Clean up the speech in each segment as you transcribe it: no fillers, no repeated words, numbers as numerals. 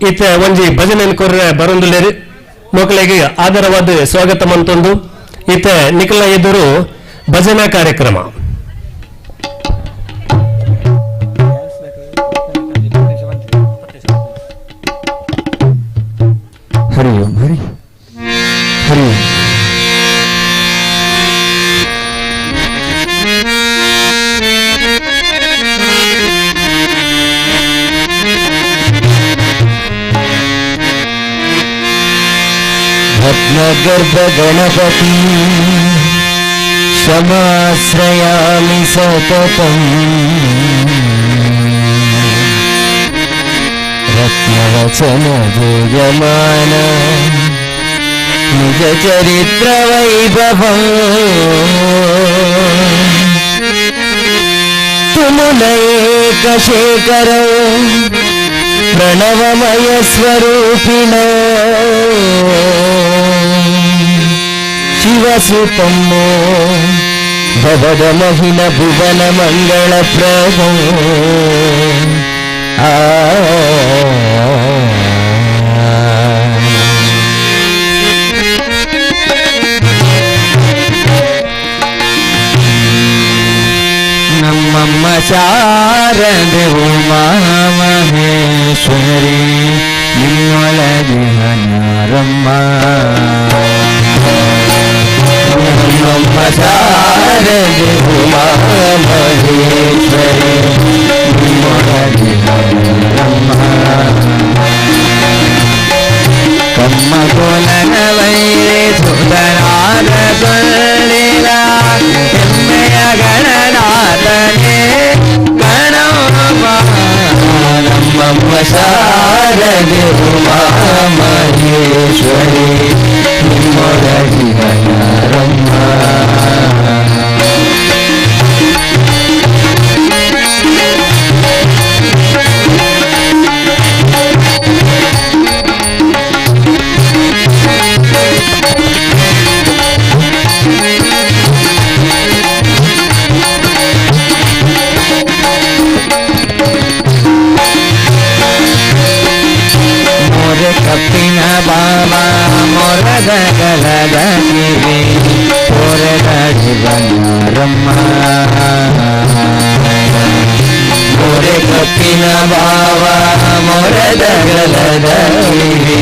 ಈತ ಒಂಜಿ ಭಜನೆ ಕೊರ್ರೆ ಬರೊಂದುಲ್ಲೆರ್ ಮಕ್ಕಳಿಗೆ ಆಧಾರವಾದ ಸ್ವಾಗತ ಮಂತೊಂದು ಈತ ನಿಖಲ ಎದುರು ಭಜನಾ ಕಾರ್ಯಕ್ರಮ. ಹರಿ ಓಂ ಹರಿ ಹರಿ ಓಂ. रत्नगर्भ गणपति क्षमाश्रयामि सततम् रत्नवचन जोयमान निज चरित्र वैभवम् तुमुलैक शेखर प्रणवमय स्वरूपिण शिवसुतमो भवदमहिन भुवन मंगल प्रभो नम्मम्म शारदे उमा महेश्वरी निಮ್ಮೊಳಗೆ ಹನ್ಯಾರಮ್ಮ ನಮ್ಮಮ್ಮ ಶಾರದೆ ಉಮಾ ಮಹೇಶ್ವರಿ ನಿಮ್ಮೊಳಗೆ ಹನ್ಯಾರಮ್ಮ ಕಮ್ಮ ಕೋಲನ ವೈರೆ ಸುಧರಾದ ಸೊಳ್ಳಿಲ ಹೆಮ್ಮೆಯ ಗಣನಾಥನೇ ಗಣಮ ನಮ್ಮಮ್ಮ ಶಾರದೆ ಉಮಾ ಮಹೇಶ್ವರಿ ನಿಮ್ಮೊಳಗೆ ಹನ್ಯಾರಮ್ಮ ಕಪ್ಪಿನ ಬಾಬಾ ಮೊರದ ಕಲದ ಕಿವಿ ಹೊರಗಡಿ ಬಂಗಾರಮ್ಮ ಮೊರೆ ಕಪ್ಪಿನ ಬಾಬಾ ಮೊರದ ಕಲದ ಕಿವಿ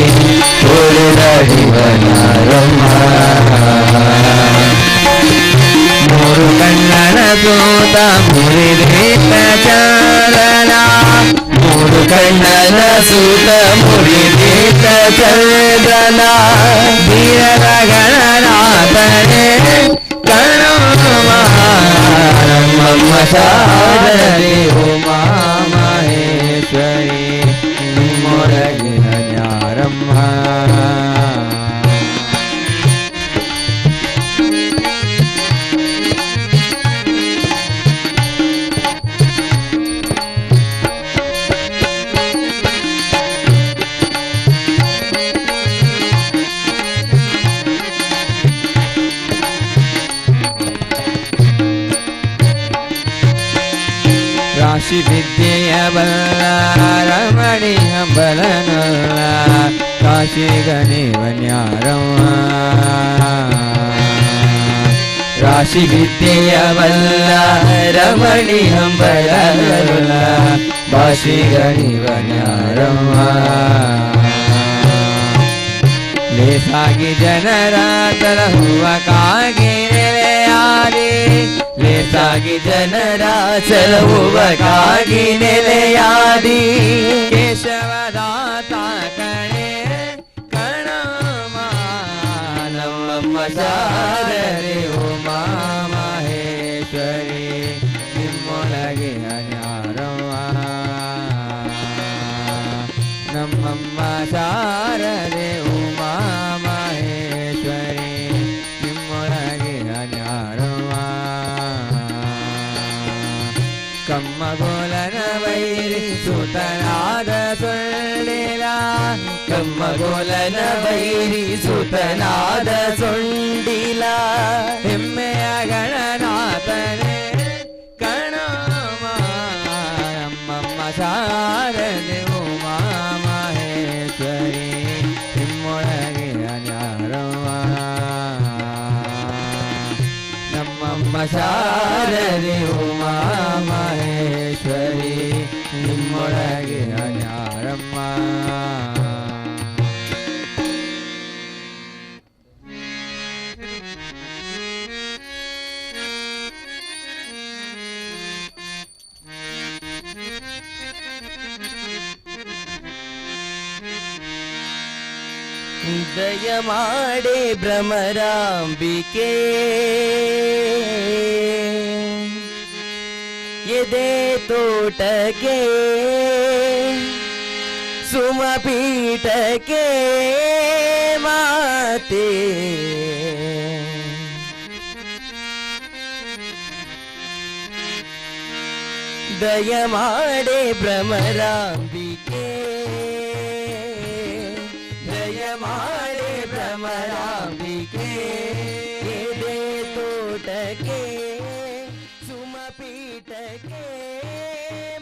ಹೊರಗಡಿ ಬಂಗಾರಮ್ಮ ಮೂರು ಕಣ್ಣನ ಸೂತ ಮುರಿದ ಚಾರಣ ಮೂರು ಕಣ್ಣನ ಸೂತ ಮುರಿದ ಚಂದ್ರನ ವೀರರ ಗಣನಾಥನೇ ಕಣಮ ನಮ್ಮಮ್ಮ ಶಾರದೆ ಉಮಾ ಮಹೇಶ್ವರಿ ನಿಮ್ಮೊಳಗೆ ಹನ್ಯಾರಮ್ಮ ರಾಶಿ ವಿದ್ಯೆಯ ಬಲ್ಲ ರಮಣಿ ಹಂಬಲನಲ್ಲ ಕಾಶಿ ಗಣಿವನ್ಯಾರಮ್ಮ ರಾಶಿ ವಿದ್ಯೆಯ ಬಲ್ಲ ರಮಣಿ ಹಂಬಲನಲ್ಲ ಕಾಶಿ ಗಣಿವನ್ಯಾರಮ್ಮ ಲೇಸಾಗಿ ಜನರ ತಲಹುವ ಕಾಗಿ ನೆಲೆಯಾಡಿ ಲೇಸಾಗಿ ಜನರ ಸಲಹುವ ಕಾಗಿ ನೆಲೆಯಾಡಿ ಕೇಶವದಾತ ಕಣೆ ಕಣಮ ನಮ್ಮಮ್ಮ ಶಾರದೆ ಉಮಾ ಮಹೇಶ್ವರಿ ನಿಮ್ಮೊಳಗೆ ಹನ್ಯಾರಮ್ಮ ನಮ್ಮಮ್ಮ ಶಾರದೆ ಉಮಾ ಮಹೇಶ್ವರಿ ನಿಮ್ಮೊಳಗೆ ಹನ್ಯಾರಮ್ಮ ಕಮ್ಮಗೋಲನ ವೈರಿ ಸುತನಾದ ಸೊಳ್ಳಿಲ ಕಮ್ಮಗೋಲನ ವೈರಿ ಸುತನಾದ ಸೊಂಡಿಲ ಹೆಮ್ಮೆಯ ಗಣನಾಥನೇ ಕಣಮ ನಮ್ಮಮ್ಮ ಶಾರದೆ ಉಮಾ ಮಹೇಶ್ವರಿ ಬ್ರಹ್ಮ. ದಯ ಮಾಡೆ ಭ್ರಮರಾಂಬಿಕೆ ಎದೆ ತೋಟಕ್ಕೆ ಸುಮಪೀಠಕ್ಕೆ ಮಾತೆ ದಯ ಮಾಡೆ ಭ್ರಮರಾಂಬಿಕೆ ದಯ ಮಾಡೆ ಭ್ರಮರಾಂಬಿಕೆ ಎದೆ ತೋಟಕ್ಕೆ ಸುಮಪೀಠಕ್ಕೆ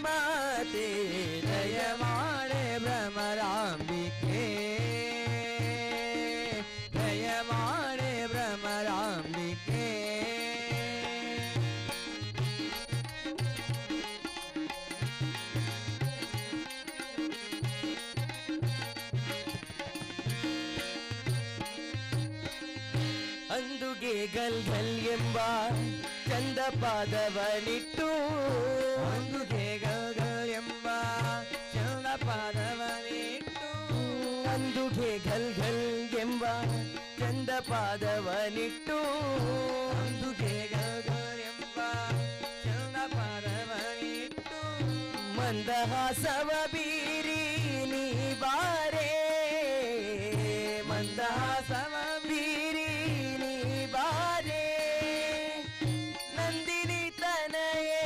ಮಾತೆ ದಯ ಮಾಡೆ ಭ್ರಮರಾಂಬಿಕೆ ದಯ ಮಾಡೆ ಭ್ರಮರಾಂಬಿಕೆ. ಅಂದುಗೆ ಗಲ್ ಗಲ್ ಎಂಬ ಚಂದ ಪಾದವನಿಟ್ಟು ಅಂದುಗೆ ಗಲ್ ಗಲ್ ಎಂಬ ಚಂದ ಪಾದವನಿಟ್ಟು ಅಂದುಗೆ ಗಲ್ ಗಲ್ ಎಂಬ ಚಂದ ಪಾದವನಿಟ್ಟು ಅಂದುಗೆ ಗಲ್ ಗಲ್ ಎಂಬ ಚಂದ ಪಾದವನಿಟ್ಟು ಮಂದಹಾಸವ ಬೀರಿ ನೀ ಬಾರೆ ಮಂದಹಾಸವ ಬೀರಿ ನೀ ಬಾರೆ ನಂದಿನಿ ತನಯೇ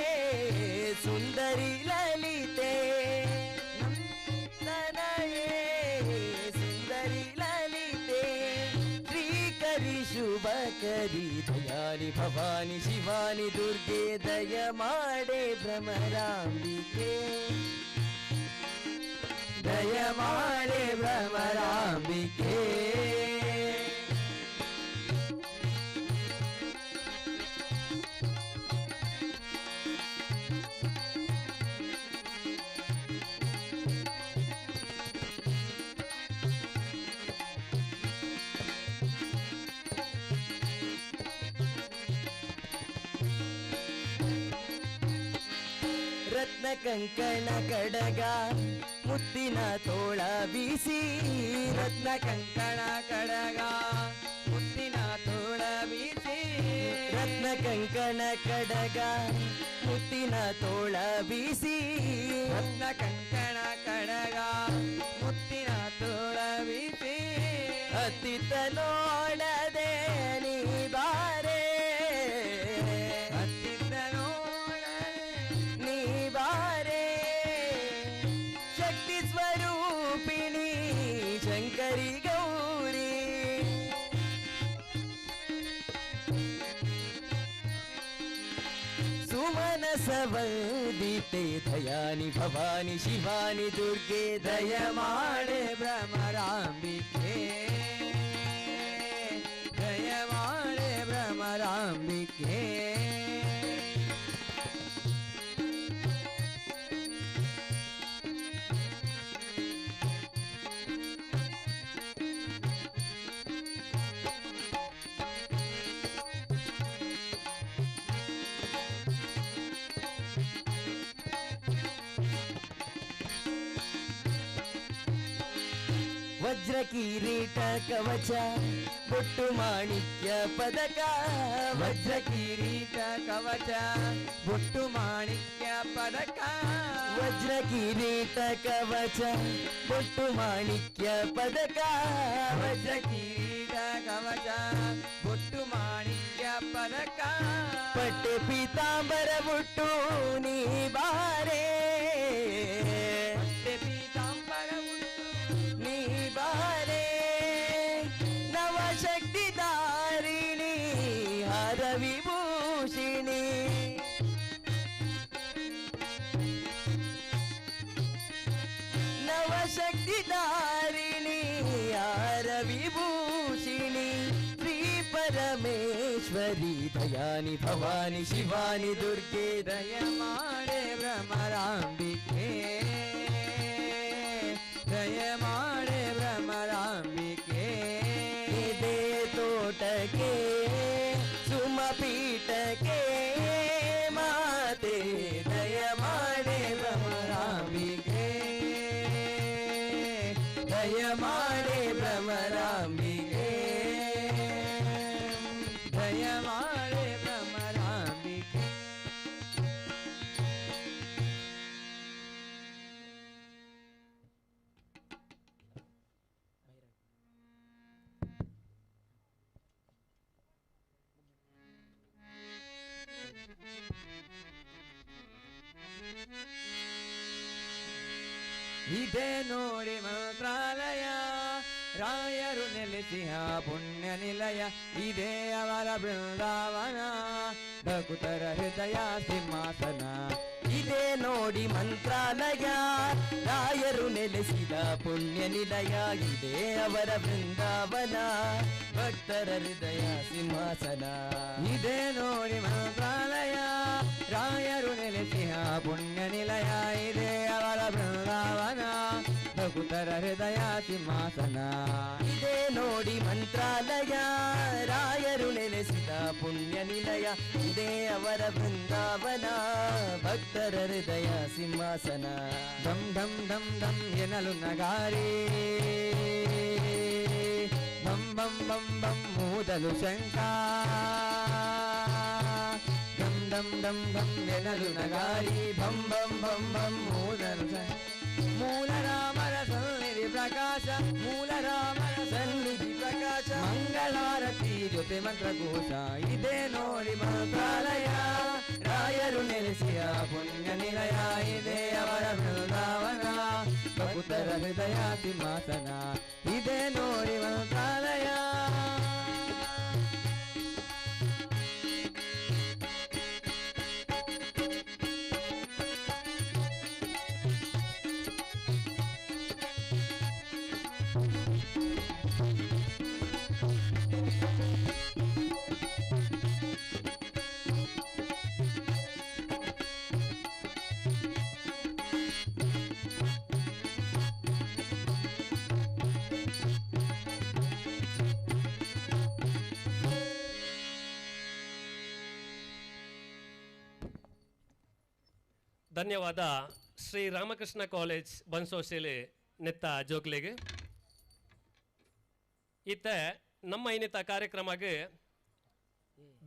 ಸುಂದರಿ ಲಲಿತೆ ತನಯೇ ಸುಂದರಿ ಲಲಿತೆ ಶ್ರೀಕರಿ ಶುಭಕರಿ ದಯಾನಿ ಭವಾನಿ ಶಿವಾನಿ ದುರ್ಗೆ ದಯ ಮಾಡೆ ಭ್ರಮರಾಂಬಿಕೆ ದಯ ಮಾಡೆ ಭ್ರಮರಾಂಬಿಕೆ. ರತ್ನ ಕಂಕಣ ಕಡಗ ಮುತ್ತಿನ ತೋಳ ಬೀಸಿ ರತ್ನ ಕಂಕಣ ಕಡಗ ಮುತ್ತಿನ ತೋಳ ಬೀಸಿ ರತ್ನ ಕಂಕಣ ಕಡಗ ಮುತ್ತಿನ ತೋಳ ಬೀಸಿ ರತ್ನ ಕಂಕಣ ಕಡಗ ಮುತ್ತಿನ ತೋಳ ಬೀಸಿ ಅತ್ತಿತ್ತ ನೋಡದೆ ನೀ ಬಾರೆ ಹತ್ತಿರ ನೋಡಲೆ ನೀ ಬಾರೆ ಶಕ್ತಿ ಸ್ವರೂಪಿಣಿ ಶಂಕರಿ ಗೌರಿ ಸುಮನಸವದಿತೆ ದಯಾನಿ ಭವಾನಿ ಶಿವಾನಿ ದುರ್ಗೆ ದಯ ಮಾಡೆ ಭ್ರಮರಾಂಬಿಕೆ ದಯ ಮಾಡೆ ಭ್ರಮರಾಂಬಿಕೆ. ವಜ್ರ ಕಿರೀಟ ಕವಚ ಬೊಟ್ಟು ಮಾಣಿಕ್ಯ ಪದಕ ವಜ್ರ ಕಿರೀಟ ಕವಚ ಬೊಟ್ಟು ಮಾಣಿಕ್ಯ ಪದಕ ವಜ್ರ ಕಿರೀಟ ಕವಚ ಬೊಟ್ಟು ಮಾಣಿಕ್ಯ ಪದಕ ವಜ್ರ ಕಿರೀಟ ಕವಚ ಬೊಟ್ಟು ಮಾಣಿಕ್ಯ ಪದಕ ಪಟ್ಟೆ ಪೀತಾಂಬರ ಬುಟ್ಟು ನೀ ಬಾರೆ ಪಟ್ಟೆ ಪೀತಾಂಬರ ಉಟ್ಟು ನೀ ಬಾರೆ ನವಶಕ್ತಿ ದಾರಿಣಿ ಹರ ವಿಭೂಷಿಣಿ ನವಶಕ್ತಿ ದಾರಿಣಿ ಹರ ವಿಭೂಷಿಣಿ ಶ್ರೀ ಪರಮೇಶ್ವರಿ ದಯಾನಿ ಭವಾನಿ ಶಿವಾನಿ ದುರ್ಗೆ ದಯ ಮಾಡೆ ಭ್ರಮರಾಂಬಿಕೆ ದಯಮಾಡೆ ಭ್ರಮರಾಂಬಿಕೆ ದಯಮಾಡೆ ಭ್ರಮರಾಂಬಿಕೆ. ಇದೇ ನೋಡಿ ಮಂತ್ರಾಲಯ ರಾಯರು ನೆಲೆಸಿಹ ಪುಣ್ಯ ನಿಲಯ. ಇದೇ ಅವರ ಬೃಂದಾವನ ಭಕ್ತರ ಹೃದಯ ಸಿಂಹಾಸನ. ಇದೇ ನೋಡಿ ಮಂತ್ರಾಲಯ ರಾಯರು ನೆಲೆಸಿದ ಪುಣ್ಯ ನಿಲಯ. ಇದೇ ಅವರ ಬೃಂದಾವನ ಭಕ್ತರ ಹೃದಯ ಸಿಂಹಾಸನ. ಇದೇ ನೋಡಿ ಮಂತ್ರಾಲಯ ರಾಯರು ನೆಲೆಸಿಹ ಪುಣ್ಯ ನಿಲಯ. ಇದೇ ಅವರ ಬೃಂದಾವನ ಭಕ್ತರ ಹೃದಯ ಸಿಂಹಾಸನ. ಇದೇ ನೋಡಿ ಮಂತ್ರಾಲಯ ರಾಯರು ನೆಲೆಸಿದ ಪುಣ್ಯ ನಿಲಯ. ಇದೇ ಅವರ ಬೃಂದಾವನ ಭಕ್ತರ ಹೃದಯ ಸಿಂಹಾಸನ. ಢಂ ಢಂ ಢಂ ಢಂ ಎನ್ನಲು ನಗಾರಿ ಬಂ ಬಂ ಬಂ ಬಂ ಮೂದಲು ಶಂಕ. ಢಂ ಢಂ ಢಂ ಢಂ ಎನ್ನಲು ನಗಾರಿ ಬಂ ಬಂ ಬಂ ಬಂ ಮೂದಲು ಶಂಕ. ಮೂಲ ರಾಮರ ಸನ್ನಿಧಿ ಪ್ರಕಾಶ ಮೂಲ ರಾಮರ ಸನ್ನಿಧಿ ಪ್ರಕಾಶ. ಮಂಗಳಾರತಿ ಜೊತೆ ಮಂತ್ರಕೋಶ. ಇದೇ ನೋಡಿ ಮಂತ್ರಾಲಯ ರಾಯರು ನೆಲೆಸಿಯ ಪುಣ್ಯ ನಿಲಯ. ಇದೇ ಅವರ ಬೃಂದಾವನ ಭಕ್ತರ ಹೃದಯ ಸಿಂಹಾಸನ. ಇದೇ ನೋಡಿ ಮಂತ್ರಾಲಯ. ಧನ್ಯವಾದ ಶ್ರೀ ರಾಮಕೃಷ್ಣ ಕಾಲೇಜ್ ಬನ್ಸೋಶಿಲೆ ನೆತ್ತ ಜೋಕ್ಲೆಗೆ. ಇತ್ತ ನಮ್ಮ ಇನ್ನಿತ ಕಾರ್ಯಕ್ರಮಕ್ಕೆ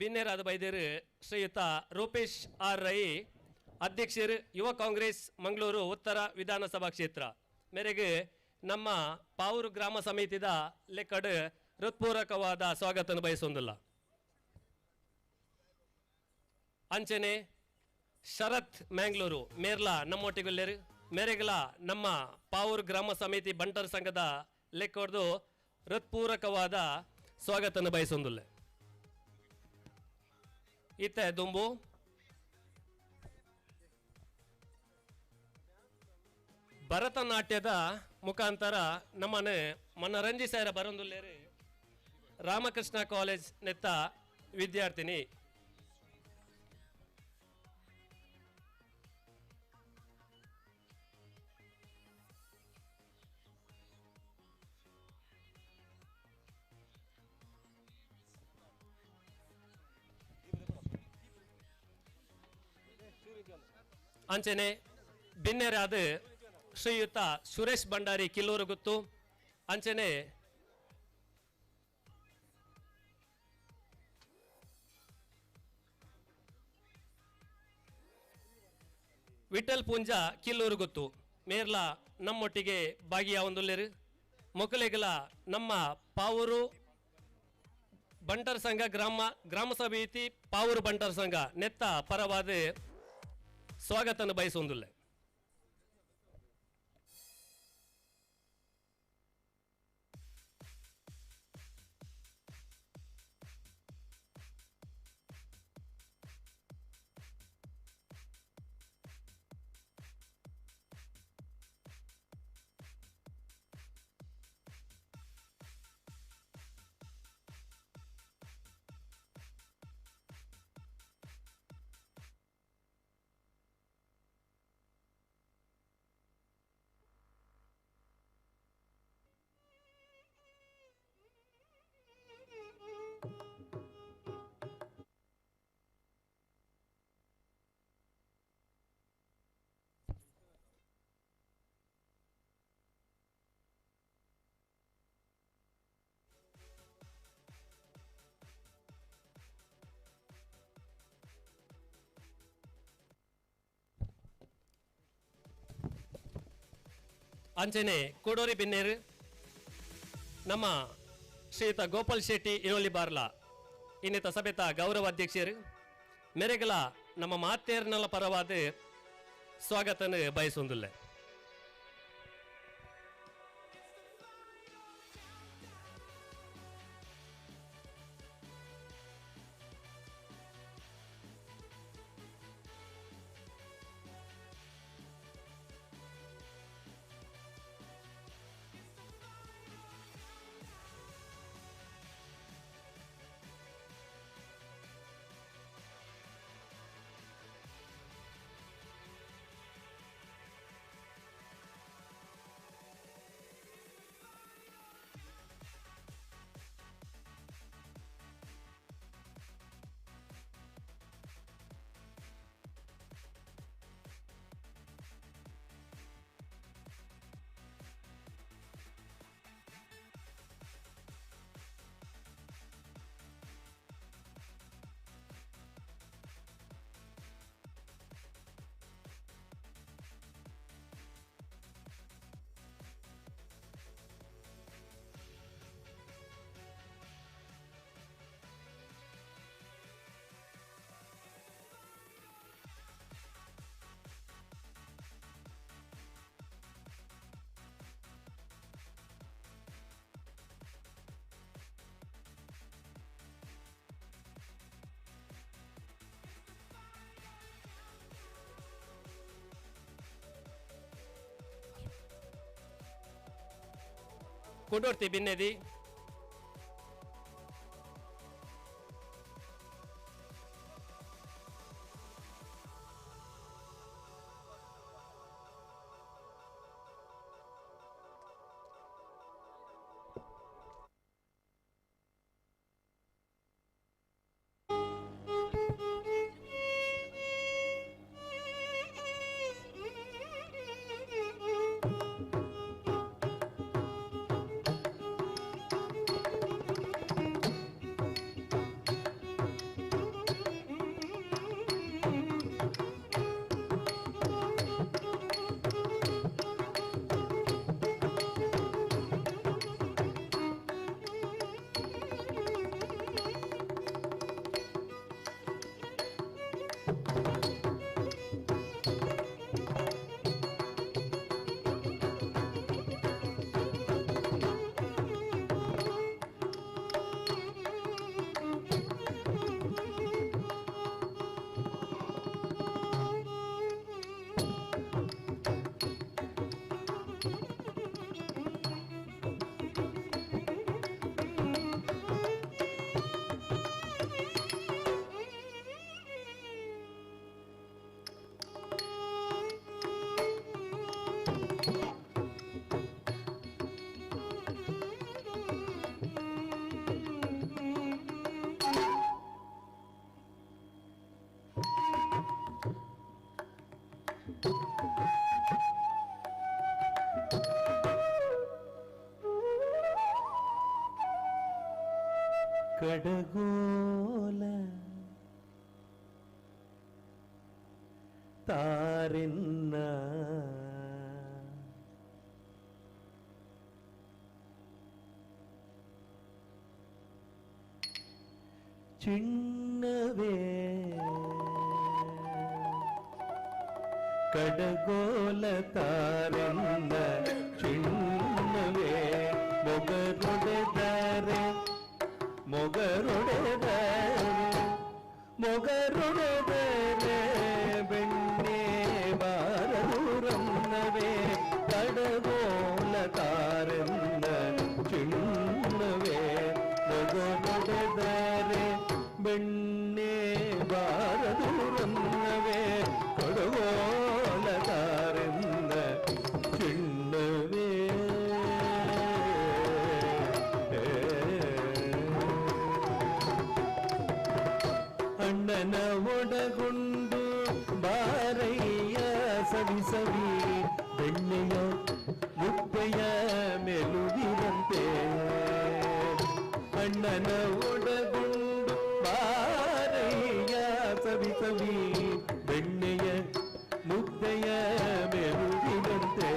ಬಿನ್ನೇರಾದ ಬೈದೇರು ಶ್ರೀಯುತ ರೂಪೇಶ್ ಆರ್ ರೈ ಅಧ್ಯಕ್ಷರು ಯುವ ಕಾಂಗ್ರೆಸ್ ಮಂಗಳೂರು ಉತ್ತರ ವಿಧಾನಸಭಾ ಕ್ಷೇತ್ರ ಮೇರೆಗೆ ನಮ್ಮ ಪಾವೂರು ಗ್ರಾಮ ಸಮಿತಿದ ಲೆಕ್ಕಡ್ ಹೃತ್ಪೂರ್ವಕವಾದ ಸ್ವಾಗತ ಬಯಸೊಂದಿಲ್ಲ. ಅಂಚನೆ ಶರತ್ ಮ್ಯಾಂಗ್ಳೂರು ಮೇರ್ಲ ನಮ್ಮೊಟ್ಟಿಗೊಲ್ಲೇರು ಮೇರೆಗಲ ನಮ್ಮ ಪಾವೂರು ಗ್ರಾಮ ಸಮಿತಿ ಬಂಟರ್ ಸಂಘದ ಲೆಕ್ಕಡ್ದು ಹೃತ್ಪೂರ್ವಕವಾದ ಸ್ವಾಗತ ಬಯಸೊಂದಿಲ್ಲ. ಇತ್ತ ದುಂಬು ಭರತನಾಟ್ಯದ ಮುಖಾಂತರ ನಮ್ಮನ್ನು ಮನರಂಜಿಸ್ಯಾರ ಬರೊಂದುಲ್ಲೇರು ರಾಮಕೃಷ್ಣ ಕಾಲೇಜ್ ನೆತ್ತ ವಿದ್ಯಾರ್ಥಿನಿ. ಅಂಚನೆ ಬಿನ್ನೆರಾದ ಶ್ರೀಯುತ ಸುರೇಶ್ ಭಂಡಾರಿ ಕಿಲ್ಲೂರು ಗುತ್ತು. ಅಂಚನೆ ವಿಠಲ್ ಪೂಂಜ ಕಿಲ್ಲೂರು ಗುತ್ತು ಮೇರ್ಲ ನಮ್ಮೊಟ್ಟಿಗೆ ಭಾಗಿಯಾವೊಂದುಲ್ಲೇರು. ಮೊಕಲೆಗಲ ನಮ್ಮ ಪಾವೂರು ಬಂಟರ್ ಸಂಘ ಗ್ರಾಮ ಸಮಿತಿ ಪಾವೂರು ಬಂಟರ್ ಸಂಘ ನೆತ್ತ ಪರವಾದ ಸ್ವಾಗತನ ಬಯಸೊಂದುಲ್ಲೆ. ಅಂಚನೆ ಕೋಡೋರಿ ಬಿನ್ನೇರು ನಮ್ಮ ಶ್ರೀಯುತ ಗೋಪಾಲ್ ಶೆಟ್ಟಿ ಇನೋಲಿ ಬಾರ್ಲಾ ಇನ್ನಿತ ಸಭೆತ ಗೌರವ ಅಧ್ಯಕ್ಷರು ಮೆರೆಗಲ ನಮ್ಮ ಮಾತೇರ್ನಲ ಪರವಾದ ಸ್ವಾಗತನ ಬಯಸೊಂದುಲ್ಲೆ. ಕೊಂಡೋರ್ತಿ ಬಿನ್ನೆದಿ ಕಡಗೋಲ ತಾರೆನ್ನ ಚಿನ್ನವೇ ಕಡಗೋಲ ತಾರೆನ್ನ ಚಿನ್ನವೇ ಮೊಗರೊಡೆದರೆ ಮೊಗರೊಡೆದರೆ ಬೆಣ್ಣೆ ಬಾರದೂರನ್ನವೇ ಕಡಗೋಲ ತಾರೆನ್ನ ಚಿನ್ನವೇ ಮೊಗರೊಡೆದರೆ ಬೆಣ್ಣೆ ಬಾರದೂರನ್ನವೇ ಕಡಗೋಲ ತಾರೆನ್ನ ಚಿನ್ನವೇ ಅಣ್ಣನ ಒಡಗುಂಡು ಬಾರಯ್ಯ ಸವಿ ಸವಿ ಬೆಣ್ಣೆಯ ಮುಪ್ಪೆಯ ಮೆಲುವಿರಂತೆ ಅಣ್ಣನ ಒಡಗುಂಡು ಬಾರಯ್ಯ ಸವಿ ಸವಿ ಬೆಣ್ಣೆಯ ಮುದ್ದೆಯ ಮೆಲುವಿರಂತೆ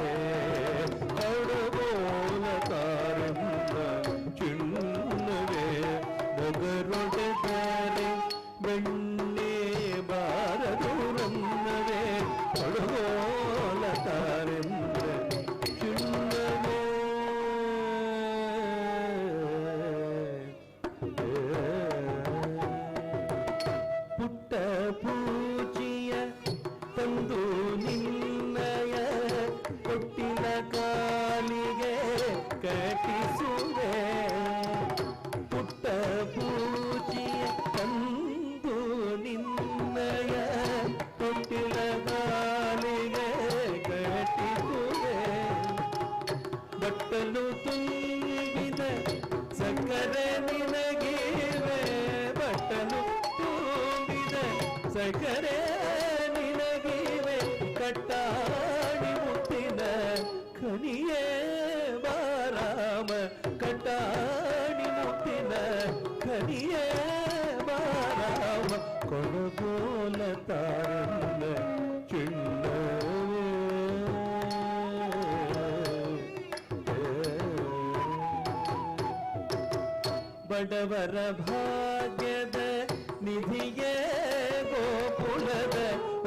ಬಟ್ಟಲು ತುಂಬಿದ ಸಕ್ಕರೆ ನಿನಗಿವೆ ಬಟ್ಟಲು ತುಂಬಿದ ಸಕ್ಕರೆ ನಿನಗಿವೆ ಕಟ್ಟಾಣಿ ಮುತ್ತಿನ ಕನಿಯೇ ಬಾರಾಮ ಕಟ್ಟಾಣಿ ಮುತ್ತಿನ ಕನಿಯೇ ಬಾರಾಮ ಕೊಡಗೋಲ ತಾರನ್ನ ಚಿಣ್ಣವೇ ಬಡವರ ಭಾಗ್ಯದ ನಿಧಿಯೇ ಗೋಕುಲದ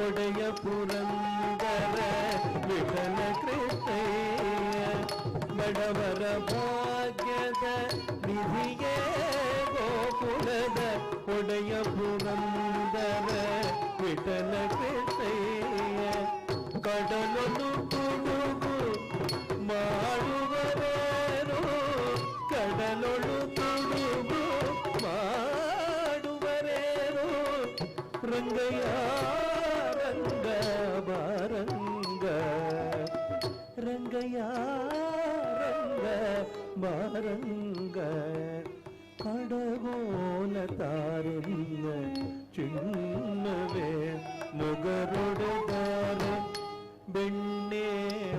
ಒಡೆಯ ಪುರಂದರ ವಿಠಲ ಕೃಷ್ಣಯ್ಯ ಬಡವರ ಭಾಗ್ಯದ ನಿಧಿಯೇ ಗೋಕುಲದ ಒಡೆಯ ಪುರಂದರ ವಿಠಲ ಕೃಷ್ಣಯ್ಯ ಕಡಲನ್ನು ತುಡುಗು ಮಾಡುವರೇನು ಕಡಲೊಳು ತುಡುಗು ಮಾಡುವರೇನು ರಂಗಯ್ಯ ರಂಗ ಬಾರಂಗ ರಂಗಯ್ಯ ರಂಗ ಬಾರಂಗ ಕಡಗೋಲ ತಾರಿಲ್ಲ ಚಿನ್ನವೇ ಮುಗರೊಡೆದಾರ ಬೆಣ್ಣೆ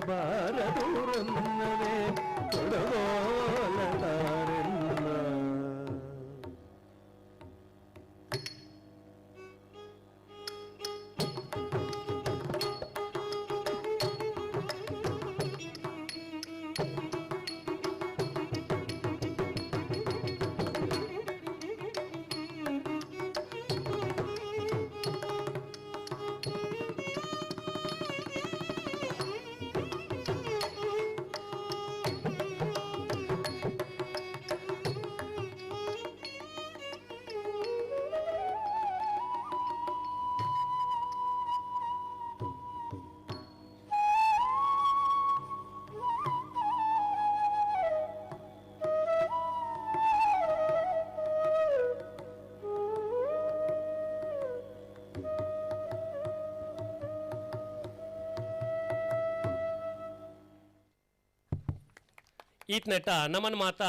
ಬಾರದೂರನ್ನವೇ ಕಡಗೋಲ ತಾರಿಲ್ಲ ಈತ್ನೆಟ್ಟ ನಮನ ಮಾತ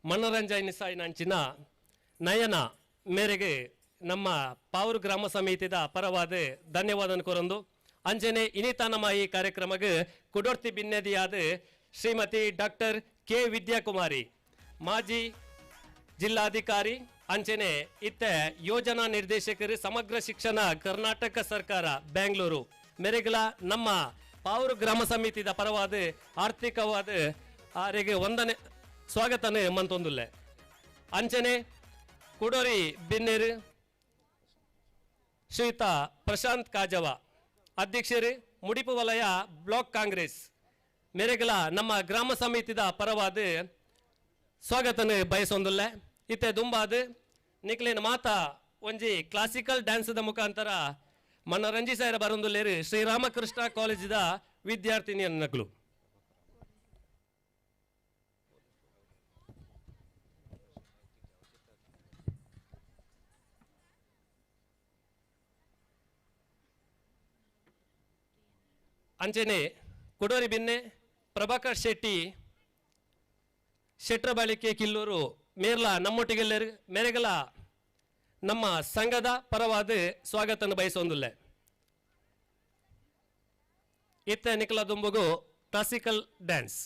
ಮನೋರಂಜನಿಸಾಯಿನಂಚಿನ ನಯನ ಮೇರೆಗೆ ನಮ್ಮ ಪಾವೂರು ಗ್ರಾಮ ಸಮಿತಿದ ಪರವಾದ ಧನ್ಯವಾದ ಕೊರಂದು ಅಂಚನೆ ಇನ್ನಿತ ನಮ್ಮ ಈ ಕಾರ್ಯಕ್ರಮಕ್ಕೆ ಕುಡೋರ್ತಿ ಬಿನ್ನೆದಿಯಾದ ಶ್ರೀಮತಿ ಡಾಕ್ಟರ್ ಕೆ ವಿದ್ಯಾಕುಮಾರಿ ಮಾಜಿ ಜಿಲ್ಲಾಧಿಕಾರಿ ಅಂಚನೆ ಇತ್ತ ಯೋಜನಾ ನಿರ್ದೇಶಕರು ಸಮಗ್ರ ಶಿಕ್ಷಣ ಕರ್ನಾಟಕ ಸರ್ಕಾರ ಬೆಂಗಳೂರು ಮೇರೆಗಳ ನಮ್ಮ ಪಾವೂರು ಗ್ರಾಮ ಸಮಿತಿದ ಪರವಾದ ಆರ್ಥಿಕವಾದ ಆರೆಗೆ ಒಂದನೇ ಸ್ವಾಗತನೇ ಮಂತೊಂದುಲ್ಲೆ ಅಂಚನೆ ಕುಡೋರಿ ಬಿನ್ನೇರು ಶ್ರೀಯುತ ಪ್ರಶಾಂತ್ ಕಾಜವ ಅಧ್ಯಕ್ಷರು ಮುಡಿಪು ವಲಯ ಬ್ಲಾಕ್ ಕಾಂಗ್ರೆಸ್ ಮೇರೆಗಳ ನಮ್ಮ ಗ್ರಾಮ ಸಮಿತಿದ ಪರವಾದ ಸ್ವಾಗತನ ಬಯಸೊಂದುಲ್ಲೆ ಇತ್ತೆ ದುಂಬಾದ ನಿಕ್ಲಿನ ಮಾತ ಒಂಜಿ ಕ್ಲಾಸಿಕಲ್ ಡ್ಯಾನ್ಸ್ದ ಮುಖಾಂತರ ಮನರಂಜಿಸಾಯರ ಬರೊಂದುಲ್ಲೇರು ಶ್ರೀರಾಮಕೃಷ್ಣ ಕಾಲೇಜಿದ ವಿದ್ಯಾರ್ಥಿನಿಯನ್ನಗಳು ಅಂಚನೆ ಕುಡೋರಿ ಬಿನ್ನೆ ಪ್ರಭಾಕರ್ ಶೆಟ್ಟಿ ಶೆಟ್ರ ಬಾಳಿಕೆ ಕಿಲ್ಲೂರು ಮೇರ್ಲ ನಮ್ಮೊಟ್ಟಿಗೆಲ್ಲರು ಮೇರೆಗಲ ನಮ್ಮ ಸಂಘದ ಪರವಾದ ಸ್ವಾಗತನ ಬಯಸೊಂದುಲ್ಲೆ ಇತ್ತ ನಿಖಲ ದುಂಬುಗು ಕ್ಲಾಸಿಕಲ್ ಡ್ಯಾನ್ಸ್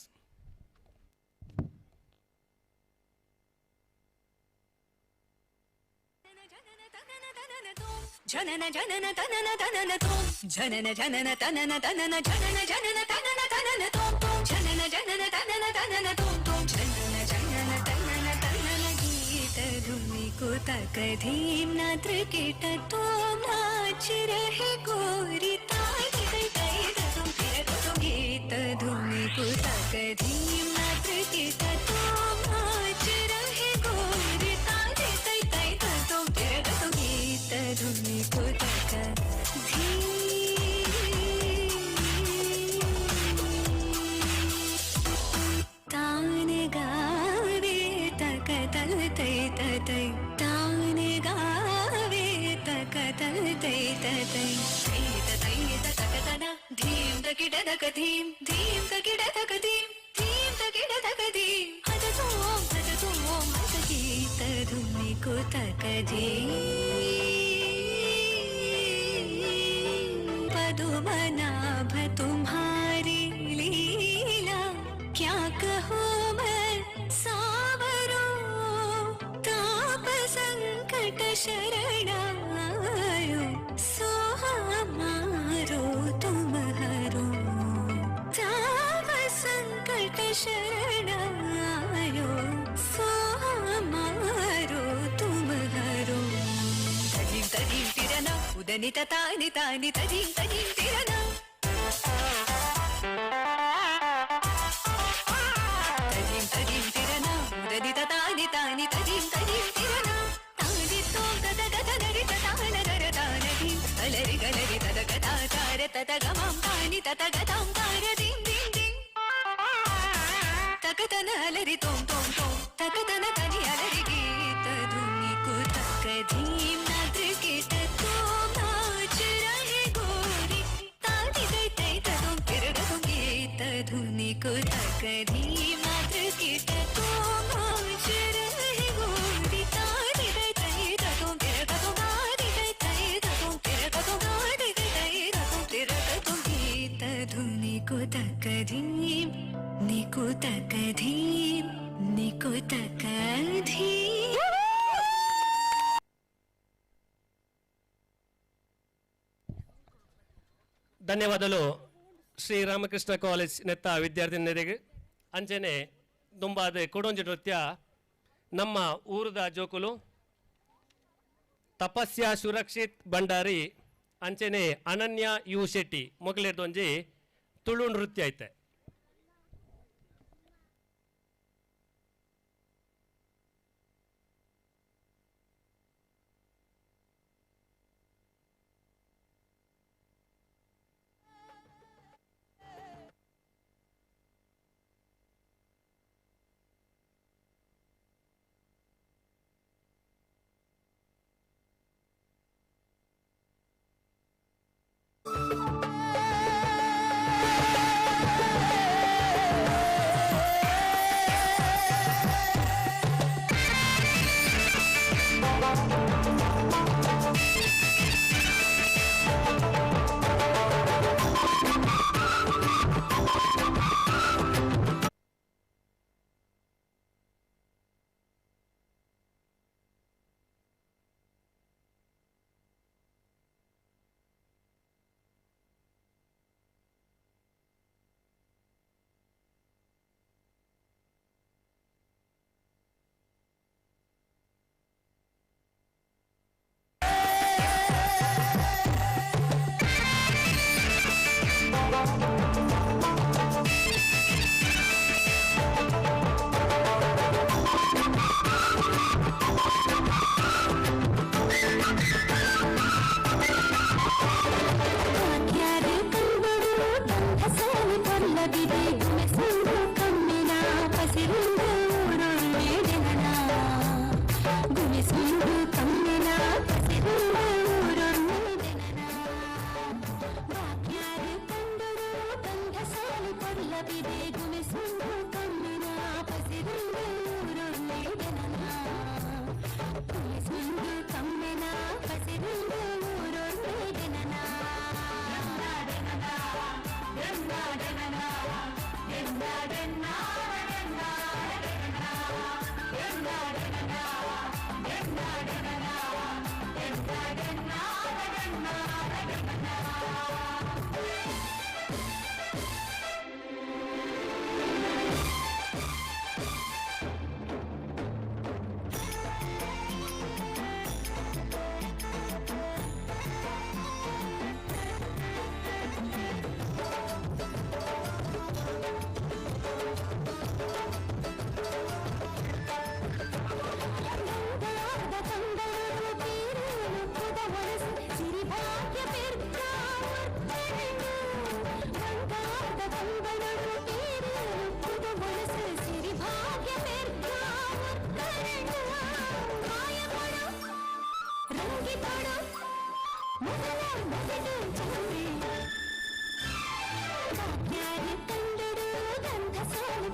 ಜನನ ಜನನ ತನನ ತನನ ತೋಂ ಜನನ ಜನನ ತನನ ತನನ ಜನನ ಜನನ ತನನ ತನನ ತೋಂ ತೋಂ ಜನನ ಜನನ ತನನ ತನನ ತೋಂ ತೋಂ ಜನನ ಜನನ ತನನ ತನನ ಗೀತ धुनी को तक धीम नात्र केट तोम नाच रहे गोरी ताई तई तई तुम फिर तुम गीत धुनी को तक धीम नात्र केट तोम नाच रहे गोरी ताई तई तई तुम फिर तुम गीत धुनी को तक तान गावे तक तल तई तई तान गावे तक तल तई तई तई तक तना धीम तकिड तक धीम धीम तकिड तक धीम धीम तक कुतकधी पदुमनाभ तुम्हारी लीला क्या कहूँ मैं सावरो ताप संकट शरणायो सो हमारो तुम हरो ताप संकट शरणायो सो हमारो तुम हरो तजीम तजीम तिरना उदनित तानि तानि तजीम तजीम तिरना तजीम तजीम तिरना उदनित तानि तानि तजीम तजीम तिरना तानि तोम तद गद नरि तान नर तान दीम अलरि गलरि तद गदा तार तद गमं तानि तद गदां तार दीम दीम दीम तकतन अलरि तोम तोम तोम तकतन तनि अलरि गीत धुनि कुतक धीम नाद्र कीट तो नाच रहे गोरी तानि दै तै तदुम तिरगतुम गीत धुनि कुतक धीम नाद्र कीट तो नाच रहे गोरी तानि दै तै तदुम तिरगतुम नादि दै तै तदुम तिरगतुम नादि दै तै तदुम तिरगतुम गीत धुनि कुतक धीम निकुतक धीम निकुतक धीम ಧನ್ಯವಾದಗಳು ಶ್ರೀರಾಮಕೃಷ್ಣ ಕಾಲೇಜ್ ನೆತ್ತ ವಿದ್ಯಾರ್ಥಿನಿಯರಿಗೆ ಅಂಚನೆ ದುಂಬಾದ ಕೊಡೊಂಜಿ ನೃತ್ಯ ನಮ್ಮ ಊರದ ಜೋಕುಲು ತಪಸ್ಯ ಸುರಕ್ಷಿತ್ ಭಂಡಾರಿ ಅಂಚನೆ ಅನನ್ಯ ಯು ಶೆಟ್ಟಿ ಮೊಗಲೇರ್ದೊಂಜಿ ತುಳು ನೃತ್ಯ ಐತೆ.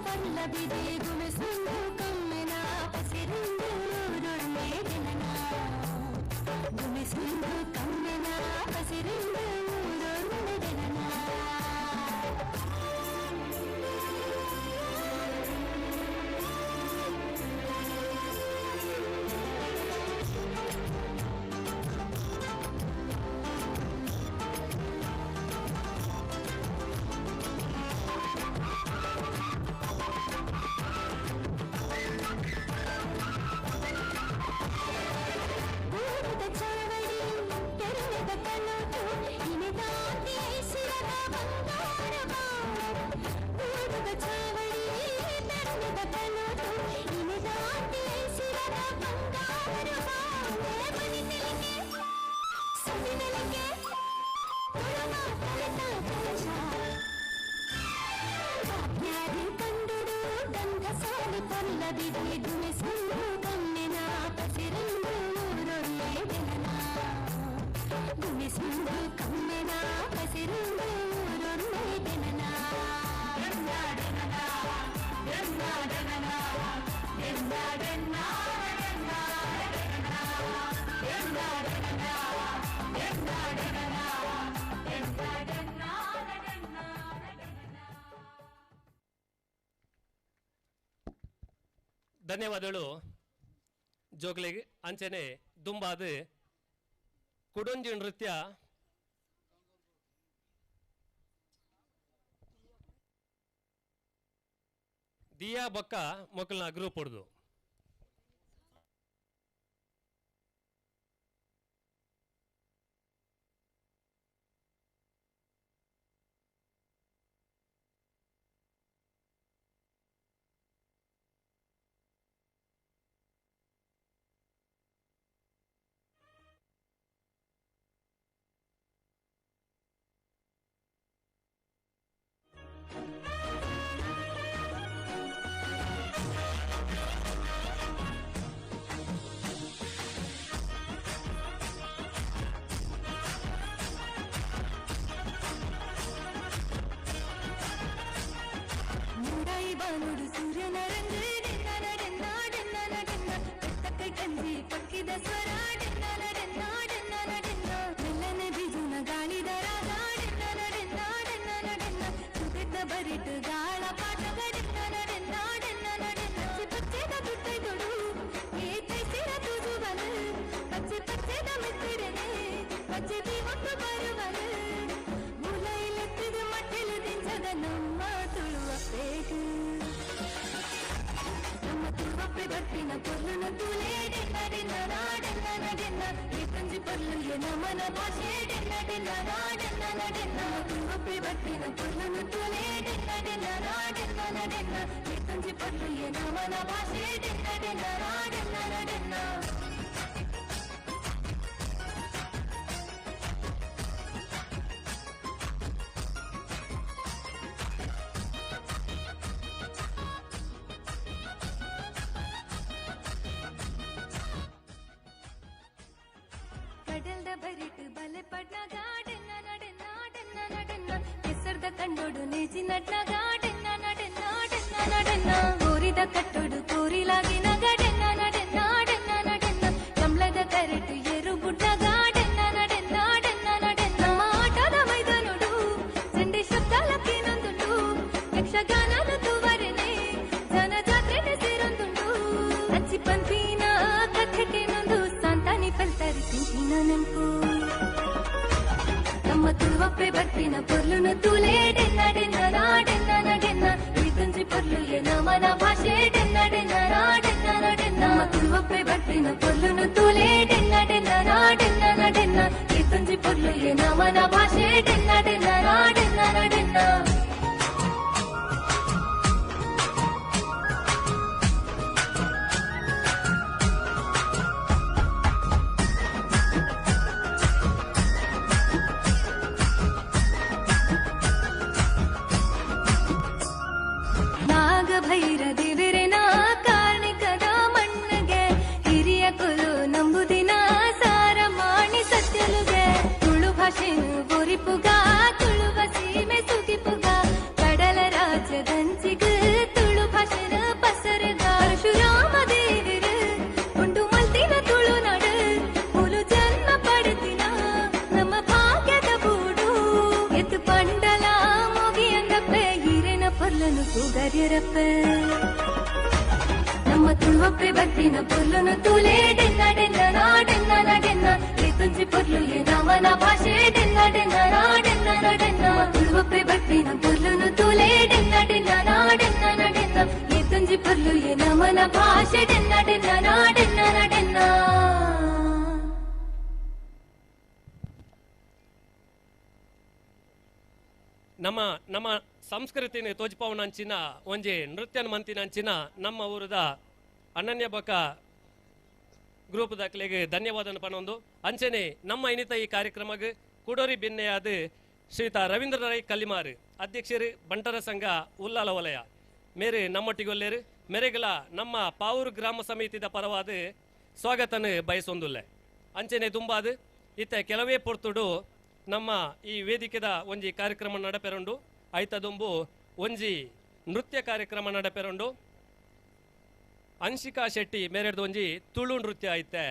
ಪಲ್ಲವಿದೆ ಗುಣಸುಂದು ಕಮ್ಮೆನ ಪಸಿರುಂದು ಗುಮಿಸುಂದು ಕಮ್ಮೆನ ಹಸಿರಿಂದ ಊರೊಂದು ಜನನ ಧನ್ಯವಾದಗಳು ಜೋಗ್ಲಿಗೆ ಅಂಚನೆ ದುಂಬಾದ ಕುಡೊಂಜಿ ನೃತ್ಯ ದಿಯಾ ಬೊಕ್ಕ ಮೊಕ್ಕಲ್ನ ಗ್ರೂಪ್ ಹೊಡೆದು ಬಾನುಡು ಸೂರ್ಯನ ರಂಗ ಡೆನ್ನ ಡೆನ್ನ ಡೆನ್ನ ಡೆನ್ನ ಕೈ ಕಂಜಿ ಪಕ್ಕಿದ ಸ್ವರ ಡೆನ್ನ ಡೆನ್ನ ಡೆನ್ನ ಡೆನ್ನ ಮೆಲ್ಲನೆ ಬಿಜುನ ಗಾಳಿದ ರಾಗ ಡೆನ್ನ ಡೆನ್ನ ಡೆನ್ನ ಡೆನ್ನ ಸುಗತ ಬರಿಟ್ ಗಾಳ ಪಾಠಗ ಡೆನ್ನ ಡೆನ್ನ ಡೆನ್ನ ಡೆನ್ನ ಪಚ್ಚೆದ ತುಟ್ಟೈ ತೊಡು ಏತೈ ಸಿರ ತುಜುವನ ಪಚ್ಚೆ ಪಚ್ಚೆದ ಮೆತ್ತಿರನೆ ಪಚ್ಚೆ ದಿವತ್ತು ಬರುವನ ಮುಲೈಲೆತ್ತಿದ ಮಟ್ಟಲು ದಿಂಚದ ನಮ್ಮ ತುಳುವ ಪೇಟು ಬಟ್ಟಿನ ಪೊರ್ಲುನ ತೂಲೆ ಡೆನ್ನ ಡೆನ್ನ ಡೆನ್ನ ಡೆನ್ನ ಈ ಕಂಜಿ ಪೊರ್ಲು ನಮನ ಭಾಷೆ ಡೆನ್ನ ಡೆನ್ನ ಡೆನ್ನ ಡೆನ್ನ ಒಪ್ಪಿ ಬಟ್ಟಿನ ಪೊರ್ಲುನ ತೂಲೆ ಡೆನ್ನ ಡೆನ್ನ ಡೆನ್ನ ಡೆನ್ನ ಈ ಕಂಜಿ ಪೊರ್ಲು ನಮನ ಭಾಷೆ ಡೆನ್ನ ಡೆನ್ನ ಡೆನ್ನ ಡೆನ್ನ ಬರಿಟ್ ಬಲೆ ಪಡ್ನ ಗಾಡೆನ್ನ ನಡೆನ್ನ ಡೆನ್ನ ನಡೆನ್ನ ಹೆಸರ್ದ ಕಂಡೋಡು ನೇಜಿ ನಡ್ನ ಗಾಡೆನ್ನ ನಡೆನ್ನ ಡೆನ್ನ ನಡೆನ್ನ ಕೋರಿದ ಕಟ್ಟೋಡು ಕೋರಿಲಾಗಿನ ಗಡೆನ್ನ ನಡೆನ್ನ ಡೆನ್ನ ನಡೆನ್ನ ಕಮ್ಲದ ಕರೆಟು ಏರು ಗುಡ್ಡ ಗಾಡೆನ್ನ ನಡೆನ್ನ ಡೆನ್ನ ನಡೆನ್ನ ಆಟದ ಮೈದಾನೋಡು ಚಂಡಿ ಶಬ್ದಾಲಕ್ಕೆ ನಂದುಂಡು ಯಕ್ಷಗಾನದ ತೂವರೆನೆ ಜನ ಜಾತ್ರೆನೆ ಸೇರೊಂದುಂಡು ಅಚ್ಚಿ ಪಂಪಿನ ಕಥೆಗೆ ನೊಂದು ಸಂತಾನಿ ಫಲ್ತರಿ ತಿಂಚಿನ ನೆಂಪು ನಮ್ಮ ತುಳುವಪ್ಪೆ ಬಟ್ಟಿನ ಪೊರ್ಲುನು ತೂಲೆ ಡೆನ್ನ ಡೆನ್ನ ಡೆನ್ನ ಡೆನ್ನ ಈ ಕಂಜಿ ಪೊರ್ಲು ನಮನ ಭಾಷೆ ಡೆನ್ನ ಡೆನ್ನ ಡೆನ್ನ ಡೆನ್ನ ನಮ್ಮ ತುಳುವಪ್ಪೆ ಬಟ್ಟಿನ ಪೊರ್ಲುನು ತೂಲೆ ಡೆನ್ನ ಡೆನ್ನ ಡೆನ್ನ ಡೆನ್ನ ಈ ಕಂಜಿ ಪೊರ್ಲು ನಮನ ಭಾಷೆ ಡೆನ್ನ ಡೆನ್ನ ಡೆನ್ನ ಡೆನ್ನ ಭೈರ ದೇವರೆನ ಕಾರ್ಣಿಕದ ಮಣ್ಣಗೆ ಹಿರಿಯ ಕುಲು ನಂಬುದಿನ ಸಾರ ಮಾಣಿ ಸತ್ಯಲುಗೆ ತುಳು ಭಾಷೆನು ಬೋರಿಪುಗ ತುಳುವ ಸೀಮೆ ಸುಗಿಪುಗ ಕಡಲ ರಾಜ್ಯದಂಚಿಗ ತುಳು ಭಾಷೆನ ಪಸರಗ ಪರಶುರಾಮ ದೇವಿರು ಉಂಡು ಮಲ್ತಿನ ತುಳು ನಡು ಮುಲು ಜನ ತುಳುವಪ್ಪೆ ಬತ್ತಿನ ಪುರ್ಲುನು ತೂಲೆ ಡೆನ್ನ ಡೆನ್ನ ನಾ ಡೆನ್ನ ನ ಡೆನ್ನ ತುಂಜಿ ಪುರ್ಲು ನಮನ ಭಾಷೆ ಡೆನ್ನ ಡೆನ್ನ ನಾ ಡೆನ್ನ ನ ಡೆನ್ನ ತುಳುವಪ್ಪೆ ಬತ್ತಿನ ಪುರ್ಲುನು ತೂಲೆ ಡೆನ್ನ ಡೆನ್ನ ನಾ ಡೆನ್ನ ನ ಡೆನ್ನ ತುಂಜಿ ಪುರ್ಲು ನಮನ ಭಾಷೆ ಡೆನ್ನ ಡೆನ್ನ ನಾ ಡೆನ್ನ ನ ಡೆನ್ನ. ನಮ್ಮ ಸಂಸ್ಕೃತಿని ತೋಜ್ಪವನಂಚಿನ ಒಂಜಿ ನೃತ್ಯನ ಮಂತಿನಂಚಿನ ನಮ್ಮ ಊರದ ಅನನ್ಯ ಬಕ ಗ್ರೂಪ್ ದಾಖಲೆಗೆ ಧನ್ಯವಾದ ಪನೊಂದು ಅಂಚನೆ ನಮ್ಮ ಇನಿತ ಈ ಕಾರ್ಯಕ್ರಮಕ್ಕೆ ಕುಡೋರಿ ಬಿನ್ನೆಯಾದ ಶ್ರೀಯುತ ರವೀಂದ್ರ ರೈ ಕಲ್ಲಿಮಾರು ಅಧ್ಯಕ್ಷರು ಬಂಟರ ಸಂಘ ಉಲ್ಲಾಲ ವಲಯ ಮೇರೆ ನಮ್ಮೊಟ್ಟಿಗೊಲ್ಲೇರು ಮೇರೆಗಳ ನಮ್ಮ ಪಾವೂರು ಗ್ರಾಮ ಸಮಿತಿದ ಪರವಾದ ಸ್ವಾಗತನ ಬಯಸೊಂದುಲ್ಲೆ ಅಂಚನೆ ತುಂಬಾದ ಇತ್ತ ಕೆಲವೇ ಪೊರ್ತುಡು ನಮ್ಮ ಈ ವೇದಿಕೆದ ಒಂಜಿ ಕಾರ್ಯಕ್ರಮ ನಡಪೆರಂಡು ಐತದುಂಬು ಒಂಜಿ ನೃತ್ಯ ಕಾರ್ಯಕ್ರಮ ನಡಪೆರಂಡು ಅಂಶಿಕಾ ಶೆಟ್ಟಿ ಮೇರೆಡ್ದು ಒಂಜಿ ತುಳು ನೃತ್ಯ ಐತೆ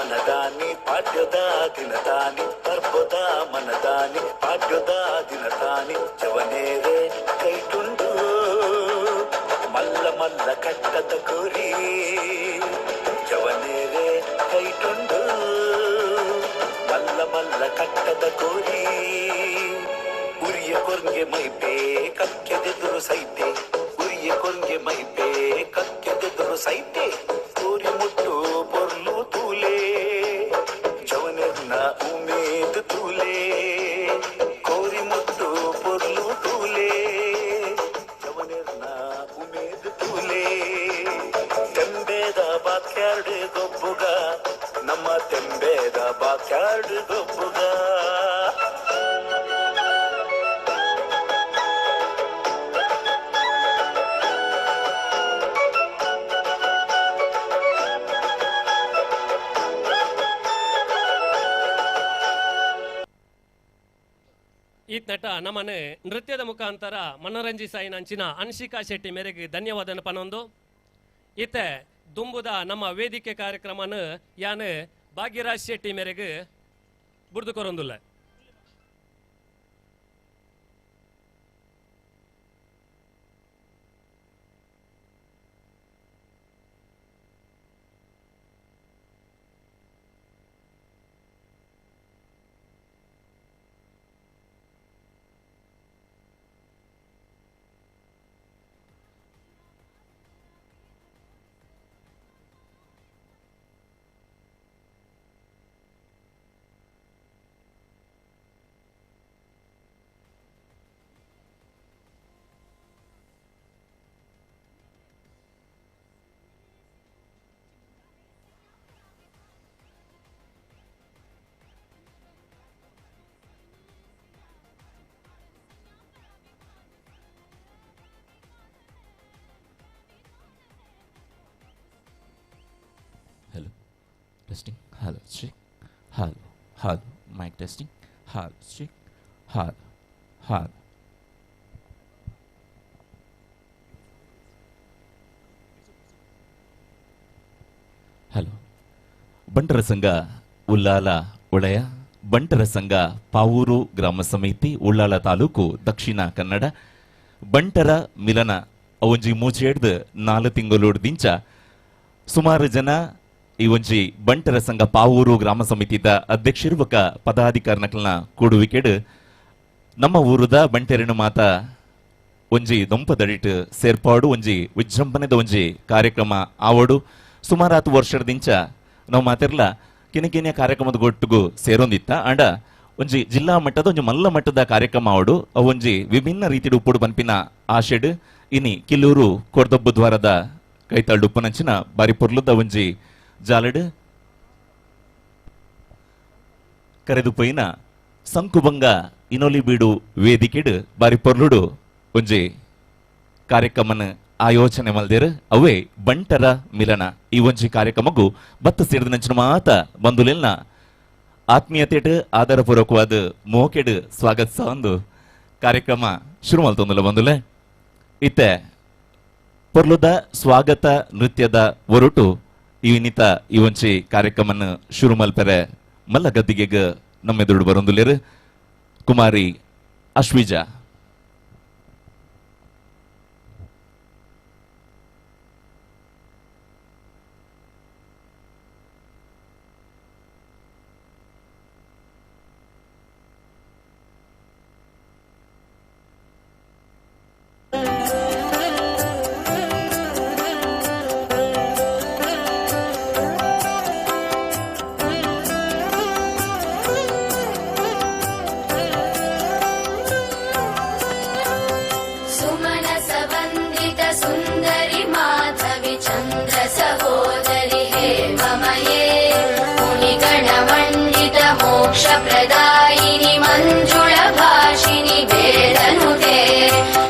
ಮನದಾನಿ ಪಾಡ್ಯದ ದಿನದಾನಿ ಅರ್ಬುದ ಮನದಾನಿ ಪಾಡ್ಯದ ದಿನದಾನಿ ಜವನೇರೆ ಕೈಟುಂಡು ಮಲ್ಲ ಮಲ್ಲ ಕಟ್ಟದ ಕೋರಿ ಜವನೇರೆ ಕೈಟುಂಡು ಮಲ್ಲ ಮಲ್ಲ ಕಟ್ಟದ ಕೋರಿ ಉರಿಯ ಕೊರ್ಗೆ ಮೈಪೆ ಕಕ್ಕೆದೆದುರು ಸೈತೆ ಉರಿಯ ಕೊರ್ಗೆ ಮೈಪೆ ಕಕ್ಕೆದೆದುರು ಸೈತೆ ಕೋರಿ ಮುಟ್ಟು ಪೊರ್ಲು ತೂಲೆ ಜವನೆರ್ನ ಉಮೇದು ತೂಲೆ ಕೋರಿ ಮುಟ್ಟು ಪೊರ್ಲು ತೂಲೆ ಜವನೆರ್ನ ಉಮೇದು ತೂಲೆ ತೆಂಬೇದ ಬಾಕ್ಯಾರ್ಡ್ ಗೊಬ್ಬುಗ ನಮ್ಮ ತೆಂಬೇದ ಬಾಕ್ಯಾರ್ಡ್ ಗೊಬ್ಬುಗ ಈ ನಟ ನಮ್ಮನೆ ನೃತ್ಯದ ಮುಖಾಂತರ ಮನೋರಂಜಿಸಾಯಿನಂಚಿನ ಅನ್ಶಿಕಾ ಶೆಟ್ಟಿ ಮೇರೆಗೆ ಧನ್ಯವಾದ ಪನೊಂದು ಇತ್ತೆ ದುಂಬುದ ನಮ್ಮ ವೇದಿಕೆ ಕಾರ್ಯಕ್ರಮನ ಯಾನ್ ಭಾಗ್ಯರಾಜ್ ಶೆಟ್ಟಿ ಮೇರೆಗೆ ಬುಡ್ದು ಕೊರೊಂದುಲ್ಲ Hello, testing. Hello, check. Hello, hello. Mic testing. Hello, check. Hello, hello. Hello. ಬಂಟರ ಸಂಘ ಉಳ್ಳಾಲ ಒಳೆಯ ಬಂಟರ ಸಂಘ ಪಾವೂರು ಗ್ರಾಮ ಸಮಿತಿ ಉಳ್ಳಾಲ ತಾಲೂಕು ದಕ್ಷಿಣ ಕನ್ನಡ ಬಂಟರ ಮಿಲನ ಅವಂಜಿ ಮೂಚೆಡ್ದು 4 ತಿಂಗಳೋಡ್ ದಿಂಚ ಸುಮಾರು ಜನ ಈ ಒಂಜಿ ಬಂಟರ ಸಂಘ ಪಾವೂರು ಗ್ರಾಮ ಸಮಿತಿದ ಅಧ್ಯಕ್ಷರು ಪದಾಧಿಕಾರಿಗಳನ್ನ ಕೂಡುವಿಕೆಡು ನಮ್ಮ ಊರುದ ಬಂಟೆರನು ಮಾತ ಒಂಜಿ ದೊಂಪದಡಿಟ್ ಸೇರ್ಪಾಡು ಒಂಜಿ ವಿಜೃಂಭಣೆದ ಒಂಜಿ ಕಾರ್ಯಕ್ರಮ ಆವಡು ಸುಮಾರು 10 ವರ್ಷದಿಂದ ನಾವು ಮಾತಿರ್ಲ ಕಿನಿಕಿನಿಯ ಕಾರ್ಯಕ್ರಮದ ಒಟ್ಟಿಗೂ ಸೇರೊಂದಿತ್ತ ಅಂಡ ಒಂಜಿ ಜಿಲ್ಲಾ ಮಟ್ಟದ ಒಂಜಿ ಮಲ್ಲ ಮಟ್ಟದ ಕಾರ್ಯಕ್ರಮ ಆವಡು ಅವೊಂಜಿ ವಿಭಿನ್ನ ರೀತಿಯ ಉಪ್ಪುಡು ಪನ್ಪಿನ ಆಶೆಡ್ ಇನಿ ಕಿಲ್ಲೂರು ಕೊರ್ದಬ್ಬು ದ್ವಾರದ ಕೈತಾಳು ಉಪ್ಪನಂಚಿನ ಬಾರಿ ಪೊರ್ಲುದ ಒಂಜಿ ಜಾಲಡ್ ಕರೆದು ಪೈನ ಸಂಕುಭಂಗ ಇನೋಲಿ ಬೀಡು ವೇದಿಕೆಡ್ ಬಾರಿ ಪೊರ್ಲುಡು ಒಂಜಿ ಕಾರ್ಯಕ್ರಮನ ಆಯೋಜನೆ ಮಲ್ದೇರು ಅವೇ ಬಂಟರ ಮಿಲನ ಈ ಒಂಜಿ ಕಾರ್ಯಕ್ರಮಗೂ ಬತ್ತ ಸೇರಿದಂಚಿನ ಮಾತ ಬಂದುಲೆಲ್ನ ಆತ್ಮೀಯತೆಟ್ ಆಧಾರಪೂರ್ವಕವಾದ ಮೋಕೆಡ್ ಸ್ವಾಗತ ಒಂದು ಕಾರ್ಯಕ್ರಮ ಶುರು ಮಲ್ತೊಂದುಲ ಬಂದುಲೆ ಇತ್ತೆ ಪೊರ್ಲುದ ಸ್ವಾಗತ ನೃತ್ಯದ ಹೊರಟು ಇವನಿತ ಈ ಒಂಚಿ ಕಾರ್ಯಕ್ರಮನ ಶುರು ಮಲ್ಪೆರೆ ಮಲ್ಲ ಗದ್ದಿಗೆಗ ನಮ್ಮೆದುರು ಬರೊಂದುಲೇರು ಕುಮಾರಿ ಅಶ್ವಿಜಾ मोक्षप्रदायिनि मञ्जुळभाषिनि वेदनुते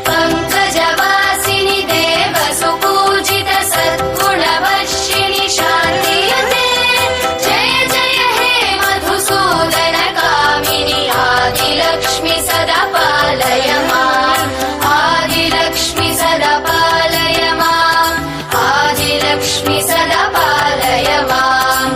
पङ्कजवासिनि देवसुपूजित सद्गुणवर्षिणि शान्तियुते जय जय हे मधुसूदन कामिनि आदिलक्ष्मि सदा पालय माम् आदिलक्ष्मि सदा पालय माम् आदिलक्ष्मि सदा पालय माम्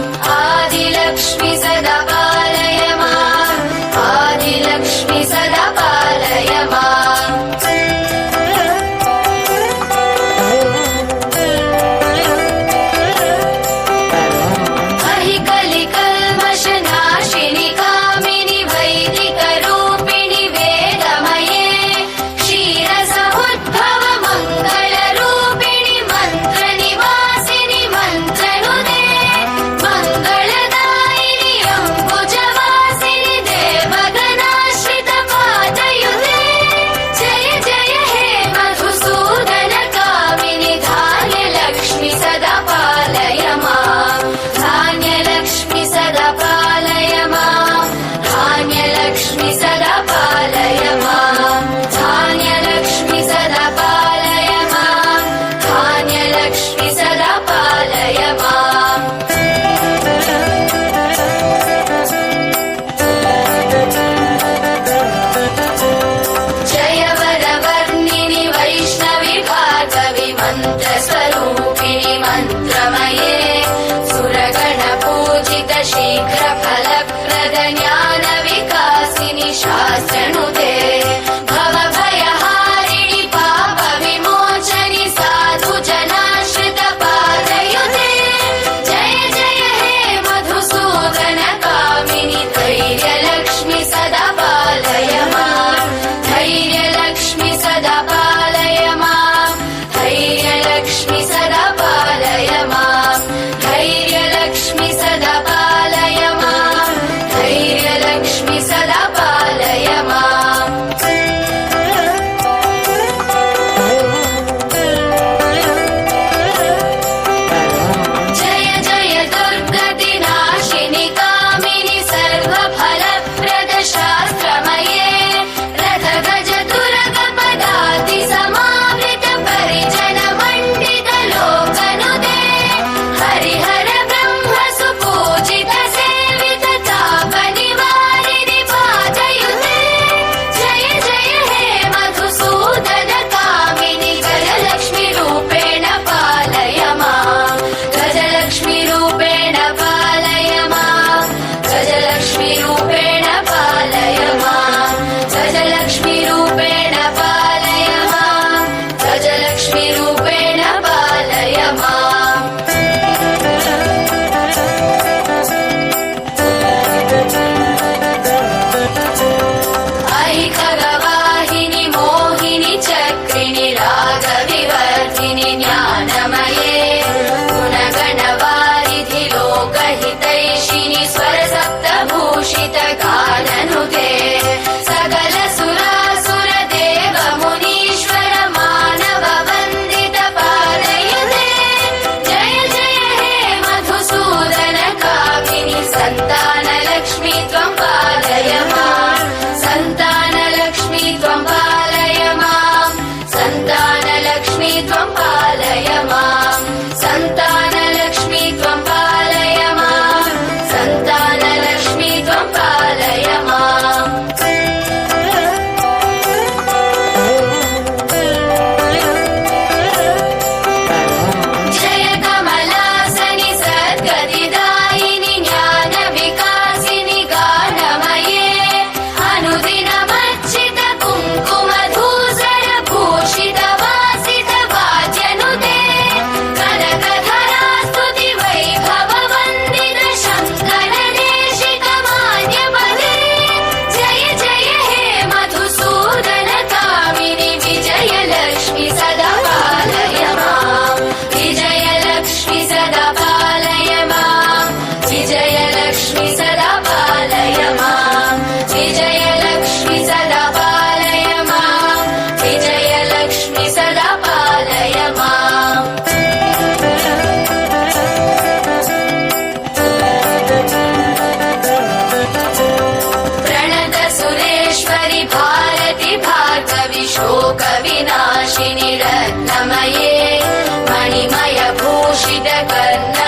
पालय माम् जय वरवर्णिनि वैष्णवि भार्गवि मन्त्रस्वरूपिणि मन्त्रमये सुरगणपूजित शीघ्रफलप्रद ज्ञानविकासिनि शास्त्रनुते भवभयहारिणि पापविमोचनि साधु जनाश्रित पादयुते जय जय हे मधुसूदन कामिनि धैर्यलक्ष्मि सदा पालय माम् धैर्यलक्ष्मि सदा पालय माम् धैर्यलक्ष्मि सदा पालय माम् धैर्यलक्ष्मि सदा पालय माम् धैर्यलक्ष्मि सदा पालय माम् जय जय दुर्गतिनाशिनि कामिनि सर्वफलप्रद शास्त्रमये रथ गज तुरग पदाति समावृत परिजन मण्डित लोकनुते हरिहर ब्रह्म सुपूजित सेवित ताप निवारिणि पादयुते जय जय हे मधुसूदन कामिनि गजलक्ष्मी रूपेण पालय माम् गजलक्ष्मी रूपेण पालय माम् गजलक्ष्मी रूपेण पालय माम् गजलक्ष्मी रूपेण पालय माम् गजलक्ष्मी रूपेण पालय माम् ऐ खगवाहिनि मोहिनि चक्रिणि रागविवर्धिनि ज्ञानमये गुणगणवारिधि लोकहितैषिणि स्वरसप्तभूषित गाननुते सकल सुरासुर देव मुनीश्वर मानव वन्दित पादयुते जय जय हे मधुसूदन कामिनि सन्तानलक्ष्मी त्वं पालय माम् सन्तानलक्ष्मी त्वं पालय माम् सन्तानलक्ष्मी त्वं पालय माम् सन्तानलक्ष्मी त्वं पालय माम् सन्तानलक्ष्मी त्वं पालय माम् जय कमलासनि सद्गतिदायिनि ज्ञानविकासिनि गानमये अनुदिनमर्चित कुङ्कुमधूसर भूषित वासित वाद्यनुते कनकधरास्तुति वैभव वन्दित शङ्कर देशिक मान्यपदे जय जय हे मधुसूदन कामिनि विजयलक्ष्मि सदा पालय माम् विजयलक्ष्मि सदा पालय माम् विजयलक्ष्मि सदा पालय माम् विजयलक्ष्मि सदा पालय माम् विजयलक्ष्मि सदा पालय माम् प्रणत सुरेश्वरि भारति भार्गवि शोक विनाशिनि रत्नमये मणिमय भूषित कर्ण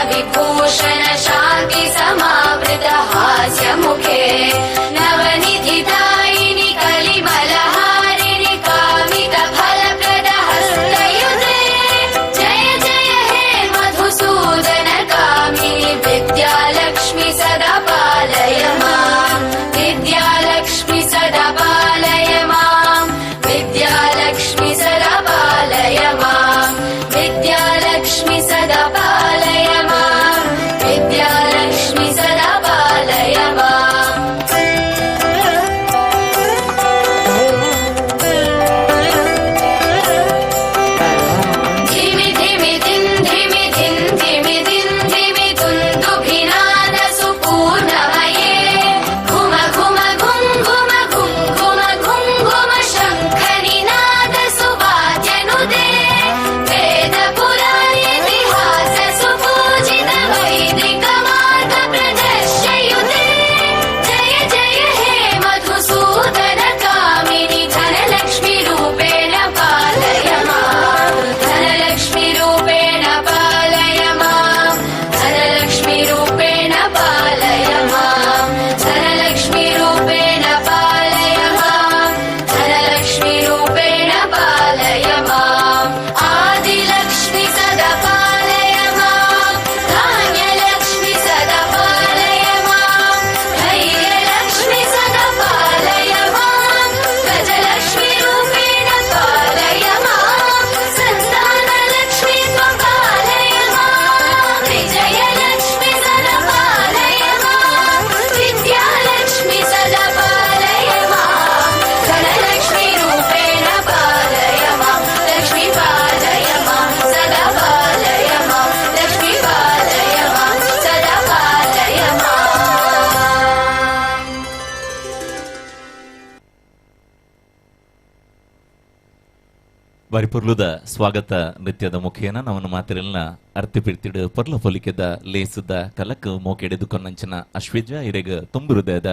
ವರಿಪುರ್ಲುದ ಸ್ವಾಗತ ನೃತ್ಯದ ಮುಖೇನ ನವನು ಮಾತಿರಲ್ನ ಅರ್ತಿಪಿಡ್ತಿಡು ಪೊರ್ಲ ಪೊಲಿಕೆದ ಲೇಸುದ ಕಲಕ್ ಮೋಕೆಡೆದು ಕೊನ್ನಂಚಿನ ಅಶ್ವೇಜ ಇರೆಗ ತುಂಬು ಹೃದಯದ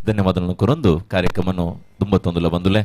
ಧನ್ಯವಾದಗಳನ್ನು ಕೊರೊಂದು ಕಾರ್ಯಕ್ರಮನು ತುಂಬತ್ತೊಂದುಲ ಬಂದುಲೆ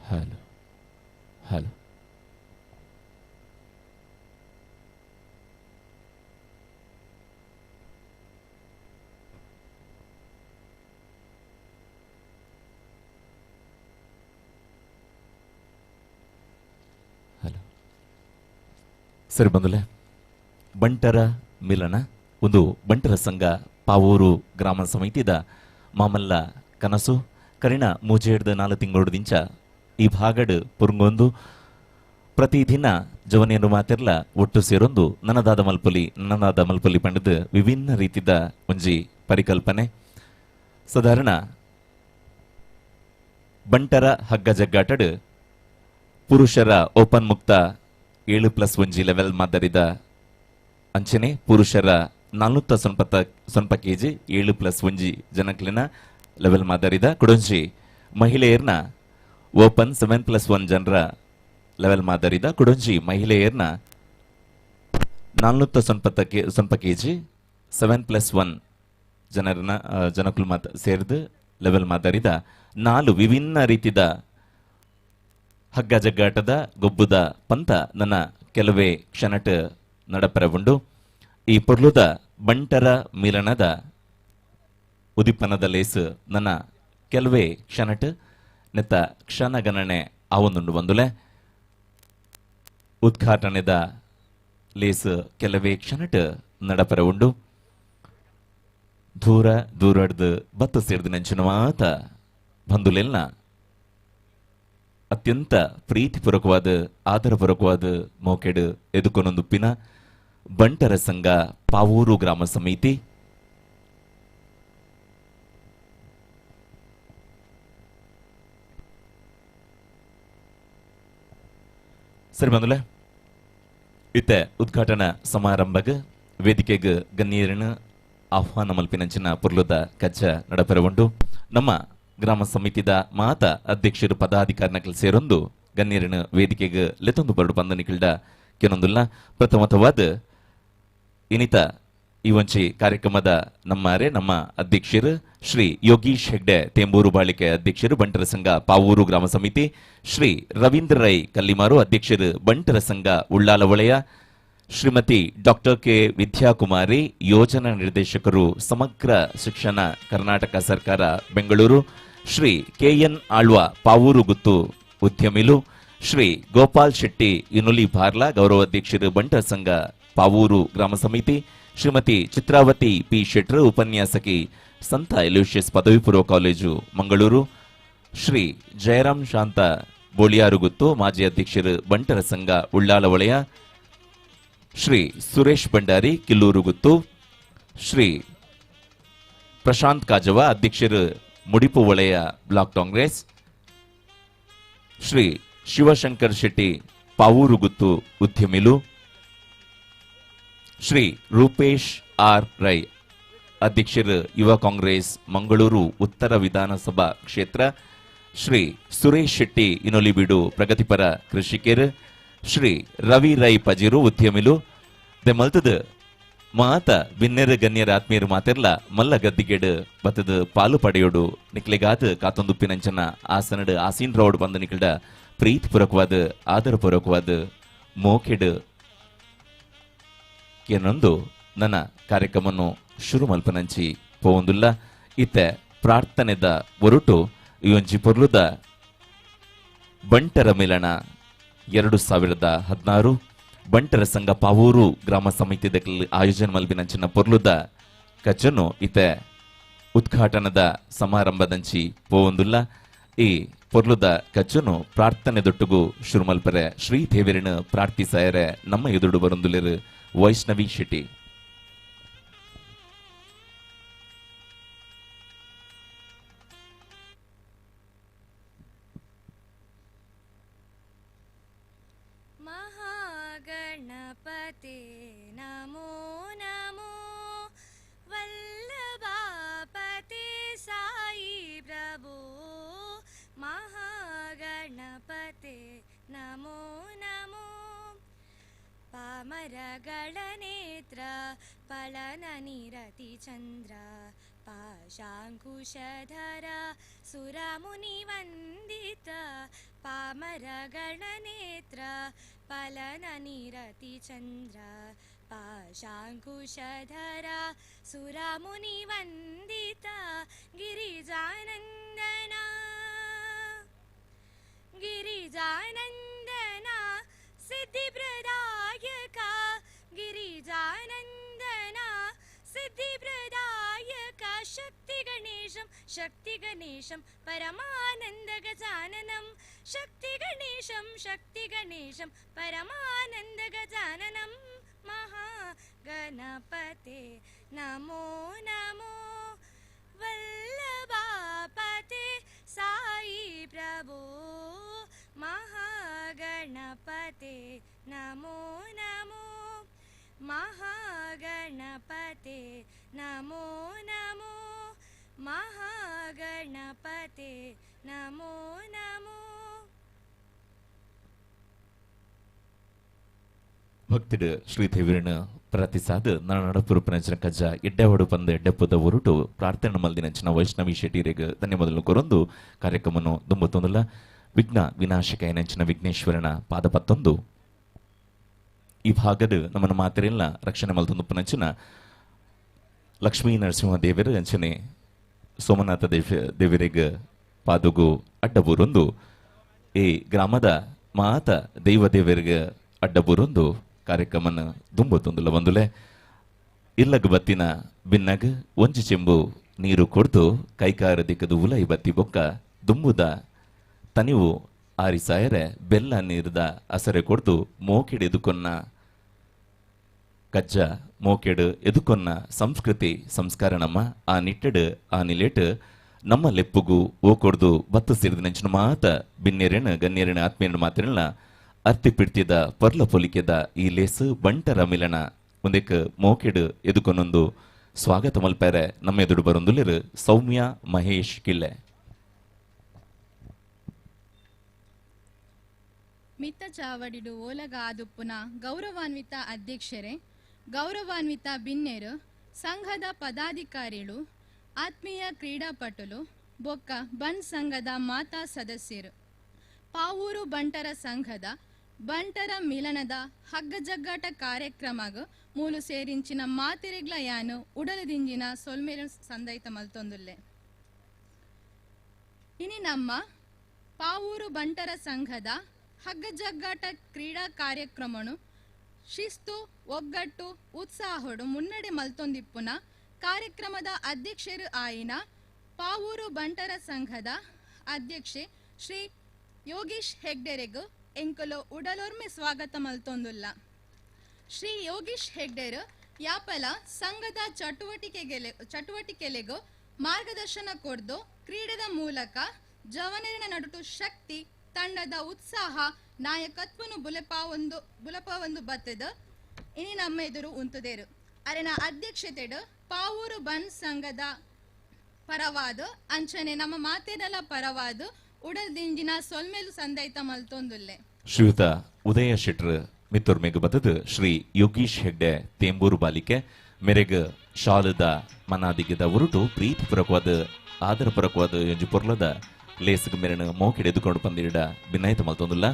ಹಲೋ ಹಲೋ ಸರಿ ಬಂದುಲೆ ಬಂಟರ ಮಿಲನ ಒಂದು ಬಂಟರ ಸಂಘ ಪಾವೂರು ಗ್ರಾಮ ಸಮಿತಿದ ಮಾಮಲ್ಲ ಕನಸು ಕರಿಣ ಮೂಜೆಡ್ದ 4 ತಿಂಗಳು ದಿಂಚ ಈ ಭಾಗಡ್ ಪುರ್ಗೊಂದು ಪ್ರತಿದಿನ ಜವನಿಯನ್ನು ಮಾತಿರ್ಲ ಒಟ್ಟು ಸೇರೊಂದು ನನ್ನದಾದ ಮಲ್ಪಲಿ ಪಂಡದ ವಿಭಿನ್ನ ರೀತಿದ ಒಂಜಿ ಪರಿಕಲ್ಪನೆ ಸಾಧಾರಣ ಬಂಟರ ಹಗ್ಗ ಜಗ್ಗಾಟಡ್ ಪುರುಷರ ಓಪನ್ ಮುಕ್ತ 7+1 ಲೆವೆಲ್ ಮಾದರಿದ ಅಂಚನೆ ಪುರುಷರ 400 ಸ್ವಲ್ಪ ಕೆಜಿ 7+1 ಜನಕ್ಲಿನ ಲೆವೆಲ್ ಮಾದರಿದ ಕುಡಂಜಿ ಮಹಿಳೆಯರ್ನ ಓಪನ್ 7+1 ಜನರ ಲೆವೆಲ್ ಮಾದರಿದ ಕುಡಂಜಿ ಮಹಿಳೆಯರ್ನ 400 ಸ್ವಲ್ಪ ಕೆಜಿ 7+1 ಜನರನ್ನ ಜನಕುಲ್ ಸೇರಿದ ಲೆವೆಲ್ ಮಾದರಿದ 4 ವಿಭಿನ್ನ ರೀತಿದ ಹಗ್ಗ ಜಗ್ಗಾಟದ ಗೊಬ್ಬುದ ಪಂತ ನನ್ನ ಕೆಲವೇ ಕ್ಷಣಟ್ ನಡಪರವುಂಡು ಈ ಪೊರ್ಲುದ ಬಂಟರ ಮಿಲನದ ಉದಿಪನದ ಲೇಸು ನನ್ನ ಕೆಲವೇ ಕ್ಷಣಟ್ ನೆತ್ತ ಕ್ಷಣಗಣನೆ ಆವೊಂದುಂಡು ಬಂದುಲೆ ಉದ್ಘಾಟನೆದ ಲೇಸು ಕೆಲವೇ ಕ್ಷಣಟ್ ನಡಪರವುಂಡು ದೂರಡ್ದು ಬತ್ತು ಸೇರಿದ ನೆಂಚಿನ ಮಾತ ಬಂದುಲೆಲ್ಲ ಅತ್ಯಂತ ಪ್ರೀತಿಪೂರ್ವಕವಾದ ಆದರಪೂರ್ವಕವಾದ ಮೋಕೆಡು ಎದುಕೊನೊಂದುಪ್ಪಿನ ಬಂಟರ ಸಂಘ ಪಾವೂರು ಗ್ರಾಮ ಸಮಿತಿ ಸರಿ ಬಂದುಲೆ ಇತ್ತೆ ಉದ್ಘಾಟನಾ ಸಮಾರಂಭಗ ವೇದಿಕೆಗೆ ಗಣ್ಯರನ್ನ ಆಹ್ವಾನ ಮಲ್ಪಿನಂಚಿನ ಪುರ್ಲುದ ಕಚ್ಚ ನಡಪೆರವುಂಡು ನಮ್ಮ ಗ್ರಾಮ ಸಮಿತಿದ ಮಾತ ಅಧ್ಯಕ್ಷರು ಪದಾಧಿಕಾರಿನ ಸೇರೊಂದು ಗಣ್ಯರನ್ನ ವೇದಿಕೆಗೆ ಲೆತ್ತೊಂದು ಬರಡು ಬಂದನಿಕಿಲ್ಡ ಕೆಲವೊಂದುಲ್ಲ ಪ್ರಥಮತವಾದ ಇನಿತ ಈ ಒಂಚಿ ಕಾರ್ಯಕ್ರಮದ ನಮ್ಮ ಅಧ್ಯಕ್ಷರು ಶ್ರೀ ಯೋಗೀಶ್ ಹೆಗ್ಡೆ ತೇಂಬೂರು ಬಾಳಿಕೆ ಅಧ್ಯಕ್ಷರು ಬಂಟರ ಸಂಘ ಪಾವೂರು ಗ್ರಾಮ ಸಮಿತಿ ಶ್ರೀ ರವೀಂದ್ರ ರೈ ಕಲ್ಲಿಮಾರು ಅಧ್ಯಕ್ಷರು ಬಂಟರ ಸಂಘ ಉಳ್ಳಾಲ ವಲಯ ಶ್ರೀಮತಿ ಡಾಕ್ಟರ್ ಕೆ ವಿದ್ಯಾಕುಮಾರಿ ಯೋಜನಾ ನಿರ್ದೇಶಕರು ಸಮಗ್ರ ಶಿಕ್ಷಣ ಕರ್ನಾಟಕ ಸರ್ಕಾರ ಬೆಂಗಳೂರು ಶ್ರೀ ಕೆಎನ್ ಆಳ್ವ ಪಾವೂರು ಗುತ್ತು ಉದ್ಯಮಿಲು ಶ್ರೀ ಗೋಪಾಲ್ ಶೆಟ್ಟಿ ಇನುಲಿ ಬಾರ್ಲಾ ಗೌರವಾಧ್ಯಕ್ಷರು ಬಂಟರ ಸಂಘ ಪಾವೂರು ಗ್ರಾಮ ಸಮಿತಿ, ಶ್ರೀಮತಿ ಚಿತ್ರಾವತಿ ಪಿ ಶೆಟ್ರ್ ಉಪನ್ಯಾಸಕಿ, ಸಂತ ಎಲೋಷಿಯಸ್ ಪದವಿ ಪೂರ್ವ ಕಾಲೇಜು ಮಂಗಳೂರು, ಶ್ರೀ ಜಯರಾಮ್ ಶಾಂತ ಬೋಳಿಯಾರುಗುತ್ತು ಮಾಜಿ ಅಧ್ಯಕ್ಷರು ಬಂಟರ ಸಂಘ ಉಳ್ಳಾಲ ವಲಯ, ಶ್ರೀ ಸುರೇಶ್ ಭಂಡಾರಿ ಕಿಲ್ಲೂರು ಗುತ್ತು, ಶ್ರೀ ಪ್ರಶಾಂತ್ ಕಾಜವ ಅಧ್ಯಕ್ಷರು ಮುಡಿಪು ವಲಯ ಬ್ಲಾಕ್ ಕಾಂಗ್ರೆಸ್, ಶ್ರೀ ಶಿವಶಂಕರ್ ಶೆಟ್ಟಿ ಪಾವೂರು ಗುತ್ತು ಉದ್ಯಮಿಲು, ಶ್ರೀ ರೂಪೇಶ್ ಆರ್ ರೈ ಅಧ್ಯಕ್ಷರು ಯುವ ಕಾಂಗ್ರೆಸ್ ಮಂಗಳೂರು ಉತ್ತರ ವಿಧಾನಸಭಾ ಕ್ಷೇತ್ರ, ಶ್ರೀ ಸುರೇಶ್ ಶೆಟ್ಟಿ ಇನೊಲಿಬೀಡು ಪ್ರಗತಿಪರ ಕೃಷಿಕರು, ಶ್ರೀ ರವಿ ರೈ ಪಜಿರು ಉದ್ಯಮಿಲು ದೆ ಮಲ್ತದ ಮಾತ ಬಿನ್ನೆರ ಗಣ್ಯರ ಆತ್ಮೀಯರು ಮಾತೆರ್ಲ ಮಲ್ಲ ಗದ್ದಿಗೆಡು ಬತ್ತದ ಪಾಲು ಪಡೆಯೋಡು ನಿಕ್ಲೆಗಾದ ಕಾತೊಂದುಪ್ಪಿನಂಚನ ಆಸನಡ್ ಆಸೀನ್ ರೌಡ್ ಬಂದ ನಿಕಲ್ಡ ಪ್ರೀತಿಪೂರ್ವಕವಾದ ಆದರಪೂರ್ವಕವಾದ ಮೋಕೆಡು ಏನೊಂದು ನನ್ನ ಕಾರ್ಯಕ್ರಮವನ್ನು ಶುರು ಮಲ್ಪನಂಚಿ ಪೋವಂದುಲ್ಲ ಇತ್ತೆ ಪ್ರಾರ್ಥನೆದ ಒರುಟು ಇವೊಂಜಿ ಪೊರ್ಲುದ ಬಂಟರ ಮಿಲನ 2016 ಬಂಟರ ಸಂಘ ಪಾವೂರು ಗ್ರಾಮ ಸಮಿತಿ ಆಯೋಜನೆ ಮಲ್ಪಿನಂಚಿನ ಪೊರ್ಲುದ ಕಚ್ಚನ್ನು ಇತ್ತೆ ಉದ್ಘಾಟನದ ಸಮಾರಂಭದಂಚಿ ಪೋವಂದುಲ್ಲ ಈ ಪೊರ್ಲುದ ಕಚ್ಚನ್ನು ಪ್ರಾರ್ಥನೆ ದೊಟ್ಟುಗು ಶುರು ಮಲ್ಪರೆ ಶ್ರೀದೇವಿರನ ಪ್ರಾರ್ಥಿಸಾಯರೆ ನಮ್ಮ ಎದುರು ಬರೊಂದುಲೆರು ವೈಷ್ಣವಿ ಶೆಟ್ಟಿ. महागणपते नमो नमो वल्लभापते साई प्रभो महागणपते नमो नमो पामरगणनेत्र फलननिरति चन्द्र पाशाङ्कुशधर सुरमुनिवन्दित पामरगणनेत्र फलननिरति चन्द्र पाशाङ्कुशधर सुरमुनिवन्दित गिरिजानन्दना गिरिजानन्दना सिद्धिप्रदायका गिरिजानन्दना सिद्धिप्रदायक शक्ति गणेशं परमानन्द गजाननं शक्ति गणेशं परमानन्द गजाननं महागणपते नमो नमो वल्लभापते साई प्रभो महागणपते नमो नमो महागणपते नमो नमो महागणपते नमो नमो. ಭಕ್ತಿಡ್ ಶ್ರೀದೇವಿರನ ಪ್ರತಿಸಾದ ನಡಪುರುಪನಂಚಿನ ಕಜ್ಜ ಎಡ್ಡೆವಡು ಪಂದ ಎಡ್ಡೆಪ್ಪದ ಹೊರಟು ಪ್ರಾರ್ಥನೆ ಮಲ್ದಿನಂಚಿನ ವೈಷ್ಣವಿ ಶೆಟ್ಟಿರಿಗೆ ಧನ್ಯವಾದಗಳು ಕೊರೊಂದು ಕಾರ್ಯಕ್ರಮವನ್ನು ದುಂಬತ್ತೊಂದಲ್ಲ ವಿಘ್ನ ವಿನಾಶಕ ಏನಂಚಿನ ವಿಘ್ನೇಶ್ವರನ ಪಾದ ಪತ್ತೊಂದು ಈ ಭಾಗದ ನಮ್ಮನ್ನು ಮಾತೆರೆಲ್ಲ ರಕ್ಷಣೆ ಮಲ್ತೊಂದು ಪನಂಚಿನ ಲಕ್ಷ್ಮೀ ನರಸಿಂಹ ದೇವರ ಅಂಚನೆ ಸೋಮನಾಥ ದೇವರಿಗೆ ಪಾದುಗು ಅಡ್ಡಬೂರೊಂದು ಈ ಗ್ರಾಮದ ಮಾತ ದೈವ ದೇವರಿಗೆ ಅಡ್ಡಬೂರೊಂದು ಕಾರ್ಯಕ್ರಮನ ದುಂಬತ್ತೊಂದುಲ್ಲ ಬಂದುಲೆ ಇಲ್ಲಗ ಬತ್ತಿನ ಬಿನ್ನಗ ಒಂಜಿ ಚೆಂಬು ನೀರು ಕೊಡ್ತು ಕೈಕಾರ ದಿಕ್ಕದು ಉಲೈ ಬತ್ತಿ ಬೊಕ್ಕ ದುಂಬುದ ತನಿವು ಆರಿಸಾಯರೆ ಬೆಲ್ಲ ನೀರ್ದ ಅಸರೆ ಕೊಡ್ತು ಮೋಕೆಡು ಎದುಕೊನ್ನ ಕಜ್ಜ ಮೋಕೆಡು ಎದುಕೊನ್ನ ಸಂಸ್ಕೃತಿ ಸಂಸ್ಕಾರ ನಮ್ಮ ಆ ನಿಟ್ಟೆಡು ಆ ನಿಲೇಟ್ ನಮ್ಮ ಲೆಪ್ಪುಗು ಓ ಕೊಡ್ದು ಬತ್ತು ಸೇರಿದ ನೆಂಚಿನ ಮಾತ ಬಿನ್ನೆರೆಣ ಗಣ್ಯರೆಣ ಆತ್ಮೀಯರಣ ಮಾತಿರಲ್ಲ ಅರ್ತಿ ಪಿಡ್ತಿದ ಪರ್ಲ ಪೊಲಿಕೆದ ಈ ಲೇಸು ಬಂಟರ ಮಿಲನ ಮುಂದಕ್ಕೆ ಮೋಕೆಡು ಎದುಕೊನ್ನೊಂದು ಸ್ವಾಗತ ಮಲ್ಪೇರೆ ನಮ್ಮ ಎದುರು ಬರೊಂದುಲೆರು ಸೌಮ್ಯ ಮಹೇಶ್ ಕಿಳ್ಳೆ. ಮಿತ್ತ ಚಾವಡಿಡು ಓಲಗ ಆದುಪ್ಪುನ ಗೌರವಾನ್ವಿತ ಅಧ್ಯಕ್ಷರೇ, ಗೌರವಾನ್ವಿತ ಬಿನ್ನೆರು, ಸಂಘದ ಪದಾಧಿಕಾರಿಗಳು, ಆತ್ಮೀಯ ಕ್ರೀಡಾಪಟುಲು ಬೊಕ್ಕ ಬನ್ ಸಂಘದ ಮಾತಾ ಸದಸ್ಯರು, ಪಾವೂರು ಬಂಟರ ಸಂಘದ ಬಂಟರ ಮಿಲನದ ಹಗ್ಗ ಜಗ್ಗಾಟ ಕಾರ್ಯಕ್ರಮಗ ಮೂಲು ಸೇರಿಂಚಿನ ಮಾತಿರೆಗ್ಲ ಯಾನು ಉಡಲದಿಂಜಿನ ಸೊಲ್ಮೇರು ಸಂದೈತ ಮಲ್ತೊಂದುಲ್ಲೆ. ಇನಿ ನಮ್ಮ ಪಾವೂರು ಬಂಟರ ಸಂಘದ ಹಗ್ಗ ಜಗ್ಗಾಟ ಕ್ರೀಡಾ ಕಾರ್ಯಕ್ರಮನು ಶಿಸ್ತು ಒಗ್ಗಟ್ಟು ಉತ್ಸಾಹಡು ಮುನ್ನಡೆ ಮಲ್ತೊಂದಿಪ್ಪುನ ಕಾರ್ಯಕ್ರಮದ ಅಧ್ಯಕ್ಷರು ಆಯಿನ ಪಾವೂರು ಬಂಟರ ಸಂಘದ ಅಧ್ಯಕ್ಷೆ ಶ್ರೀ ಯೋಗೀಶ್ ಹೆಗ್ಡೆರೆಗು ಎಂಕುಲು ಉಡಲೋರ್ಮೆ ಸ್ವಾಗತ ಮಲ್ತೊಂದುಲ್ಲ. ಶ್ರೀ ಯೋಗೀಶ್ ಹೆಗ್ಡೆರ್ ಯಾಪಲ ಸಂಘದ ಚಟುವಟಿಕೆಲೆಗೂ ಮಾರ್ಗದರ್ಶನ ಕೊಡ್ದು ಕ್ರೀಡೆದ ಮೂಲಕ ಜವನರಿನ ನಡುಟು ಶಕ್ತಿ ತಂಡದ ಉತ್ಸಾಹ ನಾಯಕತ್ವನು ಬುಲಪಾವೊಂದು ಬತ್ತದ ಇನಿ ನಮ್ಮ ಎದುರು ಉಂತುದೇರು ಅರೆನ ಅಧ್ಯಕ್ಷತೆಡು ಪಾವೂರು ಬನ್ ಸಂಘದ ಪರವಾದ ಅಂಚನೆ ನಮ್ಮ ಮಾತೇನಲ ಪರವಾದ ಉಡಲ್ದಿಂಜಿನ ಸೊಲ್ಮೇಲು ಸಂದೈತ ಮಲ್ತೊಂದುಲ್ಲೆ. ಶ್ರೀಯುತ ಉದಯ ಶೆಟ್ರ್ ಮಿತ್ತೂರ್ ಮೇಘ ಬತ್ತದ ಶ್ರೀ ಯೋಗೀಶ್ ಹೆಗ್ಡೆ ತೇಂಬೂರು ಬಾಲಿಕೆ ಮೆರೆಗ ಶಾಲದ ಮನಾದಿಗೆದ ಉರುಟು ಪ್ರೀತಿಪೂರ್ವಕವಾದ ಆದರಪೂರ್ವಕವಾದ ಎಂಜು ಪೊರ್ಲದ ಲೇಸಗ ಮೆರಣ ಮೋಕೆಡೆ ಎದುಕೊಂಡು ಬಂದಿಡ ಭಿನ್ನಾಯಿತ ಮಲ್ತೊಂದುಲ್ಲ.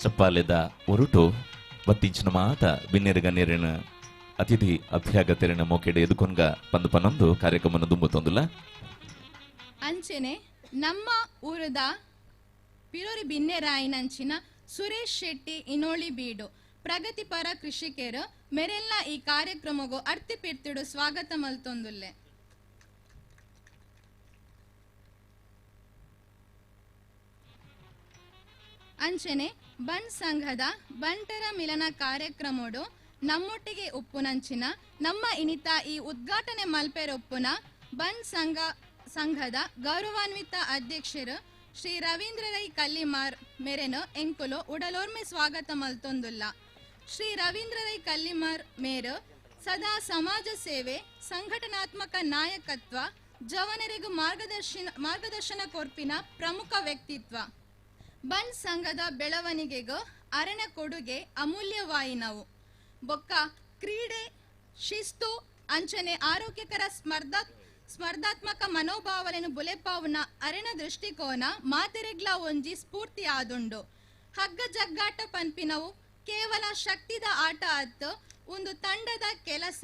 ಚಪ್ಪಾಲೆದ ಉರುಟು ಬತ್ತಿಂಚಿನ ಮಾತ ಬಿನ್ನೆರಗ ನೆರೆನ ಅತಿಥಿ ಅಭ್ಯಾಗತೆರನ ಮೋಕೆಡೆ ಎದುಕೊಂಗ ಪಂದು ಪನ್ನೊಂದು ಕಾರ್ಯಕ್ರಮವನ್ನು ದುಂಬುತ್ತೊಂದುಲ್ಲ. ಅಂಚನೆ ನಮ್ಮ ಊರದ ಪಿರೋರಿ ಬಿನ್ನೆರಾಯಿನಂಚಿನ ಸುರೇಶ್ ಶೆಟ್ಟಿ ಇನೋಳಿ ಬೀಡು ಪ್ರಗತಿಪರ ಕೃಷಿಕರು ಮೆರೆಲ್ಲ ಈ ಕಾರ್ಯಕ್ರಮಗೂ ಅರ್ತಿಪಿರ್ತಿಡು ಸ್ವಾಗತ ಮಲ್ತೊಂದುಲ್ಲೆ. ಅಂಚನೆ ಬನ್ ಸಂಘದ ಬಂಟರ ಮಿಲನ ಕಾರ್ಯಕ್ರಮಡು ನಮ್ಮೊಟ್ಟಿಗೆ ಉಪ್ಪುನಂಚಿನ ನಮ್ಮ ಇನಿತ ಈ ಉದ್ಘಾಟನೆ ಮಲ್ಪೆರೊಪ್ಪುನ ಬನ್ ಸಂಘದ ಗೌರವಾನ್ವಿತ ಅಧ್ಯಕ್ಷರು ಶ್ರೀ ರವೀಂದ್ರ ರೈ ಕಲ್ಲಿಮಾರ್ ಮೇರೆನು ಎಂಕುಲು ಉಡಲೋರ್ಮೆ ಸ್ವಾಗತ ಮಲ್ತೊಂದುಲ್ಲ. ಶ್ರೀ ರವೀಂದ್ರ ರೈ ಕಲ್ಲಿಮಾರ್ ಮೇರು ಸದಾ ಸಮಾಜ ಸೇವೆ ಸಂಘಟನಾತ್ಮಕ ನಾಯಕತ್ವ ಜವನರಿಗೂ ಮಾರ್ಗದರ್ಶನ ಕೊರ್ಪಿನ ಪ್ರಮುಖ ವ್ಯಕ್ತಿತ್ವ. ಬನ್ ಸಂಘದ ಬೆಳವಣಿಗೆಗೂ ಅರಣ ಕೊಡುಗೆ ಅಮೂಲ್ಯವಾಯಿನವು. ಬೊಕ್ಕ ಕ್ರೀಡೆ ಶಿಸ್ತು ಅಂಚನೆ ಆರೋಗ್ಯಕರ ಸ್ಪರ್ಧಾತ್ಮಕ ಮನೋಭಾವನೆಯನ್ನು ಬುಲೆಪಾವುನ ಅರೆನ ದೃಷ್ಟಿಕೋನ ಮಾತೆರೆಗ್ಲ ಒಂಜಿ ಸ್ಫೂರ್ತಿ ಆದುಂಡು. ಹಗ್ಗ ಜಗ್ಗಾಟ ಪನ್ಪಿನವು ಕೇವಲ ಶಕ್ತಿದ ಆಟ ಅತ್ತು ಒಂದು ತಂಡದ ಕೆಲಸ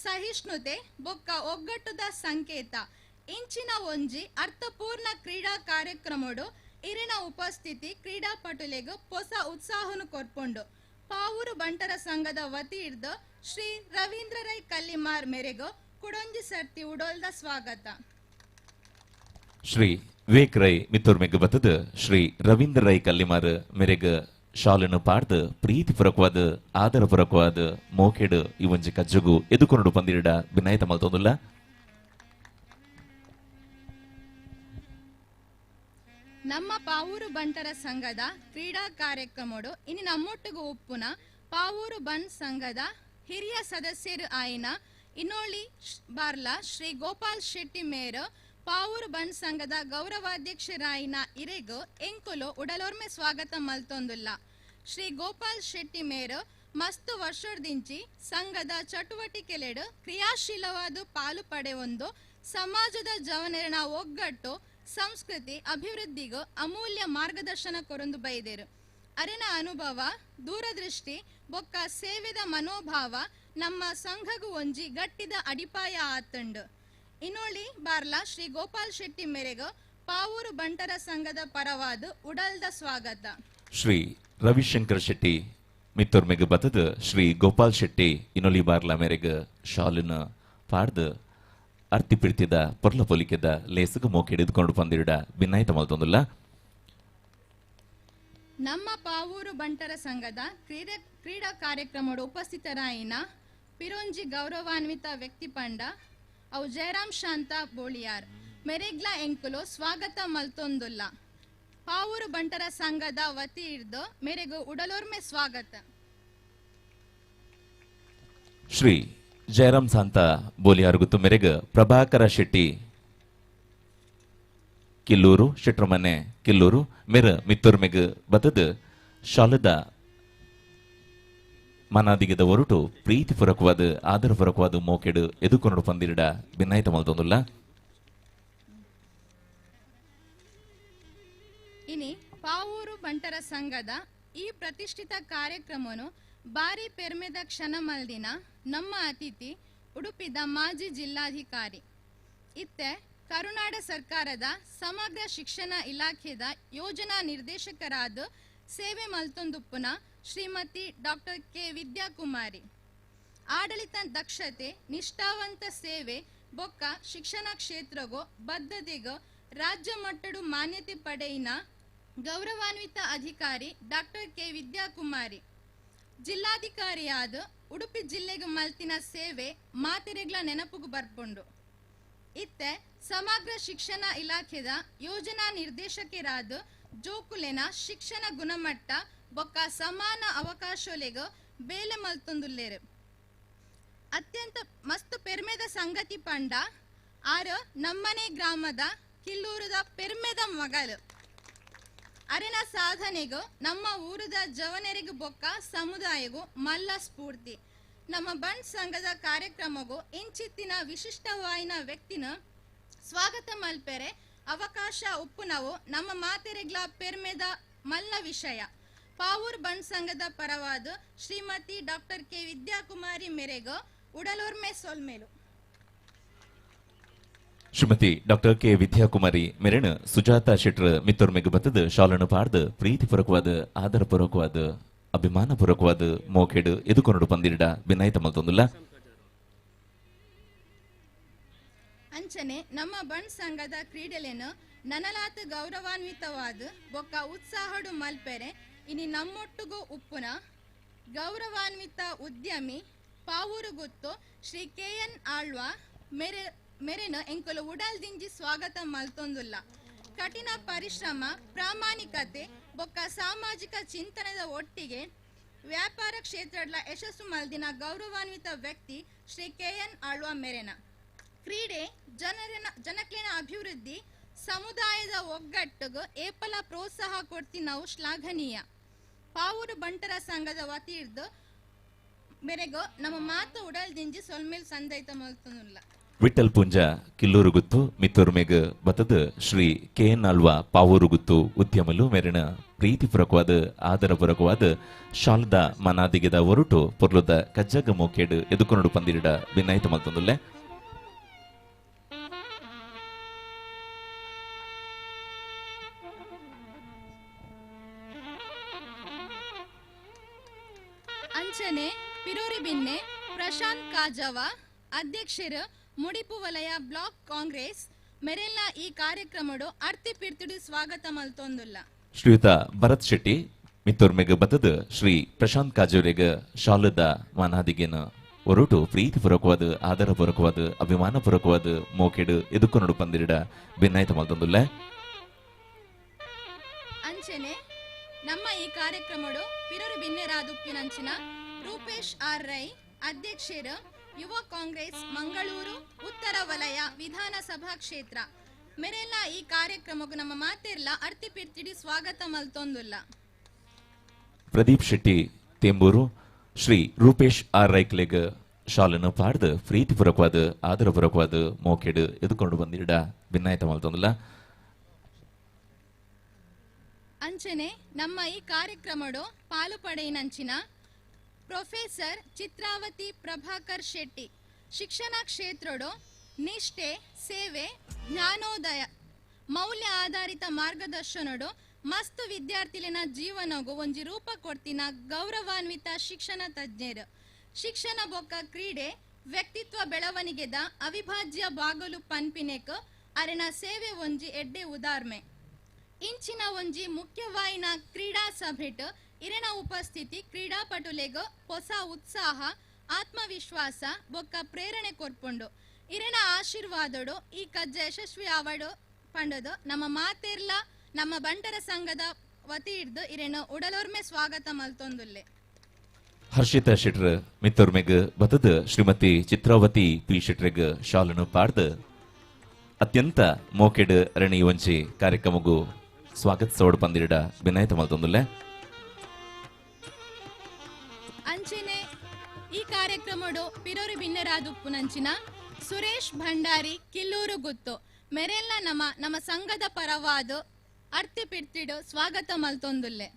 ಸಹಿಷ್ಣುತೆ ಬೊಕ್ಕ ಒಗ್ಗಟ್ಟುದ ಸಂಕೇತ. ಇಂಚಿನ ಒಂಜಿ ಅರ್ಥಪೂರ್ಣ ಕ್ರೀಡಾ ಕಾರ್ಯಕ್ರಮಡು ಇರಿನ ಉಪಸ್ಥಿತಿ ಕ್ರೀಡಾಪಟುಲೆಗೂ ಹೊಸ ಉತ್ಸಾಹನು ಕೊರ್ಪುಂಡು. ಪಾವೂರು ಬಂಟರ ಸಂಘದ ವತಿಯಿರ್ದು ಶ್ರೀ ರವೀಂದ್ರ ರೈ ಕಲ್ಲಿಮಾರ್ ಮೇರೆಗೂ ಕುಡೊಂಜಿ ಸರ್ತಿ ಉಡೋಲ್ದ ಸ್ವಾಗತ. ಶ್ರೀ ವಿವೇಕ್ ರೈ ಮಿತ್ತೂರ್ ಮೇಘ ಬತ್ತದ ಶ್ರೀ ರವೀಂದ್ರ ರೈ ಕಲ್ಲಿಮಾರ್ ಮೇರೆಗ ಶಾಲೆನು ಪಾಡ್ದು ಪ್ರೀತಿಪೂರ್ವಕವಾದ ಆದರಪೂರ್ವಕವಾದ ಮೋಕೆಡು ಈ ಒಂಜಿ ಕಜ್ಜಗು ಎದುಕೊಂಡು ಬಂದಿಡ ಭಿನ್ನಾಯಿತ ಮಲ್ತೊಂದುಲ್ಲ. ನಮ್ಮ ಪಾವೂರು ಬಂಟರ ಸಂಘದ ಕ್ರೀಡಾ ಕಾರ್ಯಕ್ರಮಡು ಇನ್ನು ನಮ್ಮೊಟ್ಟಿಗೂ ಉಪ್ಪುನ ಪಾವೂರು ಬನ್ ಸಂಘದ ಹಿರಿಯ ಸದಸ್ಯರು ಆಯಿನ ಇನೋಳಿ ಬಾರ್ಲ ಶ್ರೀ ಗೋಪಾಲ್ ಶೆಟ್ಟಿ ಮೇರು ಪಾವೂರು ಬನ್ ಸಂಘದ ಗೌರವಾಧ್ಯಕ್ಷರಾಯಿನ ಇರೆಗೂ ಎಂಕುಲು ಉಡಲೋರ್ಮೆ ಸ್ವಾಗತ ಮಲ್ತೊಂದುಲ್ಲ. ಶ್ರೀ ಗೋಪಾಲ್ ಶೆಟ್ಟಿ ಮೇರು ಮಸ್ತು ವರ್ಷದಿಂಚಿ ಸಂಘದ ಚಟುವಟಿಕೆಲೆಡು ಕ್ರಿಯಾಶೀಲವಾದ ಪಾಲು ಪಡೆಯೊಂದು ಸಮಾಜದ ಜವನರಿನ ಒಗ್ಗಟ್ಟು ಸಂಸ್ಕೃತಿ ಅಭಿವೃದ್ಧಿಗೂ ಅಮೂಲ್ಯ ಮಾರ್ಗದರ್ಶನ ಕೊರೊಂದು ಬೈದೇರು. ಅರೆನ ಅನುಭವ ದೂರದೃಷ್ಟಿ ಬೊಕ್ಕ ಸೇವೆದ ಮನೋಭಾವ ನಮ್ಮ ಸಂಘಗೂ ಒಂಜಿ ಗಟ್ಟಿದ ಅಡಿಪಾಯ ಆತಂಡು. ಇನೋಳಿ ಬಾರ್ಲ ಶ್ರೀ ಗೋಪಾಲ್ ಶೆಟ್ಟಿ ಮೇರೆಗೂ ಪಾವೂರು ಬಂಟರ ಸಂಘದ ಪರವಾದ ಉಡಲ್ದ ಸ್ವಾಗತ. ಶ್ರೀ ರವಿಶಂಕರ್ ಶೆಟ್ಟಿ ಮಿತ್ತೂರ್ ಮೇಘ ಬತ್ತದ ಶ್ರೀ ಗೋಪಾಲ್ ಶೆಟ್ಟಿ ಇನೊಲಿ ಬಾರ್ಲ ಮೇರೆಗ ಶಾಲಿನ ಪಾಡ್ದು ಅರ್ತಿ ಪಿಡ್ತಿದ ಪೊರ್ಲ ಪೊಲಿಕೆದ ಲೇಸಗ ಮೋಕೆ ಹಿಡಿದುಕೊಂಡು ಬಂದಿಡ ಭಿನ್ನಾಯಿತ ಮಲ್ತೊಂದುಲ್ಲ. ನಮ್ಮ ಪಾವೂರು ಬಂಟರ ಸಂಘದ ಕ್ರೀಡಾ ಕಾರ್ಯಕ್ರಮದ ಉಪಸ್ಥಿತರಾಯಿನ ಪಿರೋಂಜಿ ಗೌರವಾನ್ವಿತ ವ್ಯಕ್ತಿ ಪಂಡ ಅವು ಜಯರಾಮ್ ಶಾಂತ ಬೋಳಿಯಾರ್ ಮೆರೆಗ್ಲ ಎಂಕುಲು ಸ್ವಾಗತ ಮಲ್ತೊಂದುಲ್ಲ. ಪಾವೂರು ಬಂಟರ ಸಂಘದ ವತಿ ಹಿಡ್ದು ಮೇರೆಗೂ ಉಡಲೋರ್ಮೆ ಸ್ವಾಗತ. ಶ್ರೀ ಜಯರಾಮ್ ಶಾಂತ ಬೋಲಿಯಾರ್ ಗುತ್ತು ಮೆರೆಗ ಪ್ರಭಾಕರ ಶೆಟ್ಟಿ ಕಿಲ್ಲೂರು ಶೆಟ್ರಮನೆ ಕಿಲ್ಲೂರು ಮೆರ ಮಿತ್ತೂರ್ ಮೆಗ್ ಬತ್ತದ ಶಾಲದ ಮನಾದಿಗೆದ ಹೊರಟು ಪ್ರೀತಿಪೂರ್ವಕವಾದ ಆದರಪೂರ್ವಕವಾದ ಮೋಕೆಡು ಎದುಕೊಂಡು ಬಂದಿಡ ಭಿನ್ನಾಯಿತ ಮಲ್ತೊಂದುಲ್ಲ. ಇನಿ ಪಾವೂರು ಬಂಟರ ಸಂಘದ ಈ ಪ್ರತಿಷ್ಠಿತ ಕಾರ್ಯಕ್ರಮವನ್ನು ಬಾರಿ ಪೆರ್ಮೆದ ಕ್ಷಣ ಮಲ್ದಿನ ನಮ್ಮ ಅತಿಥಿ ಉಡುಪಿದ ಮಾಜಿ ಜಿಲ್ಲಾಧಿಕಾರಿ ಇತ್ತೆ ಕರುನಾಡ ಸರ್ಕಾರದ ಸಮಗ್ರ ಶಿಕ್ಷಣ ಇಲಾಖೆದ ಯೋಜನಾ ನಿರ್ದೇಶಕರಾದ ಸೇವೆ ಮಲ್ತೊಂದುಪ್ಪುನ ಶ್ರೀಮತಿ ಡಾಕ್ಟರ್ ಕೆ ವಿದ್ಯಾಕುಮಾರಿ. ಆಡಳಿತ ದಕ್ಷತೆ, ನಿಷ್ಠಾವಂತ ಸೇವೆ ಬೊಕ್ಕ ಶಿಕ್ಷಣ ಕ್ಷೇತ್ರಗೋ ಬದ್ಧತೆಗೋ ರಾಜ್ಯ ಮಟ್ಟಡು ಮಾನ್ಯತೆ ಪಡೆಯಿನ ಗೌರವಾನ್ವಿತ ಅಧಿಕಾರಿ ಡಾಕ್ಟರ್ ಕೆ ವಿದ್ಯಾಕುಮಾರಿ. ಜಿಲ್ಲಾಧಿಕಾರಿಯಾದ ಉಡುಪಿ ಜಿಲ್ಲೆಗೆ ಮಲ್ತಿನ ಸೇವೆ ಮಾತೆರೆಗ್ಲ ನೆನಪುಗು ಬರ್ಪುಂಡು. ಇತ್ತೆ ಸಮಗ್ರ ಶಿಕ್ಷಣ ಇಲಾಖೆದ ಯೋಜನಾ ನಿರ್ದೇಶಕರಾದ ಜೋಕುಲೆನ ಶಿಕ್ಷಣ ಗುಣಮಟ್ಟ ಬೊಕ್ಕ ಸಮಾನ ಅವಕಾಶಲೆಗ ಬೇಲೆ ಮಲ್ತೊಂದುಲ್ಲೇರು. ಅತ್ಯಂತ ಮಸ್ತ್ ಪೆರ್ಮೆದ ಸಂಗತಿ ಪಂಡ ಆರ ನಮ್ಮನೆ ಗ್ರಾಮದ ಕಿಲ್ಲೂರದ ಪೆರ್ಮೆದ ಮಗಳು. ಅರೆನ ಸಾಧನೆಗೂ ನಮ್ಮ ಊರದ ಜವನರಿಗೂ ಬೊಕ್ಕ ಸಮುದಾಯಗೂ ಮಲ್ಲ ಸ್ಫೂರ್ತಿ. ನಮ್ಮ ಬಂಡ್ ಸಂಘದ ಕಾರ್ಯಕ್ರಮಗೂ ಇಂಚಿತ್ತಿನ ವಿಶಿಷ್ಟವಾಯಿನ ವ್ಯಕ್ತಿನ ಸ್ವಾಗತ ಮಲ್ಪೆರೆ ಅವಕಾಶ ಉಪ್ಪುನವು ನಮ್ಮ ಮಾತೆರೆಗ್ಲ ಪೆರ್ಮೆದ ಮಲ್ಲ ವಿಷಯ. ಪಾವೂರ್ ಬಂಡ್ ಸಂಘದ ಪರವಾದ ಶ್ರೀಮತಿ ಡಾಕ್ಟರ್ ಕೆ ವಿದ್ಯಾಕುಮಾರಿ ಮೇರೆಗೂ ಉಡಲೋರ್ಮೆ ಸೊಲ್ಮೇಲು. ಶ್ರೀಮತಿ ಡಾಕ್ಟರ್ ಕೆ ವಿದ್ಯಾಕುಮಾರಿ ಮೆರೆಣ ಸುಜಾತಾ ಶೆಟ್ರ್ ಮಿತ್ತೊರ್ಮೆಗೆ ಬತ್ತದ ಶಾಲನ್ನು ಪಾಡ್ದು ಪ್ರೀತಿಪೂರ್ವಕವಾದ ಆದರಪೂರ್ವಕವಾದ ಅಭಿಮಾನಪೂರ್ವಕವಾದ ಮೋಕೆಡು ಎದುಕೊಂಡು ಬಂದಿರಡ ಬಿನಾಯ್ತ ಮಲ್ತೊಂದುಲ್ಲ. ಅಂಚನೆ ನಮ್ಮ ಬಂಡ್ ಸಂಘದ ಕ್ರೀಡೆಲೇನು ನನಲಾತ ಗೌರವಾನ್ವಿತವಾದ ಬೊಕ್ಕ ಉತ್ಸಾಹಡು ಮಲ್ಪೆರೆ ಇನಿ ನಮ್ಮೊಟ್ಟುಗೂ ಉಪ್ಪುನ ಗೌರವಾನ್ವಿತ ಉದ್ಯಮಿ ಪಾವೂರು ಗುತ್ತು ಶ್ರೀ KN ಆಳ್ವ ಮೆರೆನ ಎಂಕುಲು ಉಡಲ್ ದಿಂಜಿ ಸ್ವಾಗತ ಮಲ್ತೊಂದುಲ್ಲ. ಕಠಿಣ ಪರಿಶ್ರಮ, ಪ್ರಾಮಾಣಿಕತೆ ಬೊಕ್ಕ ಸಾಮಾಜಿಕ ಚಿಂತನದ ಒಟ್ಟಿಗೆ ವ್ಯಾಪಾರ ಕ್ಷೇತ್ರಡ್ಲ ಯಶಸ್ಸು ಮಲ್ದಿನ ಗೌರವಾನ್ವಿತ ವ್ಯಕ್ತಿ ಶ್ರೀ KN ಆಳ್ವ ಮೆರೆನ. ಕ್ರೀಡೆ ಜನಕ್ಲಿನ ಅಭಿವೃದ್ಧಿ, ಸಮುದಾಯದ ಒಗ್ಗಟ್ಟಿಗೂ ಏಪಲ ಪ್ರೋತ್ಸಾಹ ಕೊಡ್ತಿ ನಾವು ಶ್ಲಾಘನೀಯ. ಪಾವೂರು ಬಂಟರ ಸಂಘದ ವತಿರ್ದು ಮೇರೆಗೂ ನಮ್ಮ ಮಾತು ಉಡಲ್ ದಿಂಜಿ ಸೊಲ್ಮೇಲ್ ಸಂದೈತ ಮಲ್ತೊಂದುಲ್ಲ. ವಿಠಲ್ ಪುಂಜ ಕಿಲ್ಲೂರು ಗುತ್ತು ಮಿತ್ತೊರ್ಮೆಗ್ ಬತ್ತದ ಶ್ರೀ KN ಆಳ್ವ ಪಾವೂರು ಗುತ್ತು ಉದ್ಯಮಲು ಮೆರೆನ ಪ್ರೀತಿಪೂರ್ವಕವಾದ ಆದರಪೂರ್ವಕವಾದ ಶಾಲದ ಮನಾದಿಗೆದ ಹೊರಟು ಪೊರ್ಲುದ ಕಜ್ಜಗ ಮೋಕೆಡು ಎದುಕೊಂಡು ಬಂದಿರಡ ಬಿನಾಯ್ತ ಮಲ್ತೊಂದುಲ್ಲೆ. ಅಂಚನೆ ಪಿರೋರಿ ಬಿನ್ನೆ ಪ್ರಶಾಂತ್ ಕಾಜವ ಅಧ್ಯಕ್ಷರು ಮುಡಿಪು ವಲಯ ಬ್ಲಾಕ್ ಕಾಂಗ್ರೆಸ್ ಮೆರೆಲ್ಲ ಈ ಕಾರ್ಯಕ್ರಮಡು ಅರ್ತಿ ಪಿರ್ತಿಡು ಸ್ವಾಗತ ಮಲ್ತೊಂದುಲ್ಲ. ಶ್ರೀಯುತ ಭರತ್ ಶೆಟ್ಟಿ ಮಿತ್ತೊರ್ಮೆಗ್ ಬತ್ತದ ಶ್ರೀ ಪ್ರಶಾಂತ್ ಕಾಜೋರೆಗ ಶಾಲದ ಮಾನಾದಿಗೆನ ಹೊರಟು ಪ್ರೀತಿಪೂರ್ವಕವಾದ ಆದರಪೂರ್ವಕವಾದ ಅಭಿಮಾನಪೂರ್ವಕವಾದ ಮೋಕೆಡು ಎದುಕೊಂಡು ಬಂದಿರಡ ಭಿನ್ನಾಯ್ತ ಮಲ್ತೊಂದುಲ್ಲ. ಅಂಚನೆ ನಮ್ಮ ಈ ಕಾರ್ಯಕ್ರಮಡು ಪಿರೋರಿ ಬಿನ್ನೆರಾದುಪ್ಪಿನಂಚಿನ ರೂಪೇಶ್ ಆರ್ ರೈ ಅಧ್ಯಕ್ಷರು ಯುವ ಕಾಂಗ್ರೆಸ್ ಮಂಗಳೂರು ಉತ್ತರ ವಲಯ ವಿಧಾನಸಭಾ ಕ್ಷೇತ್ರ ಮೆರೆಲ್ಲ ಈ ಕಾರ್ಯಕ್ರಮಕ್ಕೂ ನಮ್ಮ ಮಾತೆರ್ಲ ಅರ್ತಿ ಪಿರ್ತಿಡಿ ಸ್ವಾಗತ ಮಲ್ತೊಂದುಲ್ಲ. ಪ್ರದೀಪ್ ಶೆಟ್ಟಿ ತೆಂಬೂರು ಶ್ರೀ ರೂಪೇಶ್ ಆರ್ ರೈಕ್ಲೆಗ್ ಶಾಲನ್ನು ಪಾಡ್ದು ಪ್ರೀತಿಪೂರ್ವಕವಾದ ಆದರಪೂರ್ವಕವಾದ ಮೋಕೆಡು ಎದುಕೊಂಡು ಬಂದಿರಡ ಭಿನ್ನಾಯ್ತ ಮಲ್ತೊಂದುಲ್ಲ. ಅಂಚನೆ ನಮ್ಮ ಈ ಕಾರ್ಯಕ್ರಮಡು ಪಾಲು ಪಡೆಯಿನಂಚಿನ ಪ್ರೊಫೆಸರ್ ಚಿತ್ರಾವತಿ ಪ್ರಭಾಕರ್ ಶೆಟ್ಟಿ ಶಿಕ್ಷಣ ಕ್ಷೇತ್ರಡು ನಿಷ್ಠೆ, ಸೇವೆ, ಜ್ಞಾನೋದಯ, ಮೌಲ್ಯ ಆಧಾರಿತ ಮಾರ್ಗದರ್ಶನಡು ಮಸ್ತ್ ವಿದ್ಯಾರ್ಥಿಲಿನ ಜೀವನಗೂ ಒಂಜಿ ರೂಪ ಕೊಡ್ತಿನ ಗೌರವಾನ್ವಿತ ಶಿಕ್ಷಣ ತಜ್ಞರು. ಶಿಕ್ಷಣ ಬೊಕ್ಕ ಕ್ರೀಡೆ ವ್ಯಕ್ತಿತ್ವ ಬೆಳವಣಿಗೆದ ಅವಿಭಾಜ್ಯ ಭಾಗಲು ಪನ್ಪಿನೆಕ್ ಅರೆನ ಸೇವೆ ಒಂಜಿ ಎಡ್ಡೆ ಉದಾರ್ಮೆ. ಇಂಚಿನ ಒಂಜಿ ಮುಖ್ಯವಾಯಿನ ಕ್ರೀಡಾ ಸಭೆಟ್ ಇರೆನ ಉಪಸ್ಥಿತಿ ಕ್ರೀಡಾಪಟುಲೆಗ್ ಹೊಸ ಉತ್ಸಾಹ, ಆತ್ಮವಿಶ್ವಾಸ ಬೊಕ್ಕ ಪ್ರೇರಣೆ ಕೊರ್ಪುಂಡು. ಇರೆನ ಆಶೀರ್ವಾದಡು ಈ ಕಜ್ಜ ಯಶಸ್ವಿ ಆವಡು ಪಂಡದು ನಮ್ಮ ಮಾತೆರ್ಲ ನಮ್ಮ ಬಂಟರ ಸಂಘದ ವತಿ ಹಿಡ್ದು ಇರೆನ ಉಡಲೋರ್ಮೆ ಸ್ವಾಗತ ಮಲ್ತೊಂದುಲ್ಲೆ. ಹರ್ಷಿತಾ ಶೆಟ್ರ್ ಮಿತ್ತೊರ್ಮೆಗ್ ಬತ್ತದ ಶ್ರೀಮತಿ ಚಿತ್ರಾವತಿ ಪಿ ಶೆಟ್ರೆಗ್ ಶಾಲನ್ನು ಪಾಡ್ದು ಅತ್ಯಂತ ಮೋಕೆಡು ರಣಿ ಒಂಚಿ ಕಾರ್ಯಕ್ರಮಗೂ ಸ್ವಾಗತ ಸೋಡ್ ಬಂದಿರಡ ಭಿನ್ನಾಯ್ತ ಮಲ್ತೊಂದುಲ್ಲೆ. ಅಂಚನೆ ಈ ಕಾರ್ಯಕ್ರಮಡು ಪಿರೋರಿ ಬಿನ್ನೆರಾದುಪ್ಪುನಂಚಿನ ಸುರೇಶ್ ಭಂಡಾರಿ ಕಿಲ್ಲೂರು ಗುತ್ತು ಮೆರೆಲ್ಲ ನಮ್ಮ ಸಂಘದ ಪರವಾದ ಅರ್ತಿ ಪಿರ್ತಿಡು ಸ್ವಾಗತ ಮಲ್ತೊಂದುಲ್ಲೆ.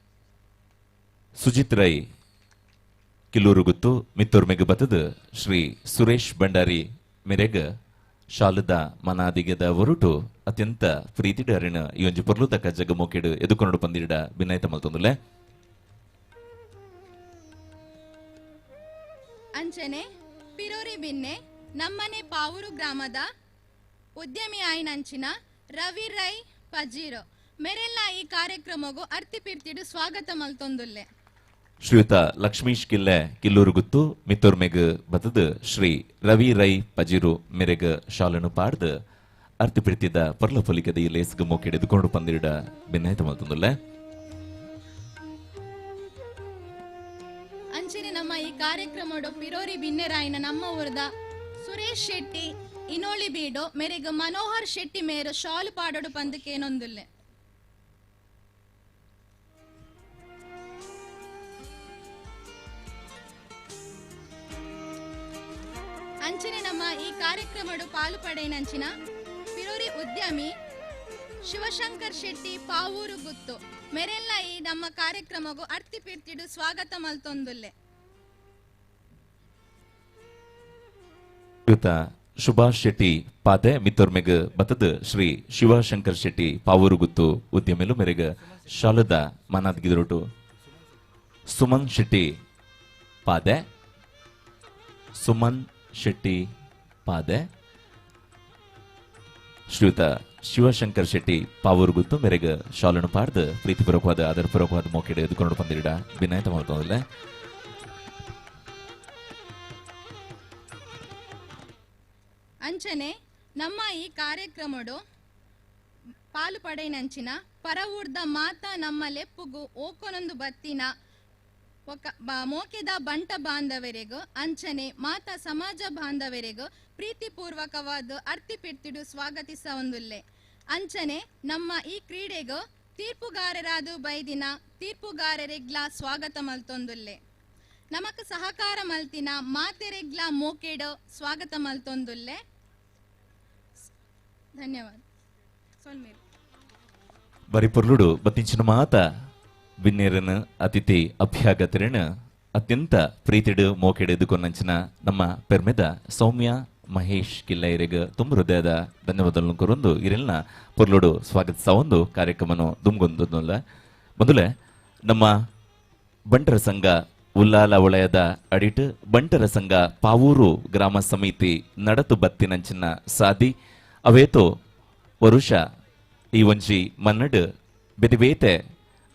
ಸುಜಿತ್ ರೈ ಕಿಲ್ಲೂರು ಗುತ್ತು ಮಿತ್ತೊರ್ಮೆಗ್ ಬತ್ತದ ಶ್ರೀ ಸುರೇಶ್ ಭಂಡಾರಿ ಮೆರೆಗ್ ಶಾಲದ ಮನಾದಿಗೆದ ಹೊರಟು ಅತ್ಯಂತ ಪ್ರೀತಿಡ ಅರಿಣ ಈ ಒಂಜಿ ಪೊರ್ಲುತಕ್ಕ ಜಗ ಮೋಕೆಡು ಎದುಕೊಂಡು ಬಂದಿಡ ಬಿನ್ನಾಯ್ತ ಮಲ್ತೊಂದುಲೆ ಅಂಚನೆ ಪಿರೋರಿ ಬಿನ್ನೆ ನಮ್ಮನೆ ಪಾವೂರು ಗ್ರಾಮದ ಉದ್ಯಮಿ ಆಯ್ನಂಚಿನ ರವಿ ರೈ ಪಜೀರೋ ಮೇರೆಲ್ಲ ಈ ಕಾರ್ಯಕ್ರಮಗೂ ಅರ್ತಿಪಿರ್ತಿಡು ಸ್ವಾಗತ ಮಲ್ತೊಂದುಲ್ಲೆ ಶ್ರೀಯುತ ಲಕ್ಷ್ಮೀಶ್ ಕಿಲ್ಲೆ ಕಿಲ್ಲೂರು ಗುತ್ತು ಮಿತ್ತೂರ್ಮೆಗ್ ಬತದ ಶ್ರೀ ರವಿ ರೈ ಪಜಿರು ಮೆರೆಗ ಶಾಲನು ಪಾಡ್ದ ಅರ್ತಿ ಪಿಡ್ತಿದ್ದ ಪರ್ಲ ಫಲಿಕದ ಈ ಲೇಸ್ಗ ಮೋಕೆ ಎದುಕೊಂಡು ಬಂದಿಡ ಭಿನ್ನಾಯ್ತ ಮಲ್ತೊಂದುಲ್ಲೆ ಅಂಚಿನ ನಮ್ಮ ಈ ಕಾರ್ಯಕ್ರಮಡು ಪಿರೋರಿ ಬಿನ್ನೆರಾಯಿನ ನಮ್ಮ ಊರದ ಸುರೇಶ್ ಶೆಟ್ಟಿ ಇನೋಳಿ ಬೀಡು ಮೇರೆಗ ಮನೋಹರ್ ಶೆಟ್ಟಿ ಮೇರು ಶಾಲು ಪಾಡೋಡು ಪಂದಕೇನೊಂದುಲ್ಲೆ ಅಂಚನೆ ನಮ್ಮ ಈ ಕಾರ್ಯಕ್ರಮಡು ಪಾಲು ಪಡೆಯನಂಚಿನ ಪಿರೋರಿ ಉದ್ಯಮಿ ಶಿವಶಂಕರ್ ಶೆಟ್ಟಿ ಪಾವೂರು ಗುತ್ತು ಮೇರೆಲ್ಲ ಈ ನಮ್ಮ ಕಾರ್ಯಕ್ರಮಗೂ ಅರ್ತಿಪಿರ್ತಿಡು ಸ್ವಾಗತ ಮಲ್ತೊಂದುಲ್ಲೆ ಸುಭಾಷ್ ಶೆಟ್ಟಿ ಪಾದೆ ಮಿತ್ತೋರ್ಮೆಗ್ ಬತದ ಶ್ರೀ ಶಿವಶಂಕರ್ ಶೆಟ್ಟಿ ಪಾವೂರು ಗುತ್ತು ಉದ್ಯಮೆಲು ಮೆರೆಗ ಶಾಲದ ಮನಾದ್ಗಿದೊಟ್ಟು ಸುಮನ್ ಶೆಟ್ಟಿ ಪಾದೆ ಸುಮನ್ ಶೆಟ್ಟಿ ಪಾದೆ ಶ್ರೀಯುತ ಶಿವಶಂಕರ್ ಶೆಟ್ಟಿ ಪಾವೂರು ಗುತ್ತು ಮೆರೆಗ ಶಾಲನು ಪಾಡ್ದು ಪ್ರೀತಿಪೂರ್ವಕವಾದ ಆದರಪೂರ್ವಕವಾದ ಮೋಕೆಡೆ ಎದುಕೊಂಡು ಬಂದಿಡ ಭಿನ್ನಾಯ್ತ ಮಾಡ್ತೋದಿಲ್ಲ ಅಂಚನೆ ನಮ್ಮ ಈ ಕಾರ್ಯಕ್ರಮಡು ಪಾಲು ಪಡೆಯನಂಚಿನ ಪರವೂರ್ದ ಮಾತಾ ನಮ್ಮ ಲೆಪ್ಪುಗು ಓಕೊನೊಂದು ಬತ್ತಿನ ಮೋಕೆದ ಬಂಟ ಬಾಂಧವರಿಗೂ ಅಂಚನೆ ಮಾತಾ ಸಮಾಜ ಬಾಂಧವರಿಗೂ ಪ್ರೀತಿಪೂರ್ವಕವಾದ ಅರ್ತಿಪಿರ್ತಿಡು ಸ್ವಾಗತಿಸ ಒಂದುಲ್ಲೆ ಅಂಚನೆ ನಮ್ಮ ಈ ಕ್ರೀಡೆಗೂ ತೀರ್ಪುಗಾರರಾದು ಬೈದಿನ ತೀರ್ಪುಗಾರರಿಗ್ಲ ಸ್ವಾಗತ ಮಲ್ತೊಂದುಲ್ಲೆ ನಮಕ್ ಸಹಕಾರ ಮಲ್ತಿನ ಮಾತೆರೆಗ್ಲ ಮೋಕೆಡು ಸ್ವಾಗತ ಮಲ್ತೊಂದುಲ್ಲೆ ಧನ್ಯವಾದ ಬರಿಪೊರ್ಲುಡು ಬತ್ತಿಂಚಿನ ಮಾತ ಬಿನ್ನೇರನ ಅತಿಥಿ ಅಭ್ಯಾಗತರಣ ಅತ್ಯಂತ ಪ್ರೀತಿಡು ಮೋಕೆಡು ಎದುಕೊಂಡಂಚಿನ ನಮ್ಮ ಪೆರ್ಮೆದ ಸೌಮ್ಯ ಮಹೇಶ್ ಕಿಲ್ಲೈರೆಗ ತುಂಬ ಹೃದಯದ ಧನ್ಯವಾದಗಳನ್ನು ಕೊರೊಂದು ಇರೆಲ್ಲ ಪೊರ್ಲುಡು ಸ್ವಾಗತಿಸ ಒಂದು ಕಾರ್ಯಕ್ರಮನು ದುಮ್ಗೊಂದಲ್ಲ ಮೊದಲೇ ನಮ್ಮ ಬಂಟರ ಸಂಘ ಉಲ್ಲಾಲ ವಲಯದ ಅಡಿಟ್ ಬಂಟರ ಸಂಘ ಪಾವೂರು ಗ್ರಾಮ ಸಮಿತಿ ನಡತು ಬತ್ತಿನಂಚಿನ ಸಾದಿ ಅವೇತೋ ವರುಷ ಈ ಒಂಜಿ ಮನ್ನಡ್ ಬೆತಿಬೇತೆ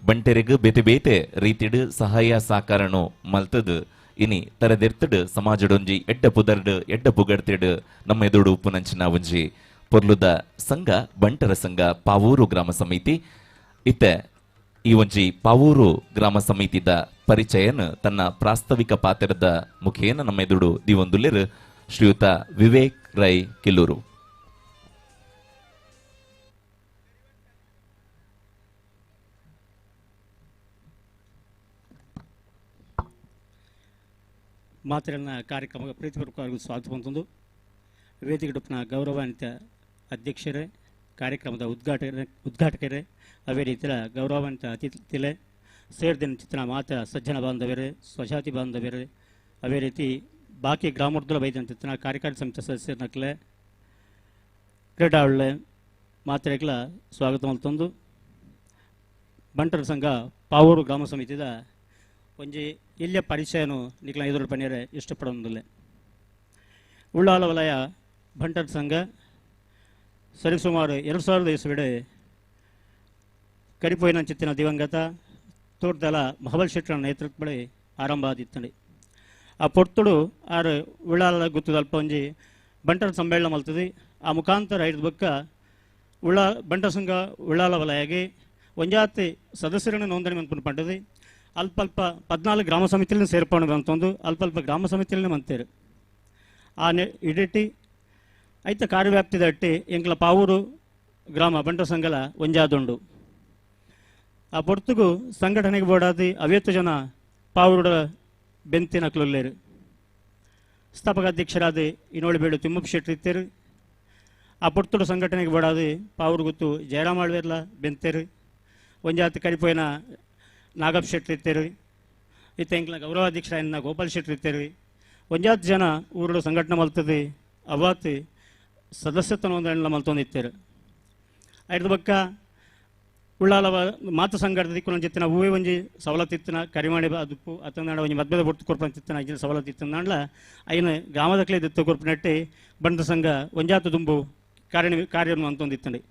ಬಂಟೆರೆಗ್ ಬೆತಿಬೇತೆ ರೀತಿಡ್ ಸಹಾಯ ಸಾಕಾರನು ಮಲ್ತದ್ ಇನಿ ತರದೆರ್ತಡ್ ಸಮಾಜಡೊಂಜಿ ಎಡ್ಡ ಪುದರ್ಡ್ ಎಡ್ಡ ಪುಗಡ್ತಿಡ್ ನಮ್ಮ ಎದುರು ಉಪ್ಪುನಂಚಿನ ಒಂಜಿ ಪೊರ್ಲುದ ಸಂಘ ಬಂಟರ ಸಂಘ ಪಾವೂರು ಗ್ರಾಮ ಸಮಿತಿ ಇತ್ತೆ ಈ ಒಂಜಿ ಪಾವೂರು ಗ್ರಾಮ ಸಮಿತಿದ ಪರಿಚಯನ ತನ್ನ ಪ್ರಾಸ್ತಾವಿಕ ಪಾತ್ರದ ಮುಖೇನ ನಮ್ಮ ಎದುರು ದಿವೊಂದುಲೆರ್ ಶ್ರೀಯುತ ವಿವೇಕ್ ರೈ ಕಿಲ್ಲೂರು ಮಾತರನ್ನ ಕಾರ್ಯಕ್ರಮ ಪ್ರೀತಿಪೂರ್ವಕವಾಗಿ ಸ್ವಾಗತ ಬಂತಂದು ವೇದಿಕೆಡುಪ್ನ ಗೌರವಾನ್ವಿತ ಅಧ್ಯಕ್ಷರೇ ಕಾರ್ಯಕ್ರಮದ ಉದ್ಘಾಟಕರೇ ಅವೇ ರೀತಿಯ ಗೌರವಾನ್ವಿತ ಅತಿಥಿಲೆ ಸೇರಿದ ಚಿತ್ರ ಮಾತ ಸಜ್ಜನ ಬಾಂಧವರೇ ಸ್ವಜಾತಿ ಬಾಂಧವರೇ ಅವೇ ರೀತಿ ಬಾಕಿ ಗ್ರಾಮೋರ್ಧಲ ಬೈದಂತ ಕಾರ್ಯಕಾರಿ ಸಮಿತಿ ಸದಸ್ಯರನಕ್ಲೆ ಕ್ರೀಡಾಳುಳೆ ಮಾತ್ರೆಗಳ ಸ್ವಾಗತ ಮಲ್ತಂದು ಬಂಟರ ಸಂಘ ಪಾವೂರು ಗ್ರಾಮ ಸಮಿತಿದ ಒಂಜಿ ಇಲ್ಲಿಯ ಪರಿಚಯನು ನಿಕ್ಲ ಎದುರು ಪನ್ಯರೆ ಇಷ್ಟಪಡೋದಿಲ್ಲ ಉಳ್ಳಾಲ ವಲಯ ಬಂಟರ ಸಂಘ ಸರಿಸುಮಾರು 2000 ಇಸವಿಡೆ ಕರಿಪೋಯಿನ ಚಿತ್ತಿನ ದಿವಂಗತ ತೋಟದಲ ಮಹಬಲ್ ಶೆಟ್ಟರ ನೇತೃತ್ವದಲ್ಲಿ ಆರಂಭ ಆದಿತ್ತಂಡಿ ಆ ಪೊರ್ತುಡು ಆರು ಉಳ್ಳಾಲ ಗುತ್ತದ ಅಲ್ಪ ಒಂಜಿ ಬಂಟರ ಸಮ್ಮೇಳನ ಮಲ್ತದೆ ಆ ಮುಖಾಂತರ ಐದು ಬಕ್ಕ ಬಂಟರ ಸಂಘ ಉಳ್ಳಾಲ ವಲಯಗೆ ಒಂಜಾತಿ ಸದಸ್ಯರನ್ನು ನೋಂದಣಿ ಮನ್ಪುನ ಪಂಡದು ಅಲ್ಪ 14 ಗ್ರಾಮ ಸಮಿತಿಯಲ್ಲಿ ಸೇರ್ಪಣೆ ಬಂತಂದು ಅಲ್ಪ ಗ್ರಾಮ ಸಮಿತಿಯಲ್ಲಿ ಮಂತೇರು ಆ ಇಡಟ್ಟಿ ಐತ ಕಾರ್ಯವ್ಯಾಪ್ತಿದ ಅಟ್ಟಿ ಎಂಕ್ಲ ಪಾವೂರು ಗ್ರಾಮ ಬಂಟರ ಸಂಘಲ ಒಂಜಾದುಂಡು ಆ ಪೊರ್ತುಗು ಸಂಘಟನೆಗೆ ಬೋಡಾದಿ 50 ಜನ ಪಾವೂರುಡ ಬೆಂತಿನ ಕ್ಲೊಲ್ಲೇರು ಸ್ಥಾಪಕ ಅಧ್ಯಕ್ಷರಾದ ಇನೋಳಿಬೇಡು ತಿಮ್ಮಪ್ಪ ಶೆಟ್ಟಿ ಇತ್ತೇರು ಆ ಪೊರ್ತುಡು ಸಂಘಟನೆಗೆ ಬೋಡಾದಿ ಪಾವೂರು ಗುತ್ತು ಜಯರಾಮ್ ಆಳ್ವೇರ್ಲ ಬೆಂತೇರು ಒಂಜಾತಿ ಕರಿಪೋಯಿನ ನಾಗಪ್ಪ ಶೆಟ್ಟಿ ಇತ್ತೇರು ಇತ್ತ ಎಂಕ್ಲ ಗೌರವಾಧ್ಯಕ್ಷರಾಯನ ಗೋಪಾಲ್ ಶೆಟ್ಟಿ ಇತ್ತೇರು ಒಂಜಾತ್ ಜನ ಊರುಡು ಸಂಘಟನೆ ಮಲ್ತದೆ ಅವತ್ತು ಸದಸ್ಯತ್ವ ನೋಂದಣಿ ಮಲ್ತೊಂದಿತ್ತೇರು ಐದು ಬಕ್ಕ ಉಳ್ಳಾಲ ಮಾತು ಸಂಘದ ದಿಕ್ಕು ಜಿತ್ತಿನ ಹೂವೇ ಒಂಜಿ ಸವಲತ್ತಿತ್ತಿನ ಕರಿಮಾಣಿ ಅದುಪ್ಪು ಅತ್ತಂದಾಂಡ ಒಂಜಿ ಮದ್ಮೆದ ಬೊಟ್ಟು ಕೊರ್ಪಂತಿತ್ತಿನ ಐಜಿನ ಸವಲತ್ತಿತ್ತಂದಾಂಡ್ಲ ಐನ ಗ್ರಾಮದಕ್ಲೆ ದಿತ್ತು ಕೊರ್ಪಿನಟ್ಟಿ ಬಂಡ ಸಂಘ ಒಂಜಾತು ದುಂಬು ಕಾರ್ಯವನ್ನು ಅಂತೊಂದಿತ್ತಂಡಿ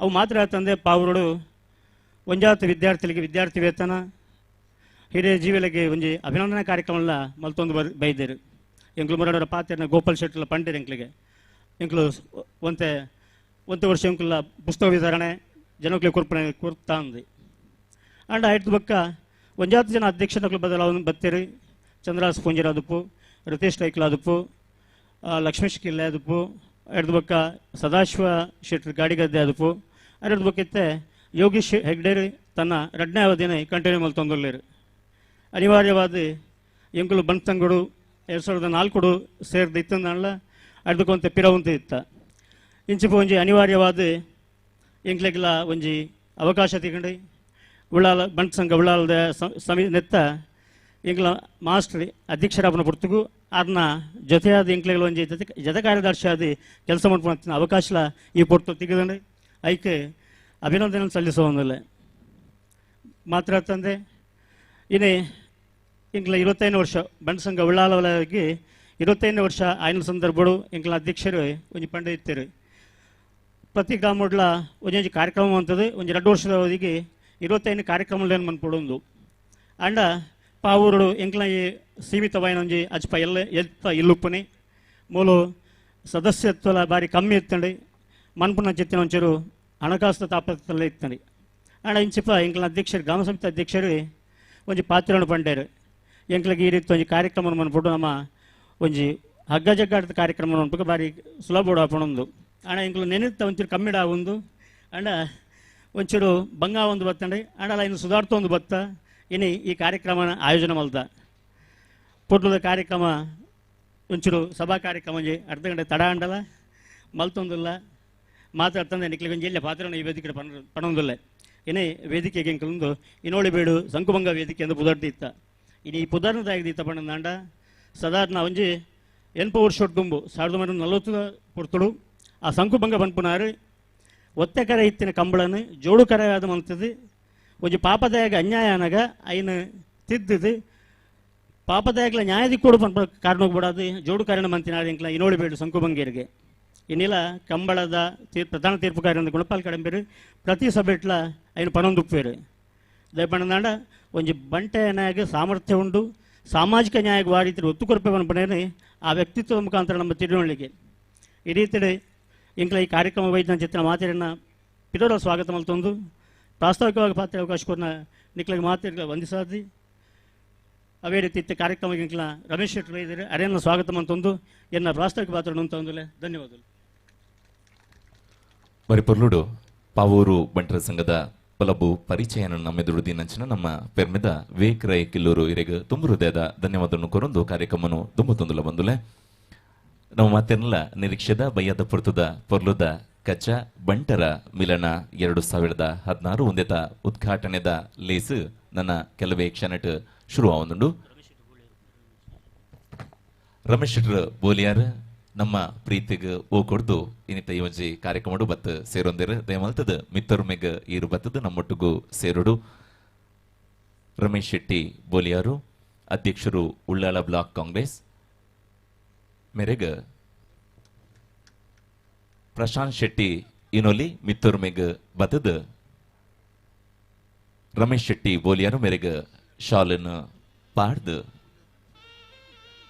ಅವು ಮಾತ್ರ ತಂದೆ ಪಾವುರುಡು ಒಂಜಾತು ವಿದ್ಯಾರ್ಥಿಗಳಿಗೆ ವಿದ್ಯಾರ್ಥಿ ವೇತನ ಹಿರಿಯ ಜೀವಿಗಳಿಗೆ ಒಂಜಿ ಅಭಿನಂದನಾ ಕಾರ್ಯಕ್ರಮ ಮಲ್ತೊಂದು ಬೈದೇರು ಎಂಕ್ಲು ಮುರಡರ ಪಾತ್ರೆನ ಗೋಪಾಲ್ ಶೆಟ್ಟಲ ಪಂಡೇರು ಎಂಕ್ಲಿಗೆ ಎಂಕ್ಲು ಒಂತೆ ವರ್ಷ ಎಂಕ್ಲ ಪುಸ್ತಕ ವಿತರಣೆ ಜನಕ್ಕೆ ಕೊರ್ತಾ ಅಂದು ಅಂಡ್ ಆಯ್ತು ಬಕ್ಕ ಒಂಜಾತು ಜನ ಅಧ್ಯಕ್ಷನಕ್ಲು ಬದಲಾವಣೆ ಬತ್ತೇರಿ ಚಂದ್ರಾಸ್ ಪೂಂಜಿರ ಅದುಪ್ಪು ರಿತೇಶ್ ಟೈಕ್ಲ ಅದುಪ್ಪು ಲಕ್ಷ್ಮೀಶ್ ಕಿಲ್ಲೆ ಅದುಪ್ಪು ಎರಡು ಬಕ್ಕ ಸದಾಶಿವ ಶೆಟ್ಟಿ ಗಾಡಿಗದ್ದೆ ಅದುಪ್ಪು ಎರಡು ಬಕ್ಕಿತ್ತೆ ಯೋಗೀಶ್ ಹೆಗ್ಡೇರಿ ತನ್ನ 2ನೇ ಅವಧಿನ ಕಂಟಿನ್ಯೂ ಮಲ್ತೊಂದುಲ್ಲೇರು ಅನಿವಾರ್ಯವಾದ ಎಂಕುಲು ಬಂತಂಗಡು 2004 ಸೇರಿದ ಇತ್ತಂದಲ್ಲ ಅದಕ್ಕೊಂತೆ ಪಿರವಂತ ಇತ್ತ ಇಂಚಿಪ ಒಂಜಿ ಅನಿವಾರ್ಯವಾದ ಎಂಕ್ಲೆಗ್ಲ ಒಂಜಿ ಅವಕಾಶ ತಿಗೊಂಡು ಉಳ್ಳಾಲ ಬಂಟ್ ಸಂಘ ಉಳ್ಳಾಲದ ನೆತ್ತ ಎಂಕ್ಲ ಮಾಸ್ಟರ್ ಅಧ್ಯಕ್ಷರಾಪನ ಪುರ್ತುಗು ಅದನ್ನ ಜೊತೆಯಾದ ಎಂಕ್ಲೆಗ್ಲ ಒಂಜಿ ಜೊತೆ ಕಾರ್ಯದರ್ಶಿ ಆದ ಕೆಲಸ ಮಾಡ್ಕೊಂಡು ಅವಕಾಶ ಈ ಪೊಟ್ಟು ತೆಗೆದಂಡು ಐಕೆ ಅಭಿನಂದನೆ ಸಲ್ಲಿಸೋದಿಲ್ಲ ಮಾತ್ರ ತಂದೆ ಇನ್ನೇ ಎಂಕ್ಲ 25ನೇ ವರ್ಷ ಬಂಟ್ ಸಂಘ ಉಳ್ಳಾಲ ವಲಯಕ್ಕೆ 25ನೇ ವರ್ಷ ಆಯ್ನ ಸಂದರ್ಭಗಳು ಎಂಕ್ಲ ಅಧ್ಯಕ್ಷರು ಒಂಜಿ ಪಂಡ ಇತ್ತೇರು ಪ್ರತಿ ಗ್ರಾಮಡ್ಲ ಒಂಜೊಂಜಿ ಕಾರ್ಯಕ್ರಮ ಅಂತದ್ದು ಒಂಜಿ 2 ವರ್ಷದ ಅವಧಿಗೆ 25 ಕಾರ್ಯಕ್ರಮಗಳನ್ನು ಮನ್ಪಡೊಂದು ಅಂಡ ಪಾವೂರುಡು ಎಂಕ್ಲ ಸೀಮಿತವಾಯಿನ ಒಂಜಿ ಅಜ್ಪ ಇಲ್ಲುಪ್ಪನೆ ಮೂಲು ಸದಸ್ಯತ್ವಲ ಬಾರಿ ಕಮ್ಮಿ ಇತ್ತಂಡಿ ಮನ್ಪುನ ಚಿತ್ತಿನ ಒಂಚೂರು ಹಣಕಾಸು ತಾಪತ್ರಲ್ಲ ಇತ್ತಂಡಿ ಅಂಡ ಇಂಚಿಪ ಎಂಕ್ಲ ಅಧ್ಯಕ್ಷರು ಗ್ರಾಮ ಸಮಿತಿ ಅಧ್ಯಕ್ಷರು ಒಂಜಿ ಪಾತ್ರವನ್ನು ಪಂಡೇರು ಎಂಕ್ಲಿಗೆ ಈ ರೀತಿ ಒಂಜಿ ಕಾರ್ಯಕ್ರಮ ಮನ್ಪಟ್ಟು ನಮ್ಮ ಒಂಜಿ ಹಗ್ಗ ಜಗ್ಗಾಟದ ಕಾರ್ಯಕ್ರಮ ಮನ್ಪಕ್ಕೆ ಬಾರಿ ಸುಲಭ ಹಾಪಣೊಂದು ಅಣ್ಣ ಎಂಕ್ಲು ನೆನೆತ್ತ ಒಂಚೂರು ಕಮ್ಮಿಡ ಒಂದು ಅಂಡ ಒಂಚೂರು ಬಂಗ ಒಂದು ಬತ್ತಂಡಿ ಅಂಡಲ್ಲ ಇನ್ನು ಸುಧಾರ್ಥ ಒಂದು ಬತ್ತ ಇನ್ನು ಈ ಕಾರ್ಯಕ್ರಮ ಆಯೋಜನೆ ಮಲ್ದ ಪುಟ್ಟದ ಕಾರ್ಯಕ್ರಮ ಒಂಚೂರು ಸಭಾ ಕಾರ್ಯಕ್ರಮ ಒಂಜಿ ಅರ್ಧ ಗಂಟೆ ತಡ ಅಂಡಲ್ಲ ಮಲ್ತೊಂದಿಲ್ಲ ಮಾತಾಡ್ತಂದೆ ನಿಕ್ಲಿಗೆ ಒಂಜಿ ಎಲ್ಲ ಪಾತ್ರನ ಈ ವೇದಿಕೆ ಪಣೊಂದಿಲ್ಲ ಇನ್ನೇ ವೇದಿಕೆಗೆ ಎಂಕ್ಲೊಂದು ಇನ್ನೋಳಿ ಬೇಡು ಸಂಕುಭಂಗ ವೇದಿಕೆ ಎಂದು ಪುದರ್ದಿತ್ತ ಇನ್ನು ಈ ಪುದರ್ನದಾಗಿದ್ದಿತ್ತ ಪಣ್ಣಂದಾಂಡ ಸಾಧಾರಣ ಒಂಜಿ 8 ವರ್ಷ ದುಂಬು 1940 ಪುರ್ತುಡು ಆ ಸಂಕುಭಂಗ ಪನ್ಪುನಾರು ಒತ್ತೆಕರೆ ಇತ್ತಿನ ಕಂಬಳನ್ನು ಜೋಡು ಕರೆಯಾದ ಮಂತದ್ದು ಒಂಜಿ ಪಾಪದಾಯಾಗ ಅನ್ಯಾಯ ಅನಗ ಐನು ತಿದ್ದುದು ಪಾಪದಾಯಗ್ಲ ನ್ಯಾಯದಿ ಕೂಡ ಪನ್ಪ ಕಾರಣ ಬಿಡೋದು ಜೋಡು ಕಾರಣ ಮಂತಿನಾರು ಎಂಕ್ಲ ಇನ್ನೋಳಿ ಬೇಡು ಸಂಕುಭಂಗಿಯರಿಗೆ ಇನ್ನಿಲ್ಲ ಕಂಬಳದ ಪ್ರಧಾನ ತೀರ್ಪುಗಾರ ಗುಣಪಾಲ್ ಕಡಂಬೇರು ಪ್ರತಿ ಸಭೆಟ್ಲ ಐನು ಪಣೊಂದುಪ್ಪೇರು ದಯಪಣ್ಣದಾಂಡ ಒಂಜಿ ಬಂಟೆ ನ್ಯಾಯ ಸಾಮರ್ಥ್ಯ ಉಂಡು ಸಾಮಾಜಿಕ ನ್ಯಾಯಕ್ಕೆ ವಾಡಿತಿರು ಒತ್ತು ಕೊರಪೆ ಪನ್ಪಣೇನೆ ಆ ವ್ಯಕ್ತಿತ್ವದ ಮುಖಾಂತರ ನಮ್ಮ ತಿಳುವಳಿಕೆ ಈ ರೀತಿ ಎಂಕ್ಲ ಈ ಕಾರ್ಯಕ್ರಮ ವೈದ್ಯನ ಚಿತ್ರ ಮಾತಿರನ್ನ ಪಿರೋರ ಸ್ವಾಗತ ಮಲ್ತೊಂದು ಪ್ರಾಸ್ತಾವಿಕವಾಗಿ ಪಾತ್ರ ಅವಕಾಶ ಕೊರ್ನ ನಿಕ್ಲಿಗೆ ಮಾತಿರ್ಗ ವಂದಿಸಾದಿ ಅವೇ ರೀತಿ ಇತ್ತ ಕಾರ್ಯಕ್ರಮಕ್ಕೆ ಎಂಕ್ಲ ರಮೇಶ್ ಶೆಟ್ಟಿ ವೈದ್ಯರು ಅರೆಯನ್ನ ಸ್ವಾಗತ ಮಂತೊಂದು ಎನ್ನ ಪ್ರಾಸ್ತಾವಿಕ ಪಾತ್ರ ಅಂತಂದುಲೆ ಧನ್ಯವಾದಗಳು ಮರಿಪೊರ್ಲುಡು ಪಾವೂರು ಬಂಟರ ಸಂಘದ ಪಲಬು ಪರಿಚಯನ ನಮ್ಮೆದುರು ನಂಚಿನ ನಮ್ಮ ಪೆರ್ಮೆದ ವೇಕ್ರೈ ಕಿಲ್ಲೂರು ಇರೆಗೆ ತುಂಬ ಹೃದಯದ ಧನ್ಯವಾದವನ್ನು ಕೊರೊಂದು ಕಾರ್ಯಕ್ರಮನು ತುಂಬ ತೊಂದಲ ಬಂದುಲೆ ನಾವು ಮಾತೆಲ್ಲ ನಿರೀಕ್ಷೆದ ಬಯ್ಯದ ಪುರ್ತದ ಪೊರ್ಲುದ ಕಚ್ಚ ಬಂಟರ ಮಿಲನ 2016 ಒಂದೆತ ಉದ್ಘಾಟನೆದ ಲೇಸು ನನ್ನ ಕೆಲವೇ ಕ್ಷಣಟ್ ಶುರು ಆವೊಂದುಂಡು ರಮೇಶ್ ಶೆಟ್ರ್ ಬೋಲಿಯಾರ್ ನಮ್ಮ ಪ್ರೀತಿಗೆ ಓ ಕೊಡ್ದು ಇನ್ನಿತ ಈ ಒಂಜಿ ಕಾರ್ಯಕ್ರಮ ಬತ್ ಸೇರೊಂದಿರು ದಯಮಲ್ತದ ಮಿತ್ತೊರ್ಮೆಗ್ ಈರು ಬತ್ತದ ನಮ್ಮೊಟ್ಟಿಗೂ ಸೇರುಡು ರಮೇಶ್ ಶೆಟ್ಟಿ ಬೋಲಿಯಾರು ಅಧ್ಯಕ್ಷರು ಉಳ್ಳಾಲ ಬ್ಲಾಕ್ ಕಾಂಗ್ರೆಸ್ ಮೇರೆಗ ಪ್ರಶಾಂತ್ ಶೆಟ್ಟಿ ಇನೊಲಿ ಮಿತ್ತೊರ್ಮೆಗ್ ಬತ್ತದ ರಮೇಶ್ ಶೆಟ್ಟಿ ಬೋಲಿಯಾರು ಮೇರೆಗ ಶಾಲನ್ ಪಾಡ್ದು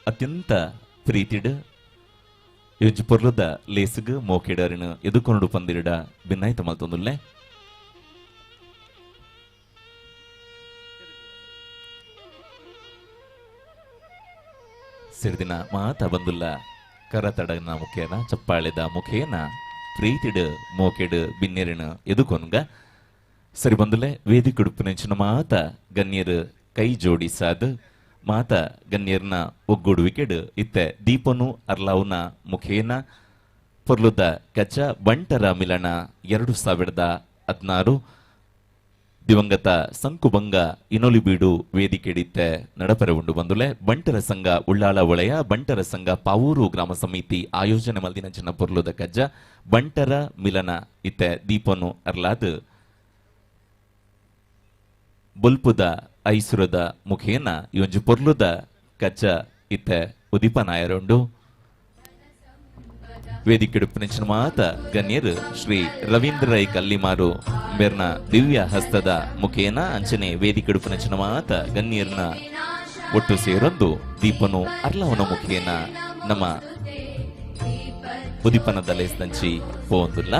ಅತ್ಯಂತ ಪ್ರೀತಿಡ್ ಯುಜ್ ಪೊರ್ಲುದ ಲೇಸುಗ ಮೋಕೆಡರಿನ ಎದುಕೊಂಡು ಪಂದಿರಿಡ ಭಿನ್ನಾಯ್ತ ಮಲ್ತೊಂದುಲ್ಲೆ ಸಿರಿದಿನ ಮಾತ ಬಂದುಲ್ಲ ಕರತಡನ ಮುಖೇನ ಚಪ್ಪಾಳೆದ ಮುಖೇನ ಪ್ರೀತಿಡ್ ಮೋಕೆಡ್ ಬಿನ್ನೆರಿನ ಎದುಕೊನ್ಗ ಸರಿ ಬಂದುಲೆ ವೇದಿಕುಡುಪಿನ ಮಾತ ಗಣ್ಯರು ಕೈ ಜೋಡಿಸಾದ ಮಾತ ಗಣ್ಯರ್ನ ಒಗ್ಗೂಡುವಿಕೆಡ್ ಇತ್ತೆ ದೀಪನು ಅರ್ಲಾವ್ನ ಮುಖೇನ ಪೊರ್ಲುದ ಕಚ್ಚ ಬಂಟರ ಮಿಲನ 2016 ದಿವಂಗತ ಸಂಕುಭಂಗ ಇನೊಲಿಬೀಡು ವೇದಿಕೆಡಿತ್ತೆ ನಡಪರೆ ಉಂಡು ಬಂದುಲೆ ಬಂಟರ ಸಂಘ ಉಳ್ಳಾಲ ಒಳೆಯ ಬಂಟರ ಸಂಘ ಪಾವೂರು ಗ್ರಾಮ ಸಮಿತಿ ಆಯೋಜನೆ ಮಲ್ದಿನ ಚಿನ್ನ ಪೊರ್ಲುದ ಕಜ್ಜ ಬಂಟರ ಮಿಲನ ಇತ್ತೆ ದೀಪನು ಅರ್ಲಾದ್ ಬುಲ್ಪುದ ಐಸುರದ ಮುಖೇನ ಇವೊಂಜಿ ಪೊರ್ಲುದ ಕಜ್ಜ ಇತ್ತೆ ಉದಿಪನಾಯರುಂಡು ವೇದಿಕೆಡುಪಿನ ಮಾತ ಗಣ್ಯರು ಶ್ರೀ ರವೀಂದ್ರ ರೈ ಕಲ್ಲಿಮಾರು ಮೇರ್ನ ದಿವ್ಯ ಹಸ್ತದ ಮುಖೇನ ಅಂಚನೆ ವೇದಿಕೆಡುಪಿನ ಮಾತ ಗಣ್ಯರ್ನ ಒಟ್ಟು ಸೇರೊಂದು ದೀಪನು ಅರ್ಲವನ ಮುಖೇನ ನಮ್ಮ ಉದಿಪನದ ಲೇಸ್ದಂಚಿ ಪೋಂದುಲ್ಲ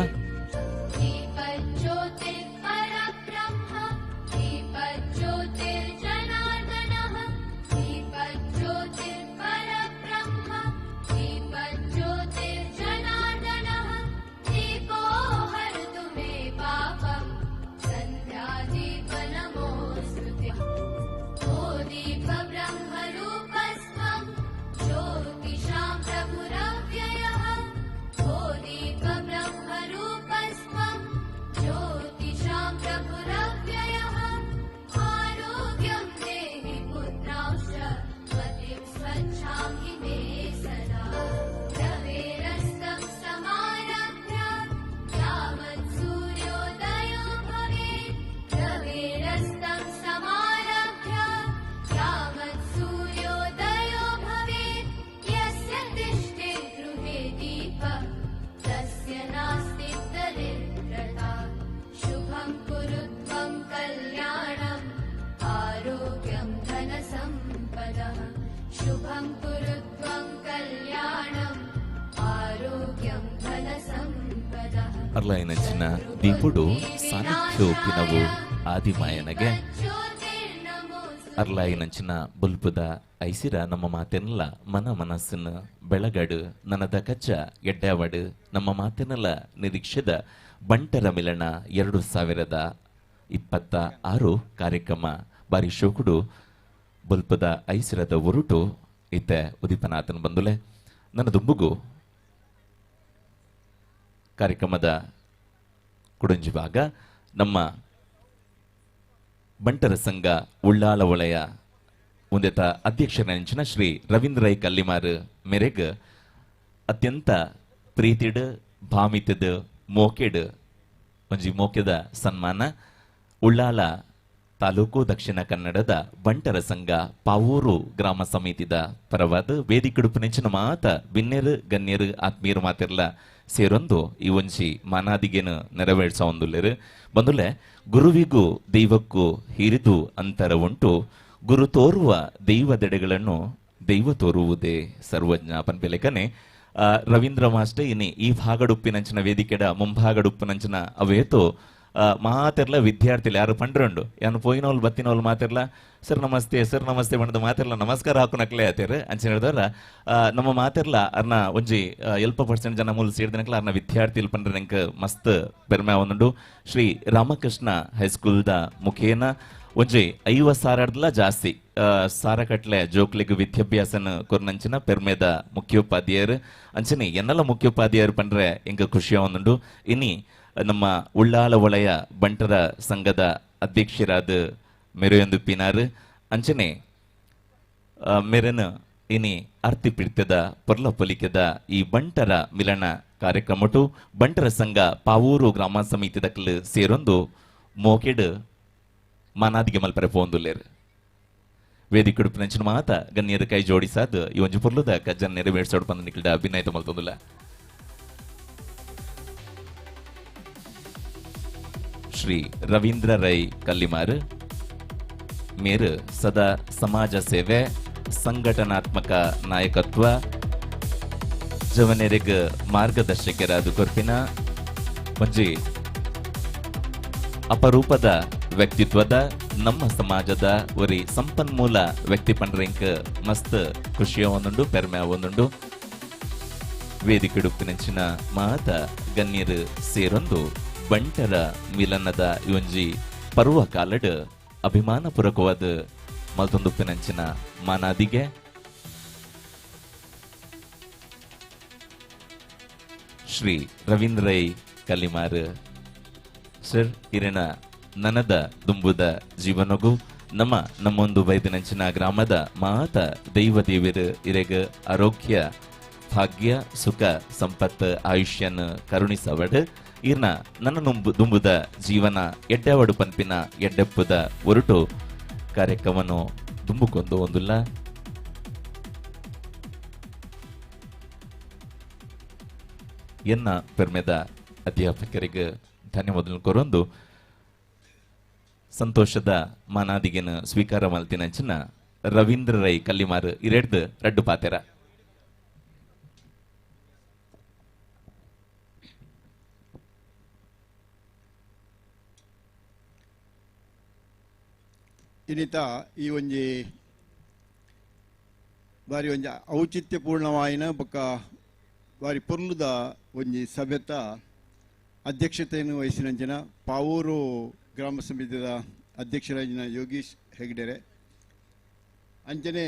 ಅರ್ಲೈನಂಚಿನ ದೀಪುಡು ಸಾನ್ನಿಧ್ಯೋಪಿನವು ಆದಿಮಾಯನಗೆ ಅರ್ಲಾಯಿನಂಚಿನ ಬುಲ್ಪುದ ಐಸಿರ ನಮ್ಮ ಮಾತೆನಲ್ಲ ಮನ ಮನಸ್ಸಿನ ಬೆಳಗಡು ನನದ ಕಚ್ಚ ಎಡ್ಡಾವಡು ನಮ್ಮ ಮಾತೆನಲ್ಲ ನಿರೀಕ್ಷೆದ ಬಂಟರ ಮಿಲನ 2026 ಕಾರ್ಯಕ್ರಮ ಬಾರಿ ಶೋಕುಡು ಬುಲ್ಪುದ ಐಸಿರದ ಒರುಟು ಇತ್ತೆ ಉದಿಪನಾಥನ್ ಬಂದುಲೆ ನನ್ನ ದುಂಬುಗು ಕಾರ್ಯಕ್ರಮದ ಕುಡಂಜಿ ಭಾಗ ನಮ್ಮ ಬಂಟರ ಸಂಘ ಉಳ್ಳಾಲ ಒಳೆಯ ಮುಂದೆತ ಅಧ್ಯಕ್ಷರಂಚಿನ ಶ್ರೀ ರವೀಂದ್ರ ರೈ ಕಲ್ಲಿಮಾರ್ ಮೇರೆಗ್ ಅತ್ಯಂತ ಪ್ರೀತಿಡ್ ಭಾಮಿತದ ಮೋಕೆಡ್ ಒಂಜಿ ಮೋಕೆದ ಸನ್ಮಾನ ಉಳ್ಳಾಲ ತಾಲೂಕು ದಕ್ಷಿಣ ಕನ್ನಡದ ಬಂಟರ ಸಂಘ ಪಾವೂರು ಗ್ರಾಮ ಸಮಿತಿದ ಪರವಾದ ವೇದಿಕೆಡುಪಿನ ಮಾತ ಬಿನ್ನೆರು ಗಣ್ಯರು ಆತ್ಮೀಯರು ಮಾತಿರ್ಲ ಸೇರೊಂದು ಈ ಒಂಜಿ ಮಾನಾದಿಗೆನು ನೆರವೇರಿಸ ಒಂದುಲ್ಲೆರು ಬಂದುಲೆ ಗುರುವಿಗೂ ದೈವಕ್ಕೂ ಹಿರಿದು ಅಂತರ ಉಂಟು ಗುರು ತೋರುವ ದೈವದೆಡೆಗಳನ್ನು ದೈವ ತೋರುವುದೇ ಸರ್ವಜ್ಞ ಪನ್ಪೆಲೆಕನೆ ರವೀಂದ್ರ ಮಾಸ್ಟರ್ ಇನಿ ಈ ಭಾಗಡುಪ್ಪಿನಂಚಿನ ವೇದಿಕೆಡ ಮುಂಭಾಗಡುಪ್ಪಿನಂಚಿನ ಅವೇತು ಮಾತೆರ್ಲ ವಿದ್ಯಾರ್ಥಿಗಳು ಯಾರು ಪಂಡ್ರಂಡು ಯಾನು ಪೋಯಿನೋಲ್ ಬತ್ತಿನೋಲ್ ಮಾತೆರ್ಲ ಸರ್ ನಮಸ್ತೆ ಬಣ್ಣದ ಮಾತೆರ್ಲ ನಮಸ್ಕಾರ ಹಾಕುನಕ್ಲೆ ಆತೇರು ಅಂಚಿನ ಹೇಳಿದವರ ನಮ್ಮ ಮಾತೆರ್ಲ ಅರ್ನ ಒಂಜಿ ಎಲ್ಪ ಪರ್ಸೆಂಟ್ ಜನ ಮೂಲ ಸೇರಿದನಕ್ಲ ಅರ್ನ ವಿದ್ಯಾರ್ಥಿಗಳು ಪಂಡ್ರೆ ನಂಗೆ ಮಸ್ತ್ ಬೆರ್ಮೆ ಒಂದುಂಡು ಶ್ರೀ ರಾಮಕೃಷ್ಣ ಹೈಸ್ಕೂಲ್ದ ಮುಖೇನ ಒಂಜಿ 50,000 ಜಾಸ್ತಿ ಸಾರಕಟ್ಲೆ ಜೋಕ್ಲಿಗ್ ವಿದ್ಯಾಭ್ಯಾಸನ ಕೊರ್ನಂಚಿನ ಪೆರ್ಮೆದ ಮುಖ್ಯೋಪಾಧ್ಯಾಯರು ಅಂಚನೆ ಎನ್ನೆಲ್ಲ ಮುಖ್ಯೋಪಾಧ್ಯಾಯರು ಪಂಡ್ರೆ ಇಂಗ ಖುಷಿಯ ಒಂದುಂಡು ಇನಿ ನಮ್ಮ ಉಳ್ಳಾಲ ಒಳೆಯ ಬಂಟರ ಸಂಘದ ಅಧ್ಯಕ್ಷರಾದ ಮೆರೆಯೊಂದು ಪಿನಾರ್ ಅಂಚನೆ ಮೆರೆನ ಇನಿ ಅರ್ತಿ ಪಿಡ್ತದ ಪೊರ್ಲ ಪೊಲಿಕೆದ ಈ ಬಂಟರ ಮಿಲನ ಕಾರ್ಯಕ್ರಮಟು ಬಂಟರ ಸಂಘ ಪಾವೂರು ಗ್ರಾಮ ಸಮಿತಿ ದಕ್ಕಲು ಸೇರೊಂದು ಮೋಕೆಡ್ ಮಾನಾದಿಗೆ ಮಲ್ಪರೆ ಪೋಂದುಲ್ಲೇರು ವೇದಿಕೆಡುಪಿನಂಚಿನ ಮಾತ ಗಣ್ಯರ ಕೈ ಜೋಡಿಸಾದ ಈ ಒಂಜಿ ಪೊರ್ಲುದ ಕಜ್ಜನ್ ನೆರವೇರ್ಸೋಡು ಬಂದ ನಿಖಿಲ್ಡ ಅಭಿನಯತ ಮಲ್ತೊಂದುಲ್ಲ ಶ್ರೀ ರವೀಂದ್ರ ರೈ ಕಲ್ಲಿಮಾರ್ ಮೇರು ಸದಾ ಸಮಾಜ ಸೇವೆ ಸಂಘಟನಾತ್ಮಕ ನಾಯಕತ್ವ ಜವನೆರೆಗ್ ಮಾರ್ಗದರ್ಶಕರಾದ ಕೊರ್ಪಿನ ಒಂಜಿ ಅಪರೂಪದ ವ್ಯಕ್ತಿತ್ವದ ನಮ್ಮ ಸಮಾಜದ ಒರಿ ಸಂಪನ್ಮೂಲ ವ್ಯಕ್ತಿ ಪಂಡ್ರೆಂಕ್ ಮಸ್ತ್ ಖುಷಿಯ ಒಂದುಂಡು ಪೆರ್ಮೆ ಒಂದುಂಡು ವೇದಿಕೆಡುಪ್ಪಿನಂಚಿನ ಮಾತ ಗಣ್ಯರು ಸೇರೊಂದು ಬಂಟರ ಮಿಲನದ ಒಂಜಿ ಪರ್ವ ಕಾಲಡ್ ಅಭಿಮಾನ ಪೂರಕವಾದ ಮಲ್ತೊಂದುಪ್ಪಿನಂಚಿನ ಮಾನಾದಿಗೆ ಶ್ರೀ ರವೀಂದ್ರ ರೈ ಕಲ್ಲಿಮಾರ್ ಸರ್ ಇರಿನ ನನದ ದುಂಬುದ ಜೀವನಗೂ ನಮ್ಮೊಂದು ಬೈದಿನಂಚಿನ ಗ್ರಾಮದ ಮಾತ ದೈವ ದೇವರು ಇರೆಗ ಆರೋಗ್ಯ ಭಾಗ್ಯ ಸುಖ ಸಂಪತ್ತು ಆಯುಷ್ಯನ ಕರುಣಿಸವಡ್ ಇರ್ನ ನನ್ನ ದುಂಬುದ ಜೀವನ ಎಡ್ಡೆವಡು ಪನ್ಪಿನ ಎಡ್ಡೆಪ್ಪುದ ಒರುಟು ಕಾರ್ಯಕ್ರಮವನ್ನು ದುಂಬುಕೊಂದು ಒಂದುಲ್ಲ ಎನ್ನ ಪೆರ್ಮೆದ ಅಧ್ಯಾಪಕರಿಗೆ ಧನ್ಯವಾದ ಕೊರೊಂದು ಸಂತೋಷದ ಮಾನಾದಿಗೆನ ಸ್ವೀಕಾರ ಮಲ್ತಿನಂಚಿನ ರವೀಂದ್ರ ರೈ ಕಲ್ಲಿಮಾರು ಇರೆಡ್ದು ರಡ್ಡು ಪಾತೆರ ಇನ್ನಿತ ಈ ಒಂಜಿ ಬಾರಿ ಒಂಜಿ ಔಚಿತ್ಯಪೂರ್ಣವಾಯಿನ ಬೊಕ್ಕ ಬಾರಿ ಪೊರ್ಲುದ ಒಂಜಿ ಸಭೆತ ಅಧ್ಯಕ್ಷತೆಯನ್ನು ವಹಿಸಿನಂಚಿನ ಪಾವೂರು ಗ್ರಾಮ ಸಮಿತಿಯ ಅಧ್ಯಕ್ಷರಾಜಿನ ಯೋಗೀಶ್ ಹೆಗ್ಡೆರೆ ಅಂಚನೆ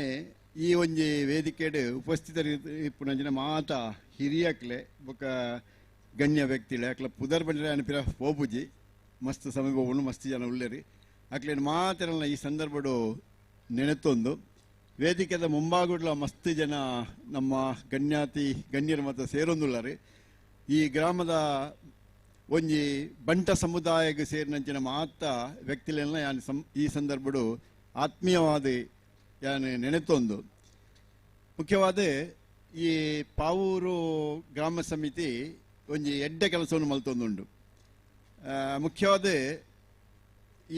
ಈ ಒಂಜಿ ವೇದಿಕೆಡ್ ಉಪಸ್ಥಿತರಿಪ್ಪುನಂಚಿನ ಮಾತ ಹಿರಿಯಕ್ಲೆ ಬೊಕ್ಕ ಗಣ್ಯ ವ್ಯಕ್ತಿಲೆ ಅಕ್ಲ ಪುದರ್ ಬಂದ್ರೆ ಅನಿಪಿರ ಹೋಬುಜಿ ಮಸ್ತ್ ಸಮಯ ಹೋಗುನು ಮಸ್ತ್ ಜನ ಉಳ್ಳೇರಿ ಅಕ್ಲೇನು ಮಾತೆರಲ್ಲ ಈ ಸಂದರ್ಭಡು ನೆನೆತೊಂದು ವೇದಿಕೆದ ಮುಂಭಾಗುಡ್ಲ ಮಸ್ತ್ ಜನ ನಮ್ಮ ಗಣ್ಯರು ಮತ್ತು ಸೇರೊಂದುಳ್ಳರಿ ಈ ಗ್ರಾಮದ ಒಂಜಿ ಬಂಟ ಸಮುದಾಯಕ್ಕೆ ಸೇರಿನಂಚಿನ ಮಾತ ವ್ಯಕ್ತಿಲೆಲ್ಲ ಯಾನು ಈ ಸಂದರ್ಭಡು ಆತ್ಮೀಯವಾದ ಯಾನು ನೆನೆತೊಂದು ಮುಖ್ಯವಾದ ಈ ಪಾವೂರು ಗ್ರಾಮ ಸಮಿತಿ ಒಂಜಿ ಎಡ್ಡೆ ಕೆಲಸವನ್ನು ಮಲ್ತೊಂದುಂಡು ಮುಖ್ಯವಾದ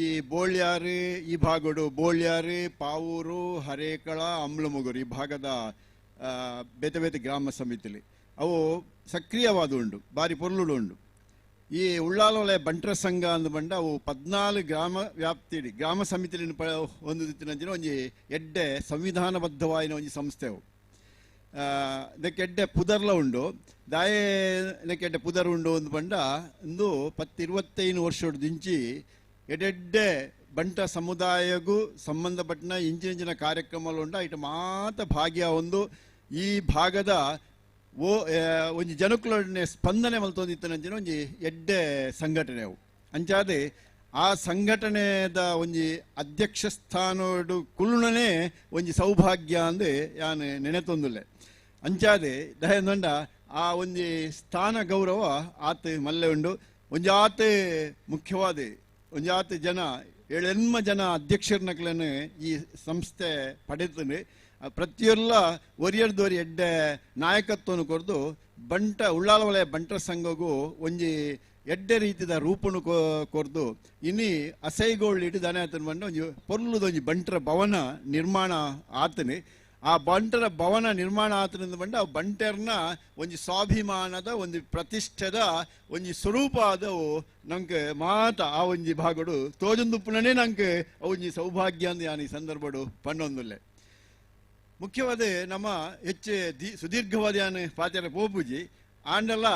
ಈ ಬೋಳ್ಯಾರು ಈ ಭಾಗಡು ಬೋಳ್ಯಾರು ಪಾವೂರು ಹರೇಕಳ ಅಮ್ಲಮುಗುರು ಈ ಭಾಗದ ಬೇತೆ ಬೇತೆ ಗ್ರಾಮ ಸಮಿತಿಲಿ ಅವು ಸಕ್ರಿಯವಾದ ಉಂಡು ಬಾರಿ ಪೊರ್ಲುಡು ಉಂಡು ಈ ಉಳ್ಳಾಲ ಬಂಟ್ರ ಸಂಘ ಅಂದು ಬಂಡ ಅವು 14 ಗ್ರಾಮ ವ್ಯಾಪ್ತಿ ಗ್ರಾಮ ಸಮಿತಿ ಒಂದು ದಿತ್ತಿನ ಒಂಜಿ ಎಡ್ಡೆ ಸಂವಿಧಾನಬದ್ಧವಾಯಿನ ಒಂಜಿ ಸಂಸ್ಥೆ ಅವು ಇದಕ್ಕೆ ಎಡ್ಡೆ ಪುದರ್ಲ ಉಂಡು ದಾಯೆ ಇದಕ್ಕೆ ಎಡ್ಡೆ ಪುದರ್ ಉಂಡು ಒಂದು ಬಂಡ ಒಂದು 10-25 ವರ್ಷದ ದಿಂಚಿ ಎಡೆಡ್ಡೆ ಬಂಟ ಸಮುದಾಯಗೂ ಸಂಬಂಧಪಟ್ಟ ಇಂಚಿನ ಕಾರ್ಯಕ್ರಮಗಳು ಉಂಡ ಇಟ್ಟು ಮಾತ ಭಾಗ್ಯ ಒಂದು ಈ ಭಾಗದ ಒಂಜಿ ಜನಕುಲೊಡನೆ ಸ್ಪಂದನೆ ಮಲ್ತೊಂದಿತ್ತನಂಚಿನ ಒಂಜಿ ಎಡ್ಡೆ ಸಂಘಟನೆ ಅವು ಅಂಚಾದೆ ಆ ಸಂಘಟನೆದ ಒಂಜಿ ಅಧ್ಯಕ್ಷ ಸ್ಥಾನೋಡು ಕುಲ್ಲುಣನೆ ಒಂಜಿ ಸೌಭಾಗ್ಯ ಅಂದು ಯಾನು ನೆನೆತೊಂದುಲ್ಲೆ ಅಂಚಾದೆ ದಯಂದಂಡ ಆ ಒಂಜಿ ಸ್ಥಾನ ಗೌರವ ಆತ ಮಲ್ಲೆ ಉಂಡು ಒಂಜಾತ ಮುಖ್ಯವಾದ ಒಂಜಾತ ಜನ 7 ಜನ ಅಧ್ಯಕ್ಷರನಕ್ಲನ್ನು ಈ ಸಂಸ್ಥೆ ಪಡೆದು ಪ್ರತಿಯೊಲ್ಲ ಒರಿಯರ್ದೋರಿ ಎಡ್ಡೆ ನಾಯಕತ್ವನು ಕೊರ್ದು ಬಂಟ ಉಳ್ಳಾಲ ವಲಯ ಬಂಟರ ಸಂಘಗೂ ಒಂಜಿ ಎಡ್ಡೆ ರೀತಿದ ರೂಪನು ಕೊರ್ದು ಇನ್ನಿ ಅಸೈಗೋಳು ಇಡಿದಾನೆ ಆತನ ಬಂಡ ಒಂಜಿ ಪೊರ್ಲುದೊಂಜಿ ಬಂಟರ ಭವನ ನಿರ್ಮಾಣ ಆತನೆ ಆ ಬಂಟರ ಭವನ ನಿರ್ಮಾಣ ಆತನಿಂದ ಬಂಡ ಆ ಬಂಟರ್ನ ಒಂಜಿ ಸ್ವಾಭಿಮಾನದ ಒಂದು ಪ್ರತಿಷ್ಠೆದ ಒಂಜಿ ಸ್ವರೂಪ ಆದವು ನಂಗೆ ಮಾತ ಆ ಒಂಜಿ ಭಾಗಡು ತೋಜೊಂದುಪ್ಪನೇ ನಂಗೆ ಒಂಜಿ ಸೌಭಾಗ್ಯ ಅಂದು ಯಾನು ಈ ಸಂದರ್ಭಡು ಪಣ್ಣೊಂದುಲ್ಲೆ ಮುಖ್ಯವಾದ ನಮ್ಮ ಹೆಚ್ಚು ಸುದೀರ್ಘವಾದ ಯಾನು ಪಾತ್ರೆ ಪೋಪುಜಿ ಆಂಡಲ್ಲ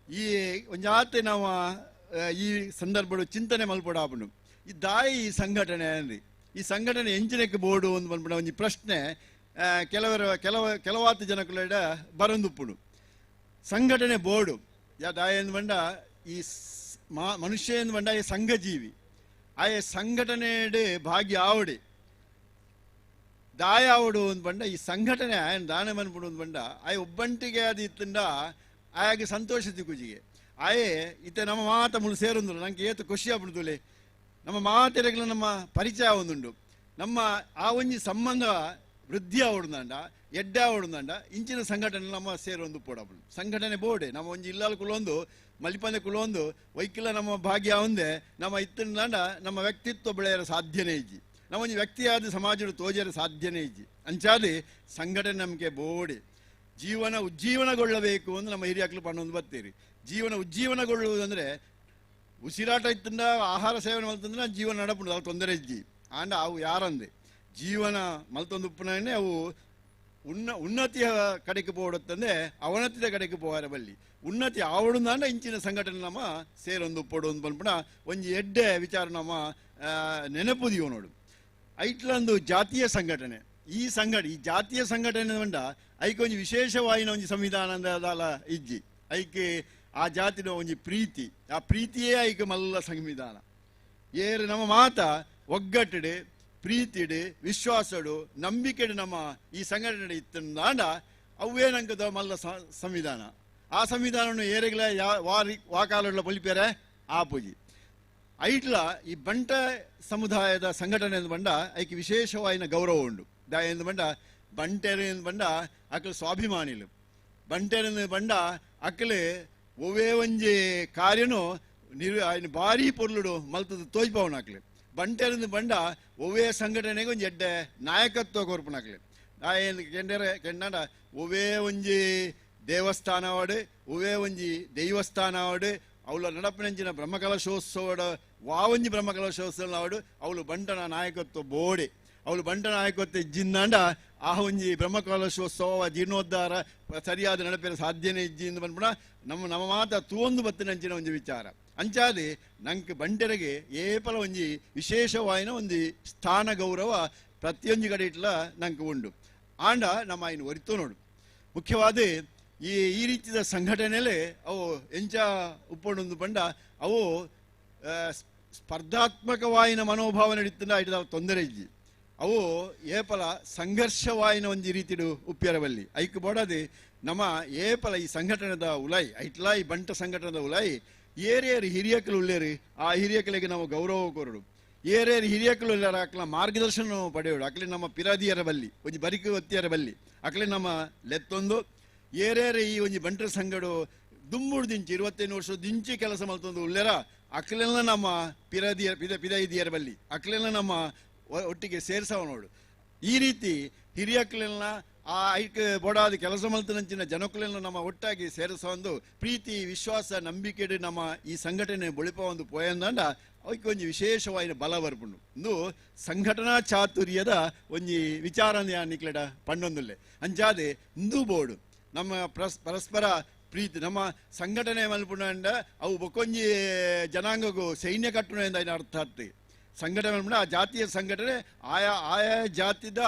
ಈ ಒಂಜಾತೆ ನಾವು ಈ ಸಂದರ್ಭಡು ಚಿಂತನೆ ಮಲ್ಪಡಾಪನು ಈ ದಾಯಿ ಈ ಸಂಘಟನೆ ಅಂದ್ರಿ ಈ ಸಂಘಟನೆ ಎಂಚಿನಕ್ಕೆ ಬೋರ್ಡು ಒಂದು ಬಂದ್ಬಿಡ ಒಂಜಿ ಪ್ರಶ್ನೆ ಕೆಲವಾತು ಜನಕುಲ ಬರಂದುಪ್ಪುಡು ಸಂಘಟನೆ ಬೋರ್ಡು ಯಾ ದಾಯ ಎಂದು ಬಂಡ ಈ ಮನುಷ್ಯ ಎಂದು ಬಂಡ ಈ ಸಂಘಜೀವಿ ಆಯ ಸಂಘಟನೆ ಭಾಗ್ಯ ಆವಡೆ ದಾಯ ಆವಡು ಒಂದು ಬಂಡ ಈ ಸಂಘಟನೆ ಆಯನ ದಾನ ಮನ್ಬಿಡು ಒಂದು ಬಂಡ ಆಯ ಒಬ್ಬಂಟಿಗೆ ಅದು ಇತ್ತಂಡ ಆಯಾಗೆ ಸಂತೋಷ ತಿಕ್ಕುಜಿಗೆ ಆಯೇ ಇತ್ತೆ ನಮ್ಮ ಮಾತ ಮುಳು ಸೇರೊಂದು ನಂಗೆ ಏತು ಖುಷಿ ಆಗ್ಬಿಡ್ದುಲೆ ನಮ್ಮ ಮಾತೆರೆಗಳ ನಮ್ಮ ಪರಿಚಯ ಒಂದುಂಡು ನಮ್ಮ ಆ ಒಂಜಿ ಸಂಬಂಧ ವೃದ್ಧಿ ಆವಡುಂದಂಡ ಎಡ್ಡೆ ಆವಡುಂದಂಡ ಇಂಚಿನ ಸಂಘಟನೆ ನಮ್ಮ ಸೇರೊಂದು ಪೋಡಬುಡು ಸಂಘಟನೆ ಬೋಡೆ ನಮ್ಮ ಒಂಜಿ ಇಲ್ಲಾಲ ಕುಲೊಂದು ಮಲಿಪಂದೆ ಕುಲೊಂದು ವೈಕಿಲ್ಲ ನಮ್ಮ ಭಾಗ್ಯ ಒಂದೇ ನಮ್ಮ ಇತ್ತಂಡ ನಮ್ಮ ವ್ಯಕ್ತಿತ್ವ ಬೆಳೆಯರ ಸಾಧ್ಯನೇ ಇಜ್ಜಿ ನಮ್ಮ ಒಂಜಿ ವ್ಯಕ್ತಿಯಾದ ಸಮಾಜದ ತೋಜರ ಸಾಧ್ಯನೇ ಇಜ್ಜಿ ಅಂಚಾದೆ ಸಂಘಟನೆ ನಮಗೆ ಬೋಡೆ ಜೀವನ ಉಜ್ಜೀವನಗೊಳ್ಳಬೇಕು ಅಂತ ನಮ್ಮ ಹಿರಿಯಕ್ಕಳು ಪಣ್ಣೊಂದು ಬರ್ತೀರಿ ಜೀವನ ಉಜ್ಜೀವನಗೊಳ್ಳುವುದಂದ್ರೆ ಉಸಿರಾಟ ಇತ್ತಂಡ ಆಹಾರ ಸೇವನೆ ಮಲ್ತಂದ್ರೆ ಜೀವನ ನಡಪುಂಡು ಅವು ತೊಂದರೆ ಇಜ್ಜಿ ಆಂಡ ಅವು ಯಾರಂದೆ ಜೀವನ ಮಲ್ತೊಂದುಪ್ಪನೇ ಅವು ಉನ್ನತಿಯ ಕಡೆಗೆ ಪೋಡುತ್ತಂದ್ರೆ ಅವನತಿದ ಕಡೆಗೆ ಪೋವಾರ ಬಲ್ಲಿ ಉನ್ನತಿ ಆವಡುಂದಾಂಡ ಇಂಚಿನ ಸಂಘಟನೆ ನಮ್ಮ ಸೇರೊಂದು ಪೋಡು ಒಂದು ಬಂದ್ಬಿಡ ಒಂಜಿ ಎಡ್ಡೆ ವಿಚಾರ ನಮ್ಮ ನೆನಪುದಿಯೋ ನೋಡು ಐಟ್ಲೊಂದು ಜಾತೀಯ ಸಂಘಟನೆ ಈ ಜಾತೀಯ ಸಂಘಟನೆ ಬಂಡ ಐಕೆ ಒಂಜಿ ವಿಶೇಷವಾಯಿನ ಒಂಜಿ ಸಂವಿಧಾನದ ಇಜ್ಜಿ ಐಕೆ ಆ ಜಾತಿನ ಒಂಜಿ ಪ್ರೀತಿ ಆ ಪ್ರೀತಿಯೇ ಐಕೆ ಮಲ್ಲ ಸಂವಿಧಾನ ಏರು ನಮ್ಮ ಮಾತ ಒಗ್ಗಟ್ಟಿಡು ಪ್ರೀತಿಡು ವಿಶ್ವಾಸಡು ನಂಬಿಕೆಡು ನಮ್ಮ ಈ ಸಂಘಟನೆ ಇತ್ತಂದಾಂಡ ಅವೇ ನಂಗೆ ಮಲ್ಲ ಸಂವಿಧಾನ ಆ ಸಂವಿಧಾನವನ್ನು ಏರೆಗಳ ವಾಕಾಲ ಪೊಲಿಪೇರೆ ಆಪುಜಿ ಐಟ್ಲ ಈ ಬಂಟ ಸಮುದಾಯದ ಸಂಘಟನೆ ಎಂದು ಬಂಡ ಐಕೆ ವಿಶೇಷವಾಯಿನ ಗೌರವ ಉಂಡು ಎಂದು ಬಂಡ ಬಂಟೆರು ಎಂದು ಬಂಡ ಅಕ್ಕಲು ಸ್ವಾಭಿಮಾನಿಲು ಬಂಟೆರು ಬಂಡ ಅಕ್ಕಲು ಒವೇ ಒಂಜಿ ಕಾರ್ಯನು ఆయన ಭಾರಿ ಪೊರ್ಲುಡು ಮಲ್ತದ ತೋಜ್ಪವನಾಕ್ಲೆ ಬಂಟೆರು ಬಂಡ ಒವೇ ಸಂಘಟನೆಗೆ ಒಂಜಿ ಎಡ್ಡೆ ನಾಯಕತ್ವ ಕೊರ್ಪುನಾಕ್ಲೆ ಕೆಂಡ ಒವೇ ಒಂಜಿ ದೇವಸ್ಥಾನವಾಡು ಒವೇ ಒಂಜಿ ದೈವಸ್ಥಾನವಾಡು ಅವಳ ನಡಪನೆಂಚಿನ ಬ್ರಹ್ಮಕಲಶೋತ್ಸವದ ವಾವಂಜಿ ಬ್ರಹ್ಮಕಲಶೋತ್ಸವ ಅವಳು ಬಂಟನ ನಾಯಕತ್ವ ಬೋಡೆ ಅವಳು ಬಂಟ ನಾಯಕತ್ವ ಇಜ್ಜಿಂದಾಂಡ ಆ ಒಂಜಿ ಬ್ರಹ್ಮಕಲಶೋತ್ಸವ ಜೀರ್ಣೋದ್ಧಾರ ಸರಿಯಾದ ನಡಪೇರ ಸಾಧ್ಯನೇ ಇಜ್ಜಿಂದ ಬಂದ್ಬಿಡ ನಮ್ಮ ಮಾತ ತೂಂದು ಬತ್ತಿನಂಚಿನ ಒಂಜಿ ವಿಚಾರ ಅಂಚಾದೆ ನಂಗೆ ಬಂಟೆರೆಗೆ ಏಪಲ ಒಂಜಿ ವಿಶೇಷವಾಯಿನ ಒಂಜಿ ಸ್ಥಾನ ಗೌರವ ಪ್ರತಿಯೊಂದು ಕಡೆ ಇಟ್ಲ ನಂಗೆ ಉಂಡು ಆಂಡ ನಮ್ಮ ಆಯ್ನ ಒರಿತು ನೋಡು ಮುಖ್ಯವಾದ ಈ ರೀತಿಯ ಸಂಘಟನೆಯಲ್ಲೇ ಅವು ಎಂಚ ಉಪ್ಪೊಂಡು ಬಂಡ ಅವು ಸ್ಪರ್ಧಾತ್ಮಕವಾಯಿನ ಮನೋಭಾವ ನಡೀತಂಡ ಐಟದ ತೊಂದರೆ ಇಜ್ಜಿ ಅವು ಏಪಲ ಸಂಘರ್ಷವಾಯಿನ ಒಂದು ರೀತಿಡು ಉಪ್ಪ್ಯರವಲ್ಲಿ ಐಕ್ ಬೋಡದೆ ನಮ್ಮ ಏಪಲ ಈ ಸಂಘಟನೆದ ಉಲಾಯಿ ಐಟ್ಲ ಈ ಬಂಟ ಸಂಘಟನೆದ ಉಲಾಯಿ ಏರೇರು ಹಿರಿಯಕಲು ಉಳ್ಳೇರಿ ಆ ಹಿರಿಯಕಲಿಗೆ ನಾವು ಗೌರವ ಕೊರಡು ಏರೇರು ಹಿರಿಯಕಲು ಉಳ್ಳಾರ ಅಕ್ಲ ಮಾರ್ಗದರ್ಶನ ಪಡೆಯೋಡು ಅಕ್ಲೆ ನಮ್ಮ ಪಿರಾದಿಯರ ಬಲ್ಲಿ ಒಂಜಿ ಬರಿಕೆ ಒತ್ತಿಯರ ಬಲ್ಲಿ ಅಕ್ಲೆ ನಮ್ಮ ಲೆತ್ತೊಂದು ಏರೇರೆ ಈ ಒಂಜಿ ಬಂಟರ ಸಂಘಡು ದುಮ್ಮುಡು ದಿಂಚಿ 25 ವರ್ಷ ದಿಂಚಿ ಕೆಲಸ ಮಲ್ತೊಂದು ಉಳ್ಳೇರ ಅಕ್ಲೆಲ್ಲ ನಮ್ಮ ಪಿದಾಯಿದಿಯರ ಬಲ್ಲಿ ಅಕ್ಲೆಲ್ಲ ನಮ್ಮ ಒಟ್ಟಿಗೆ ಸೇರ್ಸವ ನೋಡು ಈ ರೀತಿ ಹಿರಿಯಕ್ಲೆಲ್ಲ ಆ ಐಕ್ ಬೋಡಾದ ಕೆಲಸ ಮಲ್ತನಂಚಿನ ಜನಕ್ಲೆಲ್ಲ ನಮ್ಮ ಒಟ್ಟಾಗಿ ಸೇರಿಸ ಒಂದು ಪ್ರೀತಿ ವಿಶ್ವಾಸ ನಂಬಿಕೆಡು ನಮ್ಮ ಈ ಸಂಘಟನೆ ಬೊಳಿಪ ಒಂದು ಪೋಯಂದಂಡ ಅವಕ್ಕೆ ಒಂಜಿ ವಿಶೇಷವಾದ ಬಲ ಬರ್ಪುಂಡು ಇಂದು ಸಂಘಟನಾ ಚಾತುರ್ಯದ ಒಂಜಿ ವಿಚಾರ ನಿಕ್ಲೆಡ ಪಂಡೊಂದುಲ್ಲೆ ಅಂಚಾದೆ ಇಂದು ಬೋರ್ಡು ನಮ್ಮ ಪರಸ್ಪರ ಪ್ರೀತಿ ನಮ್ಮ ಸಂಘಟನೆ ಮಲ್ಪುಂಡ ಅವು ಬೊಕ್ಕೊಂಜಿ ಜನಾಂಗಗೂ ಸೈನ್ಯ ಕಟ್ಟುನ ಎಂದು ಅರ್ಥ ಆಗ್ತದೆ ಸಂಘಟನೆ ಮಲ್ಪುಂಡ ಆ ಜಾತಿಯ ಸಂಘಟನೆ ಆಯಾ ಜಾತಿದ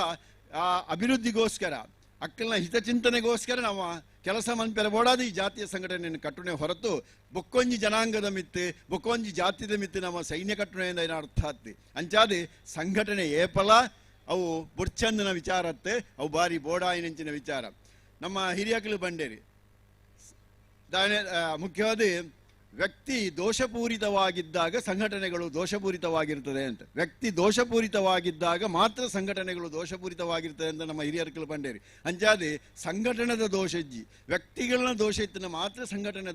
ಅಭಿವೃದ್ಧಿಗೋಸ್ಕರ ಅಕ್ಕಲ್ನ ಹಿತಚಿಂತನೆಗೋಸ್ಕರ ನಾವು ಕೆಲಸ ಮನ್ಪೆರ ಬೋಡಾದ ಈ ಜಾತಿಯ ಸಂಘಟನೆಯನ್ನು ಕಟ್ಟುನೆ ಹೊರತು ಬೊಕ್ಕೊಂಜಿ ಜನಾಂಗದ ಮಿತ್ತು ಬೊಕ್ಕೊಂಜಿ ಜಾತಿದ ಮಿತ್ತು ನಮ್ಮ ಸೈನ್ಯ ಕಟ್ಟುನೆ ಎಂದು ಅರ್ಥ ಆಗ್ತದೆ ಅಂಚಾದೆ ಸಂಘಟನೆ ಏಪಲ ಅವು ಬುಡ್ಚಂದನ ವಿಚಾರತ್ತೆ ಅವು ಬಾರಿ ಬೋಡಾಯಿನಂಚಿನ ವಿಚಾರ ನಮ್ಮ ಹಿರಿಯಕಲು ಬಂಡೇರಿ ಮುಖ್ಯವಾದ ವ್ಯಕ್ತಿ ದೋಷಪೂರಿತವಾಗಿದ್ದಾಗ ಸಂಘಟನೆಗಳು ದೋಷಪೂರಿತವಾಗಿರ್ತದೆ ಅಂತ ವ್ಯಕ್ತಿ ದೋಷಪೂರಿತವಾಗಿದ್ದಾಗ ಮಾತ್ರ ಸಂಘಟನೆಗಳು ದೋಷಪೂರಿತವಾಗಿರ್ತದೆ ಅಂತ ನಮ್ಮ ಹಿರಿಯರ್ಕಲು ಬಂಡೇರಿ ಅಂಚಾದೆ ಸಂಘಟನೆದ ದೋಷ ಇಜ್ಜಿ ವ್ಯಕ್ತಿಗಳನ್ನ ದೋಷ ಇತ್ತನ ಮಾತ್ರ ಸಂಘಟನೆ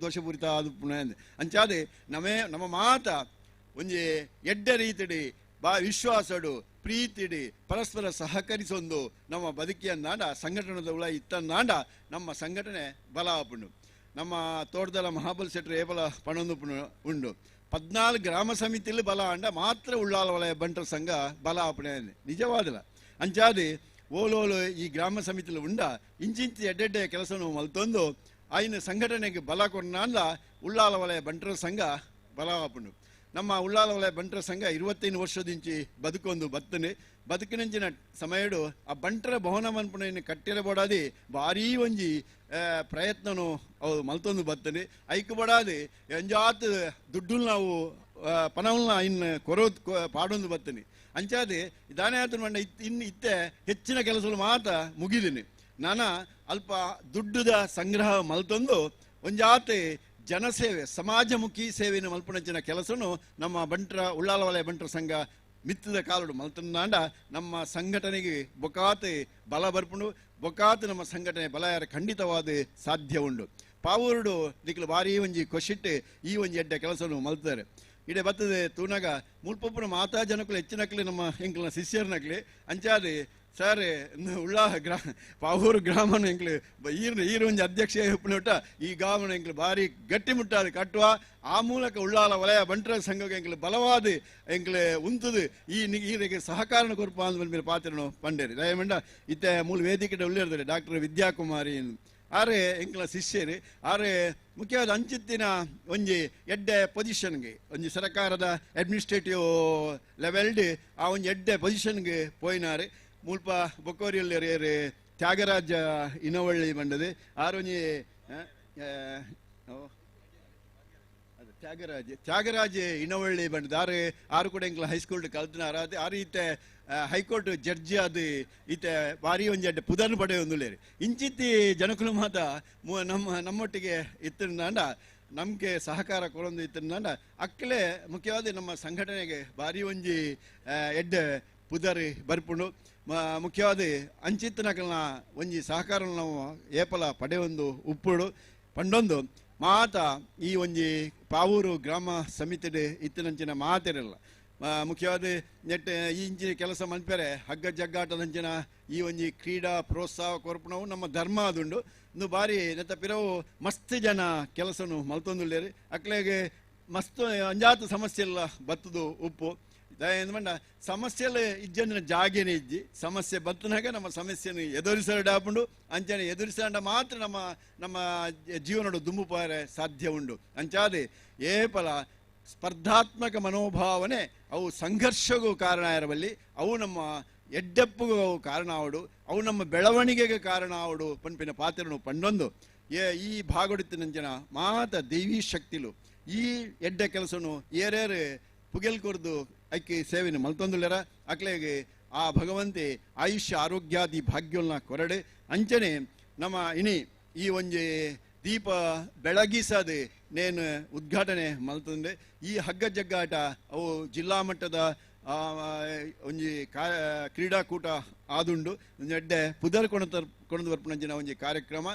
ದೋಷಪೂರಿತ ಆದ ಅಂಚಾದೆ ನಮ್ಮ ಮಾತ ಒಂಜಿ ಎಡ್ಡ ರೀತಿಡಿ ವಿಶ್ವಾಸಡು ಪ್ರೀತಿಡಿ ಪರಸ್ಪರ ಸಹಕರಿಸೊಂದು ನಮ್ಮ ಬದುಕಿಯನ್ನಾಂಡ ಸಂಘಟನೆದ ಉಳ ಇತ್ತಂದಾಂಡ ನಮ್ಮ ಸಂಘಟನೆ ಬಲ ಆಪುಂಡು ನಮ್ಮ ತೋಟದಲ್ಲ ಮಹಾಬಲ್ ಶೆಟ್ರು ಏಪಲ ಪಣೊಂದು ಉಂಡು 14 ಗ್ರಾಮ ಸಮಿತಿಯಲ್ಲಿ ಬಲ ಅಂಡ ಮಾತ್ರ ಉಳ್ಳಾಲ ವಲಯ ಬಂಟರ ಸಂಘ ಬಲ ಆಪಣೆ ನಿಜವಾದಲ್ಲ ಅಂಚಾದೆ ಓಲೋಲು ಈ ಗ್ರಾಮ ಸಮಿತಿಯಲ್ಲಿ ಉಂಡ ಇಂಚಿಂಚಿ ಎಡ್ಡೆಡ್ಡೆ ಕೆಲಸವನ್ನು ಮಲ್ತೊಂದು ಆಯ್ನ ಸಂಘಟನೆಗೆ ಬಲ ಕೊಡ್ನಾಂದ ಉಳ್ಳಾಲ ವಲಯ ಬಂಟರ ಸಂಘ ಬಲ ಆಪುಂಡು ನಮ್ಮ ಉಳ್ಳಾಲ ವಲಯ ಬಂಟರ ಸಂಘ 25 ವರ್ಷದಿಂಚಿ ಬದುಕೊಂದು ಬದುಕಿನಂಚಿನ ಸಮಯಡು ಆ ಬಂಟರ ಭವನ ಮನ್ಪುಣೆಯನ್ನು ಕಟ್ಟಿರಬೋಡಾದಿ ಭಾರೀ ಒಂಜಿ ಪ್ರಯತ್ನನು ಅವು ಮಲ್ತೊಂದು ಬತ್ತನೆ ಐಕ್ ಬಡಾದಿ ಎಂಜಾತ್ ದುಡ್ಡು ನಾವು ಪನವಲ್ನ ಇನ್ನು ಪಾಡೊಂದು ಬತ್ತನೆ ಅಂಚಾದೆ ದಾನೆ ಆತನ ಮಂಡ ಇನ್ನು ಇತ್ತೆ ಹೆಚ್ಚಿನ ಕೆಲಸಗಳು ಮಾತ್ರ ಮುಗಿದಿನಿ ನಾನ ಅಲ್ಪ ದುಡ್ಡುದ ಸಂಗ್ರಹ ಮಲ್ತೊಂದು ಒಂಜಾತೆ ಜನಸೇವೆ ಸಮಾಜಮುಖಿ ಸೇವೆಯನ್ನು ಮಲ್ಪನಂಚಿನ ಕೆಲಸನು ನಮ್ಮ ಬಂಟರ ಉಳ್ಳಾಲ ವಲಯ ಬಂಟರ ಸಂಘ ಮಿತ್ತದ ಕಾಲುಡು ಮಲ್ತಂದಾಂಡ ನಮ್ಮ ಸಂಘಟನೆಗೆ ಬೊಕಾತೆ ಬಲ ಬರ್ಪುಂಡು ಬೊಕಾತು ನಮ್ಮ ಸಂಘಟನೆ ಬಲ ಯಾರ ಖಂಡಿತವಾದ ಸಾಧ್ಯ ಉಂಡು ಪಾವೂರುಡು ದಿಕ್ಲು ಭಾರಿ ಒಂಜಿ ಕೊಶಿಟ್ಟು ಈ ಒಂಜಿ ಎಡ್ಡೆ ಕೆಲಸವನ್ನು ಮಲ್ತಾರೆ ಇಡೆ ಬರ್ತದೆ ತೂನಾಗ ಮುಲ್ಪೊಪ್ಪನ ಮಾತಾ ಜನಕ್ಕಳು ಹೆಚ್ಚಿನಕ್ಲೆ ನಮ್ಮ ಎಂಕ್ಲ ಶಿಷ್ಯರ್ನಕ್ಲೆ ಅಂಚಾದೆ ಸರ್ ಪಾವೂರು ಗ್ರಾಮನ ಎಂಕ್ಲು ಈರು ಒಂಜಿ ಅಧ್ಯಕ್ಷ ಉಪ್ಪನೊಟ್ಟ ಈ ಗ್ರಾಮನ ಎಂಕ್ಲು ಭಾರಿ ಗಟ್ಟಿ ಮುಟ್ಟಾದ ಕಟ್ಟುವ ಆ ಮೂಲಕ ಉಳ್ಳಾಲ ವಲಯ ಬಂಟರ ಸಂಘಕ್ಕೆ ಎಂಕ್ಲು ಬಲವಾದ ಎಂಕ್ಲೆ ಉಂತದು ಈರಿಗೆ ಸಹಕಾರನ ಕೊರಪ ಅಂದ ಮೇಲೆ ಪಾತ್ರನು ಪಂಡೇರಿ ದಯಮಂಡ ಇತ್ತೆ ಮೂಲ ವೇದಿಕೆ ಉಳ್ಳೇರ್ತಾರೆ ಡಾಕ್ಟರ್ ವಿದ್ಯಾಕುಮಾರಿ ಆರೆ ಎಂಕ್ಲ ಶಿಷ್ಯರು ಆರೆ ಮುಖ್ಯವಾದ ಅಂಚಿತ್ತಿನ ಒಂಜಿ ಎಡ್ಡೆ ಪೊಸಿಷನ್ಗೆ ಒಂಜಿ ಸರ್ಕಾರದ ಅಡ್ಮಿನಿಸ್ಟ್ರೇಟಿವ್ ಲೆವೆಲ್ಡ್ ಆ ಒಂಜಿ ಎಡ್ಡೆ ಪೊಸಿಷನ್ಗೆ ಪೋಯಿನಾರೆ ಮುಲ್ಪ ಬೊಕ್ಕೋರಿಯಲ್ಲಿ ತ್ಯಾಗರಾಜ ಇನವಳ್ಳಿ ಬಂಡದು ಆರೊಂಜಿ ತ್ಯಾಗರಾಜ್ ಇನವಳ್ಳಿ ಬಂದಿದ್ದಾರೆ ಆರು ಕೂಡ ಎಂಕ್ಲ ಹೈಸ್ಕೂಲ್ ಕಲ್ತಿನಾರ ಆರು ಈತೆ ಹೈಕೋರ್ಟ್ ಜಡ್ಜಿ ಅದು ಈತೆ ಭಾರಿ ಒಂಜಿ ಪುದರ್ನು ಪಡೆ ಒಂದುಲೇರಿ ಇಂಚಿತ್ತಿ ಜನಕುಲು ಮಾತ ನಮ್ಮೊಟ್ಟಿಗೆ ಇತ್ತಂಡ ನಮಗೆ ಸಹಕಾರ ಕೊರೊಂದು ಇತ್ತಂಡ ಅಕ್ಕಲೇ ಮುಖ್ಯವಾದ ನಮ್ಮ ಸಂಘಟನೆಗೆ ಭಾರಿ ಒಂಜಿ ಎಡ್ಡೆ ಪುದರ್ ಬರ್ಪುಂಡು ಮುಖ್ಯವಾದ ಅಂಚಿತ್ತನಕಲ್ನ ಒಂಜಿ ಸಹಕಾರ ನಾವು ಏಪಲ ಪಡೆ ಒಂದು ಉಪ್ಪುಡು ಪಂಡೊಂದು ಮಾತ ಈ ಒಂಜಿ ಪಾವೂರು ಗ್ರಾಮ ಸಮಿತಿ ಇತ್ತಿನಂಚಿನ ಮಾತೆರಲ್ಲ ಮುಖ್ಯವಾದ ನೆಟ್ ಈ ಇಂಚಿನ ಕೆಲಸ ಮನ್ಪೆರೆ ಹಗ್ಗ ಜಗ್ಗಾಟದಂಚಿನ ಈ ಒಂಜಿ ಕ್ರೀಡಾ ಪ್ರೋತ್ಸಾಹ ಕೊರ್ಪುಣವು ನಮ್ಮ ಧರ್ಮ ಅದುಂಡು ಇಂದು ಬಾರಿ ನೆತ್ತ ಪಿರವು ಮಸ್ತ್ ಜನ ಕೆಲಸನು ಮಲ್ತೊಂದುಲ್ಲೇರಿ ಅಕ್ಲೆಗೆ ಮಸ್ತ್ ಅಂಜಾತು ಸಮಸ್ಯೆ ಎಲ್ಲ ಬತ್ತದು ಉಪ್ಪು ಎಂದ ಸಮಸ್ಯೆಲು ಇಜ್ಜಂದಿನ ಜಾಗೇನೆ ಇಜ್ಜಿ ಸಮಸ್ಯೆ ಬತ್ತನಾಗ ನಮ್ಮ ಸಮಸ್ಯೆಯನ್ನು ಎದುರಿಸಡಾಪುಂಡು ಅಂಚನೆ ಎದುರಿಸಂಡ ಮಾತ್ರ ನಮ್ಮ ಜೀವನಡು ದುಂಬುಪಾರೆ ಸಾಧ್ಯ ಉಂಡು ಅಂಚಾದೆ ಏಪಲ ಸ್ಪರ್ಧಾತ್ಮಕ ಮನೋಭಾವನೆ ಅವು ಸಂಘರ್ಷಗೂ ಕಾರಣ ಇರಬಲ್ಲಿ ಅವು ನಮ್ಮ ಎಡ್ಡೆಪ್ಪುಗೂ ಕಾರಣ ಆವಡು ಅವು ನಮ್ಮ ಬೆಳವಣಿಗೆಗೆ ಕಾರಣ ಆವಡು ಪಂಪಿನ ಪಾತ್ರನು ಪಂಡೊಂದು ಈ ಭಾಗೊಡಿತಿನಂಜನ ಮಾತ ದೈವೀ ಶಕ್ತಿಲು ಈ ಎಡ್ಡೆ ಕೆಲಸನು ಏರೇರು ಪುಗೆಲ್ ಕೊರ್ದು ಐಕಿ ಸೇವೆನ ಮಲ್ತೊಂದುಲ್ಲೆರ ಅಕ್ಲೆಗೆ ಆ ಭಗವಂತೆ ಆಯುಷ್ಯ ಆರೋಗ್ಯಾದಿ ಭಾಗ್ಯಲ್ನ ಕೊರಡೆ ಅಂಚನೆ ನಮ್ಮ ಇನಿ ಈ ಒಂಜಿ ದೀಪ ಬೆಳಗಿಸದೆ ನೇನು ಉದ್ಘಾಟನೆ ಮಲ್ತಂದೆ ಈ ಹಗ್ಗ ಜಗ್ಗಾಟ ಅವು ಜಿಲ್ಲಾ ಮಟ್ಟದ ಒಂಜಿ ಕ್ರೀಡಾಕೂಟ ಆದುಂಡು ಎಡ್ಡೆ ಪುದರ್ ಕೊಣದು ಬರ್ಪುನಂಚಿನ ಒಂಜಿ ಕಾರ್ಯಕ್ರಮ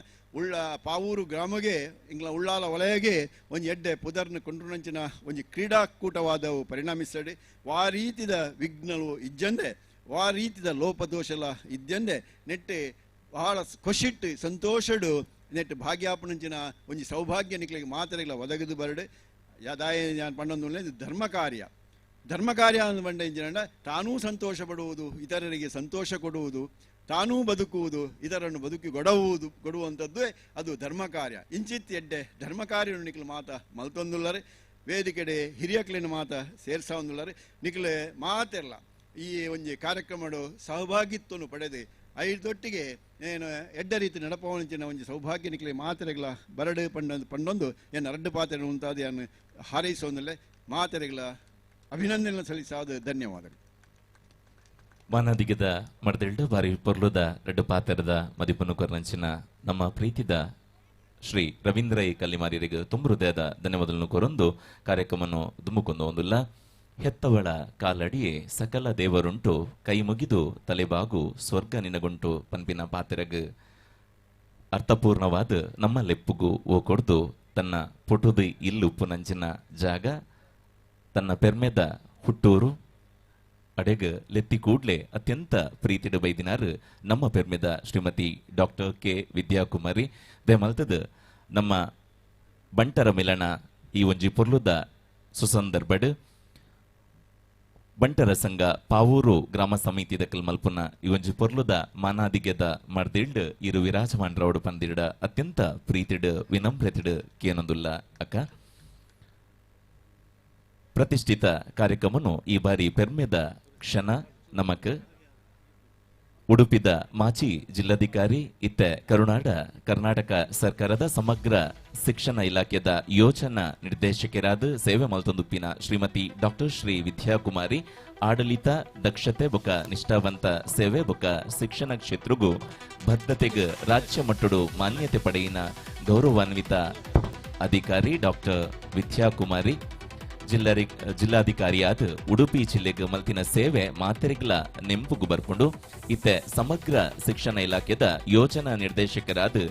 ಪಾವೂರು ಗ್ರಾಮಗೆ ಇಂಗ್ಲ ಉಳ್ಳಾಲ ವಲಯಗೆ ಒಂಜಿ ಎಡ್ಡೆ ಪುದರ್ನ ಕೊಂಡ್ರುನಂಚಿನ ಒಂಜಿ ಕ್ರೀಡಾಕೂಟವಾದವು ಪರಿಣಾಮಿಸಡೆ ವಾ ರೀತಿದ ವಿಘ್ನಲು ಇಜ್ಜಂದೆ ವಾ ರೀತಿದ ಲೋಪದೋಷಲ ಇದ್ದಂದೆ ನೆಟ್ಟೆ ಬಹಳ ಖುಷಿಟ್ಟು ಸಂತೋಷಡು ನೆಟ್ಟು ಭಾಗ್ಯಾಪನಂಚಿನ ಒಂಜಿ ಸೌಭಾಗ್ಯ ನಿಕ್ಲಿಗೆ ಮಾತರೆಗಳ ಒದಗದು ಬರಡೆ ಯಾದಾಯ ನಾನು ಪಂಡೊಂದು ಧರ್ಮ ಕಾರ್ಯ ಅಂದು ಬಂಡ ಇಂಜಿನ ತಾನೂ ಸಂತೋಷ ಪಡುವುದು ಇತರರಿಗೆ ಸಂತೋಷ ಕೊಡುವುದು ತಾನೂ ಬದುಕುವುದು ಇದರನ್ನು ಬದುಕಿ ಕೊಡುವಂಥದ್ದು ಅದು ಧರ್ಮ ಕಾರ್ಯ ಇಂಚಿತ್ ಎಡ್ಡೆ ಧರ್ಮ ಕಾರ್ಯ ನಿಕ್ಲು ಮಾತ ಮಲ್ತೊಂದುಲ್ಲರೆ ವೇದಿಕೆಡೆ ಹಿರಿಯಕ್ಲಿನ ಮಾತ ಸೇರ್ಸ ಒಂದುಲ್ಲರೆ ನಿಕ್ಲೆ ಮಾತೆಲ್ಲ ಈ ಒಂಜಿ ಕಾರ್ಯಕ್ರಮಡು ಸಹಭಾಗಿತ್ವನು ಪಡೆದು ಐದೊಟ್ಟಿಗೆ ಏನು ಎಡ್ಡ ರೀತಿ ನಡಪವನಿಂಚಿನ ಒಂಜಿ ಸೌಭಾಗ್ಯ ನಿಕ್ಲೆ ಮಾತೆರೆಗಳ ಬರಡು ಪಂಡೊಂದು ಏನು ಅರಡ್ಡು ಪಾತ್ರೆ ಉಂಟಾದ ಏನು ಹಾರೈಸೋಂದಲ್ಲೇ ಮಾತೆರೆಗಳ ಅಭಿನಂದನೆ ಸಲ್ಲಿಸಾದ ಧನ್ಯವಾದಗಳು. ಮಾನದಿಗದ ಮಡದೆಲ್ಡು ಬಾರಿ ಪೊರ್ಲುದ ರೆಡ್ಡು ಪಾತ್ರದ ಮದಿಪನ್ನು ಕೊರ್ನಂಚಿನ ನಮ್ಮ ಪ್ರೀತಿದ ಶ್ರೀ ರವೀಂದ್ರ ಕಲ್ಲಿಮಾರಿಗೆ ತುಂಬ ಹೃದಯದ ಧನ್ಯವಾದಗಳನ್ನು ಕೊರೊಂದು ಕಾರ್ಯಕ್ರಮವನ್ನು ದುಮ್ಮುಕೊಂಡು ಒಂದುಲ್ಲ ಹೆತ್ತವಳ ಕಾಲಡಿಯೇ ಸಕಲ ದೇವರುಂಟು ಕೈ ಮುಗಿದು ತಲೆಬಾಗು ಸ್ವರ್ಗ ನಿನಗುಂಟು ಪನ್ಪಿನ ಪಾತೆರಗ್ ಅರ್ಥಪೂರ್ಣವಾದ ನಮ್ಮ ಲೆಪ್ಪುಗು ಓ ಕೊಡ್ದು ತನ್ನ ಪುಟುದು ಇಲ್ಲುಪ್ಪು ನಂಚಿನ ಜಾಗ ತನ್ನ ಪೆರ್ಮೆದ ಹುಟ್ಟೂರು ಅಡೆಗ್ ಲೆತ್ತಿ ಕೂಡ್ಲೆ ಅತ್ಯಂತ ಪ್ರೀತಿಡ ಬೈದಿನಾರು ನಮ್ಮ ಪೆರ್ಮೆದ ಶ್ರೀಮತಿ ಡಾಕ್ಟರ್ ಕೆ ವಿದ್ಯಾಕುಮಾರಿ ಮಲ್ತದ ನಮ್ಮ ಬಂಟರ ಮಿಲನ ಈ ಒಂಜಿ ಪೊರ್ಲುದ ಸುಸಂದರ್ಭಡ್ ಬಂಟರ ಸಂಘ ಪಾವೂರು ಗ್ರಾಮ ಸಮಿತಿದ ಮಲ್ಪುನ ಈ ಒಂಜಿ ಪೊರ್ಲುದ ಮಾನಾದಿಗೆದ ಮರ್ದಿಲ್ಡ್ ಇರು ವಿರಾಜಮಾನ್ರವಡು ಪಂದಿಡ ಅತ್ಯಂತ ಪ್ರೀತಿಡ್ ವಿನಮ್ರತಿಡ್ ಕೇನೊಂದುಲ್ಲ ಅಕ್ಕ ಪ್ರತಿಷ್ಠಿತ ಕಾರ್ಯಕ್ರಮನು ಈ ಬಾರಿ ಪೆರ್ಮೆದ ಕ್ಷಣ ನಮಕ್ ಉಡುಪಿದ ಮಾಜಿ ಜಿಲ್ಲಾಧಿಕಾರಿ ಇತ್ತೆ ಕರ್ನಾಟಕ ಸರ್ಕಾರದ ಸಮಗ್ರ ಶಿಕ್ಷಣ ಇಲಾಖೆದ ಯೋಜನಾ ನಿರ್ದೇಶಕರಾದ ಸೇವೆ ಮಲ್ತೊಂದುಪ್ಪಿನ ಶ್ರೀಮತಿ ಡಾಕ್ಟರ್ ಶ್ರೀ ವಿದ್ಯಾಕುಮಾರಿ ಆಡಳಿತ ದಕ್ಷತೆ ಬೊಕ ನಿಷ್ಠಾವಂತ ಸೇವೆ ಬೊಕ ಶಿಕ್ಷಣ ಕ್ಷೇತ್ರಗೂ ಬದ್ಧತೆಗೆ ರಾಜ್ಯ ಮಟ್ಟಡು ಮಾನ್ಯತೆ ಪಡೆಯಿನ ಗೌರವಾನ್ವಿತ ಅಧಿಕಾರಿ ಡಾಕ್ಟರ್ ವಿದ್ಯಾಕುಮಾರಿ ಜಿಲ್ಲಾಧಿಕಾರಿಯಾದ ಉಡುಪಿ ಜಿಲ್ಲೆಗೆ ಮಲ್ತಿನ ಸೇವೆ ಮಾತೆರೆಗಳ ನೆಂಪುಗು ಬರ್ಕೊಂಡು ಇತ್ತೆ ಸಮಗ್ರ ಶಿಕ್ಷಣ ಇಲಾಖೆದ ಯೋಜನಾ ನಿರ್ದೇಶಕರಾದ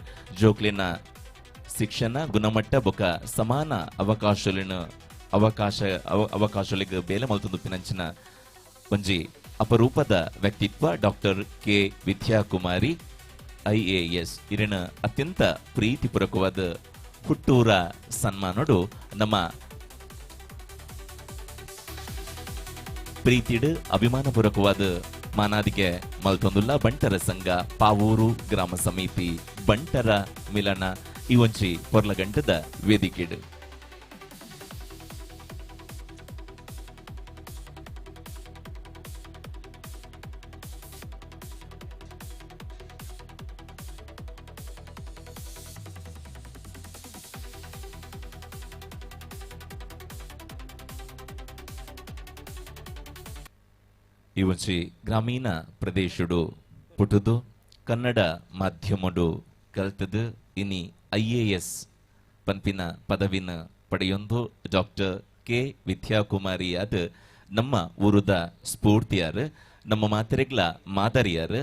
ಜೋಕ್ಲಿನ ಶಿಕ್ಷಣ ಗುಣಮಟ್ಟ ಬೊಕ ಸಮಾನ ಅವಕಾಶಗಳಿಗೆ ಬೇಲೆ ಮಲ್ತುಂದುಪ್ಪಿನಂಚಿನ ಒಂಜಿ ಅಪರೂಪದ ವ್ಯಕ್ತಿತ್ವ ಡಾಕ್ಟರ್ ಕೆ ವಿದ್ಯಾಕುಮಾರಿ IAS ಇರಿನ ಅತ್ಯಂತ ಪ್ರೀತಿಪೂರ್ವಕವಾದ ಹುಟ್ಟೂರ ಸನ್ಮಾನೋಡು ನಮ್ಮ ಪ್ರೀತಿಡ್ ಅಭಿಮಾನಪೂರ್ವಕವಾದ ಮಾನಾದಿಗೆ ಮಲ್ತೊಂದುಲ್ಲ ಬಂಟರ ಸಂಘ ಪಾವೂರು ಗ್ರಾಮ ಸಮಿತಿ ಬಂಟರ ಮಿಲನ ಈ ಒಂಜಿ ಪೊರ್ಲಗಂಟದ ವೇದಿಕೆಡ್ ಈ ಒಂಚಿ ಗ್ರಾಮೀಣ ಪ್ರದೇಶಡು ಪುಟುದು ಕನ್ನಡ ಮಾಧ್ಯಮಡು ಕಲ್ತದು ಇನಿ IAS ಪನ್ಪಿನ ಪದವಿನ ಪಡೆಯೊಂದು ಡಾಕ್ಟರ್ ಕೆ ವಿದ್ಯಾಕುಮಾರಿ ಅದು ನಮ್ಮ ಊರುದ ಸ್ಫೂರ್ತಿಯಾರು ನಮ್ಮ ಮಾತೆರೆಗ್ಲ ಮಾದರಿಯಾರು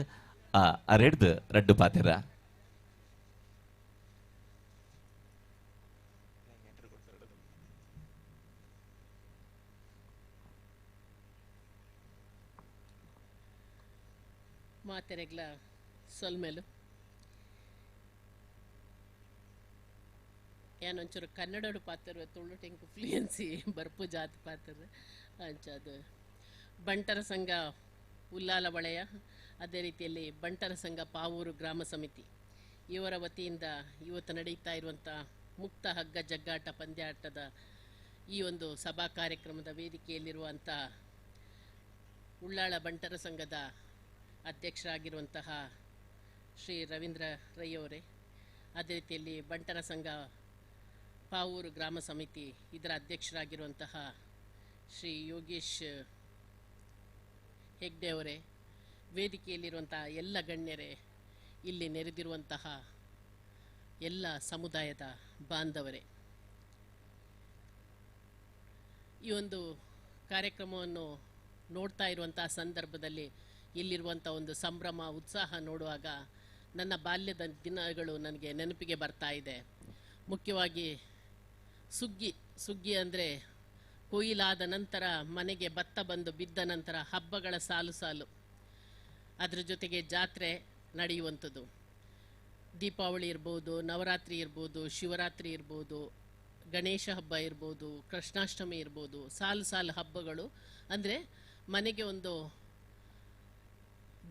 ಆ ಅರೆಡ್ದು ರಡ್ಡು ಪಾತೆರ ಮಾತೆರೆಗ್ಲ ಸೊಲ್ಮೆಲು ಏನೊಂಚೂರು ಕನ್ನಡಡು ಪಾತ್ರ ತುಳು ಟೆಂಕ್ ಫ್ಲೂಯೆನ್ಸಿ ಬರ್ಪು ಜಾತಿ ಪಾತ್ರ ಅಂಚದು ಬಂಟರ ಸಂಘ ಉಲ್ಲಾಲ ವಲಯ, ಅದೇ ರೀತಿಯಲ್ಲಿ ಬಂಟರ ಸಂಘ ಪಾವೂರು ಗ್ರಾಮ ಸಮಿತಿ ಇವರ ವತಿಯಿಂದ ಇವತ್ತು ನಡೀತಾ ಇರುವಂಥ ಮುಕ್ತ ಹಗ್ಗ ಜಗ್ಗಾಟ ಪಂದ್ಯಾಟದ ಈ ಒಂದು ಸಭಾ ಕಾರ್ಯಕ್ರಮದ ವೇದಿಕೆಯಲ್ಲಿರುವಂಥ ಉಳ್ಳಾಳ ಬಂಟರ ಸಂಘದ ಅಧ್ಯಕ್ಷರಾಗಿರುವಂತಹ ಶ್ರೀ ರವೀಂದ್ರ ರೈ ಅವರೇ, ಅದೇ ರೀತಿಯಲ್ಲಿ ಬಂಟರ ಸಂಘ ಪಾವೂರು ಗ್ರಾಮ ಸಮಿತಿ ಇದರ ಅಧ್ಯಕ್ಷರಾಗಿರುವಂತಹ ಶ್ರೀ ಯೋಗೇಶ್ ಹೆಗ್ಡೆ ಅವರೇ, ವೇದಿಕೆಯಲ್ಲಿರುವಂತಹ ಎಲ್ಲ ಗಣ್ಯರೇ, ಇಲ್ಲಿ ನೆರೆದಿರುವಂತಹ ಎಲ್ಲ ಸಮುದಾಯದ ಬಾಂಧವರೇ, ಈ ಒಂದು ಕಾರ್ಯಕ್ರಮವನ್ನು ನೋಡ್ತಾ ಇರುವಂತಹ ಸಂದರ್ಭದಲ್ಲಿ ಇಲ್ಲಿರುವಂಥ ಒಂದು ಸಂಭ್ರಮ ಉತ್ಸಾಹ ನೋಡುವಾಗ ನನ್ನ ಬಾಲ್ಯದ ದಿನಗಳು ನನಗೆ ನೆನಪಿಗೆ ಬರ್ತಾ ಇದೆ. ಮುಖ್ಯವಾಗಿ ಸುಗ್ಗಿ ಅಂದರೆ ಕೊಯ್ಲಾದ ನಂತರ ಮನೆಗೆ ಭತ್ತ ಬಂದು ಬಿದ್ದ ನಂತರ ಹಬ್ಬಗಳ ಸಾಲು ಸಾಲು, ಅದರ ಜೊತೆಗೆ ಜಾತ್ರೆ ನಡೆಯುವಂಥದ್ದು. ದೀಪಾವಳಿ ಇರ್ಬೋದು, ನವರಾತ್ರಿ ಇರ್ಬೋದು, ಶಿವರಾತ್ರಿ ಇರ್ಬೋದು, ಗಣೇಶ ಹಬ್ಬ ಇರ್ಬೋದು, ಕೃಷ್ಣಾಷ್ಟಮಿ ಇರ್ಬೋದು, ಸಾಲು ಸಾಲು ಹಬ್ಬಗಳು. ಅಂದರೆ ಮನೆಗೆ ಒಂದು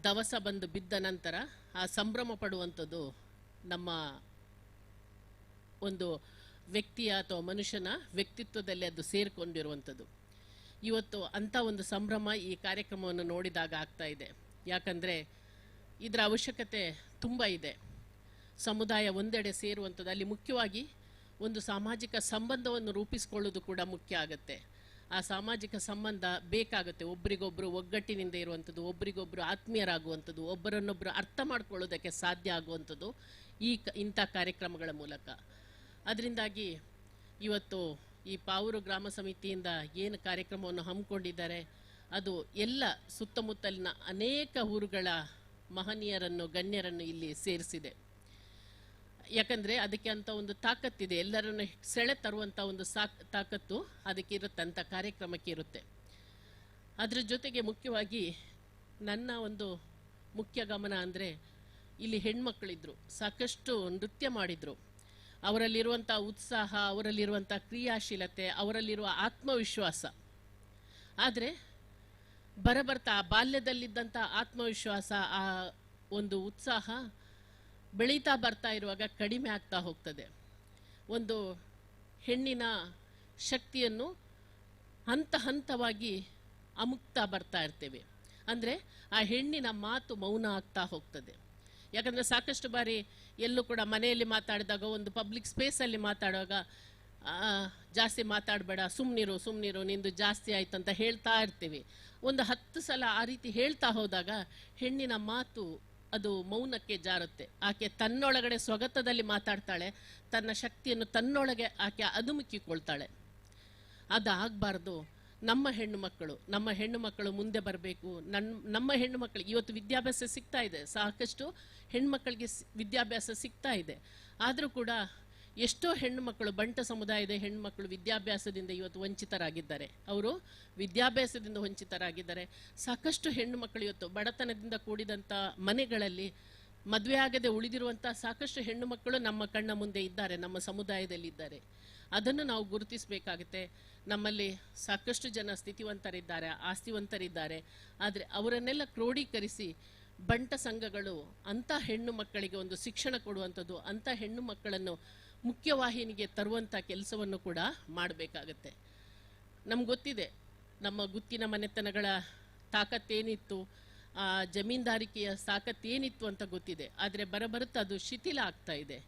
ದವಸ ಬಂದು ಬಿದ್ದ ನಂತರ ಆ ಸಂಭ್ರಮ ಪಡುವಂಥದ್ದು ನಮ್ಮ ಒಂದು ವ್ಯಕ್ತಿಯ ಅಥವಾ ಮನುಷ್ಯನ ವ್ಯಕ್ತಿತ್ವದಲ್ಲಿ ಅದು ಸೇರಿಕೊಂಡಿರುವಂಥದ್ದು. ಇವತ್ತು ಅಂಥ ಒಂದು ಸಂಭ್ರಮ ಈ ಕಾರ್ಯಕ್ರಮವನ್ನು ನೋಡಿದಾಗ ಆಗ್ತಾ ಇದೆ. ಯಾಕಂದರೆ ಇದರ ಅವಶ್ಯಕತೆ ತುಂಬ ಇದೆ. ಸಮುದಾಯ ಒಂದೆಡೆ ಸೇರುವಂಥದ್ದು, ಅಲ್ಲಿ ಮುಖ್ಯವಾಗಿ ಒಂದು ಸಾಮಾಜಿಕ ಸಂಬಂಧವನ್ನು ರೂಪಿಸಿಕೊಳ್ಳೋದು ಕೂಡ ಮುಖ್ಯ ಆಗುತ್ತೆ. ಆ ಸಾಮಾಜಿಕ ಸಂಬಂಧ ಬೇಕಾಗುತ್ತೆ. ಒಬ್ರಿಗೊಬ್ಬರು ಒಗ್ಗಟ್ಟಿನಿಂದ ಇರುವಂಥದ್ದು, ಒಬ್ರಿಗೊಬ್ಬರು ಆತ್ಮೀಯರಾಗುವಂಥದ್ದು, ಒಬ್ಬರನ್ನೊಬ್ಬರು ಅರ್ಥ ಮಾಡ್ಕೊಳ್ಳೋದಕ್ಕೆ ಸಾಧ್ಯ ಆಗುವಂಥದ್ದು ಇಂಥ ಕಾರ್ಯಕ್ರಮಗಳ ಮೂಲಕ. ಅದರಿಂದಾಗಿ ಇವತ್ತು ಈ ಪಾವೂರು ಗ್ರಾಮ ಸಮಿತಿಯಿಂದ ಏನು ಕಾರ್ಯಕ್ರಮವನ್ನು ಹಮ್ಮಿಕೊಂಡಿದ್ದಾರೆ ಅದು ಎಲ್ಲ ಸುತ್ತಮುತ್ತಲಿನ ಅನೇಕ ಊರುಗಳ ಮಹನೀಯರನ್ನು ಗಣ್ಯರನ್ನು ಇಲ್ಲಿ ಸೇರಿಸಿದೆ. ಯಾಕಂದರೆ ಅದಕ್ಕೆ ಅಂತ ಒಂದು ತಾಕತ್ತಿದೆ, ಎಲ್ಲರನ್ನು ಸೆಳೆ ತರುವಂಥ ಒಂದು ತಾಕತ್ತು ಅದಕ್ಕೆ ಇರುತ್ತೆ, ಅಂಥ ಕಾರ್ಯಕ್ರಮಕ್ಕೆ ಇರುತ್ತೆ. ಅದರ ಜೊತೆಗೆ ಮುಖ್ಯವಾಗಿ ನನ್ನ ಒಂದು ಮುಖ್ಯ ಗಮನ ಅಂದರೆ ಇಲ್ಲಿ ಹೆಣ್ಮಕ್ಳಿದ್ರು, ಸಾಕಷ್ಟು ನೃತ್ಯ ಮಾಡಿದರು. ಅವರಲ್ಲಿರುವಂಥ ಉತ್ಸಾಹ, ಅವರಲ್ಲಿರುವಂಥ ಕ್ರಿಯಾಶೀಲತೆ, ಅವರಲ್ಲಿರುವ ಆತ್ಮವಿಶ್ವಾಸ. ಆದರೆ ಬರಬರ್ತಾ ಆ ಬಾಲ್ಯದಲ್ಲಿದ್ದಂಥ ಆತ್ಮವಿಶ್ವಾಸ, ಆ ಒಂದು ಉತ್ಸಾಹ ಬೆಳೀತಾ ಬರ್ತಾ ಇರುವಾಗ ಕಡಿಮೆ ಆಗ್ತಾ ಹೋಗ್ತದೆ. ಒಂದು ಹೆಣ್ಣಿನ ಶಕ್ತಿಯನ್ನು ಹಂತ ಹಂತವಾಗಿ ಅಮುಕ್ತಾ ಬರ್ತಾ ಇರ್ತೇವೆ. ಅಂದರೆ ಆ ಹೆಣ್ಣಿನ ಮಾತು ಮೌನ ಆಗ್ತಾ ಹೋಗ್ತದೆ. ಯಾಕಂದರೆ ಸಾಕಷ್ಟು ಬಾರಿ ಎಲ್ಲೂ ಕೂಡ ಮನೆಯಲ್ಲಿ ಮಾತಾಡಿದಾಗ, ಒಂದು ಪಬ್ಲಿಕ್ ಸ್ಪೇಸಲ್ಲಿ ಮಾತಾಡುವಾಗ ಜಾಸ್ತಿ ಮಾತಾಡಬೇಡ, ಸುಮ್ಮನಿರು ನಿಂದು ಜಾಸ್ತಿ ಆಯ್ತು ಅಂತ ಹೇಳ್ತಾ ಇರ್ತೀವಿ. ಒಂದು 10 ಸಲ ಆ ರೀತಿ ಹೇಳ್ತಾ ಹೋದಾಗ ಹೆಣ್ಣಿನ ಮಾತು ಅದು ಮೌನಕ್ಕೆ ಜಾರುತ್ತೆ. ಆಕೆ ತನ್ನೊಳಗಡೆ ಸ್ವಗತದಲ್ಲಿ ಮಾತಾಡ್ತಾಳೆ, ತನ್ನ ಶಕ್ತಿಯನ್ನು ತನ್ನೊಳಗೆ ಆಕೆ ಅದುಮುಕ್ಕಿಕೊಳ್ತಾಳೆ. ಅದಾಗಬಾರ್ದು. ನಮ್ಮ ಹೆಣ್ಣು ಮಕ್ಕಳು ಮುಂದೆ ಬರಬೇಕು. ನಮ್ಮ ಹೆಣ್ಣು ಮಕ್ಕಳಿಗೆ ಇವತ್ತು ವಿದ್ಯಾಭ್ಯಾಸ ಸಿಗ್ತಾ ಇದೆ, ಸಾಕಷ್ಟು ಹೆಣ್ಮಕ್ಕಳಿಗೆ ವಿದ್ಯಾಭ್ಯಾಸ ಸಿಗ್ತಾ ಇದೆ. ಆದರೂ ಕೂಡ ಎಷ್ಟೋ ಹೆಣ್ಣು ಮಕ್ಕಳು, ಬಂಟ ಸಮುದಾಯದ ಹೆಣ್ಣುಮಕ್ಕಳು ವಿದ್ಯಾಭ್ಯಾಸದಿಂದ ಇವತ್ತು ವಂಚಿತರಾಗಿದ್ದಾರೆ. ಅವರು ವಿದ್ಯಾಭ್ಯಾಸದಿಂದ ವಂಚಿತರಾಗಿದ್ದಾರೆ. ಸಾಕಷ್ಟು ಹೆಣ್ಣು ಮಕ್ಕಳು ಇವತ್ತು ಬಡತನದಿಂದ ಕೂಡಿದಂಥ ಮನೆಗಳಲ್ಲಿ ಮದುವೆ ಆಗದೆ ಉಳಿದಿರುವಂಥ ಸಾಕಷ್ಟು ಹೆಣ್ಣು ಮಕ್ಕಳು ನಮ್ಮ ಕಣ್ಣ ಮುಂದೆ ಇದ್ದಾರೆ, ನಮ್ಮ ಸಮುದಾಯದಲ್ಲಿ ಇದ್ದಾರೆ. ಅದನ್ನು ನಾವು ಗುರುತಿಸಬೇಕಾಗುತ್ತೆ. ನಮ್ಮಲ್ಲಿ ಸಾಕಷ್ಟು ಜನ ಸ್ಥಿತಿವಂತರಿದ್ದಾರೆ, ಆಸ್ತಿವಂತರಿದ್ದಾರೆ. ಆದರೆ ಅವರನ್ನೆಲ್ಲ ಕ್ರೋಢೀಕರಿಸಿ ಬಂಟ ಸಂಘಗಳು ಅಂಥ ಹೆಣ್ಣು ಮಕ್ಕಳಿಗೆ ಒಂದು ಶಿಕ್ಷಣ ಕೊಡುವಂಥದ್ದು, ಅಂಥ ಹೆಣ್ಣು ಮಕ್ಕಳನ್ನು ಮುಖ್ಯವಾಹಿನಿಗೆ ತರುವಂಥ ಕೆಲಸವನ್ನು ಕೂಡ ಮಾಡಬೇಕಾಗತ್ತೆ. ನಮ್ಗೆ ಗೊತ್ತಿದೆ ನಮ್ಮ ಗುತ್ತಿನ ಮನೆತನಗಳ ತಾಕತ್ತೇನಿತ್ತು, ಜಮೀನ್ದಾರಿಕೆಯ ತಾಕತ್ತೇನಿತ್ತು ಅಂತ ಗೊತ್ತಿದೆ. ಆದರೆ ಬರಬರುತ್ತಾ ಅದು ಶಿಥಿಲ ಆಗ್ತಾ ಇದೆ.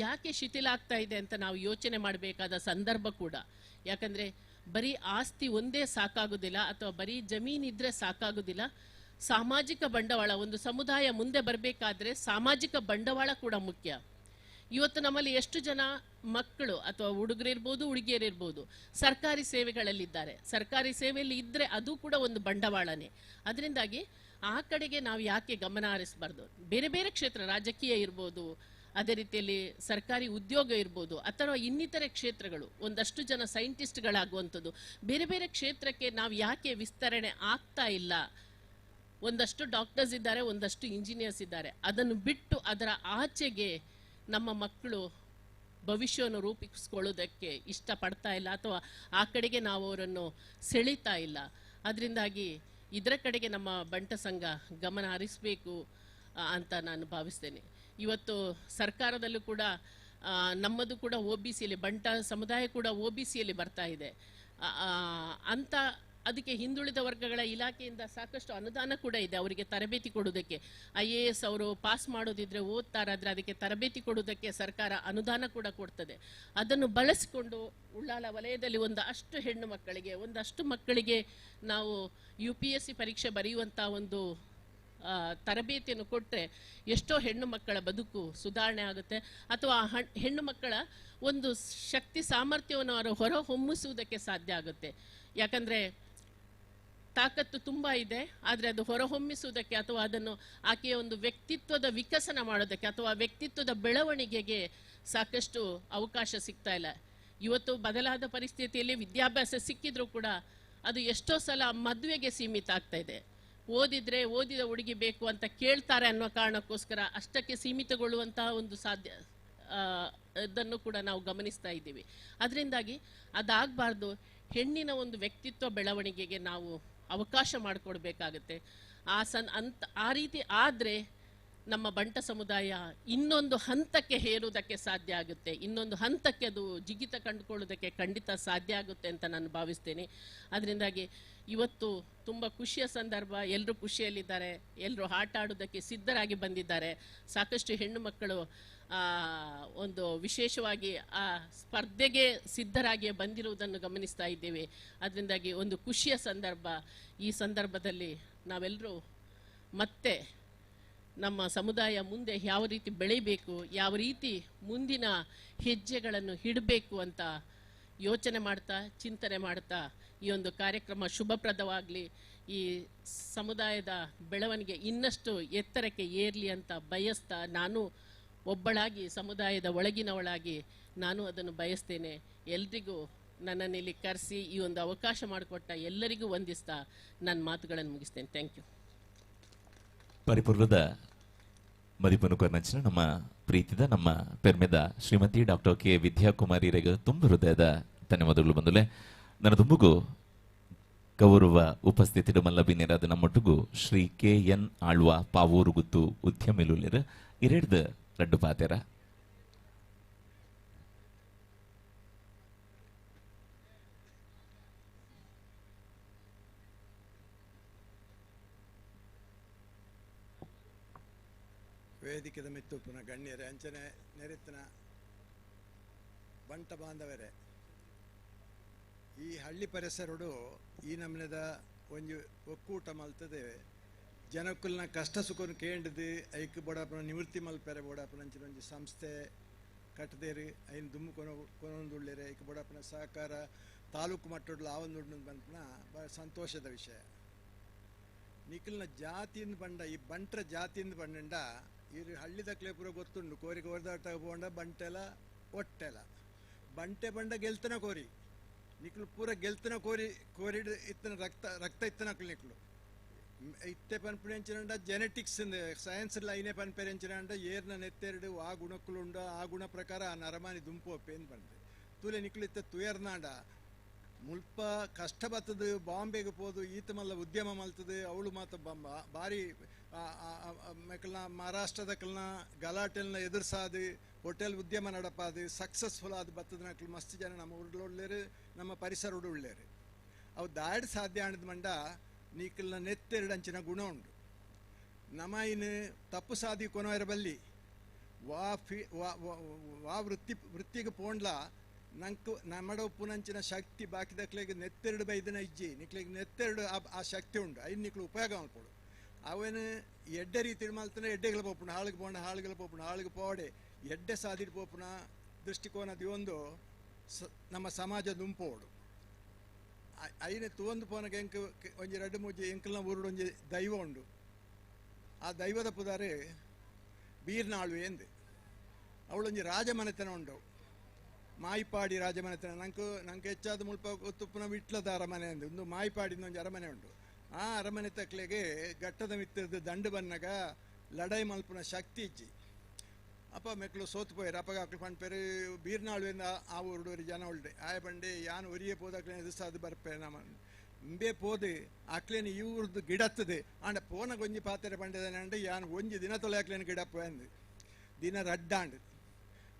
ಯಾಕೆ ಶಿಥಿಲ ಆಗ್ತಾ ಇದೆ ಅಂತ ನಾವು ಯೋಚನೆ ಮಾಡಬೇಕಾದ ಸಂದರ್ಭ ಕೂಡ. ಯಾಕಂದರೆ ಬರೀ ಆಸ್ತಿ ಒಂದೇ ಸಾಕಾಗುದಿಲ್ಲ ಅಥವಾ ಬರೀ ಜಮೀನಿದ್ರೆ ಸಾಕಾಗುದಿಲ್ಲ. ಸಾಮಾಜಿಕ ಬಂಡವಾಳ, ಒಂದು ಸಮುದಾಯ ಮುಂದೆ ಬರಬೇಕಾದ್ರೆ ಸಾಮಾಜಿಕ ಬಂಡವಾಳ ಕೂಡ ಮುಖ್ಯ. ಇವತ್ತು ನಮ್ಮಲ್ಲಿ ಎಷ್ಟು ಜನ ಮಕ್ಕಳು ಅಥವಾ ಹುಡುಗರಿರ್ಬೋದು ಹುಡುಗಿಯರಿರ್ಬೋದು ಸರ್ಕಾರಿ ಸೇವೆಗಳಲ್ಲಿದ್ದಾರೆ. ಸರ್ಕಾರಿ ಸೇವೆಯಲ್ಲಿ ಇದ್ದರೆ ಅದು ಕೂಡ ಒಂದು ಬಂಡವಾಳನೇ. ಅದರಿಂದಾಗಿ ಆ ಕಡೆಗೆ ನಾವು ಯಾಕೆ ಗಮನ ಹರಿಸಬಾರ್ದು? ಬೇರೆ ಬೇರೆ ಕ್ಷೇತ್ರ, ರಾಜಕೀಯ ಇರ್ಬೋದು, ಅದೇ ರೀತಿಯಲ್ಲಿ ಸರ್ಕಾರಿ ಉದ್ಯೋಗ ಇರ್ಬೋದು, ಅಥವಾ ಇನ್ನಿತರೆ ಕ್ಷೇತ್ರಗಳು, ಒಂದಷ್ಟು ಜನ ಸೈಂಟಿಸ್ಟ್ಗಳಾಗುವಂಥದ್ದು, ಬೇರೆ ಬೇರೆ ಕ್ಷೇತ್ರಕ್ಕೆ ನಾವು ಯಾಕೆ ವಿಸ್ತರಣೆ ಆಗ್ತಾ ಇಲ್ಲ? ಒಂದಷ್ಟು ಡಾಕ್ಟರ್ಸ್ ಇದ್ದಾರೆ, ಒಂದಷ್ಟು ಇಂಜಿನಿಯರ್ಸ್ ಇದ್ದಾರೆ. ಅದನ್ನು ಬಿಟ್ಟು ಅದರ ಆಚೆಗೆ ನಮ್ಮ ಮಕ್ಕಳು ಭವಿಷ್ಯವನ್ನು ರೂಪಿಸ್ಕೊಳ್ಳೋದಕ್ಕೆ ಇಷ್ಟಪಡ್ತಾ ಇಲ್ಲ, ಅಥವಾ ಆ ಕಡೆಗೆ ನಾವು ಅವರನ್ನು ಸೆಳೀತಾ ಇಲ್ಲ. ಅದರಿಂದಾಗಿ ಇದರ ಕಡೆಗೆ ನಮ್ಮ ಬಂಟ ಸಂಘ ಗಮನ ಹರಿಸಬೇಕು ಅಂತ ನಾನು ಭಾವಿಸ್ತೇನೆ. ಇವತ್ತು ಸರ್ಕಾರದಲ್ಲೂ ಕೂಡ ನಮ್ಮದು ಕೂಡ OBCಯಲ್ಲಿ, ಬಂಟ ಸಮುದಾಯ ಕೂಡ OBCಯಲ್ಲಿ ಬರ್ತಾ ಇದೆ ಅಂತ. ಅದಕ್ಕೆ ಹಿಂದುಳಿದ ವರ್ಗಗಳ ಇಲಾಖೆಯಿಂದ ಸಾಕಷ್ಟು ಅನುದಾನ ಕೂಡ ಇದೆ ಅವರಿಗೆ ತರಬೇತಿ ಕೊಡೋದಕ್ಕೆ. IAS ಅವರು ಪಾಸ್ ಮಾಡೋದಿದ್ರೆ, ಓದ್ತಾರಾದ್ರೆ ಅದಕ್ಕೆ ತರಬೇತಿ ಕೊಡೋದಕ್ಕೆ ಸರ್ಕಾರ ಅನುದಾನ ಕೂಡ ಕೊಡ್ತದೆ. ಅದನ್ನು ಬಳಸಿಕೊಂಡು ಉಳ್ಳಾಲ ವಲಯದಲ್ಲಿ ಒಂದಷ್ಟು ಹೆಣ್ಣು ಮಕ್ಕಳಿಗೆ, ಒಂದಷ್ಟು ಮಕ್ಕಳಿಗೆ ನಾವು UPSC ಪರೀಕ್ಷೆ ಬರೆಯುವಂಥ ಒಂದು ತರಬೇತಿಯನ್ನು ಕೊಟ್ಟರೆ ಎಷ್ಟೋ ಹೆಣ್ಣು ಮಕ್ಕಳ ಬದುಕು ಸುಧಾರಣೆ ಆಗುತ್ತೆ. ಅಥವಾ ಹೆಣ್ಣು ಮಕ್ಕಳ ಒಂದು ಶಕ್ತಿ ಸಾಮರ್ಥ್ಯವನ್ನು ಅವರು ಹೊರ ಹೊಮ್ಮಿಸುವುದಕ್ಕೆ ಸಾಧ್ಯ ಆಗುತ್ತೆ. ಯಾಕಂದರೆ ತಾಕತ್ತು ತುಂಬ ಇದೆ, ಆದರೆ ಅದು ಹೊರಹೊಮ್ಮಿಸುವುದಕ್ಕೆ ಅಥವಾ ಅದನ್ನು ಆಕೆಯ ಒಂದು ವ್ಯಕ್ತಿತ್ವದ ವಿಕಸನ ಮಾಡೋದಕ್ಕೆ ಅಥವಾ ವ್ಯಕ್ತಿತ್ವದ ಬೆಳವಣಿಗೆಗೆ ಸಾಕಷ್ಟು ಅವಕಾಶ ಸಿಗ್ತಾ ಇಲ್ಲ. ಇವತ್ತು ಬದಲಾದ ಪರಿಸ್ಥಿತಿಯಲ್ಲಿ ವಿದ್ಯಾಭ್ಯಾಸ ಸಿಕ್ಕಿದ್ರೂ ಕೂಡ ಅದು ಎಷ್ಟೋ ಸಲ ಮದುವೆಗೆ ಸೀಮಿತ ಆಗ್ತಾ ಇದೆ. ಓದಿದ ಹುಡುಗಿ ಬೇಕು ಅಂತ ಕೇಳ್ತಾರೆ ಅನ್ನೋ ಕಾರಣಕ್ಕೋಸ್ಕರ ಅಷ್ಟಕ್ಕೆ ಸೀಮಿತಗೊಳ್ಳುವಂತಹ ಒಂದು ಇದನ್ನು ಕೂಡ ನಾವು ಗಮನಿಸ್ತಾ ಇದ್ದೀವಿ. ಅದರಿಂದಾಗಿ ಅದಾಗಬಾರ್ದು. ಹೆಣ್ಣಿನ ಒಂದು ವ್ಯಕ್ತಿತ್ವ ಬೆಳವಣಿಗೆಗೆ ನಾವು ಅವಕಾಶ ಮಾಡಿಕೊಡ್ಬೇಕಾಗತ್ತೆ. ಆ ರೀತಿ ಆದರೆ ನಮ್ಮ ಬಂಟ ಸಮುದಾಯ ಇನ್ನೊಂದು ಹಂತಕ್ಕೆ ಹೇರುವುದಕ್ಕೆ ಸಾಧ್ಯ ಆಗುತ್ತೆ, ಇನ್ನೊಂದು ಹಂತಕ್ಕೆ ಅದು ಜಿಗಿತ ಕಂಡುಕೊಳ್ಳೋದಕ್ಕೆ ಖಂಡಿತ ಸಾಧ್ಯ ಆಗುತ್ತೆ ಅಂತ ನಾನು ಭಾವಿಸ್ತೇನೆ. ಅದರಿಂದಾಗಿ ಇವತ್ತು ತುಂಬ ಖುಷಿಯ ಸಂದರ್ಭ, ಎಲ್ಲರೂ ಖುಷಿಯಲ್ಲಿದ್ದಾರೆ, ಎಲ್ಲರೂ ಆಟ ಆಡೋದಕ್ಕೆ ಸಿದ್ಧರಾಗಿ ಬಂದಿದ್ದಾರೆ. ಸಾಕಷ್ಟು ಹೆಣ್ಣು ಮಕ್ಕಳು ಒಂದು ವಿಶೇಷವಾಗಿ ಆ ಸ್ಪರ್ಧೆಗೆ ಸಿದ್ಧರಾಗಿ ಬಂದಿರುವುದನ್ನು ಗಮನಿಸ್ತಾ ಇದ್ದೇವೆ. ಅದರಿಂದಾಗಿ ಒಂದು ಖುಷಿಯ ಸಂದರ್ಭ. ಈ ಸಂದರ್ಭದಲ್ಲಿ ನಾವೆಲ್ಲರೂ ಮತ್ತೆ ನಮ್ಮ ಸಮುದಾಯ ಮುಂದೆ ಯಾವ ರೀತಿ ಬೆಳೀಬೇಕು, ಯಾವ ರೀತಿ ಮುಂದಿನ ಹೆಜ್ಜೆಗಳನ್ನು ಇಡಬೇಕು ಅಂತ ಯೋಚನೆ ಮಾಡ್ತಾ, ಚಿಂತನೆ ಮಾಡ್ತಾ ಈ ಒಂದು ಕಾರ್ಯಕ್ರಮ ಶುಭಪ್ರದವಾಗಲಿ, ಈ ಸಮುದಾಯದ ಬೆಳವಣಿಗೆ ಇನ್ನಷ್ಟು ಎತ್ತರಕ್ಕೆ ಏರಲಿ ಅಂತ ಬಯಸ್ತಾ, ನಾನು ಒಬ್ಬಳಾಗಿ ಸಮುದಾಯದ ಒಳಗಿನವಳಾಗಿ ನಾನು ಅದನ್ನು ಬಯಸ್ತೇನೆ. ಎಲ್ರಿಗೂ ನನ್ನನ್ನು ಇಲ್ಲಿ ಕರೆಸಿ ಈ ಒಂದು ಅವಕಾಶ ಮಾಡಿಕೊಟ್ಟ ಎಲ್ಲರಿಗೂ ವಂದಿಸ್ತಾ ನನ್ನ ಮಾತುಗಳನ್ನು ಮುಗಿಸ್ತೇನೆ. Thank you. ಪರಿಪೂರ್ಣದ ಮದಿಪನು ಕೊರ್ನಚ್ಚಿನ ನಮ್ಮ ಪ್ರೀತಿದ ನಮ್ಮ ಪೆರ್ಮೆದ ಶ್ರೀಮತಿ ಡಾಕ್ಟರ್ ಕೆ ವಿದ್ಯಾಕುಮಾರಿರಿಗೆ ತುಂಬ ಹೃದಯದ ಧನ್ಯವಾದಗಳು ಬಂದುಲೆ. ನನ್ನ ತುಂಬುಗು ಗೌರವ ಉಪಸ್ಥಿತಿಡು ಮಲ್ಲಬಿನೇರಾದ ನಮ್ಮೊಟ್ಟಿಗೂ ಶ್ರೀ KN ಆಳ್ವ ಪಾವೂರು ಗುತ್ತು ಉದ್ಯಮಿಲುಲಿರ ಇರೆಡ್ದು ರಡ್ಡು ಪಾತೆರ ವೇದಿಕೆದ ಮಿತ್ತುಪ್ಪನ ಗಣ್ಯರೇ, ಅಂಚನೆ ನೆರೆತ್ತಿನ ಬಂಟ ಬಾಂಧವರೇ, ಈ ಹಳ್ಳಿ ಪರಿಸರಡು ಈ ನಮನೆದ ಒಂಜಿ ಒಕ್ಕೂಟ ಮಲ್ತದೆ ಜನಕ್ಕುಲ್ನ ಕಷ್ಟ ಸುಖವನ್ನು ಕೇಂದ್ರದು ಐಕ್ ಬೋಡಾಪನ ನಿವೃತ್ತಿ ಮಲ್ಪೆರೆ ಬೋಡಾಪನ ಅಂಚಿನ ಒಂಜಿ ಸಂಸ್ಥೆ ಕಟ್ಟದೇರಿ ಐನ್ ದುಮ್ಮು ಕೊನೊಂದುಳ್ಳೇರೆ ಐಕ್ ಬೋಡಾಪನ ಸಹಕಾರ ತಾಲೂಕು ಮಟ್ಟದಲ್ಲಿ ಆವೊಂದುಂಡು ಬಂತನ ಭಾಳ ಸಂತೋಷದ ವಿಷಯ. ನಿಖಲ್ನ ಜಾತಿಯಿಂದ ಬಂಡ ಈ ಬಂಟ್ರ ಜಾತಿಯಿಂದ ಬಂಡ ಇರು ಹಳ್ಳಿದಕ್ಲೆ ಪೂರ ಗೊತ್ತುಂಡು. ಕೋರಿಗೆ ಹೊರದಾಟ ಬೋಂಡ ಬಂಟೆಲ ಒಟ್ಟೆಲ ಬಂಟೆ ಬಂಡ ಗೆಲ್ತನ ಕೋರಿ ನಿಕ್ಲು ಪೂರ ಗೆಲ್ತನ ಕೋರಿಡ್ ಇತ್ತನ ರಕ್ತ ಇತ್ತನಕ್ಲು ನಿಕ್ಲು ಇತ್ತೆ ಪನ್ಪೆಂಚಿನ ಜೆನೆಟಿಕ್ಸ್ ಸೈನ್ಸ್ ಐನೇ ಪನ್ಪೆರೆಂಚಿನ ಏರ್ನ ನೆತ್ತೆರಡು ಆ ಗುಣಕ್ಕುಳುಂಡ ಆ ಗುಣ ಪ್ರಕಾರ ಆ ನರಮಾನಿ ದುಂಪು ಒಪ್ಪೇನು ಬಂದೆ ತೂಲೆ ನಿಕ್ಲು ಇತ್ತ ತುಯರ್ನಾಡ ಮುಲ್ಪ ಕಷ್ಟ ಬರ್ತದೆ. ಬಾಂಬೆಗೆ ಹೋದು ಈತ ಮಲ್ಲ ಉದ್ಯಮ ಮಲ್ತದೆ. ಅವಳು ಮಾತ್ರ ಭಾರಿ ಮಕ್ಕಳನ್ನ ಮಹಾರಾಷ್ಟ್ರದಕ್ಕಲ್ನ ಗಲಾಟೆಲ್ನ ಎದುರಿಸಾದು ಹೋಟೆಲ್ ಉದ್ಯಮ ನಡಪಾದು ಸಕ್ಸಸ್ಫುಲ್ ಆದ ಬರ್ತದ ನಕ್ಳು ಮಸ್ತ್ ಜನ ನಮ್ಮ ಊರ್ಲೊಳ್ಳೇರು, ನಮ್ಮ ಪರಿಸರ ಉಳ್ಳೇರು. ಅವು ದಾಡಿ ಸಾಧ್ಯ ಆಣದ ಮಂಡ ನೀಕಲ್ನ ನೆತ್ತೆರಡು ಅಂಚಿನ ಗುಣ ಉಂಡು. ನಮಾಯಿನ ತಪ್ಪು ಸಾಧಿ ಕೊನವರ ಬಲ್ಲಿ ವಾ ವೃತ್ತಿಗೆ ಪೋಂಡ್ಲ ನಂಕು ನಮ್ಮಡ ಉಪ್ಪುನಂಚಿನ ಶಕ್ತಿ ಬಾಕಿದಕ್ಲೆಗೆ ನೆತ್ತೆರಡು ಬೈದನ ಇಜ್ಜಿ ನಿಕ್ಲಿಗೆ ನೆತ್ತೆರಡು ಆ ಶಕ್ತಿ ಉಂಡು ಐದು ನಿಕ್ಲು ಉಪಯೋಗ ಮಾಡ್ಕೊಡು ಅವನು ಎಡ್ಡೆ ರೀತಿ ಮಲ್ತಾನೆ ಎಡ್ಡೆಗಳ ಪೋಪುಣ ಹಾಳಿಗೆ ಪೋಣ ಹಾಳುಗಳ ಪೋಪುಣ ಹಾಳಿಗೆ ಪೋಡೆ ಎಡ್ಡೆ ಸಾದಿಡ್ ಪೋಪುಣ ದೃಷ್ಟಿಕೋನದ ಒಂದು ನಮ್ಮ ಸಮಾಜ ದುಂಪೋಡು ಐನೆ ತೂಂದು ಪೋನಗೆ ಎಂಕ್ ಒಂಜಿ ಎರಡು ಮೂಜಿ ಎಂಕಲ್ನ ಊರುಡು ಒಂಜಿ ದೈವ ಉಂಡು ಆ ದೈವದ ಪುದಾರೆ ಬೀರ್ನಾಳು ಎಂದೆ ಅವಳೊಂಜಿ ರಾಜಮನೆತನ ಉಂಡು ಮಾಯಿಪಾಡಿ ರಾಜಮನೆತನ ನಂಗೆ ಹೆಚ್ಚಾದ ಮುಲ್ಪ ತುಪ್ಪನ ವಿಟ್ಲದ ಅರಮನೆ ಅಂದು ಒಂದು ಮಾಯಿಪಾಡಿನ ಒಂದು ಅರಮನೆ ಉಂಟು ಆ ಅರಮನೆ ತಕ್ಲೆಗೆ ಘಟ್ಟದ ಮಿತ್ತದ ದಂಡು ಬನ್ನಗ ಲಡೈ ಮಲ್ಪನ ಶಕ್ತಿ ಇಜ್ಜಿ ಅಪ್ಪ ಮೆಕ್ಳು ಸೋತು ಪೋಯರು ಅಪ್ಪ ಅಕ್ಳು ಪಂಡ್ಪೇರು ಬೀರ್ನಾಳುವಿಂದ ಆ ಊರುಡೋರಿ ಜನ ಉಳ್ಳೆ ಆಯ ಬಂಡೆ ಯಾನು ಒರಿಯೇ ಪೋದು ಅಕ್ಲೇನು ಎದುರ್ಸಾದು ಬರ್ಪೆ ನಮ್ಮ ಇಂಬೆ ಪೋದು ಅಕ್ಲೇನು ಇವ್ರದ್ದು ಗಿಡತ್ತದೆ ಆಂಡ ಪೋನ ಗೊಂಜಿ ಪಾತ್ರೆ ಬಂಡಿದಾನೆ ಅಂಡು ಯಾನು ಒಂಜಿ ದಿನ ತೊಲೆ ಅಕ್ಲೇನು ಗಿಡ ಪೋಯಂದು ದಿನ ರಡ್ಡಾಂಡು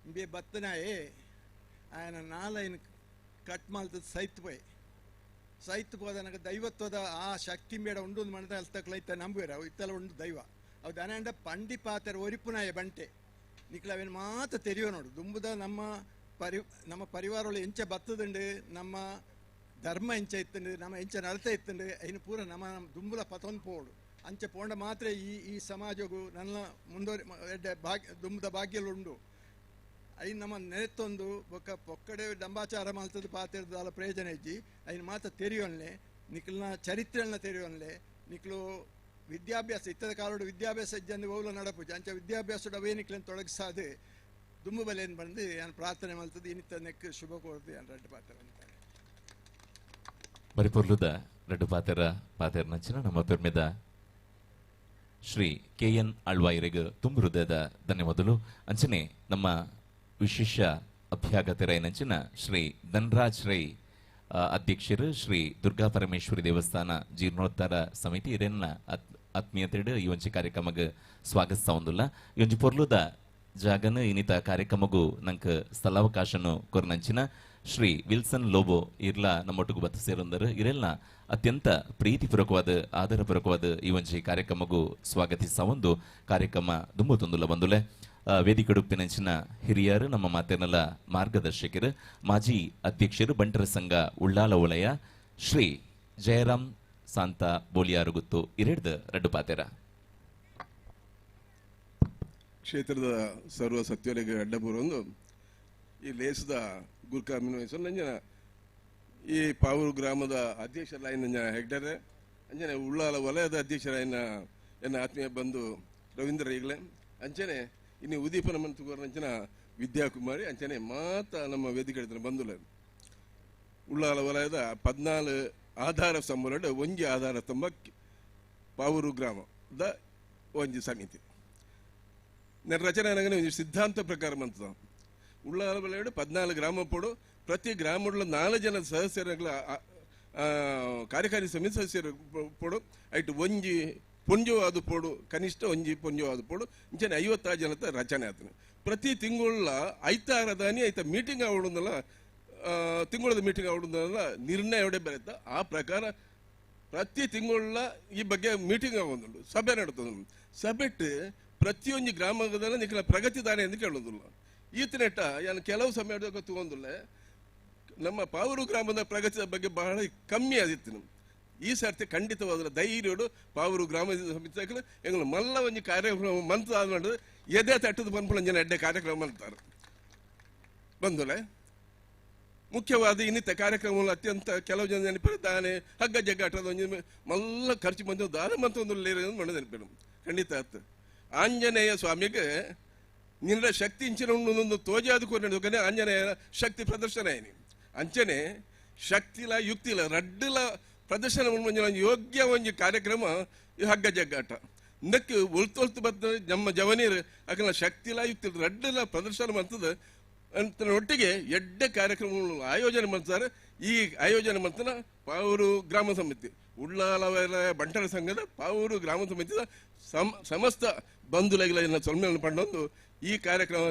ಇಂಬೆ ಬತ್ತನಾಯೇ ఆయన నాలైన కట్ మాల్తది ಸೈತ್ ಪೋದ ನನಗೆ ದೈವತ್ವದ ಆ ಶಕ್ತಿ ಮೇಡ ಉಂಡು ಮನದ ಅಲ್ತಕ್ಲೈತ ನಂಬುವೇರ ಇತ್ತಲ ಉಂಡು ದೈವ ಅವು ದನಂಡ ಪಂಡಿ ಪಾತ್ರ ಒರಿಪುನಾಯ ಬಂಟೆ ನಿಕ್ಲವೇನು ಮಾತ್ರ ತೆರೆಯೋ ನೋಡು ದುಂಬುದ ನಮ್ಮ ಪರಿವಾರಗಳು ಎಂಚ ಬತ್ತದುಂಡು ನಮ್ಮ ಧರ್ಮ ಎಂಚ ಇತ್ತಂಡು ನಮ್ಮ ಎಂಚ ನಡತೆ ಇತ್ತಂಡು ಐನು ಪೂರ ನಮ್ಮ ದುಂಬುಲ ಪತೊಂದು ಪೋಡು ಅಂಚೆ ಪೋಂಡ ಮಾತ್ರ ಈ ಸಮಾಜಗೂ ನನ್ನ ಮುಂದುವರಿ ದುಂಬುದ ಭಾಗ್ಯಲುಂಡು ಐನು ನಮ್ಮ ನೆನೆತ್ತೊಂದು ಪೊಕ್ಕಡೆ ಡಂಬಾಚಾರ ಮಲ್ತದ್ದು ಪಾತಿರ್ದಾಲ ಪ್ರಯೋಜನ ಇಜ್ಜಿ ಐನು ಮಾತ್ರ ತೆರೆಯೋನ್ಲೆ ನಿಕ್ಲನ ಚರಿತ್ರೆಗಳನ್ನ ತೆರೆಯೋನ್ಲೆ ನಿಕ್ಲು ವಿದ್ಯಾಭ್ಯಾಸ ಇತ್ತದ ಕಾಲೋಡು ವಿದ್ಯಾಭ್ಯಾಸ ಇಜ್ಜಂದು ಓಲ ನಡಪುಜ ಅಂಚ ವಿದ್ಯಾಭ್ಯಾಸದ ಅವೇ ನಿಕ್ಲನ್ನು ತೊಡಗಿಸಾದು ದುಂಬು ಬಲೆಯನ್ನು ಬಂದು ನಾನು ಪ್ರಾರ್ಥನೆ ಮಲ್ತದ್ದು ಇನ್ನಿತ್ತ ನೆಕ್ ಶುಭ ಕೋರ್ದು ನಾನು ರೆಡ್ಡು ಪಾತ್ರ ಅಂತಾರೆ ಪರಿಪೂರ್ಲುದ ರೆಡ್ಡು ಪಾತೆರ ನಚ್ಚಿನ ನಮ್ಮ ಪೆರ್ಮೆದ ಶ್ರೀ KN ಆಳ್ವಾಯಿರೆಗೆ ತುಂಬ ಹೃದಯದ ಧನ್ಯವಾದಗಳು ಅಂಚನೆ ನಮ್ಮ ವಿಶೇಷ ಅಭ್ಯಾಗತ ರೈನಂಚಿನ ಶ್ರೀ ಧನ್ರಾಜ್ ರೈ ಅಧ್ಯಕ್ಷರು ಶ್ರೀ ದುರ್ಗಾ ಪರಮೇಶ್ವರಿ ದೇವಸ್ಥಾನ ಜೀರ್ಣೋದ್ಧಾರ ಸಮಿತಿ ಇರೆನ್ನ ಆತ್ಮೀಯತೆಡು ಈ ಒಂಜಿ ಕಾರ್ಯಕ್ರಮಕ್ಕೆ ಸ್ವಾಗತಿಸ್ತಾ ಒಂದುಲ್ಲ ಈ ಒಂಜಿ ಪೊರ್ಲುದ ಜಾಗನ ಇನ್ನಿತ ಕಾರ್ಯಕ್ರಮಗೂ ನಂಗೆ ಸ್ಥಳಾವಕಾಶನು ಕೊರ್ನಂಚಿನ ಶ್ರೀ ವಿಲ್ಸನ್ ಲೋಬೋ ಇರ್ಲ ನಮ್ಮೊಟ್ಟಿಗೂ ಬತ್ತ ಸೇರೊಂದರು ಇರೆಲ್ಲ ಅತ್ಯಂತ ಪ್ರೀತಿಪೂರ್ವಕವಾದ ಆಧಾರಪೂರ್ವಕವಾದ ಈ ಒಂಜಿ ಕಾರ್ಯಕ್ರಮಗೂ ಸ್ವಾಗತಿಸ್ತಾ ಒಂದು ಕಾರ್ಯಕ್ರಮ ದುಂಬುತೊಂದುಲ್ಲ ಬಂದುಲೆ ವೇದಿಕೆಡುಪ್ಪಿನಂಚಿನ ಹಿರಿಯರು ನಮ್ಮ ಮಾತಿನಲ್ಲ ಮಾರ್ಗದರ್ಶಕರು ಮಾಜಿ ಅಧ್ಯಕ್ಷರು ಬಂಟರ ಸಂಘ ಉಳ್ಳಾಲ ವಲಯ ಶ್ರೀ ಜಯರಾಮ್ ಸಾಂತ ಬೋಲಿಯಾರುಗುತ್ತು ಇರೆಡ್ದು ರಡ್ಡು ಪಾತೆರ ಕ್ಷೇತ್ರದ ಸರ್ವ ಸತ್ಯರಿಗೆ ಅಡ್ಡಪೂರ್ವೊಂದು ಈ ಲೇಸದ ಗುರ್ಕಾ ಮಿನುವಯಸ್ಸು ನಂಜನ ಈ ಪಾವೂರು ಗ್ರಾಮದ ಅಧ್ಯಕ್ಷರಾಯ ನಂಜನ ಹೆಗ್ಡರೆ ಅಂಜನೆ ಉಳ್ಳಾಲ ವಲಯದ ಅಧ್ಯಕ್ಷರಾಯನ ಎನ್ನ ಆತ್ಮೀಯ ಬಂಧು ರವೀಂದ್ರ ಈಗಲೇ ಅಂಚನೆ ಇನ್ನು ಉದೀಪನ ಮಂತ್ರಿ ಅಂಚನ ವಿದ್ಯಾಕುಮಾರಿ ಅಂಚನೆ ಮಾತ ನಮ್ಮ ವೇದಿಕೆ ಬಂಧುಲೆ ಉಳ್ಳಾಲ ವಲಯದ 14 ಆಧಾರ ಸ್ತಂಭ ಒಂಜಿ ಆಧಾರ ಸ್ತಂಭ ಪಾವೂರು ಗ್ರಾಮದ ಒಂಜಿ ಸಮಿತಿ ರಚನೆ ನನಗೆ ಒಂದು ಸಿದ್ಧಾಂತ ಪ್ರಕಾರ ಮಂತದ ಉಳ್ಳಾಲ ವಲಯಡು 14 ಗ್ರಾಮ ಪೋಡು ಪ್ರತಿ ಗ್ರಾಮಗಳ 4 ಜನ ಸದಸ್ಯರ ಕಾರ್ಯಕಾರಿ ಸಮಿತಿ ಸದಸ್ಯರು ಪೋಡು ಐಟು ಒಂಜಿ ಪೊಂಜೋ ಅದು ಪೋಡು ಕನಿಷ್ಠ ಒಂಜಿ ಪೊಂಜೋ ಅದು ಪೋಡು ಇಂಚನೆ 56 ಜನದ ರಚನೆ ಆತನು ಪ್ರತಿ ತಿಂಗಳ ಐತಾರದಾನಿ ಐತ ಮೀಟಿಂಗ್ ಆವಡುದಲ್ಲ ತಿಂಗಳದ ಮೀಟಿಂಗ್ ಆವಡುದಲ್ಲ ನಿರ್ಣಯ ಬರುತ್ತೆ ಆ ಪ್ರಕಾರ ಪ್ರತಿ ತಿಂಗಳ ಈ ಬಗ್ಗೆ ಮೀಟಿಂಗ್ ಆಗೋದುಂಟು ಸಭೆ ನಡೀತದೆ ಸಭೆಟ್ಟು ಪ್ರತಿಯೊಂದು ಗ್ರಾಮದಲ್ಲಿ ನಿಖಲ ಪ್ರಗತಿ ದಾನೆ ಎಂದು ಕೇಳೋದಿಲ್ಲ ಈತನೆಟ್ಟ ಏನು ಕೆಲವು ಸಮಯದಾಗ ತಗೊಂಡಿಲ್ಲ ನಮ್ಮ ಪಾವೂರು ಗ್ರಾಮದ ಪ್ರಗತಿಯ ಬಗ್ಗೆ ಬಹಳ ಕಮ್ಮಿ ಆದಿತ್ತು ಈ ಸರ್ತಿ ಖಂಡಿತವಾದ ಧೈರ್ಯಡು ಪಾವೂರು ಗ್ರಾಮ ಸಮಿತಿ ಎಂಗಳು ಮಲ್ಲ ಒಂಜಿ ಕಾರ್ಯಕ್ರಮ ಮಂತ್ ಆದ ಎದೆ ತಟ್ಟದ ಪನ್ಪುಳ ಜನ ಎಡ್ಡೆ ಕಾರ್ಯಕ್ರಮ ಮಾಡ್ತಾರೆ ಬಂದುಲೆ ಮುಖ್ಯವಾದ ಇನ್ನಿತ ಕಾರ್ಯಕ್ರಮಗಳು ಅತ್ಯಂತ ಕೆಲವು ಜನ ನೆನಪಿರು ದಾನೆ ಹಗ್ಗ ಜಗ್ಗಾಟದ ಒಂಜಿ ಮಲ್ಲ ಖರ್ಚು ಬಂದು ದಾನ ಮಂತ ಒಂದು ಮಣ್ಣು ನೆನಪಿರು ಖಂಡಿತ ಆಯ್ತು ಆಂಜನೇಯ ಸ್ವಾಮಿಗೆ ನಿನ್ನ ಶಕ್ತಿ ಇಂಚಿನ ಒಂದು ತೋಜಾದುಕೊಂಡು ಆಂಜನೇಯ ಶಕ್ತಿ ಪ್ರದರ್ಶನ ಏನಿ ಅಂಚನೆ ಶಕ್ತಿಲ ಯುಕ್ತಿಲ ರಡ್ಡಲ ಪ್ರದರ್ಶನ ಯೋಗ್ಯ ಒಂದು ಕಾರ್ಯಕ್ರಮ ಈ ಹಗ್ಗ ಜಗ್ಗಾಟ ಇದಕ್ಕೆ ಒಲ್ತೊಲ್ತು ಬದ್ದ ನಮ್ಮ ಜವನೀರು ಯಾಕಂದ್ರೆ ಶಕ್ತಿಲ ಯುಕ್ತಿ ರಡ್ಡಲ ಪ್ರದರ್ಶನ ಮಾಡ್ತದೆ ಅಂತ ಒಟ್ಟಿಗೆ ಎಡ್ಡೆ ಕಾರ್ಯಕ್ರಮಗಳು ಆಯೋಜನೆ ಮಾಡ್ತಾರೆ ಈ ಆಯೋಜನೆ ಮಾಡ್ತಾನೆ ಪಾವೂರು ಗ್ರಾಮ ಸಮಿತಿ ಉಳ್ಳಾಲ ಬಂಟರ ಸಂಘದ ಪಾವೂರು ಗ್ರಾಮ ಸಮಿತಿಯ ಸಮಸ್ತ ಬಂಧುಲಗಳ ಸೊಲ್ಮೆಯನ್ನು ಪಂಡೊಂದು ಈ ಕಾರ್ಯಕ್ರಮ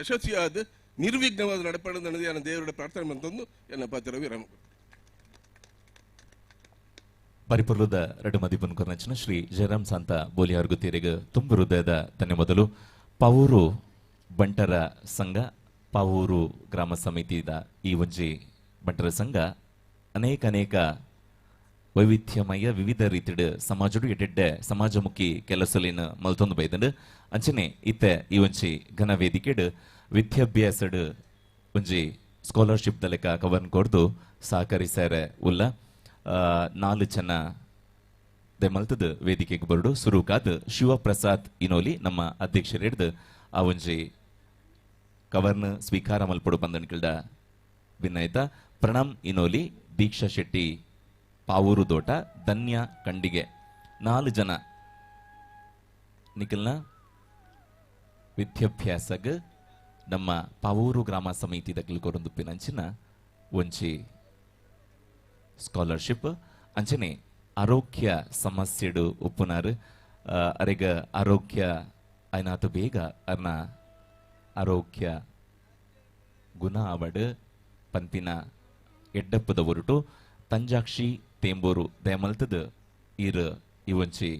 ಯಶಸ್ವಿಯಾದ ನಿರ್ವಿಘ್ನವಾದ ನಡಪಡದ ನನ್ನ ದೇವರ ಪ್ರಾರ್ಥನೆ ಮಂತೊಂದು ಎನ್ನ ಪಾತ್ರ ವಿರಾಮ ಪರಿಪೂರ್ಣದ ರಡು ಮದಿಪನ್ ಕೊರ್ನಚ್ಚಿನ ಶ್ರೀ ಜಯರಾಮ್ ಸಾಂತ ಬೋಲಿಯಾರ್ಗುತ್ತೀರಿಗೆ ತುಂಬ ಹೃದಯದ ಧನ್ಯವಾದಗಳು ಪಾವೂರು ಬಂಟರ ಸಂಘ ಪಾವೂರು ಗ್ರಾಮ ಸಮಿತಿದ ಈ ಒಂಜಿ ಬಂಟರ ಸಂಘ ಅನೇಕ ವೈವಿಧ್ಯಮಯ ವಿವಿಧ ರೀತಿಯ ಸಮಾಜಡು ಎಡ್ಡೆ ಸಮಾಜಮುಖಿ ಕೆಲಸಲಿನ ಮಲ್ತೊಂದು ಬೈದಂಡು ಅಂಚನೆ ಇತ್ತೆ ಈ ಒಂಜಿ ಘನ ವೇದಿಕೆಡ್ ವಿದ್ಯಾಭ್ಯಾಸಡ್ ಒಂಜಿ ಸ್ಕಾಲರ್ಶಿಪ್ ಲೆಕ್ಕ ಕವರ್ನ್ ಕೊಡ್ದು ಸಹಕರಿಸಾರೆ ಉಲ್ಲ 4 ಜನ ಮಲ್ತದ ವೇದಿಕೆಗೆ ಬರಡು ಸುರುಕಾದ್ ಶಿವಪ್ರಸಾದ್ ಇನೋಲಿ ನಮ್ಮ ಅಧ್ಯಕ್ಷರು ಹಿಡಿದು ಆ ಒಂಜಿ ಕವರ್ನ ಸ್ವೀಕಾರ ಮಲ್ಪಡು ಬಂದನ್ಕಿಲ್ದ ಭಿನ್ನಾಯ್ತ ಪ್ರಣಮ್ ಇನೋಲಿ ದೀಕ್ಷಾ ಶೆಟ್ಟಿ ಪಾವೂರು ದೋಟ ಧನ್ಯ ಕಂಡಿಗೆ 4 ಜನ ನಿಖಿಲ್ನ ವಿದ್ಯಾಭ್ಯಾಸಗ್ ನಮ್ಮ ಪಾವೂರು ಗ್ರಾಮ ಸಮಿತಿದ ಕಿಲ್ಕೊರೊಂದು ಪಿನಂಚಿನ ಒಂಜಿ ಸ್ಕಾಲರ್ಶಿಪ್ ಅಂಚನೆ ಆರೋಗ್ಯ ಸಮಸ್ಯೆಡು ಉಪ್ಪುನಾರು ಅರೆಗ ಆರೋಗ್ಯ ಐನಾತು ಬೇಗ ಅರ್ನ ಆರೋಗ್ಯ ಗುಣ ಅವಡ್ ಪಂಪಿನ ಎಡ್ಡಪ್ಪದ ಹೊರಟು ತಂಜಾಕ್ಷಿ ತೇಂಬೂರು ದಯಮಲ್ತದ ಇವಂಚಿ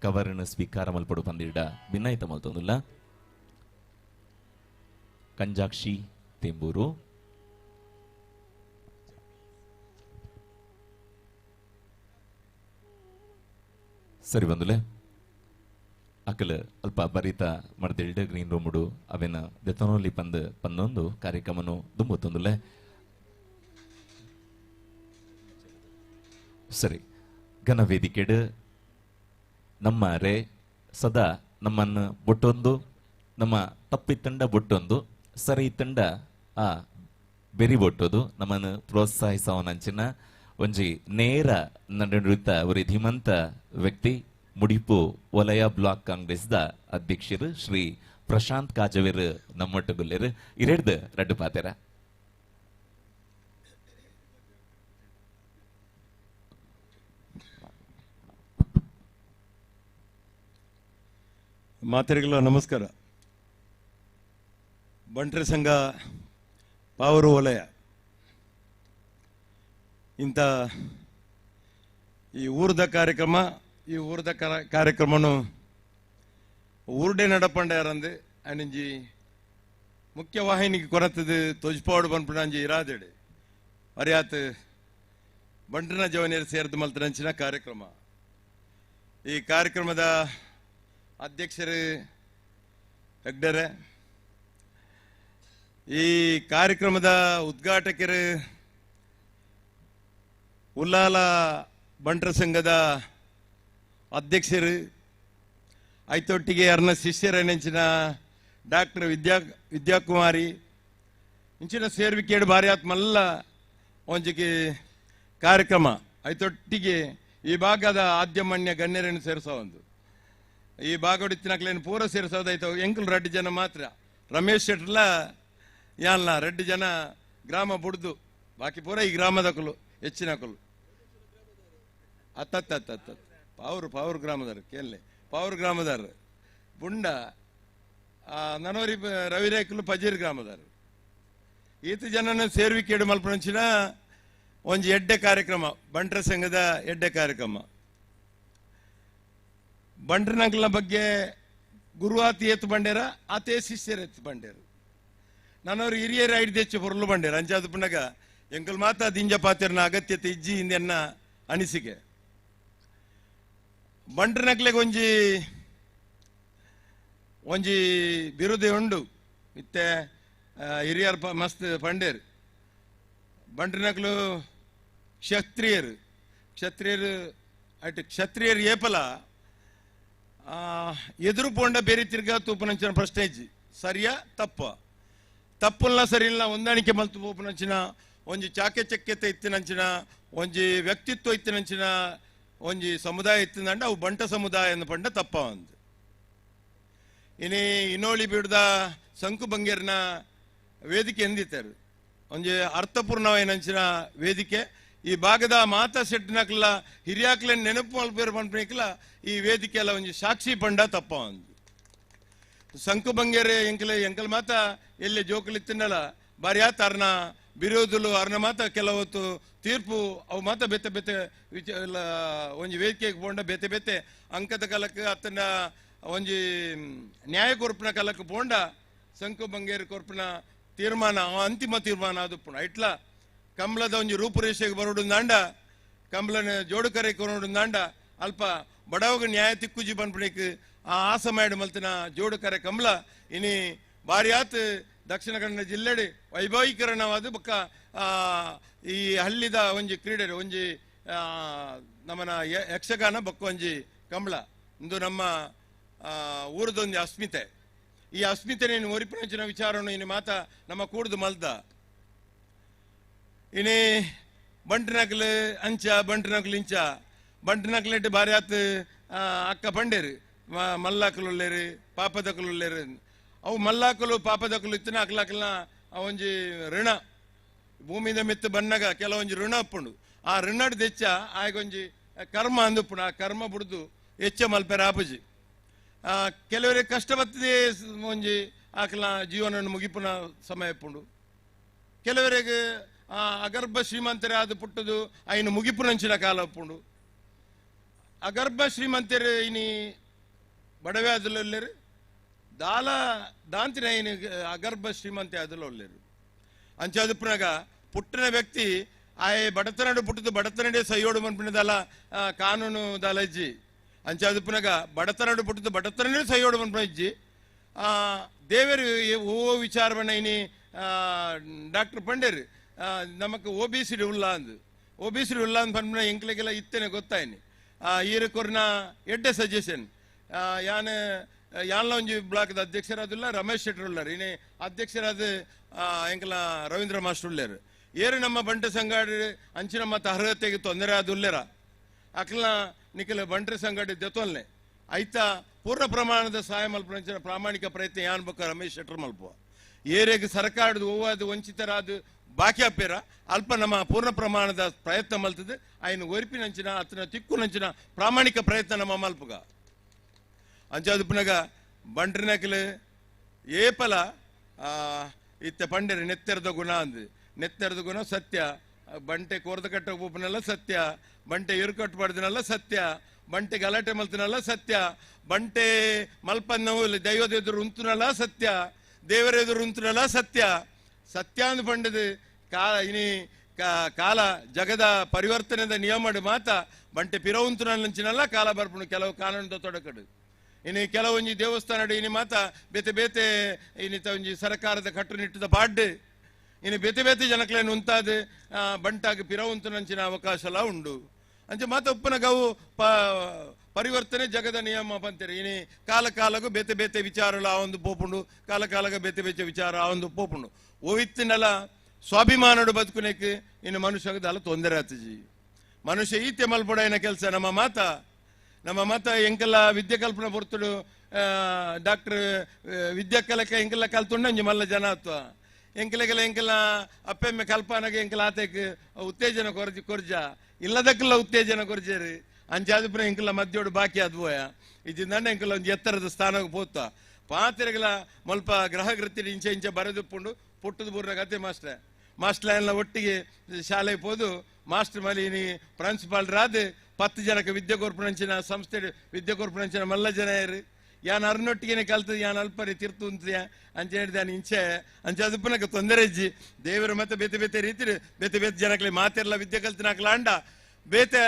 ಕವರನ್ನು ಸ್ವೀಕಾರ ಮಲ್ಪಡು ಬಂದಿಡ ಭಿನ್ನಾಯಿತ ಮಲ್ತೊಂದುಲ್ಲ ಕಂಜಾಕ್ಷಿ ತೇಂಬೂರು ಸರಿ ಬಂದುಲೆ ಅಕಲ್ ಅಲ್ಪ ಬರೀತ ಮಡ್ದಿಲ್ಡ್ ಗ್ರೀನ್ ರೂಮುಡು ಅವೆನ ದೆತನೋಲಿ ಪಂದೊಂದು ಕಾರ್ಯಕ್ರಮನು ದುಂಬತ್ತೊಂದುಲೆ ಸರಿ ಘನ ವೇದಿಕೆಡ್ ನಮ್ಮ ರೇ ಸದಾ ನಮ್ಮನ್ನು ಬೊಟ್ಟೊಂದು ನಮ್ಮ ತಪ್ಪಿತ್ತಂಡ ಬೊಟ್ಟೊಂದು ಸರಿ ತಂಡ ಆ ಬೆರಿ ಬೊಟ್ಟೋದು ನಮ್ಮನ್ನು ಪ್ರೋತ್ಸಾಹಿಸವನಂಚಿನ ಒಂಜಿ ನೇರ ನಡೆಯುತ್ತ ಒಂದು ಧೀಮಂತ ವ್ಯಕ್ತಿ ಮುಡಿಪು ವಲಯ ಬ್ಲಾಕ್ ಕಾಂಗ್ರೆಸ್ ದ ಅಧ್ಯಕ್ಷರು ಶ್ರೀ ಪ್ರಶಾಂತ್ ಕಾಜವೇರ್ ನಮ್ಮೊಟ್ಟುಗುಲ್ಲೇರು ಇರೆಡ್ದು ರಡ್ಡು ಪಾತೆರ ಮಾತೆರೆಗಳ ನಮಸ್ಕಾರ. ಬಂಟರ ಸಂಘ ಪಾವೂರು ವಲಯ ಇಂಥ ಈ ಊರದ ಕಾರ್ಯಕ್ರಮನು ಊರ್ಡೆ ನಡಪಂಡಾರಂದು ಅನಿಂಜಿ ಮುಖ್ಯ ವಾಹಿನಿಗೆ ಕೊರತದು ತೊಜ್ಪಾಡು ಬಂದ್ಬಿಡಂಜಿ ಇರಾದೆಡೆ ಅರಿಯಾತ್ ಬಂಟನ ಜವನಿಯರು ಸೇರಿದು ಮಲ್ತರಂಚಿನ ಕಾರ್ಯಕ್ರಮ. ಈ ಕಾರ್ಯಕ್ರಮದ ಅಧ್ಯಕ್ಷರು ಹೆಗ್ಡರೆ, ಈ ಕಾರ್ಯಕ್ರಮದ ಉದ್ಘಾಟಕರು ಉಲ್ಲಾಲ ಬಂಟರ ಸಂಘದ ಅಧ್ಯಕ್ಷರು ಐತೊಟ್ಟಿಗೆ ಅರ್ನ ಶಿಷ್ಯರನೆಂಚಿನ ಡಾಕ್ಟರ್ ವಿದ್ಯಾಕುಮಾರಿ ಇಂಚಿನ ಸೇರ್ವಿಕೇಡು ಬಾರಿ ಆತ್ ಮಲ್ಲ ಒಂಜಿಗೆ ಕಾರ್ಯಕ್ರಮ ಐತೊಟ್ಟಿಗೆ ಈ ಭಾಗದ ಆದ್ಯಮಣ್ಯ ಗಣ್ಯರನ್ನು ಸೇರಿಸೋದು. ಈ ಭಾಗಡಿತ್ತಿನಕ್ಲೇನು ಪೂರ ಸೇರಿಸೋದಾಯ್ತು ಎಂಕುಲು 2 ಜನ ಮಾತ್ರ. ರಮೇಶ್ ಶೆಟ್ರಲ್ಲ ಯಾನ್ಲ 2 ಜನ ಗ್ರಾಮ ಬುಡ್ದು ಬಾಕಿ ಪೂರ ಈ ಗ್ರಾಮದಕಲು ಹೆಚ್ಚಿನಕಲು ಅತ್ತ ಪಾವೂರು ಗ್ರಾಮದಾರ ಕೇಳಲೆ ಪಾವೂರು ಗ್ರಾಮದಾರ ಬುಂಡ ನನವರಿ ರವಿರೇಕಲು ಪಜೀರ್ ಗ್ರಾಮದಾರ ಈತ ಜನನ ಸೇರ್ವಿಕೇಡು ಮಲ್ಪಂಚಿನ ಒಂಜಿ ಎಡ್ಡೆ ಕಾರ್ಯಕ್ರಮ ಬಂಟರ ಸಂಘದ ಎಡ್ಡೆ ಕಾರ್ಯಕ್ರಮ. ಬಂಟರನಕಲ ಬಗ್ಗೆ ಗುರುವಾತಿ ಎತ್ತು ಬಂಡೇರ ಆತೇ ಶಿಷ್ಯರು ಎತ್ತು ಬಂಡೇರು ನನ್ನವರು ಹಿರಿಯರು ಐಡ್ದೆಚ್ಚು ಹೊರಲು ಬಂಡೇರ ಅಂಚಾದ ಪುಂಡಗ ಎಂಕಲ್ ಮಾತ ದಿಂಜ ಪಾತಿರನ ಅಗತ್ಯತೆ ಇಜ್ಜಿ ಹಿಂದೆನ್ನ ಅನಿಸಿಕೆ. ಬಂಟರನಕ್ಲೆಗೆ ಒಂಜಿ ಬಿರುದೆ ಉಂಡು ಇತ್ತೆ ಹಿರಿಯರು ಮಸ್ತ್ ಪಂಡೇರು. ಬಂಟರನಕ್ಲು ಕ್ಷತ್ರಿಯರು ಅಟ್ ಕ್ಷತ್ರಿಯರು ಏಪಲ ಎದುರು ಪೋಂಡ ಬೇರೆ ತಿರ್ಗಾ ತೂಪನಂಚಿನ ಪ್ರಶ್ನೆ ಇಜ್ಜಿ ಸರಿಯಾ ತಪ್ಪುಲ್ಲ ಸರಿ ಇಲ್ಲ ಹೊಂದಾಣಿಕೆ ಮಲ್ತು ಪೋಪನಂಚಿನ ಒಂಜಿ ಚಾಕೆಚಕ್ಯತೆ ಇತ್ತಿನಂಚಿನ ಒಂಜಿ ವ್ಯಕ್ತಿತ್ವ ಇತ್ತಿನಂಚಿನ ಒಂಜಿ ಸಮುದಾಯ ಇತ್ತಿನಂಡ ಅವು ಬಂಟ ಸಮುದಾಯ ಎಂದು ಪಂಡ ತಪ್ಪ ಒಂದು ಇನೋಳಿ ಬಿಡ್ದ ಸಂಕು ಬಂಗೇರ್ನ ವೇದಿಕೆ ಎಂದಿತ್ತಾರೆ ಒಂಜಿ ಅರ್ಥಪೂರ್ಣವಾಯಿನಂಚಿನ ವೇದಿಕೆ. ಈ ಭಾಗದ ಮಾತಾ ಸೆಟ್ಟಿನಕ್ಲ ಹಿರಿಯಾಕ್ಲೆ ನೆನಪು ಮಲ್ಪೇರು ಪಂಪನಿಕ್ಲ ಈ ವೇದಿಕೆ ಎಲ್ಲ ಒಂಜಿ ಸಾಕ್ಷಿ ಪಂಡ ತಪ್ಪ ಒಂದು ಸಂಕು ಬಂಗೇರೆ ಎಂಕಲ್ ಮಾತ ಎಲ್ಲಿ ಜೋಕಲಿತ್ತಿನಲ್ಲ ಬಾರಿ ಆತ ಅರ್ನ ಬಿರೋದುಲು ಅರ್ನ ಮಾತ ಕೆಲವತ್ತು ತೀರ್ಪು ಅವು ಮಾತ ಬೆತ್ತೆ ಒಂಜಿ ವೇದಿಕೆಗೆ ಪೋಂಡ ಬೆತ್ತೆ ಅಂಕದ ಕಾಲಕ್ಕೆ ಅತ್ತನ ಒಂಜಿ ನ್ಯಾಯ ಕೊರಪಿನ ಕಾಲಕ್ಕೆ ಪೋಂಡ ಸಂಕು ಬಂಗೇರಿ ಕೊರ್ಪಿನ ತೀರ್ಮಾನ ಅಂತಿಮ ತೀರ್ಮಾನ ಆದುಪ್ಪುಣ ಇಟ್ಲ ಕಂಬಳದ ಒಂಜಿ ರೂಪುರೇಷೆಗೆ ಬರೋಡುಂದಾಂಡ ಕಂಬಳನ ಜೋಡು ಕರೆ ಕೊರೋಡುಂದಾಂಡ ಅಲ್ಪ ಬಡವಗ ನ್ಯಾಯ ತಿಕ್ಕುಜಿ ಬನ್ಪಣಿಕ್ ಆ ಆಸಮಾಯಡು ಮಲ್ತಿನ ಜೋಡು ಕರೆ ಕಂಬಳ ಇನಿ ಬಾರಿ ಆತ್ ದಕ್ಷಿಣ ಕನ್ನಡ ಜಿಲ್ಲೆಡೆ ವೈಭವೀಕರಣವಾದ ಬೊಕ್ಕ ಈ ಹಳ್ಳಿದ ಒಂಜಿ ಕ್ರೀಡೆ ಒಂಜಿ ನಮ್ಮನ ಯಕ್ಷಗಾನ ಬೊಕ್ಕ ಒಂಜಿ ಕಂಬಳ ಇಂದು ನಮ್ಮ ಊರದೊಂದು ಅಸ್ಮಿತೆ ಈ ಅಸ್ಮಿತೆ ನೀನು ಒರಿಪಿನ ವಿಚಾರವನ್ನು ಇನ್ನು ಮಾತ ನಮ್ಮ ಕೂಡ್ದು ಮಲ್ದ ಇನಿ ಬಂಟಿನಕಲು ಅಂಚ ಬಂಟಿನಕಲು ಇಂಚ ಬಂಟಿನಕಲೆಟ್ಟು ಬಾರಿ ಆತ್ ಅಕ್ಕ ಪಂಡೇರು ಮಲ್ಲಾಕಲು ಉಳ್ಳೇರು ಪಾಪದಕಲು ಉಳ್ಳೇರು ಅವು ಮಲ್ಲಾಕಲು ಪಾಪದಕಲು ಇತ್ತಿನ ಅಕ್ಲಾಕಲ್ನ ಒಂಜಿ ಋಣ ಭೂಮಿದ ಮಿತ್ತು ಬನ್ನಗ ಕೆಲವೊಂಜಿ ಋಣ ಅಪ್ಪುಂಡು ಆ ಋಣಡ್ ದೆಚ್ಚ ಆಗೊಂಜಿ ಕರ್ಮ ಅಂದುಪ್ಪುಂಡು ಆ ಕರ್ಮ ಬಿಡ್ದು ಹೆಚ್ಚ ಮಲ್ಪೆರ ಆಪಜಿ ಕೆಲವರಿಗೆ ಕಷ್ಟ ಬರ್ತದೆ ಒಂಜಿ ಆಕಲ ಜೀವನವನ್ನು ಮುಗಿಪುನ ಸಮಯ ಪುಂಡು ಕೆಲವರಿಗೆ ಅಗರ್ಭ ಶ್ರೀಮಂತರೇ ಆದು ಪುಟ್ಟದು ಐನು ಮುಗಿಪುನಂಚಿನ ಕಾಲ ಒಪ್ಪುಂಡು ಅಗರ್ಭ ಶ್ರೀಮಂತರು ಇನಿ ಬಡವೆ ಆದಲ್ಲರು ದಾಲ ದಾಂತಿನ ಐನು ಅಗರ್ಭ ಶ್ರೀಮಂತೆ ಆದಲ್ಲ ಒಲ್ಲೇರು ಅಂಚಾದುಪ್ಪನಾಗ ಪುಟ್ಟಿನ ವ್ಯಕ್ತಿ ಆಯ್ ಬಡತನಡು ಪುಟ್ಟದು ಬಡತನಡೆ ಸೈಯೋಡು ಮನ್ಪಿನದಲ್ಲ ಕಾನೂನು ದಾಲಜ್ಜಿ ಅಂಚಾದುಪ್ಪನಾಗ ಬಡತನಡು ಪುಟ್ಟದು ಬಡತನಡೆ ಸೈಯೋಡು ಮನ್ಪಜ್ಜಿ ದೇವರು ಓ ವಿಚಾರವನ್ನ ಇನಿ ಡಾಕ್ಟರ್ ಪಂಡೇರು ನಮಕ್ ಓಬಿಸಿಡಿ ಉಲ್ಲ ಅಂದು ಓಬಿಸಿಡಿ ಉಲ್ಲ ಅಂತ ಪನ್ಪನ ಎಂಕ್ಲೆಗೆಲ್ಲ ಇತ್ತೇನೆ ಗೊತ್ತಾಯ್ನಿ ಈರು ಕೊರ್ನ ಎಡ್ಡೆ ಸಜೆಷನ್ ಯಾನ್ಲ ಒಂಜಿ ಬ್ಲಾಕ್ದ ಅಧ್ಯಕ್ಷರಾದಿಲ್ಲ ರಮೇಶ್ ಶೆಟ್ಟರ್ ಉಳ್ಳಾರು ಇನಿ ಅಧ್ಯಕ್ಷರಾದ ಎಂಕಲ ರವೀಂದ್ರ ಮಾಸ್ಟರ್ ಉಳ್ಳೇರು ಏರು ನಮ್ಮ ಬಂಟ ಸಂಘಾಡ ಅಂಚಿನ ಮತ್ತು ಅರ್ಹತೆಗೆ ತೊಂದರೆ ಆದ ಉಳ್ಳೇರ ಅಕ್ಲ ನಿಖಿಲ ಬಂಟ್ರ ಸಂಘಟ ದೆತೊಲ್ನೆ ಐತ ಪೂರ್ಣ ಪ್ರಮಾಣದ ಸಹಾಯ ಮಲ್ಪನ ಪ್ರಾಮಾಣಿಕ ಪ್ರಯತ್ನ ಯಾನ್ ಬಕ್ಕ ರಮೇಶ್ ಶೆಟ್ಟರ್ ಮಲ್ಪುವ ಏರೆಗೆ ಸರ್ಕಾರದ ಓವಾದ ವಂಚಿತರಾದ ಬಾಕಿ ಅಪ್ಪೇರ ಅಲ್ಪ ನಮ್ಮ ಪೂರ್ಣ ಪ್ರಮಾಣದ ಪ್ರಯತ್ನ ಮಲ್ತದೆ ಆಯ್ನ ಒರಿಪಿನಂಚಿನ ಅತನ ತಿಕ್ಕುನಂಚಿನ ಪ್ರಾಮಾಣಿಕ ಪ್ರಯತ್ನ ನಮ್ಮ ಮಲ್ಪುಗ ಅಂಚಾದುಪ್ಪನಾಗ ಬಂಟ್ರಿನಕಲು ಏಪಲ ಇತ್ತ ಪಂಡೇರು ನೆತ್ತೆರದ ಗುಣ ಅಂದು ನೆತ್ತೆರದ ಗುಣ ಸತ್ಯ ಬಂಟೆ ಕೋರ್ದ ಕಟ್ಟ ಉಪ್ಪನಲ್ಲ ಸತ್ಯ ಬಂಟೆ ಇರುಕಟ್ಟು ಪಡೆದನಲ್ಲ ಸತ್ಯ ಬಂಟೆ ಗಲಾಟೆ ಮಲ್ತನಲ್ಲ ಸತ್ಯ ಬಂಟೆ ಮಲ್ಪನ್ನವು ದೈವದ ಎದುರು ಉಂತನಲ್ಲ ಸತ್ಯ ದೇವರ ಎದುರು ಉಂತನಲ್ಲ ಸತ್ಯ ಸತ್ಯ ಅಂದು ಪಂಡದು ಇನಿ ಕಾಲ ಜಗದ ಪರಿವರ್ತನೆದ ನಿಯಮಡು ಮಾತ ಬಂಟೆ ಪಿರವುಂತನಂಚಿನಲ್ಲ ಕಾಲ ಬರ್ಪುಣು ಕೆಲವು ಕಾನೂನು ತೊಡಕಡು ಇನಿ ಕೆಲವೊಂಜಿ ದೇವಸ್ಥಾನ ಇನಿ ಮಾತ ಬೇತೆ ಬೇತೆ ಇನಿತ ಒಂಜಿ ಸರ್ಕಾರದ ಕಟ್ಟುನಿಟ್ಟದ ಪಾಡ್ಡು ಇನ್ನು ಬೇತೆ ಬೇತೆ ಜನಕ್ಲೇನು ಉಂತಾದ ಬಂಟಾಗ ಪಿರವುಂತನಂಚಿನ ಅವಕಾಶ ಎಲ್ಲ ಉಂಡು ಅಂಚೆ ಮಾತ ಉಪ್ಪನ ಗವು ಪರಿವರ್ತನೆ ಜಗದ ನಿಯಮ ಬಂತೀರಿ ಇನಿ ಕಾಲ ಕಾಲಗೂ ಬೇತೆ ಬೇತೆ ವಿಚಾರಗಳು ಆ ಒಂದು ಪೋಪುಂಡು ಕಾಲ ಕಾಲಗ ಬೇತೆ ಬೇತೆ ವಿಚಾರ ಆ ಒಂದು ಪೋಪುಂಡು ಓವಿತ್ತಿನೆಲ್ಲ ಸ್ವಾಭಿಮಾನಡು ಬದುಕುನೆಕ್ ಇನ್ನು ಮನುಷ್ಯಗದಲ್ಲ ತೊಂದರೆ ಆತಜಿ ಮನುಷ್ಯ ಈತೆ ಮಲ್ಪೊಡೈನ ಕೆಲಸ ನಮ್ಮ ಮಾತ ಎಂಕೆಲ್ಲ ವಿದ್ಯೆ ಕಲ್ಪನೆ ಬರ್ತಡು ಡಾಕ್ಟರ್ ವಿದ್ಯಾಕಲಕ ಎಂಕೆಲ್ಲ ಕಲ್ತುಂಡ ಒಂಜಿ ಮಲ್ಲ ಜನ ಆತ್ವ ಎಂಕೆಲ್ಲ ಅಪ್ಪೆಮ್ಮೆ ಕಲ್ಪನಾಗ ಎಂಕೆಲ್ಲ ಆತಕ್ಕೆ ಉತ್ತೇಜನ ಕೊರ್ಜ ಇಲ್ಲದಕ್ಕೆಲ್ಲ ಉತ್ತೇಜನ ಕೊರ್ಜೇರಿ ಅಂಚಾದುಪುರ ಎಂಕೆಲ್ಲ ಮಧ್ಯೋಡು ಬಾಕಿ ಆದ್ವೋಯ ಇದ್ದಿಂದಂಡ ಎಂಕೆಲ್ಲ ಒಂದು ಎತ್ತರದ ಸ್ಥಾನಕ್ಕೆ ಪೋತ ಪಾತ್ರೆಗಳ ಮಲ್ಪ ಗ್ರಹಗೃತಿ ಇಂಚೆ ಬರೆದುಪ್ಪುಂಡು ಪುಟ್ಟದ ಬೂರ್ನ ಕತೆ ಮಾಸ್ಟರ್ ಎಲ್ಲ ಒಟ್ಟಿಗೆ ಶಾಲೆಗೆ ಹೋದು ಮಾಸ್ಟರ್ ಮಲಿನಿ ಪ್ರಿನ್ಸಿಪಾಲ್ ರಾದ್ 10 ಜನಕ್ಕೆ ವಿದ್ಯೆ ಕೊರ್ಪುನಂಚಿನ ಸಂಸ್ಥೆ ವಿದ್ಯೆ ಕೊರ್ಪುನಂಚಿನ ಮಲ್ಲ ಜನ ಇರು ಯಾನ್ ಅರ್ನೊಟ್ಟಿಗೆ ಕಲ್ತದ ಯಾನ್ ಅಲ್ಪರಿ ತಿರ್ತು ಅಂತೀಯ ಅಂಚೆ ಹೇಳಿದಾನೆ ಇಂಚೆ ಅಂಚೆ ಅದುಪ್ಪನಕ ತೊಂದರೆ ಇಜ್ಜಿ ದೇವರು ಮತ್ತೆ ಬೇತೆ ಬೇತೆ ರೀತಿ ಬೇತೆ ಬೇತೆ ಜನಕ್ಕೆ ಮಾತೆಲ್ಲ ವಿದ್ಯೆ ಕಲ್ತಿನಾಕ್ಲ ಅಂಡ ಬೇತೆ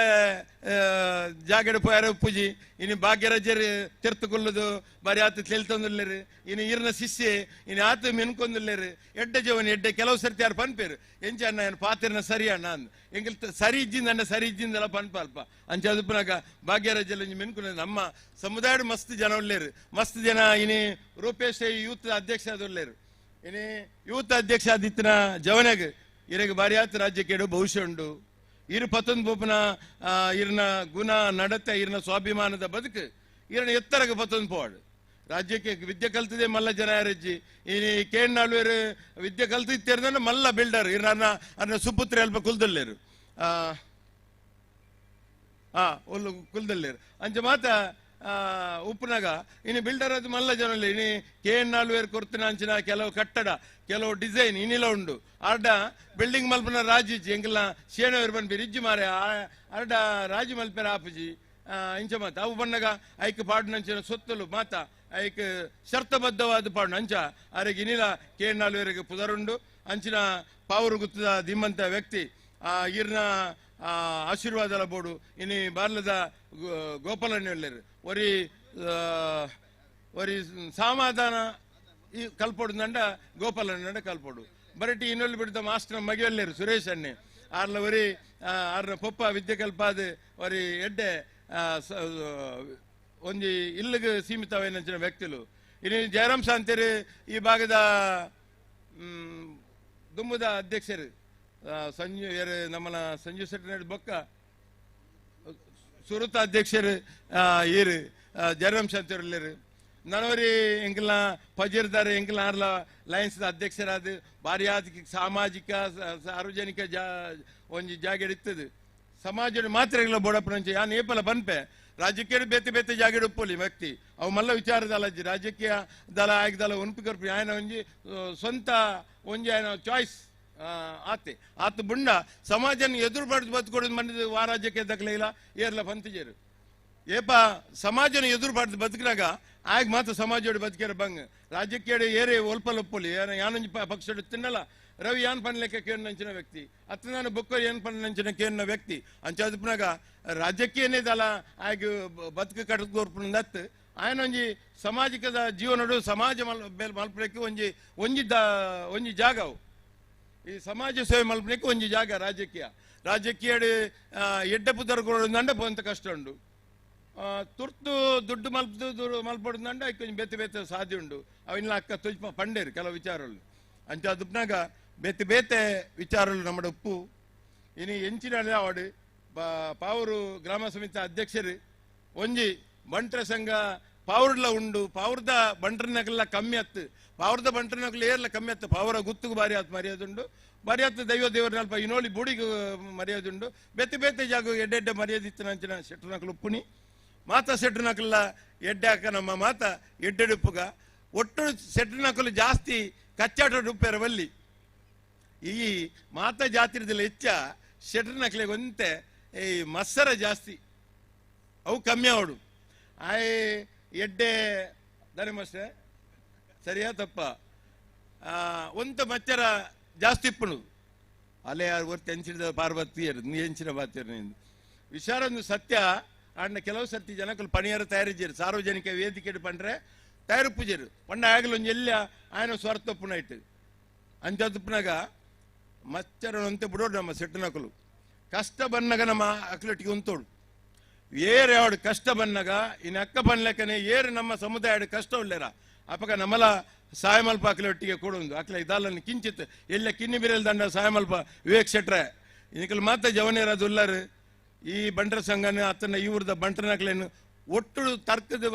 ಜಾಗಡೆ ಪೋಯಾರ ಉಪ್ಪುಜಿ ಇನ್ನು ಭಾಗ್ಯರಾಜ್ಯರು ತಿರ್ತುಕೊಳ್ಳುದು ಬಾರಿ ಆತ ತೆಲ್ತೊಂದುಲ್ಲೇರು ಇನ್ನು ಈರ್ನ ಶಿಷ್ಯೆ ಇನ್ನು ಆತ ಮೆನ್ಕೊಂದುಲ್ಲೇರು ಎಡ್ಡೆ ಜವನ್ ಎಡ್ಡೆ ಕೆಲವು ಸರ್ತಿ ಯಾರು ಪನ್ಪೇರು ಎಂಚ ಅಣ್ಣ ಏನು ಪಾತ್ರನ ಸರಿ ಅಣ್ಣ ಅಂದ್ ಎಂಗಿಲ್ ಸರಿ ಇಜ್ಜಿಂದ ಅಣ್ಣ ಸರಿ ಇಜ್ಜಿಂದಲ್ಲ ಪನ್ಪ ಅಲ್ಪ ಅಂಚೆ ಅದುಪ್ಪನಾಗ ಭಾಗ್ಯರಾಜ್ಯಲ್ಲಿ ಮೆನ್ಕೊಂಡ ನಮ್ಮ ಸಮುದಾಯದ ಮಸ್ತ್ ಜನ ಉಳ್ಳೇರು ಮಸ್ತ್ ಜನ ಇನಿ ರೂಪೇಶ್ ಯೂತ್ ಅಧ್ಯಕ್ಷ ಆದುಲ್ಲೇರು ಇನಿ ಯೂತ್ ಅಧ್ಯಕ್ಷ ಆದಿತ್ತಿನ ಜವನಾಗ ಇರಗೆ ಬಾರಿ ಆತ ರಾಜ್ಯಕ್ಕೆ ಭವಿಷ್ಯ ಉಂಡು ಇರು ಪತ್ತೊಂದು ಪೋಪನ ಇರ್ನ ಗುಣ ನಡತೆ ಇರ್ನ ಸ್ವಾಭಿಮಾನದ ಬದುಕು ಇರ್ನ ಎತ್ತರಗೆ ಪತ್ತೊಂದು ಪೋವಾಡು ರಾಜ್ಯಕ್ಕೆ ವಿದ್ಯೆ ಕಲ್ತಿದೆ ಮಲ್ಲ ಜನ ಯಾರಜ್ಜಿ ಇನಿ ಕೇಣ್ಣಾಳ್ವೇರು ವಿದ್ಯೆ ಕಲ್ತಿತ್ತೇರ್ದ ಮಲ್ಲ ಬಿಲ್ಡರ್ ಇರ್ನ ಅನ್ನ ಸುಪುತ್ರ ಅಲ್ಪ ಕುಲ್ದಲ್ಲೇರು ಒಲ್ಲು ಕುಲ್ದಲ್ಲೇರು ಅಂಚೆ ಮಾತ ಉಪ್ಪನಾಗ ಇನ್ನು ಬಿಲ್ಡರ್ ಅದು ಮಲ್ಲ ಜನ ಇನಿ ಕೇಣ್ಣಾಳ್ವೇರು ಕೊರ್ತಿನ ಅಂಚಿನ ಕೆಲವು ಕಟ್ಟಡ ಕೆಲವು ಡಿಸೈನ್ ಇನ್ನಿಲ್ಲ ಉಂಡು ಆರ್ಡ ಬಿಲ್ಡಿಂಗ್ ಮಲ್ಪನ ರಾಜಿಜಿ ಎಂಗೆಲ್ಲ ಶೇಣವೇರು ಬನ್ಪಿ ರಿಜ್ಜಿ ಮಾರೆ ಆರ್ಡ ರಾಜಿ ಮಲ್ಪೆರ ಆಪುಜಿ ಇಂಚ ಮಾತ ಅವು ಬಣ್ಣಗ ಐಕ್ ಪಾಡ್ನಂಚಿನ ಸೊತ್ತಲು ಮಾತ ಐಕ್ ಶರ್ತಬದ್ಧವಾದ ಪಾಡು ಅಂಚ ಅರೆಗೆ ಇನ್ನಿಲ ಕೇನಾಲ್ವರೆಗೆ ಪುದರುಂಡು ಅಂಚಿನ ಪಾವರು ಗುತ್ತದ ದಿಮ್ಮಂತ ವ್ಯಕ್ತಿ ಈರ್ನ ಆಶೀರ್ವಾದ ಬೋಡು ಇನಿ ಬಾರ್ಲದ ಗೋಪಾಲಣ್ಣ ಒಳ್ಳೆರು ಒರಿ ಸಮಾಧಾನ ಈ ಕಲ್ಪೊಡು ಗೋಪಾಲಣ್ಣ ಕಲ್ಪೊಡು ಬರಟಿ ಇನ್ನೊಲ್ಲಿ ಬಿಡ್ದ ಮಾಸ್ಟರ್ ಮಗಿಯಲ್ಲೇರು ಸುರೇಶ್ ಅಣ್ಣೆ ಆರ್ಲ ಒರಿ ಆರ್ನ ಪೊಪ್ಪ ವಿದ್ಯೆ ಕಲ್ಪಾದ ಒರಿ ಎಡ್ಡೆ ಒಂಜಿ ಇಲ್ಲಿಗೆ ಸೀಮಿತವೇನಂಚಿನ ವ್ಯಕ್ತಿಲು ಇನ್ನು ಜಯರಾಮ್ ಶಾಂತೇರು ಈ ಭಾಗದ ದುಂಬುದ ಅಧ್ಯಕ್ಷರು ನಮ್ಮನ ಸಂಜು ಶೆಟ್ಟಿ ಬೊಕ್ಕ ಸುರತ ಅಧ್ಯಕ್ಷರು ಈರು ಜಯರಾಮ್ ಶಾಂತೇರು ನನವರಿ ಎಂಕಲ್ನ ಪಜೀರ್ದಾರೆ ಎಂಕಲ್ನ ಆರ್ಲ ಲಯನ್ಸ್ ಅಧ್ಯಕ್ಷರಾದ ಭಾರಿ ಆರ್ಥಿಕ ಸಾಮಾಜಿಕ ಸಾರ್ವಜನಿಕ ಒಂಜಿ ಜಾಗ ಇರ್ತದೆ ಸಮಾಜ ಮಾತ್ರ ಬೋಡಪ್ಪನಂಚೆ ಯಾನ್ ಏಪಲ ಬನ್ಪೆ ರಾಜಕೀಯ ಬೇತೆ ಬೇತೆ ಜಾಗ ಉಪ್ಪೊಲಿ ವ್ಯಕ್ತಿ ಅವು ಮಲ್ಲ ವಿಚಾರದಲ್ಲ ರಾಜಕೀಯ ದಳ ಆಯ್ದಲ್ಲ ಉನ್ಪಿಕರ್ಪಿ ಆಯ್ನ ಒಂಜಿ ಸ್ವಂತ ಒಂಜಿ ಆಯ್ನ ಚಾಯ್ಸ್ ಆತೆ ಆತ ಬುಂಡ ಸಮಾಜನ ಎದುರು ಪಡೆದು ಬದುಕೊಡೋದು ಮನೆ ವಾ ರಾಜ್ಯಕ್ಕೆ ದಕ್ಕಲೇ ಇಲ್ಲ ಏರ್ಲ ಪಂತಿಜರು ಏಪ ಸಮಾಜನ ಎದುರು ಪಡೆದು ಬದುಕಿನಾಗ ಆಗ ಮಾತ್ರ ಸಮಾಜೋಡು ಬದುಕ್ಯಾರ ಬಂಗ್ ರಾಜ್ಯಕ್ಕೆ ಏರೇ ಒಲ್ಪಲೊಪ್ಪೊಲಿ ಯಾನೊಂಜಿ ಪಕ್ಷ ತಿನ್ನಲ್ಲ ರವಿ ಯಾನ್ ಪನ್ಲೆಕ್ಕ ಕೇಳಿನ ವ್ಯಕ್ತಿ ಅತ್ತ ನಾನು ಬುಕ್ಕ ಏನ್ ಪನ್ನಿನ ಕೇಳಿನ ವ್ಯಕ್ತಿ ಅಂಚಾದಪ್ಪನಾಗ ರಾಜಕೀಯನೇ ದಲ ಆಗ ಬದುಕು ಕಟ್ಕೋರ್ಪುನತ್ ಆಯ್ನ ಒಂಜಿ ಸಾಮಾಜಿಕದ ಜೀವನಡು ಸಮಾಜ ಮಲ್ಪಕ್ಕೆ ಒಂಜಿ ಜಾಗ ಅವು ಈ ಸಮಾಜ ಸೇವೆ ಮಲ್ಪಕ್ಕೆ ಒಂಜಿ ಜಾಗ ರಾಜಕೀಯ ಎಡ್ಡೆ ಪುದರ್ ಕೊಡೋದಂಡ ಪಂತ ಕಷ್ಟ ಉಂಡು ತುರ್ತು ದುಡ್ಡು ಮಲ್ಪೊಡುದಂಡ ಕೊಂಚ ಬೇತೆ ಬೇತೆ ಸಾಧ್ಯ ಉಂಡು ಅವಿಲ್ಲ ಅಕ್ಕ ತುಜ್ಪ ಪಂಡೇರು ಕೆಲವು ವಿಚಾರಗಳು ಅಂಚಾದಪ್ಪನಾಗ ಬೇತೆ ಬೇತೆ ವಿಚಾರಗಳು ನಮ್ಮ ಉಪ್ಪು ಇನ್ನು ಎಂಚಿನ ಅವಾರ್ಡ್ ಪಾವೂರು ಗ್ರಾಮ ಸಮಿತಿ ಅಧ್ಯಕ್ಷರು ಒಂಜಿ ಬಂಟ್ರ ಸಂಘ ಪಾವರ್ಲ ಉಂಡು ಪಾವರ್ದ ಬಂಟ್ರನಗಲ್ಲ ಕಮ್ಮಿ ಅತ್ತು ಪಾವರ್ದ ಬಂಟ್ರನಗಲ್ಲ ಏರ್ಲ ಕಮ್ಮಿ ಅತ್ತು ಪಾವರ ಗುತ್ತುಗೂ ಬಾರಿ ಆತ್ ಮರ್ಯಾದುಂಡು ಬಾರಿ ಆತ್ ದೇವ್ರನಲ್ಪ ಇನ್ನೋಳಿ ಬೂಡಿಗೂ ಮರ್ಯಾದುಂಡು ಬೇತೆ ಬೇತೆ ಜಾಗ ಎಡ್ಡೆ ಮರ್ಯಾದಿತ್ತು ನಂಚಿನ ಶೆಟ್ರನಕಲು ಉಪ್ಪುನಿ ಮಾತ ಶೆಟ್ರನಕಲ್ಲ ಎಡ್ಡೆ ಹಾಕ ನಮ್ಮ ಮಾತ ಎಡ್ಡೆಡುಪ್ಪುಗ ಒಟ್ಟು ಶೆಟ್ರನಕಲು ಜಾಸ್ತಿ ಕಚ್ಚಾಟ ಉಪ್ಪೇರ ಬಲ್ಲಿ ಈ ಮಾತ ಜಾತಿರದಲ್ಲಿ ಹೆಚ್ಚ ಶೆಟ್ರನಕಲಿಗೆ ಒಂತೆ ಈ ಮತ್ಸರ ಜಾಸ್ತಿ ಅವು ಕಮ್ಮಿ ಅವಡು ಆಯ್ ಎಡ್ಡೆ ದಾರಿ ಮಾಸ್ಟ್ರೆ ಸರಿಯಾ ತಪ್ಪ ಒಂತ ಮಚ್ಚರ ಜಾಸ್ತಿ ಇಪ್ಪನು ಅಲೆ ಯಾರು ಒರ್ತಿ ಎಂಚಿದ ಪಾರ್ವತಿಯರು ನೀ ಎಂಚಿನ ಬಾತಿಯರು ನಿಂದು ವಿಚಾರೊಂದು ಸತ್ಯ ಆಂಡ ಕೆಲವು ಸರ್ತಿ ಜನಕಲು ಪಣಿಯರು ತಯಾರಿಜರು ಸಾರ್ವಜನಿಕ ವೇದಿಕೆ ಪಂಡ್ರೆ ತಯಾರು ಪೂಜರು ಪಂಡ ಆಗಲು ಒಂದು ಎಲ್ಲ ಆಯ್ನ ಸ್ವಾರ್ಥಪ್ಪನ ಇಟ್ಟು ಅಂಚಪ್ಪನಾಗ ಮಚ್ಚರನಂತೆ ಬಿಡೋಡು ನಮ್ಮ ಸೆಟ್ಟನಕಲು ಕಷ್ಟ ಬನ್ನಗ ನಮ್ಮ ಅಕ್ಲೊಟ್ಟಿಗೆ ಉಂತೋಡು ಏರು ಯಾವಡು ಕಷ್ಟ ಬನ್ನಗ ಇನ್ನು ಅಕ್ಕ ಬನ್ಲಕ್ಕನೆ ಏರು ನಮ್ಮ ಸಮುದಾಯ ಕಷ್ಟ ಉಳ್ಳೇರ ಅಪಗ ನಮ್ಮಲ ಸಾಯಮಲ್ಪ ಅಕ್ಲೊಟ್ಟಿಗೆ ಕೊಡೊಂದು ಅಕ್ಲ ಇದಲ್ಲನ್ನು ಕಿಂಚಿತ್ ಎಲ್ಲ ಕಿನ್ನಿ ಬಿರಲ್ ದಂಡ ಸಾಯಮಲ್ಪ ವಿವೇಕ್ ಶೆಟ್ರೆ ಇನ್ನಕಲ್ ಮಾತ ಜವನೇರದು ಉಳ್ಳರು ಈ ಬಂಟ್ರ ಸಂಘನ ಅತ್ತನ ಇವ್ರದ ಬಂಟ್ರನಕ್ಲೇನು ಒಟ್ಟು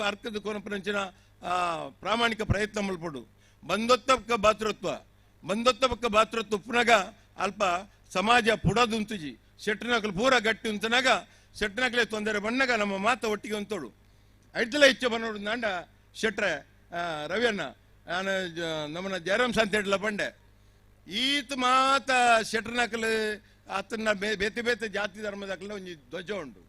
ಅರ್ಕದ ಕೊನಪರಂಚಿನ ಪ್ರಾಮಾಣಿಕ ಪ್ರಯತ್ನ ಮಲ್ಪಡು ಬಂದೊತ್ತ ಭಾತೃತ್ವ ಪುನಗ ಅಲ್ಪ ಸಮಾಜ ಪುಡದುಂತುಜಿ ಶೆಟ್ರನಕಲು ಪೂರ ಗಟ್ಟಿ ಉಂತನಾಗ ಶೆಟ್ರನಕಲೆ ತೊಂದರೆ ಬಣ್ಣಗ ನಮ್ಮ ಮಾತ ಒಟ್ಟಿಗೆ ಉಂತೋಡು ಐಟ್ಲ ಇಚ್ಛೆ ಬನ್ನೋಡು ನಾಂಡ ಶೆಟ್ರೆ ರವಿಯಣ್ಣ ನಾನು ನಮ್ಮನ್ನ ಜಯರಾಮ್ ಶಾಂತಿ ಇಡ್ಲ ಬಂಡೆ ಈತ ಮಾತ ಶೆಟ್ರನಕಲು ಅತನ ಬೇತೆ ಬೇತೆ ಜಾತಿ ಧರ್ಮದಕಲ ಒಂಜಿ ಧ್ವಜ ಉಂಡು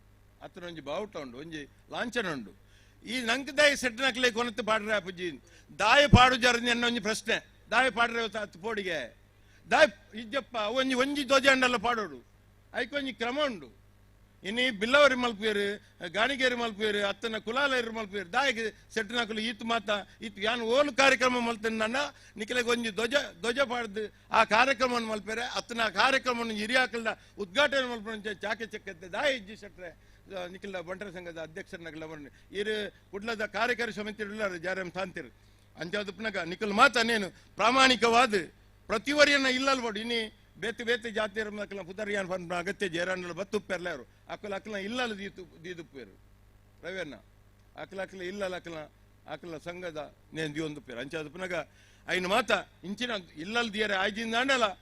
ಅತನ ಒಂಜಿ ಬಾವುಟ ಉಂಡು ಒಂಜಿ ಲಾಂಛನ ಉಂಡು ಈ ನಂಗೆ ದಾಯ ಸೆಟ್ಟನಕ್ಲೆ ಕೊನತ್ತು ಪಾಡ್ರೆ ಅಪ್ಪುಜಿ ದಾಯ ಪಾಡು ಜರದಿ ಅನ್ನ ಒಂಜಿ ಪ್ರಶ್ನೆ ದಾಯ ಪಾಡ್ರೆ ಹತ್ತು ಪೋಡಿಗೆ ದಾಯ ಇಜ್ಜಪ್ಪ ಒಂಜಿ ಧ್ವಜ ಅಂಡಲ್ಲ ಪಾಡೋಡು ಐಕೊಂಜಿ ಕ್ರಮ ಉಂಡು ಇನ್ನು ಬಿಲ್ಲವರಿ ಮಲ್ಪೇರು ಗಾಣಿಗೇರಿ ಮಲ್ಪೇರು ಅತ್ತನ ಕುಲಾಲಯರು ಮಲ್ಪೇರು ದಾಯಿಗೆ ಸೆಟ್ಟನಕಲು ಈತು ಮಾತ ಈತು ಯಾನು ಓಲು ಕಾರ್ಯಕ್ರಮ ಮಲ್ತೇನೆ ನನ್ನ ನಿಖಿಲೆಗೆ ಒಂಜಿ ಧ್ವಜ ಪಾಡ್ದು ಆ ಕಾರ್ಯಕ್ರಮವನ್ನು ಮಲ್ಪೇರೆ ಅತ್ತನ ಕಾರ್ಯಕ್ರಮವನ್ನು ಹಿರಿಯಾಕಲ್ದ ಉದ್ಘಾಟನೆ ಮಲ್ಪೆ ಚಾಕೆ ಚಕ್ಕತ್ತೆ ದಾಯ ಇಜ್ಜಿ ಶೆಟ್ರೆ ನಿಖಿಲ ಬಂಟರ ಸಂಘದ ಅಧ್ಯಕ್ಷರನ್ನಾಗಲ್ಲ ಬರ್ನಿ ಇರು ಕುಡ್ಲದ ಕಾರ್ಯಕಾರಿ ಸಮಿತಿ ಇಡಲಾರ ಜಾರಂ ತಾಂತಿರು ಅಂಚಾದಪ್ಪನಾಗ ನಿಖಿಲ್ ಮಾತ ನೇನು ಪ್ರಾಮಾಣಿಕವಾದ ಪ್ರತಿವರಿಯನ್ನ ಇಲ್ಲಲ್ಬೋಡು ಇನ್ನಿ ಬೇತೆ ಬೇತೆ ಜಾತಿ ಅಕ್ಕಲ ಪುದರ್ಯಾನ್ ಪಂಪ ಅಗತ್ಯ ಜೇರಾಂಡಲ ಬತ್ತುಪ್ಪೆರ್ಲ ಅವರು ಅಕ್ಕಲ ಇಲ್ಲಲ್ಲ ದೀದುಪ್ಪೇರು ರವಿಯನ್ನ ಅಕ್ಕಲ ಇಲ್ಲಲ್ಲ ಅಕ್ಕಲ ಸಂಘದ ನೇನು ದಿಯೊಂದುಪ್ಪೇರು ಅಂಚಾದಪ್ಪನಾಗ ಐನು ಮಾತ ಇಂಚಿನ ಇಲ್ಲಲ್ ದಿಯರೆ ಆಯ್ಜಿಂದ ಅಂಡಲ್ಲ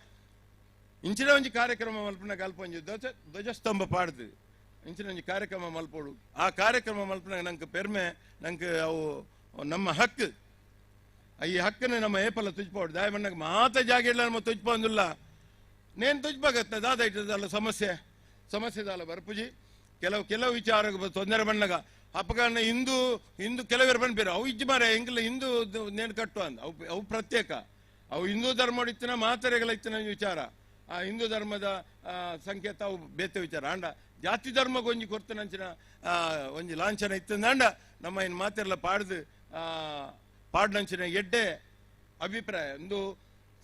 ಇಂಚಿನ ಒಂಜಿ ಕಾರ್ಯಕ್ರಮ ಮಲ್ಪನಾಗ ಅಲ್ಪ ಒಂಜಿ ಧ್ವಜಸ್ತಂಭ ಪಾಡ್ದು ಇಂಚಿನ ಒಂಜಿ ಕಾರ್ಯಕ್ರಮ ಮಲ್ಪೋಡು ಆ ಕಾರ್ಯಕ್ರಮ ಮಲ್ಪನಾಗ ನಂಗೆ ಪೆರ್ಮೆ ನಂಗೆ ಅವು ನಮ್ಮ ಹಕ್ಕು ಈ ಹಕ್ಕನ್ನು ನಮ್ಮ ಏಪಲ್ಲ ತುಜ್ಪಾಡು ದಾಯ ಮಣ್ಣಾಗ ಮಾತ ಜಾಗ ಇಲ್ಲ ನಮ್ಮ ತುಜ್ಪಂದಿಲ್ಲ ನೇನು ತುಜ್ಪಾಗತ್ತೆ ದಾದ ಇಟ್ಟದಲ್ಲ ಸಮಸ್ಯೆದಲ್ಲ ಬರ್ಪುಜಿ ಕೆಲವು ವಿಚಾರ ತೊಂದರೆ ಬಣ್ಣಗ ಅಪಗಾನ ಹಿಂದೂ ಹಿಂದೂ ಕೆಲವರು ಬಂದ್ಬೇರು ಅವು ಇಜ್ಜು ಮಾರೆ ಹೆಂಗಿಲ್ಲ ಹಿಂದೂ ನೇಣು ಕಟ್ಟುವ ಅಂದ ಅವು ಪ್ರತ್ಯೇಕ ಅವು ಹಿಂದೂ ಧರ್ಮ ಇತ್ತಿನ ಮಾತರೆಗಳ ಇತ್ತಿನ ವಿಚಾರ ಆ ಹಿಂದೂ ಧರ್ಮದ ಸಂಕೇತ ಅವು ಬೇತೆ ವಿಚಾರ ಅಂಡ ಜಾತಿ ಧರ್ಮಕ್ಕೆ ಒಂಜಿ ಕೊರ್ತನಂಚಿನ ಒಂಜಿ ಲಾಂಛನ ಇತ್ತಂದ ಅಂಡ ನಮ್ಮ ಇನ್ನು ಮಾತೆಲ್ಲ ಪಾಡ್ನಂಚಿನ ಎಡ್ಡೆ ಅಭಿಪ್ರಾಯ ಒಂದು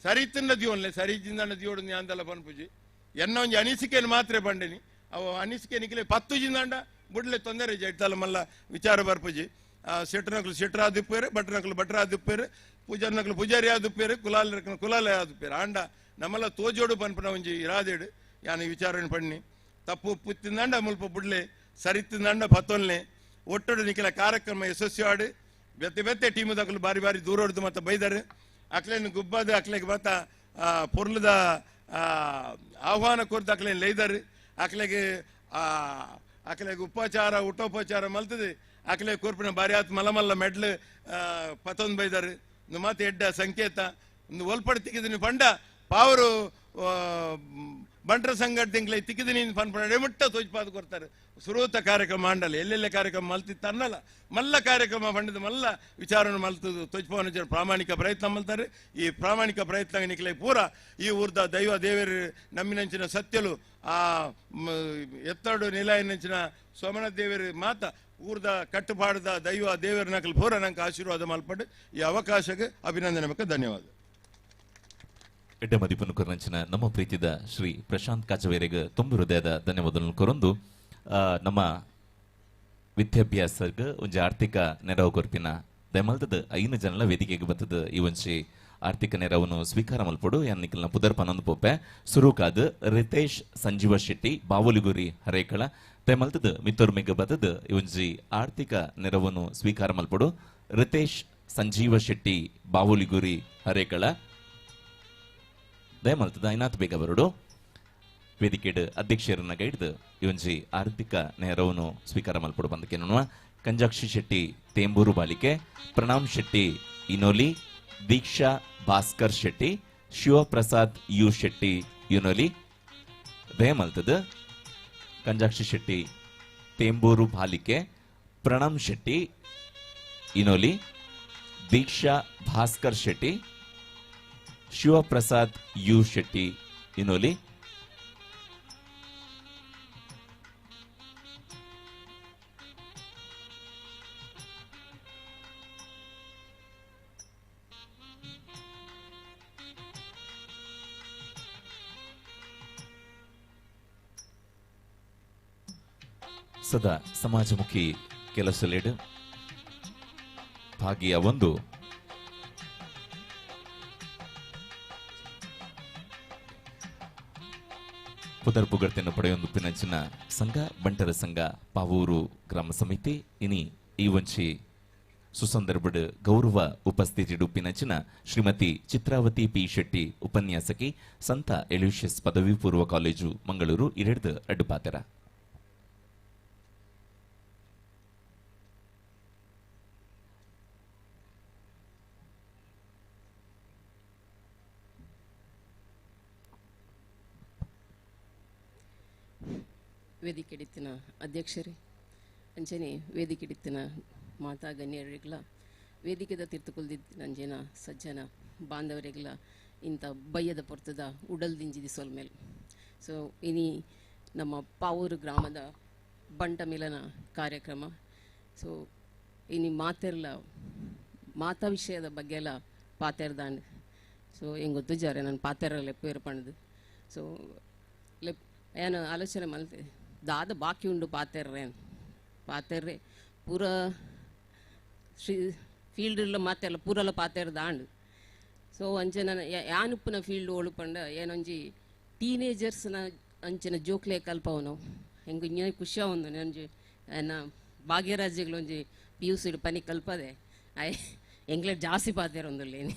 ಸರಿ ಇತ್ತಿನ ದಿವನ್ಲೆ ಸರಿ ಜಿಂದ ದಿಯೋಡು ನ್ಯಾಂದಲ್ಲ ಪನ್ಪುಜಿ ಎನ್ನ ಒಂಜಿ ಅನಿಸಿಕೆಯನ್ನು ಮಾತ್ರ ಬಂಡೇನಿ ಅವು ಅನಿಸಿಕೆ ನಿಖಿಲೆ 10 ಜಿಂದಾಂಡ ಬುಡ್ಲೆ ತೊಂದರೆ ಜೈತಲ್ಲ ಮಲ್ಲ ವಿಚಾರ ಬರ್ಪುಜಿ ಶೆಟ್ರನಕ್ಲು ಶೆಟ್ರ ಆದಿಪ್ಪೇರು ಭಟ್ರನಕ್ಲು ಭಟ್ರ ಆದಿಪ್ಪೇರು ಪೂಜಾರ್ನಕ್ಲು ಪೂಜಾರಿ ಆದಿಪ್ಪೇರು ಕುಲಾಲ ಆದಿಪ್ಪೇರು ಆಂಡ ನಮ್ಮಲ್ಲ ತೋಜೋಡು ಪನ್ಪನ ಒಂಜಿ ಇರಾದೇಡು ಯಾನ ವಿಚಾರಣೆ ಪಣ್ಣಿ ತಪ್ಪು ಉಪ್ಪು ತಿಂದಾಂಡ ಮುಲ್ಪ ಬುಡ್ಲೆ ಸರಿ ತಿಂದಾಂಡ ಪತ್ತೊಲ್ನೆ ಒಟ್ಟೊಡು ನಿಖಿಲ ಕಾರ್ಯಕ್ರಮ ಯಶಸ್ವಿ ಆಡು ಬೆತ್ತೆ ಬೆತ್ತೆ ಟೀಮು ದಕ್ಕಲು ಬಾರಿ ಬಾರಿ ದೂರ ಹೊಡೆದು ಮತ್ತೆ ಬೈದಾರೆ ಅಕ್ಲೇನು ಗುಬ್ಬಾದ ಅಕ್ಲೆಗೆ ಮತ್ತ ಪೊರ್ಲದ ಆಹ್ವಾನ ಕೊರ್ದು ಅಕ್ಲೇನು ಲೈದಾರೆ ಅಕ್ಲೆಗೆ ಉಪಚಾರ ಊಟೋಪಚಾರ ಮಲ್ತದೆ ಅಕ್ಲೆ ಕೋರ್ಪಿನ ಬಾರಿ ಆತ್ ಮಲಮಲ್ಲ ಮೆಡ್ಲು ಪತ್ತೊಂದು ಬೈದಾರೆ ಒಂದು ಮಾತು ಎಡ್ಡ ಸಂಕೇತ ಒಂದು ಒಲ್ಪಡೆ ತಿಕ್ಕಿದೀನಿ ಪಂಡ ಪಾವರು ಬಂಟ್ರ ಸಂಘಟ ತಿಂಗ್ಲೆ ತಿಕ್ಕಿದೀನಿ ಪನ್ಪಡ ಮುಟ್ಟ ತೋಜ್ಪಾದ ಕೊಡ್ತಾರೆ ಸುರೂತ ಕಾರ್ಯಕ್ರಮ ಮಾಡಲ್ಲ ಎಲ್ಲೆಲ್ಲ ಕಾರ್ಯಕ್ರಮ ಮಲ್ತಿತ್ತು ಅನ್ನಲ್ಲ ಮಲ್ಲ ಕಾರ್ಯಕ್ರಮ ಪಂಡದ ಮಲ್ಲ ವಿಚಾರವನ್ನು ಮಲ್ತದು ತೋಜ್ಪವನ ಪ್ರಾಮಾಣಿಕ ಪ್ರಯತ್ನ ಮಲ್ತಾರೆ ಈ ಪ್ರಾಮಾಣಿಕ ಪ್ರಯತ್ನ ನಿಕ್ಲೆ ಪೂರ ಈ ಊರ್ದ ದೈವ ದೇವರು ನಮ್ಮಿನಂಚಿನ ಸತ್ಯಲು ಆ ಎತ್ತಡು ನಿಲಾಯನಂಚಿನ ಸೋಮನ ದೇವರು ಮಾತ ಊರ್ದ ಕಟ್ಟುಪಾಡದ ದೈವ ದೇವರ ನಕಲು ಪೂರ ನಂಗೆ ಆಶೀರ್ವಾದ ಮಲ್ಪಟ್ಟು ಈ ಅವಕಾಶಕ್ಕೆ ಅಭಿನಂದನೆ ಬೇಕು ಧನ್ಯವಾದ ಎಡ್ಡೆ ಮದಿಪನ್ನು ಕೊರಂಚಿನ ನಮ್ಮ ಪ್ರೀತಿದ ಶ್ರೀ ಪ್ರಶಾಂತ್ ಕಾಚವೇರಿಗೆ ತುಂಬ ಹೃದಯದ ಧನ್ಯವಾದಗಳನ್ನು ಕೊರೊಂದು ನಮ್ಮ ವಿದ್ಯಾಭ್ಯಾಸಕ್ಕೆ ಒಂಜಿ ಆರ್ಥಿಕ ನೆರವು ಕೊರ್ಪಿನ ದಯಮಲ್ತದ 5 ಜನಲ ವೇದಿಕೆಗೆ ಬರ್ತದ ಈ ಒಂಜಿ ಆರ್ಥಿಕ ನೆರವನ್ನು ಸ್ವೀಕಾರ ಮಲ್ಪಡು ಯಾನಿಕಲ್ನ ಪುದರ್ ಪನೊಂದು ಪೋಪೆ ಸುರುಕಾದ ರಿತೇಶ್ ಸಂಜೀವ ಶೆಟ್ಟಿ ಬಾವಲಿಗುರಿ ಹರೇಕಳ ದಯಮಲ್ತದ ಮಿತ್ತೊರ್ಮೆಗೆ ಬರ್ತದ ಈ ಒಂಜಿ ಆರ್ಥಿಕ ನೆರವನ್ನು ಸ್ವೀಕಾರ ಮಲ್ಪಡು ರಿತೇಶ್ ಸಂಜೀವ ಶೆಟ್ಟಿ ಬಾವಲಿಗುರಿ ಹರೇಕಳ ದಯಮಲ್ತದ ಐನಾಥ್ ಬೇಗ ಬರಡು ವೇದಿಕೆಡ್ ಅಧ್ಯಕ್ಷರನ್ನ ಗೈಡ್ದು ಇವನ್ಜಿ ಆರ್ಥಿಕ ನೆರವನ್ನು ಸ್ವೀಕಾರ ಮಲ್ಪಡು ಬಂದಕ್ಕೆ ನೋಡುವ ಕಂಜಾಕ್ಷಿ ಶೆಟ್ಟಿ ತೇಂಬೂರು ಬಾಲಿಕೆ ಪ್ರಣಾಮ್ ಶೆಟ್ಟಿ ಇನೋಲಿ ದೀಕ್ಷಾ ಭಾಸ್ಕರ್ ಶೆಟ್ಟಿ ಶಿವಪ್ರಸಾದ್ ಯು ಶೆಟ್ಟಿ ಯುನೋಲಿ ದಯಮಲ್ತದ ಕಂಜಾಕ್ಷಿ ಶೆಟ್ಟಿ ತೇಂಬೂರು ಬಾಲಿಕೆ ಪ್ರಣಾಮ್ ಶೆಟ್ಟಿ ಇನೋಲಿ ದೀಕ್ಷಾ ಭಾಸ್ಕರ್ ಶೆಟ್ಟಿ ಶಿವಪ್ರಸಾದ್ ಯು ಶೆಟ್ಟಿ ಇನೋಲಿ ಸದಾ ಸಮಾಜಮುಖಿ ಕೆಲಸಲೇಡು ಭಾಗಿಯ ಒಂದು ಪುದರ್ ಪುಗಡ್ತಿಯನ್ನು ಪಡೆಯೊಂದು ಪಿನಂಚಿನ ಸಂಘ ಬಂಟರ ಸಂಘ ಪಾವೂರು ಗ್ರಾಮ ಸಮಿತಿ ಇನಿ ಈ ಒಂಚಿ ಸುಸಂದರ್ಭಡ್ ಗೌರವ ಉಪಸ್ಥಿತಿಡು ಪಿನಂಚಿನ ಶ್ರೀಮತಿ ಚಿತ್ರಾವತಿ ಪಿ ಶೆಟ್ಟಿ ಉಪನ್ಯಾಸಕಿ ಸಂತ ಎಲ್ಯೂಷಿಯಸ್ ಪದವಿ ಪೂರ್ವ ಕಾಲೇಜು ಮಂಗಳೂರು ಇರೆಡ್ದು ಅಡ್ಡುಪಾತೆರ ವೇದಿಕೆಡಿತ್ತಿನ ಅಧ್ಯಕ್ಷರೇ ಅಂಚನೆ ವೇದಿಕೆಡಿತ್ತಿನ ಮಾತಾ ಗಣ್ಯರಿಗಳ ವೇದಿಕೆದ ತೀರ್ಥಕೊಲ್ದಿತ್ತಿನ ಅಂಜನ ಸಜ್ಜನ ಬಾಂಧವರಿಗಳ ಇಂಥ ಬಯ್ಯದ ಪೊರ್ತದ ಉಡಲ್ದಿಂಜಿದಿ ಸೊಲ್ಮೇಲೆ ಸೊ ಇನಿ ನಮ್ಮ ಪಾವೂರು ಗ್ರಾಮದ ಬಂಟ ಮಿಲನ ಕಾರ್ಯಕ್ರಮ ಸೊ ಇನಿ ಮಾತಾ ವಿಷಯದ ಬಗ್ಗೆ ಎಲ್ಲ ಪಾತೆರ್ದಾಂಡ್ ಸೊ ಹೆಂಗೆ ಗೊತ್ತು ಜಾರೆ ನಾನು ಪಾತೆರಲ್ಲ ಪೇರು ಪಣ್ದು ಸೊ ಏನು ಆಲೋಚನೆ ಮಲ್ತೆ ದಾದ ಬಾಕಿ ಉಂಡು ಪಾತೆರ್ರೆ ಪೂರ ಫೀಲ್ಡ್ ಮಾತೆಲ್ಲ ಪೂರಲ್ಲ ಪಾತೆರ್ ದಾಂಡು ಸೊ ಅಂಚನ ಯಾನುಪ್ಪನ ಫೀಲ್ಡ್ ಒಳುಪಂಡ ಏನೊಂಜಿ ಟೀನೇಜರ್ಸ್ನ ಅಂಚಿನ ಜೋಕ್ಲೆ ಕಲ್ಪವನು ಹೆಂಗೆ ಇನ್ನೂ ಖುಷಿ ಒಂದು ನಂಜಿ ಏನ ಭಾಗ್ಯರಾಜ್ಯಗಳೊಂಜಿ PUC ಪನಿ ಕಲ್ಪದೆ ಎಂಗ್ಲೆ ಜಾಸ್ತಿ ಪಾತೆರೊಂದುಲ್ಲೇನಿ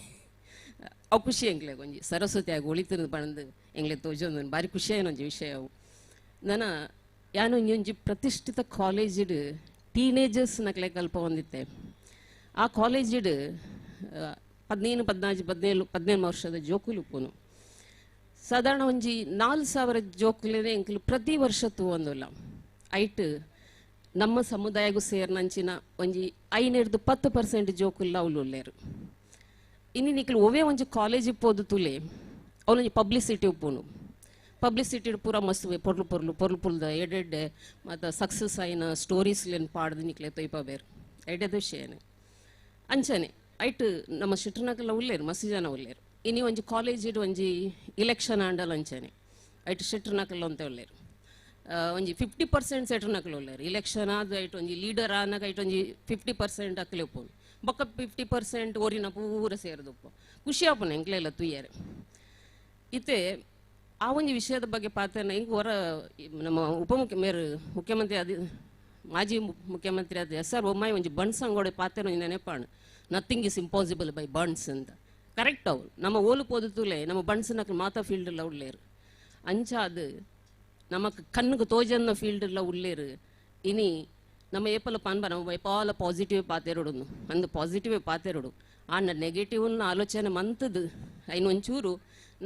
ಅವು ಖುಷಿ ಎಂಗ್ಲೆ ಒಂಜಿ ಸರಸ್ವತಿಯಾಗಿ ಒಳಿತಿರೋದು ಪಣದು ಎಂಗ್ಲೆ ತೋಜೊಂದು ಭಾರಿ ಖುಷಿಯಾನೊಂಜಿ ವಿಷಯ ಅವು ನಾನು ಯಾನು ಒಂಜಿ ಪ್ರತಿಷ್ಠಿತ ಕಾಲೇಜಿಡ್ ಟೀನೇಜರ್ಸ್ ನಕ್ಲೆ ಕಲ್ಪ ಹೊಂದಿತ್ತೆ ಆ ಕಾಲೇಜಿಡ್ 17 ವರ್ಷದ ಜೋಕುಲು ಉಪ್ಪುನು ಸಾಧಾರಣ ಒಂಜಿ 4,000 ಜೋಕುಲೇನೆ ಎಂಕ್ಲು ಪ್ರತಿ ವರ್ಷ ತೂವೊಂದುಲ್ಲ ಐಟ್ ನಮ್ಮ ಸಮುದಾಯಗೂ ಸೇರ್ನಂಚಿನ ಒಂಜಿ 5-10% ಜೋಕುಲ್ಲ ಅವ್ಲು ಉಲ್ಲೇರು. ಇನ್ನು ನಿಕ್ಲು ಒವೇ ಒಂಜಿ ಕಾಲೇಜ್ ಇಪ್ಪೋದು ತುಲೆ ಅವಳೊಂಜಿ ಪಬ್ಲಿಸಿಟಿ ಉಪ್ಪುನು. ಪಬ್ಲಿಸಿಟಿ ಪೂರ ಮಸ್ತ್ ಪೊರ್ಲು ಎಡೆಡ್ಡೆ ಮತ್ತು ಸಕ್ಸಸ್ ಆಯ್ನ ಸ್ಟೋರೀಸ್ಲೇನು ಪಾಡ್ದು ನಿಕ್ಲೆ ತೊಯ್ಪಬೇರು ಎಡೆದ ವಿಷಯನೇ ಅಂಚನೆ ಐಟ್ ನಮ್ಮ ಶಿಟ್ರನಕಲ್ಲ ಉಲ್ಲೇರು ಮಸ್ತ್ ಜನ ಉಲ್ಲೇರು. ಇನ್ನು ಒಂಜಿ ಕಾಲೇಜ್ ಒಂಜಿ ಇಲೆಕ್ಷನ್ ಆಂಡಲ್ ಅಂಚನೆ ಐಟ್ ಶಿಟ್ರನಕಲ್ಲ ಅಂತ ಉಲ್ಲೇರು. ಒಂಜಿ 50% ಸೆಟ್ರನಕಲ್ ಉಲ್ಲೇರು. ಇಲೆಕ್ಷನ್ ಆದ ಐಟ್ ಒಂಜಿ ಲೀಡರ್ ಆನಾಗ ಐಟ್ ಒಂಜಿ 50% ಅಕ್ಲೆ ಉಪ್ಪು ಬೊಕ್ಕ 50% ಓರಿನ ಪೂರ ಸೇರಿದುಪ್ಪು ಖುಷಿ ಆಪುನ ಎಂಕ್ಲೆಲ್ಲ ತುಯ್ಯಾರೆ. ಇತ್ತೆ ಆ ಒಂದು ವಿಷಯದ ಬಗ್ಗೆ ಪಾತ್ರನ ಹಿಂಗೆ ನಮ್ಮ ಮುಖ್ಯಮಂತ್ರಿ ಮಾಜಿ ಮುಖ್ಯಮಂತ್ರಿ ಆದ SR ಬೊಮ್ಮಾಯಿ ಒಂಜಿ ಬಣ್ಸ್ ಅಂಗೋಡೆ ಪಾತ್ರ ನೆನಪಾಣು ನಥಿಂಗ್ ಇಸ್ ಇಂಪಾಸಿಬಲ್ ಬೈ ಬಣ್ಸ್ ಅಂತ ಕರೆಕ್ಟ್ ಅವು ನಮ್ಮ ಓಲು ಪೋದುತೂಲೆ ನಮ್ಮ ಬಣ್ಸ್ನಕ್ಕೆ ಮಾತಾ ಫೀಲ್ಡ್ಲ ಉಳ್ಳೇರು ಅಂಚ ಅದು ನಮಕ್ ಕಣ್ಣಿಗೆ ತೋಜನ್ನ ಫೀಲ್ಡ್ಲ ಉಳ್ಳೇರು. ಇನಿ ನಮ್ಮ ಏಪಲ ಪಾನ್ಬ ನಮ್ಮ ಎಪಾಲ ಪಾಸಿಟಿವ್ ಪಾತೆರಡು ಅಂದು ಪಾಸಿಟಿವ್ ಪಾತೆರಡು ಆನ ನೆಗೆಟಿವ್ನ ಆಲೋಚನೆ ಮಂತದ್ದು ಐನು ಒಂಚೂರು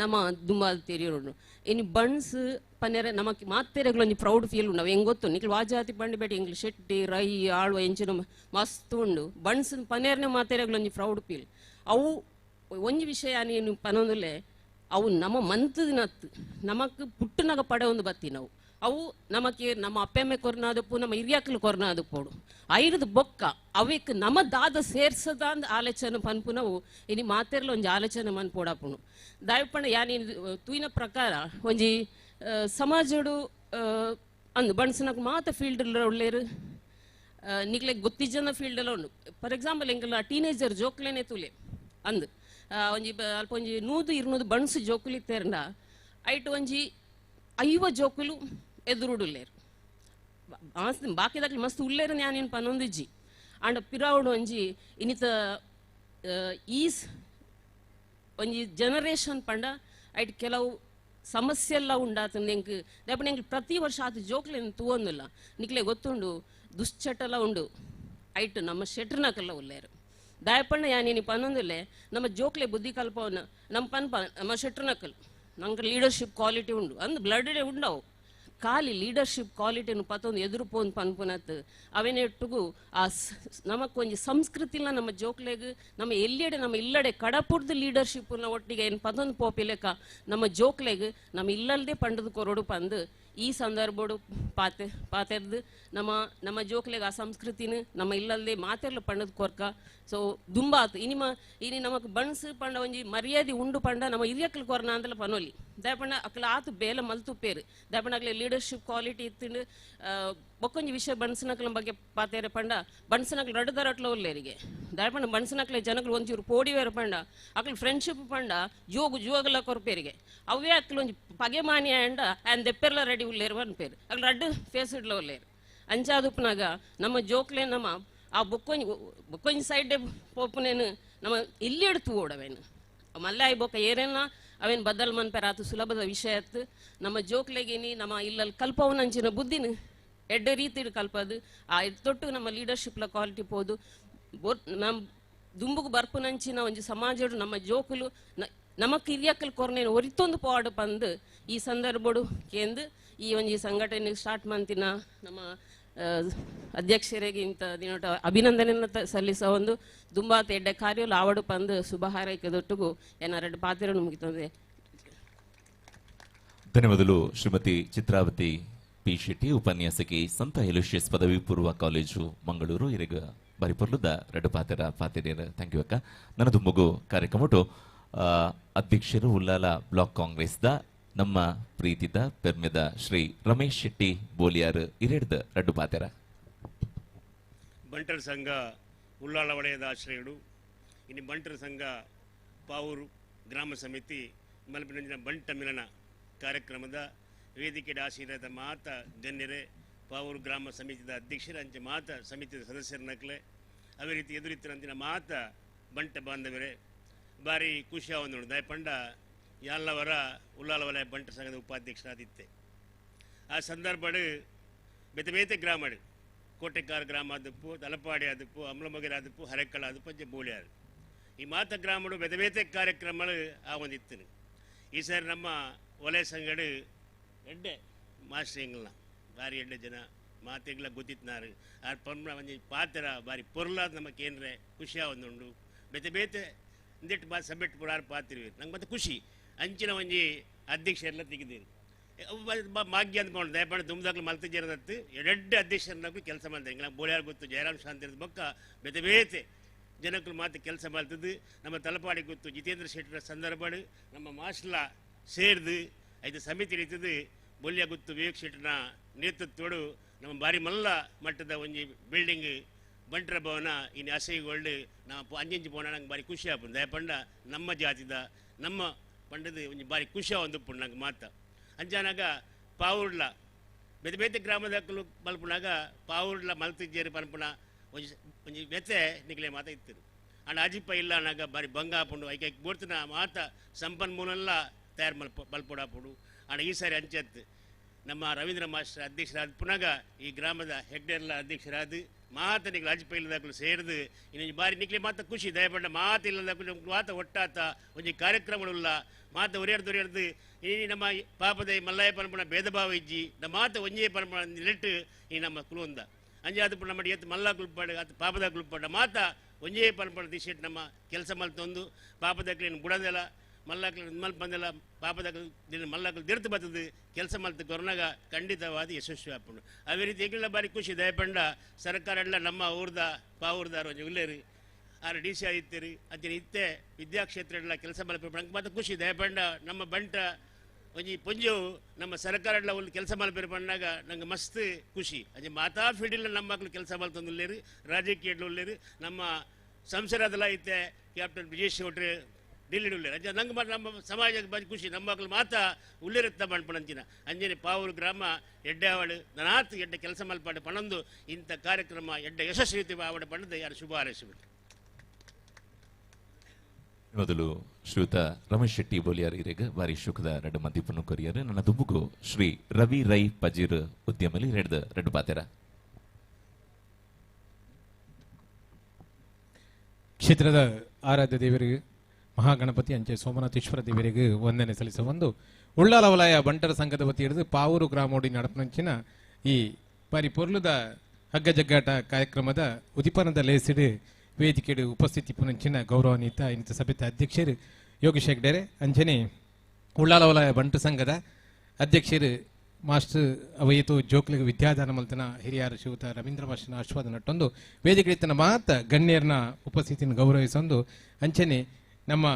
ನಮ್ಮ ದುಂಬಾ ತೆರಿಯೋಡು. ಇನ್ನು ಬಣ್ಸ್ ಪನ್ನೆರ ನಮಕ್ ಮಾತೆರೆಗಳು ಒಂಜಿ ಪ್ರೌಡ್ ಫೀಲ್ ಉಂಡು. ಅವು ಹೆಂಗೆ ಗೊತ್ತು ನಿಕ್ಲು ವಾಜಾತಿ ಬಂಡಿ ಬೇಟಿ ಇಂಗ್ಲಿ ಶೆಟ್ಟಿ ರೈ ಆಳುವ ಎಂಚಿನ ಮಸ್ತ್ ಉಂಡು. ಬಣ್ಸ್ ಪನ್ನೆರನೇ ಮಾತೆರೆಗಳು ಒಂಜಿ ಪ್ರೌಡ್ ಫೀಲ್. ಅವು ಒಂಜಿ ವಿಷಯ ನೀನು ಪನೊಂದುಲೆ ಅವು ನಮ್ಮ ಮಂತದಿನತ್ತು ನಮಕ್ ಪುಟ್ಟನಾಗ ಪಡೆ ಒಂದು ಬತ್ತಿ ನಾವು ಅವು ನಮಕ್ಕೆ ನಮ್ಮ ಅಪ್ಪೆಮ್ಮೆ ಕೊರ್ನಾದಪ್ಪು ನಮ್ಮ ಹಿರಿಯಕ್ಕಲು ಕೊರ್ನಾದಪ್ಪೋಡು ಐರದು ಬೊಕ್ಕ ಅವಕ್ಕೆ ನಮ್ಮ ದಾದ ಸೇರ್ಸದ ಅಂದ ಆಲೋಚನೆ ಪನ್ಪು ನಾವು ಇನಿ ಮಾತೆರ್ಲ ಒಂಜಿ ಆಲೋಚನೆ ಮನ್ಪೋಡಾಪುನು ದಯಪಣ ಯಾನಿ ತೂಯಿನ ಪ್ರಕಾರ ಒಂಜಿ ಸಮಾಜಡು ಅಂದು ಬಣ್ಸನಕ್ಕೆ ಮಾತ ಫೀಲ್ಡ್ ಒಳ್ಳೇರು ನಿಕ್ಲೆ ಗೊತ್ತಿಜ್ಜನ ಫೀಲ್ಡ್ ಎಲ್ಲ ಉಂಡು. ಫಾರ್ ಎಕ್ಸಾಂಪಲ್ ಎಂಕಲ್ಲ ಟೀನೇಜರ್ ಜೋಕ್ಲೇನೆ ತುಲೆ ಅಂದು ಒಂಜಿ ಅಲ್ಪ ಒಂಜಿ 100-200 ಬಣ್ಸು ಜೋಕುಲಿ ತೆರಂಡ ಐಟ್ ಒಂಜಿ 5 ಜೋಕುಲು ಎದುರುಡುಲ್ಲೇರು ಬಾಕಿದಾಗ್ಲಿ ಮಸ್ತ್ ಉಲ್ಲೇರು ನ್ಯಾನೇನು ಪನ್ನೊಂದಿಜ್ಜಿ ಅಂಡ ಪಿರಾವುಡು ಒಂಜಿ ಇನ್ನಿತ ಈಸ್ ಒಂಜಿ ಜನರೇಷನ್ ಪಂಡ ಐಟ್ ಕೆಲವು ಸಮಸ್ಯೆ ಎಲ್ಲ ಉಂಡಾತ ನೆಂಕ್ ದಯಪಡ ಎಂಕ್ ಪ್ರತಿ ವರ್ಷ ಆತ ಜೋಕ್ಲೇನು ತೂವೊಂದಿಲ್ಲ ನಿಕ್ಲೆ ಗೊತ್ತುಂಡು ದುಶ್ಚಟಲ ಉಂಡು ಐಟ್ ನಮ್ಮ ಶೆಟ್ರನಕಲ್ಲ ಉಲ್ಲೇರು ದಯಪಣ್ಣ ಯಾನೇನಿ ಪನ್ನೊಂದಿಲ್ಲೆ ನಮ್ಮ ಜೋಕ್ಲೆ ಬುದ್ಧಿ ಕಲ್ಪವನ್ನ ನಮ್ಮ ಪನ್ಪ ನಮ್ಮ ಶೆಟ್ರನಕಲ್ ನಂಗೆ ಲೀಡರ್ಶಿಪ್ ಕ್ವಾಲಿಟಿ ಉಂಡು ಅಂದ್ ಬ್ಲಡ್ ಉಂಡವು ಖಾಲಿ ಲೀಡರ್ಶಿಪ್ ಕ್ವಾಲಿಟಿಯನ್ನು ಪತ್ತೊಂದು ಎದುರು ಪೋನ್ ಪನ್ಪುನತ್ ಅವೇನೆಟ್ಟಿಗೂ ಆ ನಮಕೊಂಜಿ ಸಂಸ್ಕೃತಿಲ ನಮ್ಮ ಜೋಕ್ಲೆಗ್ ನಮ್ಮ ಎಲ್ಲೆಡೆ ನಮ್ಮ ಇಲ್ಲಡೆ ಕಡಪುರ್ದು ಲೀಡರ್ಶಿಪ್ನ ಒಟ್ಟಿಗೆ ಏನು ಪದೊಂದು ಪೋಪಿಲೆಕ್ಕ ನಮ್ಮ ಜೋಕ್ಲೆಗ್ ನಮ್ಮ ಇಲ್ಲಲ್ದೆ ಪಂಡದು ಕೊರಡು ಪಂದು ಈ ಸಂದರ್ಭಡು ಪಾತೆರ್ದು ನಮ್ಮ ಜೋಕ್ಲೆಗ್ ಆ ಸಂಸ್ಕೃತಿನ ನಮ್ಮ ಇಲ್ಲಲ್ದೆ ಮಾತೆರ್ಲ ಪಂಡದು ಕೊರ್ಕ ಸೊ ದುಂಬಾತು ಇನಿ ನಮಕ್ ಬಣ್ಸ್ ಪಂಡ ಒಂಜಿ ಮರ್ಯಾದೆ ಉಂಡು ಪಂಡ ನಮ್ಮ ಹಿರಿಯಕ್ಲು ಕೊರ್ನ ಅಂದಲ ಪನೊಲಿ ದಯಪಂಡ ಅಕ್ಲ ಆತು ಬೇಲ ಮಲ್ತು ಪೇರು ದಯಪಂಡ ಅಕ್ಲೆ ಲೀಡರ್ಶಿಪ್ ಕ್ವಾಲಿಟಿ ಇತ್ತಿಂಡು ಬೊಕ್ಕೊಂಜಿ ವಿಷಯ ಬಣ್ಸನಕ್ಲ ಬಗ್ಗೆ ಪಾತೇರೆ ಪಂಡ ಬಣ್ಸನಕ್ಲು ರಡ್ದರಟ್ಲ ಒಲ್ಲೇರಿಗೆ ದಯಪಂಡ ಬಣ್ಸನಕ್ಲೆ ಜನಗಳು ಒಂಚೂರು ಪೋಡಿವೇರು ಪಂಡ ಅಕ್ಲು ಫ್ರೆಂಡ್ಶಿಪ್ ಪಂಡ ಜೋಗಲ ಕೊರ್ಪೇರಿಗೆ ಅವೇ ಅಕ್ಲು ಒಂಜಿ ಪಗೆ ಮಾನಿ ಅಂಡ ಆ್ಯಂಡ್ ದೆಪ್ಪೆರ್ಲ ರೆಡಿ ಉಲ್ಲೇರು ಅನ್ಪೇರು ಅಕ್ಲು ರಡ್ಡು ಫೇಸ್ ಇಡ್ಲ ಒಲ್ಲೇರು ಅಂಚಾದುಪ್ನಾಗ ನಮ್ಮ ಜೋಕ್ಲೆ ನಮ್ಮ ಆ ಬೊಕ್ಕೊಂಜಿ ಸೈಡ್ ಪೋಪುನೇನು ನಮ್ಮ ಇಲ್ಲಿ ಎಡ್ತು ಓಡವೇನು ಮಲ್ಲೆ ಆಯ್ ಬೊಕ್ಕ ಏರೇನ ಅವೇನು ಬದಲ್ ಮನ್ಪೇರ ಆತು ಸುಲಭದ ವಿಷಯತ್ ನಮ್ಮ ಜೋಕ್ಲೆಗಿನಿ ನಮ್ಮ ಇಲ್ಲಲ್ಲಿ ಕಲ್ಪವನಂಚಿನ ಬುದ್ಧಿನ ಎಡ್ಡೆ ರೀತಿ ಕಲ್ಪದು ಆ ತೊಟ್ಟು ನಮ್ಮ ಲೀಡರ್ಶಿಪ್ಲ ಕ್ವಾಲಿಟಿ ಪೋದು ನಮ್ಮ ದುಂಬುಗು ಬರ್ಪುನಂಚಿನ ಒಂಜಿ ಸಮಾಜಡು ನಮ್ಮ ಜೋಕುಲು ನಮಕ್ ಹಿರಿಯಕ್ಕಲ್ ಕೊರ್ನೇನು ಒರಿತೊಂದು ಪಾಡು ಪಂದು ಈ ಸಂದರ್ಭಡು ಕೇಂದು ಈ ಒಂಜಿ ಸಂಘಟನೆ ಸ್ಟಾರ್ಟ್ ಮಂತಿನ ನಮ್ಮ ಅಧ್ಯಕ್ಷರಿಗೆ ಇಂಥ ದಿನಟ ಅಭಿನಂದನೆಯನ್ನು ಸಲ್ಲಿಸ ಒಂದು ದುಂಬಾತ ಎಡ್ಡೆ ಕಾರ್ಯಲು ಆವಡು ಪಂದು ಶುಭ ಹಾರೈಕೆದೊಟ್ಟಿಗೂ ಏನಾರೆಡ್ಡು ಪಾತ್ರನು ಮುಗಿತದೆ. ಧನ್ಯವಾದಗಳು ಶ್ರೀಮತಿ ಚಿತ್ರಾವತಿ ಪಿ ಶೆಟ್ಟಿ, ಉಪನ್ಯಾಸಕಿ, ಸಂತ ಎಲೋಶಿಯಸ್ ಪದವಿ ಪೂರ್ವ ಕಾಲೇಜು ಮಂಗಳೂರು. ಇರಗ ಬರಿಪೊರ್ಲುದ ರೆಡ್ಡು ಪಾತೆರ ಥ್ಯಾಂಕ್ ಯು ಅಕ್ಕ. ನನ್ನದು ಮಗು ಕಾರ್ಯಕ್ರಮಟು ಅಧ್ಯಕ್ಷರು ಉಲ್ಲಾಲ ಬ್ಲಾಕ್ ಕಾಂಗ್ರೆಸ್ದ ನಮ್ಮ ಪ್ರೀತಿದ ಪೆರ್ಮೆದ ಶ್ರೀ ರಮೇಶ್ ಶೆಟ್ಟಿ ಬೋಲಿಯಾರ್ ಇರೆಡ್ದ ರಡ್ಡು ಪಾತೆರ. ಬಂಟರ ಸಂಘ ಉಲ್ಲಾಳ ವಲಯದ ಆಶ್ರಯಗಳು ಇನ್ನು ಬಂಟರ ಸಂಘ ಪಾವೂರು ಗ್ರಾಮ ಸಮಿತಿ ಮಲ್ಪಿನಂಜಿನ ಬಂಟ ಮಿಲನ ಕಾರ್ಯಕ್ರಮದ ವೇದಿಕೆಯ ಆಶೀರ್ವಾದ ಮಾತ ಗಣ್ಯರೇ ಪಾವೂರು ಗ್ರಾಮ ಸಮಿತಿದ ಅಧ್ಯಕ್ಷರ ಅಂಚೆ ಮಾತ ಸಮಿತಿಯ ಸದಸ್ಯರನಕ್ಲೆ ಅವೇ ರೀತಿ ಎದುರಿತ್ತಿನಂತಿನ ಮಾತ ಬಂಟ ಬಾಂಧವರೇ ಭಾರಿ ಖುಷಿ ಆವೊಂದು ದಯಪಂಡ ಯಾಲ್ನವರ ಉಲ್ಲಾಲ ವಲಯ ಬಂಟ ಸಂಘದ ಉಪಾಧ್ಯಕ್ಷರಾದಿತ್ತೆ. ಆ ಸಂದರ್ಭಡು ಬೇತೆ ಬೇತೆ ಗ್ರಾಮಡು ಕೋಟೆಕಾರ ಗ್ರಾಮ ಆದಪ್ಪು, ತಲಪಾಡಿ ಆದಪ್ಪು, ಅಮ್ಲಮಗಿರ ಆದಪ್ಪು, ಹರೆಕ್ಕಳ ಆದಪ್ಪು, ಅಂಚೆ ಬೋಳಿಯಾರು ಈ ಮಾತ ಗ್ರಾಮಡು ಬೇತೆ ಬೇತೆ ಕಾರ್ಯಕ್ರಮಗಳು ಆ ಒಂದಿತ್ತು. ಈ ಸಾರಿ ನಮ್ಮ ವಲಯ ಸಂಘಡು ಎಡ್ಡೆ ಮಾಸ್ಟರ್ ಎಂಗಲ್ನ ಭಾರಿ ಎಡ್ಡೆ ಜನ ಮಾತೆಗ್ಲ ಗೊತ್ತಿತ್ನಾರು ಆ ಪಂಬ ಒಂಜಿ ಪಾತ್ರ ಬಾರಿ ಪೊರ್ಲಾದ ನಮಗೆ ಏನ್ರೆ ಖುಷಿಯ ಒಂದುಂಡು ಬೇತೆ ಬೇತೆ ಇಂದೆಟ್ಟು ಬಾ ಸಬ್ಜೆಕ್ಟ್ ಪುರಾರು ಪಾತಿರ್ವಿ ನಂಗೆ ಮತ್ತೆ ಖುಷಿ ಅಂಚಿನ ಒಂಜಿ ಅಧ್ಯಕ್ಷ ಎಲ್ಲ ತೆಗೆದೀನಿ ಮಾಗ್ಯ ಅಂದ್ಕೊಂಡು ದಯಪಡ ದುಮ್ದಾಗ್ಲು ಮಲ್ತಿದ್ದೀರದತ್ತು ಎರಡ್ಡು ಅಧ್ಯಕ್ಷರನ್ನಾಗು ಕೆಲಸ ಮಾಡ್ತಾರೆ ಹಿಂಗೆ ಬೋಳ್ಯಾರು ಗೊತ್ತು ಜಯರಾಮ್ ಶಾಂತಿ ಬೊಕ್ಕ ಬೇತೆ ಬೇತೆ ಜನಕ್ಕಳು ಮಾತು ಕೆಲಸ ಮಾಡ್ತದ್ದು ನಮ್ಮ ತಲಪಾಡಿ ಗೊತ್ತು ಜಿತೇಂದ್ರ ಶೆಟ್ಟರ ಸಂದರ್ಭಗಳು ನಮ್ಮ ಮಾಸ್ಲ ಸೇರ್ದು ಐದು ಸಮಿತಿ ಇರ್ತದೆ ಬೊಲ್ಯ ಗೊತ್ತು ವಿವೇಕ್ ಶೆಟ್ಟರ್ನ ನೇತೃತ್ವಡು ನಮ್ಮ ಬಾರಿ ಮಲ್ಲ ಮಟ್ಟದ ಒಂಜಿ ಬಿಲ್ಡಿಂಗ್ ಬಂಟ್ರ ಭವನ ಇನ್ನು ಅಸೈಗೊಳ್ಳು ನಾವು ಅಂಜಂಜಿ ಪೋಣ ನಂಗೆ ಬಾರಿ ಖುಷಿ ಆಪುಂಡು ದಯಪಂಡ ನಮ್ಮ ಜಾತಿದ ನಮ್ಮ ಪಂಡದು ಒಂಜಿ ಬಾರಿ ಖುಷಿ ಒಂದುಪ್ಪುಂಡು ನಂಗೆ ಮಾತ ಅಂಚಾನಾಗ ಪಾವುರ್ಲ ಬೇತೆ ಬೇತೆ ಗ್ರಾಮದಕ್ಕಲು ಮಲ್ಪುನಾಗ ಪಾವುರ್ಲ ಮಲ್ತಿದ್ದೇರಿ ಪನ್ಪುಣ ಒಂಜಿ ವ್ಯತೆ ನಿಗಲೆ ಮಾತ ಇತ್ತರು ಅಂಡ್ ಅಜಿಪ್ಪ ಇಲ್ಲ ಅನ್ನಾಗ ಬಾರಿ ಭಂಗ ಆಪುಂಡು ಐಕೆ ಬೋಡ್ತಿನ ಮಾತ ಸಂಪನ್ಮೂಲೆಲ್ಲ ತಯಾರು ಮಲ್ಪೊಡಾಪುಡು ಅಂಡ್ ಈ ಸಾರಿ ಅಂಚತ್ತು ನಮ್ಮ ರವೀಂದ್ರ ಮಾಸ್ಟರ್ ಅಧ್ಯಕ್ಷರಾದ ಪುನಃ ಈ ಗ್ರಾಮದ ಹೆಗ್ಡೇರ್ಲ ಅಧ್ಯಕ್ಷರಾದ ಮಾತ ನಿಗಲು ಅಜಿಪ್ಪ ಇಲ್ಲದಾಕಲು ಸೇರಿದು ಇನ್ನೊಂದು ಬಾರಿ ನಿಕ್ಲೆ ಮಾತ ಖುಷಿ ದಯಪಂಡ ಮಾತ ಇಲ್ಲದಾಕಲು ಮಾತ ಒಟ್ಟಾತ ಒಂಜಿ ಕಾರ್ಯಕ್ರಮಗಳಿಲ್ಲ ಮಾತ ಒರೆಯರ್ದು ಈ ನಮ್ಮ ಪಾಪದ ಮಲ್ಲಯ್ಯ ಪರಪಣ ಭೇದ ಭಾವ ಇಜ್ಜಿ ನಮ್ಮ ಮಾತ ಒಂಜೇ ಪರಪಣ ನೆಟ್ಟು ಈ ನಮ್ಮ ಕುಲುಂದ ಅಂಜಾದ ನಮ್ಮ ಎತ್ತು ಮಲ್ಲ ಕುಲ್ಪಾಡು ಅದು ಪಾಪದ ಕುಲ್ಪಾಡ ಮಾತ ಒಂಜೇ ಪರಪಣ ದಿಶೆಟ್ ನಮ್ಮ ಕೆಲಸ ಮಲ್ತೊಂದು ಪಾಪದಕ್ಲೇನು ಬುಡದೆಲ್ಲ ಮಲ್ಲಕ್ಲು ಮಲ್ ಬಂದೆಲ್ಲ ಪಾಪದ ಮಲ್ಲಕ್ಲು ದಿರ್ತು ಬರ್ತದೆ ಕೆಲಸ ಮಲ್ತು ಕೊರೋನಾಗ ಖಂಡಿತವಾದ ಯಶಸ್ವಿ ಆಪುಂಡು ಅವೇ ರೀತಿ ಎಗ್ಲ ಬಾರಿ ಖುಷಿ ದಯಪಂಡ ಸರ್ಕಾರ ಎಲ್ಲ ನಮ್ಮ ಊರ್ದ ಪಾವೂರ್ದಾರ ಒಂಜಿ ಉಲ್ಲೇರಿ ಆರು ಡಿ ಸಿ ಆಗಿತ್ತೇರಿ ಅದೇನು ಇತ್ತೆ ವಿದ್ಯಾಕ್ಷೇತ್ರ ಎಲ್ಲ ಕೆಲಸ ಮಲ್ಪಿ ನಂಗೆ ಮಾತ್ರ ಖುಷಿ ದಯಪಂಡ ನಮ್ಮ ಬಂಟ ಒಂಜಿ ಪೊಂಜು ನಮ್ಮ ಸರ್ಕಾರ ಎಲ್ಲ ಒಂದು ಕೆಲಸ ಮಲ್ಪೇರಿ ಪಂಡಾಗ ನಂಗೆ ಮಸ್ತ್ ಖುಷಿ ಅದೇ ಮಾತಾ ಫೀಲ್ಡಿಲ್ಲ ನಮ್ಮ ಮಕ್ಕಳು ಕೆಲಸ ಮಲ್ತೊಂದು ಉಲ್ಲೇರಿ ರಾಜಕೀಯ ಉಲ್ಲೇರಿ ನಮ್ಮ ಸಂಸದಲ್ಲ ಐತೆ ಕ್ಯಾಪ್ಟನ್ ಬ್ರಿಜೇಶ್ ಗೌಡ್ರೆ ఢిల్లీ ಉಳ್ಳೇರು ಅಂಜ ನಂಗೆ ನಮ್ಮ ಸಮಾಜಕ್ಕೆ ಬಾರಿ ಖುಷಿ ನಮ್ಮ ಮಕ್ಕಳು ಮಾತ ಉಳ್ಳೇರುತ್ತ ಮಾಡ್ಪಣಂಚಿನ ಅಂಜನೆ ಪಾವೂರು ಗ್ರಾಮ ಎಡ್ಡೆವಾಡು ನಾತ್ ಎಡ್ಡೆ ಕೆಲಸ ಮಲ್ಪಾಡು ಪಣಂದು ಇಂಥ ಕಾರ್ಯಕ್ರಮ ಎಡ್ಡೆ ಯಶಸ್ವಿ ಆವಡ ಪಣದು ಯಾರು ಶುಭ ಹಾರೈಸಿಬಿಟ್ಟು ಮೊದಲು ಶ್ರೀಯುತ ರಮೇಶ್ ಶೆಟ್ಟಿ ಬೋಲಿಯಾರ್ ಇರೆಗ ಬಾರಿ ಶುಕದ ಎರಡು ಮದ್ಯಪನ್ನು ಕೊರಿಯರು ನನ್ನ ದುಬ್ಬುಗು ಶ್ರೀ ರವಿ ರೈ ಪಜೀರ್ ಉದ್ಯಮಲಿ ಎರಡು ಪಾತೆರ ಕ್ಷೇತ್ರದ ಆರಾಧ್ಯ ದೇವರಿಗೆ ಮಹಾಗಣಪತಿ ಅಂಚೆ ಸೋಮನಾಥೇಶ್ವರ ದೇವರಿಗೆ ವಂದನೆ ಸಲ್ಲಿಸುವ ಒಂದು ಉಳ್ಳಾಲ ವಲಯ ಬಂಟರ ಸಂಘದ ವತಿ ಹಿಡಿದು ಪಾವೂರು ಗ್ರಾಮೋಡಿ ನಡಪನಂಚಿನ ಈ ಬಾರಿ ಪೊರ್ಲುದ ಹಗ್ಗ ಜಗ್ಗಾಟ ಕಾರ್ಯಕ್ರಮದ ಉದಿಪನದ ಲೇಸಿಡು ವೇದಿಕೆಡು ಉಪಸ್ಥಿತಿ ಪುನಂಚಿನ ಗೌರವಾನ್ವಿತ ಇನ್ನಿತ ಸಭೆತ ಅಧ್ಯಕ್ಷರು ಯೋಗೇಶ್ ಹೆಗ್ಡೆರೆ ಅಂಚನೆ ಉಳ್ಳಾಲ ವಲಯ ಬಂಟು ಸಂಘದ ಅಧ್ಯಕ್ಷರು ಮಾಸ್ಟರ್ ಅವಯಿತು ಜೋಕ್ಲಿಗೆ ವಿದ್ಯಾದಾನ ಮಲ್ತನ ಹಿರಿಯರ ಶ್ರೀಯುತ ರವೀಂದ್ರ ಮಾಸ್ಟರ್ನ ಆಶೀರ್ವಾದ ನಟ್ಟೊಂದು ವೇದಿಕೆ ತನ್ನ ಮಾತ ಗಣ್ಯರನ್ನ ಉಪಸ್ಥಿತಿಯನ್ನು ಗೌರವಿಸೊಂದು ಅಂಚನೆ ನಮ್ಮ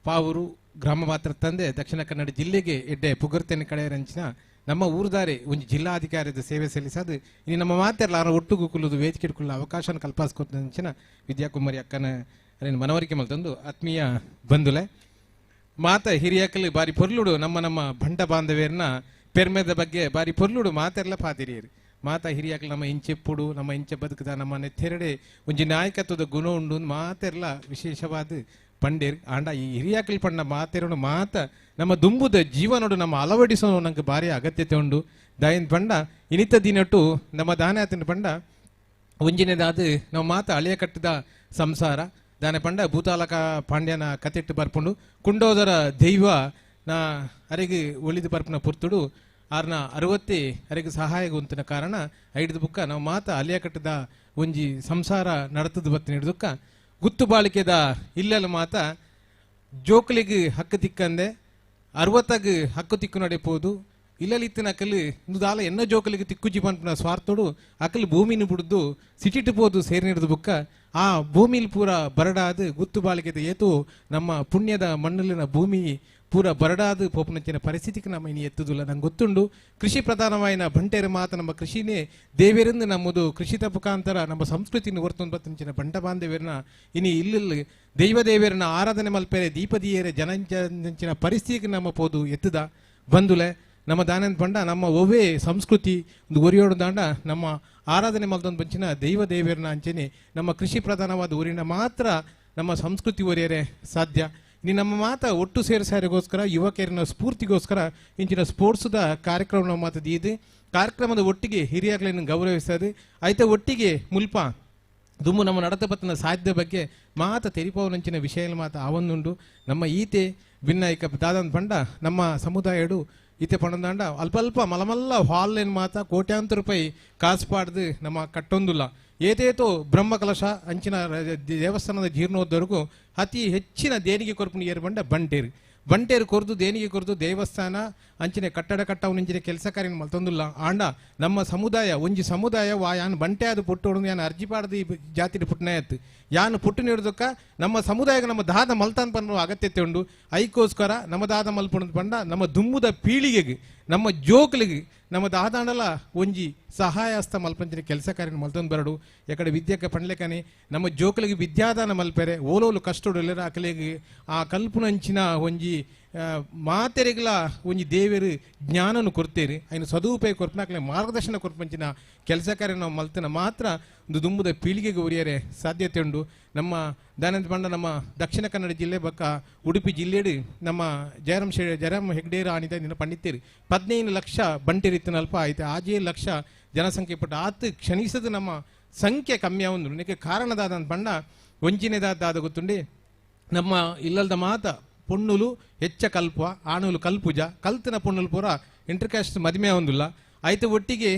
ಪಾವೂರು ಗ್ರಾಮ ಮಾತ್ರ ತಂದೆ ದಕ್ಷಿಣ ಕನ್ನಡ ಜಿಲ್ಲೆಗೆ ಎಡ್ಡೆ ಪುಗರ್ತೆನ ಕಳೆಯರಂಚಿನ ನಮ್ಮ ಊರುದಾರೆ ಒಂದು ಜಿಲ್ಲಾಧಿಕಾರಿದ ಸೇವೆ ಸಲ್ಲಿಸದು ಇನ್ನು ನಮ್ಮ ಮಾತೆಲ್ಲ ಒಟ್ಟುಗೂ ಕುಲ್ಲುದು ವೇದಿಕೆ ಇಟ್ಕೊಳ್ಳೋ ಅವಕಾಶ ಕಲ್ಪಿಸ್ಕೊತಂಚಿನ ವಿದ್ಯಾಕುಮಾರಿ ಅಕ್ಕನ ಮನವರಿಕೆ ಮಲ್ತೊಂದು ಆತ್ಮೀಯ ಬಂಧುಲೆ ಮಾತ ಹಿರಿಯಕಲ್ಲಿ ಬಾರಿ ಪೊರ್ಲುಡು ನಮ್ಮ ಬಂಡ ಬಾಂಧವ್ಯರನ್ನ ಪೆರ್ಮೆದ ಬಗ್ಗೆ ಬಾರಿ ಪೊರ್ಲುಡು ಮಾತೆಲ್ಲ ಪಾತಿರಿಯರು ಮಾತ ಹಿರಿಯಕಲ್ ನಮ್ಮ ಇಂಚೆಪ್ಪುಡು ನಮ್ಮ ಇಂಚೆ ಬದುಕದ ನಮ್ಮ ನೆತ್ತೆರಡೆ ಒಂಜಿ ನಾಯಕತ್ವದ ಗುಣ ಉಂಡು ಮಾತೆಲ್ಲ ವಿಶೇಷವಾದ ಪಂಡೇರ್ ಆಂಡ ಈ ಹಿರಿಯಕಲ್ ಪಂಡ ಮಾತೆರಡು ಮಾತ ನಮ್ಮ ದುಂಬುದ ಜೀವನೋಡು ನಮ್ಮ ಅಳವಡಿಸೋ ನಂಗೆ ಭಾರಿ ಅಗತ್ಯತೆ ಉಂಡು ದಯನ್ ಪಂಡ ಇನಿತ ದಿನಟ್ಟು ನಮ್ಮ ದಾನಾತಿನ ಪಂಡ ಒಂಜಿನೇದಾದ ನಾವು ಮಾತ ಅಳಿಯ ಕಟ್ಟದ ಸಂಸಾರ ದಾನೆ ಪಂಡ ಭೂತಾಲಕ ಪಾಂಡ್ಯನ ಕತೆಟ್ಟು ಬರ್ಪುಂಡು ಕುಂಡೋದರ ದೈವ ನಾ ಅರೆಗೆ ಒಳಿದು ಬರ್ಪನ ಪುರ್ತುಡು ಆರ್ನ 60 ಅರೆಗೆ ಸಹಾಯ ಉಂತಿನ ಕಾರಣ ಐದು ಬುಕ್ಕ ನಾವು ಮಾತ ಅಲಿಯ ಕಟ್ಟದ ಒಂಜಿ ಸಂಸಾರ ನಡತದ ಬತ್ತಿನ ಹಿಡಿದುಕ್ಕ ಗುತ್ತು ಬಾಳಿಕೆದ ಇಲ್ಲೆಲ್ಲ ಮಾತ ಜೋಕಲಿಗೆ ಹಕ್ಕು ತಿಕ್ಕಂದೆ 60 ಹಕ್ಕು ತಿಕ್ಕು ನಡೆಪೋದು ಇಲ್ಲಲಿತ್ತಿನ ಅಕಲು ದಾಲ ಎನ್ನ ಜೋಕಲಿಗೆ ತಿಕ್ಕುಜಿ ಪಂಪನ ಸ್ವಾರ್ಥೋಡು ಅಕಲು ಭೂಮಿನ ಬಿಡುದು ಸಿಟಿಟ್ಟು ಪೋದು ಸೇರಿ ಹಿಡಿದು ಬುಕ್ಕ ಆ ಭೂಮಿಲಿ ಪೂರ ಬರಡಾದ ಗುತ್ತು ಬಾಳಿಕೆದ ಏತು ನಮ್ಮ ಪುಣ್ಯದ ಮಣ್ಣಲ್ಲಿನ ಭೂಮಿ ಪೂರ ಬರಡಾದ ಪೋಪನಂಚಿನ ಪರಿಸ್ಥಿತಿಗೆ ನಮ್ಮ ಇನ್ನು ಎತ್ತುದಿಲ್ಲ ನಂಗೆ ಗೊತ್ತುಂಡು ಕೃಷಿ ಪ್ರಧಾನವಾಯಿನ ಬಂಟೇರ ಮಾತ ನಮ್ಮ ಕೃಷಿನೇ ದೇವೇರಿಂದ ನಮ್ಮದು ಕೃಷಿತ ಮುಖಾಂತರ ನಮ್ಮ ಸಂಸ್ಕೃತಿನ ಹೊರತೊಂದು ಬತ್ತಂಚಿನ ಬಂಟ ಬಾಂಧವ್ಯರನ್ನ ಇನ್ನು ಇಲ್ಲಿ ದೈವ ದೇವರನ್ನ ಆರಾಧನೆ ಮಲ್ಪೇರೆ ದೀಪದಿಯೇರೆ ಜನಂಚಿನ ಪರಿಸ್ಥಿತಿಗೆ ನಮ್ಮ ಪೋದು ಎತ್ತದ ಬಂದುಲೆ ನಮ್ಮ ದಾನಂದ ಪಂಡ ನಮ್ಮ ಒವ್ವೇ ಸಂಸ್ಕೃತಿ ಒಂದು ಒರಿಯೋಡು ದಾಂಡ ನಮ್ಮ ಆರಾಧನೆ ಮಲ್ತೊಂದು ಬಂಚಿನ ದೈವ ದೇವರನ್ನ ಅಂಚನೆ ನಮ್ಮ ಕೃಷಿ ಪ್ರಧಾನವಾದ ಊರಿನ ಮಾತ್ರ ನಮ್ಮ ಸಂಸ್ಕೃತಿ ಒರಿಯರೆ ಸಾಧ್ಯ ಇನ್ನು ನಮ್ಮ ಮಾತ ಒಟ್ಟು ಸೇರಿಸಾರಿಗೋಸ್ಕರ ಯುವಕರಿನ ಸ್ಫೂರ್ತಿಗೋಸ್ಕರ ಇಂಚಿನ ಸ್ಪೋರ್ಟ್ಸ್ದ ಕಾರ್ಯಕ್ರಮ ನಮ್ಮ ಮಾತದ ಇದೆ ಕಾರ್ಯಕ್ರಮದ ಒಟ್ಟಿಗೆ ಹಿರಿಯರ್ಗಳನ್ನು ಗೌರವಿಸೋದು ಆಯ್ತಾ ಒಟ್ಟಿಗೆ ಮುಲ್ಪ ದುಮ್ಮು ನಮ್ಮ ನಡತಪತ್ತಿನ ಸಾಧ್ಯ ಬಗ್ಗೆ ಮಾತ ತೆರಿಪವನಂಚಿನ ವಿಷಯ ಮಾತ ಆವೊಂದುಂಡು ನಮ್ಮ ಈತೆ ಭಿನ್ನಾಯಕ ದಾದನ್ ಪಂಡ ನಮ್ಮ ಸಮುದಾಯಡು ಇತ್ತೆ ಪಣದಾಂಡ ಅಲ್ಪ ಅಲ್ಪ ಮಲಮಲ್ಲ ಹಾಲ್ಲೇನು ಮಾತ ಕೋಟ್ಯಾಂತರ ರೂಪಾಯಿ ಕಾಸು ಪಾಡ್ದು ನಮ್ಮ ಕಟ್ಟೊಂದಿಲ್ಲ ಏತೇತೋ ಬ್ರಹ್ಮಕಲಶ ಅಂಚಿನ ದೇವಸ್ಥಾನದ ಜೀರ್ಣೋದ್ಧವರೆಗೂ ಅತಿ ಹೆಚ್ಚಿನ ದೇಣಿಗೆ ಕೊರಪು ಏರು ಬಂಡ ಬಂಟೇರು ಕೊರ್ದು ದೇಣಿಗೆ ಕೊರ್ದು ದೇವಸ್ಥಾನ ಅಂಚಿನ ಕಟ್ಟಡ ಕಟ್ಟವನಿಂಚಿನ ಕೆಲಸ ಕಾರ್ಯ ಮಲ್ತೊಂದಿಲ್ಲ ಆಂಡ ನಮ್ಮ ಸಮುದಾಯ ಒಂಜಿ ಸಮುದಾಯ ಯಾನ್ ಬಂಟೆ ಅದು ಪುಟ್ಟು ಯಾನ್ ಅರ್ಜಿ ಪಾಡ್ದು ಈ ಜಾತಿ ಪುಟ್ಟನಾಯತ್ ಯಾನ್ ಪುಟ್ಟು ನೀಡೋದಕ್ಕ ನಮ್ಮ ಸಮುದಾಯಕ್ಕೆ ನಮ್ಮ ದಾದ ಮಲ್ತಾನ್ ಪನ್ನೋ ಅಗತ್ಯತೆ ಉಂಡು ಐಕೋಸ್ಕರ ನಮ್ಮ ದಾದ ಮಲ್ಪುಣದ್ ಪಂಡ ನಮ್ಮ ದುಮ್ಮುದ ಪೀಳಿಗೆಗೆ ನಮ್ಮ ಜೋಕ್ಲಿಗೆ ನಮ್ಮ ದಾದಾಂಡಲ ಒಂಜಿ ಸಹಾಯ ಹಸ್ತ ಮಲ್ಪಂಚಿನ ಕೆಲಸ ಕಾರ್ಯ ಮಲ್ತೊಂದು ಬರಡು ಯಾಕಡೆ ವಿದ್ಯಕ್ಕೆ ಪಂಡ್ಲೆಕನೆ ನಮ್ಮ ಜೋಕಲಿಗೆ ವಿದ್ಯಾದಾನ ಮಲ್ಪೆರೆ ಓಲೋಲು ಕಷ್ಟೊಡಲೆರ ಅಕಲಿಗೆ ಆ ಕಲ್ಪನಂಚಿನ ಒಂಜಿ ಮಾತೆರೆಗಳ ಒಂಜಿ ದೇವರು ಜ್ಞಾನನು ಕೊಡ್ತೇರಿ ಅಯ್ನ ಸದುಪಯೋಗ ಕೊರ್ಪನಾಕಲೆ ಮಾರ್ಗದರ್ಶನ ಕೊರ್ಪಂಚಿನ ಕೆಲಸ ಕಾರ್ಯ ನಾವು ಮಲ್ತನ ಮಾತ್ರ ಒಂದು ದುಂಬುದ ಪೀಳಿಗೆಗೆ ಉರಿಯರೆ ಸಾಧ್ಯತೆ ಉಂಡು ನಮ್ಮ ದಾನಂದ ಪಂಡ ನಮ್ಮ ದಕ್ಷಿಣ ಕನ್ನಡ ಜಿಲ್ಲೆ ಬಕ್ಕ ಉಡುಪಿ ಜಿಲ್ಲೆಡು ನಮ್ಮ ಜಯರಾಮ್ ಹೆಗ್ಡೇರ ಆಣಿದ ನಿನ್ನ ಪಂಡಿತೇರಿ 15 ಲಕ್ಷ ಬಂಟೆರಿತ್ತನಲ್ಪ ಆಯ್ತು 6 ಲಕ್ಷ ಜನಸಂಖ್ಯೆ ಪಟ್ಟ ಆತು ಕ್ಷಣಿಸದು ನಮ್ಮ ಸಂಖ್ಯೆ ಕಮ್ಮಿ ಆವಂದು ನಿನಗೆ ಕಾರಣದಾದ ಪಂಡ ವಂಚಿನೆದಾದ ಗೊತ್ತುಂಡಿ ನಮ್ಮ ಇಲ್ಲದ ಮಾತ ಪೊಣ್ಣುಲು ಹೆಚ್ಚ ಕಲ್ಪ ಆಣುಲು ಕಲ್ಪುಜ ಕಲ್ತಿನ ಪೊಣ್ಣುಲು ಪೂರ ಇಂಟರ್ಕಾಸ್ಟ್ ಮದುವೆ ಆವಂದಿಲ್ಲ ಆಯ್ತು ಒಟ್ಟಿಗೆ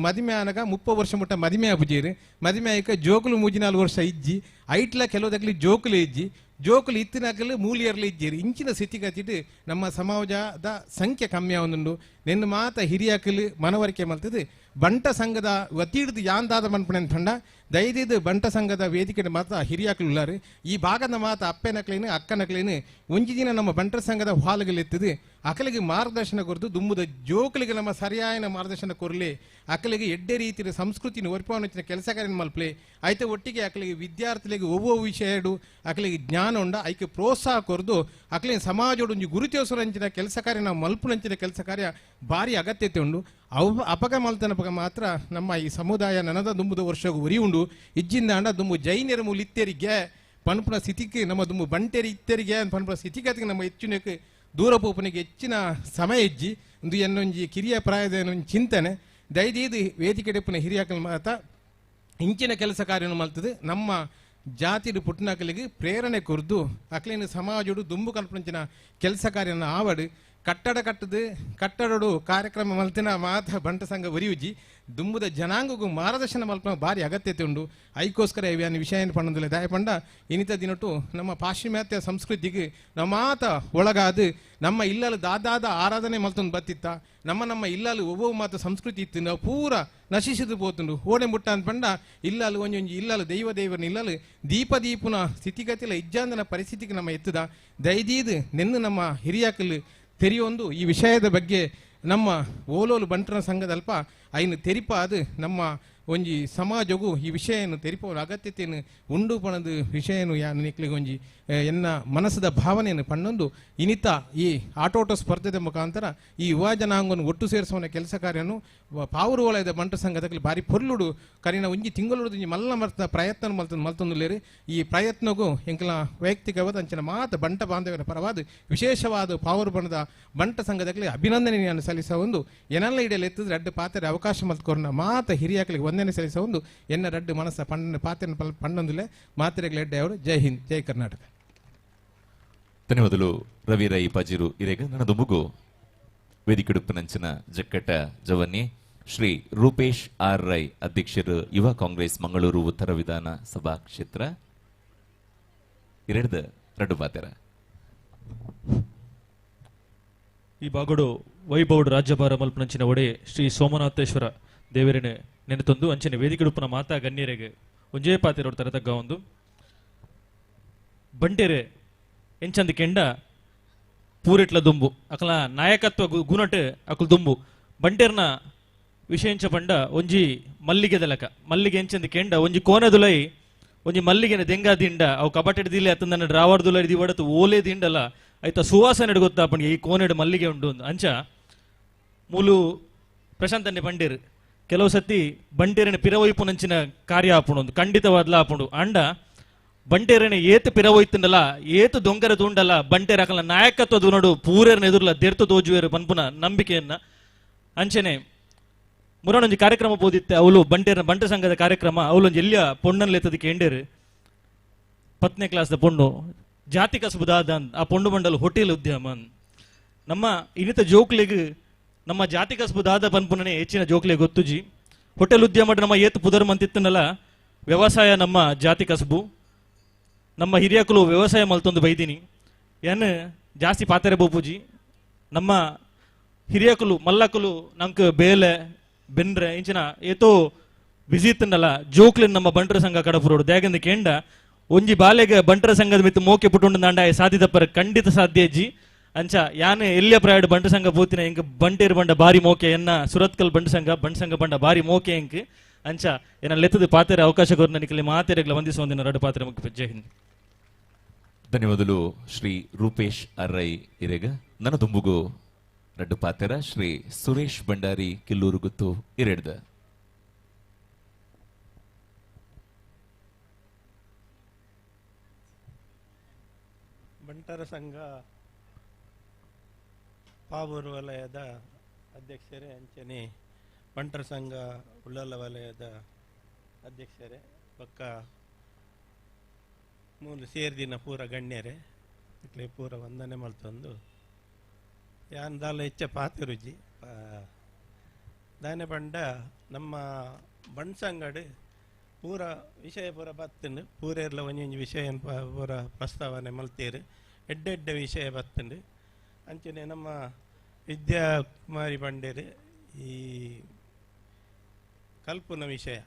ಮದುವೆ ಆನಗ 30 ವರ್ಷ ಮುಟ್ಟ ಮದುವೆ ಆಪುಜೇರಿ ಮದುವೆ ಆಯ್ಕ ಜೋಕುಲು 3-4 ವರ್ಷ ಇಜ್ಜಿ ಐಟ್ಲ ಕೆಲವುದಾಗಲಿ ಜೋಕುಲು ಇಜ್ಜಿ ಜೋಕುಲು ಇತ್ತಿನಾಗಲು ಮೂಲಿಯರ್ಲಿ ಇಜ್ಜೇರಿ ಇಂಚಿನ ಸ್ಥಿತಿಗತಿಟ್ಟು ನಮ್ಮ ಸಮಾಜದ ಸಂಖ್ಯೆ ಕಮ್ಮಿ ಆವೊಂದುಂಡು ನಿನ್ನ ಮಾತ ಹಿರಿಯಾಕಲು ಮನವರಿಕೆ ಮಲ್ತದು ಬಂಟ ಸಂಘದ ಒತ್ತಿಡ್ದು ಯಾಂದಾದ ಮನ್ಪಣೆ ಪಂಡ ದಯದಿದ್ದು ಬಂಟ ಸಂಘದ ವೇದಿಕೆ ಮಾತ ಹಿರಿಯಾಕಲು ಉಳ್ಳಾರು ಈ ಭಾಗದ ಮಾತ ಅಪ್ಪೆನಕ್ಲೇನು ಅಕ್ಕನಕ್ಲೇನು ಒಂಜಿ ದಿನ ನಮ್ಮ ಬಂಟರ ಸಂಘದ ಹಾಲುಗಳಿರ್ತದೆ ಅಕಲಿಗೆ ಮಾರ್ಗದರ್ಶನ ಕೊರದು ದುಮ್ಮುದ ಜೋಕಲಿಗೆ ನಮ್ಮ ಸರಿಯಾದ ಮಾರ್ಗದರ್ಶನ ಕೊರಲಿ ಅಕಲಿಗೆ ಎಡ್ಡೆ ರೀತಿಯ ಸಂಸ್ಕೃತಿನ ಒರ್ಪವನಿನ ಕೆಲಸ ಕಾರ್ಯ ಮಲ್ಪಲೆ ಆಯ್ತು ಒಟ್ಟಿಗೆ ಅಕಲಿಗೆ ವಿದ್ಯಾರ್ಥಿಗಳಿಗೆ ಒவ்வೊ ವಿಷಯಡು ಅಕಲಿಗೆ ಜ್ಞಾನ ಉಂಡ ಐಕೆ ಪ್ರೋತ್ಸಾಹ ಕೊರದು ಅಕಲಿಗೆ ಸಮಾಜೋಡು ಒಂಜಿ ಗುರುತಿಸೋರಂಚಿನ ಕೆಲಸ ಕಾರ್ಯ ನಾವು ಮಲ್ಪುನಂಚಿನ ಕೆಲಸ ಕಾರ್ಯ ಭಾರಿ ಅಗತ್ಯತೆ ಉಂಡು ಅಪಗ ಮಲ್ತನಪಗ ಮಾತ್ರ ನಮ್ಮ ಈ ಸಮುದಾಯ ನನದ ದುಂಬುದ ವರ್ಷಗೂ ಉರಿ ಉಂಡು ಇಜ್ಜಿಂದ ಅಂಡ ದುಂಬು ಜೈನರ ಮೂಲ ಇತ್ತೆರಿಗೆ ಪನ್ಪುನ ಸ್ಥಿತಿಗೆ ನಮ್ಮ ದುಂಬು ಬಂಟೇರಿ ಇತ್ತೆರಿಗೆ ಪನ್ಪುನ ಸ್ಥಿತಿಗತಿಗೆ ನಮ್ಮ ಹೆಚ್ಚಿನಕ್ಕೆ ದೂರ ಪೋಪನಿಗೆ ಹೆಚ್ಚಿನ ಸಮಯ ಇಜ್ಜಿ ಒಂದು ಎನ್ನೊಂಜಿ ಕಿರಿಯ ಪ್ರಾಯದ ಚಿಂತನೆ ದಯದೀದು ವೇದಿಕೆ ಡೆಪ್ಪನ ಹಿರಿಯಾಕಲ್ ಮಾತ ಇಂಚಿನ ಕೆಲಸ ಕಾರ್ಯವನ್ನು ಮಲ್ತದೆ ನಮ್ಮ ಜಾತಿಡು ಪುಟ್ಟನಕಲಿಗೆ ಪ್ರೇರಣೆ ಕೊರ್ದು ಅಕ್ಲಿನ ಸಮಾಜಡು ದುಂಬು ಕಲ್ಪಂಚಿನ ಕೆಲಸ ಕಾರ್ಯನ ಆವಡು ಕಟ್ಟಡ ಕಟ್ಟಡಡು ಕಾರ್ಯಕ್ರಮ ಮಲ್ತಿನ ಮಾತ ಬಂಟ ಸಂಘ ಒರಿಯುಜಿ ದುಂಬುದ ಜನಾಂಗಗೂ ಮಾರ್ಗದರ್ಶನ ಮಲ್ಪನ ಭಾರಿ ಅಗತ್ಯತೆ ಉಂಡು ಐಕೋಸ್ಕರ ಇವ್ಯಾನ ವಿಷಯ ಪಣ್ಣದಿಲ್ಲ ದಯ ಪಂಡ ಇನಿತ ದಿನಟು ನಮ್ಮ ಪಾಶ್ಚಿಮಾತ್ಯ ಸಂಸ್ಕೃತಿಗೆ ನಮ್ಮ ಮಾತ ಒಳಗಾದು ನಮ್ಮ ಇಲ್ಲಲು ದಾದಾದ ಆರಾಧನೆ ಮಲ್ತೊಂದು ಬತ್ತಿತ್ತ ನಮ್ಮ ಇಲ್ಲಲು ಒவ்வொரு ಮಾತ ಸಂಸ್ಕೃತಿ ಇತ್ತು ನಾವು ಪೂರ ನಶಿಸಿದು ಪೋತುಂಡು ಓಡೆ ಮುಟ್ಟ ಅಂತ ಪಂಡ ಇಲ್ಲಲು ಒಂಜೊಂಜಿ ಇಲ್ಲಲು ದೇವರನ್ನ ಇಲ್ಲಲು ದೀಪದೀಪುನ ಸ್ಥಿತಿಗತಿಲ ಇಜ್ಜಾಂದನ ಪರಿಸ್ಥಿತಿಗೆ ನಮ್ಮ ಎತ್ತದ ದಯದೀದು ನೆನ್ನು ನಮ್ಮ ಹಿರಿಯಾಕಲು ತೆರೆಯೊಂದು ಈ ವಿಷಯದ ಬಗ್ಗೆ ನಮ್ಮ ಓಲೋಲು ಬಂಟರ ಸಂಘದಲ್ಪ ಐನು ತೆರಿಪ ಅದು ನಮ್ಮ ಒಂಜಿ ಸಮಾಜಗೂ ಈ ವಿಷಯವನ್ನು ತೆರಿಪುವ ಅಗತ್ಯತೆಯನ್ನು ಉಂಡು ಪಣದು ವಿಷಯನು ನಿಕ್ಲಿಗೆ ಒಂಜಿ ಎನ್ನ ಮನಸ್ಸದ ಭಾವನೆಯನ್ನು ಪಣ್ಣೊಂದು ಇನಿತ ಈ ಆಟೋಟ ಸ್ಪರ್ಧೆದ ಮುಖಾಂತರ ಈ ಯುವ ಜನಾಂಗವನ್ನು ಒಟ್ಟು ಸೇರಿಸುವ ಕೆಲಸ ಕಾರ್ಯನು ಪಾವೂರು ವಲಯದ ಬಂಟ ಸಂಘದಲ್ಲಿ ಭಾರಿ ಪೊರ್ಲುಡು ಕರಿನ ಒಂಜಿ ತಿಂಗಳು ಮಲ್ಲ ಮರ್ತ ಪ್ರಯತ್ನ ಮಲ್ತೊಂದುಲೇರಿ ಈ ಪ್ರಯತ್ನಗೂ ಎಂಕಲ ವೈಯಕ್ತಿಕವಾದ ಅಂಚಿನ ಮಾತ ಬಂಟ ಬಾಂಧವ್ಯರ ಪರವಾದ ವಿಶೇಷವಾದ ಪಾವೂರು ಬಣದ ಬಂಟ ಸಂಘದಲ್ಲಿ ಅಭಿನಂದನೆಯನ್ನು ಸಲ್ಲಿಸ ಒಂದು ಎನೆಲ್ಲ ಇಡೆಯಲ್ಲಿ ಎತ್ತಿದ್ರೆ ಅಡ್ಡ ಪಾತ್ರೆ ಅವಕಾಶ ಮಲ್ತ್ಕೊರ್ನ ಮಾತ ಹಿರಿಯಾಕಲಿಗೆ ವಂದನೆ ಸಲ್ಲಿಸ ಒಂದು ಎನ್ನ ರಡ್ಡು ಮನಸ್ಸ ಪಾತ್ರೆ ಪಣ್ಣೊಂದಿಲ್ಲ ಮಾತ್ರೆಗಳ ಎಡ್ಡೆ ಅವರು ಜೈ ಹಿಂದ್ ಜೈ ಕರ್ನಾಟಕ. ಧನ್ಯವಾದಗಳು ರವಿ ರೈ ಪಾಜಿರು ಇರೇಗ ನನ್ನದು ಮುಗು ವೇದಿಕೆಡುಪ್ಪು ನಂಚಿನ ಜಕ್ಕಟ ಜವನ್ನಿ ಶ್ರೀ ರೂಪೇಶ್ ಆರ್ ರೈ ಅಧ್ಯಕ್ಷರು ಯುವ ಕಾಂಗ್ರೆಸ್ ಮಂಗಳೂರು ಉತ್ತರ ವಿಧಾನ ಸಭಾ ಕ್ಷೇತ್ರ ಎರಡು ಬಾತೆರ ಈ ಬಾಗೋಡು ವೈಭವಡು ರಾಜ್ಯಭಾರ ಮಲ್ಪನಂಚಿನ ಒಡೆ ಶ್ರೀ ಸೋಮನಾಥೇಶ್ವರ ದೇವರಿನ ನೆನೆತೊಂದು ಅಂಚಿನ ವೇದಿಕೆಡುಪ್ಪನ ಮಾತಾ ಗಣ್ಯರಿಗೆ ಒಂಜೇ ಪಾತಿರೋಡು ತರತಗ್ಗ ಒಂದು ಬಂಟೇರೆ ಎಂಚಂದ ಕೆಂಡ ಪೂರೆಟ್ಲ ದುಂಬು ಅಕಲ ನಾಯಕತ್ವ ಗುಣಟ್ ಅಕಲ್ ದುಂಬು ಬಂಟೇರ್ನ ವಿಷಯಂಚ ಪಂಡ ಒಂಜಿ ಮಲ್ಲಿಗೆ ದಲಕ ಮಲ್ಲಿಗೆ ಎಂಚಂದ ಕೆಂಡ ಒಂಜಿ ಕೋನದುಲೈ ಒಂಜಿ ಮಲ್ಲಿಗೆನ ದೆಂಗ ದಿಂಡ ಅವು ಕಬಟೆಡ್ ದಿಲೆ ಅತ್ತಂದನ್ನ ಡ್ರಾವರ್ದುಲೈ ದಿವಡತು ಓಲೆ ದಿಂಡಲ ಐತ ಸುವಾಸನೆ ಗೊತ್ತಾಪಣಿಗೆ ಈ ಕೋನೆಡು ಮಲ್ಲಿಗೆ ಉಂಡು ಅಂಚ ಮೂಲು ಪ್ರಶಾಂತನ್ನೇ ಬಂಡೇರು ಕೆಲವು ಸತಿ ಬಂಟೇರಿನ ಪಿರವೈಪು ನಂಚಿನ ಕಾರ್ಯ ಆಪುಂಡು ಖಂಡಿತವಾದ್ಲ ಆಪುಂಡು ಅಂಡ ಬಂಟೇರನೆ ಏತು ಪಿರವೋಯ್ತಂಡಲ ಏತು ದೊಂಗರ ತೂಂಡಲ ಬಂಟೇರ ಅಕಲ ನಾಯಕತ್ವದ ನೋಡು ಪೂರೇರ್ನ ಎದುರ್ಲ ದೆರ್ತು ತೋಜುವೇರು ಪನ್ಪುನ ನಂಬಿಕೆಯನ್ನ ಅಂಚನೆ ಮುರಣೊಂಜಿ ಕಾರ್ಯಕ್ರಮ ಬೋದಿತ್ತೆ ಅವಳು ಬಂಟೇರ ಬಂಟ ಸಂಘದ ಕಾರ್ಯಕ್ರಮ ಅವಳೊಂದು ಎಲ್ಲಿಯ ಪೊಣ್ಣನ್ ಲೆತ್ತದಕ್ಕೆ ಎಂಡೇರು 10ನೇ ಕ್ಲಾಸ್ದ ಪೊಣ್ಣು ಜಾತಿ ಕಸಬುದಾದ ಆ ಪೊಂಡು ಮಂಡಲ ಹೋಟೆಲ್ ಉದ್ಯಮ ನಮ್ಮ ಇನ್ನಿತ ಜೋಕ್ಲಿಗೆ ನಮ್ಮ ಜಾತಿ ಕಸಬುದಾದ ಪನ್ಪುನನೆ ಹೆಚ್ಚಿನ ಜೋಕ್ಲೆ ಗೊತ್ತುಜಿ ಹೋಟೆಲ್ ಉದ್ಯಮ ನಮ್ಮ ಏತು ಪುದರ್ ಮಂತಿತ್ತನಲ್ಲ ವ್ಯವಸಾಯ ನಮ್ಮ ಜಾತಿ ಕಸಬು ನಮ್ಮ ಹಿರಿಯಕಲು ವ್ಯವಸಾಯ ಮಲ್ತೊಂದು ಬೈದಿನಿ ಏನ್ ಜಾಸ್ತಿ ಪಾತ್ರೆ ಬೋಪುಜಿ ನಮ್ಮ ಹಿರಿಯಕಲು ಮಲ್ಲಕಲು ನಂಗೆ ಬೇಲೆ ಬೆನ್ರೆ ಇಂಚಿನ ಏತೋ ಬಿಸಿತ್ತನ್ನಲ್ಲ ಜೋಕ್ಲಿನ್ ನಮ್ಮ ಬಂಟರ ಸಂಘ ಕಡಪುರೋಡು ದ್ಯಾಗಂದ ಕೇಂಡ ಒಂಜಿ ಬಾಲೆಗೆ ಬಂಟರ ಸಂಘದ ಮಿತ್ತು ಮೋಕೆ ಪುಟುಂಡು ನಾಂಡ ಸಾಧ್ಯದಪ್ಪರ ಖಂಡಿತ ಸಾಧ್ಯ ಅಜ್ಜಿ ಅಂಚ ಯಾನೆ ಎಲ್ಲಿಯ ಪ್ರಾಯಡ್ ಬಂಟ ಸಂಘ ಪೂತಿನ ಎಂಕ್ ಬಂಟೇರು ಬಂಡ ಬಾರಿ ಮೋಕೆ ಎನ್ನ ಸುರತ್ಕಲ್ ಬಂಟ ಸಂಘ ಬಂಡ ಬಾರಿ ಮೋಕೆ ಎಂಕ್ ಅಂಚ ಏನ ಲೆತ್ತದ ಪಾತ್ರೆ ಅವಕಾಶ ಕೊರ್ನ ನಿಕಲಿ ಮಾತೆರೆಗ್ಲ ವಂದಿಸುವಂದಿನ ರಡು ಪಾತ್ರೆ ಮುಖ್ಯ ಜೈ ಹಿಂದ್. ಧನ್ಯವಾದಗಳು ಶ್ರೀ ರೂಪೇಶ್ ಅರ್ರೈ ಇರೆಗ ನನ್ನ ದುಂಬುಗು ರಡ್ಡು ಪಾತೆರ ಶ್ರೀ ಸುರೇಶ್ ಭಂಡಾರಿ ಕಿಲ್ಲೂರು ಗುತ್ತು ಇರೆಡ್ದ ಬಂಟರ ಸಂಘ ಪಾವೂರು ವಲಯದ ಅಧ್ಯಕ್ಷರೇ ಅಂಚನೆ ಬಂಟರ ಸಂಘ ಉಳ್ಳಾಲ ವಲಯದ ಅಧ್ಯಕ್ಷರೇ ಪಕ್ಕ ಮೂಲ ಸೇರ್ದಿನ ಪೂರ ಗಣ್ಯರೇ ಇಟ್ಲೆ ಪೂರ ವಂದನೆ ಮಲ್ತೊಂದು ಯಾನ್ದಾಲ ಹೆಚ್ಚ ಪಾತಿರುಜಿ ದಾನೆ ಪಂಡ ನಮ್ಮ ಬಣ್ಸಂಗಡ್ ಪೂರ ವಿಷಯ ಪೂರ ಬತ್ತಂಡು ಪೂರೆರ್ಲ ಒಂಜೊಂಜಿ ವಿಷಯ ಪೂರ ಪ್ರಸ್ತಾವನೆ ಮಲ್ತೇರು ಎಡ್ಡೆಡ್ಡ ವಿಷಯ ಬತ್ತಂಡು ಅಂಚನೆ ನಮ್ಮ ವಿದ್ಯಾಕುಮಾರಿ ಪಂಡೇರು ಈ ಕಲ್ಪುನ ವಿಷಯ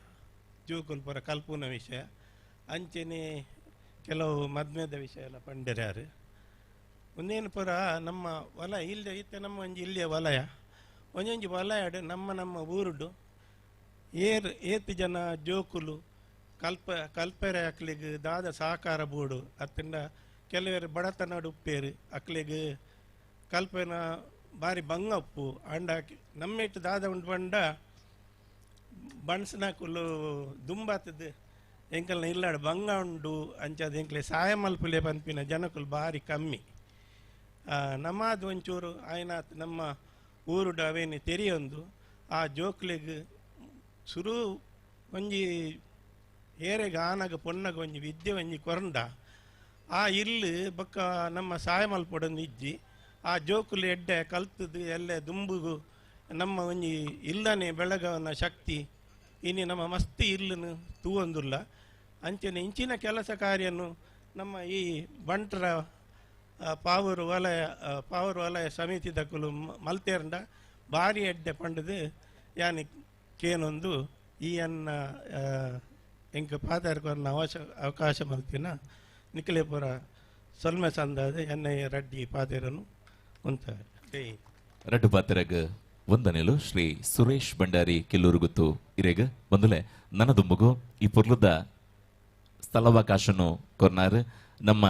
ಜೂಕುಲ್ ಪೂರ ಕಲ್ಪುನ ವಿಷಯ ಅಂಚನೆ ಕೆಲವು ಮದ್ಮೆದ ವಿಷಯ ಎಲ್ಲ ಪಂಡೇರ್ಯಾರು ಒಂದೇನು ಪುರ ನಮ್ಮ ವಲಯ ಇಲ್ಲದೆ ಇತ್ತೆ ನಮ್ಮ ಒಂಜಿ ಇಲ್ಲಿಯ ವಲಯ ಒಂಜೊಂಜಿ ವಲಯಡ್ ನಮ್ಮ ಊರುಡು ಏತು ಜನ ಜೋಕುಲು ಕಲ್ಪೆರೆ ಅಕ್ಲಿಗೆ ದಾದ ಸಹಕಾರ ಬೋಡು ಅತ್ತಿಂದ ಕೆಲವರು ಬಡತನಡು ಉಪ್ಪೇರು ಅಕ್ಲಿಗೆ ಕಲ್ಪೆನ ಬಾರಿ ಬಂಗ ಉಪ್ಪು ಅಂಡ ನಮ್ಮೆಟ್ಟು ದಾದ ಉಂಡು ಬಂಡ ಬಣ್ಸನಾಕುಲು ದುಂಬಾತದ ಎಂಕಲ್ನ ಇಲ್ಲಾಡು ಬಂಗ ಉಂಡು ಅಂಚದ ಎಂಕ್ಲೆ ಸಹಾಯ ಮಲ್ಪುಲೆ ಪನ್ಪಿನ ಜನಕುಲು ಬಾರಿ ಕಮ್ಮಿ ನಮ್ಮದು ಒಂಚೂರು ಆಯ್ನಾತ್ ನಮ್ಮ ಊರುಡು ಅವೇನು ತೆರಿಯೊಂದು ಆ ಜೋಕ್ಲೆಗ್ ಸುರು ಒಂಜಿ ಏರೆಗ ಆನಗ ಪೊನ್ನಗ ಒಂಜಿ ವಿದ್ಯೆ ಒಂಜಿ ಕೊರಂಡ ಆ ಇಲ್ಲು ಬೊಕ್ಕ ನಮ್ಮ ಸಹಾಯ ಮಲ್ಪೊಡೊಂದು ಇಜ್ಜಿ ಆ ಜೋಕುಲು ಎಡ್ಡೆ ಕಲ್ತದು ಎಲ್ಲೆ ದುಂಬುಗು ನಮ್ಮ ಒಂಜಿ ಇಲ್ಲನೆ ಬೆಳಗವನ ಶಕ್ತಿ ಇನ್ನು ನಮ್ಮ ಮಸ್ತಿ ಇಲ್ಲನು ತೂವೊಂದುಲ್ಲ ಅಂಚನೆ ಇಂಚಿನ ಕೆಲಸ ಕಾರ್ಯನ್ನು ನಮ್ಮ ಈ ಬಂಟರ ಪಾವೂರು ವಲಯ ಸಮಿತಿ ದಕ್ಕಲು ಮಲ್ತೇರಂಡ ಬಾರಿ ಎಡ್ಡೆ ಪಂಡದು ಯಾನಿ ಕೇನೊಂದು ಈ ಅನ್ನ ಎಂಕ ಪಾತಾರ್ಕೊನ್ನ ಅವಕಾಶ ಮಲ್ತಿನ ನಿಖಲೇಪುರ ಸೊಲ್ಮೆ ಸಂದಾದ ಎನ್ನ ರಡ್ಡಿ ಪಾತೆರನು ಉಂತ ರಡ್ಡು ಪಾತೆರಗ ವಂದನೆಲು ಶ್ರೀ ಸುರೇಶ್ ಭಂಡಾರಿ ಕಿಲ್ಲೂರು ಗುತ್ತು ಇರೆಗ ಬಂದುಲೆ ನನ್ನ ದುಂಬುಗು ಈ ಪುರ್ಲದ ಸ್ಥಳಾವಕಾಶನು ಕೊರ್ನಾರು ನಮ್ಮ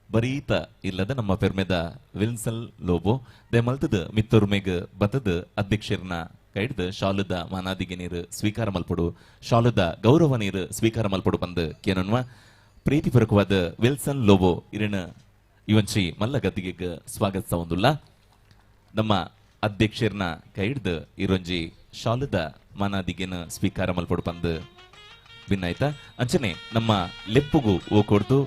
ಬರೀತ ಇಲ್ಲದ ನಮ್ಮ ಪೆರ್ಮೆದ ವಿಲ್ಸಲ್ ಲೋಬೋ ದೇ ಮಲ್ತದ ಮಿತ್ತೊರ್ಮೆಗ್ ಬತದ ಅಧ್ಯಕ್ಷರನ್ನ ಕೈಡ್ದು ಶಾಲದ ಮಾನಾದಿಗೆ ನೀರು ಸ್ವೀಕಾರ ಮಲ್ಪಡು ಶಾಲದ ಗೌರವ ನೀರು ಸ್ವೀಕಾರ ಮಲ್ಪಡು ಬಂದು ಕೇನನ್ವ ಪ್ರೀತಿಪೂರ್ವಕವಾದ ವಿಲ್ಸನ್ ಲೋಬೋ ಇರಿನ ಇವಂಚಿ ಮಲ್ಲ ಗದ್ದಿಗೆ ಸ್ವಾಗತ ಸವಂದುಲ್ಲ ನಮ್ಮ ಅಧ್ಯಕ್ಷರನ್ನ ಕೈಡ್ದು ಇರೊಂಜಿ ಶಾಲದ ಮಾನಾದಿಗೆನ ಸ್ವೀಕಾರ ಮಲ್ಪಡು ಬಂದು ಭಿನ್ನಾಯ್ತ ಅಂಚನೆ ನಮ್ಮ ಲೆಪ್ಪುಗು ಓ ಕೊಡ್ತು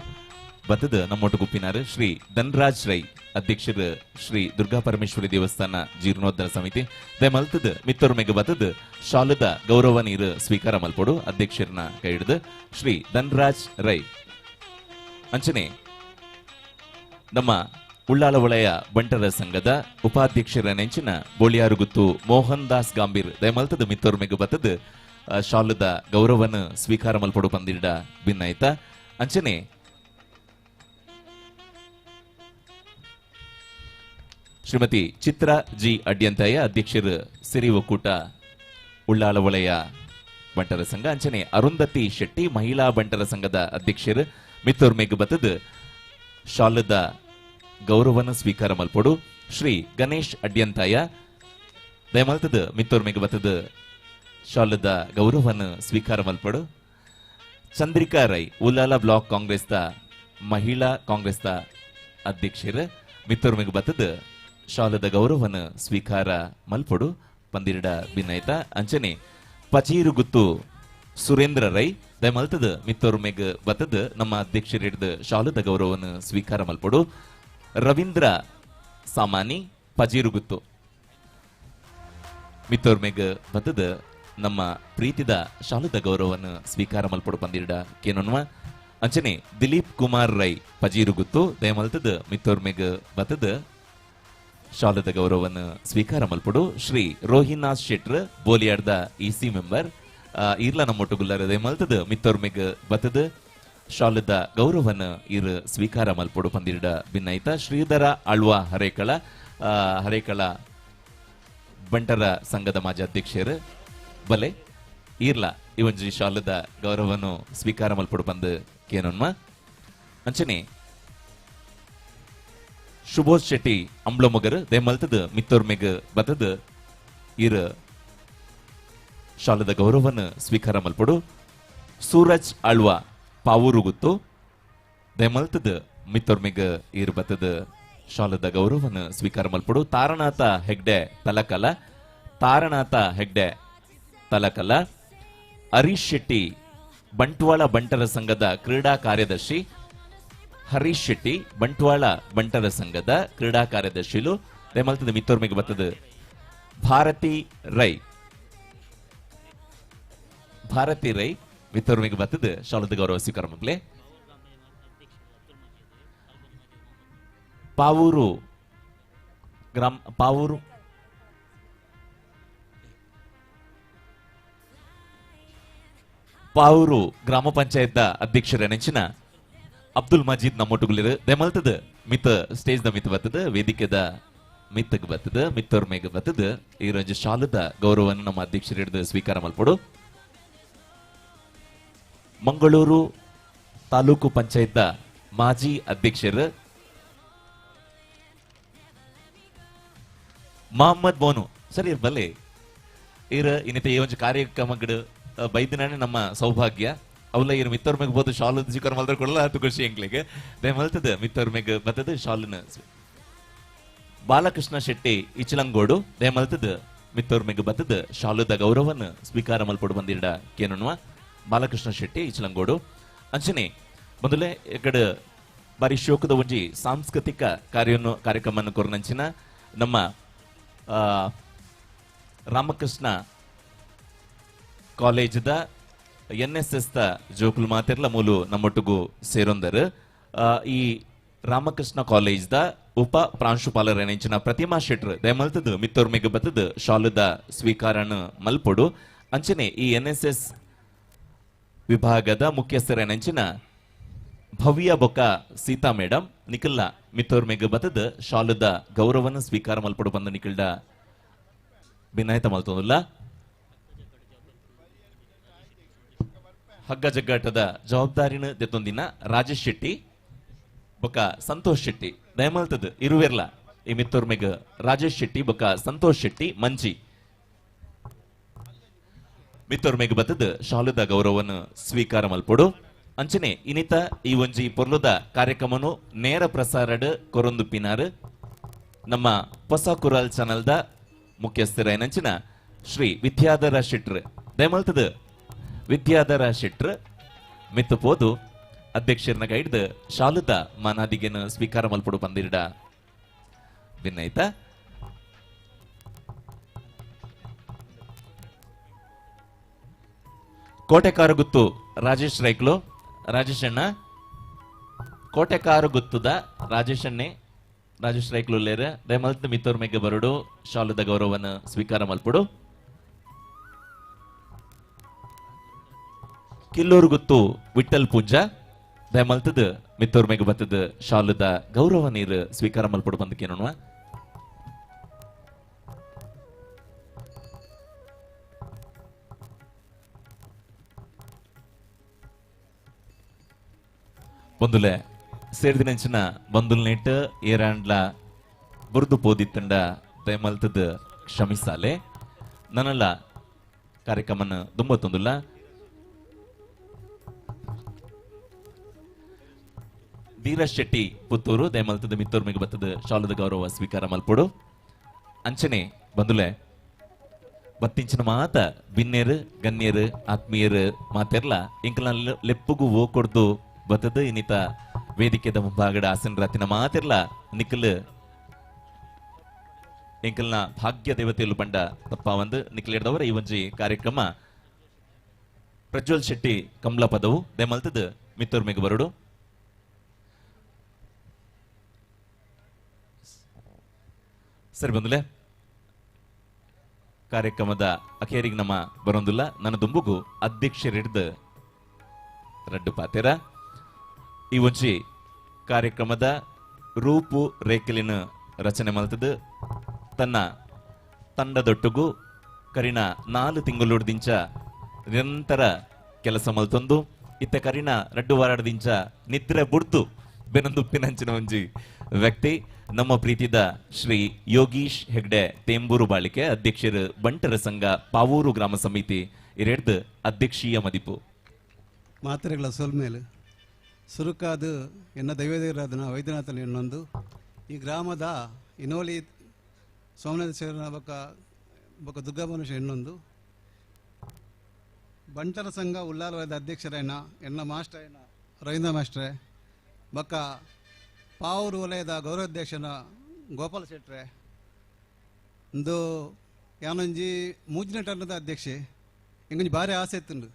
ಬತ್ತದ ನಮ್ಮೊಟ್ಟು ಗುಪ್ಪಿನಾರು ಶ್ರೀ ಧನ್ರಾಜ್ ರೈ ಅಧ್ಯಕ್ಷರು ಶ್ರೀ ದುರ್ಗಾ ಪರಮೇಶ್ವರಿ ದೇವಸ್ಥಾನ ಜೀರ್ಣೋದ್ಧಾರ ಸಮಿತಿ ದೇ ಮಲ್ತದ ಮಿತ್ತೊರ್ಮೆಗೆ ಬತ್ತದ ಶಾಲದ ಗೌರವ ನೀರು ಸ್ವೀಕಾರ ಮಲ್ಪಡು ಅಧ್ಯಕ್ಷರನ್ನ ಕೈ ಹಿಡಿದು ಶ್ರೀ ಧನ್ರಾಜ್ ರೈ ಅಂಚನೆ ನಮ್ಮ ಉಳ್ಳಾಲ ವಲಯ ಬಂಟರ ಸಂಘದ ಉಪಾಧ್ಯಕ್ಷರ ನೆಂಚಿನ ಬೋಳಿಯಾರು ಗುತ್ತು ಮೋಹನ್ ದಾಸ್ ಗಾಂಭೀರ್ ದೇ ಮಲ್ತದ ಮಿತ್ತೊರ್ಮೆಗೆ ಬತ್ತದ ಶಾಲದ ಗೌರವನ ಸ್ವೀಕಾರ ಮಲ್ಪಡು ಬಂದಿಡ ಭಿನ್ನಾಯ್ತ ಅಂಚನೆ ಶ್ರೀಮತಿ ಚಿತ್ರಾ ಜಿ ಅಡ್ಯಂತಾಯ ಅಧ್ಯಕ್ಷರು ಸಿರಿ ಒಕ್ಕೂಟ ಉಳ್ಳಾಲ ವಲಯ ಬಂಟರ ಸಂಘ ಅಂಚನೆ ಅರುಂಧತಿ ಶೆಟ್ಟಿ ಮಹಿಳಾ ಬಂಟರ ಸಂಘದ ಅಧ್ಯಕ್ಷರು ಮಿತ್ತೋರ್ಮೆಗ್ ಬತ್ತದ ಶಾಲದ ಗೌರವನ ಸ್ವೀಕಾರ ಮಲ್ಪಡು ಶ್ರೀ ಗಣೇಶ್ ಅಡ್ಯಂತಾಯ ದಯಮಲ್ತದ ಮಿತ್ತೋರ್ಮೆಗ್ ಬತ್ತದ ಶಾಲದ ಗೌರವನ ಸ್ವೀಕಾರ ಮಲ್ಪಡು ಚಂದ್ರಿಕಾ ರೈ ಉಳ್ಳಾಲ ಬ್ಲಾಕ್ ಕಾಂಗ್ರೆಸ್ ಮಹಿಳಾ ಕಾಂಗ್ರೆಸ್ ಅಧ್ಯಕ್ಷರು ಮಿತ್ತೋರ್ಮೆಗ್ ಬತ್ತದ ಶಾಲದ ಗೌರವನ ಸ್ವೀಕಾರ ಮಲ್ಪಡು ಪಂದಿರಡ ಭಿನ್ನಾಯ್ತ ಅಂಚನೆ ಪಚೀರು ಗುತ್ತು ಸುರೇಂದ್ರ ರೈ ದಯಮಲ್ತದ ಮಿತ್ತೋರ್ಮೆಗ್ ಬತ್ತದ ನಮ್ಮ ಅಧ್ಯಕ್ಷರು ಹಿಡಿದ ಶಾಲದ ಗೌರವನ ಸ್ವೀಕಾರ ಮಲ್ಪಡು ರವೀಂದ್ರ ಸಾಮಾನಿ ಪಜೀರು ಗುತ್ತು ಮಿತ್ತೋರ್ಮೆಗ್ ಬತ್ತದ ನಮ್ಮ ಪ್ರೀತಿದ ಶಾಲದ ಗೌರವವನ್ನು ಸ್ವೀಕಾರ ಮಲ್ಪಡು ಬಂದಿಡ ಕೇನೊನ್ವ ಅಂಚನೆ ದಿಲೀಪ್ ಕುಮಾರ್ ರೈ ಪಜೀರು ಗುತ್ತು ದಯಮಲ್ತದ ಮಿತ್ತೋರ್ಮೆಗ್ ಬತ್ತದ ಶಾಲದ ಗೌರವವನ್ನು ಸ್ವೀಕಾರ ಮಲ್ಪಡು ಶ್ರೀ ರೋಹಿನಾಥ್ ಶೆಟ್ರ್ ಬೋಲಿಯಾಡ್ದ ಇಸಿ ಮೆಂಬರ್ ಇರ್ಲ ನಮ್ಮೊಟ್ಟುಗುಲ್ಲರ ದಯಮಲ್ತದ ಮಿತ್ತೋರ್ಮೆಗ್ ಬತ್ತದ ಶಾಲದ ಗೌರವವನ್ನು ಇರ್ ಸ್ವೀಕಾರ ಮಲ್ಪಡು ಬಂದಿಡ ಭಿನ್ನೈತ ಶ್ರೀಧರ ಆಳ್ವ ಹರೇಕಳ ಬಂಟರ ಸಂಘದ ಮಾಜಿ ಅಧ್ಯಕ್ಷರು ಬಲೆ ಇರ್ಲ ಇವೊಂಜಿ ಶಾಲದ ಗೌರವವನ್ನು ಸ್ವೀಕಾರ ಮಲ್ಪಡು ಬಂದು ಕೇನೊನ್ಮ ಅಂಚನೆ ಶುಭೋಸ್ ಶೆಟ್ಟಿ ಅಂಬ್ಳಮೊಗರ್ ದಯಮಲ್ತದ ಮಿತ್ತೋರ್ಮೆಗ್ ಬತ್ತದ ಇರ್ ಶಾಲದ ಗೌರವವನ್ನು ಸ್ವೀಕಾರ ಮಲ್ಪಡು ಸೂರಜ್ ಆಳ್ವ ಪಾವೂರು ಗುತ್ತು ದಯಮಲ್ತದ ಮಿತ್ತೋರ್ಮೆಗ್ ಇರ್ ಬತ್ತದ ಶಾಲದ ಗೌರವವನ್ನು ಸ್ವೀಕಾರ ಮಲ್ಪಡು ತಾರನಾಥ ಹೆಗ್ಡೆ ತಲಕಲ ಹರೀಶ್ ಶೆಟ್ಟಿ ಬಂಟ್ವಾಳ ಬಂಟರ ಸಂಘದ ಕ್ರೀಡಾ ಕಾರ್ಯದರ್ಶಿ ಹರೀಶ್ ಶೆಟ್ಟಿ ಬಂಟ್ವಾಳ ಬಂಟರ ಸಂಘದ ಕ್ರೀಡಾ ಕಾರ್ಯದರ್ಶಿಲು ದಯಮಲ್ತದ ಮಿತ್ತೋರ್ಮೆಗ್ ಬತ್ತದ ಭಾರತಿ ರೈ ಮಿತ್ತೋರ್ಮೆಗ್ ಬತ್ತದ ಶಾಲದ ಗೌರವ ಸ್ವೀಕಾರ ಮಗ್ಲೆ ಪಾವೂರು ಗ್ರಾಮ ಪಂಚಾಯತ್ ಅಧ್ಯಕ್ಷರ ನೆಂಚಿನ ಅಬ್ದುಲ್ ಮಜೀದ್ ನಮ್ಮೊಟ್ಟುಗುಲಿರು ದಯಮಲ್ತದ ಮಿತ್ ಸ್ಟೇಜ್ ದ ಮಿತ್ ಬತ್ತದ ವೇದಿಕೆದ ಮಿತ್ತಗ್ ಬತ್ತದ ಮಿತ್ತೋರ್ಮೆಗ್ ಬತ್ತದ ಈ ರಂಜ ಶಾಲದ ಗೌರವವನ್ನು ನಮ್ಮ ಅಧ್ಯಕ್ಷರು ಹಿಡಿದು ಸ್ವೀಕಾರ ಮಲ್ಪಡು ಮಂಗಳೂರು ತಾಲೂಕು ಪಂಚಾಯತ್ ಮಾಜಿ ಅಧ್ಯಕ್ಷರು ಮೊಹಮ್ಮದ್ ಬೋನು ಸರಿ ಬಲ್ಲೆ ಇನ್ನಿತ ಈ ಒಂದು ಕಾರ್ಯಕ್ರಮಗಳು ಬೈದಿನಾನೆ ನಮ್ಮ ಸೌಭಾಗ್ಯ ಅವಲ್ಲ ಇರು ಮಿತ್ತೋರ್ಮೆಗ್ ಬೋದು ಶಾಲು ಸ್ವೀಕಾರ ಮಾಡಿದ್ರೆ ಕೊಡಲ್ಲ ಹತ್ತು ಖುಷಿ ಎಂಕ್ಲಿಗೆ ದಯಮಲ್ತದ ಮಿತ್ತೋರ್ಮೆಗ್ ಬತ್ತದ ಶಾಲನ ಬಾಲಕೃಷ್ಣ ಶೆಟ್ಟಿ ಇಚಲಂಗೋಡು ದಯಮಲ್ತದ ಮಿತ್ತೋರ್ಮೆಗ್ ಬತ್ತದ ಶಾಲದ ಗೌರವವನ್ನು ಸ್ವೀಕಾರ ಮಲ್ಪಡು ಬಂದಿಡ ಕೇನುವ ಬಾಲಕೃಷ್ಣ ಶೆಟ್ಟಿ ಇಚಲಂಗೋಡು ಅಂಚನೆ ಮೊದಲೇ ಇಕಡೆ ಬಾರಿ ಶೋಕದ ಒಂಜಿ ಸಾಂಸ್ಕೃತಿಕ ಕಾರ್ಯಕ್ರಮವನ್ನು ಕೊರನಂಚಿನ ನಮ್ಮ ರಾಮಕೃಷ್ಣ ಕಾಲೇಜದ NSS ದ ಜೋಕುಲು ಮಾತೆರ್ಲ ಮೂಲು ನಮ್ಮೊಟ್ಟಿಗೂ ಸೇರೊಂದರು ಈ ರಾಮಕೃಷ್ಣ ಕಾಲೇಜ್ದ ಉಪ ಪ್ರಾಂಶುಪಾಲರ ನೆಂಚಿನ ಪ್ರತಿಮಾ ಶೆಟ್ರ್ ದಯಮಲ್ತದ ಮಿತ್ತೋರ್ಮೆಗ್ ಬತ್ತದ ಶಾಲದ ಸ್ವೀಕಾರನ ಮಲ್ಪೊಡು ಅಂಚನೆ ಈ NSS ವಿಭಾಗದ ಮುಖ್ಯಸ್ಥರ ನೆಂಚಿನ ಭವ್ಯ ಬೊಕ್ಕ ಸೀತಾ ಮೇಡಮ್ ನಿಖಿಲ್ನ ಮಿತ್ತೋರ್ಮೆಗ್ ಬತ್ತದ ಶಾಲದ ಗೌರವವನ್ನು ಸ್ವೀಕಾರ ಮಲ್ಪಡು ಬಂದ ನಿಖಿಲ್ಡ ಭಿನ್ನಾಯ್ತ ಮಲ್ತೊಂದುಲ್ಲ ಹಗ್ಗ ಜಗ್ಗಾಟದ ಜವಾಬ್ದಾರಿನ ದೆತ್ತೊಂದಿನ ರಾಜೇಶ್ ಶೆಟ್ಟಿ ಬೊಕ್ಕ ಸಂತೋಷ್ ಶೆಟ್ಟಿ ದಯಮಲ್ತದ ಇರುವೆರ್ಲ ಈ ಮಿತ್ತೋರ್ಮೆಗ್ ರಾಜೇಶ್ ಶೆಟ್ಟಿ ಬೊಕ್ಕ ಸಂತೋಷ್ ಶೆಟ್ಟಿ ಮಂಜಿ ಮಿತ್ತೋರ್ಮೆಗ್ ಬತ್ತದ ಶಾಲದ ಗೌರವವನ್ನು ಸ್ವೀಕಾರ ಮಲ್ಪೊಡು ಅಂಚನೆ ಇನ್ನಿತ ಈ ಒಂಜಿ ಪೊರ್ಲುದ ಕಾರ್ಯಕ್ರಮನು ನೇರ ಪ್ರಸಾರಡ್ ಕೊರೊಂದು ಪಿನಾರ್ ನಮ್ಮ ಹೊಸ ಕುರಲ್ ಚಾನಲ್ದ ಮುಖ್ಯಸ್ಥರ ಏನಂಚಿನ ಶ್ರೀ ವಿದ್ಯಾಧರ ಶೆಟ್ರ್ ದಯಮಲ್ತದ ವಿದ್ಯಾಧರ ಶೆಟ್ರ್ ಮಿತ್ತು ಪೋದು ಅಧ್ಯಕ್ಷರನ್ನ ಗೈಡ್ದ ಶಾಲದ ಮಾನಾದಿಗೆನ ಸ್ವೀಕಾರ ಮಲ್ಪಡು ಬಂದಿರಡ ಭಿನ್ನೈತ ಕೋಟೆಕಾರು ಗುತ್ತು ರಾಜೇಶ್ ರೈಕ್ಲು ರಾಜೇಶ್ ಅಣ್ಣ ಕೋಟೆಕಾರು ಗುತ್ತುದ ರಾಜೇಶ್ ರೈಕ್ಲು ಲೇರ ದಯಮಲ್ತ ಮಿತ್ತೋರ್ಮೆಗೆ ಬರಡು ಶಾಲದ ಗೌರವವನ್ನು ಸ್ವೀಕಾರ ಮಲ್ಪಡು ಕಿಲ್ಲೂರು ಗುತ್ತು ವಿಠಲ್ ಪೂಜಾ ದಯಮಲ್ತದ ಮಿತ್ತೋರ್ಮೆಗೆ ಬತ್ತದ ಶಾಲದ ಗೌರವ ನೀರು ಸ್ವೀಕಾರ ಮಲ್ಪಡು ಬಂದಕ್ಕೆ ನೋಡುವ ಬಂದುಲೆ ಸೇರಿದಿನಂಚಿನ ಬಂದುಲ್ನೇಟ್ ಏರಾಂಡ್ಲ ಬುರ್ದು ಪೋದಿತ್ತಂಡ ದಯಮಲ್ತದ ಕ್ಷಮಿಸಾಲೆ ನನ್ನಲ್ಲ ಕಾರ್ಯಕ್ರಮನ ದುಂಬತ್ತೊಂದುಲ್ಲ ಧೀರಜ್ ಶೆಟ್ಟಿ ಪುತ್ತೂರು ದಯಮಲ್ತದ ಮಿತ್ತೋರ್ಮೆಗೆ ಬತ್ತದ ಶಾಲದ ಗೌರವ ಸ್ವೀಕಾರ ಮಲ್ಪೊಡು ಅಂಚನೆ ಬಂದುಲೆ ಬತ್ತಿಂಚಿನ ಮಾತ ಬಿನ್ನೇರು ಗಣ್ಯರು ಆತ್ಮೀಯರು ಮಾತೆರ್ಲ ಇಂಕಲ ಲೆಪ್ಪುಗು ಓ ಕೊಡ್ದು ಬತ್ತದ ಇನ್ನಿತ ವೇದಿಕೆದ ಮುಂಭಾಗಡ ಆಸನ ರಾತಿನ ಮಾತೆರ್ಲ ನಿಖಲ್ ಎಂಕಲ್ನ ಭಾಗ್ಯ ದೇವತೆಯಲು ಬಂಡ ತಪ್ಪ ಒಂದು ನಿಕ್ಲೇಡ್ದವರ ಈ ಒಂಜಿ ಕಾರ್ಯಕ್ರಮ ಪ್ರಜ್ವಲ್ ಶೆಟ್ಟಿ ಕಮಲ ಪದವು ದೆಮಲ್ತದ ಮಿತ್ತೂರ್ಮೆಗೆ ಬರಡು ಸರಿ ಬಂದುಲೆ ಕಾರ್ಯಕ್ರಮದ ಅಖೇರಿಗೆ ನಮ್ಮ ಬರೋದಿಲ್ಲ ನನ್ನ ದುಂಬುಗು ಅಧ್ಯಕ್ಷರಿಡ್ದ ರಡ್ಡು ಪಾತೆರ ಈ ಒಂಜಿ ಕಾರ್ಯಕ್ರಮದ ರೂಪು ರೇಖಲಿನ ರಚನೆ ಮಲ್ತದ ತನ್ನ ತಂಡದೊಟ್ಟುಗು ಕರಿನ 4 ತಿಂಗಳುಡ್ದಿಂಚ ನಿರಂತರ ಕೆಲಸ ಮಲ್ತೊಂದು ಇತ್ತ ಕರಿನ 2 ವಾರದಿಂದ ನಿದ್ರೆ ಬುಡ್ದು ಬೆನಂದುಪ್ಪಿನಂಚಿನ ಒಂಜಿ ವ್ಯಕ್ತಿ ನಮ್ಮ ಪ್ರೀತಿದ ಶ್ರೀ ಯೋಗೀಶ್ ಹೆಗ್ಡೆ ತೇಂಬೂರು ಬಾಳಿಕೆ ಅಧ್ಯಕ್ಷರು ಬಂಟರ ಸಂಘ ಪಾವೂರು ಗ್ರಾಮ ಸಮಿತಿ ಇರೆಡ್ದು ಅಧ್ಯಕ್ಷೀಯ ಮದಿಪು ಮಾತ್ರೆಗಳ ಸೊಲ್ಮೇಲೆ ಸುರುಕಾದ ಎನ್ನ ದೈವದೇವರಾದನ ವೈದ್ಯನಾಥನ ಎನ್ನೊಂದು ಈ ಗ್ರಾಮದ ಇನೋಲಿ ಸೋಮನಾಥೇಶ್ವರನ ಬೊಕ್ಕ ದುರ್ಗಾ ಮನುಷ್ಯ ಎನ್ನೊಂದು ಬಂಟರ ಸಂಘ ಉಲ್ಲಾಲವಾದ ಅಧ್ಯಕ್ಷರೈನ ಎನ್ನ ಮಾಸ್ಟರ್ ಐನ ರವೀಂದ್ರ ಮಾಸ್ಟ್ರೆ ಬೊಕ್ಕ ಪಾವೂರು ವಲಯದ ಗೌರವಾಧ್ಯಕ್ಷನ ಗೋಪಾಲ ಶೆಟ್ರೆ ಇಂದು ಯಾನೊಂಜಿ ಮೂಜಿನ ಟರ್ನದ ಅಧ್ಯಕ್ಷೆ ಇಂಗೊಂಜಿ ಭಾರಿ ಆಸೆ ಇತ್ತುಂಡು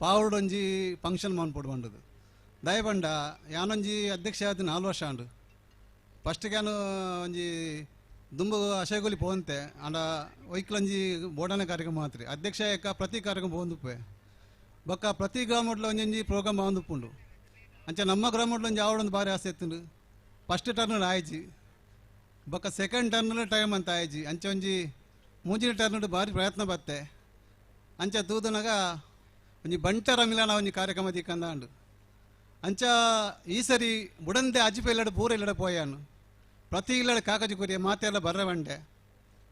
ಪಾವೂರು ಒಂಜಿ ಫಂಕ್ಷನ್ ಮಾಡ್ಪೊಡು ಬಂಡದು ದಯಬಂಡ ಯಾನೊಂಜಿ ಅಧ್ಯಕ್ಷ ಆದ 4 ವರ್ಷ ಅಂಡು ಫಸ್ಟ್ಗೆ ಯಾನು ಒಂಜಿ ದುಂಬು ಅಶಯಗೊಲಿ ಪೋಂತೆ ಅಂಡ ಒಯ್ಕಲಂಜಿ ಬೋಡನೆ ಕಾರ್ಯಕ್ರಮ ಮಾತ್ರಿ ಅಧ್ಯಕ್ಷ ಏಕ ಪ್ರತಿ ಕಾರ್ಯಕ್ರಮ ಪೋಂದುಪ್ಪೆ ಬೊಕ್ಕ ಪ್ರತಿ ಗ್ರಾಮಡ್ಲ ಒಂಜಿ ಪ್ರೋಗ್ರಾಮ್ ಬಾಂದುಪ್ಪುಂಡು ಅಂಚ ನಮ್ಮ ಗ್ರಾಮಡ್ಲ ಒಂಜಿ ಆವಡೊಂದು ಭಾರಿ ಆಸೆ ಇತ್ತುಂಡು ಫಸ್ಟ್ ಟರ್ನ್ ಆಯ್ಜಿ ಬೊಕ್ಕ ಸೆಕೆಂಡ್ ಟರ್ನ್ ಟೈಮ್ ಅಂತ ಆಯ್ಜಿ ಅಂಚ ಒಂಜಿ ಮೂಜಿನ ಟರ್ನ್ ಭಾರಿ ಪ್ರಯತ್ನ ಬತ್ತೆ ಅಂಚ ತೂದನಾಗ ಒಂಜಿ ಬಂಟರ ಮಿಲನ ಒಂಜಿ ಕಾರ್ಯಕ್ರಮ ದಿಕ್ಕಂದ ಅಂಡು ಅಂಚ ಈ ಸರಿ ಬುಡಂದೆ ಅಜ್ಜಿಪೆ ಇಲ್ಲಡ ಪೂರ ಇಲ್ಲಡ ಪೋಯಾನು ಪ್ರತಿ ಇಲ್ಲಡ ಕಾಕಜಿ ಕೊರಿಯ ಮಾತೆಲ್ಲ ಬರ್ರವಂಡೆ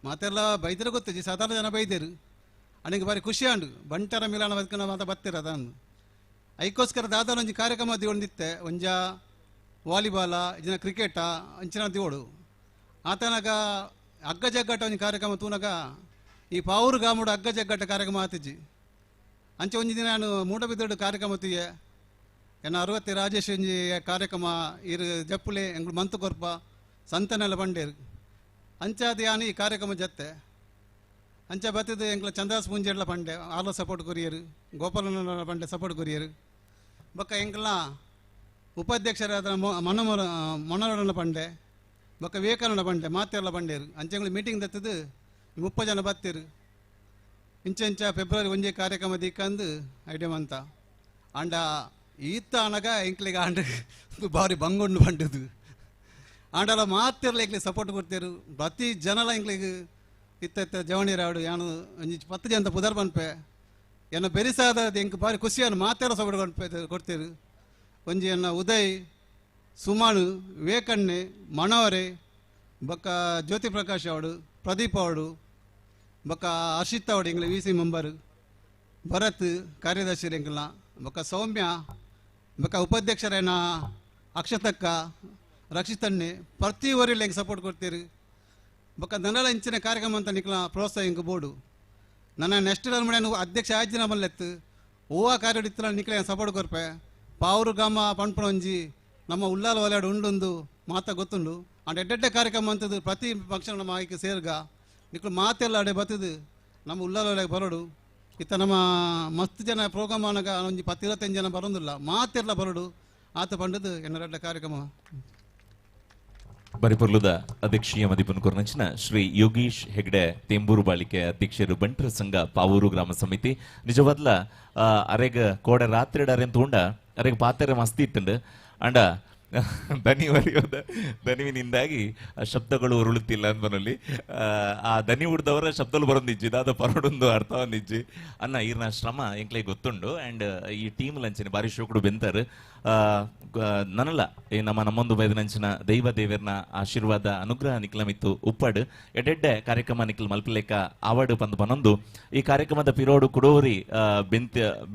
ಮಾತೆಲ್ಲ ಬೈದರೆ ಗೊತ್ತಜಿ ಸಾಧಾರಣ ಜನ ಬೈದೇರು ಅನಿಗೆ ಬಾರಿ ಖುಷಿ ಅಂಡು ಬಂಟರ ಮಿಲನ ಬದುಕನ ಮಾತ ಬತ್ತಿರ ಅದನ್ನು ಐಕೋಸ್ಕರ ದಾದಾನ ಒಂಜಿ ಕಾರ್ಯಕ್ರಮ ದಿವೊಂದಿತ್ತೆ ಒಂಜ ವಾಲಿಬಾಲ ಇಜಿನ ಕ್ರಿಕೆಟ ಅಂಚಿನ ದಿವೋಡು ಆತನಾಗ ಹಗ್ಗ ಜಗ್ಗಾಟ ಒಂಜಿ ಕಾರ್ಯಕ್ರಮ ತೂನಾಗ ಈ ಪಾವೂರು ಗಾಮುಡು ಹಗ್ಗ ಜಗ್ಗಾಟ ಕಾರ್ಯಕ್ರಮ ಆತಿಜಿ ಅಂಚೆ ಒಂಜಿ ದಿನ ನಾನು ಮೂಡಬಿದ್ದೋಡು ಕಾರ್ಯಕ್ರಮ ತುಯ್ಯ ಎನ್ನ 60 ರಾಜೇಶ್ ಒಂಜಿ ಕಾರ್ಯಕ್ರಮ ಇರು ಜಪ್ಪುಲೆ ಎಂಗಳು ಮಂತು ಕೊರ್ಪ ಸಂತನೆಲ್ಲ ಬಂಡೇರು ಅಂಚಾದ ಯಾನು ಈ ಕಾರ್ಯಕ್ರಮ ಜತ್ತೆ ಅಂಚ ಬತ್ತಿದ್ದು ಎಂಗ್ಲ ಚಂದ್ರಾಸ್ ಮುಂಜೆಡ್ಲ ಪಂಡೆ ಆಲೋ ಸಪೋರ್ಟ್ ಕೊರಿಯರು ಗೋಪಾಲನ ಪಂಡೆ ಸಪೋರ್ಟ್ ಕೊರಿಯರು ಬೊಕ್ಕ ಎಂಗ್ಲ ಉಪಾಧ್ಯಕ್ಷರಾದ ಮೊನರನ ಪಂಡೆ ಬೊಕ್ಕ ವಿವೇಕಾನಂದ ಪಂಡೆ ಮಾತೆಲ್ಲ ಬಂಡೇರು ಅಂಚೆಂಗಳು ಮೀಟಿಂಗ್ ದತ್ತದು 30 ಜನ ಬತ್ತಿರು ಇಂಚ ಫೆಬ್ರವರಿ ಒಂಜಿ ಕಾರ್ಯಕ್ರಮ ದಿಕ್ಕಂದು ಐಡಿಯಾ ಅಂತ ಅಂಡ ಈತ ಅನಗ ಎಂಕ್ಲಿಗೆ ಆಂಡ ಬಾರಿ ಬಂಗೊಂಡು ಬಂಡದು ಆಂಡಲ ಮಾತಿರ್ಲ ಎಂಕ್ಲಿಗೆ ಸಪೋರ್ಟ್ ಕೊಡ್ತೇರು ಪ್ರತಿ ಜನಲ ಎಂಕ್ಲಿಗೆ ಇತ್ತ ಜವಣಿ ರಾಡು ಯಾನು ಒಂಜಿ 10 ಜನ ಪುದರ್ ಪನ್ಪೆ ಎನ್ನ ಬೆರಿಸಾದ ಎಂಕ್ ಬಾರಿ ಖುಷಿಯನ್ನು ಮಾತೆಲ್ಲ ಸಪೋರ್ಟ್ ಕೊಡ್ತೇರು ಒಂಜಿ ಎನ್ನ ಉದಯ್ ಸುಮಾನು ವಿವೇಕಣ್ಣೆ ಮನೋರೆ ಬೊಕ್ಕ ಜ್ಯೋತಿ ಪ್ರಕಾಶ್ ಅವಡು ಪ್ರದೀಪ್ ಅವಡು ಬೊಕ್ಕ ಹರ್ಷಿತ್ ಅವಡು ಎಂಗ್ಲ VC ಮೆಂಬರ್ ಭರತ್ ಕಾರ್ಯದರ್ಶಿ ಎಂಗ್ಲ ಬೊಕ್ಕ ಸೌಮ್ಯ ಬೊಕ್ಕ ಉಪಾಧ್ಯಕ್ಷರೇನ ಅಕ್ಷತಕ್ಕ ರಕ್ಷಿತಣ್ಣೆ ಪ್ರತಿ ಊರಲ್ಲಿ ಹೆಂಗೆ ಸಪೋರ್ಟ್ ಕೊಡ್ತೀರಿ ಬೊಕ್ಕ ನನ್ನಲ ಇಂಚಿನ ಕಾರ್ಯಕ್ರಮ ಅಂತ ನಿಕ್ಲ ಪ್ರೋತ್ಸಾಹ ಹಿಂಗೆ ಬೋಡು ನನ್ನ ನೆಕ್ಸ್ಟ್ ಮನೆ ಅಧ್ಯಕ್ಷ ಆಯ್ಜಿನ ಮಲ್ಲೆತ್ತು ಹೂವ ಕಾರ್ಯ ಇತ್ತು ನಿಕ್ಲ ಸಪೋರ್ಟ್ ಕೊರ್ಪೆ ಪಾವೂರು ಗ್ರಾಮ ಪಂಪಣ ಒಂಜಿ ನಮ್ಮ ಉಲ್ಲಾಲ ವಲಯಾಡು ಉಂಡೊಂದು ಮಾತ ಗೊತ್ತುಂಡು ಅಂಡ್ ಎಡ್ಡೆ ಕಾರ್ಯಕ್ರಮ ಅಂತದ್ದು ಪ್ರತಿ ಫಂಕ್ಷನ್ ನಮ್ಮ ಆಯ್ಕೆ ಸೇರ್ಗ ನಿಕ್ಲು ಮಾತೆಲ್ಲ ಅಡೆ ಬತ್ತದು ನಮ್ಮ ಉಲ್ಲಾಲ ವಲಯಕ್ಕೆ ಬರೋಡು ಇತ್ತ ನಮ್ಮ ಮಸ್ತ್ ಜನ ಪ್ರೋಗ್ರಾಮ್ ಆನಾಗ ಒಂಜಿ 10-25 ಜನ ಬರೋದಿಲ್ಲ ಮಾತೆಲ್ಲ ಬರೋಡು ಆತ ಪಂಡದು ಎನ್ನರೆಡ್ಡ ಕಾರ್ಯಕ್ರಮ ಬರಿಪೊರ್ಲುದ ಅಧ್ಯಕ್ಷೀಯ ಮದಿಪನ್ ಕೊರ್ನಂಚಿನ ಶ್ರೀ ಯೋಗೀಶ್ ಹೆಗ್ಡೆ ತೇಂಬೂರು ಬಾಳಿಕೆ ಅಧ್ಯಕ್ಷರು ಬಂಟರ ಸಂಘ ಪಾವೂರು ಗ್ರಾಮ ಸಮಿತಿ ನಿಜವಾದ್ಲ ಅರೆಗ ಕೋಡ ರಾತ್ರಿ ಡಾರೆ ತಗೊಂಡ ಅರೆಗ ಪಾತ್ರೆ ಮಸ್ತಿ ಇತ್ತಂಡು ಅಂಡ ದನಿ ಬರೆಯೋದ ದನಿವಿನಿಂದಾಗಿ ಶಬ್ದಗಳು ಉರುಳುತ್ತಿಲ್ಲ ಅಂದ್ಬನಲ್ಲಿ ಆ ದನಿ ಉಡ್ದವರ ಶಬ್ದಗಳು ಬರೋದಿಜ್ಜಿ ದಾದ ಪರಡೊಂದು ಅರ್ಥ ಒಂದಿಜ್ಜಿ ಅನ್ನ ಈರ್ನ ಶ್ರಮ ಎಂಕ್ಲೆ ಗೊತ್ತುಂಡು ಆ್ಯಂಡ್ ಈ ಟೀಮ್ ಲಂಚಿನ ಬಾರಿ ಶೋಕುಡು ಬೆಂತಾರೆ ನನಲ್ಲ ನಮ್ಮೊಂದು ಬೈದನಂಚಿನ ದೈವ ದೇವರ್ನ ಆಶೀರ್ವಾದ ಅನುಗ್ರಹ ನಿಕ್ಲಮಿತ್ತು ಉಪ್ಪಡ್ ಎಡೆಡ್ಡೆ ಕಾರ್ಯಕ್ರಮ ನಿಕ್ಲ ಮಲ್ಪಲೆಕ್ಕ ಅವಾರ್ಡ್ ಪಂದ್ ಪನೊಂದು ಈ ಕಾರ್ಯಕ್ರಮದ ಪಿರೋಡು ಕುಡೋರಿ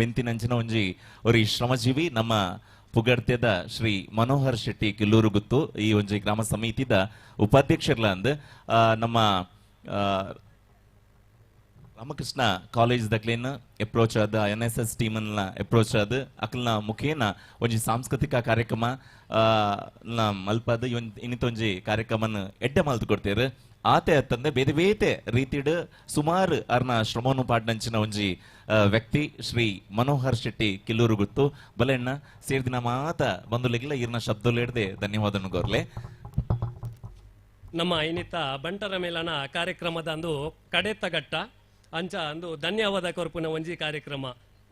ಬೆಂತಿನಂಚಿನ ಒಂಜಿ ಒರಿ ಶ್ರಮಜೀವಿ ನಮ್ಮ ಪುಗಡ್ತೆದ ಶ್ರೀ ಮನೋಹರ್ ಶೆಟ್ಟಿ ಕಿಲ್ಲೂರು ಗುತ್ತು ಈ ಒಂಜಿ ಗ್ರಾಮ ಸಮಿತಿದ ಉಪಾಧ್ಯಕ್ಷರ್ಲ ಅಂದ್ ನಮ್ಮ ರಾಮಕೃಷ್ಣ ಕಾಲೇಜ್ ದಕ್ಲೇನ ಅಪ್ರೋಚ್ ಆದ NSS ಟೀಮ್ನ ಅಪ್ರೋಚ್ ಆದ ಅಕ್ಲ್ನ ಮುಖೇನ ಒಂಜಿ ಸಾಂಸ್ಕೃತಿಕ ಕಾರ್ಯಕ್ರಮ ಮಲ್ಪದ ಇನ್ನಿತೊಂಜಿ ಕಾರ್ಯಕ್ರಮನ ಎಡ್ಡೆ ಮಲ್ತು ಕೊಡ್ತೇರು ಆತೆ ಅತ್ತಂದೆ ಬೇತೆ ಬೇತೆ ರೀತಿಡ್ ಸುಮಾರು ಅರ್ನ ಶ್ರಮವನ್ನು ಪಾಡ್ನಂಚಿನ ಒಂಜಿ ವ್ಯಕ್ತಿ ಶ್ರೀ ಮನೋಹರ್ ಶೆಟ್ಟಿ ಕಿಲ್ಲೂರು ಗುತ್ತು ಬಲೆಣ್ಣ ಸೇರ್ದಿನ ಮಾತ ಬಂದುಲೆಗಿಲ್ಲ ಇರ್ನ ಶಬ್ದಲೇಡ್ದೆ ಧನ್ಯವಾದ ಗೋರ್ಲೆ. ನಮ್ಮ ಇನ್ನಿತ ಬಂಟರ ಮೇಲನ ಕಾರ್ಯಕ್ರಮದ ಅಂದು ಕಡೆತ ಘಟ್ಟ ಅಂಚ ಅಂದು ಧನ್ಯವಾದ ಕೊರ್ಪುನ ಒಂಜಿ ಕಾರ್ಯಕ್ರಮ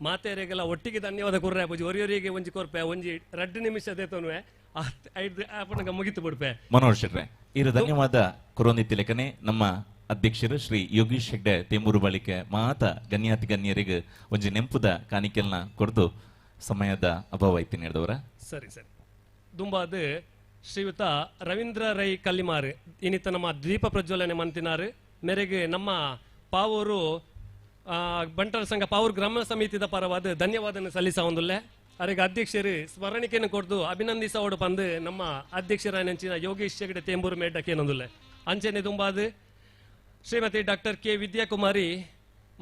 ಮಾತೆರೆಗೆಲ್ಲ ಒಟ್ಟಿಗೆ ಧನ್ಯವಾದ ಕೊರ್ರೆ ಪೂಜಿ ಒರಿಯೊರಿಗೆ ಒಂಜಿ ಕೊರ್ಪೆ ಒಂಜಿ 2 ನಿಮಿಷ ದೇತೋನ್ವೆ ಆಪಣಗ ಮುಗಿತು ಬಿಡ್ಪೆ. ಮನೋಹರ್ ಶೆಟ್ರೆ ಇರು ಧನ್ಯವಾದ ಕೊರೊಂದಿತ್ತಿ ಲೆಕ್ಕನೆ ನಮ್ಮ ಅಧ್ಯಕ್ಷರು ಶ್ರೀ ಯೋಗೀಶ್ ಹೆಗ್ಡೆ ತೇಮೂರು ಬಳಿಕೆ ಮಾತ ಗಣ್ಯಾತಿ ಗಣ್ಯರಿಗೆ ಒಂಜಿ ನೆಂಪುದ ಕಾಣಿಕೆಲ್ನ ಕೊಡ್ದು ಸಮಯದ ಅಭಾವ ಐತಿ ನೀಡಿದವರ. ಸರಿ ಸರಿ ದುಂಬಾದ ಶ್ರೀಯುತ ರವೀಂದ್ರ ರೈ ಕಲ್ಲಿಮಾರ್ ಇನ್ನಿತ ನಮ್ಮ ದೀಪ ಪ್ರಜ್ವಲನೆ ಮಂತಿನಾರು ಮೇರೆಗೆ ನಮ್ಮ ಪಾವೂರು ಬಂಟರ ಸಂಘ ಪಾವೂರು ಗ್ರಾಮ ಸಮಿತಿದ ಪರವಾದ ಧನ್ಯವಾದ ಸಲ್ಲಿಸ ಒಂದುಲ್ಲೆ ಅವರಿಗೆ ಅಧ್ಯಕ್ಷರು ಸ್ಮರಣಿಕೆಯನ್ನು ಕೊಡ್ದು ಅಭಿನಂದಿಸ ಓಡು ಬಂದು ನಮ್ಮ ಅಧ್ಯಕ್ಷರ ನೆಂಚಿನ ಯೋಗೇಶ್ ಹೆಗ್ಡೆ ತೇಂಬೂರು ಮೇಡಕ್ಕೆ ಏನೊಂದುಲ್ಲೆ ಅಂಚೆನೆ ದುಂಬಾದ ಶ್ರೀಮತಿ ಡಾಕ್ಟರ್ ಕೆ ವಿದ್ಯಾಕುಮಾರಿ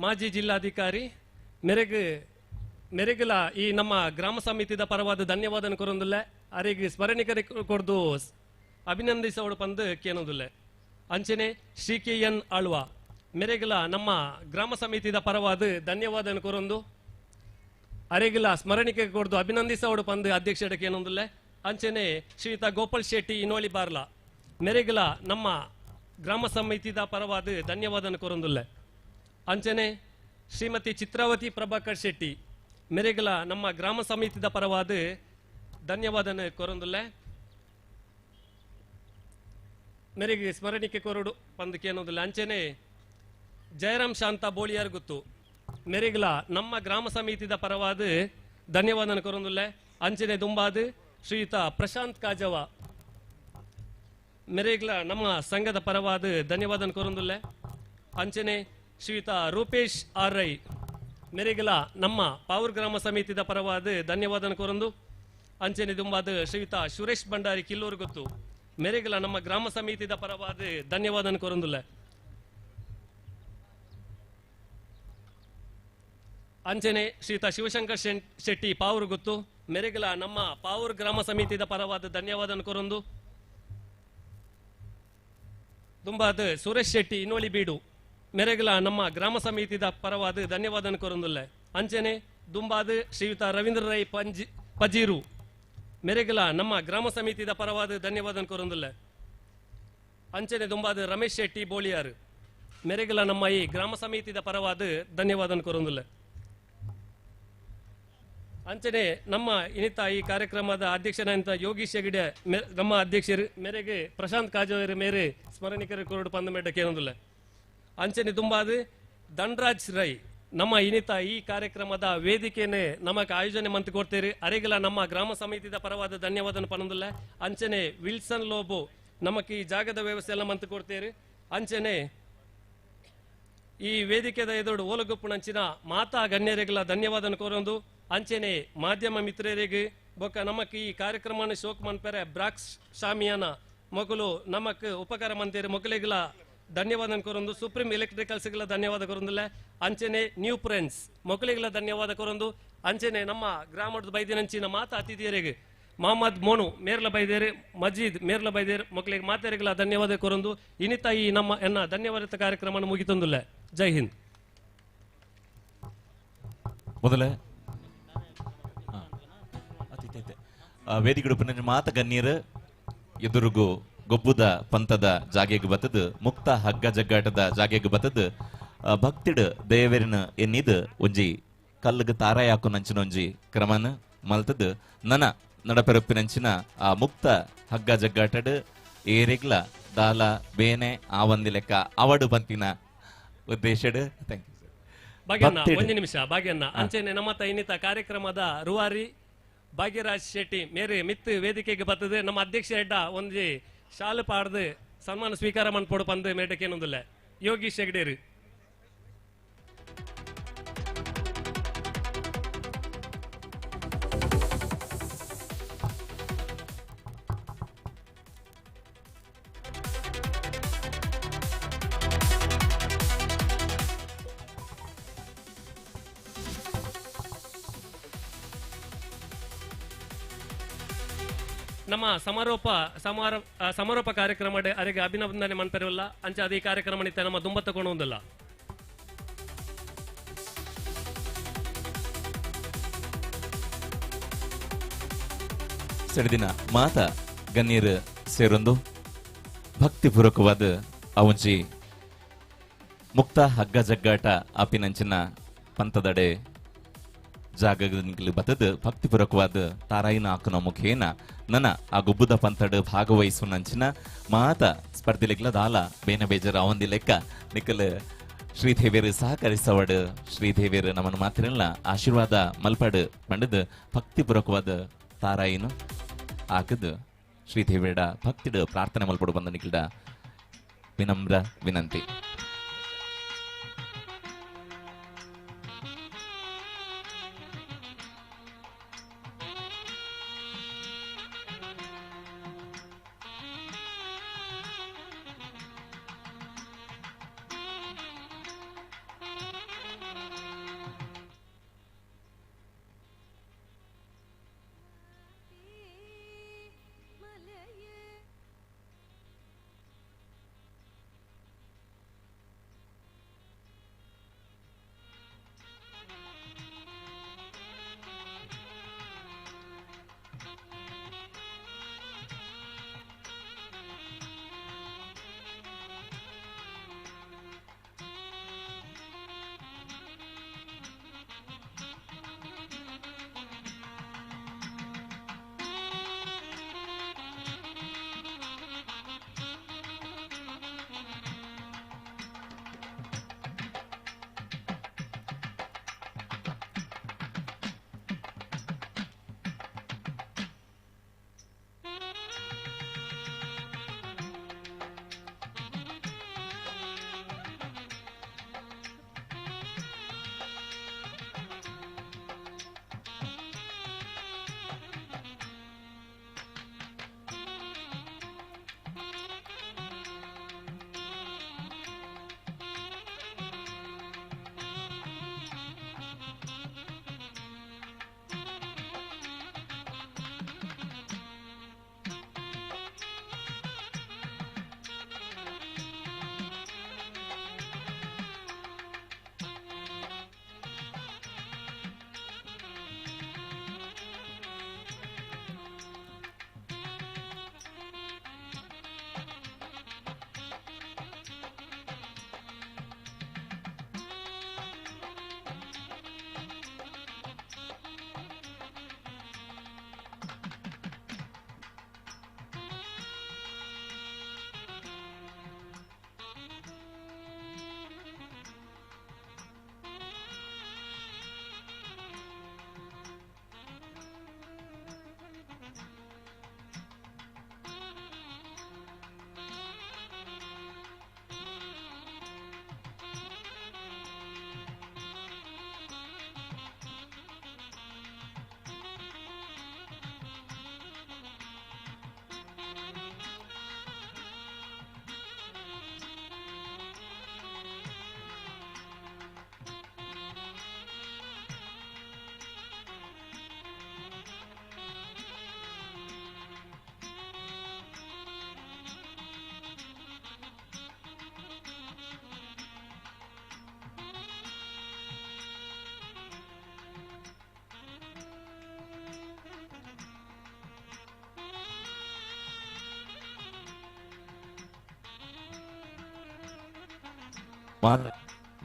ಮಾಜಿ ಜಿಲ್ಲಾಧಿಕಾರಿ ಮೆರೆಗಲ ಈ ನಮ್ಮ ಗ್ರಾಮ ಸಮಿತಿದ ಪರವಾದ ಧನ್ಯವಾದ ಕೊರೊಂದುಲ್ಲೆ ಅವರಿಗೆ ಸ್ಮರಣಿಕೆ ಕೊಡ್ದು ಅಭಿನಂದಿಸ ಓಡು ಬಂದು ಕೇನೊಂದುಲ್ಲೆ ಅಂಚೆನೆ ಶ್ರೀ ಕೆ ಎನ್ ಆಳ್ವ ಮೆರೆಗಲ ನಮ್ಮ ಗ್ರಾಮ ಸಮಿತಿದ ಪರವಾದ ಧನ್ಯವಾದ ಕೊರೊಂದು ಅರೆಗಿಲ ಸ್ಮರಣಿಕೆ ಕೊಡ್ದು ಅಭಿನಂದಿಸ ಓಡು ಬಂದು ಅಧ್ಯಕ್ಷರಿಗೆ ಏನೊಂದುಲ್ಲೆ ಅಂಚೆನೆ ಶ್ರೀಯುತ ಗೋಪಾಲ್ ಶೆಟ್ಟಿ ಇನೋಳಿ ಬಾರ್ಲಾ ಮೆರೆಗಿಲ ನಮ್ಮ ಗ್ರಾಮ ಸಮಿತಿದ ಪರವಾದ ಧನ್ಯವಾದ ಕೊರೊಂದುಲ್ಲೆ ಅಂಚೆನೆ ಶ್ರೀಮತಿ ಚಿತ್ರಾವತಿ ಪ್ರಭಾಕರ್ ಶೆಟ್ಟಿ ಮೆರೆಗಿಲ ನಮ್ಮ ಗ್ರಾಮ ಸಮಿತಿದ ಪರವಾದ ಧನ್ಯವಾದ ಕೊರೊಂದುಲ್ಲೆ ಮೆರೆಗೆ ಸ್ಮರಣಿಕೆ ಕೊರಡು ಪಂದಕ್ಕೆ ಏನೋದಿಲ್ಲ ಅಂಚೆನೆ ಜಯರಾಮ್ ಶಾಂತ ಬೋಳಿಯಾರ್ ಗುತ್ತು ಮೆರೆಗಿಲ ನಮ್ಮ ಗ್ರಾಮ ಸಮಿತಿದ ಪರವಾದ ಧನ್ಯವಾದ ಕೊರೊಂದುಲ್ಲೆ ಅಂಚೆನೆ ದುಂಬಾದ ಶ್ರೀಯುತ ಪ್ರಶಾಂತ್ ಕಾಜವ ಮೆರೆಗಿಲ ನಮ್ಮ ಸಂಘದ ಪರವಾದ ಧನ್ಯವಾದ ಕೊರೊಂದುಲ್ಲೆ ಅಂಚೆನೆ ಶ್ರೀಯುತ ರೂಪೇಶ್ ಆರ್ ರೈ ಮೆರೆಗಿಲ ನಮ್ಮ ಪಾವೂರ್ ಗ್ರಾಮ ಸಮಿತಿದ ಪರವಾದ ಧನ್ಯವಾದ ಕೊರೊಂದು ಅಂಚೆನೆ ದುಂಬಾದ ಶ್ರೀಯುತ ಸುರೇಶ್ ಭಂಡಾರಿ ಕಿಲ್ಲೂರು ಗೊತ್ತು ಮೆರೆಗಿಲ ನಮ್ಮ ಗ್ರಾಮ ಸಮಿತಿದ ಪರವಾದ ಧನ್ಯವಾದ ಕೊರೊಂದುಲ್ಲೆ ಅಂಚೆನೆ ಶ್ರೀಯುತ ಶಿವಶಂಕರ್ ಶೆಟ್ಟಿ ಪಾವೂರು ಗೊತ್ತು ಮೆರೆಗಿಲ ನಮ್ಮ ಪಾವೂರು ಗ್ರಾಮ ಸಮಿತಿದ ಪರವಾದ ಧನ್ಯವಾದ ಕೊರೊಂದು ದುಂಬಾದ ಸುರೇಶ್ ಶೆಟ್ಟಿ ಇನೋಳಿ ಬೀಡು ಮೆರೆಗಿಲ ನಮ್ಮ ಗ್ರಾಮ ಸಮಿತಿದ ಪರವಾದ ಧನ್ಯವಾದ ಕೊರೊಂದುಲ್ಲೆ ಅಂಚೆನೆ ದುಂಬಾದ ಶ್ರೀಯುತ ರವೀಂದ್ರ ರೈ ಪಜೀರು ಮೆರೆಗಿಲ ನಮ್ಮ ಗ್ರಾಮ ಸಮಿತಿದ ಪರವಾದ ಧನ್ಯವಾದ ಕೊರೊಂದುಲ್ಲೆ ಅಂಚೆನೆ ದುಂಬಾದ ರಮೇಶ್ ಶೆಟ್ಟಿ ಬೋಳಿಯಾರ್ ಮೆರೆಗಿಲ ನಮ್ಮ ಈ ಗ್ರಾಮ ಸಮಿತಿದ ಪರವಾದ ಧನ್ಯವಾದ ಕೊರೊಂದುಲ್ಲೆ ಅಂಚನೆ ನಮ್ಮ ಇನ್ನಿತ ಈ ಕಾರ್ಯಕ್ರಮದ ಅಧ್ಯಕ್ಷರಂತ ಯೋಗೀಶ್ ಹೆಗ್ಡೆ ನಮ್ಮ ಅಧ್ಯಕ್ಷರು ಮೇರೆಗೆ ಪ್ರಶಾಂತ್ ಕಾಜೋರ ಮೇರೆ ಸ್ಮರಣಿಕರ ಕೊರಡು ಪಂದ ಮೇಡಕ್ಕೆ ಏನೊಂದಿಲ್ಲ ಅಂಚನೆ ತುಂಬಾದ ಧನ್ರಾಜ್ ರೈ ನಮ್ಮ ಇನ್ನಿತ ಈ ಕಾರ್ಯಕ್ರಮದ ವೇದಿಕೆಯನ್ನೇ ನಮಗೆ ಆಯೋಜನೆ ಮಂತ್ ಕೊಡ್ತೇರಿ ಅರೆಗೆಲ್ಲ ನಮ್ಮ ಗ್ರಾಮ ಸಮಿತಿದ ಪರವಾದ ಧನ್ಯವಾದ ಪನೊಂದಿಲ್ಲ ಅಂಚನೆ ವಿಲ್ಸನ್ ಲೋಬೋ ನಮಗೆ ಈ ಜಾಗದ ವ್ಯವಸ್ಥೆ ಎಲ್ಲ ಮಂತ್ ಕೊಡ್ತೇರಿ ಅಂಚನೆ ಈ ವೇದಿಕೆದ ಎದುರು ಓಲಗುಪ್ಪುನಂಚಿನ ಮಾತಾ ಗಣ್ಯರಿಗೆಲ್ಲ ಧನ್ಯವಾದ ಕೋರೊಂದು ಅಂಚೆನೆ ಮಾಧ್ಯಮ ಮಿತ್ರರಿಗೆ ಬೊಕ್ಕ ನಮಕ್ ಈ ಕಾರ್ಯಕ್ರಮ ಶೋಕ್ ಮನ್ಪೆರೆ ಬ್ರಾಕ್ಸ್ ಶಾಮಿಯಾನ ಮೊಗಲು ನಮಕ್ ಉಪಕಾರ ಮಂತೇರಿ ಮೊಗಲಿಗೆಲ್ಲ ಧನ್ಯವಾದ ಕೊರೊಂದು ಸುಪ್ರೀಂ ಎಲೆಕ್ಟ್ರಿಕಲ್ಸ್ಗೆಲ್ಲ ಧನ್ಯವಾದ ಕೊರೊಂದಿಲ್ಲ ಅಂಚೆನೆ ನ್ಯೂ ಫ್ರೆಂಡ್ಸ್ ಮೊಗಲಿಗೆಲ್ಲ ಧನ್ಯವಾದ ಕೊರೊಂದು ಅಂಚೆನೆ ನಮ್ಮ ಗ್ರಾಮದ ಬೈದಿನಂಚಿನ ಮಾತಾ ಅತಿಥಿಯರಿಗೆ ಮೊಹಮ್ಮದ್ ಮೋನು ಮೇರ್ಲ ಬೈದೇರಿ ಮಜೀದ್ ಮೇರ್ಲ ಬೈದೇರಿ ಮಕ್ಕಳಿಗೆ ಮಾತೆರೆಗೆಲ್ಲ ಧನ್ಯವಾದ ಕೊರೊಂದು ಇನ್ನಿತ ಈ ನಮ್ಮ ಎನ್ನ ಧನ್ಯವಾದ ಕಾರ್ಯಕ್ರಮ ಮುಗಿತೊಂದುಲ್ಲ ಜೈ ಹಿಂದ್ ಮೊದಲೇ ವೇದಿಕೆ ಪುನಃ ಮಾತ ಗಣ್ಯರು ಎದುರುಗು ಗೊಬ್ಬುದ ಪಂಥದ ಜಾಗೆಗೆ ಬತ್ತದ ಮುಕ್ತ ಹಗ್ಗ ಜಗ್ಗಾಟದ ಜಾಗೆಗೆ ಬತ್ತದ ಭಕ್ತಿಡ್ ದೇವರಿನ ಎನ್ನಿದ ಒಂಜಿ ಕಲ್ಲಗ ತಾರಾಯ ಹಾಕು ನಂಚಿನ ಒಂಜಿ ಕ್ರಮನ ಮಲ್ತದ ನನ ನಡಪೆರಪಿನಂಚಿನ ಆ ಮುಕ್ತ ಹಗ್ಗ ಜಗ್ಗಾಟಡ್ ಏರೆಗ್ಲ ದಾಲ ಬೇನೆ ಆ ಒಂದಿ ಲೆಕ್ಕ ಅವಡು ಬಂತಿನ ಉದ್ದೇಶಡ್ ಥ್ಯಾಂಕ್ ಯು ಭಾಗ್ಯಣ್ಣ ಒಂದು ನಿಮಿಷ ಭಾಗ್ಯಣ್ಣ ಅಂಚೆನೆ ನಮ್ಮ ಇನ್ನಿತ ಕಾರ್ಯಕ್ರಮದ ರೂವಾರಿ ಭಾಗ್ಯರಾಜ್ ಶೆಟ್ಟಿ ಮೇರೆ ಮಿತ್ ವೇದಿಕೆಗೆ ಬರ್ತದೆ ನಮ್ಮ ಅಧ್ಯಕ್ಷ ಹೆಡ್ಡ ಒಂಜಿ ಶಾಲು ಪಾಡ್ದು ಸನ್ಮಾನ ಸ್ವೀಕಾರ ಮಾಡ್ಕೊಡು ಪಂದು ಮೇಟಕ್ಕೆ ಏನೊಂದಿಲ್ಲ ಯೋಗೀಶ್ ಹೆಗ್ಡೇರಿ ನಮ್ಮ ಸಮಾರೋಪ ಕಾರ್ಯಕ್ರಮ ಅರೆಗೆ ಅಭಿನಂದನೆ ಮನ್ಪೆರಲ್ಲ ಅಂಚ ಅದು ಈ ಕಾರ್ಯಕ್ರಮ ನಿತ್ಯ ನಮ್ಮ ದುಂಬ ತಗೊಂಡಿಲ್ಲ. ಸೆಡ್ದಿನ ಮಾತ ಗಣ್ಯರು ಸೇರೊಂದು ಭಕ್ತಿಪೂರ್ವಕವಾದ ಅವಂಚಿ ಮುಕ್ತ ಹಗ್ಗ ಜಗ್ಗಾಟ ಆಪಿನಂಚಿನ ಪಂತದಡೆ ಜಾಗದಲ್ಲಿ ಬತ್ತದ ಭಕ್ತಿಪೂರ್ವಕವಾದ ತಾರಾಯಿನ ಹಾಕುನ ಮುಖೇನ ನನ್ನ ಆ ಗುಬ್ಬುದ ಪಂತಡ್ ಭಾಗವಹಿಸುನಂಚಿನ ಮಾತ ಸ್ಪರ್ಧೆಲೆಗ್ಲ ದಾಲ ಬೇನ ಬೇಜರ ಅವಂದಿ ಲೆಕ್ಕ ನಿಕ್ಕಲ್ ಶ್ರೀದೇವಿಯರು ಸಹಕರಿಸವಡ್ ಶ್ರೀದೇವಿಯರು ನಮ್ಮನ್ನು ಮಾತಿರಲ್ಲ ಆಶೀರ್ವಾದ ಮಲ್ಪಡ್ ಪಂಡದ ಭಕ್ತಿಪೂರ್ವಕವಾದ ತಾರಾಯಿನು ಆಕದ ಶ್ರೀದೇವಿಯಡ ಭಕ್ತಿಡ ಪ್ರಾರ್ಥನೆ ಮಲ್ಪಡು ಬಂದ ನಿಕ್ಕಲ್ಡ ವಿನಮ್ರ ವಿನಂತಿ.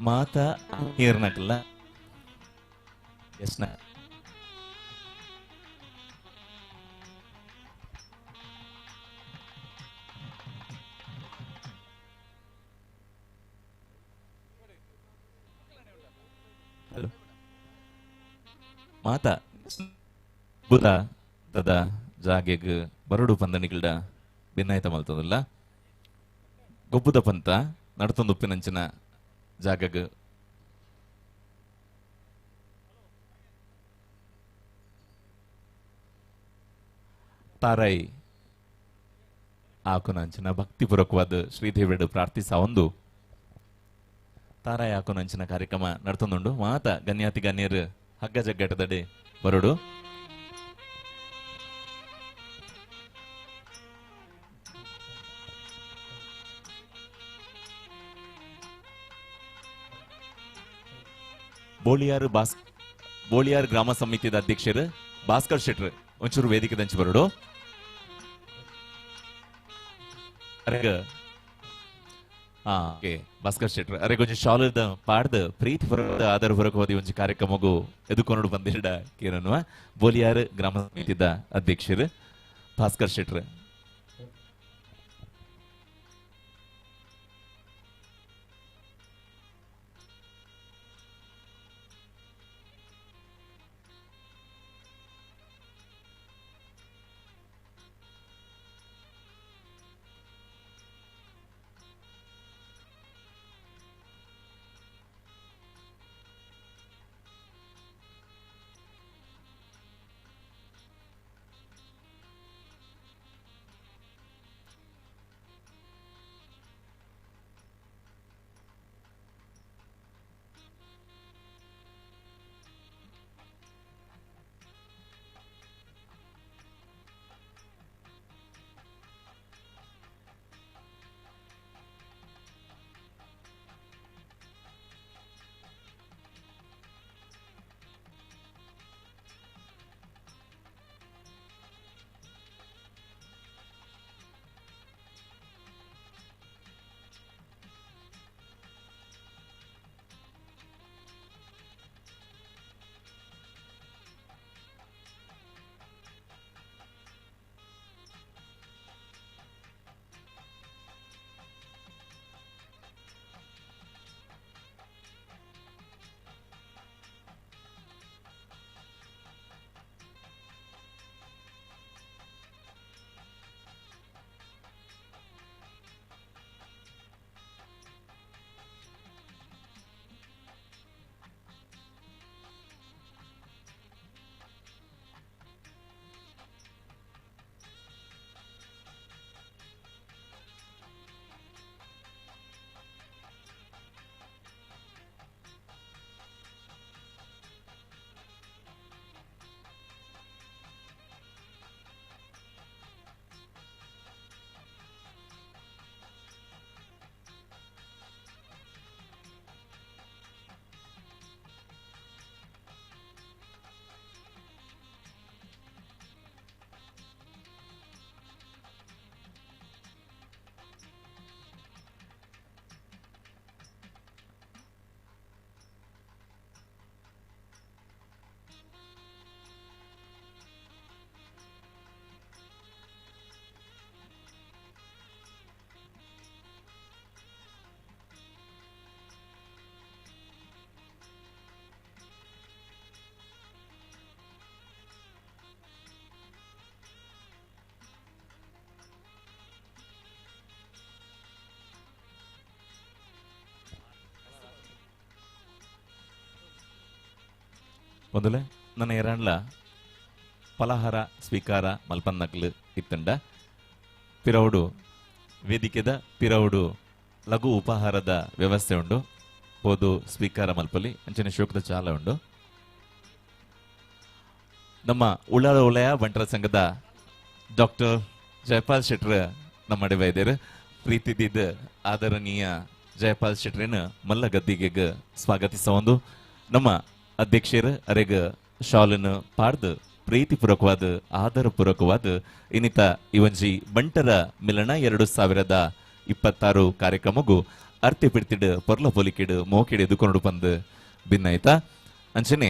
ಮಾತ ನೀರ್ನಕಲ್ಲ ಎಸ್ನ ಮಾತ ಬುಧ ತದ ಜಾಗೆಗ್ ಬರಡು ಪಂದಣಿಗಳ್ಡ ಭಿನ್ನಾಯ್ತ ಮಲ್ತದಲ್ಲ ಗೊಬ್ಬುದ ಪಂತ ನಡತೊಂದುಪ್ಪಿನಂಚಿನ ಜಾಗಗ್ ತಾರಾಯಿ ಆಕುನಂಚಿನ ಭಕ್ತಿಪೂರ್ವಕವಾದ ಶ್ರೀದೇವಿಡು ಪ್ರಾರ್ಥಿಸ ಒಂದು ತಾರಾಯಿ ಆಕುನಂಚಿನ ಕಾರ್ಯಕ್ರಮ ನಡ್ತೊಂದುಂಡು ಮಾತ ಗಣ್ಯಾತಿ ಗಣ್ಯರು ಹಗ್ಗ ಜಗ್ಗಾಟದಡೆ ಬರೋಡು ಬೋಳಿಯಾರ್ ಗ್ರಾಮ ಸಮಿತಿದ ಅಧ್ಯಕ್ಷರು ಭಾಸ್ಕರ್ ಶೆಟ್ರ್ ಒಂಚೂರು ವೇದಿಕೆ ದಂಚಿ ಬರಡು. ಭಾಸ್ಕರ್ ಶೆಟ್ರ್ ಅರೆ ಕೊಂಚ ಶಾಲದ ಪಾಡ್ದ ಪ್ರೀತಿ ಪೂರ್ವಕದ ಆಧಾರ ಪೂರ್ವಕವಾದ ಒಂಜಿ ಕಾರ್ಯಕ್ರಮಗೂ ಎದುಕೊಂಡು ಬಂದಿಡ ಕೇರನ್ನುವ ಬೋಳಿಯಾರ್ ಗ್ರಾಮ ಸಮಿತಿದ ಅಧ್ಯಕ್ಷರು ಭಾಸ್ಕರ್ ಶೆಟ್ರ್. ಮೊದಲೇ ನನ್ನ ಎರಡ್ಲ ಫಲಹಾರ ಸ್ವೀಕಾರ ಮಲ್ಪನ್ನಕ್ಲು ಇತ್ತಂಡ ಪಿರವುಡು ವೇದಿಕೆದ ಪಿರವುಡು ಲಘು ಉಪಹಾರದ ವ್ಯವಸ್ಥೆ ಉಂಡು ಹೋದು ಸ್ವೀಕಾರ ಮಲ್ಪಲಿ ಅಂಚನೆ ಶೋಕದ ಚಾಲ ಉಂಡು. ನಮ್ಮ ಉಳ್ಳಾಲ ವಲಯ ಬಂಟರ ಸಂಘದ ಡಾಕ್ಟರ್ ಜಯಪಾಲ್ ಶೆಟ್ರ್ ನಮ್ಮ ವೈದ್ಯರು ಪ್ರೀತಿದಿದ್ದ ಆದರಣೀಯ ಜಯಪಾಲ್ ಶೆಟ್ರಿನ ಮಲ್ಲ ಗದ್ದಿಗೆ ಸ್ವಾಗತಿಸೊಂದು ನಮ್ಮ ಅಧ್ಯಕ್ಷರು ಅರೆಗ ಶಾಲನ್ನು ಪಾಡ್ದು ಪ್ರೀತಿಪೂರ್ವಕವಾದ ಆಧಾರಪೂರ್ವಕವಾದ ಇನ್ನಿತ ಇವೊಂಜಿ ಬಂಟರ ಮಿಲನ 2026 ಕಾರ್ಯಕ್ರಮಗೂ ಅರ್ತಿ ಪಿಡ್ತಿಡ್ ಪೊರ್ಲ ಪೊಲಿಕಿಡ್ ಮೋಕಿಡ್ ಎದುಕೊಂಡು ಬಂದು ಭಿನ್ನಾಯ್ತ ಅಂಚನೆ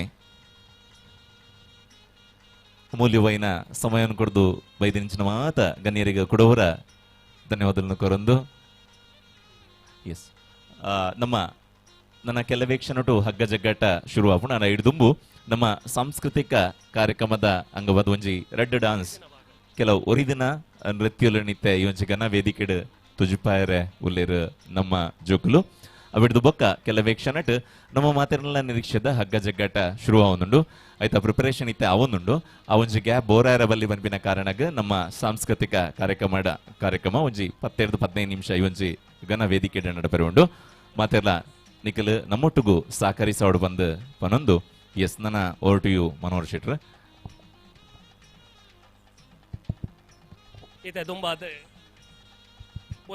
ಅಮೂಲ್ಯವೈನ ಸಮಯವನ್ನು ಕೊಡ್ದು ಬೈದಿನ ಮಾತ ಗಣ್ಯರಿಗೆ ಕೊಡುವರ ಧನ್ಯವಾದಗಳನ್ನು ಕೋರೊಂದು. ಎಸ್ ನಮ್ಮ ನನ್ನ ಕೆಲವೇ ಕ್ಷಣಟು ಹಗ್ಗ ಜಗ್ಗಾಟ ಶುರು ಆಪು ನಾನು ಹಿಡಿದುಂಬು ನಮ್ಮ ಸಾಂಸ್ಕೃತಿಕ ಕಾರ್ಯಕ್ರಮದ ಅಂಗವಾದ ಒಂಜಿ ರೆಡ್ ಡಾನ್ಸ್ ಕೆಲವು ಒರಿದಿನ ನೃತ್ಯಲು ನಿತ್ಯ ಈ ಒಂಜಿ ಗನ ವೇದಿಕೆಡ್ ತುಜುಪಾಯರೆ ಉಲ್ಲೇರು ನಮ್ಮ ಜೋಕುಲು ಅವಿಡ್ದು ಬೊಕ್ಕ ಕೆಲವೇ ಕ್ಷಣಟ್ ನಮ್ಮ ಮಾತಿರಲ್ಲ ನಿರೀಕ್ಷೆದ ಹಗ್ಗ ಜಗ್ಗಾಟ ಶುರು ಆವೊಂದುಂಡು ಆಯ್ತಾ ಪ್ರಿಪರೇಷನ್ ಇತ್ತೆ ಅವೊಂದುಂಡು ಆ ಒಂಜಿ ಗ್ಯಾಪ್ ಬೋರಾಯರ ಬಲ್ಲಿ ಬನ್ಪಿನ ಕಾರಣಗ ನಮ್ಮ ಸಾಂಸ್ಕೃತಿಕ ಕಾರ್ಯಕ್ರಮ ಒಂಜಿ 12-15 ನಿಮಿಷ ಈ ಒಂಜಿ ಗನ ವೇದಿಕೆಡ್ ನಡಪೆರೆ ಉಂಡು ಮಾತಿರಲ್ಲ ನಿಖಲ್ ನಮ್ಮೊಟ್ಟಿಗೂ ಸಹಕರಿಸೋಡು ಬಂದು ಪನೊಂದು. ಎಸ್ ನನ್ನ ಓವರ್ ಟು ಯು ಮನೋಹರ್ ಶೆಟ್ರ್. ಇದೆ ದುಂಬಾದ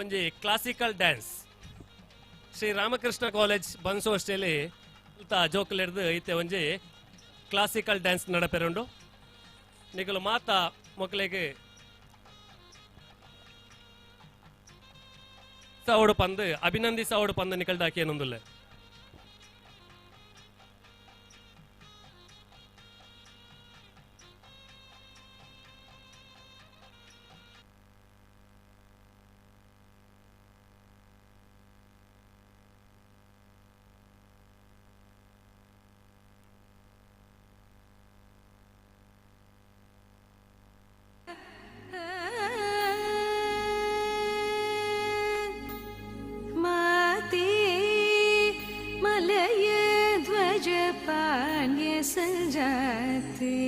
ಒಂಜಿ classical dance Shri Ramakrishna college ಬನ್ಸೋಸ್ಟೇಲಿ ಜೋಕುಲು ಹಿಡ್ದು ಐತೆ ಒಂಜಿ ಕ್ಲಾಸಿಕಲ್ ಡ್ಯಾನ್ಸ್ ನಡಪೆರುಂಡು ನಿಗಲು ಮಾತ ಮಕ್ಕಳಿಗೆ ಸವಡು ಪಂದು ಅಭಿನಂದಿ ಸವಡು ಪಂದು ನಿಕಲ್ದಾಕಿ ಏನೊಂದುಲ್ಲ संजाते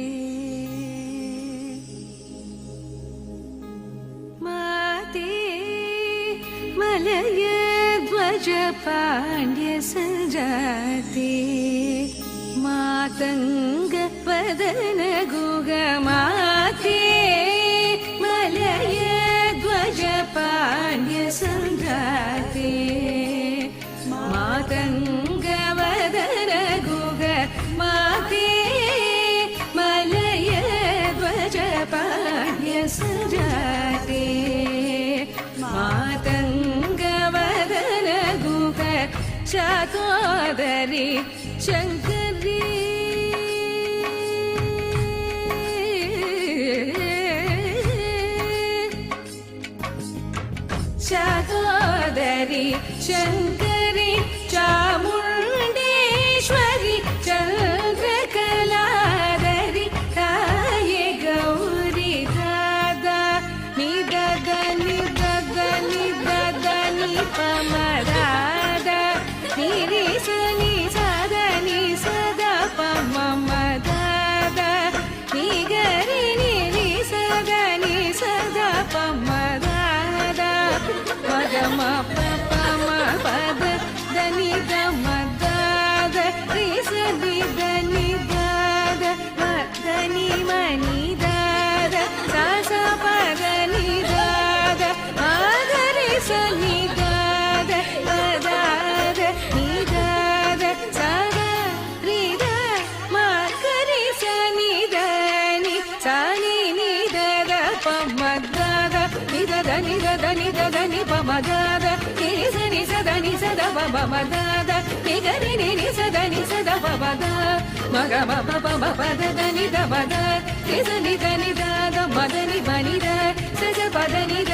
माते मलय ध्वज पांड्य संजाते मातंग वदन गुग माते मलय ध्वज पांड्य संजाते मातंग वदन गुग माते मलय ध्वज पाण्य सजाते मातंग वदन गुग चातोदरी शंकरी चातोदरी शंकरी चामुंडेश्वरी चंद्रकलाधरी ताये गौरी दादा निदद निदद निदद निपमदादा निरिसनि सदा निसदा पममदादा निगरि निरिसदा निसदा पमदादा पदम पम पद दनि गमदाद रिसनि दनि दाद मदनि मनि दाद सास पदनि दाद मादरि सनि दाद पदाद निदाद सदा रिद माकरि सनि दनि सनि निदद पमदाद निदद निदद निदद निपमदाद निरिसनि सदा निसद पमदाद निगरि निरिसद निसद पमदाद मग मप पम पद दनि दमद निसनि दनि दाद मदनि बनि द सज पदनि द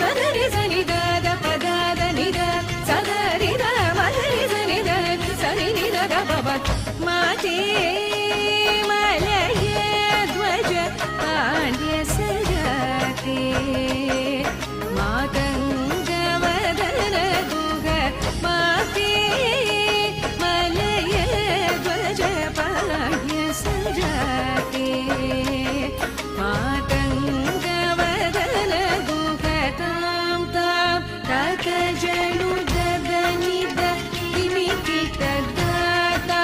मदनि सनि दाद पदाद निद सदरि द मदनि सनि द सनि निद पम माते मलय ध्वज पाण्ड्य सजाते मातंग वदन गुग माते मलय ध्वज पाण्ड्य सजाते मातंग वदन गुग ताम ताम तक जनु ददनि द निमिकित दाता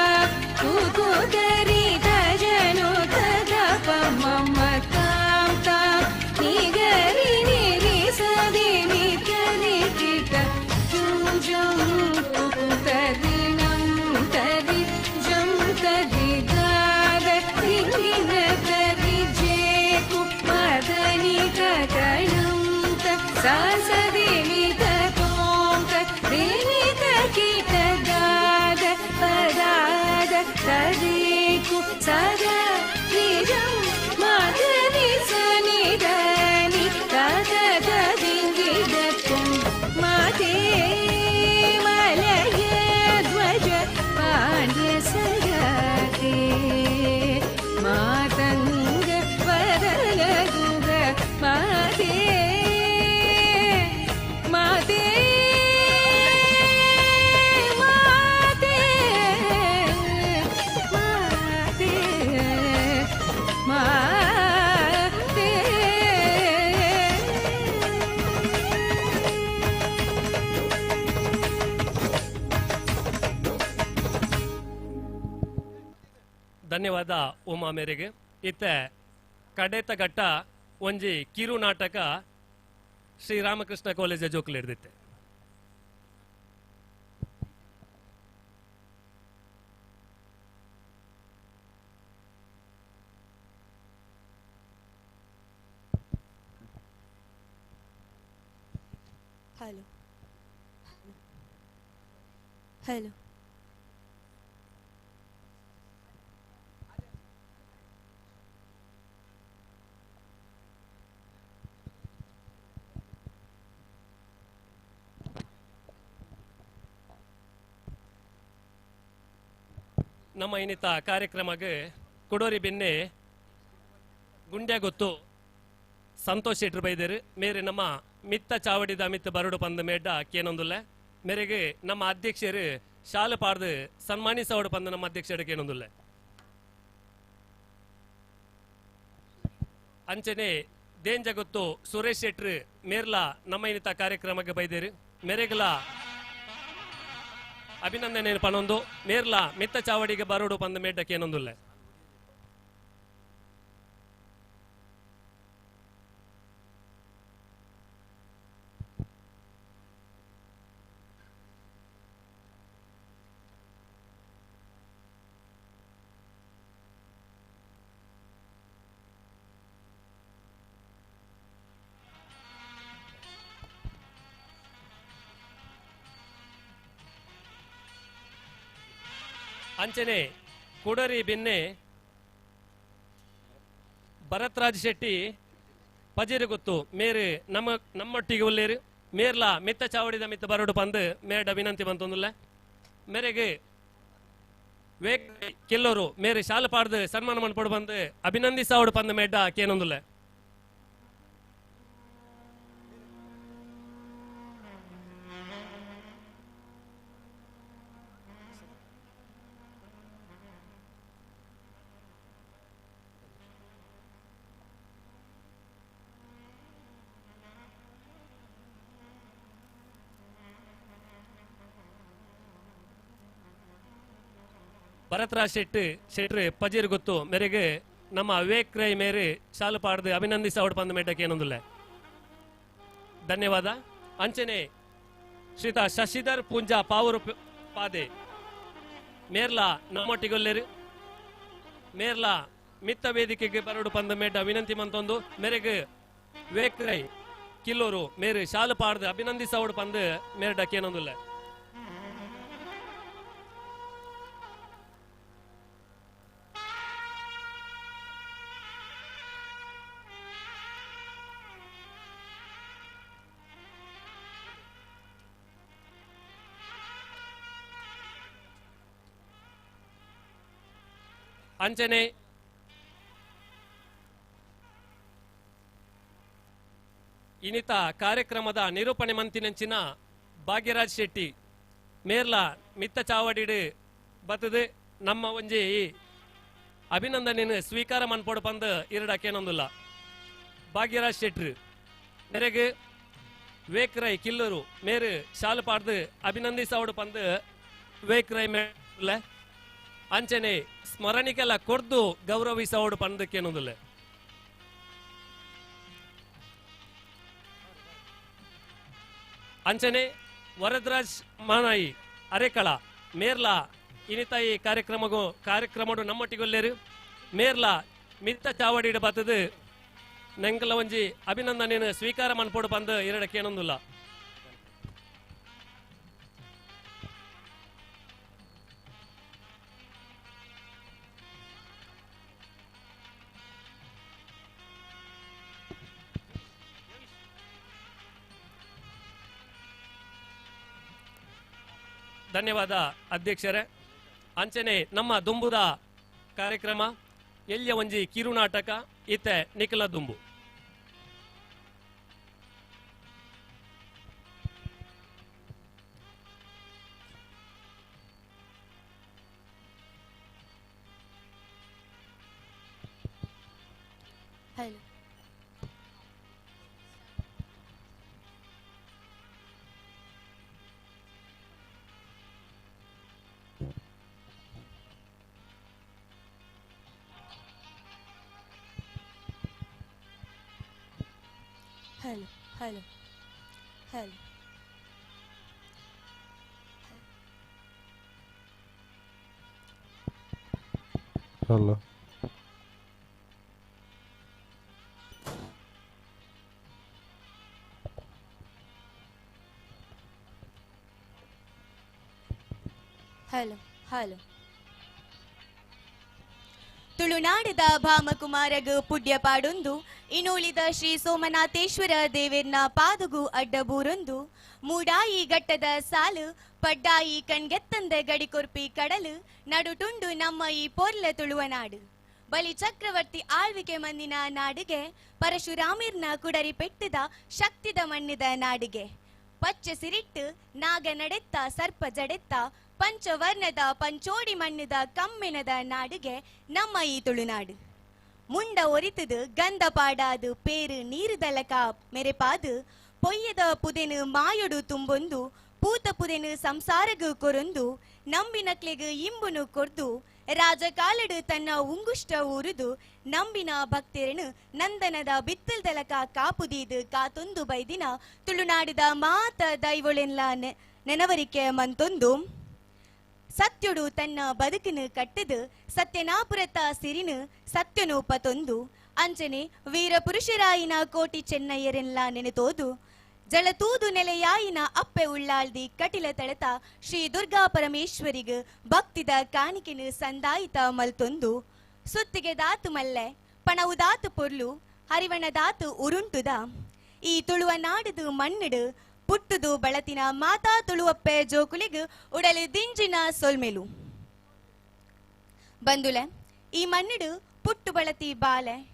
कुकु दरि दजनु तद पमम ताम ताम निगरि निरि सदि निकरि किट जुम जुम कुकु तदि नम तदि जम तदि दाद तिंगिन तदि जेकु मदनि तकणं त सासदि नित तोम त दिनित किट दाद पदाद तदेकु सदा निजं मदनि सनि दनि तद तदिंगिदत्तं माते मलय ध्वज पाण्ड्य सजाते मातंग वदन गुग माते माते माते माते माते ಧನ್ಯವಾದ ಉಮಾ ಮೇರೆಗೆ ಇತ್ತೆ ಕಡೆತ ಘಟ್ಟ ಒಂಜಿ ಕಿರು ನಾಟಕ ಶ್ರೀರಾಮಕೃಷ್ಣ ಕಾಲೇಜ್ ಜೋಕುಲು ಹಿಡ್ದಿತ್ತೆ ಹಲೋ ಹಲೋ ನಮ್ಮ ಇನ್ನಿತ ಕಾರ್ಯಕ್ರಮಕ್ಕೆ ಕುಡೋರಿ ಬೆನ್ನೆ ಗುಂಡ್ಯ ಗೊತ್ತು ಸಂತೋಷ್ ಶೆಟ್ರು ಬೈದೇರು ಮೇರೆ ನಮ್ಮ ಮಿತ್ತ ಚಾವಡಿದ ಮಿತ್ತ ಬರಡು ಪಂದ ಮೇಡ್ಡ ಕೇನೊಂದುಲ್ಲ ಮೇರೆಗೆ ನಮ್ಮ ಅಧ್ಯಕ್ಷರು ಶಾಲೆ ಪಾಡ್ದು ಸನ್ಮಾನಿಸೋಡು ಪಂದ ನಮ್ಮ ಅಧ್ಯಕ್ಷರು ಕೇನೊಂದುಲ್ಲ ಅಂಚನೆ ದೇಂಜ ಗೊತ್ತು ಸುರೇಶ್ ಶೆಟ್ರು ಮೇರ್ಲ ನಮ್ಮ ಇನ್ನಿತ ಕಾರ್ಯಕ್ರಮಕ್ಕೆ ಬೈದೇರು ಮೇರೆಗಲ ಅಭಿನಂದನೆ ಪನೊಂದು ಮೇರ್ಲ ಮಿತ್ತ ಚಾವಡಿಗೆ ಬರೋಡು ಪಂದ ಮೇಡ್ಡಕ್ಕೆ ಏನೊಂದುಲ್ಲ ಅಂಚನೆ ಕುಡರಿ ಬೆನ್ನೆ ಭರತ್ ರಾಜ್ ಶೆಟ್ಟಿ ಪಜೀರು ಗೊತ್ತು ಮೇರೆ ನಮ್ಮೊಟ್ಟಿಗೆ ಒಲ್ಲೇರು ಮೇರ್ಲ ಮಿತ್ತ ಚಾವಡಿದ ಮಿತ್ತ ಬರಡು ಪಂದು ಮೇಡ ವಿನಂತಿ ಬಂತೊಂದುಲ್ಲ ಮೇರೆಗೆ ವೇಕ್ ಕೆಲವರು ಮೇರೆ ಶಾಲೆ ಪಾಡ್ದು ಸನ್ಮಾನ ಮಾಡ್ಕೊಡು ಬಂದು ಅಭಿನಂದಿಸಾವಡು ಪಂದು ಮೇಡ ಕೇನೊಂದುಲ್ಲ ಭರತ್ರಾಜ್ ಶೆಟ್ರು ಪಜೀರ್ ಗೊತ್ತು ಮೇರೆಗೆ ನಮ್ಮ ವಿವೇಕ್ ರೈ ಮೇರೆ ಶಾಲು ಪಾಡ್ದು ಅಭಿನಂದಿಸ ಅವಡು ಪಂದ ಮೇಟಕ್ಕೆ ಏನೊಂದಿಲ್ಲ ಧನ್ಯವಾದ ಅಂಚನೆ ಶ್ರೀತಾ ಶಶಿಧರ್ ಪೂಂಜಾ ಪಾವೂರು ಪಾದೆ ಮೇರ್ಲ ನಮ್ಮೊಟ್ಟಿಗೊಲ್ಲೇರು ಮೇರ್ಲ ಮಿತ್ತ ವೇದಿಕೆಗೆ ಬರಡು ಪಂದ ಮೇಟ ವಿನಂತಿ ಮಂತೊಂದು ಮೇರೆಗೆ ವಿವೇಕ್ ರೈ ಕಿಲ್ಲೂರು ಮೇರೆ ಶಾಲು ಪಾಡ್ದು ಅಭಿನಂದಿಸ ಅವಡು ಪಂದು ಮೇರ್ಡಕ್ಕೆ ಏನೊಂದಿಲ್ಲ ಅಂಚನೆ ಇನ್ನಿತ ಕಾರ್ಯಕ್ರಮದ ನಿರೂಪಣೆ ಮಂತಿನಂಚಿನ ಭಾಗ್ಯರಾಜ್ ಶೆಟ್ಟಿ ಮೇರ್ಲ ಮಿತ್ತ ಚಾವಡಿಡು ಬತ್ತದು ನಮ್ಮ ಒಂಜಿ ಅಭಿನಂದನೆ ಸ್ವೀಕಾರ ಮನ್ಪೋಡು ಪಂದು ಇರಡಕ್ಕೇನೊಂದಿಲ್ಲ ಭಾಗ್ಯರಾಜ್ ಶೆಟ್ರು ಮೇರೆಗೆ ವೇಕ್ ರೈ ಕಿಲ್ಲೂರು ಮೇರು ಶಾಲು ಪಾಡ್ದು ಅಭಿನಂದಿಸವಡು ಪಂದು ವೇಕ್ ರೈ ಮೇಲ ಅಂಚನೆ ಸ್ಮರಣಿಕೆಲ್ಲ ಕೊಡ್ದು ಗೌರವಿಸವಡು ಪಂದಕ್ಕೇನೊಂದಿಲ್ಲ ಅಂಚನೆ ವರದರಾಜ್ ಮಾನಾಯಿ ಅರೆಕಳ ಮೇರ್ಲ ಇನ್ನಿತ ಈ ಕಾರ್ಯಕ್ರಮಡು ನಮ್ಮೊಟ್ಟಿಗೊಲ್ಲೇರು ಮೇರ್ಲ ಮಿತ್ತ ಚಾವಡಿಡು ಬತ್ತದು ನೆಂಕಲ ಒಂಜಿ ಅಭಿನಂದನೆ ಸ್ವೀಕಾರ ಮನ್ಪೋಡು ಪಂದು ಎರಡಕ್ಕೇನೊಂದಿಲ್ಲ ಧನ್ಯವಾದ ಅಧ್ಯಕ್ಷರೇ ಅಂಚನೆ ನಮ್ಮ ದುಂಬುದ ಕಾರ್ಯಕ್ರಮ ಎಲ್ಲಿಯ ಒಂಜಿ ಕಿರು ನಾಟಕ ಇತ್ತೆ ನಿಖಲ ದುಂಬು hello hello hello hello hello hello hello ತುಳುನಾಡದ ಭಾಮಕುಮಾರಗ ಪುಡ್ಯ ಪಾಡೊಂದು ಇನ್ನುಳಿದ ಶ್ರೀ ಸೋಮನಾಥೇಶ್ವರ ದೇವೇರ್ನ ಪಾದಗು ಅಡ್ಡಬೂರೊಂದು ಮೂಡಾಯಿ ಘಟ್ಟದ ಸಾಲು ಪಡ್ಡಾಯಿ ಕಣ್ಗೆತ್ತಂದ ಗಡಿಕೊರ್ಪಿ ಕಡಲು ನಡುಟುಂಡು ನಮ್ಮ ಈ ಪೊರ್ಲ ತುಳುವನಾಡು ಬಲಿ ಚಕ್ರವರ್ತಿ ಆಳ್ವಿಕೆ ಮಣ್ಣಿನ ನಾಡಿಗೆ ಪರಶುರಾಮಿರ್ನ ಕುಡರಿ ಪೆಟ್ಟದ ಶಕ್ತಿದ ಮಣ್ಣಿದ ನಾಡಿಗೆ ಪಚ್ಚ ಸಿರಿಟ್ಟು ನಾಗ ನಡೆತ್ತ ಸರ್ಪ ಜಡೆತ್ತ ಪಂಚವರ್ಣದ ಪಂಚೋಡಿ ಮಣ್ಣದ ಕಮ್ಮಿಣದ ನಾಡಿಗೆ ನಮ್ಮ ಈ ತುಳುನಾಡು ಮುಂಡ ಒರಿತದು ಗಂಧ ಪಾಡಾದು ಪೇರು ನೀರು ದಲಕ ಮೆರೆಪಾದು ಪೊಯ್ಯದ ಪುದೆನು ಮಾಯೊಡು ತುಂಬೊಂದು ಪೂತ ಪುದೆನು ಸಂಸಾರಗು ಕೊರೊಂದು ನಂಬಿನಕ್ಲೆಗು ಇಂಬುನು ಕೊರ್ದು ರಾಜಕಾಲಡು ತನ್ನ ಉಂಗುಷ್ಟ ಊರುದು ನಂಬಿನ ಭಕ್ತರನು ನಂದನದ ಬಿತ್ತಲ್ ದಲಕ ಕಾಪುದೀದು ಕಾತೊಂದು ಬೈದಿನ ತುಳುನಾಡಿದ ಮಾತ ದೈವೊಳೆಲ್ಲ ನೆನವರಿಕೆ ಮಂತೊಂದು ಸತ್ಯಡು ತನ್ನ ಬದುಕನ್ನು ಕಟ್ಟದು ಸತ್ಯನಾಪುರತ ಸಿರಿನು ಸತ್ಯನೂಪತೊಂದು ಅಂಚನೆ ವೀರ ಪುರುಷರಾಯಿನ ಕೋಟಿ ಚೆನ್ನಯ್ಯರೆಲ್ಲ ನೆನೆತೋದು ಜಳತೂದು ನೆಲೆಯಾಯಿನ ಅಪ್ಪೆ ಉಳ್ಳಾಳ್ದಿ ಕಟಿಲ ತಳತ ಶ್ರೀ ದುರ್ಗಾ ಪರಮೇಶ್ವರಿಗ ಭಕ್ತಿದ ಕಾಣಿಕೆನು ಸಂದಾಯಿತ ಮಲ್ತೊಂದು ಸುತ್ತಿಗೆ ದಾತು ಮಲ್ಲೆ ಪಣವುದಾತು ಪೊರ್ಲು ಹರಿವಣದಾತು ಉರುಂಟುದ ಈ ತುಳುವ ನಾಡದು ಮಣ್ಣಡು ಪುಟ್ಟುದು ಬಳತಿನ ಮಾತಾ ತುಳುವಪ್ಪೆ ಜೋಕುಲಿಗು ಉಡಲಿ ದಿಂಜಿನ ಸೊಲ್ಮೆಲು ಬಂದುಲೆ ಈ ಮಣ್ಣಡು ಪುಟ್ಟು ಬಳತಿ ಬಾಲೆ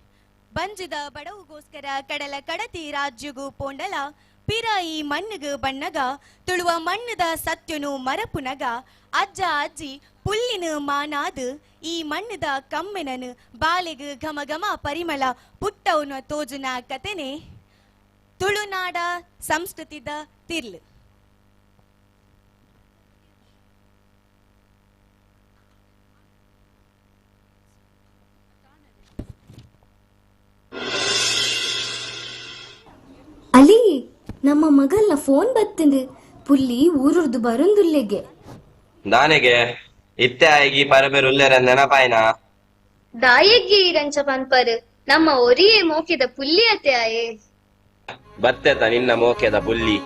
ಬಂಜಿದ ಬಡವುಗೋಸ್ಕರ ಕಡಲ ಕಡತಿ ರಾಜ್ಯಗೂ ಪೋಂಡಲ ಪಿರ ಈ ಮಣ್ಣುಗು ಬಣ್ಣಗ ತುಳುವ ಮಣ್ಣದ ಸತ್ಯನು ಮರಪುನಗ ಅಜ್ಜ ಅಜ್ಜಿ ಪುಲ್ಲಿನ ಮಾನಾದು ಈ ಮಣ್ಣದ ಕಮ್ಮೆನನು ಬಾಲೆಗು ಘಮ ಘಮ ಪರಿಮಳ ಪುಟ್ಟವನ ತೋಜುನ ಕತೆನೆ ತುಳುನಾಡ ಸಂಸ್ಕೃತಿದ ತಿರ್ಲು ಅಲ್ಲಿ ನಮ್ಮ ಮಗಲ್ನ ಫೋನ್ ಬತ್ತಂದು ಪುಲ್ಲಿ ಊರುರ್ದು ಬರೊಂದುಲ್ಲೆಗೆ ದಾನೆಗೆ ಇತ್ತೆ ಆಗಿ ಪರಬೇರು ಉಲ್ಲೆರ ನೆನಪಾಯ್ನ ದಾಯಗ್ಗಿ ರಂಚ ಪನ್ಪರ್ ನಮ್ಮ ಒರಿಯೇ ಮೋಕೆದ ಪುಲ್ಲಿ ಅತ್ತೆ ಆಯೆ ಬತ್ತೆತ ನಿನ್ನ ಮೋಕೆದ ಪುಲ್ಲಿ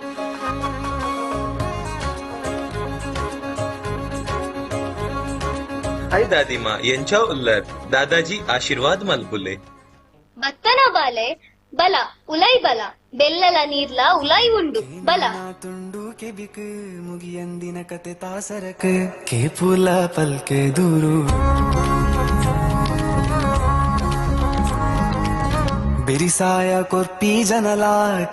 ಹಾಯ್ ದಾದಿಮಾ ಎಂಚ ಉಲ್ಲರ್ ದಾದಾಜಿ ಆಶೀರ್ವಾದ್ ಮಲ್ಪುಲ್ಲೆ ಬತ್ತನ ಬಾಲೆ ಬಲ ಉಲೈ ಬಲ ಬೆಲ್ಲಲ ನೀರ್ಲ ಉಲೈ ಉಂಡು ಬಲ ತುಂಡು ಕೆಬಿಕ್ ಮುಗಿಯಂದಿನ ಕತೆ ತಾಸರಕ್ ಕೇಪುಲ ಪಲ್ಕೆ ದೂರು ಬೆರಿಸಾಯ ಕೊರ್ಪಿ ಜನಲ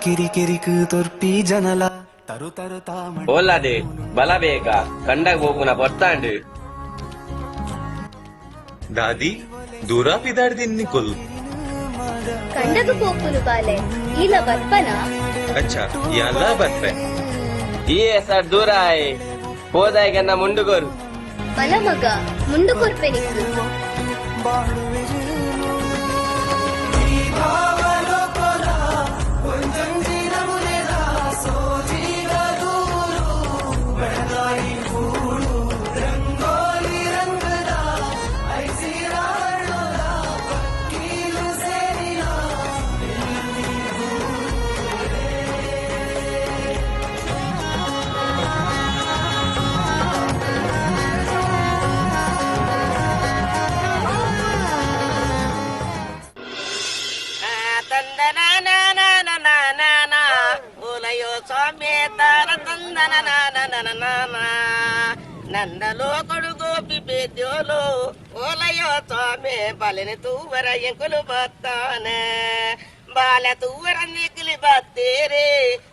ಕಿರಿಕಿರಿಕ್ ತೊರ್ಪಿ ಜನಲ ತರು ತರು ತಾಮ ಓಲಾದೆ ಬಲ ಬೇಗ ಕಂಡಾಗ ಹೋಗುನ ಬರ್ತಾಂಡು ದಾದಿ ದೂರ ಪಿದಾಡ್ದಿನ್ ನಿಕುಲ್ ಕಂಡದು ಪೋಪುಲು ಬಾಲೆ ಈಲ ಬರ್ಪನ ಅಚ್ಚಾ ಎಲ್ಲ ಬರ್ಪೆ ಈ ಸರ್ ದೂರ ಆಯ್ ಹೋದಾಗನ್ನ ಮುಂಡುಗೋರು ಬಲ ಮಗ ಮುಂಡು ಕೊರ್ಪೆನಿಕ್ಕು ನಂದಲೋ ಕೊಡುಗೋಪಿ ಬೇದ್ಯೋಲು ಓಲಯೋ ಸ್ವಾಮಿ ಬಾಲೆನೆ ತೂವರ ಎಂಕುಲು ಬತ್ತಾನೆ ಬಾಲ ತೂವರ ನಿಕ್ಲಿ ಬತ್ತೇರೆ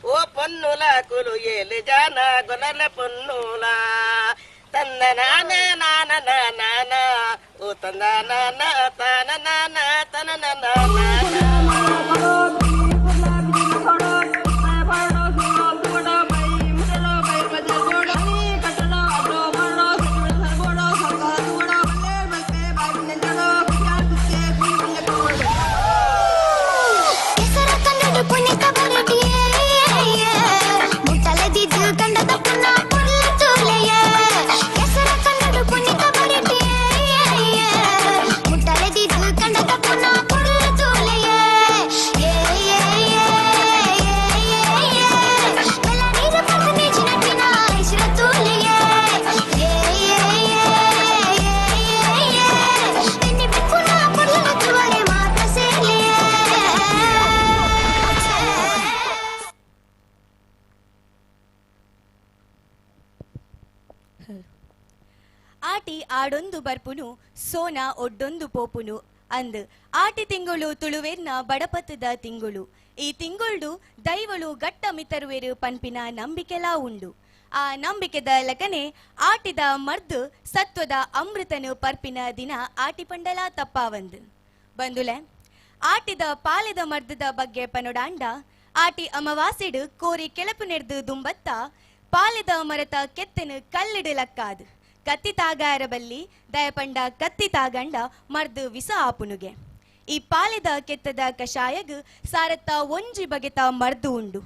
ಓ ಪೊನ್ನುಲ ಕುಲು ಏಲೆ ಜಾನ ಗೊಲಲ ಪೊನ್ನುಲ ತಂದ ನಾನ ನಾನ ನಾನ ಓ ತಂದ ನಾನ ತಾನ ನಾನ ತನ ನಾನ ಮುಟ್ಟಲೆ ದಿದ್ದು ಕಂಡ ತಪ್ಪನ ಪುಲ್ಲ ಚೋಲೆಯೇ ಆಟಿ ಆಡೊಂದು ಬರ್ಪುನು ಸೋನ ಒಡ್ಡೊಂದು ಪೋಪುನು ಅಂದ್ ಆಟಿ ತಿಂಗಳು ತುಳುವೆರ್ನ ಬಡಪತ್ತದ ತಿಂಗಳು. ಈ ತಿಂಗೊಳ್ದು ದೈವಳು ಗಟ್ಟ ಮಿತರುವೆರು ಪನ್ಪಿನ ನಂಬಿಕೆಲಾ ಉಂಡು. ಆ ನಂಬಿಕೆದ ಲಕನೆ ಆಟಿದ ಮರ್ದು ಸತ್ವದ ಅಮೃತನು ಪರ್ಪಿನ ದಿನ ಆಟಿ ಪಂಡಲ ತಪ್ಪಾವಂದು. ಬಂದುಲೆ ಆಟಿದ ಪಾಲೆದ ಮರ್ದದ ಬಗ್ಗೆ ಪನೊಡಾಂಡ ಆಟಿ ಅಮವಾಸೆಡು ಕೋರಿ ಕೆಳಪು ನೆಡ್ದು ದುಂಬತ್ತ ಪಾಲೆದ ಮರತ ಕೆತ್ತನು ಕಲ್ಲಿಡು ಲಕ್ಕಾದು ಕತ್ತಿ ತಾಗಾರ ಬಲ್ಲಿ ದಯಪಂಡ ಕತ್ತಿ ತಾಗಂಡ ಮರ್ದು ವಿಸ ಆಪುನುಗೆ. ಈ ಪಾಲೆದ ಕೆತ್ತದ ಕಷಾಯಗ್ ಸಾರತ್ತ ಒಂಜಿ ಬಗೆತ ಮರ್ದು ಉಂಡು.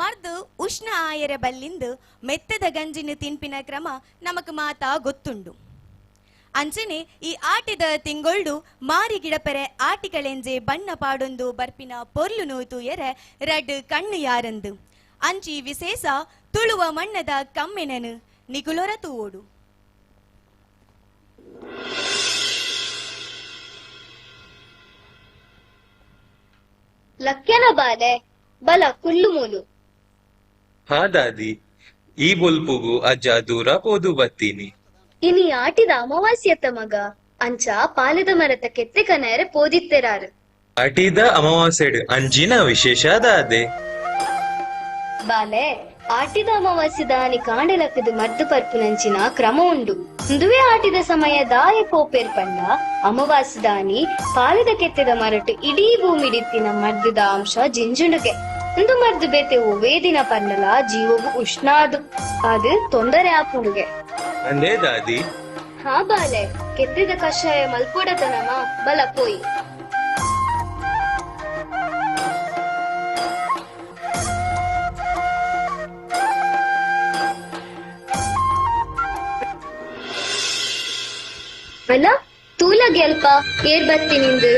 ಮರ್ದು ಉಷ್ಣ ಆಯರ ಬಲ್ಲಿಂದು ಮೆತ್ತದ ಗಂಜಿನ ತಿನ್ಪಿನ ಕ್ರಮ ನಮಕ್ ಮಾತ ಗೊತ್ತುಂಡು. ಅಂಚನೆ ಈ ಆಟಿದ ತಿಂಗೊಳ್ಡು ಮಾರಿ ಗಿಡಪೆರೆ ಆಟಿಗಳೆಂಜೆ ಬಣ್ಣ ಪಾಡೊಂದು ಬರ್ಪಿನ ಪೊರ್ಲು ನೂತು ಎರೆ ರಡ್ ಕಣ್ಣು ಯಾರಂದು ಅಂಚಿ ವಿಶೇಷ ತುಳುವ ಮಣ್ಣದ ಕಮ್ಮೆನನು ನಿಗುಲೊರತು ಓಡು. ಲಕ್ಯನ ಬಾಲೆ ಬಲ ಕುಲ್ಲು ಮೂಲು. ಹಾ ದಾದಿ, ಈ ಬೊಲ್ಪುಗು ಅಜ್ಜ ದೂರ ಪೋದು ಬತ್ತೀನಿ. ಇನಿ ಆಟಿದ ಅಮಾವಾಸ್ಯತ್ತ ಮಗ ಅಂಚ ಪಾಲೆದ ಮರತ ಕೆತ್ತೆ ಕನಯರೆ ಪೋದಿತ್ತೆರಾರು. ಆಟಿದ ಅಮಾವಾಸ್ಯೆಡು ಅಂಜಿನ ವಿಶೇಷ ದಾದೆ. ಬಾಲೆ ಆಟಿದ ಅಮಾವಾಸ್ಯದ ಆನಿ ಕಾಂಡೆಲಕ್ಕದು ಮರ್ದು ಪರ್ಪುನಂಚಿನ ಕ್ರಮ ಉಂಡು. ಇಂದುವೆ ಆಟಿದ ಸಮಯ ದಾಯ ಕೋಪೇರ್ ಪಂಡ ಅಮಾವಾಸ್ಯದ ಆನಿ ಪಾಲೆದ ಕೆತ್ತೆದ ಮರಟು ಇಡೀ ಭೂಮಿಡಿತ್ತಿನ ಮರ್ದದ ಅಂಶ ಜಿಂಜುಂಡುಗೆ ಇಂದು ಮರ್ದು ಬೇತೆವು ವೇದಿನ ಪನ್ನಲ ಜೀವವು ಉಷ್ಣಾದು ಅದು ತೊಂದರೆ ಆಪುಂಡುಗೆ. ಅಂದೇ ದಾದಿ. ಹಾ ಬಾಲೆ ಕೆತ್ತಿದ ಕಷಾಯ ಮಲ್ಪೊಡತನಮ ಬಲ ಪೋಯಿ. ಅಲ್ಲ ತೂಲಗೆ ಅಲ್ಪ ಏರ್ ಬತ್ತಿನಿಂದು.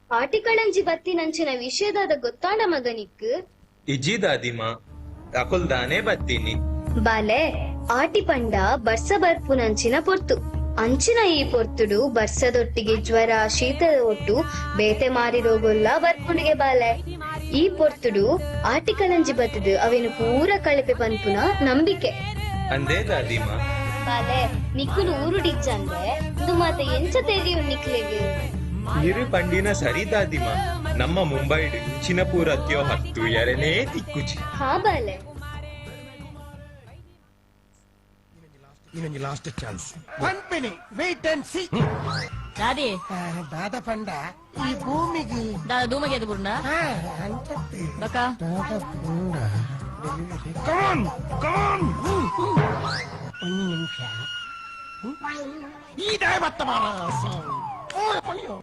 ಆಟಿಕಳಂಜಿ ಬತ್ತಿನಂಚಿನ ವಿಷಯದಾದ ಗೊತ್ತಾಂಡ ಮಗನಿಕ್ ಇಜ್ಜಿ ದಾದಿಮಾ ಅಕುಲ್ದಾನೆ ಬತ್ತೀನಿ. ಬಾಲೆ ಆಟಿ ಪಂಡ ಬರ್ಸ ಬರ್ಪುನಂಚಿನ ಪೊರ್ತು ಅಂಚಿನ ಈ ಪೊರ್ತುಡು ಬರ್ಸದೊಟ್ಟಿಗೆ ಜ್ವರ ಶೀತದ ಒಟ್ಟು ಬೇತೆ ಮಾರಿ ರೋಗೊಲ್ಲ ಬರ್ಪುಣಿಗೆ ಬಾಲೆ. ಈ ಪೊರ್ತುಡು ಆಟಿಕಳಂಜಿ ಬತ್ತದು ಅವೇನು ಪೂರ ಕಳಪೆ ಪನ್ಪುನ ನಂಬಿಕೆ. ಅಂದೇ ದಾದಿಮಾ. ಬಾಲೆ ನಿಕ್ಕುಲು ಊರುಡಿಜ್ಜಂದ್ರೆ ಇದು ಮಾತ ಎಂಚ ತೆರಿಯು ನಿಕ್ಲೆಗ್ ಇರು ಪಂಡಿನ ಸರಿ ದಾದಿಮ. ನಮ್ಮ ಮುಂಬೈಡ್ ಚಿನಪೂರ ತ್ಯೋ ಹತ್ತು ಎರನೇ ತಿಕ್ಕುಚಿ. ಹಾ ಬಾಲೆ ಇನ್ನೊಂದು last chance. One minute wait and see. ದಾದಿ ದಾದ ಪಂಡ ಈ ಭೂಮಿಗೆ ಧೂಮಗೆ ಅದು ಬುಂಡ ಬಕ ಕಮಾನ್ ಕಮಾನ್. ಒಂದು ನಿಮಿಷ ಈ ದಾಯ ಬತ್ತ ಬಾರಸ. ಅಯ್ಯೋ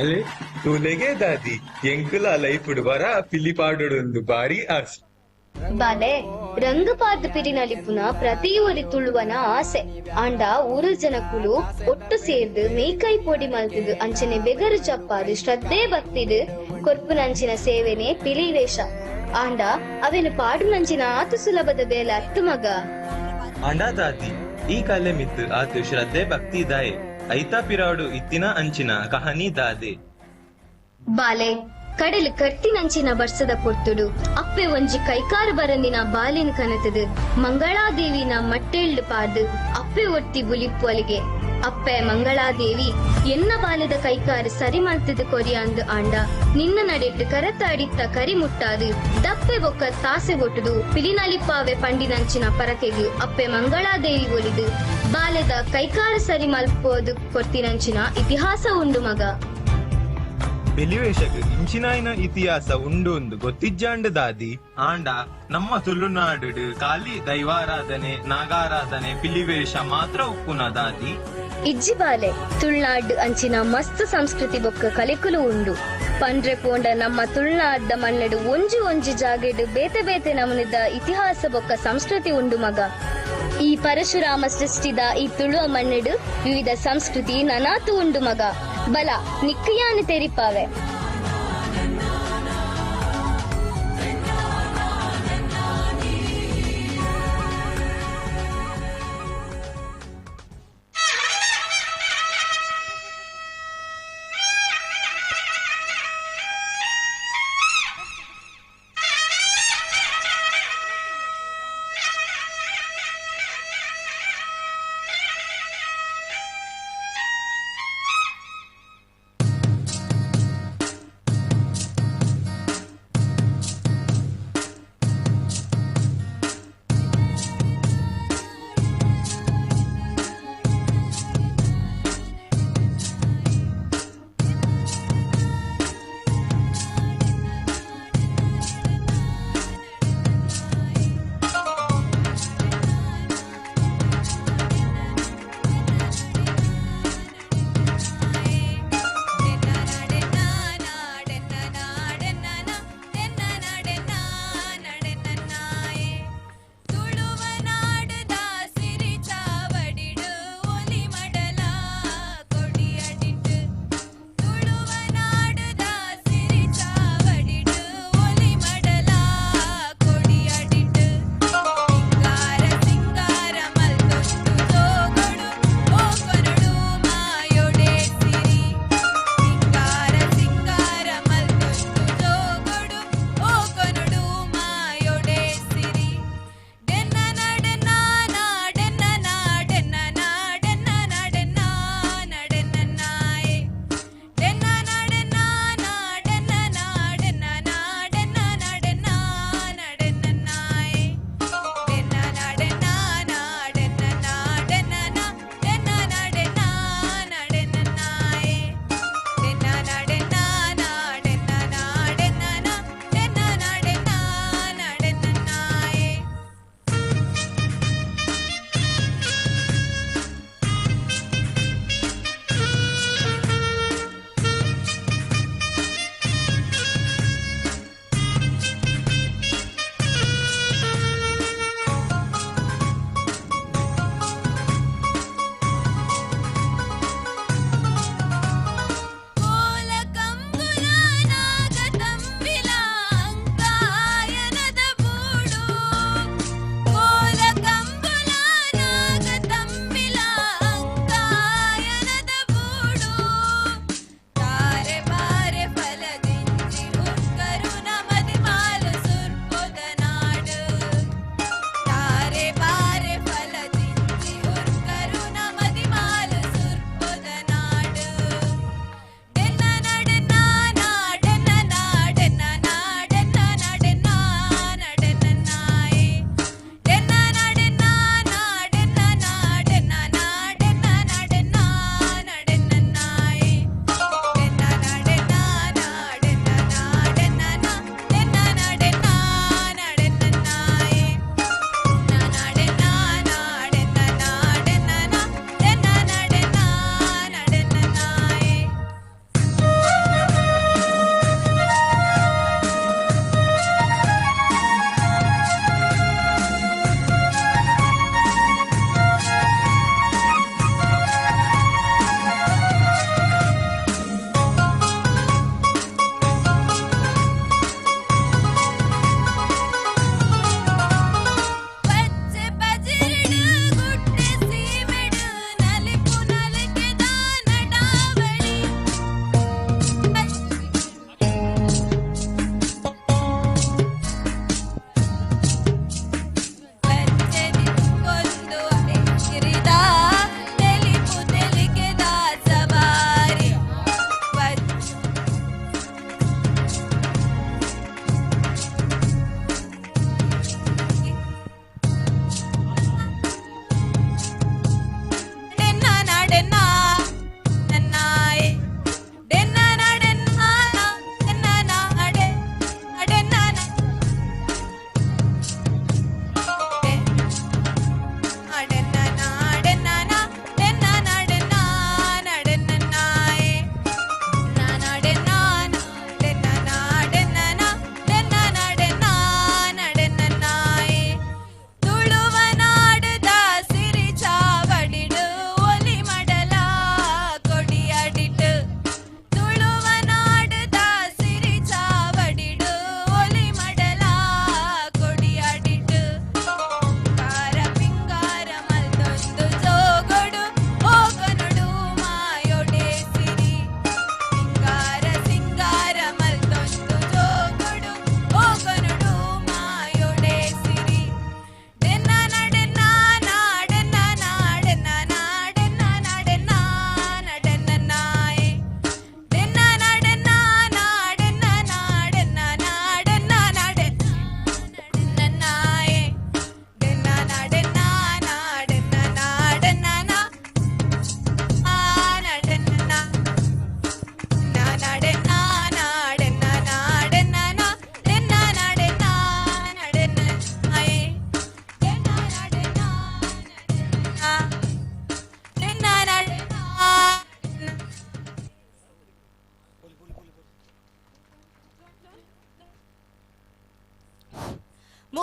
ಅಲೆ ತೂಲೆಗೆ ದಾದಿ ಎಂಕುಲ ಲೈಫ್ ಬರ ಪಿಲಿಪಾಡೊಂದು ಬಾರಿ ಆಸೆ. ಬಾಲೆ ರಂಗು ಪಾದ ಪಿರಿನಲಿಪುನ ಪ್ರತಿಯೊರಿ ತುಳುವನ ಆಸೆ ಆಂಡ ಊರು ಜನಕ್ಕುಲು ಒಟ್ಟು ಸೇರ್ದು ಮೇಕೈ ಪೊಡಿ ಮಲ್ತಿದು ಅಂಚನೆ ಬೆಗರು ಚಪ್ಪಾದು ಶ್ರದ್ಧೆ ಭಕ್ತಿದು ಕೊರ್ಪುನಂಚಿನ ಸೇವೆನೆ ಪಿಲಿ ವೇಷ ಆಂಡ ಅವೆನು ಪಾಡು ನಂಚಿನ ಆತು ಸುಲಭದ ಬೇಲೆ ಅತ್ತು ಮಗ. ಅಂಡಾದಾದಿ ಈ ಕಲೆ ಮಿತ್ತು ಆತು ಶ್ರದ್ಧೆ ಭಕ್ತಿ ದಾಯೆ ಐತಾ ಪಿರಾಡು ಇತ್ತಿನ ಅಂಚಿನ ಕಹಾನಿ ದಾದೆ ಬಾಲೆ ಕಡಲು ಕರ್ತಿನಂಚಿನ ಬರ್ಸದ ಪೊರ್ತುಡು ಅಪ್ಪೆ ಒಂಜಿ ಕೈಕಾರು ಬರಂದಿನ ಬಾಲಿನ ಕನತದು ಮಂಗಳಾದೇವಿನ ಮಟ್ಟೆಳ್ಳು ಪಾರ್ದು ಅಪ್ಪೆ ಒಟ್ಟಿ ಬುಲಿಪ್ಪೊಲಿಗೆ ಅಪ್ಪೆ ಮಂಗಳಾದೇವಿ ಎನ್ನ ಬಾಲದ ಕೈಕಾರು ಸರಿ ಮಲ್ತದು ಕೊರಿಯಾಂದು ಆಂಡ ನಿನ್ನ ನಡೆಟ್ಟು ಕರತಾಡಿತ್ತ ಕರಿ ಮುಟ್ಟಾದು ದಪ್ಪೆ ಬೊಕ್ಕ ತಾಸೆ ಒಟ್ಟುದು ಪಿಲಿನಲಿಪ್ಪಾವೆ ಪಂಡಿನಂಚಿನ ಪರಕೆಗು ಅಪ್ಪೆ ಮಂಗಳಾದೇವಿ ಒಲಿದು ಬಾಲದ ಕೈಕಾರು ಸರಿ ಮಲ್ಪೋದು ಕೊರ್ತಿನಂಚಿನ ಇತಿಹಾಸ ಉಂಡು ಮಗ ಬೆಲಿವೇಶಗ್ ಇಂಚಿನಾಯಿನ ಇತಿಹಾಸ ಉಂಡು ಒಂದು ಗೊತ್ತಿಜ್ಜಾಂಡ್ ದಾದಿ ಆಂಡ ನಮ್ಮ ತುಳುನಾಡು ಖಾಲಿ ದೈವಾರಾಧನೆ ನಾಗಾರಾಧನೆ ಪಿಲಿವೇಶ ಮಾತ್ರ ಉಪ್ಪುನ ದಾದಿ ಇಜ್ಜಿ ಬಾಲೆ ತುಳುನಾಡು ಅಂಚಿನ ಮಸ್ತ್ ಸಂಸ್ಕೃತಿ ಬೊಕ್ಕ ಕಲೆಕುಲು ಉಂಡು ಪಂಡ್ರೆ ಪೋಂಡ ನಮ್ಮ ತುಳುನಾಡ ಮಣ್ಣಡು ಒಂಜಿ ಒಂಜಿ ಜಾಗೆಡು ಬೇತೆ ಬೇತೆ ನಮನಿದ ಇತಿಹಾಸ ಬೊಕ್ಕ ಸಂಸ್ಕೃತಿ ಉಂಡು ಮಗ ಈ ಪರಶುರಾಮ ಸೃಷ್ಟಿದ ಈ ತುಳುವ ಮಣ್ಣಡು ವಿವಿಧ ಸಂಸ್ಕೃತಿ ನನಾತು ಉಂಡು ಮಗ ಬಲ ನಿಕ್ಕಯಾನು ತೆರಿಪಾವೆ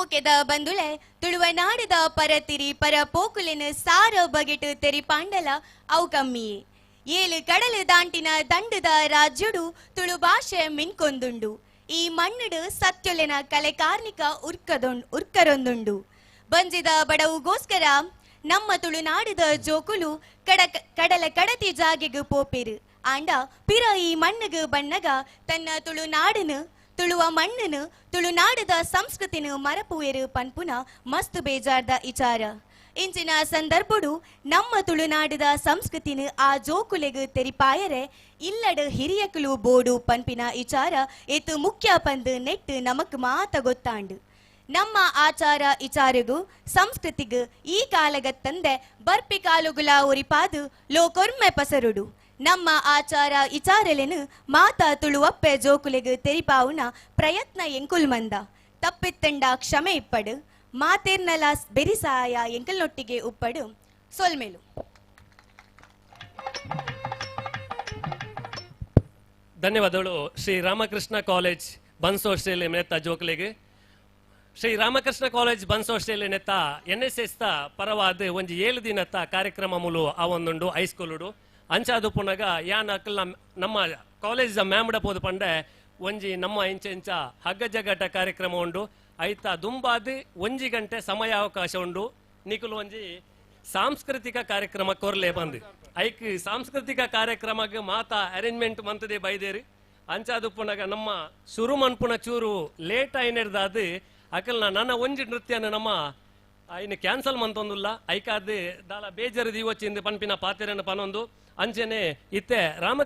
ಓಕೆದ ಬಂದುಳೆ ತುಳುವ ನಾಡದ ಪರತಿರಿ ಪರ ಪೋಕುಲಿನ ಸಾರ ಬಗೆಟ್ ತೆರಿ ಪಾಂಡಲ ಅವು ಕಮ್ಮಿಯೇ ಏಳು ಕಡಲು ದಾಂಟಿನ ದಂಡದ ರಾಜ್ಯುಡು ತುಳು ಭಾಷೆ ಮಿನ್ಕೊಂದುಂಡು ಈ ಮಣ್ಣುಡು ಸತ್ಯೊಲೆನ ಕಲೆ ಕಾರ್ಮಿಕ ಉರ್ಕರೊಂದುಂಡು ಬಂಜಿದ ಬಡವುಗೋಸ್ಕರ ನಮ್ಮ ತುಳುನಾಡದ ಜೋಕುಲು ಕಡಲ ಕಡತಿ ಜಾಗೆಗು ಪೋಪೆರು ಆಂಡ ಪಿರ ಈ ಮಣ್ಣುಗು ಬಣ್ಣಗ ತನ್ನ ತುಳುನಾಡನು ತುಳುವ ಮಣ್ಣನು ತುಳುನಾಡದ ಸಂಸ್ಕೃತಿನ ಮರಪುವೆರು ಪನ್ಪುನ ಮಸ್ತ್ ಬೇಜಾರ್ದ ವಿಚಾರ ಇಂಚಿನ ಸಂದರ್ಭಡು ನಮ್ಮ ತುಳುನಾಡದ ಸಂಸ್ಕೃತಿನ ಆ ಜೋಕುಲೆಗು ತೆರಿಪಾಯರೆ ಇಲ್ಲಡು ಹಿರಿಯಕಲು ಬೋಡು ಪನ್ಪಿನ ವಿಚಾರ ಎತ್ತು ಮುಖ್ಯ ಪಂದು ನೆಟ್ಟು ನಮಕ್ ಮಾತ ಗೊತ್ತಾಂಡು ನಮ್ಮ ಆಚಾರ ವಿಚಾರಗೂ ಸಂಸ್ಕೃತಿಗೂ ಈ ಕಾಲಗತ್ತಂದೆ ಬರ್ಪಿ ಕಾಲುಗುಲ ಉರಿಪಾದು ಲೋಕೊರ್ಮೆ ಪಸರುಡು ನಮ್ಮ ಆಚಾರ ವಿಚಾರಲೆನು ಮಾತಾ ತುಳುವಪ್ಪೆ ಜೋಕುಲೆಗು ತೆರಿಪಾವುನ ಪ್ರಯತ್ನ ಎಂಕುಲ್ ಮಂದ ತಪ್ಪಿತ್ತಂಡ ಕ್ಷಮೆ ಇಪ್ಪಡು ಮಾತೇರ್ನಲ ಬೆರಿಸಾಯ ಎಂಕಲ್ನೊಟ್ಟಿಗೆ ಉಪ್ಪಡು ಸೊಲ್ಮೇಲು ಧನ್ಯವಾದಗಳು ಶ್ರೀ ರಾಮಕೃಷ್ಣ ಕಾಲೇಜ್ ಬನ್ಸೋಸ್ಟ್ರೇಲಿಯಾ ನೆತ್ತ ಜೋಕ್ಲೆಗೆ ಶ್ರೀ ರಾಮಕೃಷ್ಣ ಕಾಲೇಜ್ ಬನ್ಸೋಸ್ಟ್ರೇಲಿಯಾ ನೆತ್ತ NSS ತ ಪರವಾದ ಒಂಜಿ 7 ದಿನತ್ತ ಕಾರ್ಯಕ್ರಮ ಮುಲು ಆ ಒಂದುಂಡು ಹೈಸ್ಕೂಲುಡು ಅಂಚಾದು ಪುನಗ ಯಾನ್ ಅಕ್ಕಲ್ ನಮ್ಮ ಕಾಲೇಜ್ ಮ್ಯಾಮ್ಡ ಪೋದು ಪಂಡೆ ಒಂಜಿ ನಮ್ಮ ಇಂಚ ಹಗ್ಗ ಜಗಟ ಕಾರ್ಯಕ್ರಮ ಉಂಡು ಐತ ದುಂಬಾದು 1 ಗಂಟೆ ಸಮಯಾವಕಾಶ ಉಂಡು ನಿಕುಲು ಒಂಜಿ ಸಾಂಸ್ಕೃತಿಕ ಕಾರ್ಯಕ್ರಮ ಕೊರ್ಲೆ ಬಂದು ಐಕ್ ಸಾಂಸ್ಕೃತಿಕ ಕಾರ್ಯಕ್ರಮಕ್ಕೆ ಮಾತಾ ಅರೇಂಜ್ಮೆಂಟ್ ಮಂತದೆ ಬೈದೇರಿ ಅಂಚಾದು ಪುನಗ ನಮ್ಮ ಶುರು ಮನ್ಪುನ ಚೂರು ಲೇಟ್ ಐನೆರ್ದಾದು ಅಕಲ್ನ ನನ್ನ ಒಂಜಿ ನೃತ್ಯನ ನಮ್ಮ ಇನ್ನು ಕ್ಯಾನ್ಸಲ್ ಮಂತೊಂದುಲ್ಲ ಐಕಾದ್ ದಾಲ ಬೇಜಾರು ದಿವಚ್ಚಿಂದ ಪನ್ಪಿನ ಪಾತೆರನ ಪನೊಂದು ಅಂಚನೆ ಇತ್ತೆ ರಾಮ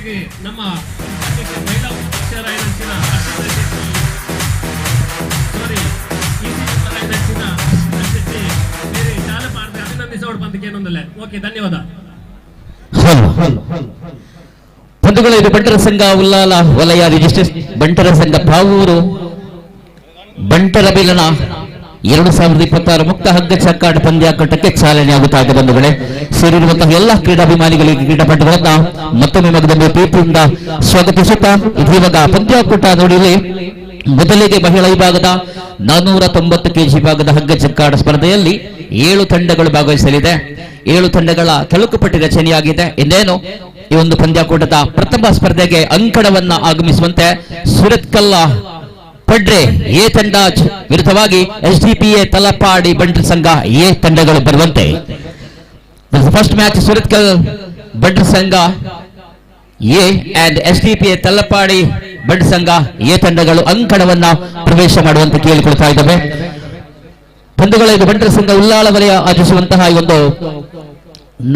ಕೊನೆಗೆ ನಮ್ಮ ಮಹಿಳಾ ಅಧ್ಯಕ್ಷರಾಯನಂಚಿನ ಸಾರಿ ಈಸಿರಾಯನಂಚಿನ ಅಧ್ಯಕ್ಷೆ ಬೇರೆ ಚಾಲ ಪಾಡ್ದೆ ಅಭಿನಂದಿಸೋಡು ಬಂದಕ್ಕೆ ಏನೊಂದಲ್ಲ. ಓಕೆ, ಧನ್ಯವಾದ. ಬಂಧುಗಳು, ಇದು ಬಂಟರ ಸಂಘ ಉಲ್ಲಾಲ ವಲಯ ರಿಜಿಸ್ಟ್ರೇಷನ್ ಬಂಟರ ಸಂಘ ಪಾವೂರು ಬಂಟರ ಮಿಲನ 2026 ಮುಕ್ತ ಹಗ್ಗ ಚಕ್ಕಾಟ ಪಂದ್ಯಾಕೂಟಕ್ಕೆ ಚಾಲನೆ ಆಗುತ್ತಾ ಇದೆ. ಬಂಧುಗಳೇ, ಸೇರಿರುವಂತಹ ಎಲ್ಲ ಕ್ರೀಡಾಭಿಮಾನಿಗಳಿಗೆ ಕ್ರೀಡಾಪಟುಗಳನ್ನ ಮತ್ತೊಮ್ಮೆ ಮಗದೊಮ್ಮೆ ಪ್ರೀತಿಯಿಂದ ಸ್ವಾಗತಿಸುತ್ತಾ ಇದೀವಾಗ ಪಂದ್ಯಾಕೂಟ ನೋಡಿಲಿ. ಮೊದಲಿಗೆ ಮಹಿಳಾ ವಿಭಾಗದ 490 ಕೆಜಿ ವಿಭಾಗದ ಹಗ್ಗ ಚಕ್ಕಾಟ ಸ್ಪರ್ಧೆಯಲ್ಲಿ 7 ತಂಡಗಳು ಭಾಗವಹಿಸಲಿದೆ. 7 ತಂಡಗಳ ತಳುಕುಪಟ್ಟಿ ರಚನೆಯಾಗಿದೆ. ಇನ್ನೇನು ಈ ಒಂದು ಪಂದ್ಯಾಕೂಟದ ಪ್ರಥಮ ಸ್ಪರ್ಧೆಗೆ ಅಂಕಣವನ್ನ ಆಗಮಿಸುವಂತೆ ಸುರತ್ಕಲ್ಲ ಪಡ್ರೆ ಎ ತಂಡ ವಿರುದ್ಧವಾಗಿ SDPA ತಲಪಾಡಿ ಬಂಟರ ಸಂಘ ಎ ತಂಡಗಳು ಬರುವಂತೆ. ಫಸ್ಟ್ ಮ್ಯಾಚ್ ಸುರತ್ಕಲ್ ಬಂಟರ ಸಂಘ ಎ ಅಂಡ್ SDPA ತಲಪಾಡಿ ಬಂಟರ ಸಂಘ ಎ ತಂಡಗಳು ಅಂಕಣವನ್ನ ಪ್ರವೇಶ ಮಾಡುವಂತೆ ಕೇಳಿಕೊಳ್ತಾ ಇದ್ದಾವೆ. ಬಂಧುಗಳ ಇದು ಬಂಟರ ಸಂಘ ಉಲ್ಲಾಳ ವಲಯ ಆಚರಿಸುವಂತಹ ಈ ಒಂದು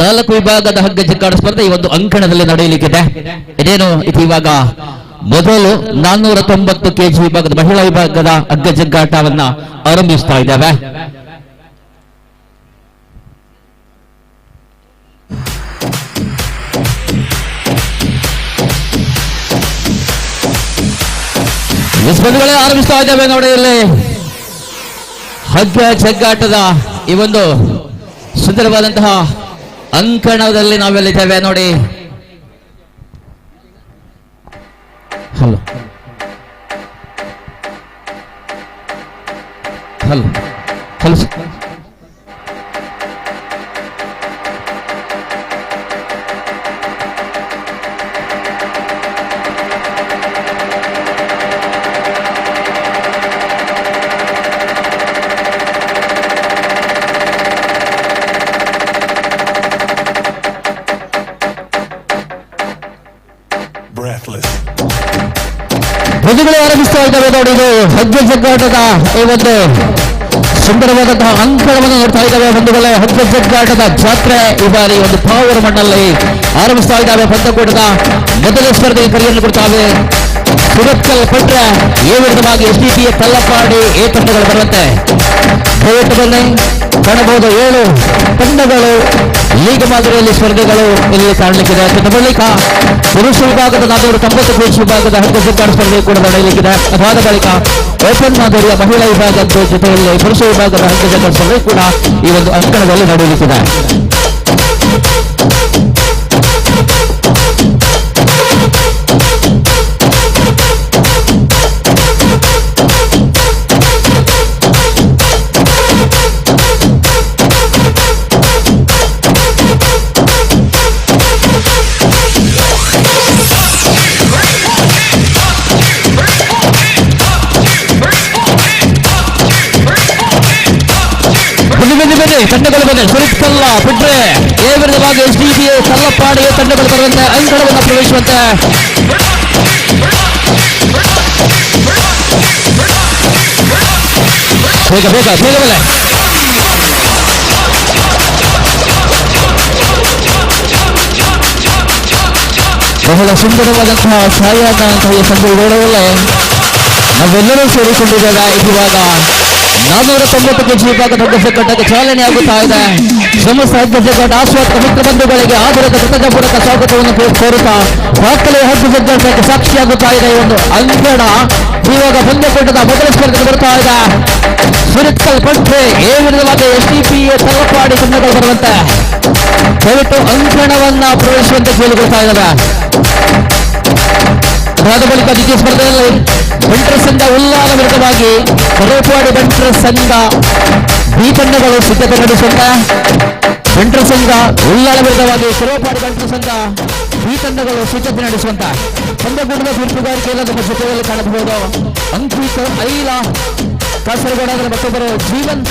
4 ವಿಭಾಗದ ಹಗ್ಗ ಜಗ್ಗಾಟ ಸ್ಪರ್ಧೆ ಈ ಒಂದು ಅಂಕಣದಲ್ಲಿ ನಡೆಯಲಿಕ್ಕಿದೆ. ಇದೇನು ಇದು ಇವಾಗ ಮೊದಲು 490 ಕೆಜಿ ವಿಭಾಗದ ಮಹಿಳಾ ವಿಭಾಗದ ಹಗ್ಗ ಜಗ್ಗಾಟವನ್ನ ಆರಂಭಿಸ್ತಾ ಇದ್ದೇವೆ. ಸ್ಪರ್ಧೆಗಳೇ ಆರಂಭಿಸ್ತಾ ಇದ್ದೇವೆ ನೋಡಿ. ಇಲ್ಲಿ ಹಗ್ಗ ಜಗ್ಗಾಟದ ಈ ಒಂದು ಸುಂದರವಾದಂತಹ ಅಂಕಣದಲ್ಲಿ ನಾವೆಲ್ಲಿದ್ದೇವೆ ನೋಡಿ. ಹಲೋ ಹಲೋ ಹಲೋ ಪ್ರಜೆಗಳು ಆರಂಭಿಸ್ತಾ ಇದ್ದಾವೆ ನೋಡಿ. ಇದು ಹಗ್ಗ ಜಗ್ಗಾಟದ ಈ ಒಂದು ಸುಂದರವಾದಂತಹ ಅಂಕಣವನ್ನು ನೋಡ್ತಾ ಇದ್ದಾವೆ. ಬಂಧುಗಳೇ, ಹಗ್ಗ ಜಗ್ಗಾಟದ ಜಾತ್ರೆ ಈ ಬಾರಿ ಒಂದು ಪಾವೂರು ಮಣ್ಣಲ್ಲಿ ಆರಂಭಿಸ್ತಾ ಇದ್ದಾವೆ. ಪಂದ್ಯಕೂಟದ ಮೊದಲ ಸ್ಪರ್ಧೆಗೆ ಕರೆಯನ್ನು ಕೊಡ್ತಾವೆ. ಸುರತ್ಕಲ್ ಪಟ್ರೆ ಎ ವಿರುದ್ಧವಾಗಿ SDPA ತಲ್ಲಪಾಡಿ ಎ ತಂಡಗಳು ಬರುವಂತೆ. ದಯವಿಟ್ಟು ಬನ್ನಿ, ಕಾಣಬಹುದು 7 ತಂಡಗಳು ಲೀಗ್ ಮಾದರಿಯಲ್ಲಿ ಸ್ಪರ್ಧೆಗಳು ಇಲ್ಲಿ ಕಾಣಲಿಕ್ಕಿದೆ. ಬಳಿಕ ಪುರುಷ ವಿಭಾಗದ 490 ಕೆಜಿ ವಿಭಾಗದ ಹಗ್ಗ ಜಗ್ಗಾಟ ಸ್ಪರ್ಧೆ ಕೂಡ ನಡೆಯಲಿಕ್ಕಿದೆ. ಅದಾದ ಬಳಿಕ ಓಪನ್ ಮಾದರಿಯ ಮಹಿಳಾ ವಿಭಾಗದ ಜೊತೆಯಲ್ಲಿ ಪುರುಷ ವಿಭಾಗದ ಹಗ್ಗ ಜಗ್ಗಾಟ ಸ್ಪರ್ಧೆ ಕೂಡ ಈ ಒಂದು ಅಂಕಣದಲ್ಲಿ ನಡೆಯಲಿಕ್ಕಿದೆ. ತಂಡಗಳು ಬಂದೆ. ಸುರತ್ಕಲ್ಲ ಪಟ್ರೆ ಎ ವಿರುದ್ಧವಾಗಿ SDPA ತಲ್ಲಪಾಡಿ ಎ ತಂಡಗಳು ಬರುವಂತೆ ಅಂಕಣವನ್ನು ಪ್ರವೇಶಿಸುವಂತೆ. ಬೇಗ ಬೇಗ ಬೇಗ ಬೆಲೆ ಬಹಳ ಸುಂದರವಾದಂತಹ ಛಾಯಾಗ್ರಹಂತಹ ಈ ಸಂದರ್ಭಗಳಲ್ಲಿ ನಾವೆಲ್ಲರೂ ಸೇರಿಕೊಂಡಿದ್ದೇವೆ. ಇವಾಗ 490 ಕೆಜಿ ವಿಭಾಗದ ಹಗ್ಗ ಜಗ್ಗಾಟಕ್ಕೆ ಚಾಲನೆ ಆಗುತ್ತಾ ಇದೆ. ಸಮಸ್ತ ಹಗ್ಗ ಜಗ್ಗಾಟ ಆಸ್ವಾದಕ ಮಿತ್ರ ಬಂಧುಗಳಿಗೆ ಆಧಾರದ ಕೃತಜ್ಞಪೂರ್ವಕ ಸ್ವಾಗತವನ್ನು ಕೋರುತ್ತಾ ದಾಖಲೆ ಹಗ್ಗ ಜಗ್ಗಾಟಕ್ಕೆ ಸಾಕ್ಷಿಯಾಗುತ್ತಾ ಇದೆ. ಈ ಒಂದು ಅಂಕಣ ಇವಾಗ ಪಂದ್ಯಕೂಟದ ಮೊದಲ ಸ್ಪರ್ಧೆಗೆ ಬರ್ತಾ ಇದೆ. ಸುರತ್ಕಲ್ ಪಟ್ರೆ ಎ ವಿರುದ್ಧವಾಗಿ SDPA ತಲಪಾಡಿ ತಂಡಗಳು ಬರುವಂತೆ. ದಯವಿಟ್ಟು ಅಂಕಣವನ್ನ ಪ್ರವೇಶಿಸುವಂತೆ ಕೇಳಿಕೊಳ್ತಾ ಇದ್ದಾವೆ. ಅದಾದ ಬಳಿಕ ದ್ವಿತೀಯ ಸ್ಪರ್ಧೆಯಲ್ಲಿ ಬಂಟರ ಸಂಘ ಉಲ್ಲಾಲ ವಿರುದ್ಧವಾಗಿ ಕರೇಪಾಡಿ ಬಂಟರ ಸಂಘ ಬಿ ತಂಡಗಳು ಸಿದ್ಧತೆ ನಡೆಸುವಂತೆ. ಬಂಟರ ಸಂಘ ಉಲ್ಲಾಲ ವಿರುದ್ಧವಾಗಿ ಕರೇಪಾಡಿ ಬಂಟರ ಸಂಘ ಬಿ ತಂಡಗಳು ಸಿದ್ಧತೆ ನಡೆಸುವಂತ. ಪಂದ್ಯಕೂಟದ ತೀರ್ಪುಗಾರಿಕೆಯಲ್ಲಿ ನಮ್ಮ ಜೊತೆಯಲ್ಲಿ ಕಾಣಬಹುದು. ಅಂಕಿತ್ ಐಲ ಕಾಸರಗೋಡ, ಮತ್ತೊಬ್ಬರು ಜೀವನ್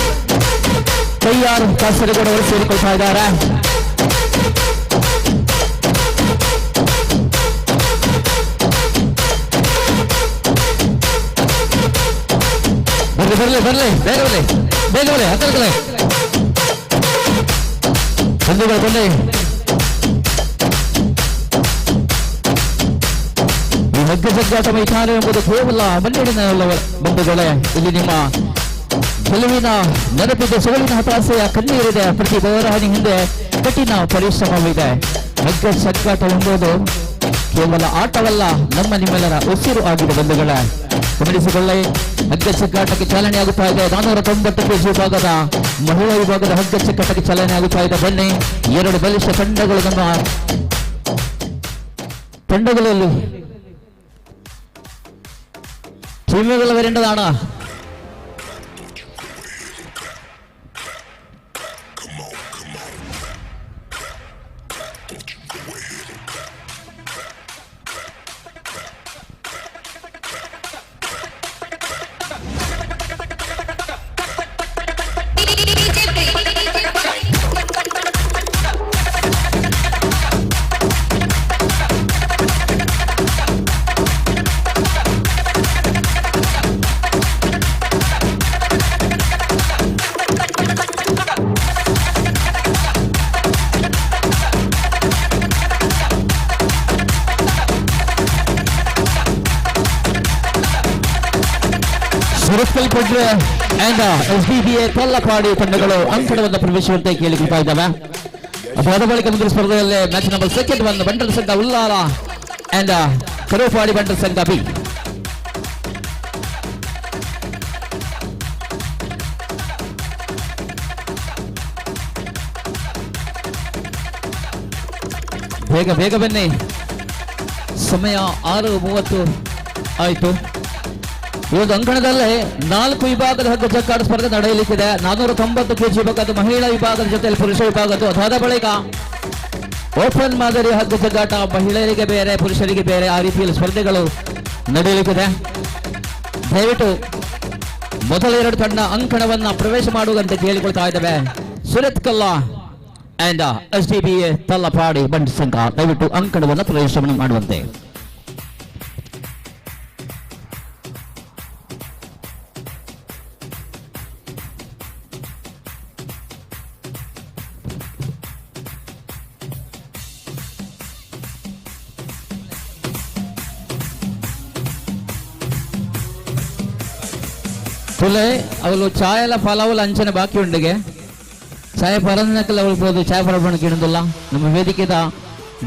ಕೈಯಾರ್ ಕಾಸರಗೋಡ ಅವರು ಸೇರಿಕೊಳ್ತಾ ಇದ್ದಾರೆ. ಬರ್ಲಿ ಬರ್ಲಿ ಬೇಗ ಬರಲಿ ಬೇಗ ಬರಲಿ ಹತ್ತಲೇ ಬಂಧುಗಳು ಬನ್ನಿ. ಹಗ್ಗ ಜಗ್ಗಾಟ ಮೈದಾನ ಎಂಬುದು ಕೇವಲ ಮಣ್ಣಿನ ಬಂಧುಗಳೇ. ಇಲ್ಲಿ ನಿಮ್ಮ ಗೆಲುವಿನ ನೆನಪಿದೆ, ಸೋಲಿನ ಹತಾಸೆಯ ಕಣ್ಣೀರಿದೆ. ಪ್ರತಿ ಹೋರಾಟದ ಹಿಂದೆ ಕಠಿಣ ಪರಿಶ್ರಮವಿದೆ. ಹಗ್ಗ ಜಗ್ಗಾಟ ಎಂಬುದು ಕೇವಲ ಆಟವಲ್ಲ, ನಮ್ಮ ನಿಮ್ಮೆಲ್ಲರ ಉಸಿರು ಆಗಿದೆ ಬಂಧುಗಳೇ. ಗಮನಿಸಿಕೊಳ್ಳಿ, ಹಗ್ಗ ಜಗ್ಗಾಟಕ್ಕೆ ಚಾಲನೆ ಆಗುತ್ತಾ ಇದೆ. 490 ಕೆಜಿ ವಿಭಾಗದ ಮಹಿಳಾ ವಿಭಾಗದ ಹಗ್ಗ ಜಗ್ಗಾಟಕ್ಕೆ ಚಾಲನೆ ಆಗುತ್ತಾ ಇದೆ. ಬನ್ನಿ, 2 ಬಲಿಷ್ಠ ತಂಡಗಳು ನಮ್ಮ ತಂಡಗಳಲ್ಲಿ ടീമുകൾ വരേണ്ടതാണ്. ಸುರತ್ಕಲ್ ಪಡ್ರೆ ಅಂಡ್ SDBA ಕಲ್ಲಪಾಡಿ ತಂಡಗಳು ಅಂಕಣವನ್ನು ಪ್ರವೇಶಿಸುವಂತೆ ಕೇಳಿಕೊಳ್ತಾ ಇದ್ದಾವೆ. ಅದಾದ ಬಳಿಕ ಮುಂದಿನ ಸ್ಪರ್ಧೆಯಲ್ಲಿ ಮ್ಯಾಚ್ ನಂಬರ್ 2 ಬಂಟರ ಸಂಘ ಉಲ್ಲಾಲ ಅಂಡ್ ಕರೋಪಾಡಿ ಬಂಟರ ಸಂಘ ಬಿ. ಬೇಗ ಬೇಗ ಬನ್ನಿ, ಸಮಯ 6:30 ಆಯಿತು. ಈ ಒಂದು ಅಂಕಣದಲ್ಲಿ 4 ವಿಭಾಗದ ಹಗ್ಗ ಜಗ್ಗಾಟ ಸ್ಪರ್ಧೆ ನಡೆಯಲಿಕ್ಕಿದೆ. 490 ಕೆಜಿ ವಿಭಾಗದ ಮಹಿಳಾ ವಿಭಾಗದ ಜೊತೆಯಲ್ಲಿ ಪುರುಷ ವಿಭಾಗದ್ದು. ಅದಾದ ಬಳಿಕ ಓಪನ್ ಮಾದರಿ ಹಗ್ಗ ಜಗ್ಗಾಟ ಮಹಿಳೆಯರಿಗೆ ಬೇರೆ ಪುರುಷರಿಗೆ ಬೇರೆ ಆ ರೀತಿಯಲ್ಲಿ ಸ್ಪರ್ಧೆಗಳು ನಡೆಯಲಿಕ್ಕಿದೆ. ದಯವಿಟ್ಟು ಮೊದಲ 2 ತಂಡ ಅಂಕಣವನ್ನ ಪ್ರವೇಶ ಮಾಡುವಂತೆ ಕೇಳಿಕೊಳ್ತಾ ಇದ್ದೇವೆ. ಸುರತ್ಕಲ್ ಅಂಡ್ SDBA ತಲ್ಲಪಾಡಿ ಬಂಟ ಸಂಘ ದಯವಿಟ್ಟು ಅಂಕಣವನ್ನು ಪ್ರವೇಶ ಮಾಡುವಂತೆ. അവൾ ചായല ഫലവൽ അഞ്ചന ബാക്കിയുണ്ടെങ്കിൽ ചായ പറഞ്ഞൊക്കെ അവൾ പോದು ചായ ಪರಬಣಕ್ಕೆ ಇಡುವುದಿಲ್ಲ. ನಮ್ಮ ವೇದಿಕೆದ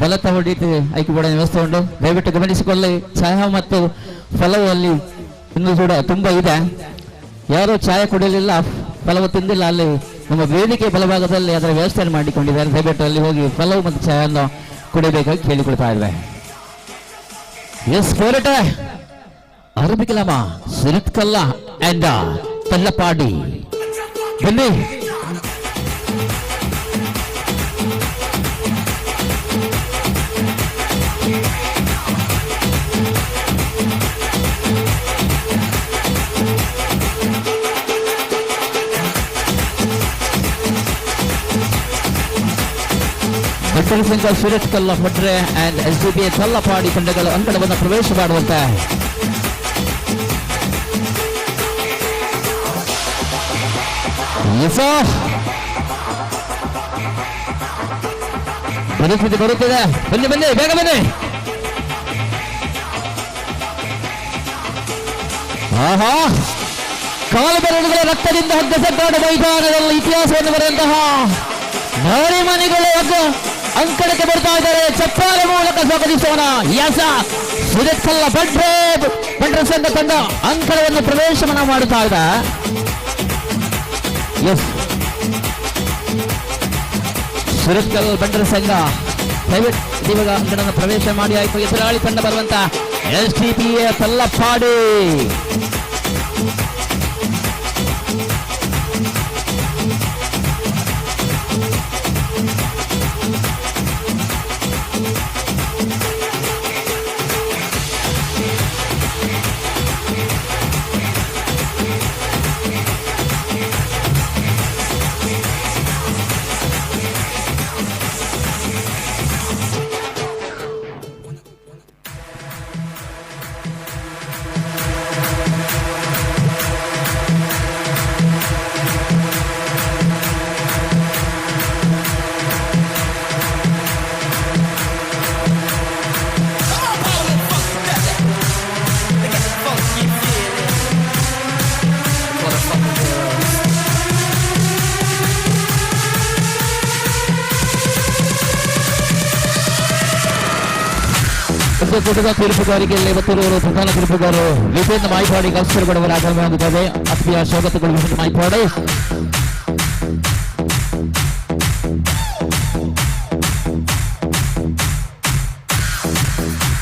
ಬಲತ ಹೊಡಿತು ಐಕ್ಯಪಡ ವ್ಯವಸ್ಥೆ ಉಂಟು. ದಯವಿಟ್ಟು ಗಮನಿಸಿಕೊಳ್ಳಿ, ಚಾಯ ಮತ್ತು ಫಲವು ಅಲ್ಲಿ ಇನ್ನೂ ಕೂಡ ತುಂಬ ಇದೆ. ಯಾರು ಚಾಯ ಕುಡಿಯಲಿಲ್ಲ, ಫಲವು ತಿಂದಿಲ್ಲ, ಅಲ್ಲಿ ನಮ್ಮ ವೇದಿಕೆ ಬಲಭಾಗದಲ್ಲಿ ಅದರ ವ್ಯವಸ್ಥೆಯನ್ನು ಮಾಡಿಕೊಂಡಿದ್ದಾರೆ. ದಯವಿಟ್ಟು ಅಲ್ಲಿ ಹೋಗಿ ಫಲವು ಮತ್ತು ಚಾಯನ್ನು ಕುಡಿಬೇಕಾಗಿ ಕೇಳಿಕೊಳ್ತಾ ಇದ್ದೇವೆ. ಎಸ್ ಕೋರಟ ಆರಂಭಿಕಲಾಮ ಸುರತ್ಕಲ್ ಅಂಡ್ ತಲ್ಲಪಾಡಿ. ಬನ್ನಿ, ಬಂಟರ ಸಂಘ ಸುರತ್ಕಲ್ ಪಡ್ರೆ ಅಂಡ್ SDBA ತಲ್ಲಪಾಡಿ ತಂಡಗಳು ಅಂಕಣವನ್ನು ಪ್ರವೇಶ ಮಾಡುವಂತೆ. ಬರುತ್ತಿದೆ, ಬನ್ನಿ ಬನ್ನಿ, ಬೇಗ ಬನ್ನಿ. ಆಹಾ, ಕಾಲು ಬೆರಳುಗಳ ರಕ್ತದಿಂದ ಹಗ್ಗ ಜಗ್ಗಾಟ ಮೈದಾನದಲ್ಲಿ ಇತಿಹಾಸವನ್ನು ಬರೆದಂತಹ ನಾರಿ ಮನೆಗಳು ಅಂಕಣಕ್ಕೆ ಬರ್ತಾ ಇದ್ದಾರೆ. ಚಪ್ಪಾಳೆ ಮೂಲಕ ಸ್ವಾಗತಿಸೋಣ. ಯಾಸ ಸುರತ್ಕಲ್ ಬಂಟರ ಸಂಘ ತಂಡ ಅಂಕಣವನ್ನು ಪ್ರವೇಶವನ್ನು ಮಾಡುತ್ತಾ ಇದೆ. ಎಸ್, ಸುರತ್ಕಲ್ ಬಂಟರ ಸಂಘ ದಯವಿಟ್ಟು ಇವಾಗ ಅಂಕಣವನ್ನು ಪ್ರವೇಶ ಮಾಡಿ ಆಯ್ತು. ಎದುರಾಳಿ ತಂಡ ಬರುವಂತ SDBA ತಲ್ಲಪಾಡಿ. ಕೂಟದ ತೀರ್ಪುಗಾರಿಕೆಯಲ್ಲಿ ಇವತ್ತು ಪ್ರಧಾನ ತೀರ್ಪುಗಾರರು ವಿಭಿನ್ನ ಮಾಯ್ಪಾಡಿಗೆ ಅವಸರಗೊಡುವ ಆಗಮನವಾಗುತ್ತದೆ. ಆತ್ಮೀಯ ಸ್ವಾಗತಗಳು ವಿಭಿನ್ನ ಮಾಯ್ಪಾಡಿ.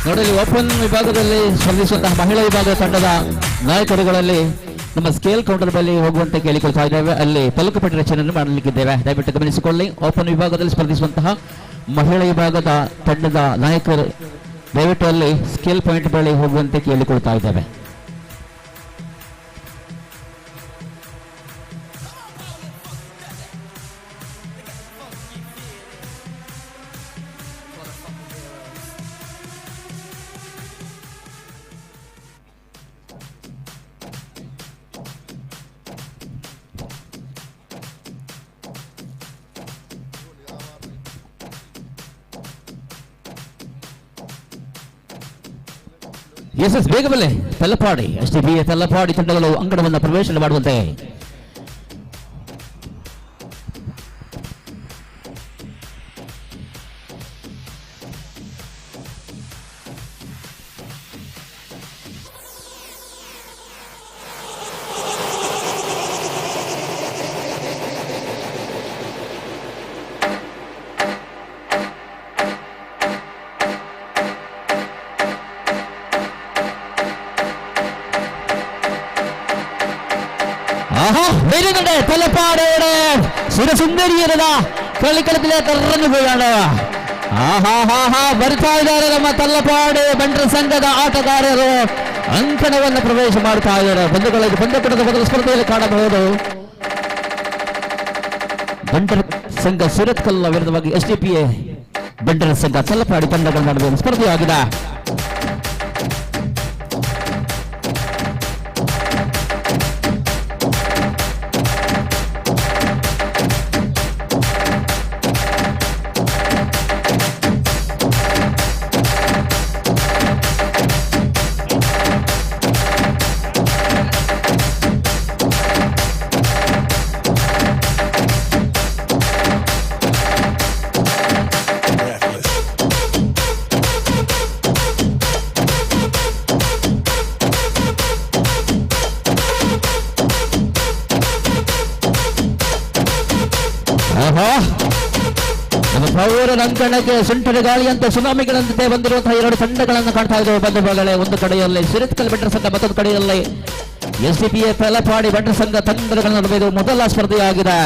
ನೋಡಿ, ಓಪನ್ ವಿಭಾಗದಲ್ಲಿ ಸ್ಪರ್ಧಿಸುವಂತಹ ಮಹಿಳಾ ವಿಭಾಗದ ತಂಡದ ನಾಯಕರುಗಳಲ್ಲಿ ನಮ್ಮ ಸ್ಕೇಲ್ ಕೌಂಟರ್ ಬಳಿ ಹೋಗುವಂತೆ ಕೇಳಿಕೊಳ್ತಾ ಇದ್ದೇವೆ. ಅಲ್ಲಿ ಪಲಕಪಟ್ಟಿ ರಚನೆಯನ್ನು ಮಾಡಲಿಕ್ಕಿದ್ದೇವೆ, ದಯವಿಟ್ಟು ಗಮನಿಸಿಕೊಳ್ಳಿ. ಓಪನ್ ವಿಭಾಗದಲ್ಲಿ ಸ್ಪರ್ಧಿಸುವಂತಹ ಮಹಿಳಾ ವಿಭಾಗದ ತಂಡದ ನಾಯಕರು ದಯವಿಟ್ಟು ಅಲ್ಲಿ ಸ್ಕೇಲ್ ಪಾಯಿಂಟ್ ಬಳಿ ಹೋಗುವಂತೆ ಕೇಳಿಕೊಳ್ತಾ ಇದ್ದೇವೆ. ಎಸ್ ಬೇಗ ಬಲೆ ತಲಪಾಡಿ SDBA ತಲಪಾಡಿ ತಂಡಗಳು ಅಂಗಣವನ್ನು ಪ್ರವೇಶ ಮಾಡುವಂತೆ. വരുന്നുണ്ട് തലപ്പാടയുടെ സുരസുന്ദരിയത കളിക്കളത്തിലെ തറന്നു പോയാണ്. ಬರ್ತಾ ಇದ್ದಾರೆ ನಮ್ಮ ತಲ್ಲಪಾಡಿ ಬಂಟರ ಸಂಘದ ಆಟಗಾರರು ಅಂಕಣವನ್ನು ಪ್ರವೇಶ ಮಾಡ್ತಾ ಇದ್ದಾರೆ. ಬಂಧುಗಳಿಗೆ ಪಂದ್ಯಕೂಟದ ಮೊದಲ ಸ್ಪರ್ಧೆಯಲ್ಲಿ ಕಾಣಬಹುದು. ಬಂಟರ ಸಂಘ ಸುರತ್ಕಲ್ ವಿರುದ್ಧವಾಗಿ SDPA ಬಂಟರ ಸಂಘ ತಲ್ಲಪಾಡಿ ತಂಡಗಳ ನಡುವೆ ಸ್ಪರ್ಧೆಯಾಗಿದೆ. ನಮ್ಮ ಪೌರನ ಅಂಕಣಕ್ಕೆ ಸುಂಟರ ಗಾಳಿಯಂತೆ ಸುನಾಮಿಗಳಂತೆ ಬಂದಿರುವಂತಹ ಎರಡು ತಂಡಗಳನ್ನು ಕಾಣ್ತಾ ಇದ್ದೇವೆ. ಬಂಧುಗಳೇ, ಒಂದು ಕಡೆಯಲ್ಲಿ ಸುರತ್ಕಲ್ ಬಂಟರ ಸಂಘ, ಮತ್ತೊಂದು ಕಡೆಯಲ್ಲಿ SDPA ತಲಪಾಡಿ ಬಂಟರ ಸಂಘ ತಂಡಗಳ ನಡುವೆ ಇದು ಮೊದಲ ಸ್ಪರ್ಧೆಯಾಗಿದೆ.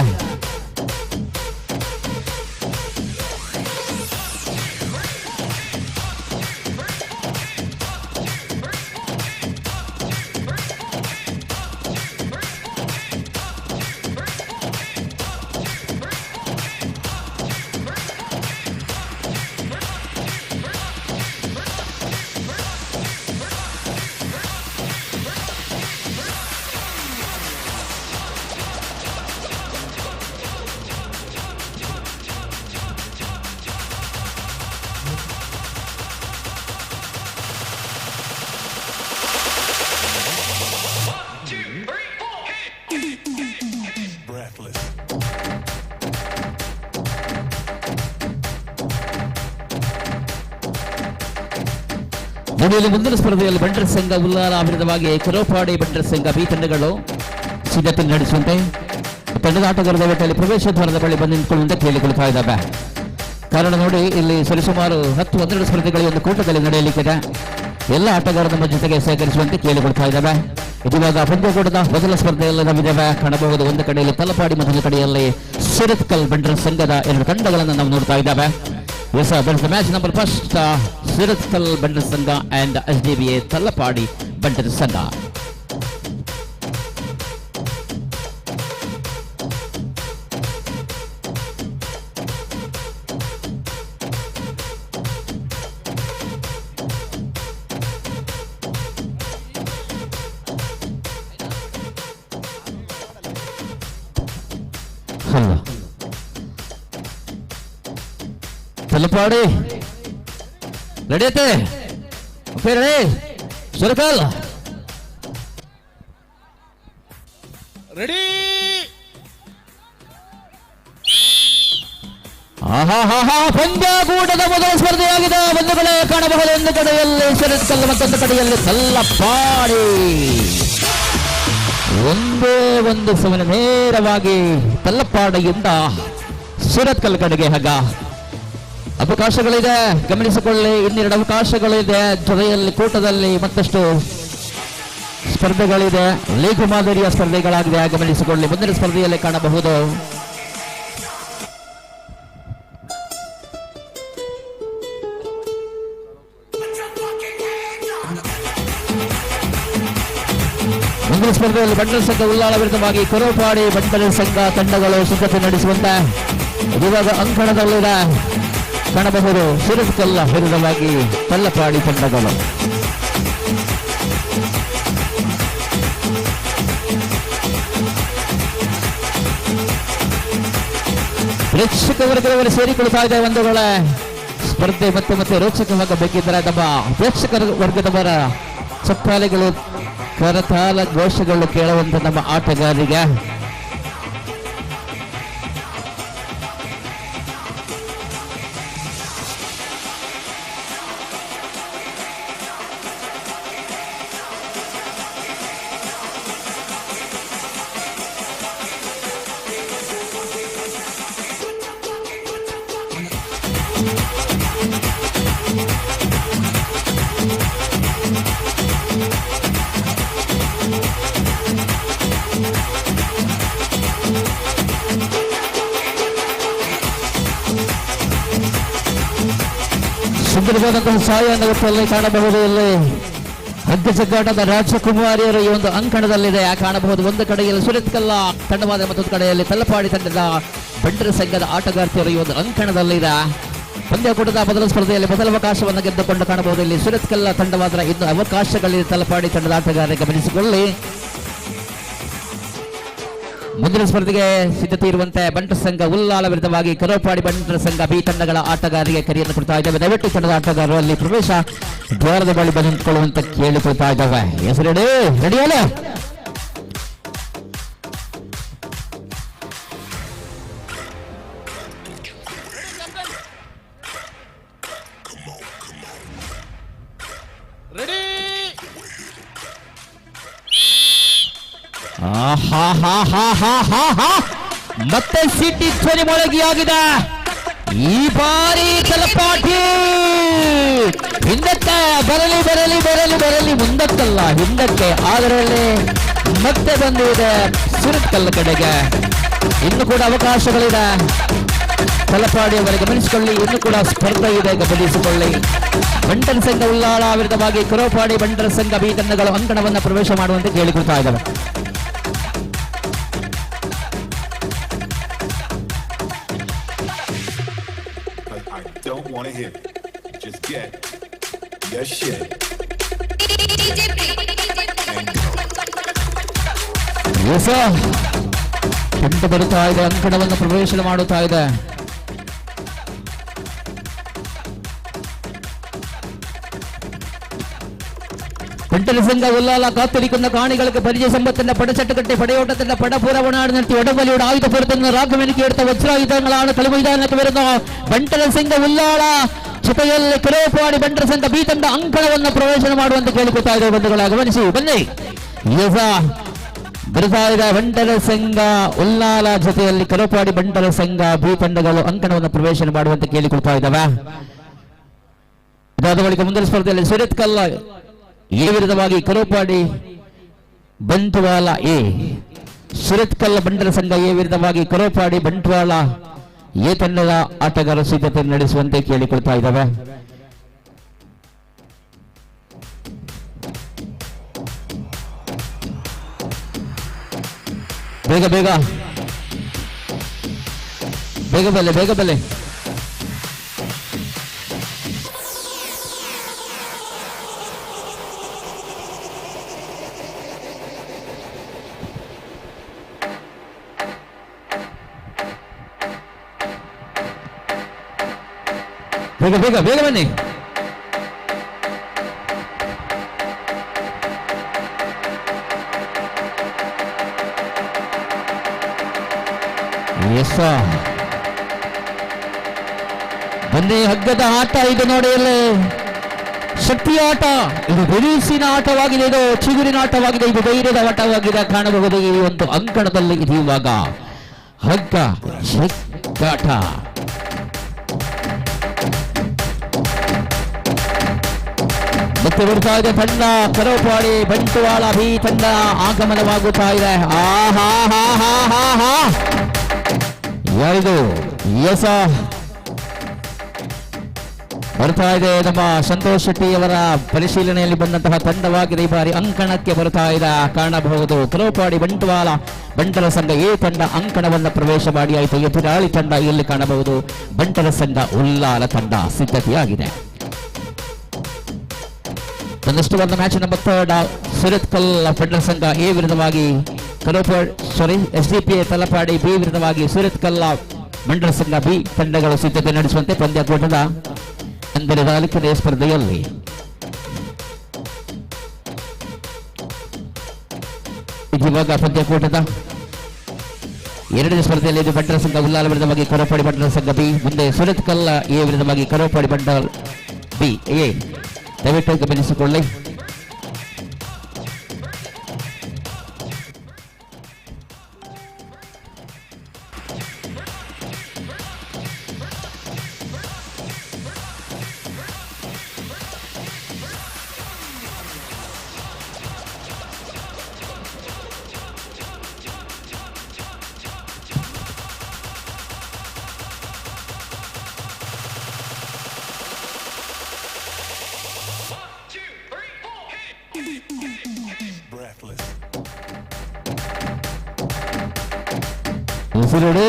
ಮುಡಿಯಲ್ಲಿ ಮುಂದಿನ ಸ್ಪರ್ಧೆಯಲ್ಲಿ ಬಂಟರ ಸಂಘ ಉಲ್ಲಾಲ ವಿರುದ್ಧವಾಗಿ ಕರೋಪಾಡಿ ಬಂಟರ ಸಂಘ ಬಿ ತಂಡಗಳು ಸಿದ್ಧತೆ ನಡೆಸುವಂತೆ ತಂಡದ ಆಟಗಾರರ ಒಟ್ಟಲ್ಲಿ ಪ್ರವೇಶ ದ್ವಾರದ ಬಳಿ ಬಂದು ನಿಂತುಕೊಳ್ಳುವಂತೆ ಕೇಳಿಕೊಳ್ತಾ ಇದ್ದಾವೆ. ಕಾರಣ ನೋಡಿ, ಇಲ್ಲಿ ಸರಿಸುಮಾರು 10-12 ಸ್ಪರ್ಧೆಗಳು ಒಂದು ಕೂಟದಲ್ಲಿ ನಡೆಯಲಿಕ್ಕಿದೆ. ಎಲ್ಲ ಆಟಗಾರರ ನಮ್ಮ ಜೊತೆಗೆ ಸಹಕರಿಸುವಂತೆ ಕೇಳಿಕೊಳ್ತಾ ಇದ್ದಾವೆ. ಇದುವಾಗ ಪಂದ್ಯಕೂಟದ ಮೊದಲ ಸ್ಪರ್ಧೆಯಲ್ಲಿ ನಾವಿದ್ದೇವೆ. ಕಾಣಬಹುದು, ಒಂದು ಕಡೆಯಲ್ಲಿ ತಲಪಾಡಿ, ಮತ್ತೊಂದು ಕಡೆಯಲ್ಲಿ ಸುರತ್ಕಲ್ ಬಂಟರ ಸಂಘದ ಎರಡು ತಂಡಗಳನ್ನು ನಾವು ನೋಡ್ತಾ ಇದ್ದಾವೆ. Yes, sir. That's the match number first. Surattal Bandar Sangha and SDBA Tallapadi Bandar Sangha. Talapady ನಡೆಯುತ್ತೆ. ಸುರತ್ಕಲ್ ರೆಡಿ. ಪಂದ್ಯಾಕೂಟದ ಮೊದಲ ಸ್ಪರ್ಧೆಯಾಗಿದೆ. ಒಂದು ಕಡೆ ಕಾಣಬಹುದು, ಒಂದು ಕಡೆಯಲ್ಲಿ ಶರತ್ ಕಲ್ಲು, ಮತ್ತೊಂದು ಕಡೆಯಲ್ಲಿ ತಲ್ಲಪಾಡಿ. ಒಂದೇ ಒಂದು ಸಮಯ ನೇರವಾಗಿ ತಲ್ಲಪಾಡಿಯಿಂದ ಶರತ್ ಕಲ್ ಕಡೆಗೆ ಹಗ್ಗ. ಅವಕಾಶಗಳಿದೆ, ಗಮನಿಸಿಕೊಳ್ಳಿ. ಇನ್ನೆರಡು ಅವಕಾಶಗಳಿದೆ. ಜೊತೆಯಲ್ಲಿ ಕೂಟದಲ್ಲಿ ಮತ್ತಷ್ಟು ಸ್ಪರ್ಧೆಗಳಿದೆ. ಲೀಗ್ ಮಾದರಿಯ ಸ್ಪರ್ಧೆಗಳಾಗಿದೆ, ಗಮನಿಸಿಕೊಳ್ಳಿ. ಮುಂದಿನ ಸ್ಪರ್ಧೆಯಲ್ಲಿ ಕಾಣಬಹುದು. ಮುಂದಿನ ಸ್ಪರ್ಧೆಯಲ್ಲಿ ಬಂಟರ ಸಂಘ ಉಲ್ಲಾಳ ವಿರುದ್ಧವಾಗಿ ಕೊರೋಪಾಡಿ ಬಂಟರ ಸಂಘ ತಂಡಗಳು ಸಿದ್ಧತೆ ನಡೆಸುವಂತೆ ಇವಾಗ ಅಂಕಣದಲ್ಲಿದೆ ಕಾಣಬಹುದು. ಶಿರಸ್ಕಲ್ಲ ವಿರುದ್ಧವಾಗಿ ತಲ್ಲಪಾಡಿ ತಂಡಗಳು. ಪ್ರೇಕ್ಷಕ ವರ್ಗದವರು ಸೇರಿಕೊಳ್ತಾ ಇದೆ. ಒಂದುಗಳ ಸ್ಪರ್ಧೆ ಮತ್ತೆ ರೋಚಕವಾಗಬೇಕಿದ್ದರೆ ತಮ್ಮ ಪ್ರೇಕ್ಷಕ ವರ್ಗದವರ ಚಪ್ಪಾಲೆಗಳು, ಕರತಾಲ ಘೋಷಗಳು ಕೇಳುವಂತ ನಮ್ಮ ಆಟಗಾರರಿಗೆ ಸುಂದರವಾದಂತಹ ಸಾಯಾನಗರದಲ್ಲಿ ಕಾಣಬಹುದು. ಇಲ್ಲಿ ಹಗ್ಗ ಜಗ್ಗಾಟದ ರಾಜಕುಮಾರಿಯರು ಈ ಒಂದು ಅಂಕಣದಲ್ಲಿದೆ ಕಾಣಬಹುದು. ಒಂದು ಕಡೆಯಲ್ಲಿ ಸುರತ್ಕಲ್ಲ ತಂಡವಾದ, ಮತ್ತೊಂದು ಕಡೆಯಲ್ಲಿ ತಲ್ಲಪಾಡಿ ತಂಡದ ಬಂಟರ ಸಂಘದ ಆಟಗಾರ್ತಿಯರು ಈ ಒಂದು ಅಂಕಣದಲ್ಲಿದೆ. ಪಂದ್ಯಾಕೂಟದ ಮೊದಲ ಸ್ಪರ್ಧೆಯಲ್ಲಿ ಮೊದಲ ಅವಕಾಶವನ್ನು ಗೆದ್ದುಕೊಂಡು ಕಾಣಬಹುದು. ಇಲ್ಲಿ ಸುರತ್ಕಲ್ಲ ತಂಡವಾದ ಇನ್ನು ಅವಕಾಶಗಳಿದೆ ತಲ್ಲಪಾಡಿ ತಂಡದ ಆಟಗಾರರಿಗೆ, ಗಮನಿಸಿಕೊಳ್ಳಿ. ಮುಂದಿನ ಸ್ಪರ್ಧೆಗೆ ಸಿದ್ಧತೆ ಇರುವಂತೆ ಬಂಟರ ಸಂಘ ಉಲ್ಲಾಳ ವಿರುದ್ಧವಾಗಿ ಕರೋಪಾಡಿ ಬಂಟರ ಸಂಘ ಬಿ ತಂಡಗಳ ಆಟಗಾರರಿಗೆ ಕರೆಯನ್ನು ಕೊಡ್ತಾ ಇದ್ದಾವೆ. ದಯವಿಟ್ಟು ತಂಡದ ಆಟಗಾರರು ಅಲ್ಲಿ ಪ್ರವೇಶ ದ್ವಾರದ ಬಳಿ ಬಂದು ನಿಂತ್ಕೊಳ್ಳುವಂತ ಕೇಳಿಕೊಳ್ತಾ ಇದ್ದಾವೆ. ಹೆಸರು ರೆಡಿಯಲ್ಲ? ಮತ್ತೆ ಸಿಟಿ ಧ್ವನಿ ಮೊಳಗಿಯಾಗಿದೆ. ಈ ಬಾರಿ ತಲಪಾಟಿ ಹಿಂದಕ್ಕೆ ಬರಲಿ ಬರಲಿ ಬರಲಿ ಬರಲಿ, ಮುಂದಕ್ಕಲ್ಲ ಹಿಂದಕ್ಕೆ. ಅದರಲ್ಲಿ ಮತ್ತೆ ಬಂದಿದೆ ಸುರತ್ಕಲ್ ಕಡೆಗೆ. ಇನ್ನು ಕೂಡ ಅವಕಾಶಗಳಿದೆ ತಲಪಾಡಿ ಅವರಿಗೆ, ಗಮನಿಸಿಕೊಳ್ಳಿ. ಇನ್ನು ಕೂಡ ಸ್ಪರ್ಧೆ ಇದೆ, ಗಮನಿಸಿಕೊಳ್ಳಿ. ಬಂಟರ ಸಂಘ ಉಲ್ಲಾಳ ವಿರುದ್ಧವಾಗಿ ಕರೋಪಾಡಿ ಬಂಟರ ಸಂಘ ಬಿ ತಂಡಗಳು ಅಂಕಣವನ್ನು ಪ್ರವೇಶ ಮಾಡುವಂತೆ ಕೇಳಿಕೊಳ್ತಾ ಇದ್ದಾವೆ. Don't want to hit it. Just get your shit. ತಂಡ ಬರುತ್ತಾ ಇದೆ, ಅಂಕಣವನ್ನು ಪ್ರವೇಶ ಮಾಡುತ್ತಾ ಇದೆ. ಬಂಟರ ಸಂಘ ಉಲ್ಲಾಲ ಕಾத்திരിക്കുന്ന കാണികൾക്ക് പരിചയസമ്പത്തിന്റെ പടച്ചട്ടുകെട്ടി പടയോട്ടത്തിന്റെ പടപൂരവനാട് നടത്തി ഉടമ്പലിയുടെ ആയുധപുരത്തുനിന്ന് രാഘവനിക്ക് എടുത്ത വജ്രായുധങ്ങളാണ് കളിമൈതാനത്ത് വരുന്ന ಬಂಟರ ಸಂಘ ಉಲ್ಲಾಳ ಜೊತೆಯಲ್ಲಿ ಕರೋಪಾಡಿ ಬಂಟರ ಸಂಘ ಬಿ ತಂಡ ಅಂಕಣವನ್ನು ಪ್ರವೇಶ ಮಾಡುವಂತೆ ಕೇಳಿಕೊಳ್ತಾ ಇದೆ. ಬಂಧುಗಳ ಗಮನಿಸಿ ಬನ್ನಿ. ಬರ್ತಾ ಇದೆ ಬಂಟರ ಸಂಘ ಉಲ್ಲಾಲ ಜೊತೆಯಲ್ಲಿ ಕರೋಪಾಡಿ ಬಂಟರ ಸಂಘ ಬಿ ತಂಡಗಳು ಅಂಕಣವನ್ನು ಪ್ರವೇಶ ಮಾಡುವಂತೆ ಕೇಳಿಕೊಳ್ತಾ ಇದ್ದಾವೆ. ಇದಾದ ಬಳಿಕ ಮುಂದಿನ ಸ್ಪರ್ಧೆಯಲ್ಲಿ ಸುರತ್ಕಲ್ಲ ಎ ವಿರುದ್ಧವಾಗಿ ಕರೋಪಾಡಿ ಬಂಟ್ವಾಳ ಎ. ಸುರತ್ಕಲ್ ಬಂಟರ ಸಂಘ ಎ ವಿರುದ್ಧವಾಗಿ ಕರೋಪಾಡಿ ಬಂಟ್ವಾಳ ಎ ತಂಡದ ಆಟಗಾರರು ಸಿದ್ಧತೆ ನಡೆಸುವಂತೆ ಕೇಳಿಕೊಳ್ತಾ ಇದ್ದಾವೆ. ಬೇಗ ಬೇಗ ಬೇಗ ಬಲೆ ಬೇಗ ಬಲೆ. ಬೇಗ ಬೇಗ ಬೇಗ ಬನ್ನಿ. ಎಸ್ ಒಂದೇ ಹಗ್ಗದ ಆಟ ಇದು ನೋಡಿ ಇಲ್ಲಿ ಶಕ್ತಿ ಆಟ, ಇದು ಬಿರುಸಿನ ಆಟವಾಗಿದೆ, ಇದು ಚಿಗುರಿನ ಆಟವಾಗಿದೆ, ಇದು ಧೈರ್ಯದ ಆಟವಾಗಿದೆ ಕಾಣಬಹುದು. ಈ ಒಂದು ಅಂಕಣದಲ್ಲಿ ಇದು ಇವಾಗ ಹಗ್ಗ ಶಕ್ಕಾಟ. ಮತ್ತೆ ಬರ್ತಾ ಇದೆ ತಂಡ ಕರೋಪಾಡಿ ಬಂಟ್ವಾಳ ಬಿ ತಂಡ ಆಗಮನವಾಗುತ್ತಾ ಇದೆ. ಆಹಾ ಹಾ ಹಾ ಹಾ ಹಾ ಯಾರಿದು ಯಸ ಬರ್ತಾ ಇದೆ. ನಮ್ಮ ಸಂತೋಷ್ ಶೆಟ್ಟಿ ಅವರ ಪರಿಶೀಲನೆಯಲ್ಲಿ ಬಂದಂತಹ ತಂಡವಾಗಿದೆ. ಈ ಬಾರಿ ಅಂಕಣಕ್ಕೆ ಬರ್ತಾ ಇದೆ ಕಾಣಬಹುದು. ಕರೋಪಾಡಿ ಬಂಟ್ವಾಳ ಬಂಟರ ಸಂಘ ಎ ತಂಡ ಅಂಕಣವನ್ನು ಪ್ರವೇಶ ಮಾಡಿ ಆಯಿತು. ಎದುರಾಳಿ ತಂಡ ಇಲ್ಲಿ ಕಾಣಬಹುದು. ಬಂಟರ ಸಂಘ ಉಲ್ಲಾಲ ತಂಡ ಸಿದ್ಧತೆಯಾಗಿದೆ. ಒಂದಷ್ಟು ಒಂದು ಮ್ಯಾಚ್ ನಂಬರ್ 3 ಸುರತ್ಕಲ್ ಬಂಟರ ಸಂಘ ಎ ವಿರುದ್ಧವಾಗಿ SDPA ತಲಪಾಡಿ ಬಿ ವಿರುದ್ಧವಾಗಿ ಸುರತ್ಕಲ್ ಬಂಟರ ಸಂಘ ಬಿ ತಂಡಗಳು ಸಿದ್ಧತೆ ನಡೆಸುವಂತೆ ಪಂದ್ಯಾಕೂಟದ ಅಂದರೆ 4ನೇ ಸ್ಪರ್ಧೆಯಲ್ಲಿ ಇವಾಗ ಪಂದ್ಯಾಕೂಟದ 2ನೇ ಸ್ಪರ್ಧೆಯಲ್ಲಿ ಇದು ಬಂಟರ ಸಂಘ ಉಲ್ಲಾಲ ವಿರುದ್ಧವಾಗಿ ಕರೋಪಾಡಿ ಬಂಟರ ಸಂಘ ಬಿ, ಮುಂದೆ ಸುರತ್ಕಲ್ ಎ ವಿರುದ್ಧವಾಗಿ ಕರೋಪಾಡಿ ಬಂಟರ ಬಿ ಎ. ದಯವಿಟ್ಟು ಗಮನಿಸಿಕೊಳ್ಳಿ. ಉಸಿರುಡಿ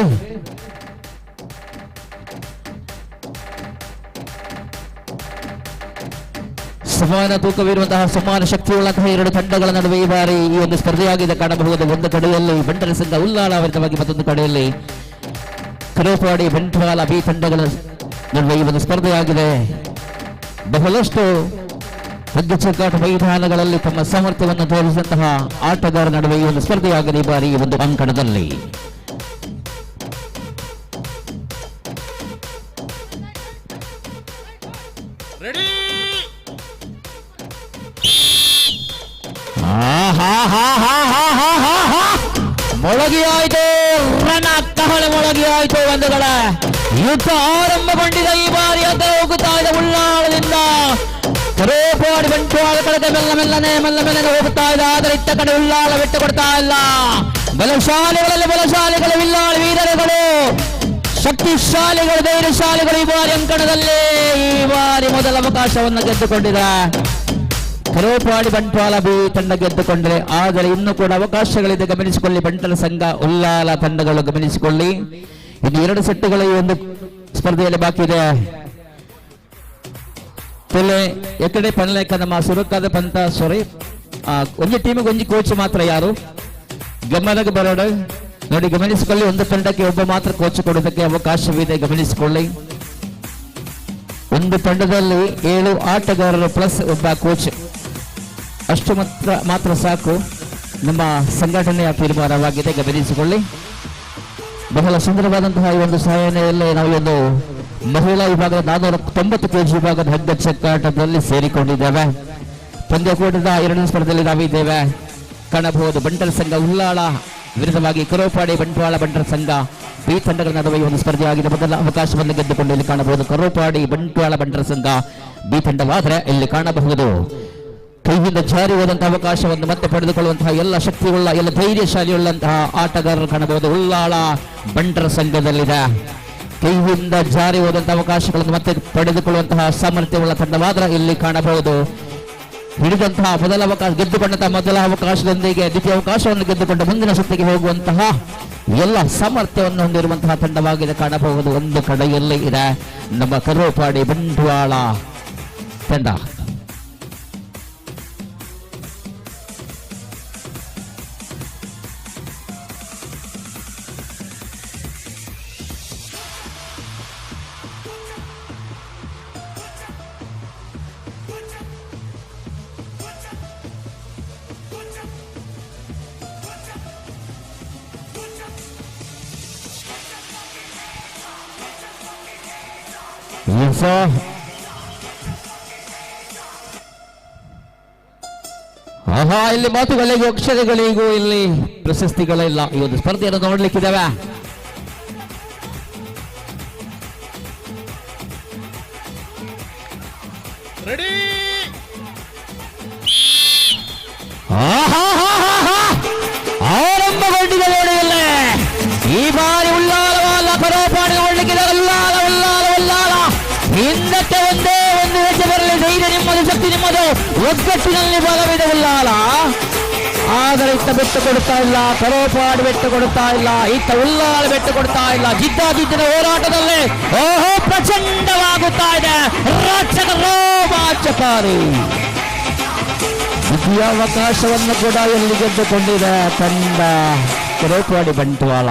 ಸಮಾನ ತೂಕವಿರುವಂತಹ ಸಮಾನ ಶಕ್ತಿಯುಳ್ಳಂತಹ ಎರಡು ತಂಡಗಳ ನಡುವೆ ಈ ಬಾರಿ ಈ ಒಂದು ಸ್ಪರ್ಧೆಯಾಗಿದೆ ಕಾಣಬಹುದು. ಒಂದು ಕಡೆಯಲ್ಲಿ ಬಂಟರ ಸಂಘ ಉಲ್ಲಾಳ ವಿರುದ್ಧವಾಗಿ, ಮತ್ತೊಂದು ಕಡೆಯಲ್ಲಿ ಕರೋಪಾಡಿ ಬಂಟ್ವಾಳ ಬಿ ತಂಡಗಳ ನಡುವೆ ಈ ಒಂದು ಸ್ಪರ್ಧೆಯಾಗಿದೆ. ಬಹಳಷ್ಟು ಹಗ್ಗ ಚಕ್ಕಾಟ ಮೈದಾನಗಳಲ್ಲಿ ತಮ್ಮ ಸಾಮರ್ಥ್ಯವನ್ನು ತೋರಿಸಿದಂತಹ ಆಟಗಾರರ ನಡುವೆ ಈ ಒಂದು ಸ್ಪರ್ಧೆಯಾಗಿದೆ ಈ ಬಾರಿ ಈ ಒಂದು ಅಂಕಣದಲ್ಲಿ. ಮೊಳಗಿ ಆಯ್ತು, ರಣ ಕಹಳೆ ಮೊಳಗಿ ಆಯ್ತು. ಬಂಧುಗಳ ಯುದ್ಧ ಆರಂಭಗೊಂಡಿದೆ. ಈ ಬಾರಿ ಅದ ಹೋಗುತ್ತಾ ಇದೆ ಉಳ್ಳಾಳದಿಂದ ಕರೋಪಾಡಿ ಬಂಟ್ವಾಳ ಕಡೆಗೆ ಮೆಲ್ಲನೆ ಹೋಗುತ್ತಾ ಇದೆ. ಆದರೆ ಇತ್ತ ಕಡೆ ಉಳ್ಳಾಳ ಬಿಟ್ಟು ಕೊಡ್ತಾ ಇಲ್ಲ. ಬಲಶಾಲಿಗಳಲ್ಲಿ ಬಲಶಾಲಿಗಳು, ಉಳ್ಳಾಳ ವೀರರುಗಳು, ಶಕ್ತಿಶಾಲಿಗಳು, ಧೈರ್ಯಶಾಲಿಗಳು ಈ ಬಾರಿ ಅಂಕಣದಲ್ಲಿ ಈ ಬಾರಿ ಮೊದಲ ಅವಕಾಶವನ್ನು ಗೆದ್ದುಕೊಂಡಿದೆ. ಕರೋಪಾಡಿ ಬಂಟ್ವಾಳ ಬಿ ತಂಡ ಗೆದ್ದುಕೊಂಡರೆ, ಆದರೆ ಇನ್ನೂ ಕೂಡ ಅವಕಾಶಗಳಿದೆ. ಗಮನಿಸಿಕೊಳ್ಳಿ ಬಂಟರ ಸಂಘ ಉಲ್ಲಾಲ ತಂಡಗಳು ಗಮನಿಸಿಕೊಳ್ಳಿ. ಇನ್ನು 2 ಸೆಟ್ಟುಗಳು ಈ ಒಂದು ಸ್ಪರ್ಧೆಯಲ್ಲಿ ಬಾಕಿ ಇದೆ. ಎಕಡೆ ಪನ್ಲೇಕ ನಮ್ಮ ಸುರಕಾದ ಪಂತ ಒಂದು ಟೀಮಿಗೆ ಒಂದು ಕೋಚ್ ಮಾತ್ರ ಯಾರು ಗಮನಕ್ಕೆ ಬರೋಣ ನೋಡಿ. ಗಮನಿಸಿಕೊಳ್ಳಿ, ಒಂದು ತಂಡಕ್ಕೆ ಒಬ್ಬ ಮಾತ್ರ ಕೋಚ್ ಕೊಡೋದಕ್ಕೆ ಅವಕಾಶವಿದೆ. ಗಮನಿಸಿಕೊಳ್ಳಿ, ಒಂದು ತಂಡದಲ್ಲಿ 7 ಆಟಗಾರರು ಪ್ಲಸ್ ಒಬ್ಬ ಕೋಚ್, ಅಷ್ಟು ಮಾತ್ರ ಸಾಕು. ನಮ್ಮ ಸಂಘಟನೆಯ ತೀರ್ಮಾನವಾಗಿದೆ. ಗಮನಿಸಿಕೊಳ್ಳಿ, ಬಹಳ ಸುಂದರವಾದಂತಹ ಈ ಒಂದು ಸಾಯನೆಯಲ್ಲಿ ನಾವು ಒಂದು ಮಹಿಳಾ ವಿಭಾಗದ 490 kg ವಿಭಾಗದ ಹಗ್ಗ ಚಕ್ಕಾಟದಲ್ಲಿ ಸೇರಿಕೊಂಡಿದ್ದೇವೆ. ಪಂದ್ಯಾಕೂಟದ 2ನೇ ಸ್ಪರ್ಧೆಯಲ್ಲಿ ನಾವಿದ್ದೇವೆ ಕಾಣಬಹುದು. ಬಂಟರ ಸಂಘ ಉಲ್ಲಾಳ ವಿರುದ್ಧವಾಗಿ ಕರೋಪಾಡಿ ಬಂಟ್ವಾಳ ಬಂಟರ ಸಂಘ ಬಿ ತಂಡಗಳ ನಡುವೆ ಒಂದು ಸ್ಪರ್ಧೆಯಾಗಿದೆ. ಮೊದಲ ಅವಕಾಶವನ್ನು ಗೆದ್ದುಕೊಂಡು ಇಲ್ಲಿ ಕಾಣಬಹುದು ಕರೋಪಾಡಿ ಬಂಟ್ವಾಳ ಬಂಟರ ಸಂಘ ಬಿ ತಂಡವಾದರೆ ಇಲ್ಲಿ ಕಾಣಬಹುದು ಕೈಯಿಂದ ಜಾರಿ ಹೋದಂತಹ ಅವಕಾಶವನ್ನು ಮತ್ತೆ ಪಡೆದುಕೊಳ್ಳುವಂತಹ ಎಲ್ಲ ಶಕ್ತಿಯುಳ್ಳ, ಎಲ್ಲ ಧೈರ್ಯಶಾಲಿಯುಳ್ಳಂತಹ ಆಟಗಾರರು ಕಾಣಬಹುದು. ಉಲ್ಲಾಳ ಬಂಟರ ಸಂಘದಲ್ಲಿದೆ. ಕೈಯಿಂದ ಜಾರಿ ಹೋದಂತಹ ಅವಕಾಶಗಳನ್ನು ಮತ್ತೆ ಪಡೆದುಕೊಳ್ಳುವಂತಹ ಸಾಮರ್ಥ್ಯವುಳ್ಳ ತಂಡವಾದರೆ ಇಲ್ಲಿ ಕಾಣಬಹುದು. ಹಿಡಿದಂತಹ ಮೊದಲ ಅವಕಾಶ ಗೆದ್ದುಕೊಂಡಂತಹ ಮೊದಲ ಅವಕಾಶದೊಂದಿಗೆ ದ್ವಿತೀಯ ಅವಕಾಶವನ್ನು ಗೆದ್ದುಕೊಂಡು ಮುಂದಿನ ಸುತ್ತಿಗೆ ಹೋಗುವಂತಹ ಎಲ್ಲ ಸಾಮರ್ಥ್ಯವನ್ನು ಹೊಂದಿರುವಂತಹ ತಂಡವಾಗಿದೆ ಕಾಣಬಹುದು. ಒಂದು ಕಡೆಯಲ್ಲಿ ಇದೆ ನಮ್ಮ ಕರೋಪಾಡಿ ಬಂಟ್ವಾಳ ತಂಡ. ಆಹಾ, ಇಲ್ಲಿ ಮಾತುಗಳಿಗೂ ಅಕ್ಷರಗಳಿಗೂ ಇಲ್ಲಿ ಪ್ರಶಸ್ತಿಗಳಿಲ್ಲ. ಈ ಒಂದು ಸ್ಪರ್ಧೆಯನ್ನು ನೋಡ್ಲಿಕ್ಕಿದ್ದಾವೆ. ರೆಡಿ. ಆರಂಭಗೊಂಡಿದೆ ನೋಡಿಯಲ್ಲೇ. ಈ ಬಾರಿ ಉಲ್ಲಾಲವಾದ ಕರೋಪಾಡಿ ನೋಡ್ಲಿಕ್ಕಿದೆ. ಉಲ್ಲಾಲ ಉಲ್ಲಾಲ ಉಲ್ಲಾಲ. ಹಿಂದಕ್ಕೆ ಒಂದೇ ಒಂದು ಹೆಜ್ಜೆ ಬರಲಿ. ಧೈರ್ಯ ನಿಮ್ಮದು, ಶಕ್ತಿ ನಿಮ್ಮದು, ಒಗ್ಗಟ್ಟಿನಲ್ಲಿ ಬಲವಿದೆ ಉಲ್ಲಾಲ. ಆದರೆ ಇತ್ತ ಬೆಟ್ಟು ಕೊಡ್ತಾ ಇಲ್ಲ, ಕರೋಪಾಡಿ ಬೆಟ್ಟು ಕೊಡ್ತಾ ಇಲ್ಲ, ಇತ್ತ ಉಲ್ಲಾಲ ಬೆಟ್ಟು ಕೊಡ್ತಾ ಇಲ್ಲ. ಜಿದ್ದಾಜಿದ್ದಿನ ಹೋರಾಟದಲ್ಲಿ ಓಹೋ ಪ್ರಚಂಡವಾಗುತ್ತಾ ಇದೆ. ರೋಮಾಂಚಕಾರಿ ಅವಕಾಶವನ್ನು ಕೂಡ ಎಲ್ಲಿ ಗೆದ್ದುಕೊಂಡಿದೆ ತಂಡ ಕರೋಪಾಡಿ ಬಂಟ್ವಾಳ.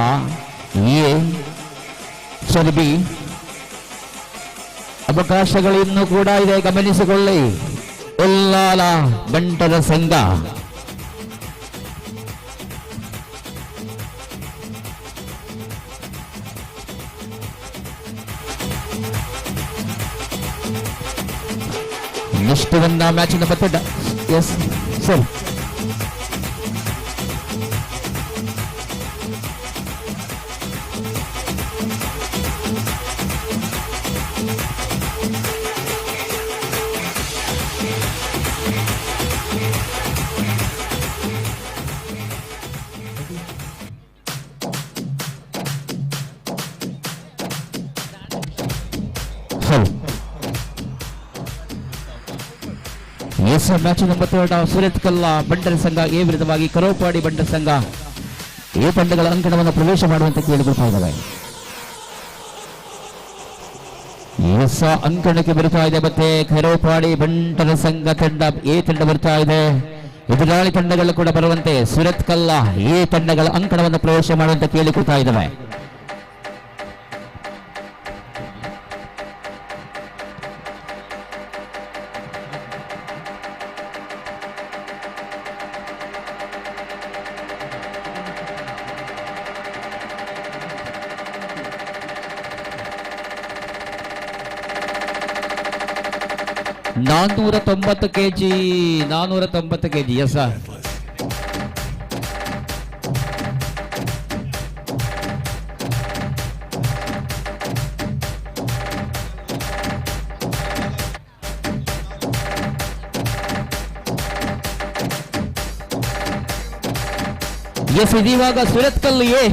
ಚರ್ಬಿ ಅವಕಾಶಗಳು ಇನ್ನೂ ಕೂಡ ಇದೆ, ಗಮನಿಸಿಕೊಳ್ಳಿ. ಉಲ್ಲಾಲ ಬಂಟರ ಸಂಘ ನೆಕ್ಸ್ಟ್ ಬಂದ ಮ್ಯಾಚಿನ ಪತ್ತಡ. ಎಸ್ ಸರ್, ಮ್ಯಾಚ್ ನಂಬರ್ 2 ಸೂರತ್ ಕಲ್ಲ ಬಂಟರ ಸಂಘ ಎ ವಿರುದ್ಧವಾಗಿ ಕರೋಪಾಡಿ ಬಂಟರ ಸಂಘ ಎ ತಂಡಗಳ ಅಂಕಣವನ್ನು ಪ್ರವೇಶ ಮಾಡುವಂತೆ ಕೇಳಿಕೊಳ್ತಾ ಇದ್ದಾವೆ. ಅಂಕಣಕ್ಕೆ ಬರ್ತಾ ಇದೆ. ಮತ್ತೆ ಕರೋಪಾಡಿ ಬಂಟರ ಸಂಘ ತಂಡ ಎ ತಂಡ ಬರ್ತಾ ಇದೆ. ಎದುರಾಳಿ ತಂಡಗಳು ಕೂಡ ಬರುವಂತೆ ಸೂರತ್ ಕಲ್ಲ ಎ ತಂಡಗಳ ಅಂಕಣವನ್ನು ಪ್ರವೇಶ ಮಾಡುವಂತೆ ಕೇಳಿಕೊಳ್ತಾ ಇದ್ದಾವೆ. ನಾನ್ನೂರ 90 kg 490 kg. Yes sir, yes ಇದೀವಾಗ ಸೂರತ್ ಕಲ್ಲು ಎ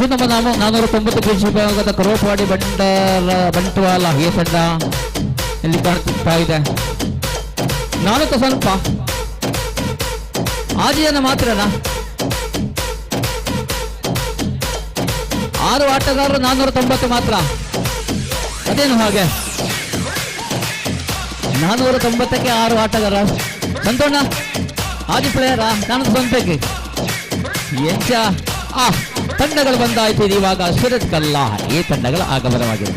ಇದು ನಮ್ಮ 490 kg ವಿಭಾಗದ ಕರೋಪಾಡಿ ಬಂಟ್ವಾಳ ಎ ತಂಡ ಇಲ್ಲಿ ಕಾಣುತ್ತಾ ಇದೆ. ನಾಲ್ಕು ಸ್ವಲ್ಪ 6 ಜನ ಮಾತ್ರನಾ? 6 ಆಟಗಾರರು 490 ಮಾತ್ರ. ಅದೇನು ಹಾಗೆ? 490ಕ್ಕೆ 6 ಆಟಗಾರ. ಸಂತೋಣ ಆದಿ ಪ್ಲೇಯರ 490ಕ್ಕೆ ಎಂಚ ತಂಡಗಳು ಬಂದಾಯ್ತು. ಇವಾಗ ಸೂರತ್ ಕಲ್ಲ ಎ ತಂಡಗಳ ಆಗಮನವಾಗಿದೆ.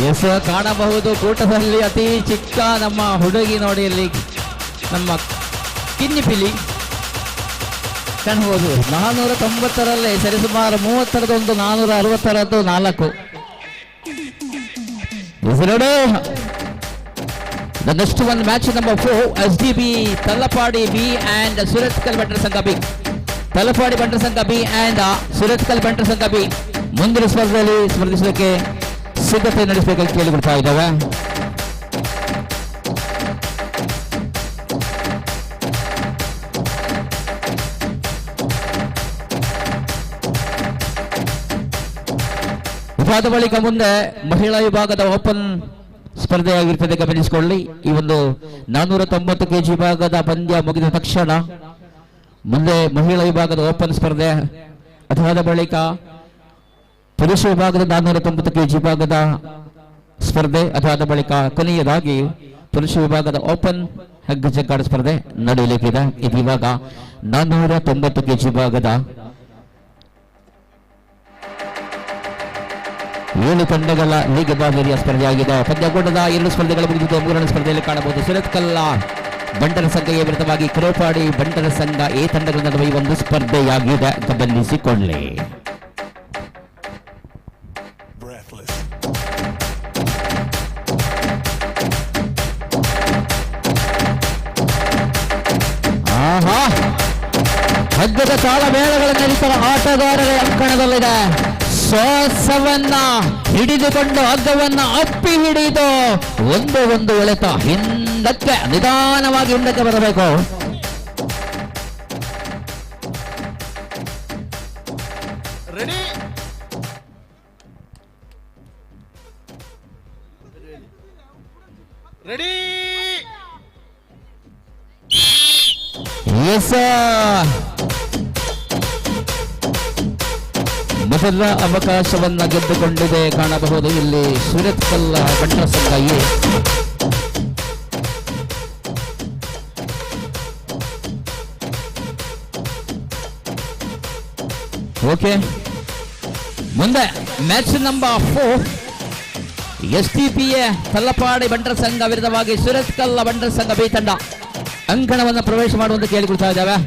ಎಸ್ ಕಾಣಬಹುದು ಕೂಟದಲ್ಲಿ ಅತಿ ಚಿಕ್ಕ ನಮ್ಮ ಹುಡುಗಿ ನೋಡಿ, ಇಲ್ಲಿ ನಮ್ಮ ಕಿನ್ನಿಪಿಲಿ ಕಾಣಬಹುದು. 490ರಲ್ಲೇ ಸರಿಸುಮಾರು 30ರದೊಂದು 460ರದ್ದು 4. The next one match number 4 SDB Talapadi B and Surathkal Bantar Sangha B. Talapadi Bantar Sangha B and Surathkal Bantar Sangha B ಮುಂದಿನ ಸ್ಪರ್ಧೆಯಲ್ಲಿ ಸ್ಪರ್ಧಿಸಲಿಕ್ಕೆ ಸಿದ್ಧತೆ ನಡೆಸಬೇಕಂತ ಕೇಳಿಬಿಡ್ತಾ ಇದ್ದಾವೆ. ಇದಾದ ಬಳಿಕ ಮುಂದೆ ಮಹಿಳಾ ವಿಭಾಗದ ಓಪನ್ ಸ್ಪರ್ಧೆಯಾಗಿರ್ತದೆ, ಗಮನಿಸಿಕೊಳ್ಳಿ. ಈ ಒಂದು 490 kg ವಿಭಾಗದ ಪಂದ್ಯ ಮುಗಿದ ತಕ್ಷಣ ಮುಂದೆ ಮಹಿಳಾ ವಿಭಾಗದ ಓಪನ್ ಸ್ಪರ್ಧೆ, ಅದಾದ ಬಳಿಕ ಪುರುಷ ವಿಭಾಗದ 490 kg ವಿಭಾಗದ ಸ್ಪರ್ಧೆ ಅದಾದ ಬಳಿಕ ಕೊನೆಯದಾಗಿ ಪುರುಷ ವಿಭಾಗದ ಓಪನ್ ಹಗ್ಗ ಜಗ್ಗಾಟ ಸ್ಪರ್ಧೆ ನಡೆಯಲಿಕ್ಕಿದೆ. ಇದೀವಾಗ 490 kg ವಿಭಾಗದ 7 ತಂಡಗಳ ಲೀಗ್ ಬಾರಿಯ ಸ್ಪರ್ಧೆಯಾಗಿದೆ. ಪಂದ್ಯಕೂಟದ 2 ಸ್ಪರ್ಧೆಗಳು ಮುಗಿದಿದ್ದು 3ನೇ ಸ್ಪರ್ಧೆಯಲ್ಲಿ ಕಾಣಬಹುದು. ಸುರತ್ಕಲ್ಲ ಬಂಟರ ಸಂಘಕ್ಕೆ ವಿರುದ್ಧವಾಗಿ ಕ್ರೋಪಾಡಿ ಬಂಟರ ಸಂಘ ಈ ತಂಡಗಳ ನಡುವೆ ಒಂದು ಸ್ಪರ್ಧೆಯಾಗಿದೆ. ಗಮನಿಸಿಕೊಳ್ಳಿ. ಹಗ್ಗದ ತಾಳ ಮೇಳಗಳ ನಡೀತಾ ಆಟಗಾರರ ಅಂಕಣದಲ್ಲಿದೆ. ಶ್ವಾಸವನ್ನ ಹಿಡಿದುಕೊಂಡು ಹಗ್ಗವನ್ನ ಅಪ್ಪಿ ಹಿಡಿದು ಒಂದು ಎಳೆತ ಹಿಂದಕ್ಕೆ ನಿಧಾನವಾಗಿ ಹಿಂದಕ್ಕೆ ಬರಬೇಕು. ರೆಡಿ ರೆಡಿ ಎಸ್ ಮೊದಲ ಅವಕಾಶವನ್ನ ಗೆದ್ದುಕೊಂಡಿದೆ ಕಾಣಬಹುದು ಇಲ್ಲಿ ಸುರತ್ಕಲ್ಲ ಬಂಟರ ಸಂಘ. ಓಕೆ, ಮುಂದೆ ಮ್ಯಾಚ್ ನಂಬರ್ 4 STPA ತಲ್ಲಪಾಡಿ ಬಂಟರ ಸಂಘ ವಿರುದ್ಧವಾಗಿ ಸುರತ್ಕಲ್ಲ ಬಂಟರ ಸಂಘ ಬಿ ತಂಡ ಅಂಕಣವನ್ನು ಪ್ರವೇಶ ಮಾಡುವಂತೆ ಕೇಳಿಕೊಳ್ತಾ ಇದ್ದಾವೆ.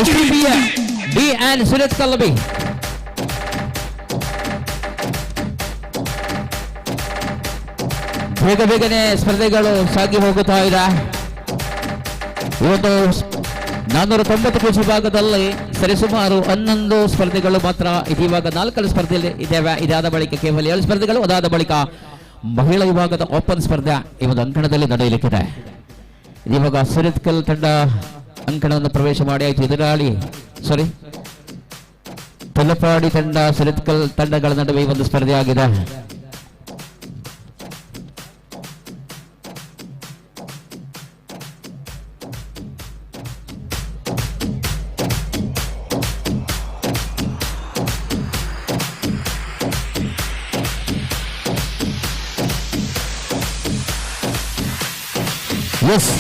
STPA B and ಸುರತ್ಕಲ್ಲ B. ಬೇಗನೆ ಸ್ಪರ್ಧೆಗಳು ಸಾಗಿ ಹೋಗುತ್ತಾ ಇದೆ. ಇವತ್ತು 490 kg ವಿಭಾಗದಲ್ಲಿ ಸರಿಸುಮಾರು 11 ಸ್ಪರ್ಧೆಗಳು ಮಾತ್ರ ಇದೀವಾಗ 4 ಸ್ಪರ್ಧೆಯಲ್ಲಿ ಇದ್ದಾವೆ. ಇದಾದ ಬಳಿಕ ಕೇವಲ 7 ಸ್ಪರ್ಧೆಗಳು. ಅದಾದ ಬಳಿಕ ಮಹಿಳಾ ವಿಭಾಗದ ಓಪನ್ ಸ್ಪರ್ಧೆ ಈ ಒಂದು ಅಂಕಣದಲ್ಲಿ ನಡೆಯಲಿಕ್ಕಿದೆ. ಇದೀವಾಗ ಸುರತ್ಕಲ್ ತಂಡ ಅಂಕಣವನ್ನು ಪ್ರವೇಶ ಮಾಡಿ ಆಯಿತು. ಎದುರಾಳಿ ತಲಪಾಡಿ ತಂಡ ಸುರತ್ಕಲ್ ತಂಡಗಳ ನಡುವೆ ಒಂದು ಸ್ಪರ್ಧೆಯಾಗಿದೆ. ಎಸ್,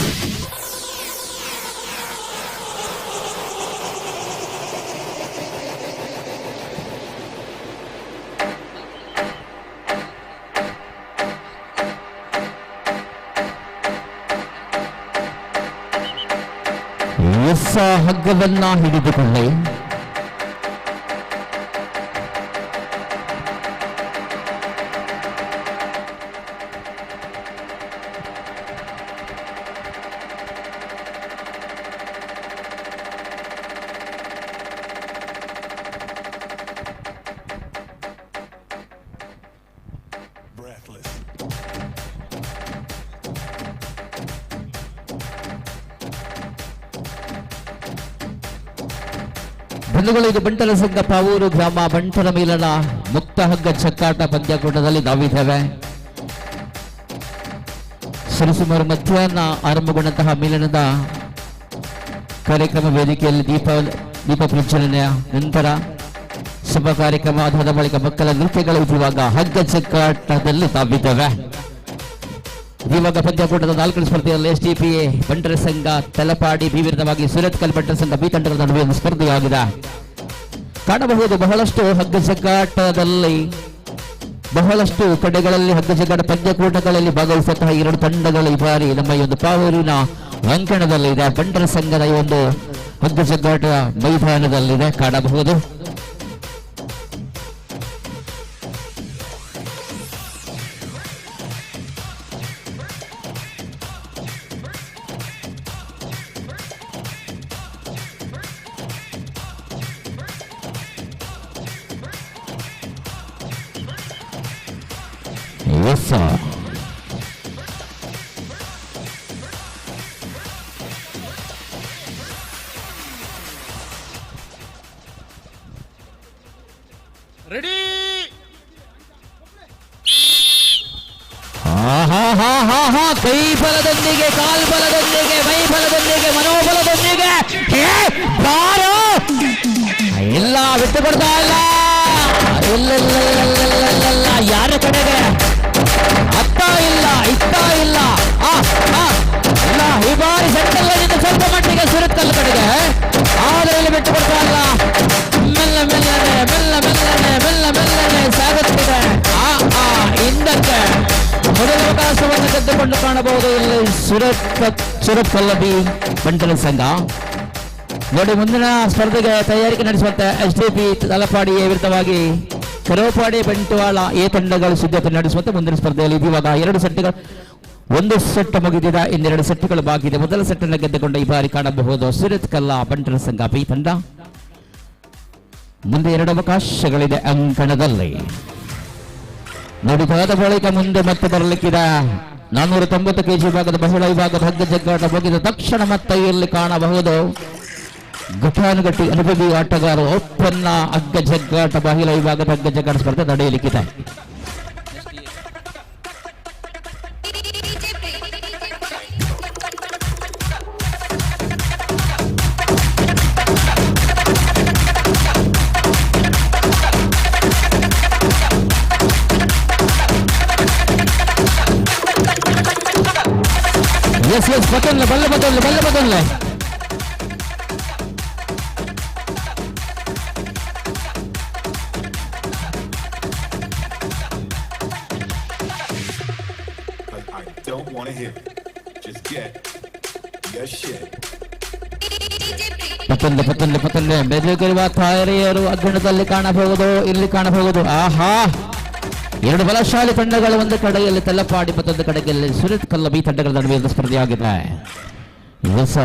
ಹಗ್ಗವನ್ನ ಹಿಡಿದುಕೊಳ್ಳಿ. ಬಂಧುಗಳು, ಇದು ಬಂಟರ ಸಂಘ ಪಾವೂರು ಗ್ರಾಮ ಬಂಟರ ಮೇಲನ ಮುಕ್ತ ಹಗ್ಗ ಚಕ್ಕಾಟ ಪಂದ್ಯಕೂಟದಲ್ಲಿ ನಾವಿದ್ದೇವೆ. ಸರಿಸುಮಾರು ಮಧ್ಯಾಹ್ನ ಆರಂಭಗೊಂಡಂತಹ ಮೇಲನದ ಕಾರ್ಯಕ್ರಮ ವೇದಿಕೆಯಲ್ಲಿ ದೀಪ ಪ್ರಜ್ವಲನೆಯ ನಂತರ ಶುಭ ಕಾರ್ಯಕ್ರಮ ಅದಾದ ಬಳಿಕ ಮಕ್ಕಳ ನೃತ್ಯಗಳು ಇರುವಾಗ ಹಗ್ಗ ಚಕ್ಕಾಟದಲ್ಲಿ ತಾವಿದ್ದೇವೆ. ಇವಾಗ ಪಂದ್ಯಕೂಟದ 4 ಸ್ಪರ್ಧೆಯಲ್ಲಿ STPA ಬಂಟರ ಸಂಘ ತಲಪಾಡಿ ಬಿ ವಿರುದ್ಧವಾಗಿ ಸುರತ್ಕಲ್ ಬಂಟರ ಸಂಘ ಬಿ ತಂಡಗಳ ನಡುವೆ ಒಂದು ಸ್ಪರ್ಧೆಯಾಗಿದೆ. ಕಾಣಬಹುದು ಬಹಳಷ್ಟು ಹಗ್ಗ ಜಗ್ಗಾಟದಲ್ಲಿ ಬಹಳಷ್ಟು ಕಡೆಗಳಲ್ಲಿ ಹಗ್ಗ ಜಗ್ಗಾಟ ಪಂದ್ಯಕೂಟಗಳಲ್ಲಿ ಭಾಗವಹಿಸುವಂತಹ 2 ತಂಡಗಳು ಈ ಬಾರಿ ನಮ್ಮ ಈ ಒಂದು ಪಾವೂರಿನ ಅಂಕಣದಲ್ಲಿದೆ. ಬಂಟರ ಸಂಘದ ಈ ಒಂದು ಹಗ್ಗ ಜಗ್ಗಾಟ ಮೈದಾನದಲ್ಲಿದೆ ಕಾಣಬಹುದು. ರೆಡಿ ಕೈ ಬಲದೊಂದಿಗೆ ಕಾಲ್ ಬಲದೊಂದಿಗೆ ಮೈ ಬಲದೊಂದಿಗೆ ಮನೋಬಲದೊಂದಿಗೆ ಬಾರೋ ಇಲ್ಲ ಬಿಟ್ಟು ಕೊಡ್ತಾ ಇಲ್ಲ ಯಾರ ಕಡೆಗೆ ಅತ್ತ ಇಲ್ಲ ಇತ್ತ ಇಲ್ಲ ಇಲ್ಲ ಈ ಬಾರಿ ಸೆಂಟರ್ನಿಂದ ಸ್ವಲ್ಪ ಮಟ್ಟಿಗೆ ಸುರತ್ಕಲ್ ಕಡೆಗೆ ಆದರೆ ಇಲ್ಲಿ ಬಿಟ್ಟು ಕೊಡ್ತಾ ಇಲ್ಲ ಮೆಲ್ಲ ಮೆಲ್ಲನೆ ಮೆಲ್ಲ ಮೆಲ್ಲನೆ ಮೆಲ್ಲ ಮೆಲ್ಲನೆ ಸಾಗುತ್ತಿದೆ ಹಿಂದಕ್ಕೆ ಮೊದಲ ಅವಕಾಶವನ್ನು ಗೆದ್ದುಕೊಂಡು ಕಾಣಬಹುದು ಇಲ್ಲಿ ಸುರತ್ಕಲ್ಲಬಿ ಬಂಟರ ಸಂಘ. ನೋಡಿ ಮುಂದಿನ ಸ್ಪರ್ಧೆಗೆ ತಯಾರಿಕೆ ನಡೆಸುವಂತೆ SDP ತಲಪಾಡಿಯ ವಿರುದ್ಧವಾಗಿ ಕರೋಪಾಡಿ ಬಂಟ್ವಾಳ ಎ ತಂಡಗಳು ಸಿದ್ಧತೆ ನಡೆಸುವಂತೆ ಮುಂದಿನ ಸ್ಪರ್ಧೆಯಲ್ಲಿ ಇವಾಗ 2 ಸೆಟ್ಗಳು, 1 ಸೆಟ್ ಮುಗಿದಿದೆ, ಇನ್ನೆರಡು ಸೆಟ್ಗಳು ಬಾಕಿ ಇದೆ. ಮೊದಲ ಸೆಟ್ ಅನ್ನು ಗೆದ್ದುಕೊಂಡು ಈ ಬಾರಿ ಕಾಣಬಹುದು ಸುರತ್ಕಲ್ಲ ಬಂಟರ ಸಂಘ ಬಿ ತಂಡ. ಮುಂದೆ 2 ಅವಕಾಶಗಳಿದೆ ಅಂಕಣದಲ್ಲಿ. ನುಡಿದಾದ ಬಳಿಕ ಮುಂದೆ ಮತ್ತೆ ಬರಲಿಕ್ಕಿದೆ 490 kg ವಿಭಾಗದ ಮಹಿಳಾ ವಿಭಾಗದ ಹಗ್ಗ ಜಗ್ಗಾಟ ಮುಗಿದ ತಕ್ಷಣ ಮತ್ತೆ ಇಲ್ಲಿ ಕಾಣಬಹುದು ಘಟಾನುಘಟಿ ಅನುಭವಿ ಆಟಗಾರ ಒಪ್ಪನ್ನ ಹಗ್ಗ ಜಗ್ಗಾಟ ಮಹಿಳಾ ವಿಭಾಗದ ಹಗ್ಗ ಜಗ್ಗಾಟ ಸ್ಪರ್ಧೆ ನಡೆಯಲಿಕ್ಕಿದೆ. Yes, ಬದಲ್ಲೆ ಬಲ್ಲೆ ಬದಲ್ಲೆ ಬಲ್ಲೆ ಬದಲ್ಲೆ Don't want to hit it. Just get your shit. ಪತ್ತೊಂದು ಬೆದರಿರುವ ತಾಯರಿಯರು ಅಗ್ರಣದಲ್ಲಿ ಕಾಣಬಹುದು, ಇಲ್ಲಿ ಕಾಣಬಹುದು. ಆಹಾ, 2 ಬಲಶಾಲಿ ತಂಡಗಳು ಒಂದು ಕಡೆಯಲ್ಲಿ ತಲಪಾಡಿ ಮತ್ತೊಂದು ಕಡೆಯಲ್ಲಿ ಸುರತ್ಕಲ್ಲ ಬಿ ತಂಡಗಳ ನಡುವೆ ಸ್ಪರ್ಧೆಯಾಗಿದೆ. ಹೊಸ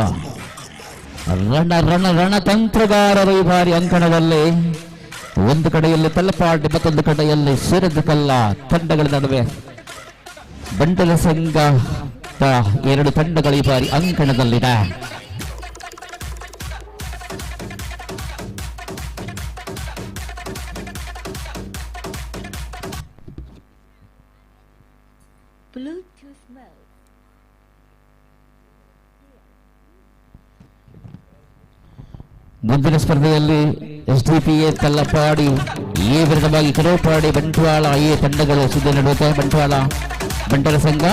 ರಣತಂತ್ರಗಾರರು ಈ ಬಾರಿ ಅಂಕಣದಲ್ಲಿ ಒಂದು ಕಡೆಯಲ್ಲಿ ತಲಪಾಡಿ ಮತ್ತೊಂದು ಕಡೆಯಲ್ಲಿ ಸುರತ್ಕಲ್ಲ ತಂಡಗಳ ನಡುವೆ ಬಂಟಲ ಸಂಘ 2 ತಂಡಗಳು ಈ ಬಾರಿ ಅಂಕಣದಲ್ಲಿದೆ. ಮುಂದಿನ ಸ್ಪರ್ಧೆಯಲ್ಲಿ SDP ತಲಪಾಡಿ ಎ ವಿರುದ್ಧವಾಗಿ ಕರೋಪಾಡಿ ಬಂಟ್ವಾಳ ಎ ತಂಡಗಳು ಸಿದ್ಧ ನಡೆಯುತ್ತೆ. ಬಂಟ್ವಾಳ ಬಂಟರ ಸಂಘ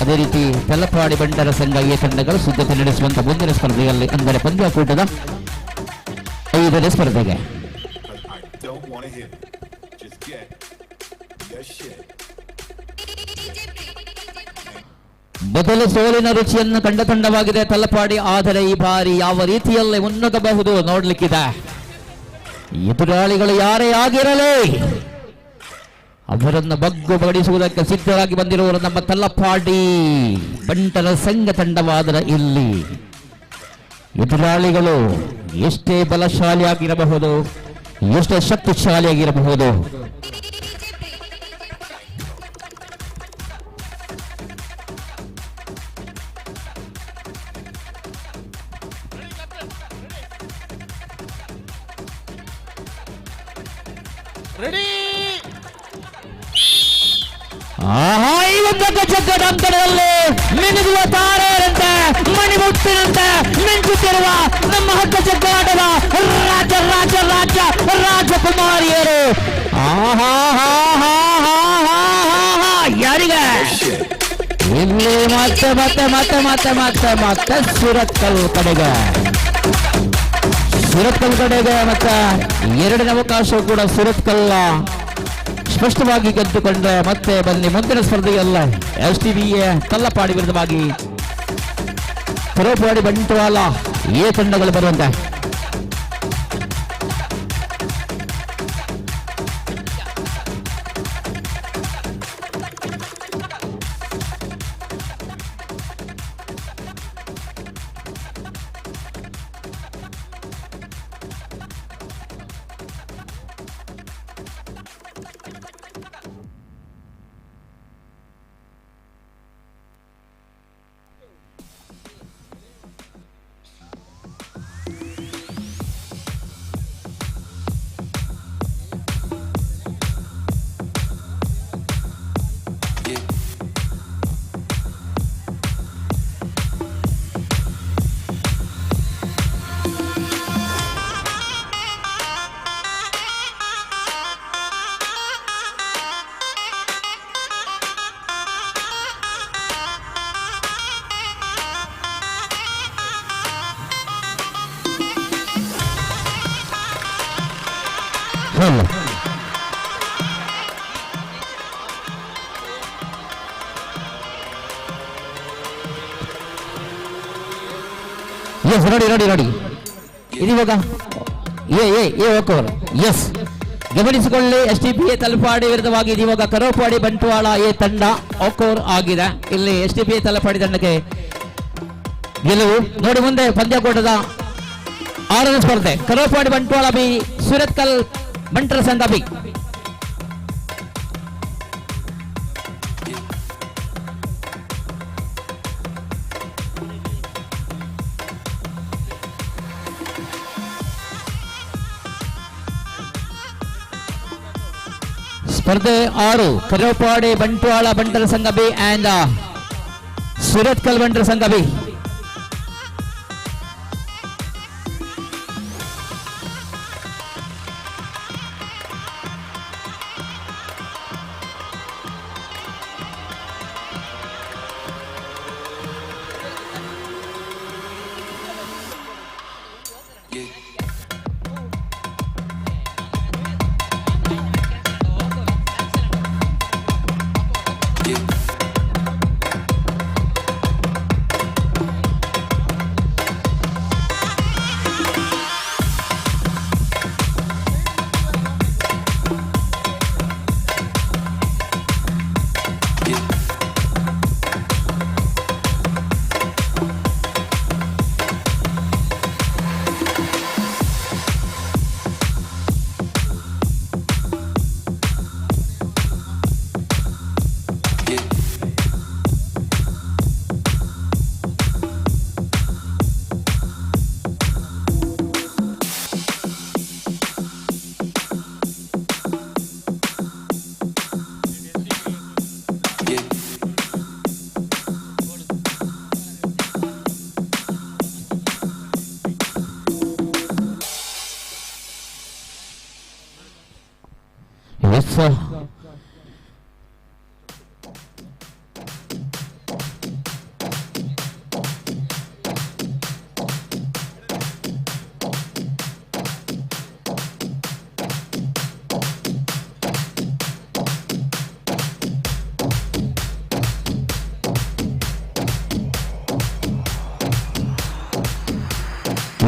ಅದೇ ರೀತಿ ತಲಪಾಡಿ ಬಂಟರ ಸಂಘ ಎ ತಂಡಗಳು ಸಿದ್ಧತೆ ನಡೆಸುವಂತ ಮುಂದಿನ ಸ್ಪರ್ಧೆಯಲ್ಲಿ ಅಂದರೆ ಪಂದ್ಯಾಕೂಟದ 5ನೇ ಸ್ಪರ್ಧೆಗೆ ಮೊದಲು ಸೋಲಿನ ರುಚಿಯನ್ನು ಕಂಡ ತಂಡವಾಗಿದೆ ತಲಪಾಡಿ. ಆದರೆ ಈ ಬಾರಿ ಯಾವ ರೀತಿಯಲ್ಲಿ ಮುನ್ನುಗ್ಗಬಹುದು ನೋಡ್ಲಿಕ್ಕಿದೆ. ಎದುರಾಳಿಗಳು ಯಾರೇ ಆಗಿರಲಿ ಅವರನ್ನು ಬಗ್ಗು ಬಡಿಸುವುದಕ್ಕೆ ಸಿದ್ಧರಾಗಿ ಬಂದಿರುವರು ನಮ್ಮ ತಲಪಾಡಿ ಬಂಟರ ಸಂಘ ತಂಡವಾದರೆ ಇಲ್ಲಿ ಎದುರಾಳಿಗಳು ಎಷ್ಟೇ ಬಲಶಾಲಿಯಾಗಿರಬಹುದು, ಎಷ್ಟೇ ಶಕ್ತಿಶಾಲಿಯಾಗಿರಬಹುದು, ರೆಡಿ ಅಂಕಣದಲ್ಲಿ ಮಿನುಗುವ ತಾರೆಯಂತೆ ಮಣಿಮುಟ್ಟಿನಂತೆ ಮಿಂಚುತ್ತಿರುವ ನಮ್ಮ ಹಗ್ಗ ಜಗ್ಗಾಟದ ರಾಜಕುಮಾರಿಯರು. ಯಾರಿಗೆ ಇಲ್ಲಿ ಮತ್ತೆ ಮತ್ತೆ ಮತ್ತೆ ಮತ್ತೆ ಮತ್ತೆ ಮತ್ತೆ ಸುರತ್ಕಲ್ ಕಡೆಗೆ ಮತ್ತೆ 2ನೇ ಅವಕಾಶ ಕೂಡ ಸುರತ್ಕಲ್ಲ ಸ್ಪಷ್ಟವಾಗಿ ಗೆದ್ದುಕೊಂಡ್ರೆ ಮತ್ತೆ ಬನ್ನಿ ಮುಂದಿನ ಸ್ಪರ್ಧೆಯಲ್ಲ SDP ತಲಪಾಡಿ ವಿರುದ್ಧವಾಗಿ ಕರೋಪಾಡಿ ಬಂಟ್ವಾಳ ಎ ತಂಡಗಳು ಬರುವಂತೆ. ಎಸ್ ನೋಡಿ ನೋಡಿ ನೋಡಿ ಇದಿವಾಗ ಎಸ್ ಗಮನಿಸಿಕೊಳ್ಳಿ. STPA ತಲಪಾಡಿ ವಿರುದ್ಧವಾಗಿ ಇದಿವಾಗ ಕರೋಪಾಡಿ ಬಂಟ್ವಾಳ ಎ ತಂಡ ಓಕೋರ್ ಆಗಿದೆ. ಇಲ್ಲಿ STPA ತಲಪಾಡಿ ತಂಡಕ್ಕೆ ಗೆಲುವು. ನೋಡಿ ಮುಂದೆ ಪಂದ್ಯಕೂಟದ 6ನೇ ಸ್ಪರ್ಧೆ ಕರೋಪಾಡಿ ಬಂಟ್ವಾಳ ಬಿ ಸುರತ್ಕಲ್ ಬಂಟರ ಸಂಘ ಬಿ. ಸ್ಪರ್ಧೆ 6 ಕರೋಪಾಡಿ ಬಂಟ್ವಾಳ ಬಂಟರ ಸಂಘ ಬಿ ಅಂಡ್ ಸುರತ್ಕಲ್ ಬಂಟರ ಸಂಘ ಬಿ.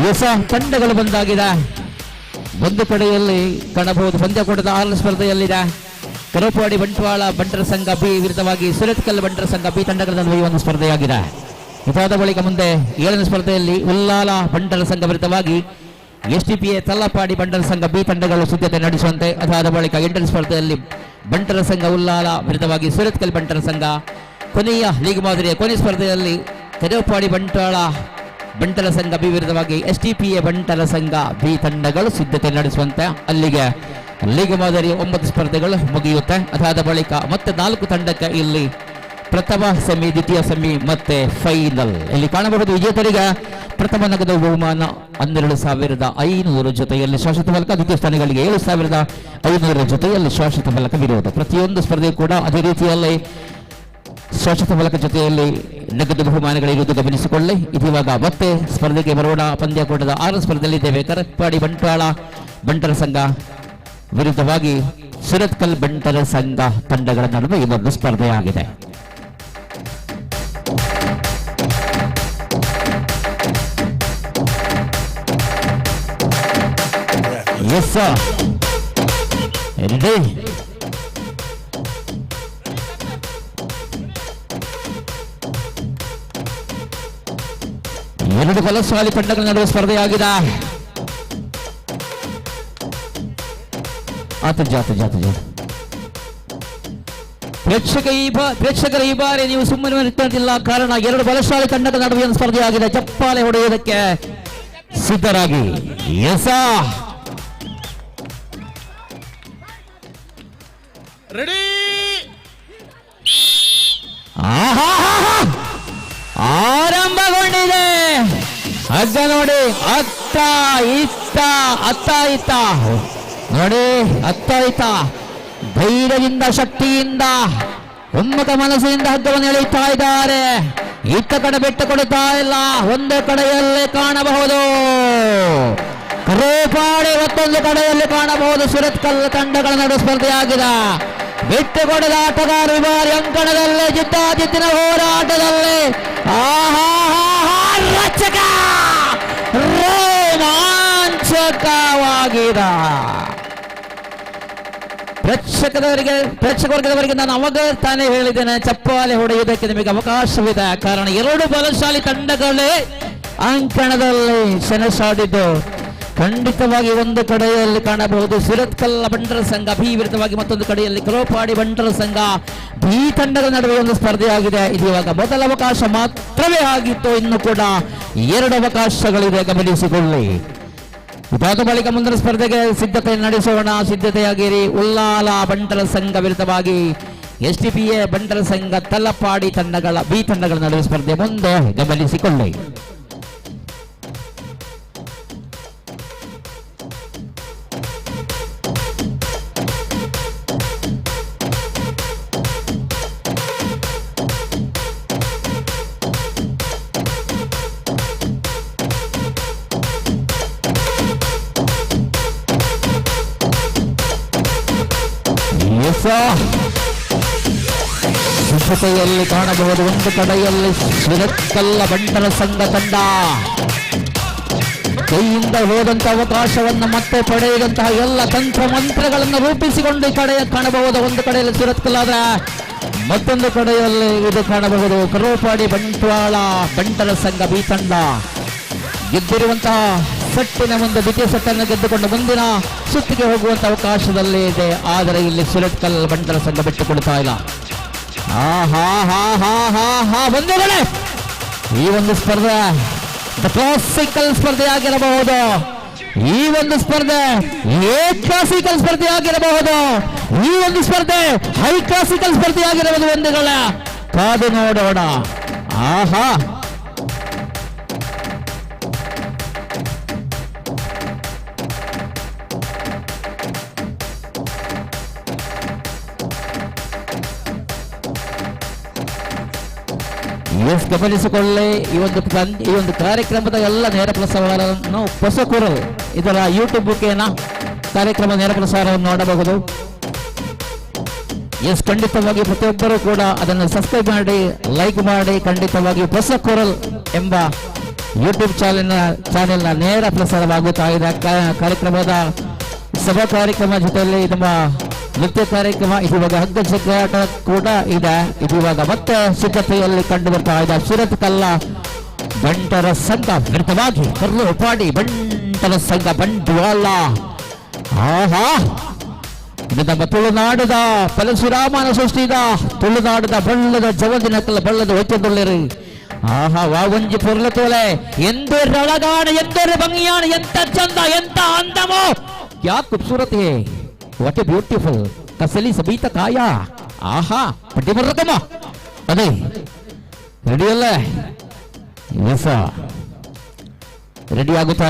ಹೊಸ ತಂಡಗಳು ಬಂದಾಗಿದೆ. ಒಂದು ಕಡೆಯಲ್ಲಿ ಕಾಣಬಹುದು ಪಂದ್ಯಕೂಟದ 6ನೇ ಸ್ಪರ್ಧೆಯಲ್ಲಿದೆ ಕರೋಪಾಡಿ ಬಂಟ್ವಾಳ ಬಂಟರ ಸಂಘ ಬಿ ವಿರುದ್ಧವಾಗಿ ಸುರತ್ಕಲ್ ಬಂಟರ ಸಂಘ ಬಿ ತಂಡಗಳ ನಡುವೆ ಒಂದು ಸ್ಪರ್ಧೆಯಾಗಿದೆ. ಇದಾದ ಬಳಿಕ ಮುಂದೆ 7ನೇ ಸ್ಪರ್ಧೆಯಲ್ಲಿ ಉಲ್ಲಾಲ ಬಂಟರ ಸಂಘ ವಿರುದ್ಧವಾಗಿ STPA ತಲ್ಲಪಾಡಿ ಬಂಟರ ಸಂಘ ಬಿ ತಂಡಗಳು ಸಿದ್ಧತೆ ನಡೆಸುವಂತೆ. ಅದಾದ ಬಳಿಕ 8ನೇ ಸ್ಪರ್ಧೆಯಲ್ಲಿ ಬಂಟರ ಸಂಘ ಉಲ್ಲಾಲ ವಿರುದ್ಧವಾಗಿ ಸುರತ್ಕಲ್ ಬಂಟರ ಸಂಘ. ಕೊನೆಯ ಲೀಗ್ ಮಾದರಿಯ ಕೊನೆಯ ಸ್ಪರ್ಧೆಯಲ್ಲಿ ಕರೋಪಾಡಿ ಬಂಟ್ವಾಳ ಬಂಟರ ಸಂಘ ಬಿ ವಿರುದ್ಧವಾಗಿ STPA ಬಂಟರ ಸಂಘ ಬಿ ತಂಡಗಳು ಸಿದ್ಧತೆ ನಡೆಸುವಂತೆ. ಅಲ್ಲಿಗೆ ಲೀಗ್ ಮಾದರಿಯ 9 ಸ್ಪರ್ಧೆಗಳು ಮುಗಿಯುತ್ತೆ. ಅದಾದ ಬಳಿಕ ಮತ್ತೆ 4 ತಂಡಕ್ಕೆ ಇಲ್ಲಿ ಪ್ರಥಮ ಸೆಮಿ, ದ್ವಿತೀಯ ಸೆಮಿ ಮತ್ತೆ ಫೈನಲ್. ಇಲ್ಲಿ ಕಾಣಬಹುದು ವಿಜೇತರಿಗೆ ಪ್ರಥಮ ನಗದು ಬಹುಮಾನ 12,500 ಜೊತೆಯಲ್ಲಿ ಶಾಶ್ವತ ಫಲಕ, ದ್ವಿತೀಯ ಸ್ಥಾನಗಳಿಗೆ 7,500 ಜೊತೆಯಲ್ಲಿ ಶಾಶ್ವತ ಫಲಕವಿರುವುದು. ಪ್ರತಿಯೊಂದು ಸ್ಪರ್ಧೆ ಕೂಡ ಅದೇ ರೀತಿಯಲ್ಲಿ ಶಾಶ್ವತ ಫಲಕ ಜೊತೆಯಲ್ಲಿ ನಗದು ಬಹುಮಾನಗಳಿರುವುದು ಗಮನಿಸಿಕೊಳ್ಳಿ. ಇದೀವಾಗ ಮತ್ತೆ ಸ್ಪರ್ಧೆಗೆ ಬರೋಣ. ಪಂದ್ಯಕೂಟದ 6 ಸ್ಪರ್ಧೆಯಲ್ಲಿದ್ದೇವೆ. ಕರೋಪಾಡಿ ಬಂಟ್ವಾಳ ಬಂಟರ ಸಂಘ ವಿರುದ್ಧವಾಗಿ ಸುರತ್ಕಲ್ ಬಂಟರ ಸಂಘ ತಂಡಗಳ ನಡುವೆ ಈ ಒಂದು ಸ್ಪರ್ಧೆಯಾಗಿದೆ. ಎಸ್ ಸರ್, ಎರಡು ಬಲಶಾಲಿ ತಂಡಗಳ ನಡುವೆ ಸ್ಪರ್ಧೆಯಾಗಿದೆ. ಪ್ರೇಕ್ಷಕರ ಈ ಬಾರಿ ನೀವು ಸುಮ್ಮನೆ ನಿಂತಿಲ್ಲ. ಕಾರಣ ಎರಡು ಬಲಶಾಲಿ ತಂಡಗಳ ನಡುವೆ ಒಂದು ಸ್ಪರ್ಧೆಯಾಗಿದೆ. ಚಪ್ಪಾಳೆ ಹೊಡೆಯುವುದಕ್ಕೆ ಸಿದ್ಧರಾಗಿ. ಎಸ ರೆಡಿ, ಆರಂಭಗೊಂಡಿದೆ. ಹಗ್ಗ ನೋಡಿ, ಅತ್ತ ಇತ್ತ ನೋಡಿ, ಅತ್ತ ಇತ್ತ ಧೈರ್ಯದಿಂದ ಶಕ್ತಿಯಿಂದ ಉನ್ಮುಖ ಮನಸ್ಸಿನಿಂದ ಹಗ್ಗವನ್ನು ಎಳೆಯುತ್ತಾ ಇದ್ದಾರೆ. ಇತ್ತ ಕಡೆ ಬಿಟ್ಟು ಕೊಡುತ್ತಾ ಇಲ್ಲ. ಒಂದೇ ಕಡೆಯಲ್ಲೇ ಕಾಣಬಹುದು ಕರೋಪಾಡಿ ಮತ್ತೊಂದು ಕಡೆಯಲ್ಲಿ ಕಾಣಬಹುದು ಸುರತ್ಕಲ್ ತಂಡಗಳ ನಡುವೆ ಸ್ಪರ್ಧೆಯಾಗಿದೆ. ಬಿಟ್ಟುಕೊಡದ ಆಟಗಾರ ಬಾರಿ ಅಂಕಣದಲ್ಲಿ ಜಿದ್ದಾಜಿದ್ದಿನ ಹೋರಾಟದಲ್ಲಿ ರಚಕ ರೋಮಾಂಚಕವಾಗಿದೆ. ಪ್ರೇಕ್ಷಕವರ್ಗದವರಿಗೆ ನಾನು ಅವಾಗ ತಾನೇ ಹೇಳಿದ್ದೇನೆ, ಚಪ್ಪಾಳೆ ಹೊಡೆಯುವುದಕ್ಕೆ ನಿಮಗೆ ಅವಕಾಶವಿದೆ. ಕಾರಣ ಎರಡು ಬಲಶಾಲಿ ತಂಡಗಳೇ ಅಂಕಣದಲ್ಲಿ ಸೆಣಸಾಡಿದ್ದು. ಖಂಡಿತವಾಗಿ ಒಂದು ಕಡೆಯಲ್ಲಿ ಕಾಣಬಹುದು ಸುರತ್ಕಲ್ ಬಂಟರ ಸಂಘ ಬಿ ವಿರುದ್ಧವಾಗಿ, ಮತ್ತೊಂದು ಕಡೆಯಲ್ಲಿ ಕರೋಪಾಡಿ ಬಂಟರ ಸಂಘ ಬಿ ತಂಡಗಳ ನಡುವೆ ಒಂದು ಸ್ಪರ್ಧೆಯಾಗಿದೆ. ಇದು ಇವಾಗ ಮೊದಲ ಅವಕಾಶ ಮಾತ್ರವೇ ಆಗಿತ್ತು, ಇನ್ನು ಕೂಡ ಎರಡು ಅವಕಾಶಗಳಿದೆ, ಗಮನಿಸಿಕೊಳ್ಳಿ. ಇದಾದ ಬಳಿಕ ಮುಂದಿನ ಸ್ಪರ್ಧೆಗೆ ಸಿದ್ಧತೆ ನಡೆಸೋಣ. ಸಿದ್ಧತೆಯಾಗಿರಿ. ಉಲ್ಲಾಲ ಬಂಟರ ಸಂಘ ವಿರುದ್ಧವಾಗಿ STPA ಬಂಟರ ಸಂಘ ತಲಪಾಡಿ ತಂಡಗಳ ಬಿ ತಂಡಗಳ ನಡುವೆ ಸ್ಪರ್ಧೆ ಮುಂದೆ, ಗಮನಿಸಿಕೊಳ್ಳಿ. ಸಿದ್ಧತೆಯಲ್ಲಿ ಕಾಣಬಹುದು ಒಂದು ಕಡೆಯಲ್ಲಿ ಸುರತ್ಕಲ್ ಬಂಟರ ಸಂಘ ತಂಡ ಕೈಯಿಂದ ಹೋದಂತಹ ಅವಕಾಶವನ್ನು ಮತ್ತೆ ಪಡೆಯುವಂತಹ ಎಲ್ಲ ತಂತ್ರ ಮಂತ್ರಗಳನ್ನು ರೂಪಿಸಿಕೊಂಡು ಈ ಕಡೆಯ ಕಾಣಬಹುದು. ಒಂದು ಕಡೆಯಲ್ಲಿ ಸುರತ್ಕಲ್ ಆದ್ರೆ ಮತ್ತೊಂದು ಕಡೆಯಲ್ಲಿ ಇದು ಕಾಣಬಹುದು ಕರೋಪಾಡಿ ಬಂಟ್ವಾಳ ಬಂಟರ ಸಂಘ ಬಿ ತಂಡ. ಗೆದ್ದಿರುವಂತಹ ಸೆಟ್ಟಿನ ಒಂದು ದ್ವಿತೀಯ ಸೆಟ್ಟನ್ನು ಗೆದ್ದುಕೊಂಡು ಮುಂದಿನ ಸುತ್ತಿಗೆ ಹೋಗುವಂತ ಅವಕಾಶದಲ್ಲಿ ಇದೆ. ಆದರೆ ಇಲ್ಲಿ ಸುರತ್ಕಲ್ ಬಂಟರ ಸಂಘ ಬಿಟ್ಟುಕೊಡ್ತಾ ಇಲ್ಲ. ಬಂಧುಗಳೇ, ಈ ಒಂದು ಸ್ಪರ್ಧೆ ಕ್ಲಾಸಿಕಲ್ ಸ್ಪರ್ಧೆ ಆಗಿರಬಹುದು. ಈ ಒಂದು ಸ್ಪರ್ಧೆ ಎ ಕ್ಲಾಸಿಕಲ್ ಸ್ಪರ್ಧೆ ಆಗಿರಬಹುದು. ಈ ಒಂದು ಸ್ಪರ್ಧೆ ಹೈ ಕ್ಲಾಸಿಕಲ್ ಸ್ಪರ್ಧೆ ಆಗಿರಬಹುದು. ಬಂಧುಗಳ ಕಾದು ನೋಡೋಣ. ಗಮನಿಸಿಕೊಳ್ಳಿ. ಈ ಒಂದು ಕಾರ್ಯಕ್ರಮದ ಎಲ್ಲ ನೇರ ಪ್ರಸಾರವನ್ನು ಹೊಸಕೂರಲ್ ಇದರ ಯೂಟ್ಯೂಬ್ ಮುಖೇನ ಕಾರ್ಯಕ್ರಮ ನೇರ ಪ್ರಸಾರವನ್ನು ನೋಡಬಹುದು. ಖಂಡಿತವಾಗಿ ಪ್ರತಿಯೊಬ್ಬರೂ ಕೂಡ ಅದನ್ನು ಸಬ್ಸ್ಕ್ರೈಬ್ ಮಾಡಿ, ಲೈಕ್ ಮಾಡಿ. ಖಂಡಿತವಾಗಿ ಹೊಸಕೂರಲ್ ಎಂಬ ಯೂಟ್ಯೂಬ್ ಚಾನೆಲ್ನ ನೇರ ಪ್ರಸಾರವಾಗುತ್ತಾ ಇದೆ. ಕಾರ್ಯಕ್ರಮದ ಸಭಾ ಕಾರ್ಯಕ್ರಮ ಜೊತೆಯಲ್ಲಿ ನಮ್ಮ ನೃತ್ಯ ಕಾರ್ಯಕ್ರಮ, ಇದು ಇವಾಗ ಹಗ್ಗ ಜಗ್ಗಾಟ ಕೂಡ ಇದೆ. ಇದು ಇವಾಗ ಮತ್ತೆ ಸಿದ್ಧತೆಯಲ್ಲಿ ಕಂಡು ಬರ್ತಾ ಇದೆ. ಸುರತ್ಕಲ್ ಬಂಟರ ಸಂಘ ವಿರುದ್ಧವಾಗಿ ಕರೋಪಾಡಿ ಬಂಟರ ಸಂಘ ಬಂಟ್ವಾಳ. ಇದು ನಮ್ಮ ತುಳುನಾಡದ ಪರಶುರಾಮನ ಸೃಷ್ಟಿದ ತುಳುನಾಡದ ಬಳ್ಳದ ಜವದಿನ ಬಳ್ಳದ ಹೊಚ್ಚದೊಳ್ಳಿರಿ. ವಾವಂಜಿ ಪೊರ್ಲ ತೋಲೆ ಎಂದೊಳಗಾಣ ಎಂದೊರೆ ಭಂಗಿಯಾಣ, ಎಂತ ಚಂದ, ಎಂತ ಅಂದಮೋ, ಕ್ಯಾ ಖೂಬ್ಸೂರತ್ ಹೇ, ವಾಟ್ ಎ ಬ್ಯೂಟಿಫುಲ್ ಕಸಲಿ ಸಬೀತ ಕಾಯ. ಪಟ್ಟಿ ಬರ್ರಕಮ್ಮ. ಅದೇ ರೆಡಿ ಅಲ್ಲ? ರೆಡಿ ಆಗುತ್ತಾ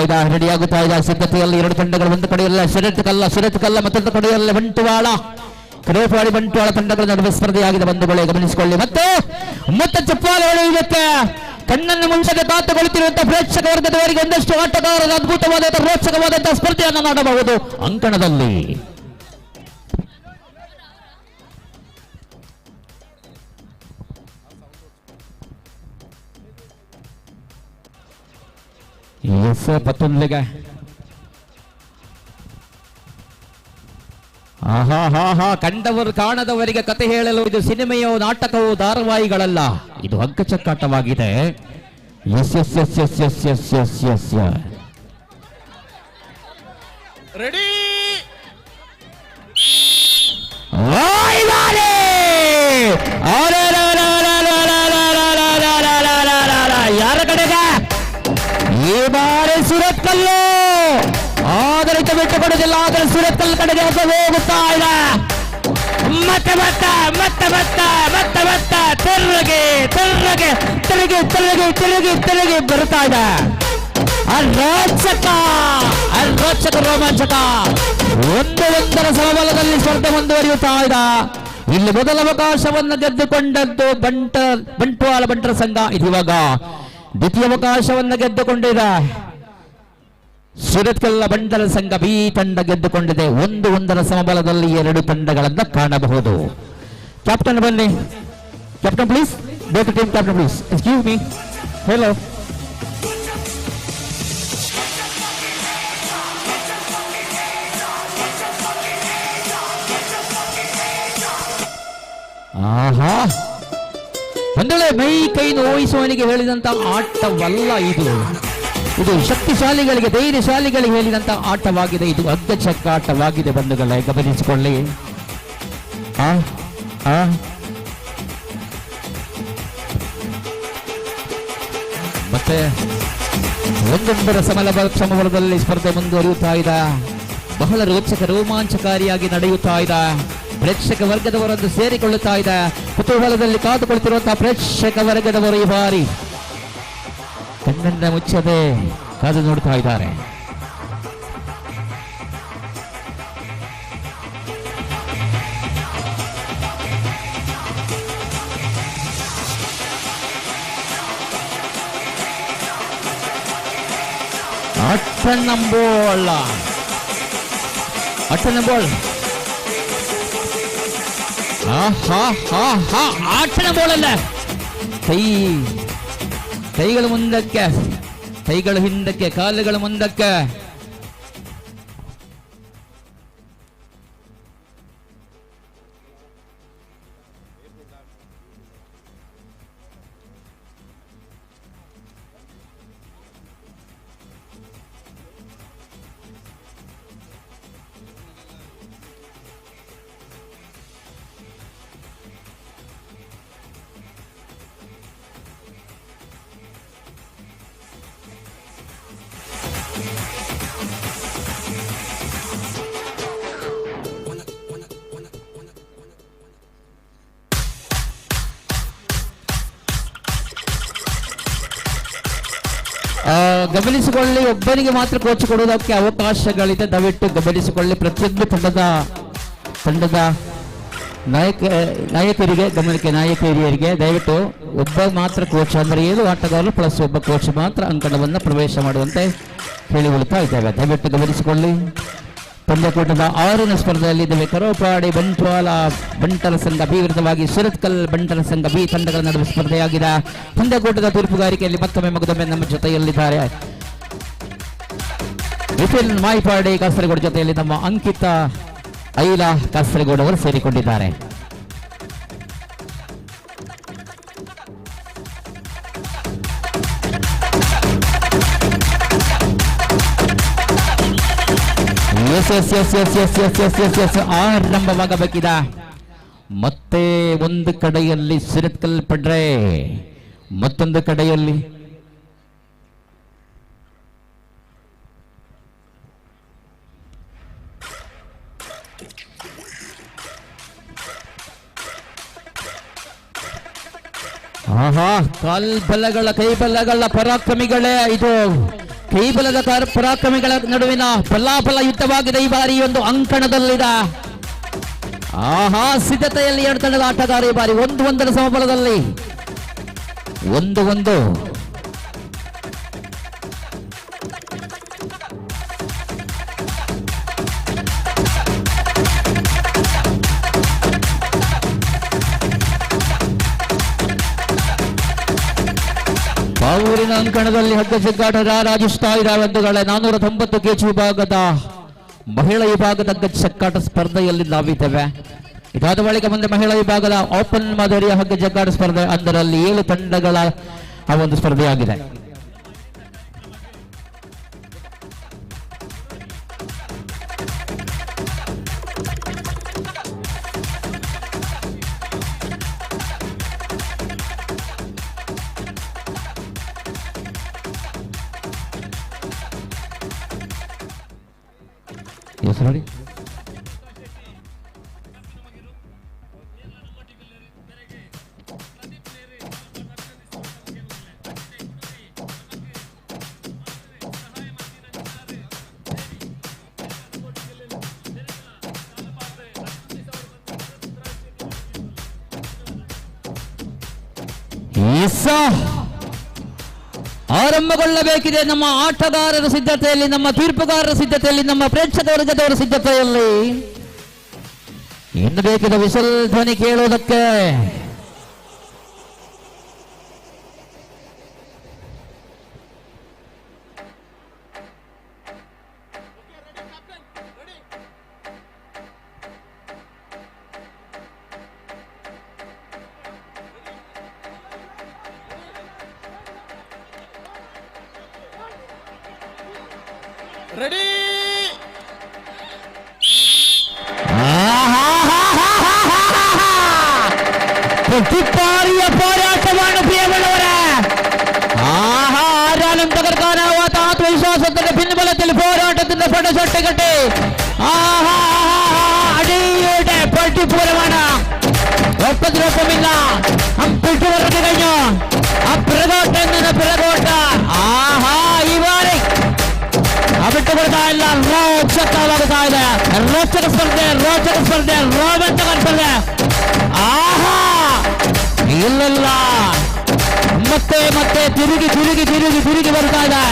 ಇದೆ. ಸಿದ್ಧತೆಯಲ್ಲಿ ಎರಡು ತಂಡಗಳು ಒಂದು ಕಡೆಯಲ್ಲ ಸುರತ್ಕಲ್ಲ ಮತ್ತೊಂದು ಕಡೆಯಲ್ಲಿ ಬಂಟ್ವಾಳ ಕರೋಪಾಡಿ ಬಂಟ್ವಾಳ ತಂಡಗಳ ನಡುವೆ ಸ್ಪರ್ಧೆಯಾಗಿದೆ. ಬಂಧುಗಳೇ, ಗಮನಿಸಿಕೊಳ್ಳಿ. ಮತ್ತೆ ಚಪ್ಪಾಳೆ ಹೊಡೆಯುವುದಕ್ಕೆ ಕಣ್ಣನ್ನು ಮುಂಚೆಗೆ ಕಾತುಕೊಳ್ಳುತ್ತಿರುವಂತಹ ಪ್ರೇಕ್ಷಕ ವರ್ಗದವರಿಗೆ ಒಂದಷ್ಟು ಆಟಗಾರರ ಅದ್ಭುತವಾದಂತಹ ರೋಚಕವಾದಂತಹ ಸ್ಪರ್ಧೆಯನ್ನು ನೋಡಬಹುದು ಅಂಕಣದಲ್ಲಿ. ಪತ್ತೊಂದಿಗೆ ಕಂಡವರು ಕಾಣದವರಿಗೆ ಕತೆ ಹೇಳಲು ಇದು ಸಿನಿಮೆಯೋ ನಾಟಕವೋ ಧಾರಾವಾಹಿಗಳಲ್ಲ, ಇದು ಹಗ್ಗಚಕ್ಕಾಟವಾಗಿದೆ. ರೆಡಿ ಯಾರ ಕಡೆಗೆ ಈ ಬಾರಿ ಸುರತ್ಕಲ್ಲು ಆಡಳಿತ ಬಿಟ್ಟುಕೊಡುವುದಿಲ್ಲ. ಆದರೆ ಸುರತ್ಕಲ್ ಕಡೆಗೆ ಹೋಗುತ್ತಾ ಇದೆ. ಮತ್ತೆ ತಿರುಗಿ ಬರುತ್ತಾ ಇದೆ. ರೋಚಕ ರೋಮಾಂಚಕ ಒಂದರ ಸಮಬಲದಲ್ಲಿ ಸ್ಪರ್ಧೆ ಮುಂದುವರಿಯುತ್ತಾ ಇದೆ. ಇಲ್ಲಿ ಮೊದಲ ಅವಕಾಶವನ್ನು ಗೆದ್ದುಕೊಂಡದ್ದು ಬಂಟ್ವಾಳ ಬಂಟರ ಸಂಘ. ಇದು ಇವಾಗ ದ್ವಿತೀಯ ಅವಕಾಶವನ್ನು ಗೆದ್ದುಕೊಂಡಿದೆ. ಸುರತ್ಕಲ್ ಬಂಟರ ಸಂಘ ಬಿ ತಂಡ ಗೆದ್ದುಕೊಂಡಿದೆ. 1-1 ಸಮಬಲದಲ್ಲಿ ಎರಡು ತಂಡಗಳನ್ನ ಕಾಣಬಹುದು. ಕ್ಯಾಪ್ಟನ್ ಬನ್ನಿ. Captain please. Both team captain please. Excuse me. Hello. ಆಹಾ, ಒಂದೊಳ್ಳೆ ಮೈ ಕೈ ನೋಯಿಸುವವನಿಗೆ ಹೇಳಿದಂತ ಆಟವಲ್ಲ ಇದು. ಇದು ಶಕ್ತಿಶಾಲಿಗಳಿಗೆ, ಧೈರ್ಯಶಾಲಿಗಳಿಗೆ ಹೇಳಿದಂತ ಆಟವಾಗಿದೆ. ಇದು ಅಗ್ಗ ಚಕ್ಕಾಟವಾಗಿದೆ. ಬಂಧುಗಳೇ, ಗಮನಿಸಿಕೊಳ್ಳಿ. ಮತ್ತೆ 1-1 ಸಮಬಲದಲ್ಲಿ ಸ್ಪರ್ಧೆ ಮುಂದುವರಿಯುತ್ತಾ ಇದೆ. ಬಹಳ ರೋಚಕ, ರೋಮಾಂಚಕಾರಿಯಾಗಿ ನಡೆಯುತ್ತಾ ಇದೆ. ಪ್ರೇಕ್ಷಕ ವರ್ಗದವರನ್ನು ಸೇರಿಕೊಳ್ಳುತ್ತಾ ಇದೆ. ಕುತೂಹಲದಲ್ಲಿ ಕಾದುಕೊಳ್ಳುತ್ತಿರುವಂತಹ ಪ್ರೇಕ್ಷಕ ವರ್ಗದವರು ಈ ಬಾರಿ ಕಣ್ಣನ್ನ ಮುಚ್ಚದೆ ಕಾದು ನೋಡ್ತಾ ಇದ್ದಾರೆ. അട്ടനമ്പോൾ ಆಟನಬೋಳಲ್ಲ. ಕೈಗಳು ಮುಂದಕ್ಕೆ, ಕೈಗಳು ಹಿಂದಕ್ಕೆ, ಕಾಲುಗಳು ಮುಂದಕ್ಕೆ. ಗಮನಿಸಿಕೊಳ್ಳಿ, ಒಬ್ಬನಿಗೆ ಮಾತ್ರ ಕೋಚ್ ಕೊಡುವುದಕ್ಕೆ ಅವಕಾಶಗಳಿದೆ. ದಯವಿಟ್ಟು ಗಮನಿಸಿಕೊಳ್ಳಿ. ಪ್ರತಿಯೊಂದು ತಂಡದ ನಾಯಕರಿಗೆ ಗಮನಕ್ಕೆ, ನಾಯಕಿಯರಿಗೆ ದಯವಿಟ್ಟು ಒಬ್ಬ ಮಾತ್ರ ಕೋಚ್, ಅಂದ್ರೆ 7 ಆಟಗಾರರು ಪ್ಲಸ್ ಒಬ್ಬ ಕೋಚ್ ಮಾತ್ರ ಅಂಕಣವನ್ನು ಪ್ರವೇಶ ಮಾಡುವಂತೆ ಹೇಳಿಕೊಳ್ಳುತ್ತಾ ಇದ್ದೇವೆ. ದಯವಿಟ್ಟು ಗಮನಿಸಿಕೊಳ್ಳಿ. ಪಂದ್ಯಕೂಟದ 6ನೇ ಸ್ಪರ್ಧೆಯಲ್ಲಿ ಇದ್ದೇವೆ. ಕರೋಪಾಡಿ ಬಂಟ್ವಾಳ ಬಂಟರ ಸಂಘ ಬಿ ವಿರುದ್ಧವಾಗಿ ಸುರತ್ಕಲ್ ಬಂಟರ ಸಂಘ ಬಿ ತಂಡಗಳ ನಡುವೆ ಸ್ಪರ್ಧೆಯಾಗಿದೆ. ಪಂದ್ಯಕೂಟದ ತೀರ್ಪುಗಾರಿಕೆಯಲ್ಲಿ ಮತ್ತೊಮ್ಮೆ ನಮ್ಮ ಜೊತೆಯಲ್ಲಿದ್ದಾರೆ ವಿಪಿನ್ ಮಾಯಿಪಾಡಿ ಕಾಸರಗೋಡು, ಜೊತೆಯಲ್ಲಿ ನಮ್ಮ ಅಂಕಿತ ಐಲಾ ಕಾಸರಗೋಡು ಅವರು ಸೇರಿಕೊಂಡಿದ್ದಾರೆ. ಆರಂಭವಾಗಬೇಕಿದೆ. ಮತ್ತೆ ಒಂದು ಕಡೆಯಲ್ಲಿ ಸುರತ್ಕಲ್ ಪಡ್ರೆ, ಮತ್ತೊಂದು ಕಡೆಯಲ್ಲಿ ಕಾಲ್ಬಲಗಳ, ಕೈಬಲಗಳ ಪರಾಕ್ರಮಿಗಳೇ. ಇದು ಕೈಬಲದ ಪರಾಕ್ರಮಿಗಳ ನಡುವಿನ ಫಲಾಫಲ ಯುದ್ಧವಾಗಿದೆ ಈ ಬಾರಿ ಒಂದು ಅಂಕಣದಲ್ಲಿದೆ. ಸಿದ್ಧತೆಯಲ್ಲಿ 2 ತಂಡದ ಆಟಗಾರ ಈ ಬಾರಿ 1-1 ಸಮಬಲದಲ್ಲಿ 1-1. ಬಾವೂರಿನ ಅಂಕಣದಲ್ಲಿ ಹಗ್ಗ ಜಗ್ಗಾಟ ರಾರಾಜಿಸ್ತಾ ಇದೆ. 490 ಕೆಜಿ ವಿಭಾಗದ ಮಹಿಳಾ ವಿಭಾಗದ ಹಗ್ಗ ಜಗ್ಗಾಟ ಸ್ಪರ್ಧೆಯಲ್ಲಿ ನಾವಿದ್ದೇವೆ. ಇದಾದ ಬಳಿಕ ಮುಂದೆ ಮಹಿಳಾ ವಿಭಾಗದ ಓಪನ್ ಮಾದರಿಯ ಹಗ್ಗ ಜಗ್ಗಾಟ ಸ್ಪರ್ಧೆ, ಅದರಲ್ಲಿ 7 ತಂಡಗಳ ಆ ಒಂದು ಸ್ಪರ್ಧೆಯಾಗಿದೆ. Yes, ready? Yes, sir. ಆರಂಭಗೊಳ್ಳಬೇಕಿದೆ. ನಮ್ಮ ಆಟಗಾರರ ಸಿದ್ಧತೆಯಲ್ಲಿ, ನಮ್ಮ ತೀರ್ಪುಗಾರರ ಸಿದ್ಧತೆಯಲ್ಲಿ, ನಮ್ಮ ಪ್ರೇಕ್ಷಕ ವರ್ಗದವರ ಸಿದ್ಧತೆಯಲ್ಲಿ ಇನ್ನು ಬೇಕಿದ ವಿಶಲ್ ಧ್ವನಿ ಕೇಳುವುದಕ್ಕೆ. ರೆಡಿ ಪ್ರತಿಪಾರಿಯ ಹೋರಾಟವನ್ನು ಪ್ರಿಯಗಳವರ ಆಹಾರಾಲಂ ತಗರ್ಕಾನಾವಾತ ಆತ್ಮವಿಶ್ವಾಸದ ಭಿನ್ನಬಲದಲ್ಲಿ ಹೋರಾಟದಿಂದ ಪಡಸೊಟ್ಟೆಗಟ್ಟೆ അടിയുടെ പട്ടിപ്പൂരമാണ്. ഒപ്പത്തിനൊപ്പമില്ല അമ്പിട്ട് പറഞ്ഞു കഴിഞ്ഞു. അപ്പിറകോട്ട് നിന്ന് പിറകോട്ട് ഇവാറി അവിട്ട് കൊടുത്താ ಇಲ್ಲ. ರೋಚಕವಾಗುತ್ತಾ ಇದೆ. ರೋಚಕ ಸ್ಪರ್ಧೆ, ರೋಚಕ ಸ್ಪರ್ಧೆ, ರೋಮಾಂಚಕ ಸ್ಪರ್ಧೆ. ಇಲ್ಲ ಮತ್ತೆ ಮತ್ತೆ ತಿರುಗಿ ತಿರುಗಿ ತಿರುಗಿ ತಿರುಗಿ ಬರ್ತಾ ಇದೆ.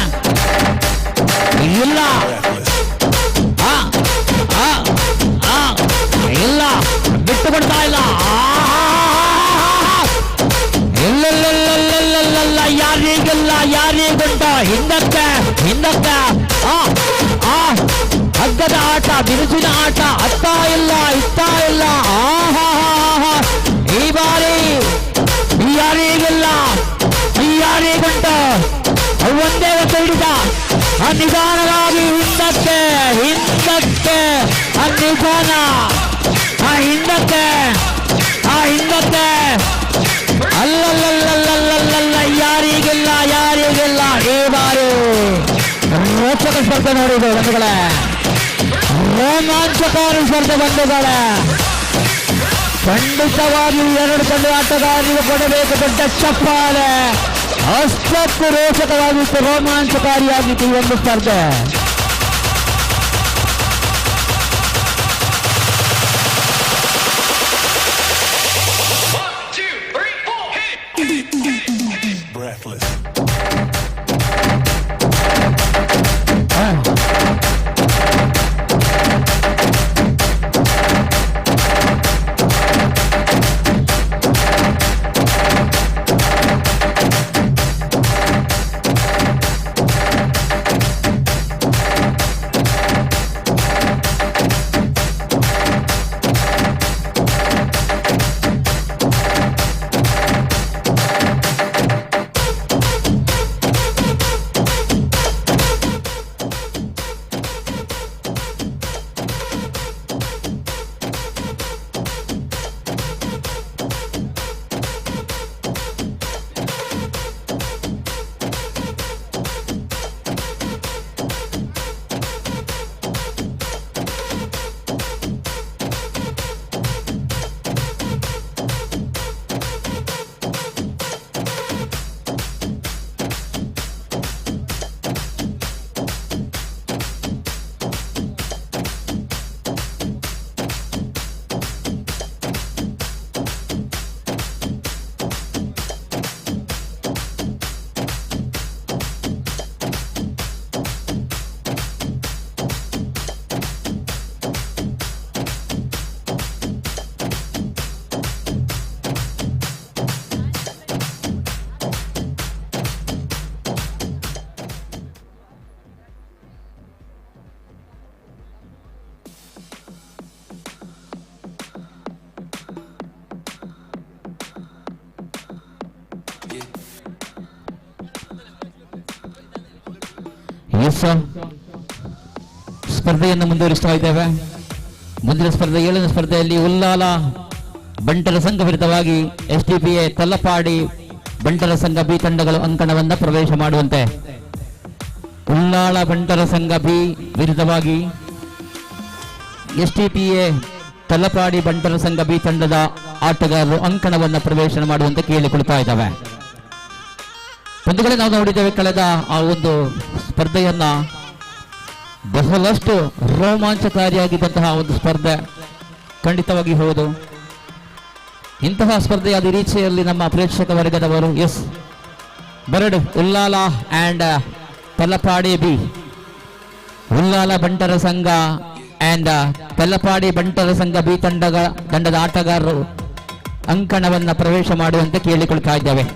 ಇಲ್ಲ ಇಲ್ಲ ಬಿಟ್ಟು ಬಿಡ್ತಾ ಇಲ್ಲ. ಇಲ್ಲ ಯಾರಿಗಿಲ್ಲ, ಯಾರಿಗುಂಟ ಹಿಂದಕ್ಕೆ ಹಿಂದಕ್ಕೆ ಹಗ್ಗದ ಆಟ, ಬಿರುಸಿನ ಆಟ. ಅತ್ತ ಇಲ್ಲ ಇತ್ತ ಇಲ್ಲ. ಈ ಬಾರಿ ಯಾರಿಗಿಲ್ಲ, ಯಾರಿಗುಂಟ ಒಂದೇ ಒಂದು ಹಿಡಿದ ನಿಧಾನವಾಗಿ ಹಿಂದಕ್ಕೆ ಹಿಂದಕ್ಕೆ ನಿಧಾನ ಹಿಂದಕ್ಕೆ ಹಿಂದಕ್ಕೆ ಅಲ್ಲಲ್ಲಲ್ಲಲ್ಲಲ್ಲ ಯಾರಿಗಿಲ್ಲ, ಯಾರಿಗಿಲ್ಲ. ಈ ಬಾರಿ ರೋಚಕ ಸ್ಪರ್ಧೆ ನೋಡಿದೆ ಬಂಧುಗಳೇ, ರೋಮಾಂಚಕಾರಿ ಸ್ಪರ್ಧೆ ಬಂಧುಗಳೇ. ಖಂಡಿತವಾಗಿ ಎರಡು ತಂಡ ಆಟಗಾರರಿಗೆ ಕೊಡಬೇಕು ದೊಡ್ಡ ಚಪ್ಪಾಳೆ. ಅಷ್ಟೊಂದು ರೋಚಕವಾಗಿತ್ತು, ರೋಮಾಂಚಕಾರಿಯಾಗಿತ್ತು ಈ ಒಂದು ಸ್ಪರ್ಧೆ. ಸ್ಪರ್ಧೆಯನ್ನು ಮುಂದುವರಿಸ್ತಾ ಇದ್ದೇವೆ. ಮುಂದಿನ ಸ್ಪರ್ಧೆ 7ನೇ ಸ್ಪರ್ಧೆಯಲ್ಲಿ ಉಲ್ಲಾಲ ಬಂಟರ ಸಂಘ ವಿರುದ್ಧವಾಗಿ ಎಸ್ಡಿಪಿಎ ತಲ್ಲಪಾಡಿ ಬಂಟರ ಸಂಘ ಬಿ ತಂಡಗಳು ಅಂಕಣವನ್ನು ಪ್ರವೇಶ ಮಾಡುವಂತೆ. ಉಲ್ಲಾಳ ಬಂಟರ ಸಂಘ ಬಿ ವಿರುದ್ಧವಾಗಿ ಎಸ್ಡಿಪಿಎ ತಲ್ಲಪಾಡಿ ಬಂಟರ ಸಂಘ ಬಿ ತಂಡದ ಆಟಗಾರರು ಅಂಕಣವನ್ನು ಪ್ರವೇಶ ಮಾಡುವಂತೆ ಕೇಳಿಕೊಳ್ತಾ ಇದ್ದಾವೆ. ಬಂಧುಗಳೇ, ನಾವು ನೋಡಿದ್ದೇವೆ ಕಳೆದ ಆ ಒಂದು ಸ್ಪರ್ಧೆಯನ್ನ, ಬಹಳಷ್ಟು ರೋಮಾಂಚಕಾರಿಯಾಗಿದ್ದಂತಹ ಒಂದು ಸ್ಪರ್ಧೆ. ಖಂಡಿತವಾಗಿ ಹೌದು, ಇಂತಹ ಸ್ಪರ್ಧೆಯಾದ ರೀತಿಯಲ್ಲಿ ನಮ್ಮ ಪ್ರೇಕ್ಷಕ ವರ್ಗದವರು Bird, Ullala and Talapadi B. Ullala Bantara Sangha and Talapadi Bantara Sangha B ತಂಡದ ಆಟಗಾರರು ಅಂಕಣವನ್ನ ಪ್ರವೇಶ ಮಾಡುವಂತೆ ಕೇಳಿಕೊಳ್ತಾ ಇದ್ದೇವೆ.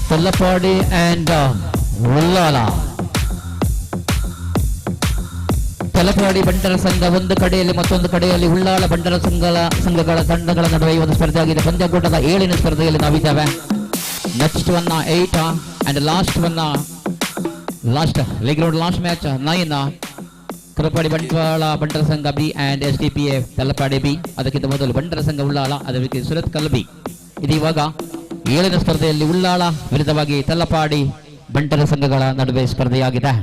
Talapadi and Ullala. Talapadi Bantara Sangha ಒಂದು ಕಡೆಯಲ್ಲಿ ಮತ್ತೊಂದು ಕಡೆಯಲ್ಲಿ ಉಳ್ಳಾಲ ಬಂಟರ ಸಂಘಗಳ ತಂಡಗಳ ನಡುವೆ ಒಂದು ಸ್ಪರ್ಧೆ ಆಗಿದೆ. ಪಂದ್ಯಕೂಟದ 7ನೇ ಸ್ಪರ್ಧೆಯಲ್ಲಿ ನಾವಿದ್ದೇವೆ. Next one 8 and last league round last match 9 Talapadi ಬಂಟರ ಸಂಘ B and SDPA Talapadi B. ಅದಕ್ಕಿಂತ ಮೊದಲು ಬಂಟರ ಸಂಘ ಉಳ್ಳಾಲ, ಅದಕ್ಕೆ ಸುರತ್ ಕಲ್ಬಿ. ಇದು ಇವಾಗ 7ನೇ ಸ್ಪರ್ಧೆಯಲ್ಲಿ ಉಳ್ಳಾಲ ವಿರುದ್ಧವಾಗಿ ತಲಪಾಡಿ ಬಂಟರ ಸಂಘಗಳ ನಡುವೆ ಸ್ಪರ್ಧೆಯಾಗಿದೆ.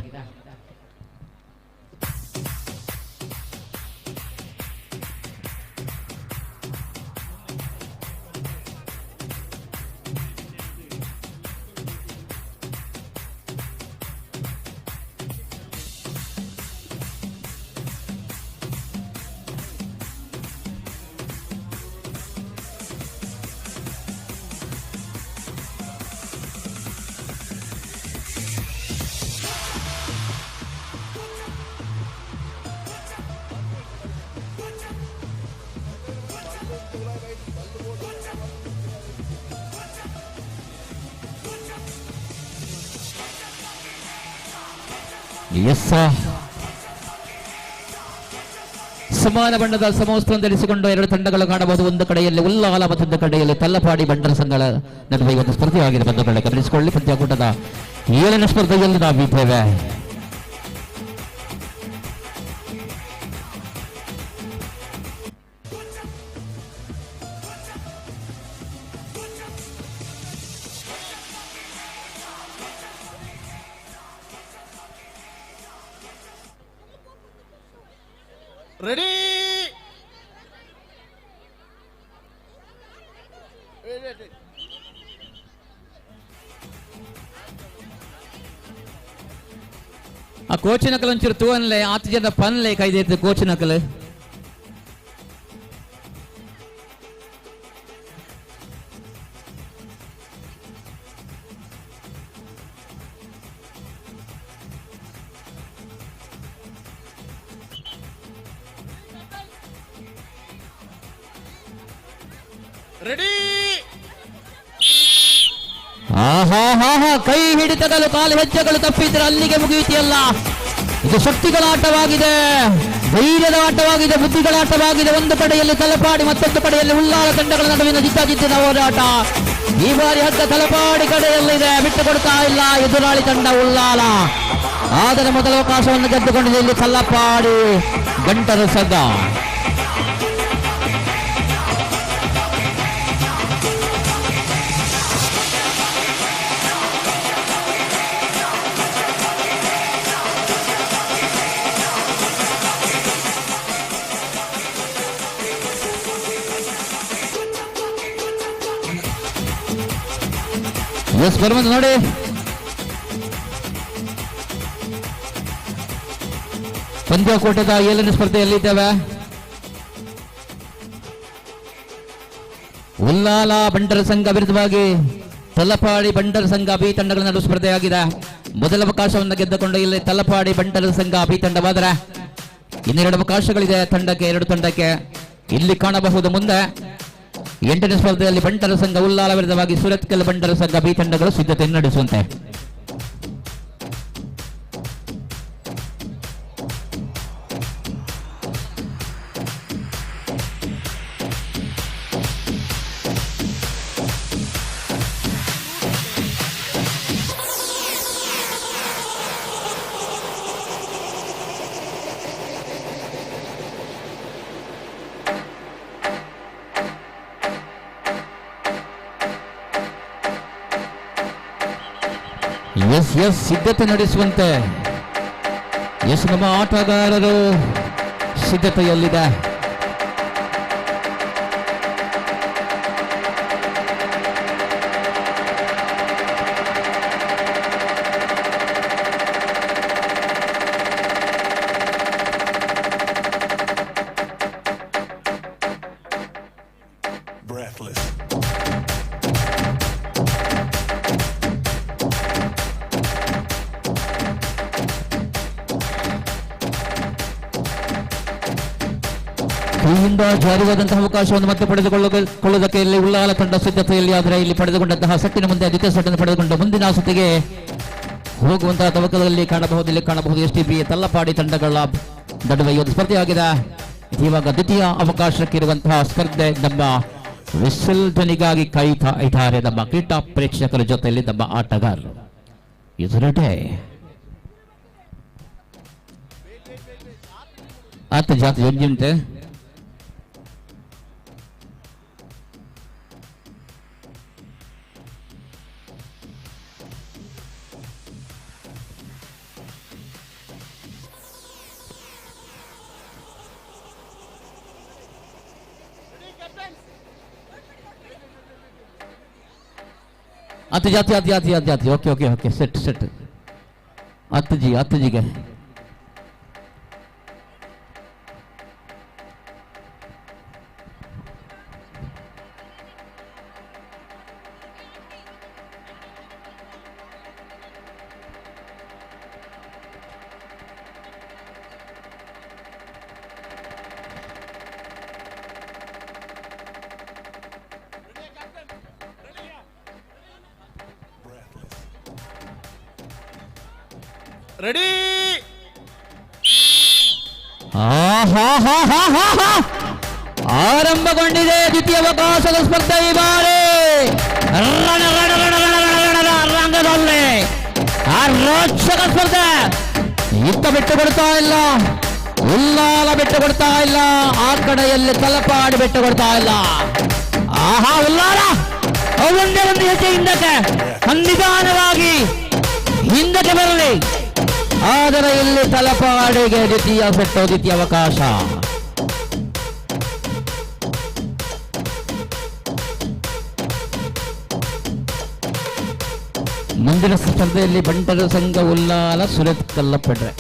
ಸಮಾನ ಬಣ್ಣದ ಸಮವಸ್ತ್ರವನ್ನು ಧರಿಸಿಕೊಂಡು ಎರಡು ತಂಡಗಳು ಕಾಣಬಹುದು. ಒಂದು ಕಡೆಯಲ್ಲಿ ಉಲ್ಲಾಲ, ಮತ್ತೊಂದು ಕಡೆಯಲ್ಲಿ ತಲ್ಲಪಾಡಿ ಬಂಟರ ಸಂಘಗಳ ನಡುವೆ ಒಂದು ಸ್ಪರ್ಧೆಯಾಗಿದೆ. ಬಂಧುಗಳೇ ಗಮನಿಸಿಕೊಳ್ಳಿ, ಪಂದ್ಯಾಕೂಟದ 7ನೇ ಸ್ಪರ್ಧೆಯಲ್ಲಿ ನಾವಿದ್ದೇವೆ. ರೆಡಿ ಆ ಕೋಚಿನಕಲ್ ಒಂಚೂರು ತೂವನ್ಲೆ 10 ಜನ ಪನ್ಲೆ ಕೈದೈತೆ ಕೋಚಿನಕಲ್. ರೆಡಿ ಕೈ ಹಿಡಿತಗಳು, ಕಾಲು ಹೆಜ್ಜೆಗಳು ತಪ್ಪಿದ್ರೆ ಅಲ್ಲಿಗೆ ಮುಗಿಯುತ್ತಿಯಲ್ಲ. ಇದು ಶಕ್ತಿಗಳ ಆಟವಾಗಿದೆ, ಧೈರ್ಯದ ಆಟವಾಗಿದೆ, ಬುದ್ಧಿಗಳ ಆಟವಾಗಿದೆ. ಒಂದು ಕಡೆಯಲ್ಲಿ ತಲಪಾಡಿ, ಮತ್ತೊಂದು ಕಡೆಯಲ್ಲಿ ಉಳ್ಳಾಲ ತಂಡಗಳ ನಡುವಿನ ಜಿದ್ದಾಜಿದ್ದಿನ ಹೋರಾಟ. ಈ ಬಾರಿ ಹಗ್ಗ ತಲಪಾಡಿ ಕಡೆಯಲ್ಲಿದೆ, ಬಿಟ್ಟು ಕೊಡ್ತಾ ಇಲ್ಲ ಎದುರಾಳಿ ತಂಡ ಉಳ್ಳಾಲ. ಆದರೆ ಮೊದಲ ಅವಕಾಶವನ್ನು ಗೆದ್ದುಕೊಂಡಿದೆ ಇಲ್ಲಿ ತಲಪಾಡಿ ಬಂಟರ ಸಂಘ. ಎಸ್ ಬರುವಂತ ನೋಡಿ, ಪಂದ್ಯಕೂಟದ 7ನೇ ಸ್ಪರ್ಧೆಯಲ್ಲಿದ್ದೇವೆ. ಉಲ್ಲಾಲ ಬಂಟರ ಸಂಘ ವಿರುದ್ಧವಾಗಿ ತಲಪಾಡಿ ಬಂಟರ ಸಂಘ ಬಿ ತಂಡಗಳ ನಡುವೆ ಸ್ಪರ್ಧೆಯಾಗಿದೆ. ಮೊದಲ ಅವಕಾಶವನ್ನು ಗೆದ್ದುಕೊಂಡು ಇಲ್ಲಿ ತಲಪಾಡಿ ಬಂಟರ ಸಂಘ ಬಿ ತಂಡವಾದರೆ ಇನ್ನೆರಡು ಅವಕಾಶಗಳಿದೆ ತಂಡಕ್ಕೆ, 2 ತಂಡಕ್ಕೆ. ಇಲ್ಲಿ ಕಾಣಬಹುದು ಮುಂದೆ 8ನೇ ಸ್ಪರ್ಧೆಯಲ್ಲಿ ಬಂಟರ ಸಂಘ ಉಲ್ಲಾಲ ವಿರುದ್ಧವಾಗಿ ಸುರತ್ಕಲ್ ಬಂಟರ ಸಂಘ ಬಿ ತಂಡಗಳು ಸಿದ್ಧತೆ ನಡೆಸುವಂತೆ. ಎಸ್ ಸಿದ್ಧತೆ ನಡೆಸುವಂತೆ ನಮ್ಮ ಆಟಗಾರರು ಸಿದ್ಧತೆಯಲ್ಲಿದೆ. ಕೈಯಿಂದ ಜಾರಿಯಾದಂತಹ ಅವಕಾಶವನ್ನು ಮತ್ತೆ ಪಡೆದುಕೊಳ್ಳುವುದಕ್ಕೆ ಇಲ್ಲಿ ಉಲ್ಲಾಲ ತಂಡ ಸಿದ್ಧತೆಯಲ್ಲಿ. ಆದರೆ ಇಲ್ಲಿ ಪಡೆದುಕೊಂಡಂತಹ ಸೆಟ್ಟಿನ ಮುಂದೆ ದ್ವಿತೀಯ ಸೆಟ್ಟನ್ನು ಪಡೆದುಕೊಂಡು ಮುಂದಿನ ಸುತ್ತಿಗೆ ಹೋಗುವಂತಹ ತವಕದಲ್ಲಿ ಕಾಣಬಹುದು STP ತಲ್ಲಪಾಡಿ ತಂಡಗಳ ನಡುವೆ ಒಂದು ಸ್ಪರ್ಧೆಯಾಗಿದೆ. ಇವಾಗ ದ್ವಿತೀಯ ಅವಕಾಶಕ್ಕಿರುವಂತಹ ಸ್ಪರ್ಧೆ ನಮ್ಮ ವಿಸಿಲ್ ಧ್ವನಿಗಾಗಿ ಕಾಯ್ತಾ ಇದ್ದಾರೆ ನಮ್ಮ ಕ್ರೀಡಾ ಪ್ರೇಕ್ಷಕರ ಜೊತೆಯಲ್ಲಿ ನಮ್ಮ ಆಟಗಾರರು. ಇದರಡೆ ಆತ ಜಾತಿ ಯೋಗ್ಯಂತೆ ಜಾತಿ ಓಕೆ ಸೆಟ್ ಅತ್ತಜಿಗೆ ರೆಡಿ. ಆರಂಭಗೊಂಡಿದೆ ದ್ವಿತೀಯ ಅವಕಾಶದ ಸ್ಪರ್ಧೆ. ಈ ಬಾರಿ ರಂಗದಲ್ಲಿ ರೋಚಕ ಸ್ಪರ್ಧೆ. ಇತ್ತ ಬಿಟ್ಟು ಕೊಡ್ತಾ ಇಲ್ಲ, ಉಲ್ಲಾಲ ಬಿಟ್ಟು ಕೊಡ್ತಾ ಇಲ್ಲ, ಆ ಕಡೆಯಲ್ಲಿ ತಲಪಾಡಿ ಬಿಟ್ಟು ಕೊಡ್ತಾ ಇಲ್ಲ. ಉಲ್ಲಾಲ ಒಂದೇ ಒಂದು ಹೆಜ್ಜೆ ಹಿಂದಕ್ಕೆ, ನಿಧಾನವಾಗಿ ಹಿಂದಕ್ಕೆ ಬರಲಿ. ಆದರೆ ಇಲ್ಲಿ ತಲಪಾಡಿಗೆ ದ್ವಿತೀಯ ಸೆಟ್ಟು, ದ್ವಿತೀಯ ಅವಕಾಶ. ಮುಂದಿನ ಸ್ಪರ್ಧೆಯಲ್ಲಿ ಬಂಟರ ಸಂಘ ಉಲ್ಲಾಲ ಸುರತ್ಕಲ್ ಪಡ್ರೆ.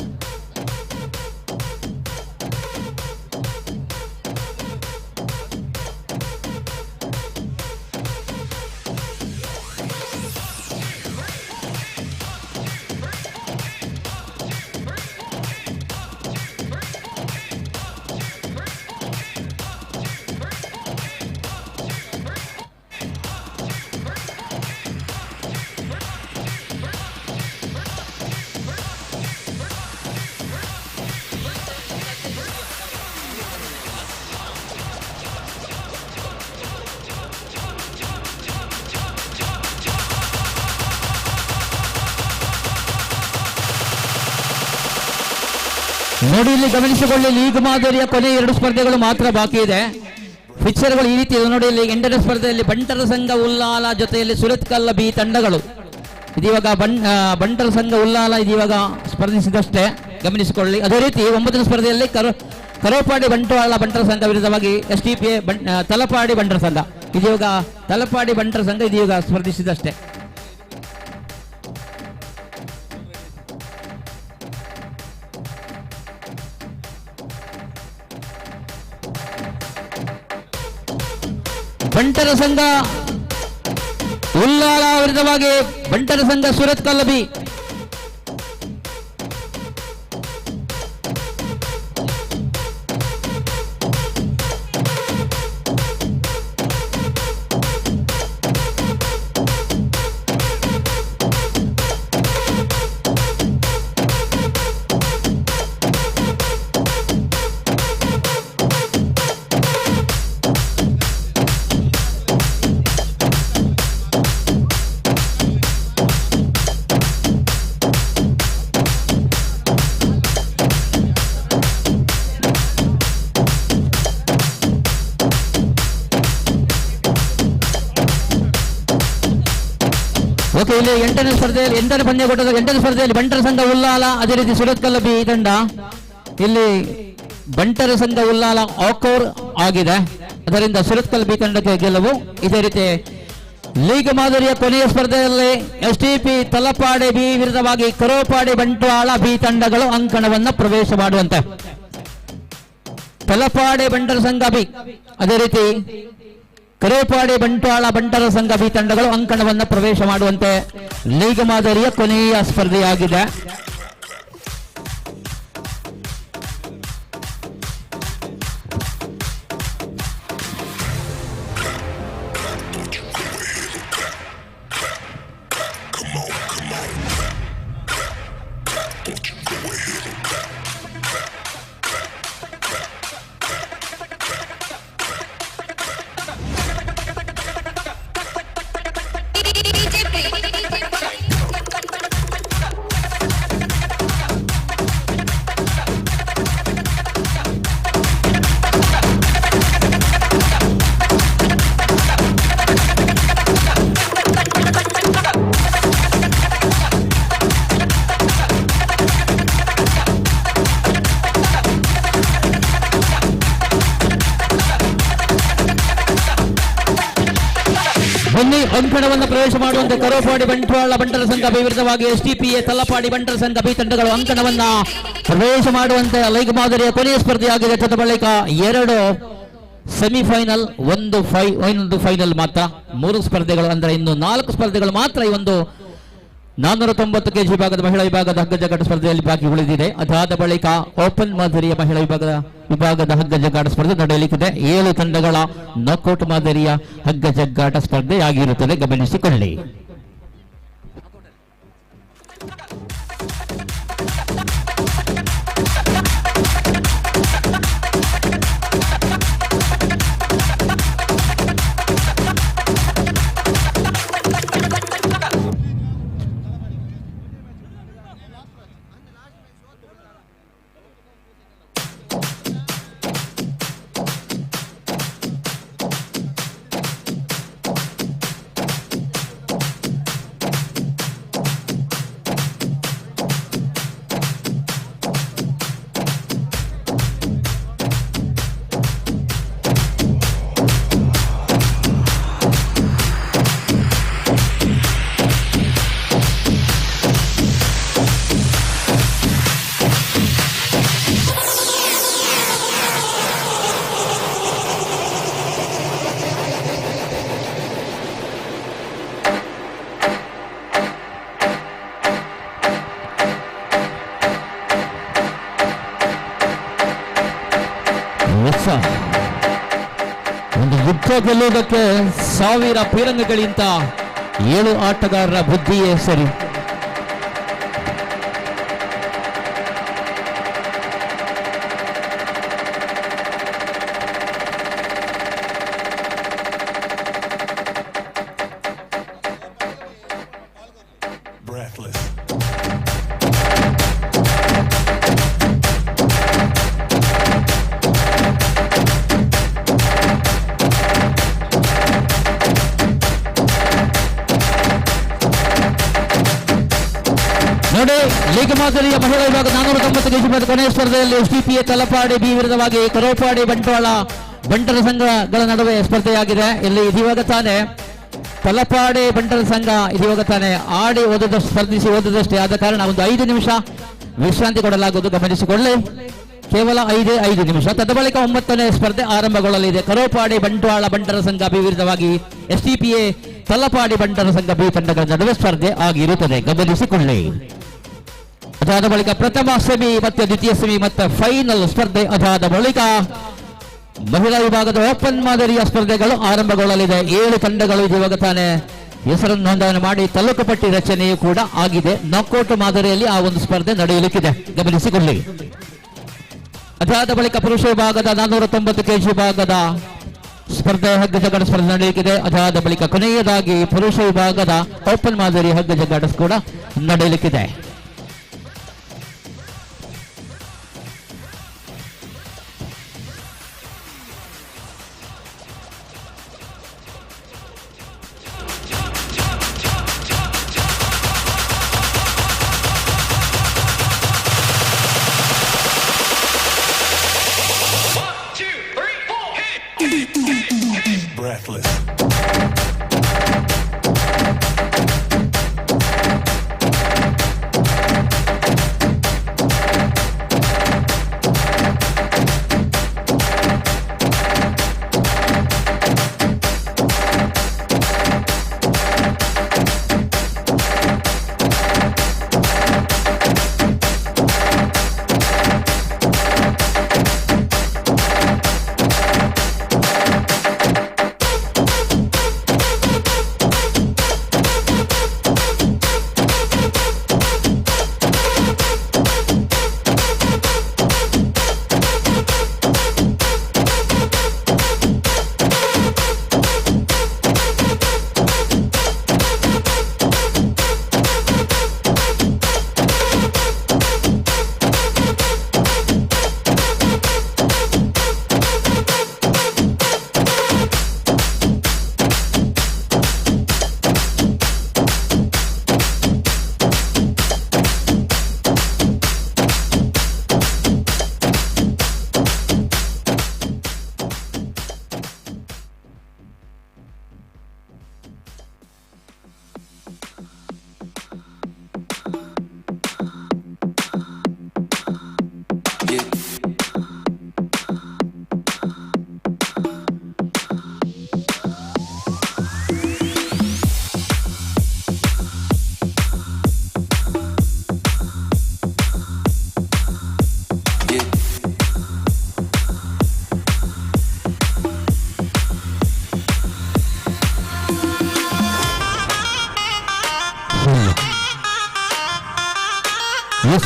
ನೋಡಿ ಇಲ್ಲಿ ಗಮನಿಸಿಕೊಳ್ಳಿ, ಲೀಗ್ ಮಾದರಿಯ ಕೊನೆ 2 ಸ್ಪರ್ಧೆಗಳು ಮಾತ್ರ ಬಾಕಿ ಇದೆ. ಫಿಕ್ಚರ್ಗಳು ಈ ರೀತಿ ಇದೆ ನೋಡಿ. ಇಲ್ಲಿ 8ನೇ ಸ್ಪರ್ಧೆಯಲ್ಲಿ ಬಂಟರ ಸಂಘ ಉಲ್ಲಾಲ ಜೊತೆಯಲ್ಲಿ ಸುರತ್ಕಲ್ ಬಿ ತಂಡಗಳು. ಇದೀವಾಗ ಬಂಟರ ಸಂಘ ಉಲ್ಲಾಲ ಇದೀವಾಗ ಸ್ಪರ್ಧಿಸಿದಷ್ಟೇ, ಗಮನಿಸಿಕೊಳ್ಳಿ. ಅದೇ ರೀತಿ 9ನೇ ಸ್ಪರ್ಧೆಯಲ್ಲಿ ಕರೋಪಾಡಿ ಬಂಟ್ವಾಳ ಬಂಟರ ಸಂಘ ವಿರುದ್ಧವಾಗಿ STP ತಲಪಾಡಿ ಬಂಟರ ಸಂಘ. ಇದೀವಾಗ ತಲಪಾಡಿ ಬಂಟರ ಸಂಘ ಇದೀಗ ಸ್ಪರ್ಧಿಸಿದಷ್ಟೇ. ಬಂಟರ ಸಂಘ ಉಲ್ಲಾಳ ವಿರುದ್ಧವಾಗಿ ಬಂಟರ ಸಂಘ ಸುರತ್ ಕಲ್ಲಬಿ. ಓಕೆ, ಇಲ್ಲಿ ಎಂಟನೇ ಪಂದ್ಯಕೂಟದ 8ನೇ ಸ್ಪರ್ಧೆಯಲ್ಲಿ ಬಂಟರ ಸಂಘ ಉಲ್ಲಾಲ, ಅದೇ ರೀತಿ ಸುರತ್ ಕಲ್ಲಬಿ ತಂಡ. ಇಲ್ಲಿ ಬಂಟರ ಸಂಘ ಉಲ್ಲಾಲ ಆಕೋರ್ ಆಗಿದೆ, ಅದರಿಂದ ಸುರತ್ ಕಲ್ಲಬಿ ತಂಡಕ್ಕೆ ಗೆಲುವು. ಇದೇ ರೀತಿ ಲೀಗ್ ಮಾದರಿಯ ಕೊನೆಯ ಸ್ಪರ್ಧೆಯಲ್ಲಿ ಎಸ್ಟಿಪಿ ತಲಪಾಡೆ ಬಿ ವಿರುದ್ಧವಾಗಿ ಕರೋಪಾಡಿ ಬಂಟ್ವಾಳ ಬಿ ತಂಡಗಳು ಅಂಕಣವನ್ನು ಪ್ರವೇಶ ಮಾಡುವಂತೆ. ತಲಪಾಡೆ ಬಂಟರ ಸಂಘ ಬಿ, ಅದೇ ರೀತಿ ಕರೇಪಾಡಿ ಬಂಟ್ವಾಳ ಬಂಟರ ಸಂಘ ಬಿ ತಂಡಗಳು ಅಂಕಣವನ್ನು ಪ್ರವೇಶ ಮಾಡುವಂತೆ ಲೀಗ್ ಮಾದರಿಯ ಕೊನೆಯ ಸ್ಪರ್ಧೆಯಾಗಿದೆ. ಅಂಕಣವನ್ನು ಪ್ರವೇಶ ಮಾಡುವಂತೆ ಕರೋಪಾಡಿ ಬಂಟ್ವಾಳ ಬಂಟರ ಸಂಘ ಬಿ ವಿರುದ್ಧವಾಗಿ ಎಸ್ಟಿಪಿಎ ತಲಪಾಡಿ ಬಂಟರ ಸಂಘ ಬಿ ತಂಡಗಳು ಅಂಕಣವನ್ನ ಪ್ರವೇಶ ಮಾಡುವಂತೆ ಲೀಗ್ ಮಾದರಿಯ ಕೊನೆಯ ಸ್ಪರ್ಧೆಯಾಗಿದೆ. ತದ ಬಳಿಕ 2 ಸೆಮಿಫೈನಲ್, 1 ಫೈನಲ್ ಮಾತ್ರ. 3 ಸ್ಪರ್ಧೆಗಳು ಅಂದ್ರೆ ಇನ್ನು 4 ಸ್ಪರ್ಧೆಗಳು ಮಾತ್ರ ಈ ಒಂದು 490 ಕೆಜಿ ವಿಭಾಗದ ಮಹಿಳಾ ವಿಭಾಗದ ಹಗ್ಗ ಜಗ್ಗಾಟ ಸ್ಪರ್ಧೆಯಲ್ಲಿ ಬಾಕಿ ಉಳಿದಿದೆ. ಅದಾದ ಬಳಿಕ ಓಪನ್ ಮಾದರಿಯ ಮಹಿಳಾ ವಿಭಾಗದ ಹಗ್ಗ ಜಗ್ಗಾಟ ಸ್ಪರ್ಧೆ ನಡೆಯಲಿಕ್ಕಿದೆ. 7 ತಂಡಗಳ ನಾಕೌಟ್ ಮಾದರಿಯ ಹಗ್ಗ ಜಗ್ಗಾಟ ಸ್ಪರ್ಧೆಯಾಗಿರುತ್ತದೆ, ಗಮನಿಸಿಕೊಳ್ಳಿ. ಒಂದು ಯುದ್ಧ ಗೆಲ್ಲುವುದಕ್ಕೆ 1000 ಪೀರಂಗಗಳಿಂದ 7 ಆಟಗಾರರ ಬುದ್ಧಿಯೇ ಸರಿ. ನೋಡಿ, ಲೀಗ್ ಮಾದರಿಯ ಮಹಿಳಾ ವಿಭಾಗ 490 ಕೆಜಿ ವಿಭಾಗದ ಕೊನೆಯ ಸ್ಪರ್ಧೆಯಲ್ಲಿ ಎಸ್ಟಿಪಿಎ ತಲಪಾಡಿ ಬಿ ವಿರುದ್ಧವಾಗಿ ಕರೋಪಾಡಿ ಬಂಟ್ವಾಳ ಬಂಟರ ಸಂಘಗಳ ನಡುವೆ ಸ್ಪರ್ಧೆಯಾಗಿದೆ. ಇಲ್ಲಿ ಇದಿವಾಗ ತಾನೇ ತಲಪಾಡಿ ಬಂಟರ ಸಂಘ ಇದಿವಾಗ ತಾನೇ ಆಡಿ ಸ್ಪರ್ಧಿಸಿ ಓದದಷ್ಟೇ ಆದ ಕಾರಣ ಒಂದು 5 ನಿಮಿಷ ವಿಶ್ರಾಂತಿ ಕೊಡಲಾಗುವುದು, ಗಮನಿಸಿಕೊಳ್ಳಿ. ಕೇವಲ 5 ನಿಮಿಷ. ತದಬಳಿಕ 9ನೇ ಸ್ಪರ್ಧೆ ಆರಂಭಗೊಳ್ಳಲಿದೆ. ಕರೋಪಾಡಿ ಬಂಟ್ವಾಳ ಬಂಟರ ಸಂಘ ವಿರುದ್ಧವಾಗಿ STPA ತಲಪಾಡಿ ಬಂಟರ ಸಂಘ ಬಿ ತಂಡಗಳ ನಡುವೆ ಸ್ಪರ್ಧೆ ಆಗಿರುತ್ತದೆ, ಗಮನಿಸಿಕೊಳ್ಳಿ. ಅದಾದ ಬಳಿಕ ಪ್ರಥಮ ಸೆಮಿ ಮತ್ತೆ ದ್ವಿತೀಯ ಸೆಮಿ ಮತ್ತೆ ಫೈನಲ್ ಸ್ಪರ್ಧೆ ಅದಾದ ಬಳಿಕ ಮಹಿಳಾ ವಿಭಾಗದ ಓಪನ್ ಮಾದರಿಯ ಸ್ಪರ್ಧೆಗಳು ಆರಂಭಗೊಳ್ಳಲಿದೆ. 7 ತಂಡಗಳು ಇವಾಗ ತಾನೇ ಹೆಸರನ್ನು ನೋಂದಣಿ ಮಾಡಿ ತಾಲೂಕು ಪಟ್ಟಿ ರಚನೆಯೂ ಕೂಡ ಆಗಿದೆ. ನಾಕೌಟ್ ಮಾದರಿಯಲ್ಲಿ ಆ ಒಂದು ಸ್ಪರ್ಧೆ ನಡೆಯಲಿಕ್ಕಿದೆ, ಗಮನಿಸಿಕೊಳ್ಳಿ. ಅದಾದ ಬಳಿಕ ಪುರುಷ ವಿಭಾಗದ 490 kg ವಿಭಾಗದ ಸ್ಪರ್ಧೆ ಹಗ್ಗ ಜಗ್ಗಾಟ ಸ್ಪರ್ಧೆ ನಡೆಯಲಿಕ್ಕಿದೆ. ಅದಾದ ಬಳಿಕ ಕೊನೆಯದಾಗಿ ಪುರುಷ ವಿಭಾಗದ ಓಪನ್ ಮಾದರಿ ಹಗ್ಗ ಜಗ್ಗಾಟ ಕೂಡ ನಡೆಯಲಿಕ್ಕಿದೆ. Breathless.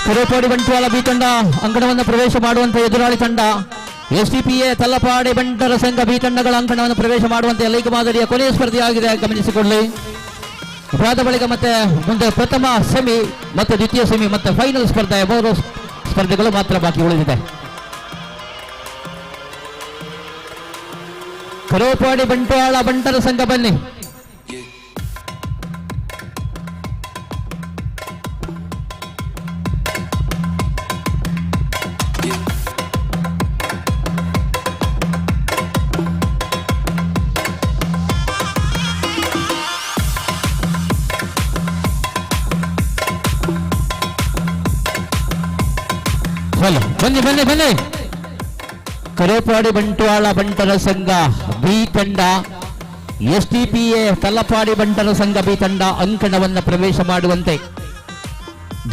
ಕರೋಪಾಡಿ ಬಂಟ್ವಾಳ ಬಿ ತಂಡ ಅಂಕಣವನ್ನು ಪ್ರವೇಶ ಮಾಡುವಂತೆ ಎದುರಾಳಿ ತಂಡ STPA ತಲಪಾಡಿ ಬಂಟರ ಸಂಘ ಬಿ ತಂಡಗಳ ಅಂಕಣವನ್ನು ಪ್ರವೇಶ ಮಾಡುವಂತೆ ಲೈಕ್ ಮಾದರಿಯ ಕೊನೆಯ ಸ್ಪರ್ಧೆಯಾಗಿದೆ, ಗಮನಿಸಿಕೊಳ್ಳಿ. ಅದಾದ ಬಳಿಕ ಮತ್ತೆ ಮುಂದೆ ಪ್ರಥಮ ಸೆಮಿ ಮತ್ತೆ ದ್ವಿತೀಯ ಸೆಮಿ ಮತ್ತೆ ಫೈನಲ್ ಸ್ಪರ್ಧೆ 3 ಸ್ಪರ್ಧೆಗಳು ಮಾತ್ರ ಬಾಕಿ ಉಳಿದಿದೆ. ಕರೋಪಾಡಿ ಬಂಟ್ವಾಳ ಬಂಟರ ಸಂಘ ಬನ್ನಿ. ಬನ್ನಿ ಬನ್ನಿ ಬನ್ನಿ. ಕರೋಪಾಡಿ ಬಂಟ್ವಾಳ ಬಂಟರ ಸಂಘ ಬಿ ತಂಡ STPA ತಲಪಾಡಿ ಬಂಟರ ಸಂಘ ಬಿ ತಂಡ ಅಂಕಣವನ್ನು ಪ್ರವೇಶ ಮಾಡುವಂತೆ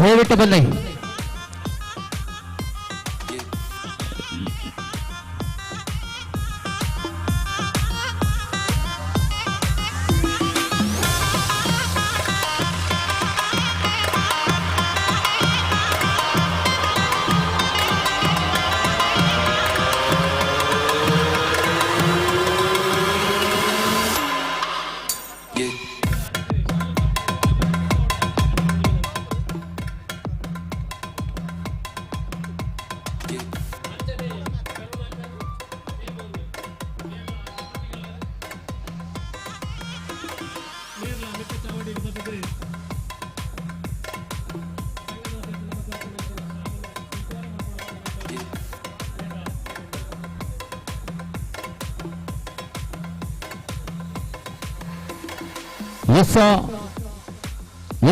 ದಯವಿಟ್ಟು ಬನ್ನಿ.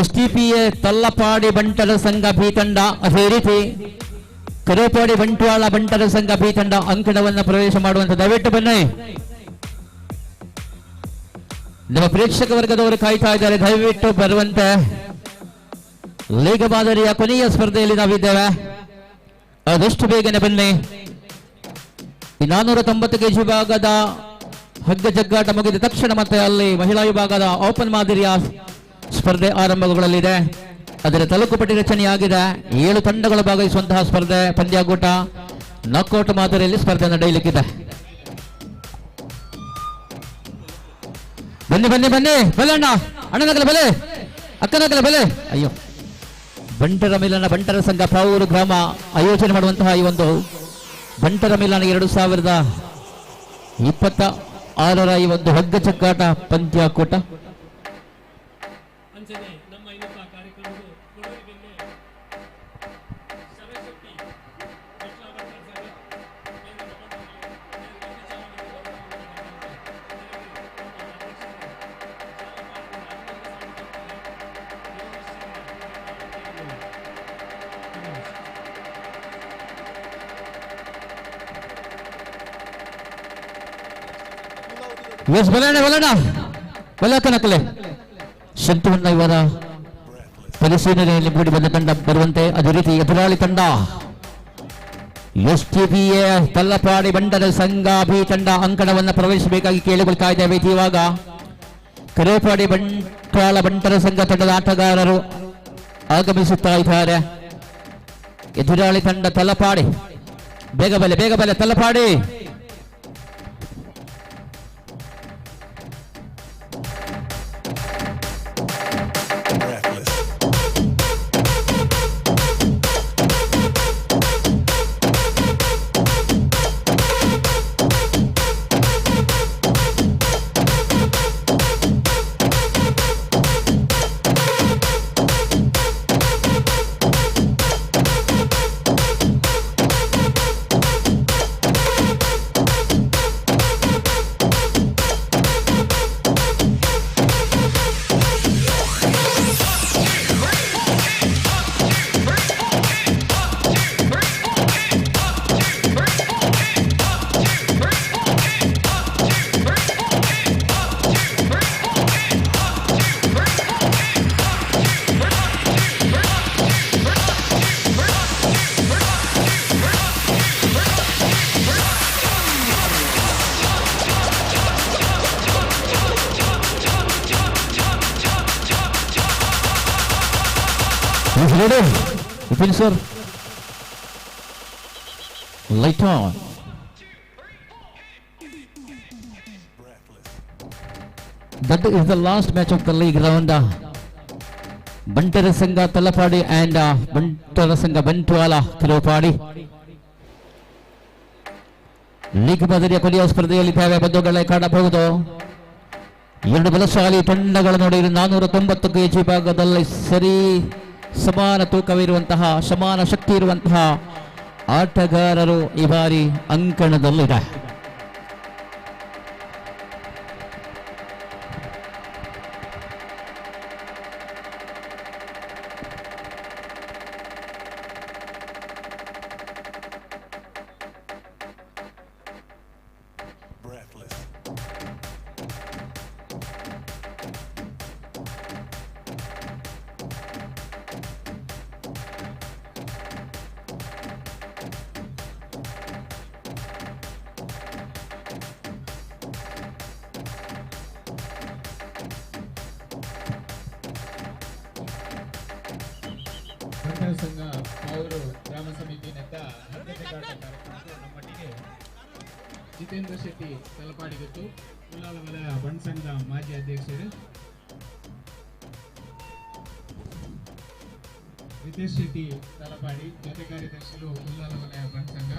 STPA ತಲ್ಲಪಾಡಿ ಬಂಟರ ಸಂಘ ಬಿ ತಂಡ, ಅದೇ ರೀತಿ ಕರೇಪಾಡಿ ಬಂಟ್ವಾಳ ಬಂಟರ ಸಂಘ ಬಿ ತಂಡ ಅಂಕಣವನ್ನು ಪ್ರವೇಶ ಮಾಡುವಂತ ದಯವಿಟ್ಟು ಬನ್ನಿ. ನಮ್ಮ ಪ್ರೇಕ್ಷಕ ವರ್ಗದವರು ಕಾಯ್ತಾ ಇದ್ದಾರೆ, ದಯವಿಟ್ಟು ಬರುವಂತೆ. ಲೀಗ ಮಾದರಿಯ ಕೊನೆಯ ಸ್ಪರ್ಧೆಯಲ್ಲಿ ನಾವಿದ್ದೇವೆ, ಆದಷ್ಟು ಬೇಗನೆ ಬನ್ನಿ. ಈ 490 ಕೆಜಿ ವಿಭಾಗದ ಹಗ್ಗ ಜಗ್ಗಾಟ ಮುಗಿದ ತಕ್ಷಣ ಮತ್ತೆ ಅಲ್ಲಿ ಮಹಿಳಾ ವಿಭಾಗದ ಓಪನ್ ಮಾದರಿಯ ಸ್ಪರ್ಧೆ ಆರಂಭಗೊಳ್ಳಲಿದೆ. ಅದರ ತಾಲೂಕು ಪಟ್ಟಿ ರಚನೆಯಾಗಿದೆ. 7 ತಂಡಗಳು ಭಾಗವಹಿಸುವಂತಹ ಸ್ಪರ್ಧೆ ಪಂದ್ಯಾಕೂಟ ನಾಕ್ಔಟ್ ಮಾದರಿಯಲ್ಲಿ ಸ್ಪರ್ಧೆ ನಡೆಯಲಿಕ್ಕಿದೆ. ಬನ್ನಿ ಬನ್ನಿ ಬನ್ನಿ, ಬಲೆ ಅಣ್ಣ, ಅಣ್ಣನಗಲ ಬಲೆ, ಅಕ್ಕನಗಲ ಬಲೆ. ಅಯ್ಯೋ, ಬಂಟರ ಮಿಲನ ಬಂಟರ ಸಂಘ ಪಾವೂರು ಗ್ರಾಮ ಆಯೋಜನೆ ಮಾಡುವಂತಹ ಈ ಒಂದು ಬಂಟರ ಮಿಲನ 2026ರ ಈ ಒಂದು ಹಗ್ಗ ಚಕ್ಕಾಟ ಪಂದ್ಯಾಕೂಟ ಎಸ್ ಬಲಕನಕಲೆ ಶಂತುವನ್ನ ಇವರ ಪರಿಶೀಲನೆಯಲ್ಲಿ ಮೂಡಿ ಬಂದ ತಂಡ ಬರುವಂತೆ, ಅದೇ ರೀತಿ ಎದುರಾಳಿ ತಂಡ STPA ತಲ್ಲಪಾಡಿ ಬಂಡರ ಸಂಘ ಬಿ ತಂಡ ಅಂಕಣವನ್ನು ಪ್ರವೇಶಿಸಬೇಕಾಗಿ ಕೇಳಿಕೊಳ್ತಾ ಇದ್ದೇವೆ. ಇವಾಗ ಕರೇಪಾಡಿ ಬಂಟ್ವಾಳ ಬಂಟರ ಸಂಘ ತಂಡದ ಆಟಗಾರರು ಆಗಮಿಸುತ್ತಾ ಇದ್ದಾರೆ. ಎದುರಾಳಿ ತಂಡ ತಲಪಾಡಿ, ಬೇಗ ಬಲೆ Talapady. Open sir. Light on. That is the last match of the league round. Bantara Sangha Talapadi and Bantara Sangha Bantwala Kirupadi. League ಮಾದರಿಯ ಕೊನೆಯ ಸ್ಪರ್ಧೆಯಲ್ಲಿ ಪದ್ಯಗಳ ಕಾಣಬಹುದು. 2 ಬಲಶಾಲಿ ತಂಡಗಳ ನಡುವೆ 490 ಕೆಜಿ ಭಾಗದಲ್ಲಿ ಸರಿ ಸಮಾನ ತೂಕವಿರುವಂತಹ ಸಮಾನ ಶಕ್ತಿ ಇರುವಂತಹ ಆಟಗಾರರು ಈ ಬಾರಿ ಅಂಕಣದಲ್ಲಿದೆ. ಬಂಟರ ಸಂಘ ಅವರು ಗ್ರಾಮ ಸಮಿತಿಯಿಂದ ಹಗ್ಗಜಗ್ಗಾಟ ಕಾರ್ಯಕ್ರಮಕ್ಕೆ ನಮ್ಮೊಟ್ಟಿಗೆ ಜಿತೇಂದ್ರ ಶೆಟ್ಟಿ ತಲಪಾಡಿಗತ್ತು ಉಳ್ಳಾಲ ವಲಯ ಬಂಟ್ ಸಂಘದ ಮಾಜಿ ಅಧ್ಯಕ್ಷರು, ರಿತೇಶ್ ಶೆಟ್ಟಿ ತಲಪಾಡಿ ಜೊತೆ ಕಾರ್ಯದರ್ಶಿಗಳು ಉಳ್ಳಾಲ ವಲಯ ಬಂಟ್ ಸಂಘ,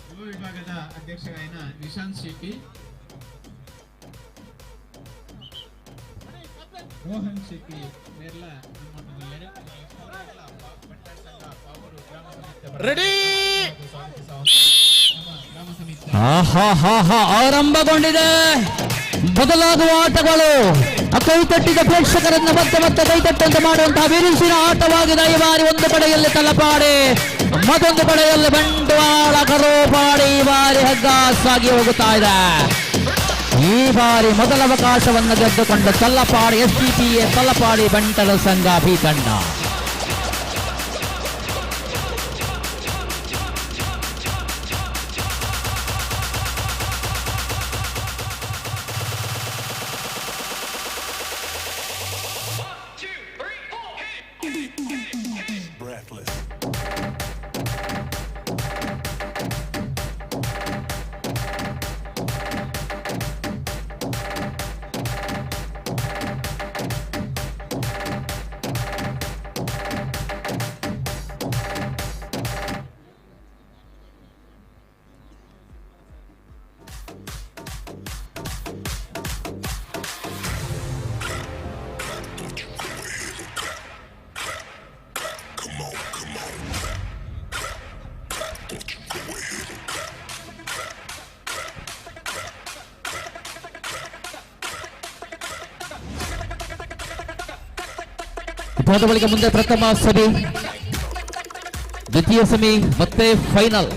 ಯುವ ವಿಭಾಗದ ಅಧ್ಯಕ್ಷರಾದ ನಿಶಾಂತ್ ಶೆಟ್ಟಿ, ರೋಹನ್ ಶೆಟ್ಟಿ ಮೇರ್ಲ ರೆಡಿ ಆರಂಭಗೊಂಡಿದೆ. ಬದಲಾಗುವ ಆಟಗಳು ಕೈತಟ್ಟಿದ ಪ್ರೇಕ್ಷಕರನ್ನ ಮತ್ತೆ ಕೈತಟ್ಟಂತೆ ಮಾಡುವಂತಹ ಬಿರುಸಿನ ಆಟವಾಗಿದೆ ಈ ಬಾರಿ. ಒಂದು ಕಡೆಯಲ್ಲಿ ತಲಪಾಡಿ, ಮತ್ತೊಂದು ಕಡೆಯಲ್ಲಿ ಬಂಡವಾಳ ಕರೋಪಾಡಿ ಈ ಬಾರಿ ಹಗ್ಗ ಸಾಗಿ ಹೋಗುತ್ತಾ ಇದೆ. ಈ ಬಾರಿ ಮೊದಲ ಅವಕಾಶವನ್ನು ಗೆದ್ದುಕೊಂಡ ತಲಪಾಡಿ STPA ತಲಪಾಡಿ ಬಂಟರ ಸಂಘ ಬಿ ತಂಡ. ಇದಾದ ಬಳಿಕ ಮುಂದೆ ಪ್ರಥಮ ಸೆಮಿ, ದ್ವಿತೀಯ ಸೆಮಿ ಮತ್ತೆ ಫೈನಲ್.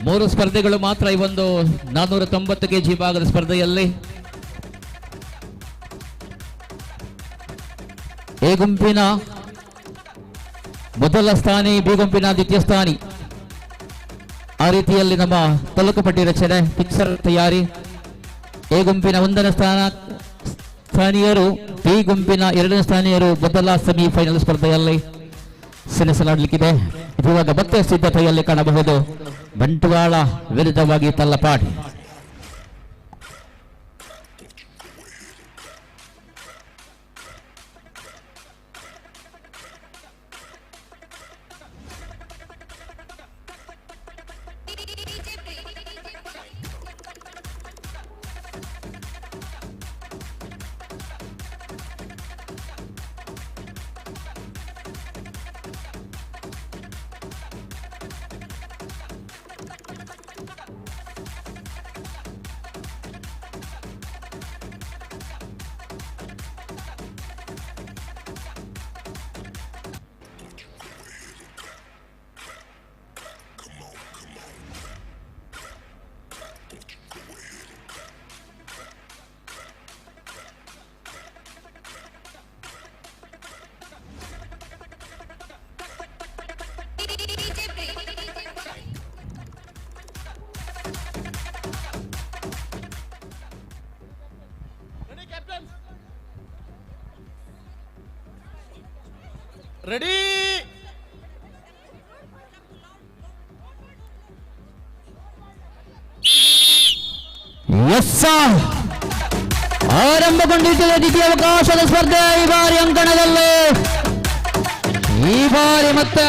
3 ಸ್ಪರ್ಧೆಗಳು ಮಾತ್ರ ಈ ಒಂದು 490 kg ಭಾಗದ ಸ್ಪರ್ಧೆಯಲ್ಲಿ. ಎ ಗುಂಪಿನ ಮೊದಲ ಸ್ಥಾನಿ, ಬಿ ಗುಂಪಿನ ದ್ವಿತೀಯ ಸ್ಥಾನಿ. ಆ ರೀತಿಯಲ್ಲಿ ನಮ್ಮ ತಾಲೂಕು ಪಟ್ಟಿ ರಚನೆ, ಪಿಕ್ಚರ್ ತಯಾರಿ. ಎ ಗುಂಪಿನ 1ನೇ ಸ್ಥಾನೀಯರು, ಬಿ ಗುಂಪಿನ 2ನೇ ಸ್ಥಾನೀಯರು ಮೊದಲ ಸೆಮಿಫೈನಲ್ ಸ್ಪರ್ಧೆಯಲ್ಲಿ ಸೆಣಸಲಾಡಲಿಕ್ಕಿದೆ. ಇವಾಗ ಮತ್ತೆ ಸಿದ್ಧತೆಯಲ್ಲಿ ಕಾಣಬಹುದು ಬಂಟ್ವಾಳ ವಿರುದ್ಧವಾಗಿ ತಲಪಾಡಿ. ರೆಡಿ ಆರಂಭಗೊಂಡಿದ್ದ ದ್ವಿತೀಯ ಅವಕಾಶದ ಸ್ಪರ್ಧೆ ಈ ಬಾರಿ ಅಂಕಣದಲ್ಲಿ. ಈ ಬಾರಿ ಮತ್ತೆ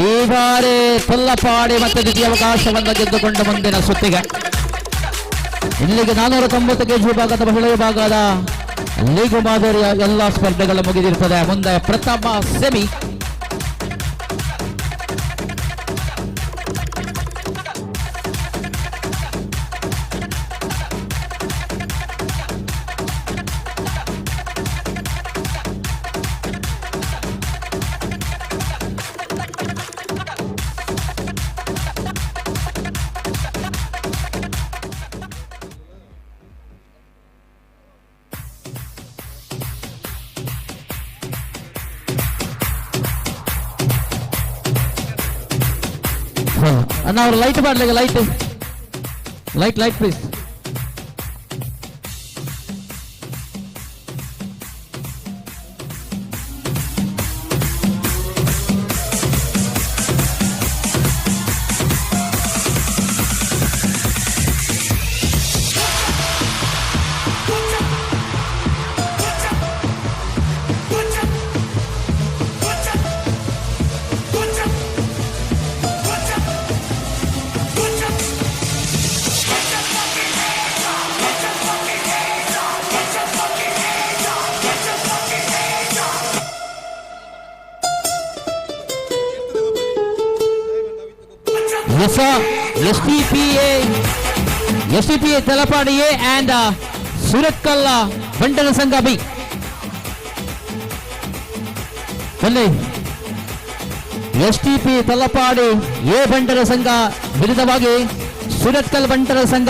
ಈ ಬಾರಿ ತಲಪಾಡಿ ಮತ್ತೆ ದ್ವಿತೀಯ ಅವಕಾಶವನ್ನು ಗೆದ್ದುಕೊಂಡು ಮುಂದಿನ ಸುತ್ತಿಗೆ. ಇಲ್ಲಿಗೆ 490 kg ಭಾಗದ ಮಹಿಳೆಯ ಭಾಗದ ಲೀಗು ಮಾದರಿಯ ಎಲ್ಲ ಸ್ಪರ್ಧೆಗಳು ಮುಗಿದಿರುತ್ತದೆ. ಮುಂದೆ ಪ್ರಥಮ ಸೆಮಿ. ಅಣ್ಣ ಅವ್ರು ಲೈಟ್ ಮಾಡ್ಲಿಕ್ಕೆ light please. STPA STP Talapady A and Surathkal ಬಂಟರ ಸಂಘ ಬಿ. ಬನ್ನಿ STP ತಲಪಾಡಿ ಎ ಬಂಟರ ಸಂಘ ವಿರುದ್ಧವಾಗಿ ಸುರತ್ಕಲ್ ಬಂಟರ ಸಂಘ.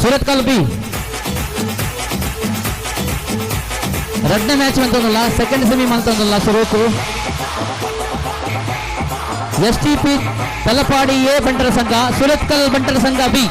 ಸುರತ್ಕಲ್ ಬಿ ಎರಡನೇ ಮ್ಯಾಚ್ ಅಂತಂದಲ್ಲ, ಸೆಕೆಂಡ್ ಸೆಮಿ ಅಂತಂದಲ್ಲ ಶುರುಕು. STP ತಲಪಾಡಿ ಎ ಬಂಟರ ಸಂಘ, ಸುರತ್ಕಲ್ ಬಂಟರ ಸಂಘ B.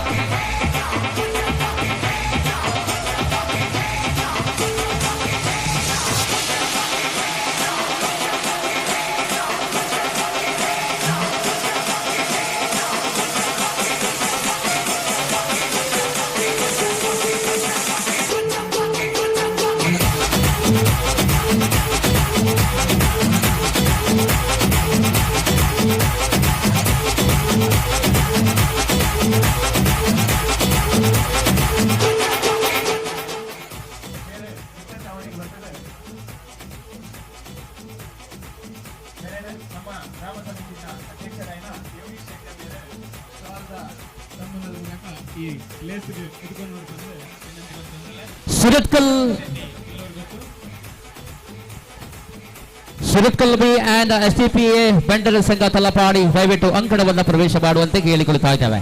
Surathkal B and STPA ಬಂಟರ ಸಂಘ ತಲಪಾಡಿ ದಯವಿಟ್ಟು ಅಂಕಣವನ್ನು ಪ್ರವೇಶ ಮಾಡುವಂತೆ ಕೇಳಿಕೊಳ್ತಾ ಇದ್ದೇವೆ.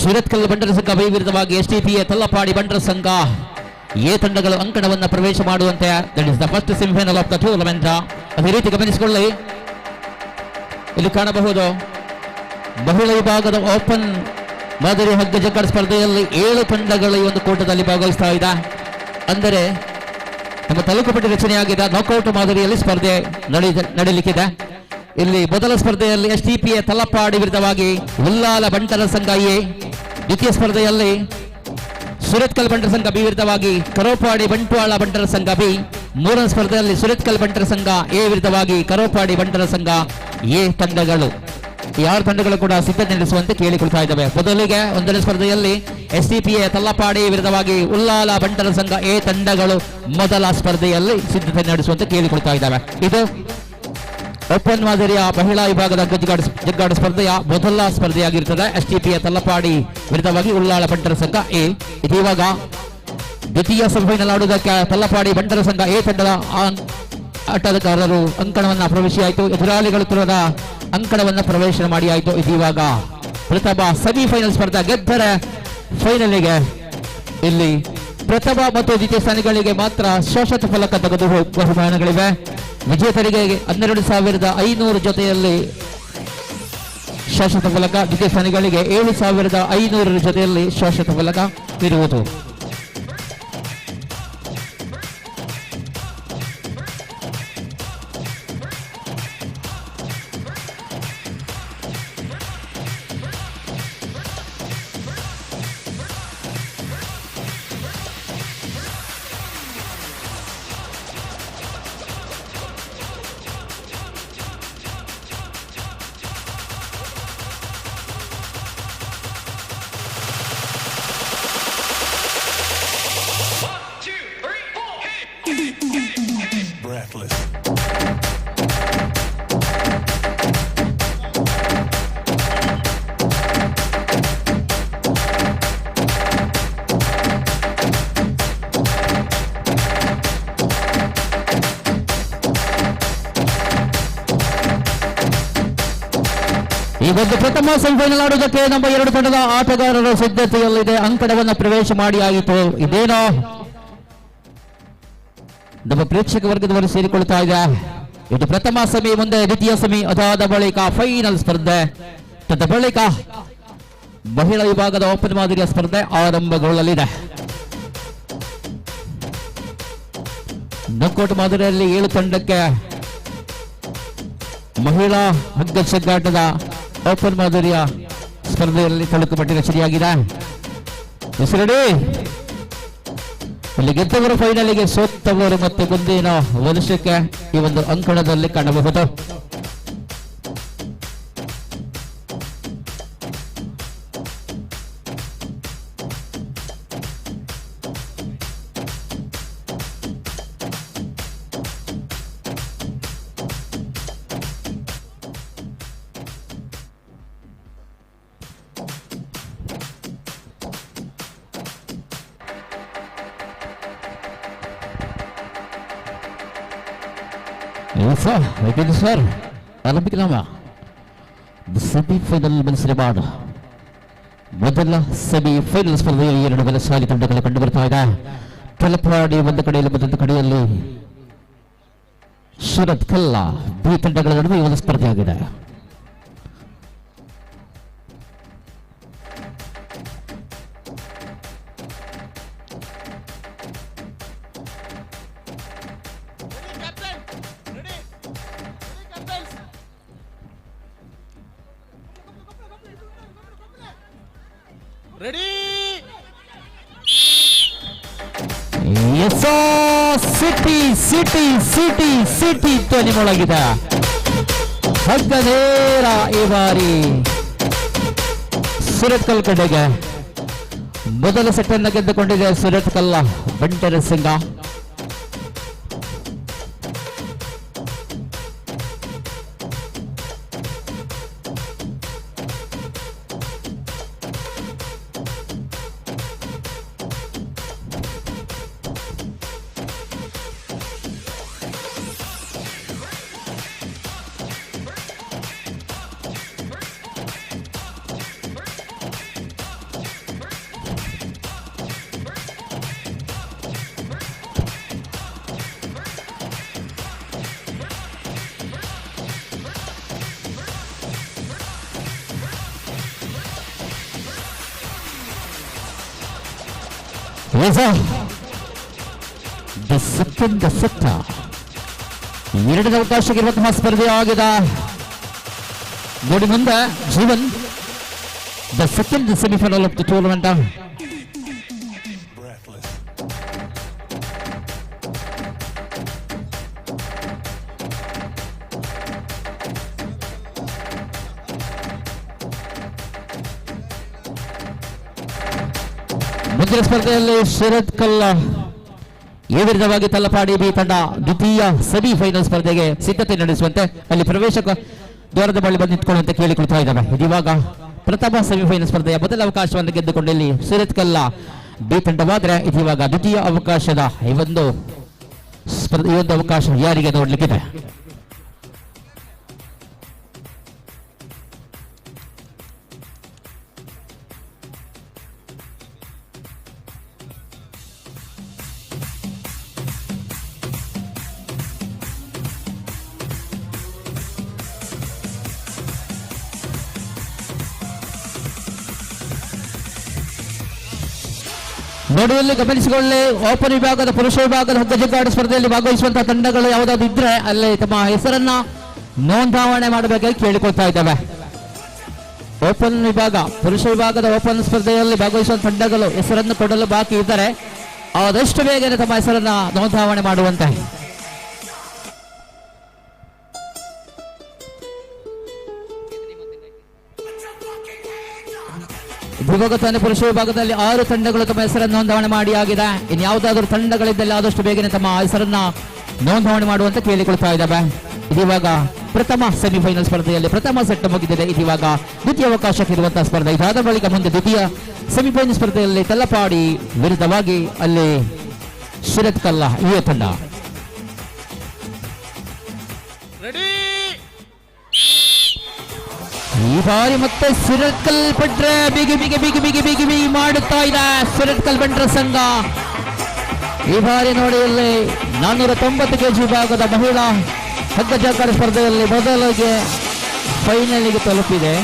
ಸುರತ್ಕಲ್ ಬಂಟರ ಸಂಘ ಬಿ ವಿರುದ್ಧವಾಗಿ STPA ತಲಪಾಡಿ ಬಂಟರ ಸಂಘ ಎ ತಂಡಗಳು ಅಂಕಣವನ್ನು ಪ್ರವೇಶ ಮಾಡುವಂತೆ. That is the first semifinal of the tournament. ಅದೇ ರೀತಿ ಗಮನಿಸಿಕೊಳ್ಳಿ, ಇಲ್ಲಿ ಕಾಣಬಹುದು ಮಹಿಳಾ ವಿಭಾಗದ ಓಪನ್ ಮಾದರಿ ಹಗ್ಗ ಜಗ್ಗಾಟ ಸ್ಪರ್ಧೆಯಲ್ಲಿ 7 ತಂಡಗಳು ಈ ಒಂದು ಕೂಟದಲ್ಲಿ ಭಾಗವಹಿಸ್ತಾ ಇದೆ. ಅಂದರೆ ನಮ್ಮ ತಾಲೂಕು ಪಟ್ಟಿ ರಚನೆಯಾಗಿದೆ, ನಾಕೌಟ್ ಮಾದರಿಯಲ್ಲಿ ಸ್ಪರ್ಧೆ ನಡೆಯಲಿಕ್ಕಿದೆ. ಇಲ್ಲಿ ಮೊದಲ ಸ್ಪರ್ಧೆಯಲ್ಲಿ STPA ತಲಪಾಡಿ ವಿರುದ್ಧವಾಗಿ ಉಲ್ಲಾಲ ಬಂಟರ ಸಂಘ ಎ, ದ್ವಿತೀಯ ಸ್ಪರ್ಧೆಯಲ್ಲಿ ಸುರತ್ಕಲ್ ಬಂಟರ ಸಂಘ ಬಿ ವಿರುದ್ಧವಾಗಿ ಕರೋಪಾಡಿ ಬಂಟ್ವಾಳ ಬಂಟರ ಸಂಘ ಬಿ, ಮೂರನೇ ಸ್ಪರ್ಧೆಯಲ್ಲಿ ಸುರತ್ಕಲ್ ಬಂಟರ ಸಂಘ ಎ ವಿರುದ್ಧವಾಗಿ ಕರೋಪಾಡಿ ಬಂಟರ ಸಂಘ ಎ ತಂಡಗಳು, 6 ತಂಡಗಳು ಕೂಡ ಸಿದ್ಧತೆ ನಡೆಸುವಂತೆ ಕೇಳಿಕೊಳ್ತಾ ಇದ್ದಾವೆ. ಮೊದಲಿಗೆ ಒಂದನೇ ಸ್ಪರ್ಧೆಯಲ್ಲಿ STPA ತಲಪಾಡಿ ವಿರುದ್ಧವಾಗಿ ಉಲ್ಲಾಲ ಬಂಟರ ಸಂಘ ಎ ತಂಡಗಳು ಮೊದಲ ಸ್ಪರ್ಧೆಯಲ್ಲಿ ಸಿದ್ಧತೆ ನಡೆಸುವಂತೆ ಕೇಳಿಕೊಳ್ತಾ ಇದ್ದಾವೆ. ಇದು ಓಪನ್ ಮಾದರಿಯ ಮಹಿಳಾ ವಿಭಾಗದ ಜಗ್ಗಾಟ ಸ್ಪರ್ಧೆಯ ಮೊದಲ ಸ್ಪರ್ಧೆಯಾಗಿರುತ್ತದೆ. STPA ತಲಪಾಡಿ ವಿರುದ್ಧವಾಗಿ ಉಲ್ಲಾಳ ಬಂಟರ ಸಂಘ ಎ. ಇದೀವಾಗ ದ್ವಿತೀಯ ಸೆಮಿಫೈನಲ್ ಆಡುವುದಕ್ಕೆ ತಲಪಾಡಿ ಬಂಟರ ಸಂಘ ಎ ತಂಡದ ಆಟಗಾರರು ಅಂಕಣವನ್ನು ಪ್ರವೇಶಿಯಾಯಿತು. ಎದುರಾಳಿಗಳು ತುರದ ಅಂಕಣವನ್ನು ಪ್ರವೇಶ ಮಾಡಿ ಆಯಿತು. ಇದೀವಾಗ ಪ್ರಥಮ ಸೆಮಿಫೈನಲ್ ಸ್ಪರ್ಧೆ ಗೆದ್ದರೆ ಫೈನಲ್ಗೆ ಇಲ್ಲಿ ಪ್ರಥಮ ಮತ್ತು ದ್ವಿತೀಯ ಸ್ಥಾನಿಗಳಿಗೆ ಮಾತ್ರ ಶಾಶ್ವತ ಫಲಕ ತೆಗೆದು ಬಹುಮಾನಗಳಿವೆ. ವಿಜೇತರಿಗೆ 12,500 ಜೊತೆಯಲ್ಲಿ ಶಾಶ್ವತ ಫಲಕ, ದ್ವಿತೀಯ ಸ್ಥಾನಿಗಳಿಗೆ 7,500 ಜೊತೆಯಲ್ಲಿ ಶಾಶ್ವತ ಫಲಕ ಇರುವುದು. ಈ ಒಂದು ಪ್ರಥಮ ಸೆಮಿಫೈನಲ್ ಆಡುವುದಕ್ಕೆ ನಮ್ಮ 2 ತಂಡದ ಆಟಗಾರರ ಸಿದ್ಧತೆಯಲ್ಲಿದೆ. ಅಂಕಣವನ್ನು ಪ್ರವೇಶ ಮಾಡಿ ಆಯಿತು. ಇದೇನೋ ನಮ್ಮ ಪ್ರೇಕ್ಷಕ ವರ್ಗದವರು ಸೇರಿಕೊಳ್ತಾ ಇದೆ. ಇದು ಪ್ರಥಮ ಸೆಮಿ, ಮುಂದೆ ದ್ವಿತೀಯ ಸೆಮಿ, ಅದಾದ ಬಳಿಕ ಫೈನಲ್ ಸ್ಪರ್ಧೆ, ತದ ಬಳಿಕ ಮಹಿಳಾ ವಿಭಾಗದ ಓಪನ್ ಮಾದರಿಯ ಸ್ಪರ್ಧೆ ಆರಂಭಗೊಳ್ಳಲಿದೆ. ನಕ್ಔಟ್ ಮಾದರಿಯಲ್ಲಿ 7 ತಂಡಕ್ಕೆ ಮಹಿಳಾ ಹಗ್ಗ ಜಗ್ಗಾಟದ ಓಪನ್ ಮಾದರಿಯ ಸ್ಪರ್ಧೆಯಲ್ಲಿ ತಳುಕು ಪಟ್ಟಿನ ಸರಿಯಾಗಿದೆ. ಹೆಸರಡಿ ಇಲ್ಲಿ ಗೆದ್ದವರು ಫೈನಲ್ಗೆ, ಸೋತವರು ಮತ್ತೆ ಮುಂದಿನ ವರ್ಷಕ್ಕೆ ಈ ಒಂದು ಅಂಕಣದಲ್ಲಿ ಕಾಣಬಹುದು. ಸರ್ ಆರಂಭಿಕಲಾಮ ಸೆಮಿಫೈನಲ್ ಮತ್ಸರವಾದ ಮೊದಲ ಸೆಮಿಫೈನಲ್ ಸ್ಪರ್ಧೆಯಲ್ಲಿ 2 ಬಲಶಾಲಿ ತಂಡಗಳು ಕಂಡು ಬರ್ತಾ ಇದೆ. ತಲಪಾಡಿ ಒಂದು ಕಡೆಯಲ್ಲಿ ಮತ್ತೊಂದು ಕಡೆಯಲ್ಲಿ ಶರತ್ ಕಲ್ಲಾ ಬಿ ತಂಡಗಳ ನಡುವೆ ಈ ಒಂದು ಸ್ಪರ್ಧೆಯಾಗಿದೆ. ಸಿಟಿ ಧ್ವನಿ ಮೊಳಗಿದೆ. ಹಗ್ಗ ನೇರ ಈ ಬಾರಿ ಸುರತ್ಕಲ್ ಕಡೆಗೆ. ಮೊದಲ ಸೆಟ್ ಅನ್ನು ಗೆದ್ದುಕೊಂಡಿದೆ ಸುರತ್ಕಲ್ ಬಂಟರ ಸಿಂಗ. ಎರಡನೇ ಅವಕಾಶಕ್ಕೆ ಇರುವಂತಹ ಸ್ಪರ್ಧೆ ಆಗಿದೆ. ನೋಡಿ ಮುಂದೆ Jeevan the second semifinal of the tournament. ಮುಂದಿನ ಸ್ಪರ್ಧೆಯಲ್ಲಿ ಶರತ್ ಕಲ್ಲಾ ಈ ವಿರುದ್ಧವಾಗಿ ತಲಪಾಡಿ ಬಿ ತಂಡ ದ್ವಿತೀಯ ಸೆಮಿಫೈನಲ್ ಸ್ಪರ್ಧೆಗೆ ಸಿದ್ಧತೆ ನಡೆಸುವಂತೆ ಅಲ್ಲಿ ಪ್ರವೇಶಕ ದ್ವಾರದ ಬಳಿ ಬಂದು ನಿಂತ್ಕೊಳ್ಳುವಂತೆ ಕೇಳಿಕೊಳ್ತಾ ಇದ್ದಾವೆ. ಇದಿವಾಗ ಪ್ರಥಮ ಸೆಮಿಫೈನಲ್ ಸ್ಪರ್ಧೆಯ ಮೊದಲ ಅವಕಾಶವನ್ನು ಗೆದ್ದುಕೊಂಡು ಇಲ್ಲಿ ಶರತ್ ಕಲ್ಲಾ ಬಿ ತಂಡವಾದರೆ ಇದಿವಾಗ ದ್ವಿತೀಯ ಅವಕಾಶದ ಈ ಒಂದು ಅವಕಾಶ ಯಾರಿಗೆ ನೋಡ್ಲಿಕ್ಕಿದೆ. ನೋಡುವಲ್ಲಿ ಗಮನಿಸಿಕೊಳ್ಳಿ, ಓಪನ್ ವಿಭಾಗದ ಪುರುಷ ವಿಭಾಗದ ಹಗ್ಗ ಜಗ್ಗಾಟ ಸ್ಪರ್ಧೆಯಲ್ಲಿ ಭಾಗವಹಿಸುವಂತಹ ತಂಡಗಳು ಯಾವುದಾದ್ರು ಇದ್ರೆ ಅಲ್ಲಿ ತಮ್ಮ ಹೆಸರನ್ನ ನೋಂದಾವಣೆ ಮಾಡಬೇಕಾಗಿ ಕೇಳಿಕೊಳ್ತಾ ಇದ್ದಾವೆ. ಓಪನ್ ವಿಭಾಗ ಪುರುಷ ವಿಭಾಗದ ಓಪನ್ ಸ್ಪರ್ಧೆಯಲ್ಲಿ ಭಾಗವಹಿಸುವ ತಂಡಗಳು ಹೆಸರನ್ನು ಕೊಡಲು ಬಾಕಿ ಇದ್ದರೆ ಆದಷ್ಟು ಬೇಗನೆ ತಮ್ಮ ಹೆಸರನ್ನ ನೋಂದಾವಣೆ ಮಾಡುವಂತೆ. ವಿಭಾಗ ಪುರುಷ ವಿಭಾಗದಲ್ಲಿ 6 ತಂಡಗಳು ತಮ್ಮ ಹೆಸರನ್ನು ನೋಂದಾವಣೆ ಮಾಡಿ ಆಗಿದೆ. ಇನ್ನು ಯಾವುದಾದ್ರೂ ತಂಡಗಳಿದ್ದಲ್ಲಿ ಆದಷ್ಟು ಬೇಗನೆ ತಮ್ಮ ಹೆಸರನ್ನ ನೋಂದಾವಣೆ ಮಾಡುವಂತೆ ಕೇಳಿಕೊಳ್ತಾ ಇದ್ದಾವೆ. ಇದೀವಾಗ ಪ್ರಥಮ ಸೆಮಿಫೈನಲ್ ಸ್ಪರ್ಧೆಯಲ್ಲಿ ಪ್ರಥಮ ಸೆಟ್ ಮುಗಿದಿದೆ. ಇದೀವಾಗ ದ್ವಿತೀಯ ಅವಕಾಶಕ್ಕೆ ಇರುವಂತಹ ಸ್ಪರ್ಧೆ. ಇದಾದ ಬಳಿಕ ಮುಂದೆ ದ್ವಿತೀಯ ಸೆಮಿಫೈನಲ್ ಸ್ಪರ್ಧೆಯಲ್ಲಿ ತಲಪಾಡಿ ವಿರುದ್ಧವಾಗಿ ಅಲ್ಲಿ ಶರತ್ ಕಲ್ಲಾ ಯುವ ತಂಡ. ಈ ಬಾರಿ ಮತ್ತೆ ಸುರತ್ಕಲ್ ಬಂಟ್ರೆ ಬಿಗಿ ಬಿಗಿ ಬಿಗಿ ಬಿಗಿ ಬಿಗಿ ಬಿಗಿ ಮಾಡುತ್ತಾ ಇದೆ ಸುರತ್ಕಲ್ ಬಂಟ್ರ ಸಂಘ. ಈ ಬಾರಿ ನೋಡಿ ಇಲ್ಲಿ 490 kg ವಿಭಾಗದ ಮಹಿಳಾ ಹಗ್ಗ ಜಗ್ಗಾಟ ಸ್ಪರ್ಧೆಯಲ್ಲಿ ಮೊದಲಿಗೆ ಫೈನಲ್ಗೆ ತಲುಪಿದೆ.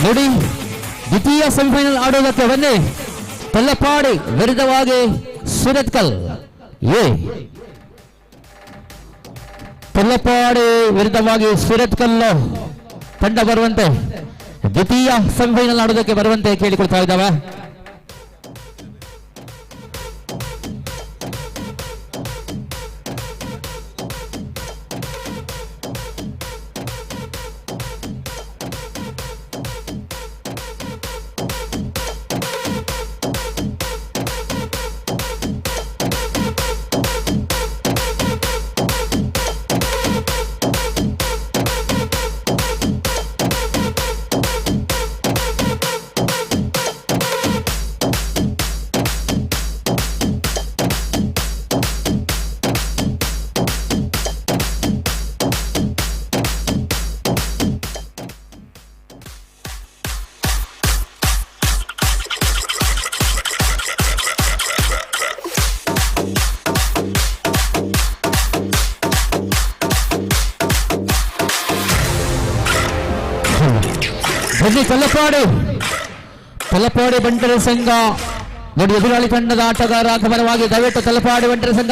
ನೋಡಿ ದ್ವಿತೀಯ ಸೆಮಿಫೈನಲ್ ಆಡೋದಕ್ಕೆ ಬನ್ನಿ. ತಲ್ಲಪಾಡಿ ವಿರುದ್ಧವಾಗಿ ಸುರತ್ಕಲ್ ಎ. ತಲ್ಲಪಾಡಿ ವಿರುದ್ಧವಾಗಿ ಸುರತ್ಕಲ್ ತಂಡ ಬರುವಂತೆ, ದ್ವಿತೀಯ ಸೆಮಿಫೈನಲ್ ಆಡೋದಕ್ಕೆ ಬರುವಂತೆ ಕೇಳಿಕೊಳ್ತಾ ಇದ್ದಾವೆ. ಬನ್ನಿ ತಲಪಾಡಿ ಬಂಟರ ಸಂಘ ನೋಡಿ, ಎದುರಾಳಿ ತಂಡದ ಆಟಗಾರ ಆಗಮನವಾಗಿ ದಯವಿಟ್ಟು ತಲಪಾಡಿ ಬಂಟರ ಸಂಘ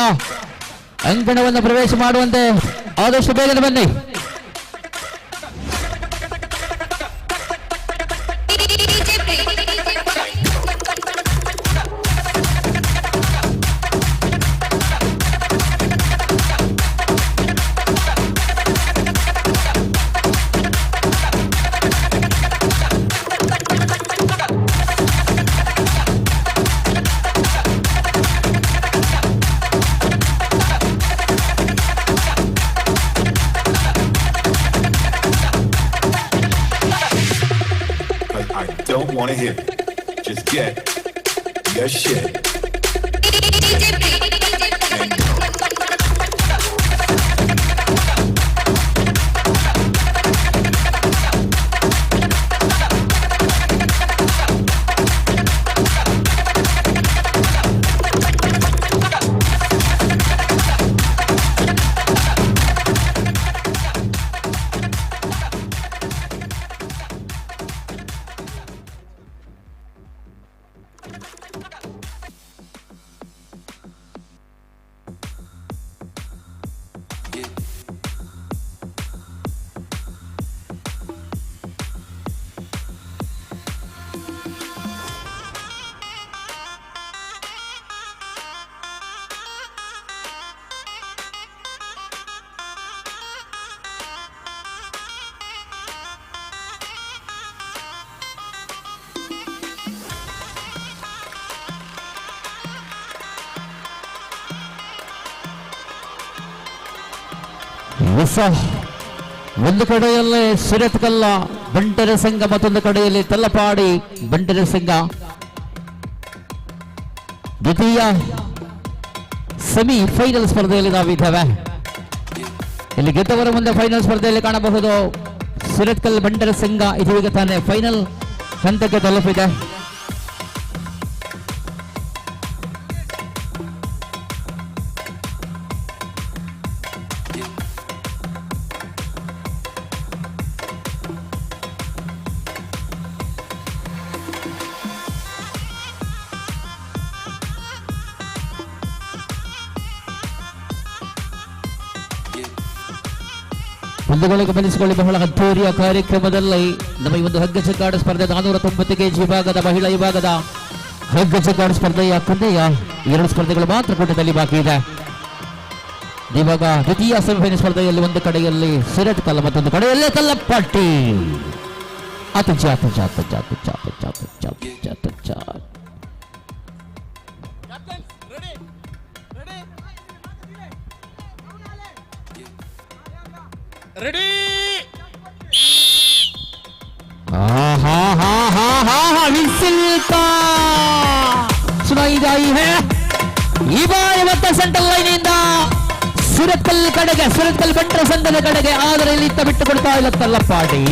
ಅಂಕಣವನ್ನು ಪ್ರವೇಶ ಮಾಡುವಂತೆ ಆದಷ್ಟು ಬೇಗನೆ ಬನ್ನಿ. Don't wanna hear it. Just get your shit. ಒಂದು ಕಡೆಯಲ್ಲಿ ಸುರತ್ಕಲ್ಲ ಬಂಟರ ಸಂಘ, ಮತ್ತೊಂದು ಕಡೆಯಲ್ಲಿ ತಲ್ಲಪಾಡಿ ಬಂಟರ ಸಂಘ ದ್ವಿತೀಯ ಸೆಮಿ ಫೈನಲ್ ಸ್ಪರ್ಧೆಯಲ್ಲಿ ನಾವಿದ್ದೇವೆ. ಇಲ್ಲಿ ಗೆದ್ದವರ ಮುಂದೆ ಫೈನಲ್ ಸ್ಪರ್ಧೆಯಲ್ಲಿ ಕಾಣಬಹುದು. ಸುರತ್ಕಲ್ ಬಂಟರ ಸಂಘ ಇದೀಗ ತಾನೇ ಫೈನಲ್ ಹಂತಕ್ಕೆ ತಲುಪಿದೆ. ಬಂಧುಗಳು ಗಮನಿಸಿಕೊಳ್ಳಿ, ಬಹಳ ಅದ್ದೂರಿಯ ಕಾರ್ಯಕ್ರಮದಲ್ಲಿ ನಮ್ಮ ಈ ಒಂದು ಹಗ್ಗ ಚಕ್ಕಾಟ ಸ್ಪರ್ಧೆ 490 kg ವಿಭಾಗದ ಮಹಿಳಾ ವಿಭಾಗದ ಹಗ್ಗ ಚಕ್ಕಾಟ ಸ್ಪರ್ಧೆಯ ಕೊನೆಯ 2 ಸ್ಪರ್ಧೆಗಳು ಮಾತ್ರ ಕೂಟದಲ್ಲಿ ಬಾಕಿ ಇದೆ. ಇವಾಗ ದ್ವಿತೀಯ ಸೆಮಿಫೈನಲ್ ಸ್ಪರ್ಧೆಯಲ್ಲಿ ಒಂದು ಕಡೆಯಲ್ಲಿ ಸುರತ್ಕಲ್, ಮತ್ತೊಂದು ಕಡೆಯಲ್ಲಿ ತಲ್ಲಪಟ್ಟಿ. ರೆಡಿ सुनाई जाई है ಈ ಬಾರಿ ಮತ್ತೆ ಸೆಂಟ್ರಲ್ ಲೈನ್ ಇಂದ ಸುರತ್ಕಲ್ ಕಡೆಗೆ, ಸುರತ್ಕಲ್ ಬಂಟರ ಸಂಘದ ಕಡೆಗೆ, ಆದರೆ ಇಲ್ಲಿ ಬಿಟ್ಟು ಕೊಡ್ತಾ ಇಲ್ಲ ತಲ್ಲಪಾಡಿ.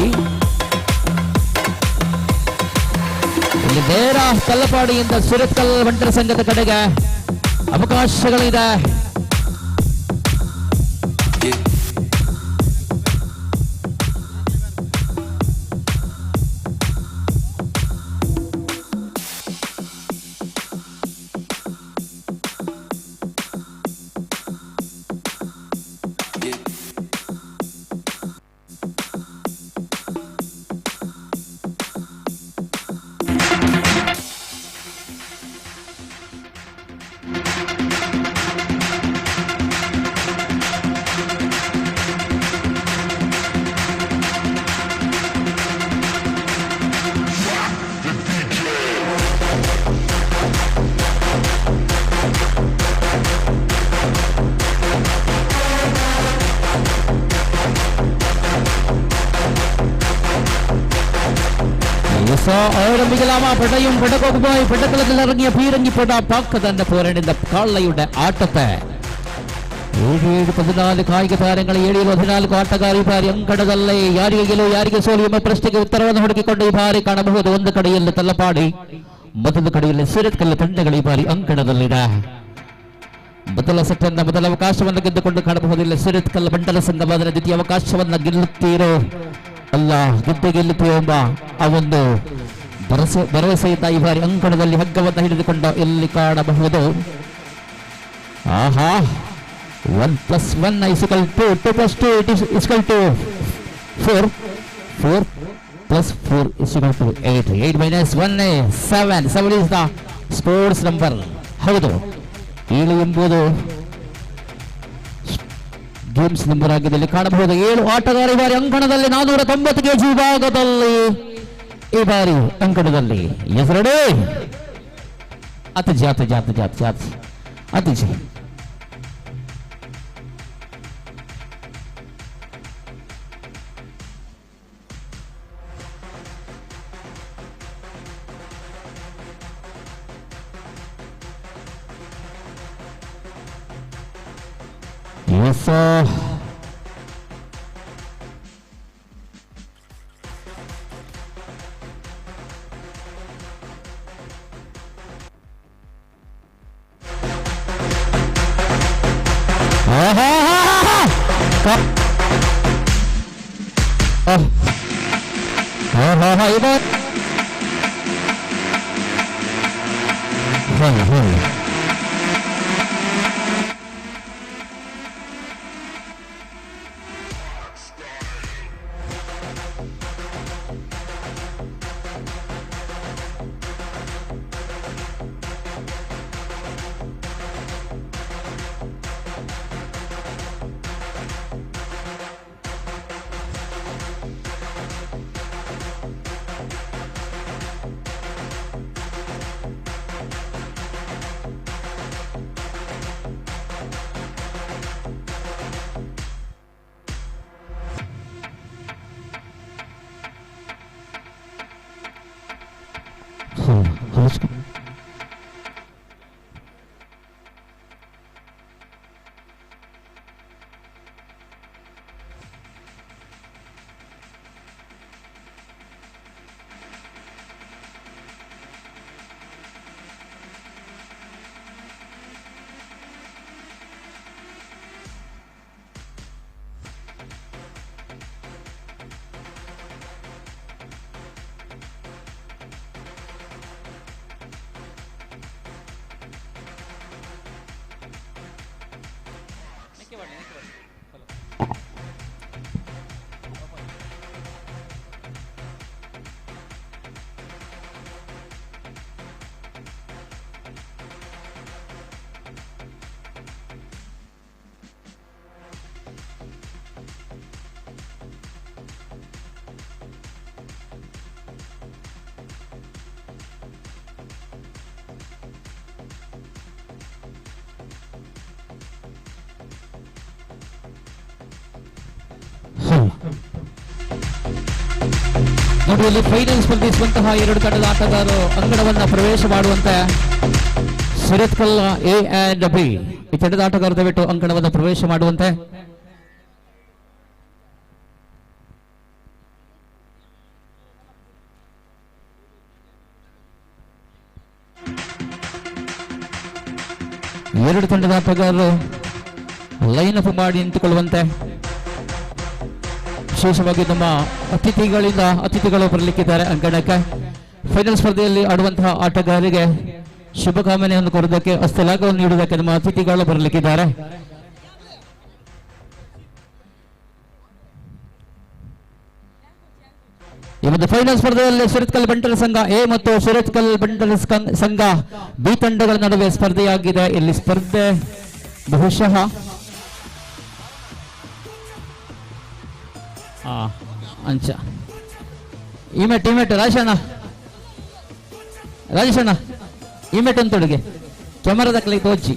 ಇಲ್ಲಿ ನೇರ ತಲ್ಲಪಾಡಿಯಿಂದ ಸುರತ್ಕಲ್ ಬಂಟರ ಸಂಘದ ಕಡೆಗೆ ಅವಕಾಶಗಳಿದೆ. ആരംഭിക്കലാമാ പടയും പടകവുമായി പടക്കളത്തിൽ ഇറങ്ങിയ പീരങ്കി പട പാക്ക തന്നെ പോരേണ്ട കാളയുടെ ആട്ടത്തെ 7-14 ಕಾಯಿಕ ತಾರಗಳು 7-14 ಆಟಗಾರ ಈ ಬಾರಿ ಅಂಕಣದಲ್ಲೇ ಯಾರಿಗೆ ಗೆಲುವು ಯಾರಿಗೆ ಸೋಲು ಎಂಬ ಪ್ರಶ್ನೆಗೆ ಉತ್ತರವನ್ನು ಹುಡುಕಿಕೊಂಡು ಈ ಬಾರಿ ಕಾಣಬಹುದು. ಒಂದು ಕಡೆಯಲ್ಲಿ ತಲ್ಲಪಾಡಿ, ಮತ್ತೊಂದು ಕಡೆಯಲ್ಲಿ ಸಿರತ್ಕಲ್ಲು ತಂಡಗಳು ಈ ಬಾರಿ ಅಂಕಣದಲ್ಲಿದೆ. ಮೊದಲ ಸೆಟ್ಟನ್ನ ಮೊದಲ ಅವಕಾಶವನ್ನು ಗೆದ್ದುಕೊಂಡು ಕಾಣಬಹುದು. ಇಲ್ಲಿ ಸಿರತ್ಕಲ್ಲು ಬಂಟರ ಸಂಘವಾದ ದ್ವಿತೀಯ ಅವಕಾಶವನ್ನ ಗೆಲ್ಲುತ್ತೀರೋ ಅಲ್ಲ ಗೆಲ್ಲುತ್ತೀರೋ ಎಂಬ ಆ ಒಂದು ಭರವಸೆಯಿಂದ ಈ ಬಾರಿ ಅಂಕಣದಲ್ಲಿ ಹಗ್ಗವನ್ನು ಹಿಡಿದುಕೊಂಡು ಇಲ್ಲಿ ಕಾಣಬಹುದು. ಆಹಾ, 1 + 1 = 2, 2 + 2 = 4, 4 + 4 = 8, 8 - 1 7, 7 is the sports number. ಹೌದು, 7 ಎಂಬುದು ಗೇಮ್ಸ್ ನಂಬರ್ ಆಗಿದೆ. ಇಲ್ಲಿ ಕಾಣಬಹುದು 7 ಆಟಗಾರ ಈ ಬಾರಿ ಅಂಕಣದಲ್ಲಿ 490 kg ವಿಭಾಗದಲ್ಲಿ ಈ ಬಾರಿ ಅಂಕಣದಲ್ಲಿ ಹೆಸರಡೆ ಅತಿಜಿ ನೋಡಿ, ಫೈನಲ್ ಸ್ಪರ್ಧಿಸುವಂತಹ 2 ತಂಡದ ಆಟಗಾರರು ಅಂಗಣವನ್ನ ಪ್ರವೇಶ ಮಾಡುವಂತೆ ಸಿರತ್ಕಲ್ A and B ಈ ತಂಡದ ಆಟಗಾರರು ದಯವಿಟ್ಟು ಅಂಗಣವನ್ನ ಪ್ರವೇಶ ಮಾಡುವಂತೆ. ಎರಡು ತಂಡದ ಆಟಗಾರರು ಲೈನ್ ಅಪ್ ಮಾಡಿ ನಿಂತುಕೊಳ್ಳುವಂತೆ. ವಿಶೇಷವಾಗಿ ನಮ್ಮ ಅತಿಥಿಗಳು ಬರಲಿಕ್ಕಿದ್ದಾರೆ ಅಂಗಣಕ್ಕೆ. ಫೈನಲ್ ಸ್ಪರ್ಧೆಯಲ್ಲಿ ಆಡುವಂತಹ ಆಟಗಾರರಿಗೆ ಶುಭಕಾಮನೆಯನ್ನು ಕೋರುವುದಕ್ಕೆ, ಹಸ್ತಲಾಘವನ್ನು ನೀಡುವುದಕ್ಕೆ ನಮ್ಮ ಅತಿಥಿಗಳು ಬರಲಿಕ್ಕಿದ್ದಾರೆ. ಈ ಒಂದು ಫೈನಲ್ ಸ್ಪರ್ಧೆಯಲ್ಲಿ ಸಿರತ್ಕಲ್ ಬಂಟರ ಸಂಘ ಎ ಮತ್ತು ಸಿರತ್ಕಲ್ ಬಂಟರ ಸಂಘ ಬಿ ತಂಡಗಳ ನಡುವೆ ಸ್ಪರ್ಧೆಯಾಗಿದೆ. ಇಲ್ಲಿ ಸ್ಪರ್ಧೆ ಬಹುಶಃ ಅಂಚ ಇಮೆಟ್ ರಾಜೇಶಣ್ಣ ಇಮೆಟ್ ಅಂತೊಳಗೆ ಕ್ಯಾಮರಾದ ಕಲೆ ತೋಚಿ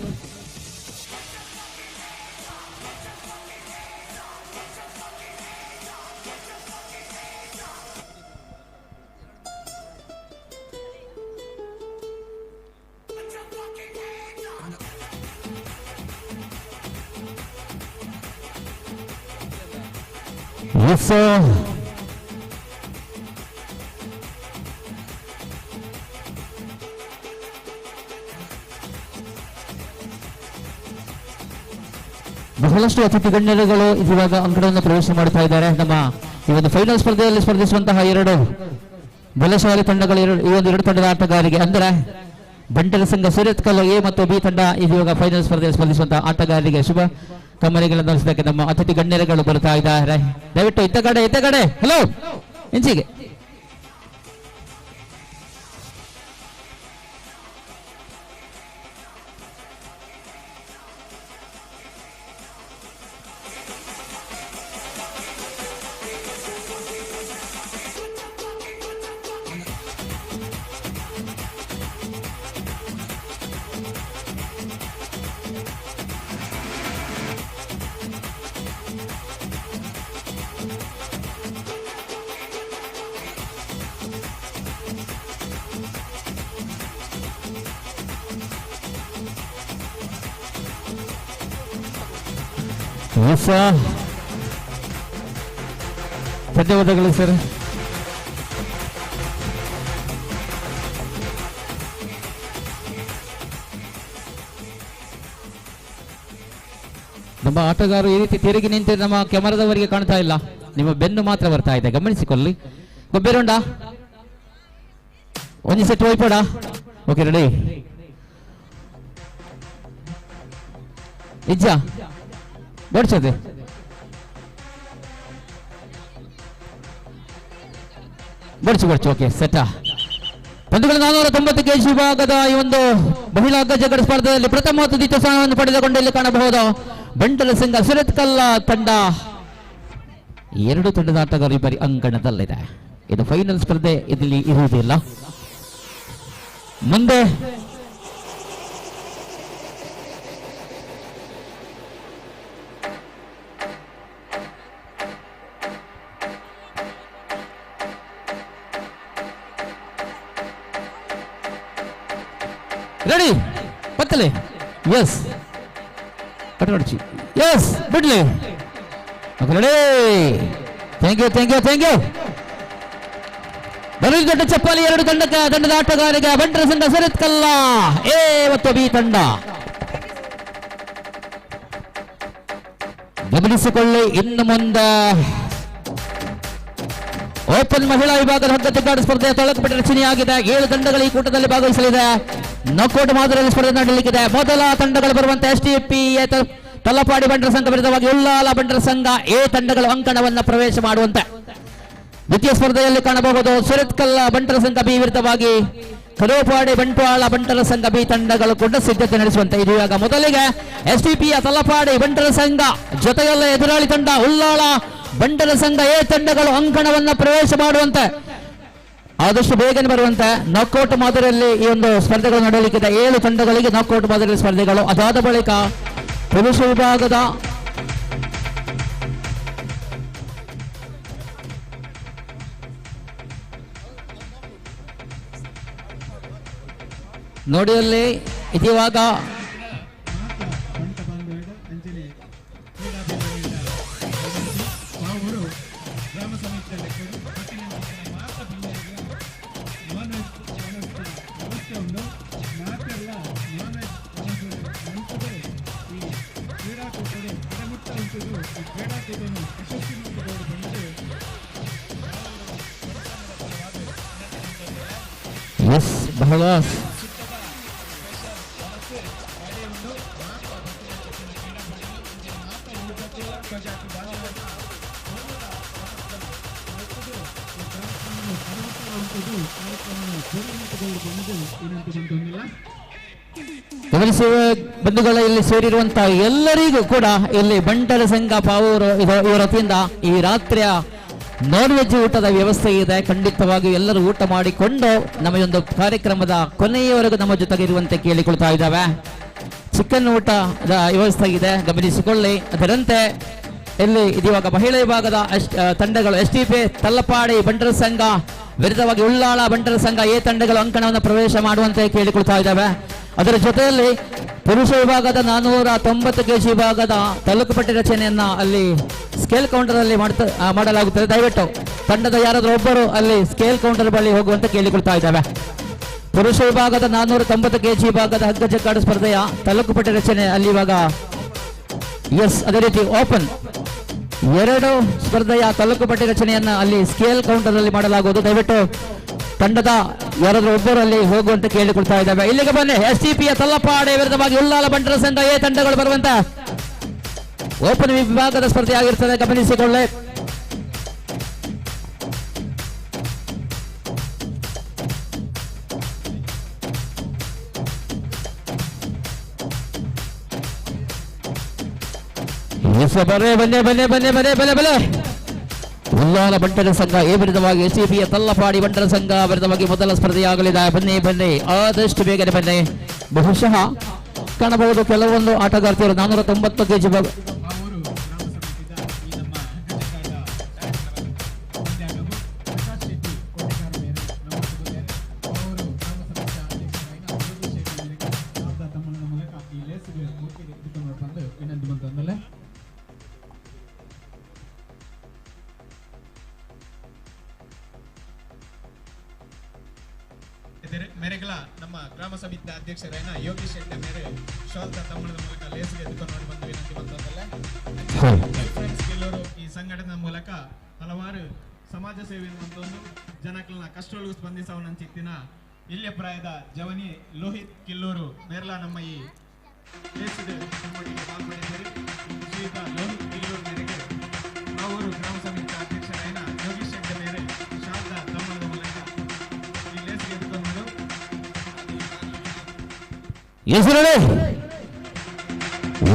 ಎಸ್ ಬಹಳಷ್ಟು ಅತಿಥಿ ಗಣ್ಯರುಗಳು ಇವಾಗ ಅಂಕಣವನ್ನು ಪ್ರವೇಶ ಮಾಡ್ತಾ ಇದ್ದಾರೆ. ನಮ್ಮ ಈ ಒಂದು ಫೈನಲ್ ಸ್ಪರ್ಧೆಯಲ್ಲಿ ಸ್ಪರ್ಧಿಸುವಂತಹ ಎರಡು ಬಲಶಾಲಿ ತಂಡಗಳು ಈ ಒಂದು ಎರಡು ತಂಡದ ಆಟಗಾರರಿಗೆ ಅಂದರೆ ಬಂಟರ ಸಂಘ ಸುರತ್ಕಲ್ ಎ ಮತ್ತು ಬಿ ತಂಡ ಇವಾಗ ಫೈನಲ್ ಸ್ಪರ್ಧೆಯಲ್ಲಿ ಸ್ಪರ್ಧಿಸುವಂತಹ ಆಟಗಾರರಿಗೆ ಶುಭ ಕಮರಿಗಳನ್ನು ನಡೆಸೋದಕ್ಕೆ ನಮ್ಮ ಅತಿಥಿ ಗಣ್ಯರುಗಳು ಬರ್ತಾ ಇದ್ದಾರೆ. ದಯವಿಟ್ಟು ಇತ್ತ ಕಡೆ ಹಲೋ ಇಂಚಿಗೆ ಧನ್ಯವಾದಗಳು ಸರ್. ನಮ್ಮ ಆಟಗಾರರು ಈ ರೀತಿ ತಿರುಗಿ ನಿಂತು ನಮ್ಮ ಕ್ಯಾಮರಾದವರಿಗೆ ಕಾಣ್ತಾ ಇಲ್ಲ, ನಿಮ್ಮ ಬೆನ್ನು ಮಾತ್ರ ಬರ್ತಾ ಇದೆ, ಗಮನಿಸಿಕೊಳ್ಳಿ. ಗೊಬ್ಬೆರುಂಡ ಒಂದು ಸೆಟ್ ಹೋಯ್ಪೋಡ. ಓಕೆ ರೆಡಿ ಇಜ್ಜ ಬಡ್ಸೋದೆ ಬಡ್ಸು ಓಕೆ ಸೆಟ್ಟ. ಬಂಧುಗಳು 490 kg ವಿಭಾಗದ ಈ ಒಂದು ಮಹಿಳಾ ಹಗ್ಗ ಜಗ್ಗಾಟ ಸ್ಪರ್ಧೆಯಲ್ಲಿ ಪ್ರಥಮ ಮತ್ತು ದ್ವಿತೀಯ ಸ್ಥಾನವನ್ನು ಪಡೆದುಕೊಂಡು ಇಲ್ಲಿ ಕಾಣಬಹುದು ಬಂಟರ ಸಂಘ ಸುರತ್ಕಲ್ ತಂಡ. ಎರಡು ತಂಡದ ಆಟಗಾರರು ಈ ಬಾರಿ ಅಂಕಣದಲ್ಲಿದೆ. ಇದು ಫೈನಲ್ ಸ್ಪರ್ಧೆ ಇಲ್ಲಿ ಇರುವುದಿಲ್ಲ. ಮುಂದೆ ರೆಡಿ ಪತ್ತಲೆ ಎಸ್ ಪಟವಡ್ಚಿ ಎಸ್ ಬಿಡ್ಲಿ ರೆಡಿ. ಥ್ಯಾಂಕ್ ಯು ಬರೀ ದೊಡ್ಡ ಚಪ್ಪಾಲಿ ಎರಡು ತಂಡದ ಆಟಗಾರರಿಗೆ ಬಂಟರ ಸಂಘ ಸುರತ್ಕಲ್ ಎ ಮತ್ತು ಬಿ ತಂಡ. ಗಮನಿಸಿಕೊಳ್ಳಿ, ಇನ್ನು ಮುಂದೆ ಓಪನ್ ಮಹಿಳಾ ವಿಭಾಗದ ಹಗ್ಗ ಜಗ್ಗಾಟ ಸ್ಪರ್ಧೆಯ ತೊಳಕುಪಟ್ಟ ರಚನೆಯಾಗಿದೆ. 7 ತಂಡಗಳು ಈ ಕೂಟದಲ್ಲಿ ಭಾಗವಹಿಸಲಿದೆ. ನಾಕೌಟ್ ಮಾದರಿಯಲ್ಲಿ ಸ್ಪರ್ಧೆ ನಡೆಯಲಿದೆ. ಮೊದಲ ತಂಡಗಳು ಬರುವಂತೆ ಎಸ್ಟಿಪಿ ತಲಪಾಡಿ ಬಂಟರ ಸಂಘ ವಿರುದ್ಧವಾಗಿ ಉಳ್ಳಾಲ ಬಂಟರ ಸಂಘ ಎ ತಂಡಗಳು ಅಂಕಣವನ್ನು ಪ್ರವೇಶ ಮಾಡುವಂತೆ. ದ್ವಿತೀಯ ಸ್ಪರ್ಧೆಯಲ್ಲಿ ಕಾಣಬಹುದು ಸುರತ್ಕಲ್ ಬಂಟರ ಸಂಘ ಬಿ ವಿರುದ್ಧವಾಗಿ ಕಡೋಪಾಡಿ ಬಂಟ್ವಾಳ ಬಂಟರ ಸಂಘ ಬಿ ತಂಡಗಳು ಕೂಡ ಸಿದ್ಧತೆ ನಡೆಸುವಂತೆ. ಇದು ಇವಾಗ ಮೊದಲಿಗೆ ಎಸ್ಟಿಪಿಯ ತಲಪಾಡಿ ಬಂಟರ ಸಂಘ ಜೊತೆಯಲ್ಲೇ ಎದುರಾಳಿ ತಂಡ ಉಳ್ಳಾಳ ಬಂಟರ ಸಂಘ ಎ ತಂಡಗಳು ಅಂಕಣವನ್ನು ಪ್ರವೇಶ ಮಾಡುವಂತೆ, ಆದಷ್ಟು ಬೇಗನೆ ಬರುವಂತೆ ನಾಕೌಟ್ ಮಾದರಿಯಲ್ಲಿ ಈ ಒಂದು ಸ್ಪರ್ಧೆಗಳು ನಡೆಯಲಿಕ್ಕಿದೆ. 7 ತಂಡಗಳಿಗೆ ನಾಕೌಟ್ ಮಾದರಿಯ ಸ್ಪರ್ಧೆಗಳು. ಅದಾದ ಬಳಿಕ ಪುರುಷ ವಿಭಾಗದ ನೋಡಿಯಲ್ಲಿ ಇದಿವಾಗ ಬಹಳ ಗಮನಿಸುವ ಬಂಧುಗಳ ಇಲ್ಲಿ ಸೇರಿರುವಂತಹ ಎಲ್ಲರಿಗೂ ಕೂಡ ಇಲ್ಲಿ ಬಂಟರ ಸಂಘ ಪಾವೂರು ಇವರ ವತಿಯಿಂದ ಈ ರಾತ್ರಿಯ ನಾನ್ ವೆಜ್ ಊಟದ ವ್ಯವಸ್ಥೆ ಇದೆ. ಖಂಡಿತವಾಗಿ ಎಲ್ಲರೂ ಊಟ ಮಾಡಿಕೊಂಡು ನಮ್ಮ ಒಂದು ಕಾರ್ಯಕ್ರಮದ ಕೊನೆಯವರೆಗೂ ನಮ್ಮ ಜೊತೆಗೆ ಇರುವಂತೆ ಕೇಳಿಕೊಳ್ತಾ ಇದ್ದಾವೆ. ಚಿಕನ್ ಊಟದ ವ್ಯವಸ್ಥೆ ಇದೆ, ಗಮನಿಸಿಕೊಳ್ಳಿ. ಅದರಂತೆ ಇಲ್ಲಿ ಇದಿವಾಗ ಮಹಿಳಾ ವಿಭಾಗದ ತಂಡಗಳು ಎಸ್ಟಿಪಿ ತಲ್ಲಪಾಡಿ ಬಂಟರ ಸಂಘ ವಿರುದ್ಧವಾಗಿ ಉಳ್ಳಾಳ ಬಂಟರ ಸಂಘ ಎ ತಂಡಗಳು ಅಂಕಣವನ್ನು ಪ್ರವೇಶ ಮಾಡುವಂತೆ ಕೇಳಿಕೊಳ್ತಾ ಇದ್ದಾವೆ. ಅದರ ಜೊತೆಯಲ್ಲಿ ಪುರುಷ ವಿಭಾಗದ 490 kg ವಿಭಾಗದ ತಾಲೂಕು ಪಟ್ಟಿ ರಚನೆಯನ್ನ ಅಲ್ಲಿ ಸ್ಕೇಲ್ ಕೌಂಟರ್ ಅಲ್ಲಿ ಮಾಡಲಾಗುತ್ತದೆ. ದಯವಿಟ್ಟು ತಂಡದ ಯಾರಾದರೂ ಒಬ್ಬರು ಅಲ್ಲಿ ಸ್ಕೇಲ್ ಕೌಂಟರ್ ಬಳಿ ಹೋಗುವಂತೆ ಕೇಳಿಕೊಳ್ತಾ ಇದ್ದಾವೆ. ಪುರುಷ ವಿಭಾಗದ 490 kg ವಿಭಾಗದ ಹಗ್ಗ ಜಗ್ಗಾಟ ಸ್ಪರ್ಧೆಯ ತಾಲೂಕು ಪಟ್ಟಿ ರಚನೆ ಅಲ್ಲಿ ಇವಾಗ ಅದೇ ರೀತಿ ಓಪನ್ 2 ಸ್ಪರ್ಧೆಯ ತಾಲೂಕು ಪಟ್ಟಿ ರಚನೆಯನ್ನ ಅಲ್ಲಿ ಸ್ಕೇಲ್ ಕೌಂಟರ್ ಅಲ್ಲಿ ಮಾಡಲಾಗುವುದು. ದಯವಿಟ್ಟು ತಂಡದ ಯಾರಾದರೂ ಒಬ್ಬರು ಅಲ್ಲಿ ಹೋಗುವಂತೆ ಕೇಳಿಕೊಳ್ತಾ ಇದ್ದಾವೆ. ಇಲ್ಲಿಗೆ ಬನ್ನಿ. STPಯ ತಲ್ಲಪಾಡೆ ವಿರುದ್ಧವಾಗಿ ಉಳ್ಳಾಲ ಬಂಟರ ಸಂಘ ಎ ತಂಡಗಳು ಬರುವಂತ ಓಪನ್ ವಿಭಾಗದ ಸ್ಪರ್ಧೆ ಆಗಿರ್ತದೆ, ಗಮನಿಸಿಕೊಳ್ಳಿ. ಬನ್ನಿ ಉಳ್ಳಾಲ ಬಂಟರ ಸಂಘ ಎ ವಿರುದ್ಧವಾಗಿ STPಯ ತಲ್ಲಪಾಡಿ ಬಂಟರ ಸಂಘ ವಿರುದ್ಧವಾಗಿ ಮೊದಲ ಸ್ಪರ್ಧೆಯಾಗಲಿದೆ. ಬನ್ನಿ ಆದಷ್ಟು ಬೇಗನೆ ಬನ್ನಿ. ಬಹುಶಃ ಕಾಣಬಹುದು ಕೆಲವೊಂದು ಆಟಗಾರ್ತಿಯರು 490 kg ಮೇರೆಗಳ ನಮ್ಮ ಗ್ರಾಮ ಸಮಿತಿ ಅಧ್ಯಕ್ಷರಾದ ಯೋಗೇಶ್ ಶೆಟ್ಟಿ ಮೇರೆ ಶಾಲ್ತ ತಮ್ಮಳದ ಮೂಲಕ ಲೇಸ್ಗೆ ಎತ್ಕೊಂಡು ಬಂದು ವಿನಂತಿ ಬಂದಲ್ಲ. ಕೆಲವರು ಈ ಸಂಘಟನೆ ಮೂಲಕ ಹಲವಾರು ಸಮಾಜ ಸೇವೆಯನ್ನು ಒಂದು ಜನಗಳನ್ನ ಕಷ್ಟಗಳಿಗೆ ಸ್ಪಂದಿಸವನಂತಿತ್ತಿನ ಇಲ್ಲಿಯ ಪ್ರಾಯದ ಜವನಿ ಲೋಹಿತ್ ಕಿಲ್ಲೂರು ಮೇರ್ಲಾ ನಮ್ಮ ಈ ಲೇಸ್ಗೆ ಚಟುವಟಿಕೆ ಪಾಲ್ಗೊಂಡಿದ್ದಾರೆ. ಶ್ರೀಯುತ ಲೋಹಿತ್ ಕಿಲ್ಲೂರು ಮೇರೆಗೆ ಅವರು ಗ್ರಾಮ ಸಮಿತಿ ಅಧ್ಯಕ್ಷರಾದ ಯೋಗೇಶ್ ಶೆಟ್ಟಿ ಮೇರೆ ಶಾಲ್ತ ತಮ್ಮಳದ ಮೂಲಕ ಈ ಲೇಸ್ಗೆ ಎತ್ಕೊಂಡು ಹೆಸರಳಿ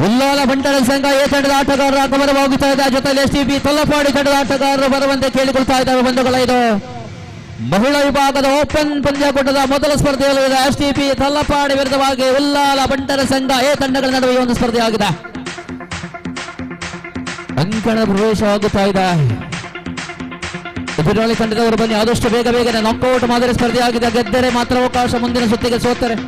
ಉಳ್ಳಾಲ ಬಂಟರ ಸಂಘ ಎ ತಂಡದ ಆಟಗಾರರ ಆಗಮನವಾಗುತ್ತಾ ಇದೆ. ಜೊತೆಯಲ್ಲಿ STP ತಲ್ಲಪಾಡಿ ತಂಡದ ಆಟಗಾರರು ಬರುವಂತೆ ಕೇಳಿಕೊಳ್ತಾ ಇದ್ದಾವೆ. ಬಂಧುಗಳ ಇದು ಮಹಿಳಾ ವಿಭಾಗದ ಓಪನ್ ಪಂದ್ಯಾಕೂಟದ ಮೊದಲ ಸ್ಪರ್ಧೆಯಲ್ಲಿ STP ತಲ್ಲಪಾಡಿ ವಿರುದ್ಧವಾಗಿ ಉಳ್ಳಾಲ ಬಂಟರ ಸಂಘ ಎ ತಂಡಗಳ ನಡುವೆ ಒಂದು ಸ್ಪರ್ಧೆಯಾಗಿದೆ. ಅಂಕಣ ಪ್ರವೇಶವಾಗುತ್ತಾ ಇದೆ. ಎದುರಾಳಿ ತಂಡದವರು ಬನ್ನಿ, ಆದಷ್ಟು ಬೇಗನೆ ನಾಕ್ಔಟ್ ಮಾದರಿ ಸ್ಪರ್ಧೆಯಾಗಿದೆ. ಗೆದ್ದರೆ ಮಾತ್ರ ಅವಕಾಶ, ಮುಂದಿನ ಸುತ್ತಿಗೆ ಸೋತರೆ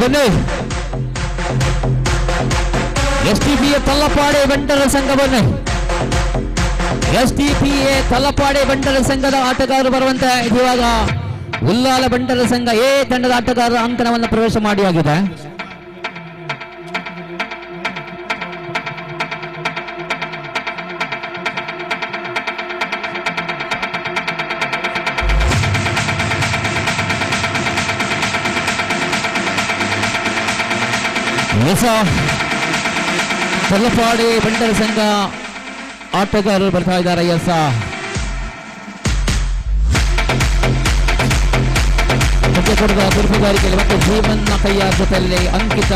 ಬನ್ನಿ. STPಯ ತಲ್ಲಪಾಡಿ ಬಂಟರ ಸಂಘ ಬನ್ನಿ. STPಯ ತಲ್ಲಪಾಡಿ ಬಂಟರ ಸಂಘದ ಆಟಗಾರರು ಬರುವಂತೆ ಇವಾಗ ಉಳ್ಳಾಲ ಬಂಟರ ಸಂಘ ಎ ತಂಡದ ಆಟಗಾರರ ಅಂಕಣವನ್ನು ಪ್ರವೇಶ ಮಾಡಿ ಆಗಿದೆ. ತಲ್ಲಪಾಡಿ ಬಂಟರ ಸಂಘ ಆಟಗಾರರು ಬರ್ತಾ ಇದ್ದಾರೆ. ಮುಖ್ಯಕೂಟದ ಗುರುಪುಗಾರಿಕೆಯಲ್ಲಿ ಮತ್ತು ಜೀವನ್ನ ಕೈಯಾರ ಜೊತೆಯಲ್ಲಿ ಅಂಕಿತ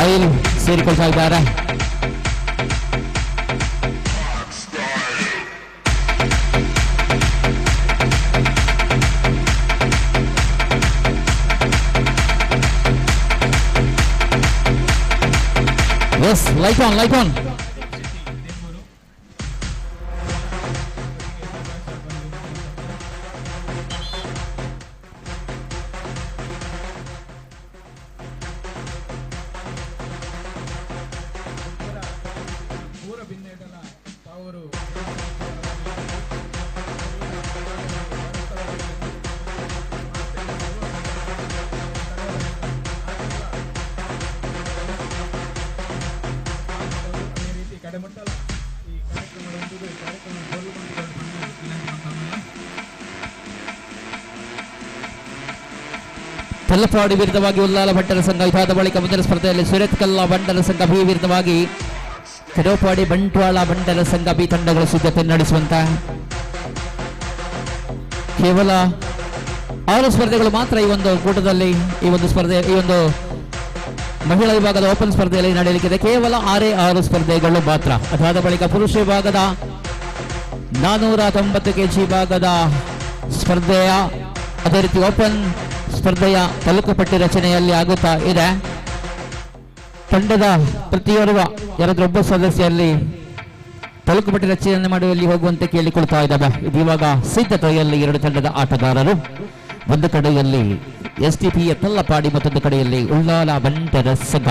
ಐಲ್ ಸೇರಿಕೊಳ್ತಾ ಇದ್ದಾರೆ. Yes, light on. ತಲ್ಲಪಾಡಿ ವಿರುದ್ಧವಾಗಿ ಉಳ್ಳಾಲ ಬಂಟರ ಸಂಘ ಇದಾದ ಬಳಿಕ ಮುಂದಿನ ಸ್ಪರ್ಧೆಯಲ್ಲಿ ಸುರತ್ಕಲ್ಲ ಬಂಟರ ಸಂಘ ಬಿ ವಿರುದ್ಧವಾಗಿ ಕಡೋಪಾಡಿ ಬಂಟ್ವಾಳ ಬಂಟರ ಸಂಘ ಬಿ ತಂಡಗಳ ಸಿದ್ಧತೆ ನಡೆಸುವಂತ ಕೇವಲ 6 ಸ್ಪರ್ಧೆಗಳು ಮಾತ್ರ ಈ ಒಂದು ಕೂಟದಲ್ಲಿ ಈ ಒಂದು ಮಹಿಳಾ ವಿಭಾಗದ ಓಪನ್ ಸ್ಪರ್ಧೆಯಲ್ಲಿ ನಡೆಯಲಿಕ್ಕಿದೆ. ಕೇವಲ 6 ಸ್ಪರ್ಧೆಗಳು ಮಾತ್ರ. ಅದಾದ ಬಳಿಕ ಪುರುಷ ವಿಭಾಗದ 490 ಕೆಜಿ ವಿಭಾಗದ ಸ್ಪರ್ಧೆಯ ಅದೇ ರೀತಿ ಓಪನ್ ಸ್ಪರ್ಧೆಯ ತಾಲೂಕು ಪಟ್ಟಿ ರಚನೆಯಲ್ಲಿ ಆಗುತ್ತಾ ಇದೆ. ತಂಡದ ಪ್ರತಿಯೋರ್ವ ಯಾರಾದ್ರೊಬ್ಬ ಸದಸ್ಯರಲ್ಲಿ ತಾಲೂಕು ಪಟ್ಟಿ ರಚನೆ ಮಾಡುವಲ್ಲಿ ಹೋಗುವಂತೆ ಕೇಳಿಕೊಳ್ತಾ ಇದ್ದಾವೆ. ಇವಾಗ ಸಿದ್ಧತೆಯಲ್ಲಿ 2 ತಂಡದ ಆಟಗಾರರು, ಒಂದು ಕಡೆಯಲ್ಲಿ STP ತಲ್ಲಪಾಡಿ, ಮತ್ತೊಂದು ಕಡೆಯಲ್ಲಿ ಉಳ್ಳಾಲ ಬಂಟರ ಸಂಘ.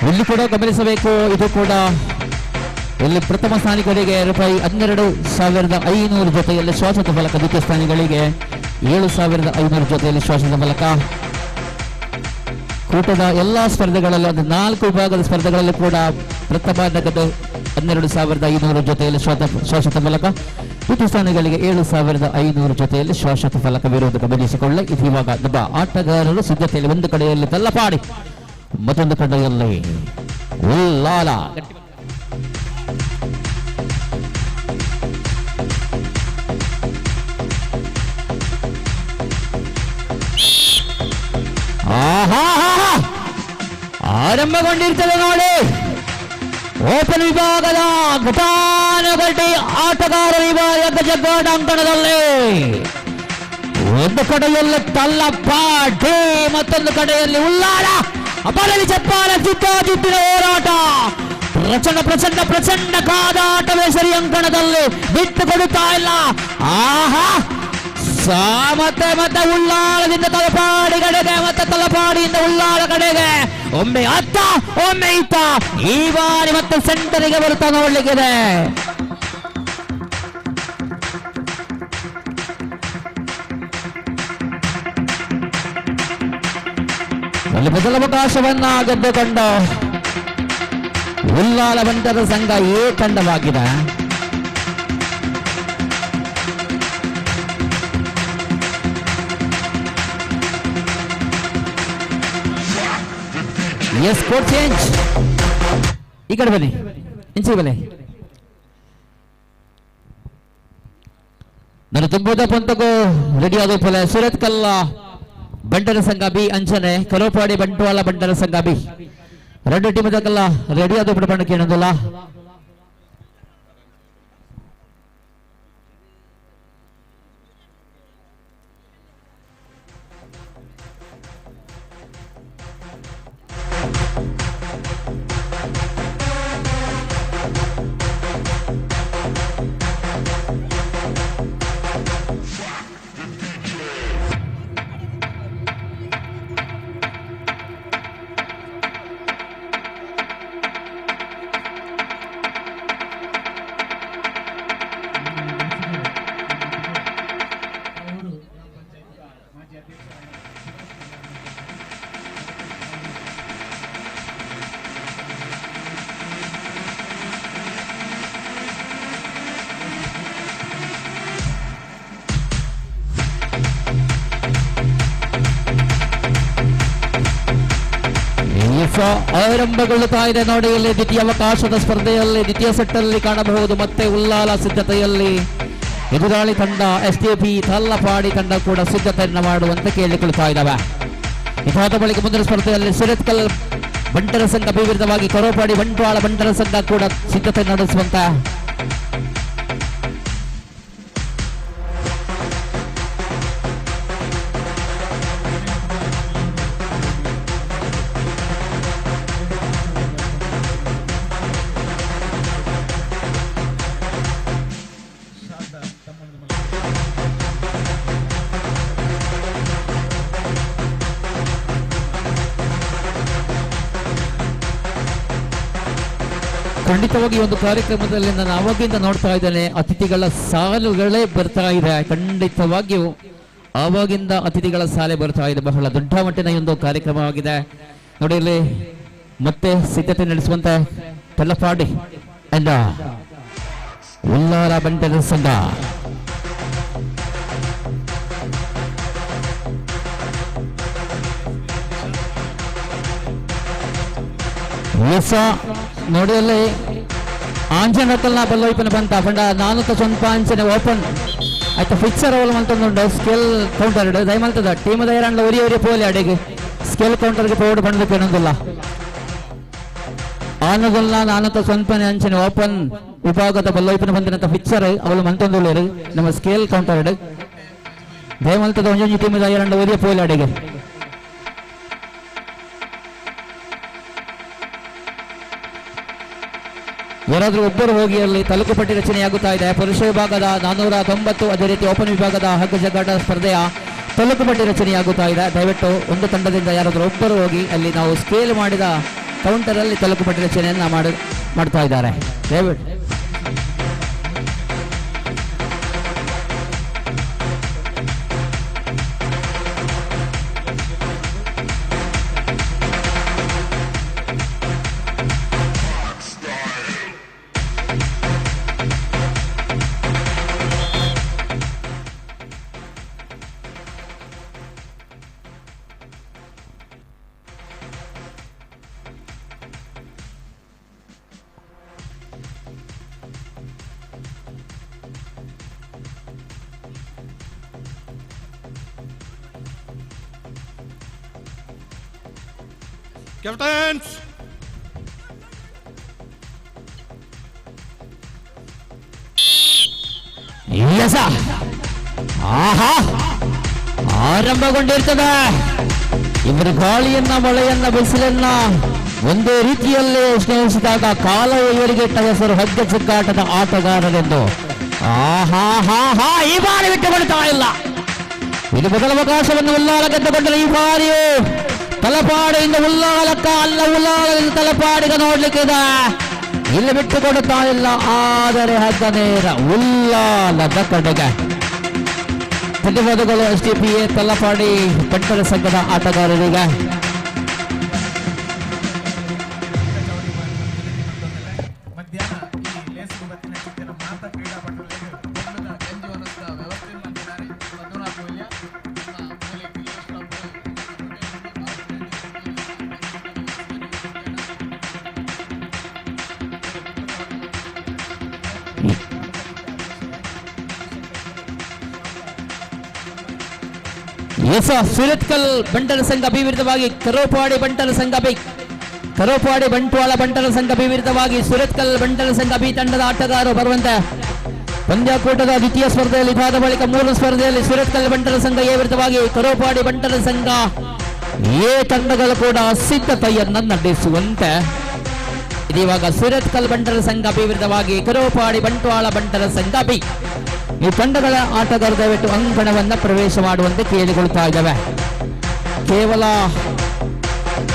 ಇಲ್ಲಿ ಕೂಡ ಗಮನಿಸಬೇಕು, ಇದು ಕೂಡ ಇಲ್ಲಿ ಪ್ರಥಮ ಸ್ಥಾನಿಗಳಿಗೆ ರೂಪಾಯಿ 12,500 ಜೊತೆಯಲ್ಲಿ ಶಾಶ್ವತ ಫಲಕ, ದ್ವಿತೀಯ ಸ್ಥಾನಿಗಳಿಗೆ 7,500 ಜೊತೆಯಲ್ಲಿ ಶಾಶ್ವತ ಫಲಕ. ಕೂಟದ ಎಲ್ಲಾ ಸ್ಪರ್ಧೆಗಳಲ್ಲಿ 4 ವಿಭಾಗದ ಸ್ಪರ್ಧೆಗಳಲ್ಲಿ ಕೂಡ ಪ್ರಥಮ ನಗದು 12,500 ಜೊತೆಯಲ್ಲಿ ಶಾಶ್ವತ ಫಲಕ, ದ್ವಿತೀಯ ಸ್ಥಾನಿಗಳಿಗೆ 7,500 ಜೊತೆಯಲ್ಲಿ ಶಾಶ್ವತ ಫಲಕವಿರುವುದು ಗಮನಿಸಿಕೊಳ್ಳಿ. ಇವಾಗ ನಮ್ಮ ಆಟಗಾರರು ಸಿದ್ಧತೆಯಲ್ಲಿ ಒಂದು ಕಡೆಯಲ್ಲಿ ತಲ್ಲಪಾಡಿ, ಮತ್ತೊಂದು ಕಡೆಯಲ್ಲಿ ಉಲ್ಲಾಲ. ಆರಂಭಗೊಂಡಿರ್ತದೆ ನೋಡಿ. ಓಪನ್ ವಿಭಾಗದ ಘಟಾನುಘಟಿ ಆಟಗಾರ ವಿಭಾಗ ಜಗ್ಗಾಟ ಅಂಕಣದಲ್ಲಿ ಒಂದು ಕಡೆಯಲ್ಲಿ ತಲ್ಲಪಾಡಿ, ಮತ್ತೊಂದು ಕಡೆಯಲ್ಲಿ ಉಲ್ಲಾಲ. ಅಪರಲ್ಲಿ ಚಪ್ಪಾಲ, ಜಿದ್ದಾಜಿದ್ದಿನ ಹೋರಾಟ, ಪ್ರಚಂಡ ಕಾದಾಟವೇ ಸರಿ. ಅಂಕಣದಲ್ಲಿ ಬಿಟ್ಟು ಕೊಡುತ್ತಾ ಇಲ್ಲ. ಮತ್ತೆ ಉಳ್ಳಾಳದಿಂದ ತಲಪಾಡಿ ಕಡೆಗೆ, ಮತ್ತೆ ತಲಪಾಡಿಯಿಂದ ಉಳ್ಳಾಳ ಕಡೆಗೆ, ಒಮ್ಮೆ ಅತ್ತ ಒಮ್ಮೆ ಇತ್ತ. ಈ ಬಾರಿ ಮತ್ತೆ ಸೆಂಟರಿಗೆ ಬರುತ್ತಾ ನೋಡ್ಲಿಕ್ಕಿದೆ. ಅಲ್ಲಿ ಮೊದಲ ಅವಕಾಶವನ್ನ ಗೆದ್ದುಕೊಂಡ ಉಲ್ಲಾಲ ಬಂಟರ ಸಂಘ ಎ ತಂಡವಾಗಿದೆ. Yes court change. ಈ ಕಡೆ ಬನ್ನಿ, ಇಂಚೆ ಬನ್ನಿ. ನಾನು ತುಂಬುದ ಪಂತಗೂ ರೆಡಿ ಆದ ಫಲ ಸುರತ್ ಕಲ್ಲ ಬಂಟರ ಸಂಘ ಬಿ ಅಂಚನೆ, ಕಲೋಪಾಡಿ ಬಂಟ್ವಾಳ ಬಂಟರ ಸಂಘ ಬಿ 2 ಟೀಮದಕ್ಕೆಲ್ಲ ರೆಡಿ ಆದ ಬಿಡಬಣ್ಣಕ್ಕೆ ಏನಂದಿಲ್ಲ. ಆರಂಭಗೊಳ್ಳುತ್ತಾ ಇದೆ ನೋಡಿ. ಇಲ್ಲಿ ದ್ವಿತೀಯ ಅವಕಾಶದ ಸ್ಪರ್ಧೆಯಲ್ಲಿ ದ್ವಿತೀಯ ಸೆಟ್ ಅಲ್ಲಿ ಕಾಣಬಹುದು. ಮತ್ತೆ ಉಲ್ಲಾಲ ಸಿದ್ಧತೆಯಲ್ಲಿ ಎದುರಾಳಿ ತಂಡ STP ತಲ್ಲಪಾಡಿ ತಂಡ ಕೂಡ ಸಿದ್ಧತೆಯನ್ನು ಮಾಡುವಂತೆ ಕೇಳಿಕೊಳ್ತಾ ಇದ್ದಾವೆ. ಇದಾದ ಬಳಿಕ ಮುಂದಿನ ಸ್ಪರ್ಧೆಯಲ್ಲಿ ಸುರತ್ಕಲ್ ಬಂಟರ ಸಂಘ ವಿರುದ್ಧವಾಗಿ ಕರೋಪಾಡಿ ಬಂಟ್ವಾಳ ಬಂಟರ ಸಂಘ ಕೂಡ ಸಿದ್ಧತೆ ನಡೆಸುವಂತ ಖಂಡಿತವಾಗಿ ಒಂದು ಕಾರ್ಯಕ್ರಮದಲ್ಲಿ ನಾನು ಆವಾಗಿಂದ ನೋಡ್ತಾ ಇದ್ದೇನೆ, ಅತಿಥಿಗಳ ಸಾಲುಗಳೇ ಬರ್ತಾ ಇದೆ. ಖಂಡಿತವಾಗಿಯೂ ಆವಾಗಿಂದ ಅತಿಥಿಗಳ ಸಾಲೆ ಬರ್ತಾ ಇದೆ. ಬಹಳ ದೊಡ್ಡ ಮಟ್ಟಿನ ಒಂದು ಕಾರ್ಯಕ್ರಮವಾಗಿದೆ ನೋಡಿ. ಇಲ್ಲಿ ಮತ್ತೆ ಸಿದ್ಧತೆ ನಡೆಸುವಂತ ತಲಪಾಡಿ ಅಂದ ಉಲ್ಲಾಲ ಬಂಟರ ಸಂಘ. ನೋಡಿ ಅಲ್ಲಿ ಆಂಜನಕಲ್ನ ಬಲ್ಲೋಯ್ಪನ ಬಂತ ಪಂಡ 495 ಓಪನ್ ಆಯ್ತು ಫಿಕ್ಸರ್ ಅವಲ್ ಮಂತೊಂದುಂಡು ಸ್ಕೇಲ್ ಕೌಂಟರ್ ದಯಮಲ್ತದ ಟೀಮ್ ದೈರಾಂಡ್ಲ ಒರಿ ಪೋಲಿ ಅಡೆಗೆ ಸ್ಕೇಲ್ ಕೌಂಟರ್ಗೆ ಪೋಡ್ ಬಂದಕ್ಕೆ ಏನೊಂದಿಲ್ಲ. ಆನಗಲ್ನ 495 ಓಪನ್ ವಿಭಾಗದ ಬಲ್ಲೋಯ್ಪನ ಬಂದಿರಂತ ಫಿಕ್ಸರ್ ಅವಳು ಮಂತೊಂದುಳ್ಳೇರು ನಮ್ಮ ಸ್ಕೇಲ್ ಕೌಂಟರ್ ದಯಮಲ್ತದ ಒಂಜೊಂಜಿ ಟೀಮ್ ದೈರಾಂಡ್ಲ ಒರಿ ಪೋಲಿ ಅಡೆಗೆ ಯಾರಾದ್ರೂ ಒಬ್ಬರು ಹೋಗಿ ಅಲ್ಲಿ ತಾಲೂಕು ಪಟ್ಟಿ ರಚನೆಯಾಗುತ್ತಾ ಇದೆ. ಪುರುಷ ವಿಭಾಗದ 490 ಅದೇ ರೀತಿ ಓಪನ್ ವಿಭಾಗದ ಹಗ್ಗ ಜಗ್ಗಾಟ ಸ್ಪರ್ಧೆಯ ತಾಲೂಕು ಪಟ್ಟಿ ರಚನೆಯಾಗುತ್ತಾ ಇದೆ. ದಯವಿಟ್ಟು ಒಂದು ತಂಡದಿಂದ ಯಾರಾದ್ರೂ ಒಬ್ಬರು ಹೋಗಿ ಅಲ್ಲಿ ನಾವು ಸ್ಕೇಲ್ ಮಾಡಿದ ಕೌಂಟರ್ ಅಲ್ಲಿ ತಾಲೂಕು ಪಟ್ಟಿ ರಚನೆಯನ್ನ ಮಾಡ್ತಾ ಇದ್ದಾರೆ. ದಯವಿಟ್ಟು Captains! ಆಹಾ ಆರಂಭಗೊಂಡಿರ್ತದೆ. ಇವರು ಗಾಳಿಯನ್ನ ಮಳೆಯನ್ನ ಬಿಸಿಲನ್ನ ಒಂದೇ ರೀತಿಯಲ್ಲಿ ಸ್ನೇಹಿಸಿದಾಗ ಕಾಲ ಇವರಿಗೆ ಇಟ್ಟ ಹೆಸರು ಹಗ್ಗ ಚುಕ್ಕಾಟದ ಆಟಗಾರರೆಂದು. ಆಹಾ ಈ ಬಾರಿ ಬಿಟ್ಟುಕೊಳ್ತಾ ಇಲ್ಲ. ಇದು ಮೊದಲ ಅವಕಾಶವನ್ನು ಉಲ್ಲಾಲ ಗೆದ್ದುಕೊಂಡರೆ ಈ ಬಾರಿಯೂ ತಲಪಾಡಿಯಿಂದ ಉಲ್ಲಾಲಕ್ಕ ಅಲ್ಲ ಉಲ್ಲಾಲದಿಂದ ತಲಪಾಡಿಗ ನೋಡ್ಲಿಕ್ಕಿದೆ. ಇಲ್ಲಿ ಬಿಟ್ಟು ಕೊಡುತ್ತಾ ಇಲ್ಲ. ಆದರೆ ಹಗ್ಗ ನೇರ ಉಲ್ಲಾಲದ ಕಡೆಗೆ. ಧನ್ಯವಾದಗಳು SDPA ತಲಪಾಡಿ ಬಂಟರ ಸಂಘದ ಆಟಗಾರರಿಗೆ. ಸುರತ್ಕಲ್ ಬಂಟರ ಸಂಘ ವಿರುದ್ಧವಾಗಿ ಕರೋಪಾಡಿ ಬಂಟರ ಸಂಘ ಕರೋಪಾಡಿ ಬಂಟ್ವಾಳ ಬಂಟರ ಸಂಘ ವಿರುದ್ಧವಾಗಿ ಸುರತ್ಕಲ್ ಬಂಟರ ಸಂಘ ಬಿ ತಂಡದ ಆಟಗಾರರು ಬರುವಂತೆ ಪಂದ್ಯಾಕೂಟದ ದ್ವಿತೀಯ ಸ್ಪರ್ಧೆಯಲ್ಲಿ ಇದಾದ ಬಳಿಕ ಮೂರು ಸ್ಪರ್ಧೆಯಲ್ಲಿ ಸುರತ್ಕಲ್ ಬಂಟರ ಸಂಘ ಎ ವಿರುದ್ಧವಾಗಿ ಕರೋಪಾಡಿ ಬಂಟರ ಸಂಘ ಎ ತಂಡಗಳು ಕೂಡ ಸಿದ್ಧತೆಯನ್ನು ನಡೆಸುವಂತೆ ಇದೀವಾಗ ಸುರತ್ಕಲ್ ಬಂಟರ ಸಂಘ ಬಿ ವಿರುದ್ಧವಾಗಿ ಕರೋಪಾಡಿ ಬಂಟ್ವಾಳ ಬಂಟರ ಸಂಘ ಬಿ ಈ ತಂಡಗಳ ಆಟಗಾರರು ದಯವಿಟ್ಟು ಅಂಗಣವನ್ನ ಪ್ರವೇಶ ಮಾಡುವಂತೆ ಕೇಳಿಕೊಳ್ತಾ ಇದ್ದಾವೆ. ಕೇವಲ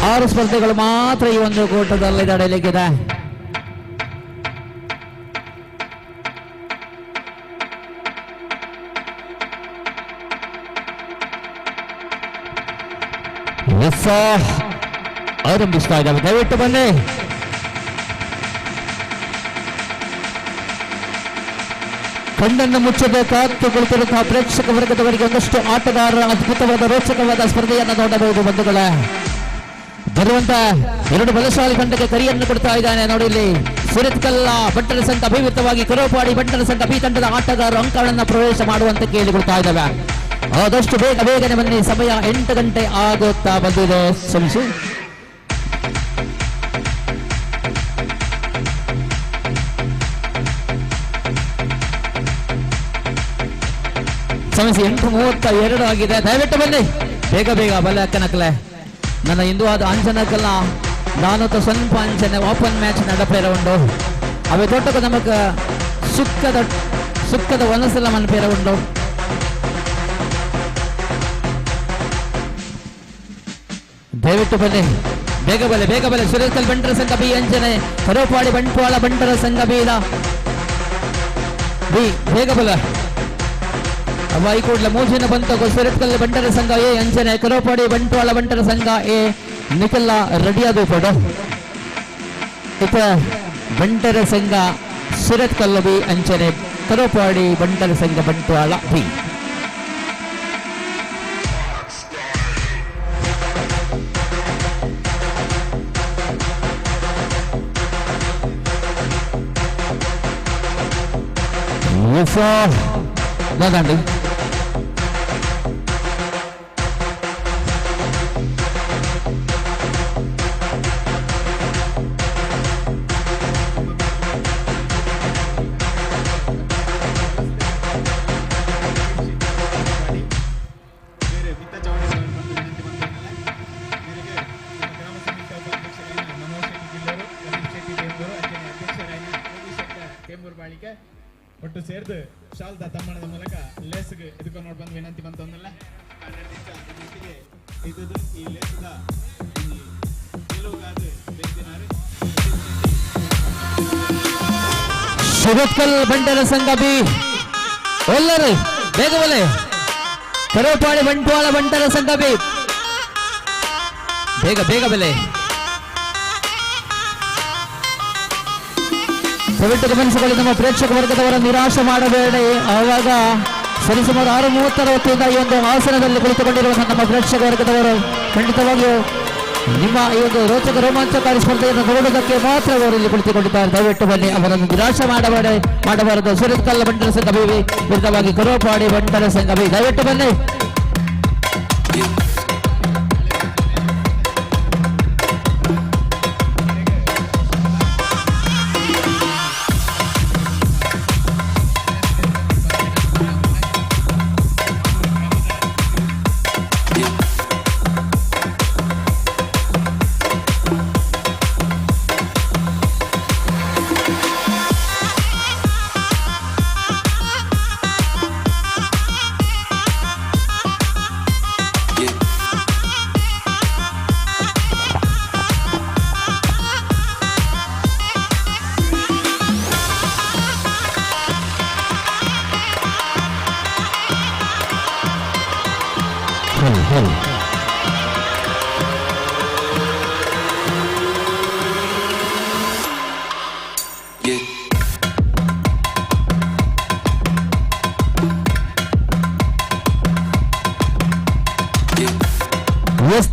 6 ಸ್ಪರ್ಧೆಗಳು ಮಾತ್ರ ಈ ಒಂದು ಕೂಟದಲ್ಲಿ ನಡೆಯಲಿಕ್ಕಿದೆ. ಆರಂಭಿಸ್ತಾ ಇದ್ದಾವೆ. ದಯವಿಟ್ಟು ಬನ್ನಿ. ಕಣ್ಣನ್ನು ಮುಚ್ಚದೆ ಕಾತು ಕುಳಿತಿರುತ್ತಾ ಪ್ರೇಕ್ಷಕ ವರ್ಗದವರಿಗೆ ಒಂದಷ್ಟು ಆಟಗಾರರ ಅದ್ಭುತವಾದ ರೋಚಕವಾದ ಸ್ಪರ್ಧೆಯನ್ನು ನೋಡಬಹುದು. ಬಂಧುಗಳೇ, ಬರುವಂತ 2 ಬಲಶಾಲಿ ತಂಡಕ್ಕೆ ಕರಿಯನ್ನು ಕೊಡ್ತಾ ಇದ್ದಾನೆ. ನೋಡಿ ಇಲ್ಲಿ ಸುರತ್ಕಲ್ ಬಂಟರ ಸಂಘ ಅಭಿವೃದ್ಧವಾಗಿ ಕರೋಪಾಡಿ ಬಂಟರ ಸಂಘ ಬಿ ತಂಡದ ಆಟಗಾರರು ಅಂಕಗಳನ್ನು ಪ್ರವೇಶ ಮಾಡುವಂತೆ ಕೇಳಿಕೊಳ್ತಾ ಇದ್ದಾವೆ. ಆದಷ್ಟು ಬೇಗನೆ ಬನ್ನಿ. ಸಮಯ 8 ಗಂಟೆ ಆಗುತ್ತಾ ಬಂದಿದೆ. ಕ್ಷಮಿಸಿ. ಸಮಸ್ಯೆ 8:32 ಆಗಿದೆ. ದಯವಿಟ್ಟು ಬನ್ನಿ ಬೇಗ ಬಲೆ ಅಕ್ಕನಕಲೆ. ನನ್ನ ಹಿಂದುವಾದ ಅಂಜನಕಲ್ಲ 495 ಓಪನ್ ಮ್ಯಾಚ್ ನಡಪೇರ ಉಂಡು. ಅವೆ ತೊಟ್ಟಕ್ಕೆ ನಮಕ್ ಸುಕ್ಕದ ಒನಸಲ ಮನಪೇರ ಉಂಡು. ದಯವಿಟ್ಟು ಬನ್ನಿ ಬೇಗ ಬಲೆ. ಸುರತ್ಕಲ್ ಬಂಟರ ಸಂಘ ಬಿ ಅಂಜನೆ ಕರೋಪಾಡಿ ಬಂಟ್ವಾಳ ಬಂಟರ ಸಂಘ ಬಿ ಬೇಗ ಬಲ ವೈಕೂಡ್ಲ ಮೂಜಿನ ಬಂತ ಸುರತ್ಕಲ್ ಬಂಟರ ಸಂಘ ಎ ಅಂಜನೆ ಕರೋಪಾಡಿ ಬಂಟ್ವಾಳ ಬಂಟರ ಸಂಘ ಎ ನಿಖಿಲ ರೆಡಿಯಾದ ಪಡ ಇತ ಬಂಟರ ಸಂಘ ಸುರತ್ ಕಲ್ಲಬಿ ಅಂಚನೆ ಕರೋಪಾಡಿ ಬಂಟರ ಸಂಘ ಬಂಟ್ವಾಳ ಬಿ. దాదండి ಒಟ್ಟು ಸೇರ್ದು ಶಾಲ್ದ ತಮ್ಮಣದ ಮೂಲಕ ಲೇಸ್ಗೆ ಎದುಕೊಂಡು ನೋಡಿ ಬಂದು ವಿನಂತಿ ಬಂತಂದಲ್ಲ ಇದು ಈ ಲೇಸದ ಸುರತ್ಕಲ್ ಬಂಟರ ಸಂಘ ಬಿ ಎಲ್ಲರೂ ಬೇಗ ಬಲೆ ಕರೋಪಾಡಿ ಬಂಟ್ವಾಳ ಬಂಟರ ಸಂಘ ಬಿ ಬೇಗ ಬೇಗ ಬೆಲೆ ದಯವಿಟ್ಟು ಗಮನಿಸಿಕೊಳ್ಳಿ. ನಮ್ಮ ಪ್ರೇಕ್ಷಕ ವರ್ಗದವರ ನಿರಾಶೆ ಮಾಡಬೇಡಿ. ಆವಾಗ ಸರಿಸುಮಾರು 6:30 ಈ ಒಂದು ಆಸನದಲ್ಲಿ ಕುಳಿತುಕೊಂಡಿರುವಂತಹ ನಮ್ಮ ಪ್ರೇಕ್ಷಕ ವರ್ಗದವರು ಖಂಡಿತವಾಗಿಯೂ ನಿಮ್ಮ ಈ ಒಂದು ರೋಚಕ ರೋಮಾಂಚಕಾರಿ ಸ್ಪರ್ಧೆಯನ್ನು ನೋಡುವುದಕ್ಕೆ ಮಾತ್ರ ಅವರು ಇಲ್ಲಿ ಕುಳಿತುಕೊಂಡಿದ್ದಾರೆ. ದಯವಿಟ್ಟು ಬನ್ನಿ, ಅವರನ್ನು ನಿರಾಶೆ ಮಾಡಬಾರದು. ಸುರತ್ಕಲ್ ಬಂಟರ ಸಂಘ ಬಿ ವಿರುದ್ಧವಾಗಿ ಕರೋಪಾಡಿ ಬಂಟರ ಸಂಘ ಬಿ. ದಯವಿಟ್ಟು ಬನ್ನಿ.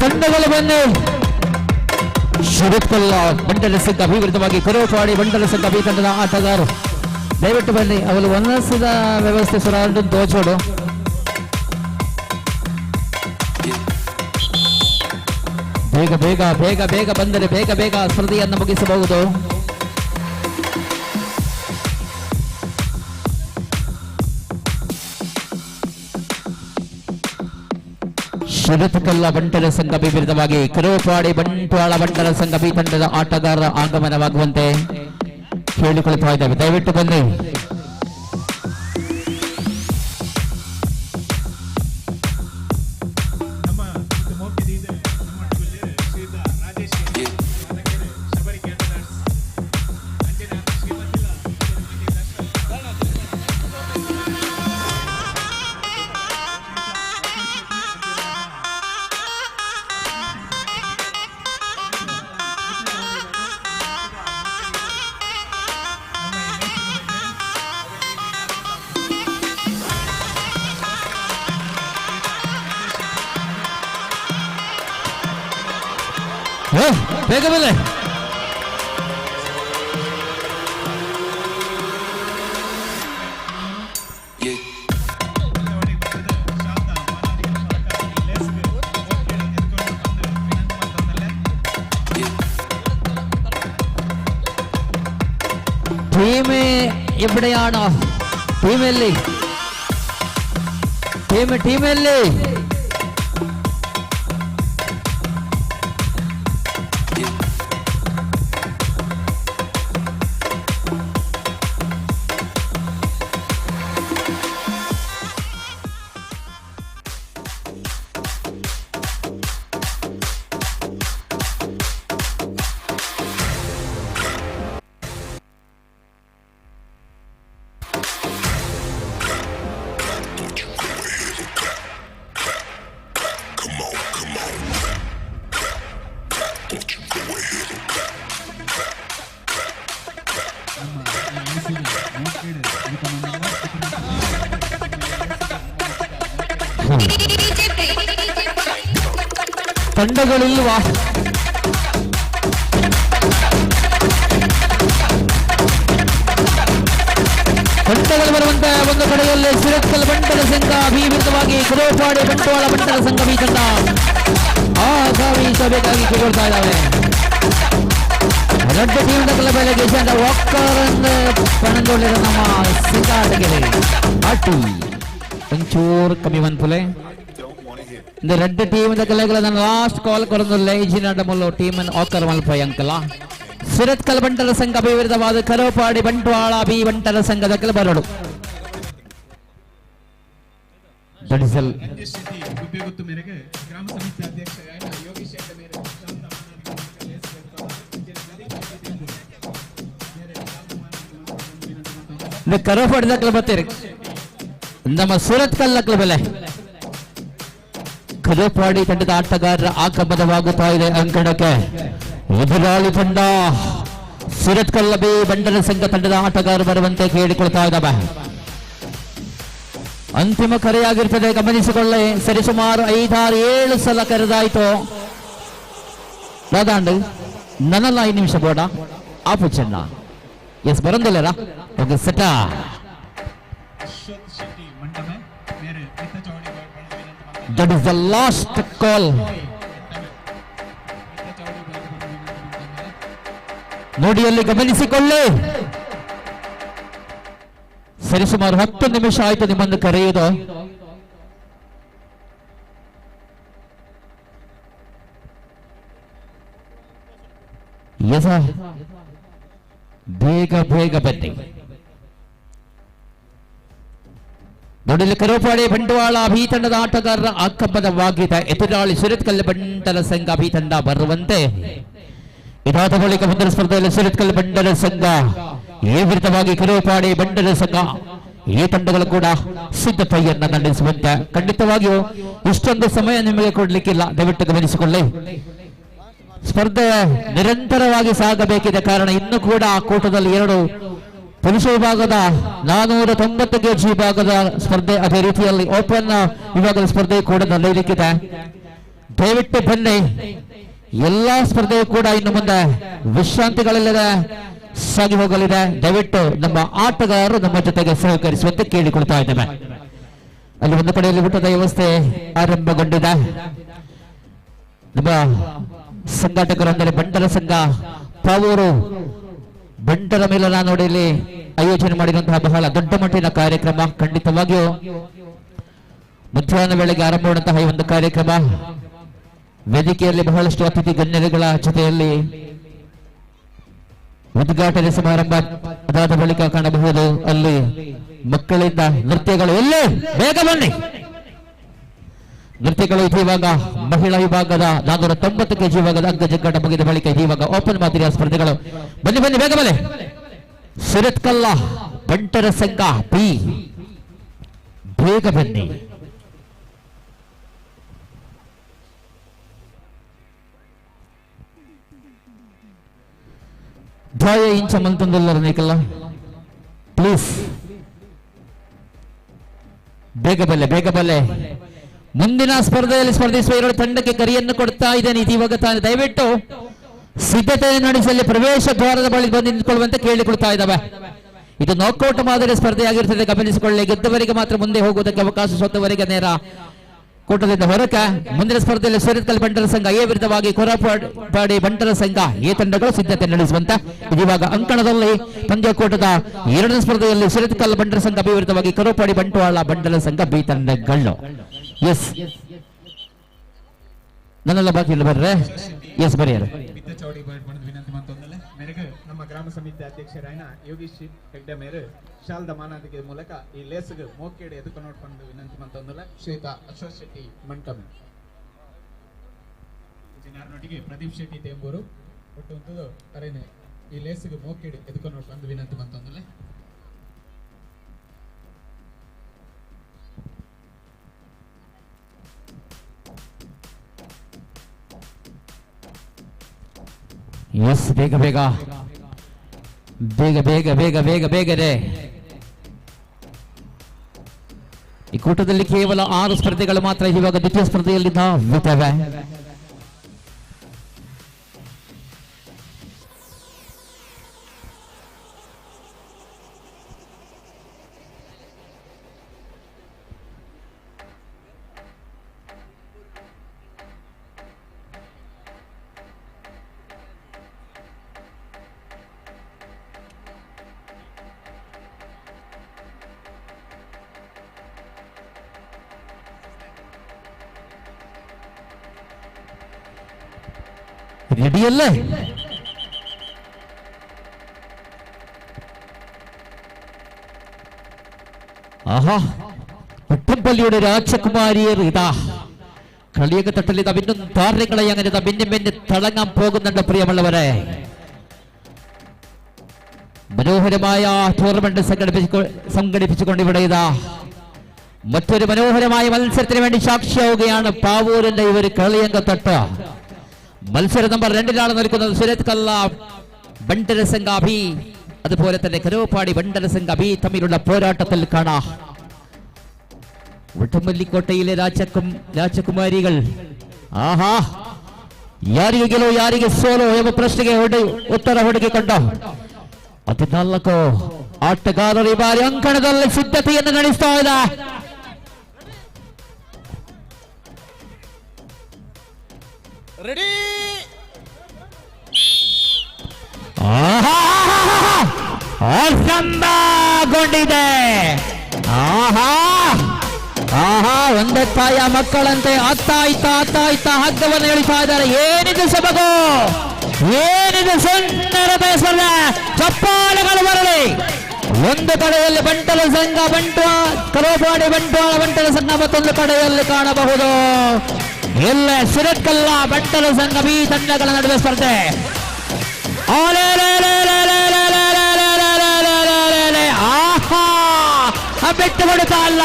ತಂಡಗಳು ಬನ್ನಿ. ಸುರತ್ಕಲ್ ಬಂಟರ ಸಂಘ ಬಿ ವಿರುದ್ಧವಾಗಿ ಕರೋಪಾಡಿ ಬಂಟರ ಸಂಘ ಬಿ ತಂಡದ ಆಟಗಾರರು ದಯವಿಟ್ಟು ಬನ್ನಿ. ಅವರು ಒನ್ನಸದ ವ್ಯವಸ್ಥೆ ಸುರಾಂಡು ತೋಚೋಡು. ಬೇಗ ಬೇಗ ಬೇಗ ಬೇಗ ಬಂದರೆ ಬೇಗ ಬೇಗ ಸ್ಪರ್ಧೆಯನ್ನು ಮುಗಿಸಬಹುದು. ಸುರತ್ಕಲ್ ಬಂಟರ ಸಂಘ ಬಿ ವಿರುದ್ಧವಾಗಿ ಕರೋಪಾಡಿ ಬಂಟ್ವಾಳ ಬಂಟರ ಸಂಘ ಬಿ ತಂಡದ ಆಟಗಾರರ ಆಗಮನವಾಗುವಂತೆ ಕೇಳಿಕೊಳ್ತಾ ಇದ್ದೇವೆ. ದಯವಿಟ್ಟು ಬನ್ನಿ. ಬೇಗ ಬೆಲೆ ടീം എവിടെയാണ്? ടീമല്ലേ ടീമല്ലേ ತಂಡಗಳಿಲ್ವಾ? ತಂಡಗಳು ಬರುವಂತಹ ಒಂದು ಕಡೆಯಲ್ಲಿ ಸುರತ್ಕಲ್ ಬಂಟರ ಸಂಘ ಬಿ ವಿರುದ್ಧವಾಗಿ ಕುರೋಪಾಡಿ ಬಂಟ್ವಾಳ ಬಂಟರ ಸಂಘ ಬಿ ತಂಡ ಆಗಮಿಸಬೇಕಾಗಿ ಕೇಳ್ತಾ ಇದ್ದಾವೆ. ರೆಡ್ ಟೀಮ್ ಬೆಳಗ್ಗೆ ವಾಕರ್ ಪಣಂದೊಳ್ಳಿರ ನಮ್ಮ ಸಿಕ್ಕಾಟಗೆರೆ ಆಟಿ ಒಂಚೂರು ಕಮ್ಮಿ ಬಂತುಲೆ இந்த ரெண்டு டீம் இந்த கலைகளை நான் லாஸ்ட் கால் ಕೊರೊಂದುಲ್ಲೆ ಇಜಿನಾಡ ಮೊಲ್ಲ ಟೀಮ್ ಅನ್ನು ಆಕರ್ ಮಲ್ಪೈ ಅಂಕಲ ಸುರತ್ಕಲ್ ಬಂಟರ ಸಂಘ ವಿರುದ್ಧವಾದ ಕರೋಪಾಡಿ ಬಂಟ್ವಾಳ ಬಿ ಬಂಟರ ಸಂಘದ ಕೆಲ ಬರಡು ದಡಿಸಲ್ ಗುಬ್ಬೆಗುತ್ತು ಮೇರೆಗೆ ಗ್ರಾಮ ಸಮಿತಿ ಅಧ್ಯಕ್ಷ ಯೋಗೀಶ್ இந்த ಕರೋಪಾಡಿ ದಕ್ಕಲ ಬತ್ತೀರಿ ನಮ್ಮ ಸುರತ್ಕಲ್ ದಕ್ಕಲ ಬೆಲೆ ಕರೋಪಾಡಿ ತಂಡದ ಆಟಗಾರರ ಆಕಮದವಾಗುತ್ತಾ ಇದೆ ಅಂಕಣಕ್ಕೆ. ಎದುರಾಳಿ ತಂಡ ಸುರತ್ಕಲ್ ಬಿ ಬಂಡರ ಸಂಘ ತಂಡದ ಆಟಗಾರರು ಬರುವಂತೆ ಕೇಳಿಕೊಳ್ತಾ ಇದ್ದಾವೆ. ಅಂತಿಮ ಕರೆಯಾಗಿರ್ತದೆ, ಗಮನಿಸಿಕೊಳ್ಳಿ. ಸರಿಸುಮಾರು 5-6-7 ಸಲ ಕರೆದಾಯ್ತು. ದಾದಾಂಡು ನನ್ನಲ್ಲ 5 ನಿಮಿಷ ಬೋಡ ಆಪು ಚೆನ್ನ ಎಸ್ ಬರಂದಿಲ್ಲರ ಓಕೆ ಸೆಟ That is the last call. ನೋಡಿ ಅಲ್ಲಿ ಗಮನಿಸಿಕೊಳ್ಳಿ. ಸರಿಸುಮಾರು 10 ನಿಮಿಷ ಆಯ್ತು ನಿಮ್ಮನ್ನು ಕರೆಯುವುದು. ಬೇಗ ಬೇಗ ಬನ್ನಿ. ನೋಡಿಲ್ಲಿ ಕರೋಪಾಡಿ ಬಂಟ್ವಾಳ ಬಿ ತಂಡದ ಆಟಗಾರರ ಆಕಮದವಾಗಿದೆ. ಎದುರಾಳಿ ಸುರತ್ಕಲ್ ಬಂಟರ ಸಂಘ ಬಿ ತಂಡ ಬರುವಂತೆ. ಇದಾದ ಬಳಿಕ ಮುಂದಿನ ಸ್ಪರ್ಧೆಯಲ್ಲಿ ಸುರತ್ಕಲ್ ಬಂಟರ ಸಂಘ ಈ ವಿರುದ್ಧವಾಗಿ ಕರೋಪಾಡಿ ಬಂಟರ ಸಂಘ ಈ ತಂಡಗಳು ಕೂಡ ಸಿದ್ಧತೆಯನ್ನ ನಡೆಸುವಂತೆ. ಖಂಡಿತವಾಗಿಯೂ ಇಷ್ಟೊಂದು ಸಮಯ ನಿಮಗೆ ಕೊಡ್ಲಿಕ್ಕಿಲ್ಲ, ದಯವಿಟ್ಟು ಗಮನಿಸಿಕೊಳ್ಳಿ. ಸ್ಪರ್ಧೆ ನಿರಂತರವಾಗಿ ಸಾಗಬೇಕಿದೆ. ಕಾರಣ ಇನ್ನು ಕೂಡ ಆ ಕೂಟದಲ್ಲಿ 2 ಪುರುಷ ವಿಭಾಗದ 490 kg ವಿಭಾಗದ ಸ್ಪರ್ಧೆ, ಅದೇ ರೀತಿಯಲ್ಲಿ ಓಪನ್ ವಿಭಾಗದ ಸ್ಪರ್ಧೆ ಕೂಡ ನಡೆಯಲಿಕ್ಕಿದೆ. ದಯವಿಟ್ಟು ಬನ್ನಿ. ಎಲ್ಲಾ ಸ್ಪರ್ಧೆಯು ಕೂಡ ಇನ್ನು ಮುಂದೆ ವಿಶ್ರಾಂತಿಗಳಿಲ್ಲದೆ ಸಾಗಿ ಹೋಗಲಿದೆ. ದಯವಿಟ್ಟು ನಮ್ಮ ಆಟಗಾರರು ನಮ್ಮ ಜೊತೆಗೆ ಸಹಕರಿಸುವಂತೆ ಕೇಳಿಕೊಳ್ತಾ ಇದ್ದೇವೆ. ಅಲ್ಲಿ ಒಂದು ಕಡೆಯಲ್ಲಿ ಊಟದ ವ್ಯವಸ್ಥೆ ಆರಂಭಗೊಂಡಿದೆ. ನಮ್ಮ ಸಂಘಾಟಕರು ಅಂದರೆ ಬಂಟರ ಸಂಘ ಪಾವೂರು ಬಂಟರ ಮೇಲನ ನೋಡಿಲಿ ಆಯೋಜನೆ ಮಾಡಿರುವಂತಹ ಬಹಳ ದೊಡ್ಡ ಮಟ್ಟಿನ ಕಾರ್ಯಕ್ರಮ. ಖಂಡಿತವಾಗಿಯೂ ಮಧ್ಯಾಹ್ನ ವೇಳೆಗೆ ಆರಂಭವಾದಂತಹ ಈ ಒಂದು ಕಾರ್ಯಕ್ರಮ ವೇದಿಕೆಯಲ್ಲಿ ಬಹಳಷ್ಟು ಅತಿಥಿ ಗಣ್ಯರುಗಳ ಜೊತೆಯಲ್ಲಿ ಉದ್ಘಾಟನೆ ಸಮಾರಂಭ ಅದಾದ ಬಳಿಕ ಕಾಣಬಹುದು. ಅಲ್ಲಿ ಮಕ್ಕಳಿಂದ ನೃತ್ಯಗಳು ಎಲ್ಲೇ ಬೇಗ ಬನ್ನಿ. ನೃತ್ಯಗಳು ಇವಾಗ ಮಹಿಳಾ ವಿಭಾಗದ 490 kg ವಿಭಾಗದ ಅಂಗ ಜಗ್ಗಾಟ ಮುಗಿದ ಬಳಿಕ ಇವಾಗ ಓಪನ್ ಮಾದರಿಯ ಸ್ಪರ್ಧೆಗಳು. ಬನ್ನಿ ಬನ್ನಿ ಬೇಗ ಬನ್ನಿ. ಸುರತ್ಕಲ್ಲ ಬಂಟರ ಸಂಘ ಬಿ ಬೇಗ ಬನ್ನಿ. ದಾಯ ಇಂಚ ಮಂತಂದಲ್ಲರ ನೀಕಲ್ಲ ಪ್ಲೀಸ್ ಬೇಗ ಬಲ್ಲೆ ಬೇಗ ಬಲ್ಲೆ. ಮುಂದಿನ ಸ್ಪರ್ಧೆಯಲ್ಲಿ ಸ್ಪರ್ಧಿಸುವ 2 ತಂಡಕ್ಕೆ ಕರೆಯನ್ನು ಕೊಡ್ತಾ ಇದ್ದೇನೆ. ಇವಾಗ ತಾನು ದಯವಿಟ್ಟು ಸಿದ್ಧತೆ ನಡೆಸಲಿ ಪ್ರವೇಶ ದ್ವಾರದ ಬಳಿ ಬಂದು ನಿಂತುಕೊಳ್ಳುವಂತೆ ಕೇಳಿಕೊಳ್ತಾ ಇದ್ದಾವೆ. ಇದು ನಾಕೌಟ್ ಮಾದರಿ ಸ್ಪರ್ಧೆಯಾಗಿರ್ತದೆ, ಗಮನಿಸಿಕೊಳ್ಳಿ. ಗೆದ್ದವರಿಗೆ ಮಾತ್ರ ಮುಂದೆ ಹೋಗುವುದಕ್ಕೆ ಅವಕಾಶ, ಸೋತವರಿಗೆ ನೇರ ಕೂಟದಿಂದ ಹೊರಕ್ಕೆ. ಮುಂದಿನ ಸ್ಪರ್ಧೆಯಲ್ಲಿ ಸುರತ್ಕಲ್ ಬಂಟರ ಸಂಘ ಎ ವಿರುದ್ಧವಾಗಿ ಕೊರಪಾಡಿ ಬಂಟರ ಸಂಘ ಎ ತಂಡಗಳು ಸಿದ್ಧತೆ ನಡೆಸುವಂತೆ. ಇವಾಗ ಅಂಕಣದಲ್ಲಿ ಪಂದ್ಯಕೂಟದ 2ನೇ ಸ್ಪರ್ಧೆಯಲ್ಲಿ ಸುರತ್ಕಲ್ ಬಂಟರ ಸಂಘ ಬಿ ವಿರುದ್ಧವಾಗಿ ಕೊರಪಾಡಿ ಬಂಟ್ವಾಳ ಬಂಟರ ಸಂಘ ಬಿ ತಂಡಗಳು. ಎಸ್ ನನ್ನೆಲ್ಲ ಬಾಕಿ ಇಲ್ಲ ಬರ್ರೆ. ಎಸ್ ಬರೆಯರು ನಮ್ಮ ಗ್ರಾಮ ಸಮಿತಿ ಅಧ್ಯಕ್ಷರಾಯನ ಯೋಗೀಶ್ ಹೆಗ್ಡೆ ಮೇರೆ ಶಾಲ್ದ ಮಾನಾದಿಗೆ ಮೂಲಕ ಈ ಲೇಸ್ಗೆ ಮೋಕೆಡೆ ಎದುಕು ನೋಡ್ಕೊಂಡು ವಿನಂತಿ ಮಂತೊಂದಲ್ಲ ಶ್ರೀಯುತ ಅಶೋಕ್ ಶೆಟ್ಟಿ ಮಂಟಮ ನೊಟ್ಟಿಗೆ ಪ್ರದೀಪ್ ಶೆಟ್ಟಿ ತೇಂಬೂರು ಒಟ್ಟು ಕರೆನೆ ಈ ಲೇಸ್ಗೆ ಮೋಕೆಡೆ ಎದುಕು ನೋಡ್ಕೊಂಡು ವಿನಂತಿ ಮಂತೊಂದಲ್ಲ. ಎಸ್ ಬೇಗ ಬೇಗ ಬೇಗ ಬೇಗ ಬೇಗ ಬೇಗ ಬೇಗನೆ ಈ ಕೂಟದಲ್ಲಿ ಕೇವಲ 6 ಸ್ಪರ್ಧೆಗಳು ಮಾತ್ರ ಇವಾಗ ದ್ವಿತೀಯ ಸ್ಪರ್ಧೆಯಲ್ಲಿ ನಾವಿದ್ದೇವೆ. ರೆಡಿಯಲ್ಲೇ ആഹാ പുട്ടമ്പള്ളിയുടെ രാജകുമാരിയർ ഇതാ കളിയൊക്കെ തട്ടൽ ഇതാ പിന്നും താരങ്ങളെ അങ്ങനെ ഇതാ പിന്നെ തിളങ്ങാൻ പോകുന്നുണ്ട് പ്രിയമുള്ളവരെ. മനോഹരമായ ടൂർണമെന്റ് സംഘടിപ്പിച്ചുകൊണ്ട് ഇവിടെ ഇതാ മറ്റൊരു മനോഹരമായ മത്സരത്തിന് വേണ്ടി സാക്ഷിയാവുകയാണ് പാവൂരിന്റെ ഈ ഒരു കളിയങ്കത്തട്ട്. മത്സരം നമ്പർ 2 നിൽക്കുന്നത് സുരത് കല്ല ബണ്ടര സംഘ അഭി, അതുപോലെ തന്നെ കരോപ്പാടി ബണ്ടര സംഘ അഭി തമ്മിലുള്ള പോരാട്ടത്തിൽ കാണാം. വട്ടമല്ലിക്കോട്ടയിലെ ರಾಜಕುಮಾರಿകൾ ಆಹಾ ಯಾರಿಗೆ ಗೆಲುವು ಯಾರಿಗೆ ಸೋಲು ಎಂಬ ಪ್ರಶ್ನೆಗೆ ಉತ್ತರ ಹುಡುಕಿಕೊಂಡು 14 ಆಟಗಾರರು ಈ ಬಾರಿ ಅಂಕಣದಲ್ಲಿ ಸಿದ್ಧತೆಯನ್ನು ನಡೆಸ್ತಾ ಇದೆ. ರೆಡಿ ಆರಂಭಗೊಂಡಿದೆ. ಆಹಾ ಆಹಾ ಒಂದೇ ತಾಯ ಮಕ್ಕಳಂತೆ ಅತ್ತ ಇತ್ತ ಹಗ್ಗವನ್ನು ಎಳಿತಾ ಇದ್ದಾರೆ. ಏನಿದೆ ಸೊಬಗು, ಏನಿದೆ ಸುಂದರತೆ ಸ್ಪರ್ಧೆ. ಚಪ್ಪಾಳೆಗಳು ಬರಲಿ. ಒಂದು ಕಡೆಯಲ್ಲಿ ಬಂಟಲ ಸಂಘ ಕರೋಪಾಡಿ ಬಂಟಲ ಸಂಘ, ಮತ್ತೊಂದು ಕಡೆಯಲ್ಲಿ ಕಾಣಬಹುದು ಎಲ್ಲ ಸುರತ್ಕಲ್ಲ ಬಂಟಲ ಸಂಘ ಬಿ ತಂಡಗಳ ನಡುವೆ ಸ್ಪರ್ಧೆ. ಆಹಾ ಬಿಟ್ಟು ಕೊಡುತ್ತಾ ಅಲ್ಲ,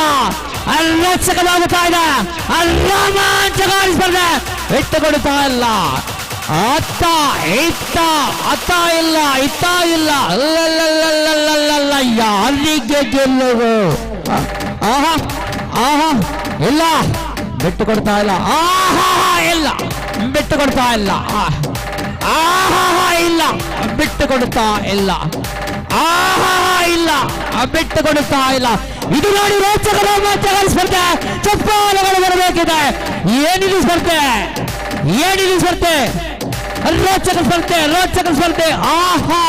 ರೋಚಕವಾಗುತ್ತಾ ಇದೆ, ರೋಮಾಂಚಕಾರಿ ಸ್ಪರ್ಧೆ. ಬಿಟ್ಟು ಕೊಡುತ್ತಾ ಇಲ್ಲ, ಅತ್ತ ಇಲ್ಲ ಯಾರಿಗೆ ಗೆಲ್ಲುವುದು. ಆಹಾ ಆಹಾ ಇಲ್ಲ ಬಿಟ್ಟು ಕೊಡ್ತಾ ಇಲ್ಲ. ಆಹಾ ಇಲ್ಲ ಬಿಟ್ಟು ಕೊಡ್ತಾ ಇಲ್ಲ. ಆಹಾ ಇಲ್ಲ ಬಿಟ್ಟು ಕೊಡುತ್ತಾ ಇಲ್ಲ. ಆಹಾ ಇಲ್ಲ ಬಿಟ್ಟು ಕೊಡುತ್ತಾ ಇಲ್ಲ. ಇದು ನೋಡಿ ರೋಚಕ ರೋಮಾಂಚಕಾರಿ ಸ್ಪರ್ಧೆ. ಚಪ್ಪಾಳೆಗಳು ಬರಬೇಕಿದೆ. ಏನಿದು ಸ್ಪರ್ಧೆ, ಏನಿದು ಸ್ಪರ್ಧೆ, ರೋಚಕ ಸ್ಪರ್ಧೆ. ಆಹಾ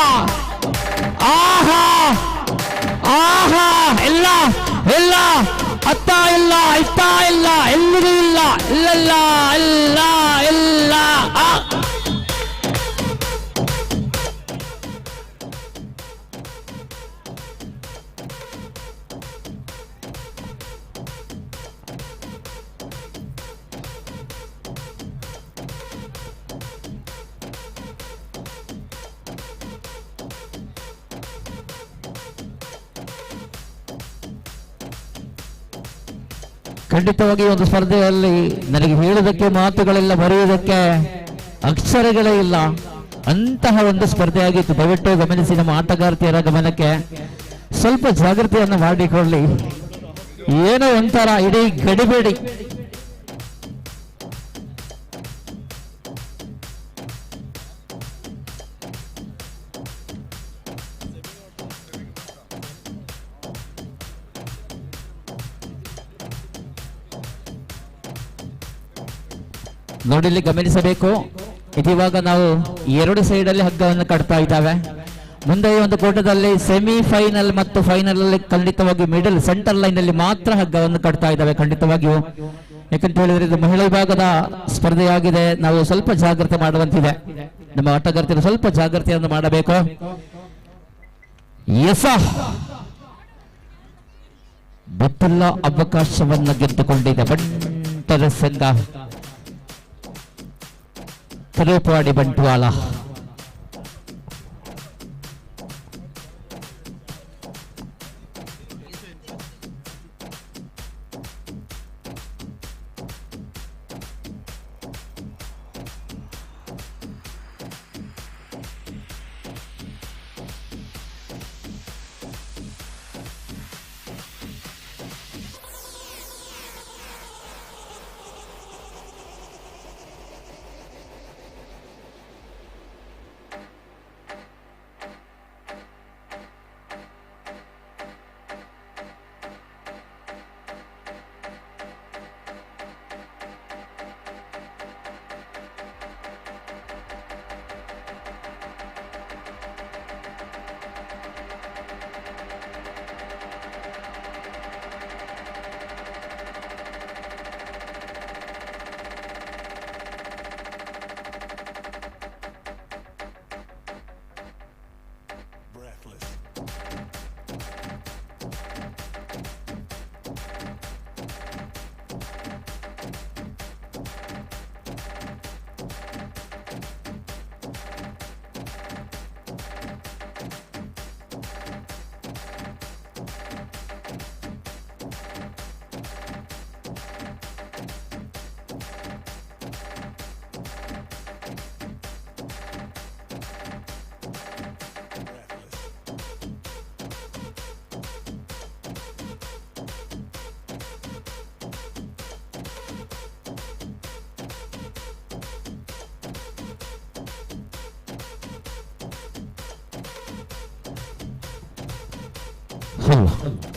ಆಹಾ ಆಹಾ ಇಲ್ಲ ಅತ್ತ ಇಲ್ಲ ಇತ್ತ ಇಲ್ಲ ಎಲ್ಲಿಗೂ ಇಲ್ಲ ಇಲ್ಲ. ಖಂಡಿತವಾಗಿ ಒಂದು ಸ್ಪರ್ಧೆಯಲ್ಲಿ ನನಗೆ ಹೇಳುವುದಕ್ಕೆ ಮಾತುಗಳೆಲ್ಲ, ಬರೆಯುವುದಕ್ಕೆ ಅಕ್ಷರಗಳೇ ಇಲ್ಲ. ಅಂತಹ ಒಂದು ಸ್ಪರ್ಧೆಯಾಗಿತ್ತು. ದಯವಿಟ್ಟು ಗಮನಿಸಿ, ನಮ್ಮ ಆಟಗಾರ್ತಿಯರ ಗಮನಕ್ಕೆ ಸ್ವಲ್ಪ ಜಾಗೃತಿಯನ್ನು ಮಾಡಿಕೊಳ್ಳಿ. ಏನೋ ಒಂಥರ ಇಡೀ ಗಡಿಬೇಡಿ. ನೋಡಿಲ್ಲಿ ಗಮನಿಸಬೇಕು. ಇದಿವಾಗ ನಾವು 2 ಸೈಡಲ್ಲಿ ಹಗ್ಗವನ್ನು ಕಟ್ತಾ ಇದ್ದಾವೆ. ಮುಂದೆ ಒಂದು ಕೂಟದಲ್ಲಿ ಸೆಮಿಫೈನಲ್ ಮತ್ತು ಫೈನಲ್ ಅಲ್ಲಿ ಖಂಡಿತವಾಗಿ ಮಿಡಲ್ ಸೆಂಟರ್ ಲೈನ್ ಅಲ್ಲಿ ಮಾತ್ರ ಹಗ್ಗವನ್ನು ಕಟ್ತಾ ಇದ್ದಾವೆ. ಖಂಡಿತವಾಗಿಯೂ ಯಾಕಂತ ಹೇಳಿದ್ರೆ ಇದು ಮಹಿಳಾ ವಿಭಾಗದ ಸ್ಪರ್ಧೆಯಾಗಿದೆ. ನಾವು ಸ್ವಲ್ಪ ಜಾಗ್ರತೆ ಮಾಡುವಂತಿದೆ. ನಮ್ಮ ಆಟಗಾರ್ತಿಯರು ಸ್ವಲ್ಪ ಜಾಗ್ರತೆಯನ್ನು ಮಾಡಬೇಕು. ಗೊತ್ತಿಲ್ಲ ಅವಕಾಶವನ್ನು ಗೆದ್ದುಕೊಂಡಿದೆ ಬಂಟರ ಸಂಘ ಕರೋಪಾಡಿ ಬಂಟ್ವಾಳ.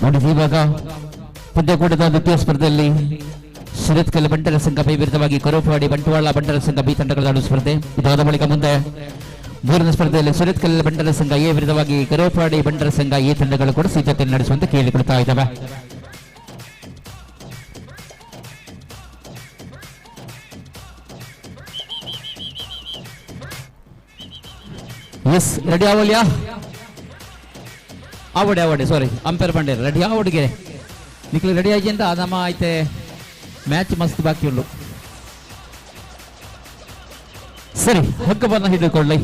ನೋಡಿದ ಇವಾಗ ಪಂದ್ಯಕೂಟದ ದ್ವಿತೀಯ ಸ್ಪರ್ಧೆಯಲ್ಲಿ ಸುರತ್ಕಲ್ ಬಂಟರ ಸಂಘ ಬಿ ವಿರುದ್ಧವಾಗಿ ಕರೋಪಾಡಿ ಬಂಟ್ವಾಳ ಬಂಟರ ಸಂಘ ಬಿ ತಂಡಗಳ ಆಡುವ ಸ್ಪರ್ಧೆ ಇದಾದ ಬಳಿಕ ಮುಂದೆ ಮೂರನೇ ಸ್ಪರ್ಧೆಯಲ್ಲಿ ಸುರತ್ಕಲ್ ಬಂಟರ ಸಂಘ ಎ ವಿರುದ್ಧವಾಗಿ ಕರೋಪಾಡಿ ಬಂಟರ ಸಂಘ ಎ ತಂಡಗಳು ಕೂಡ ಸಿದ್ಧತೆ ನಡೆಸುವಂತೆ ಕೇಳಿಕೊಳ್ತಾ ಇದ್ದಾವೆ. ಎಸ್ ರೆಡಿ आवल्या आवडे सॉरी अंपायर पंडे रेडी आवडगे निकल रेडी आयी ಅಂತ ನಮ್ಮ ಐತೆ ಮ್ಯಾಚ್ ಮಸ್ತ್ ಬಾಕಿ ಉಳ್ಳು. ಸರಿ ಹಗ್ಗವನ್ನು ಹಿಡಿದುಕೊಳ್ಳಿ.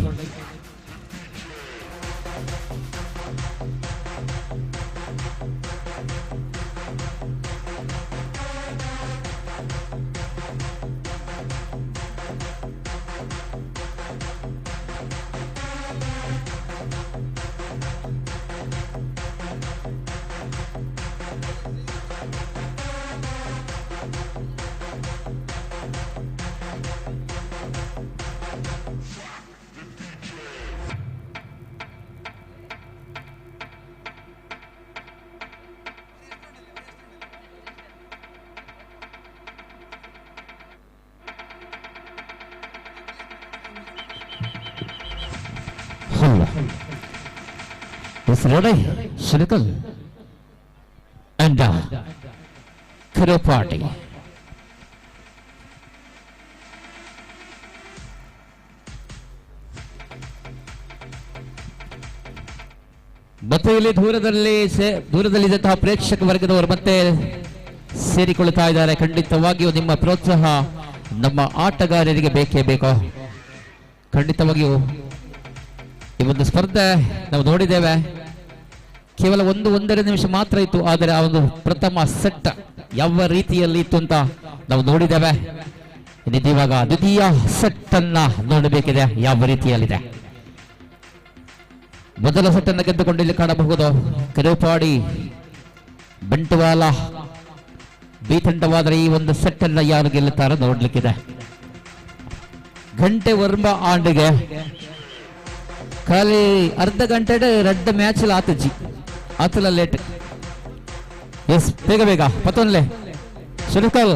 Is ready, Shirikal and Karo party. ಮತ್ತೆ ಇಲ್ಲಿ ದೂರದಲ್ಲಿದ್ದಂತಹ ಪ್ರೇಕ್ಷಕ ವರ್ಗದವರು ಮತ್ತೆ ಸೇರಿಕೊಳ್ಳುತ್ತಾ ಇದ್ದಾರೆ. ಖಂಡಿತವಾಗಿಯೂ ನಿಮ್ಮ ಪ್ರೋತ್ಸಾಹ ನಮ್ಮ ಆಟಗಾರರಿಗೆ ಬೇಕೇ ಬೇಕು. ಖಂಡಿತವಾಗಿಯೂ ಈ ಒಂದು ಸ್ಪರ್ಧೆ ನಾವು ನೋಡಿದ್ದೇವೆ, ಕೇವಲ ಒಂದೆರಡು ನಿಮಿಷ ಮಾತ್ರ ಇತ್ತು, ಆದರೆ ಆ ಒಂದು ಪ್ರಥಮ ಸೆಟ್ ಯಾವ ರೀತಿಯಲ್ಲಿ ಇತ್ತು ಅಂತ ನಾವು ನೋಡಿದ್ದೇವೆ. ಇವಾಗ ದ್ವಿತೀಯ ಸೆಟ್ ಅನ್ನ ನೋಡಬೇಕಿದೆ ಯಾವ ರೀತಿಯಲ್ಲಿದೆ. ಮೊದಲ ಸೆಟ್ ಅನ್ನು ಗೆದ್ದುಕೊಂಡು ಇಲ್ಲಿ ಕಾಣಬಹುದು ಕರೋಪಾಡಿ ಬಂಟ್ವಾಳ ಬಿ ತಂಡವಾದರೆ ಈ ಒಂದು ಸೆಟ್ ಅನ್ನ ಯಾರು ಗೆಲ್ಲುತ್ತಾರೋ ನೋಡ್ಲಿಕ್ಕಿದೆ. ಗಂಟೆ ವರ್ಮ ಆಂಡಿಗೆ ಖಾಲಿ ಅರ್ಧ ಗಂಟೆ ರೆಡ್ ಮ್ಯಾಚ್ ಆತಜ್ಜಿ ಆತಲ ಲೇಟ್. ಎಸ್ ಬೇಗ ಬೇಗ ಪತ್ತೊನ್ಲೆ ಸುನಿಕಲ್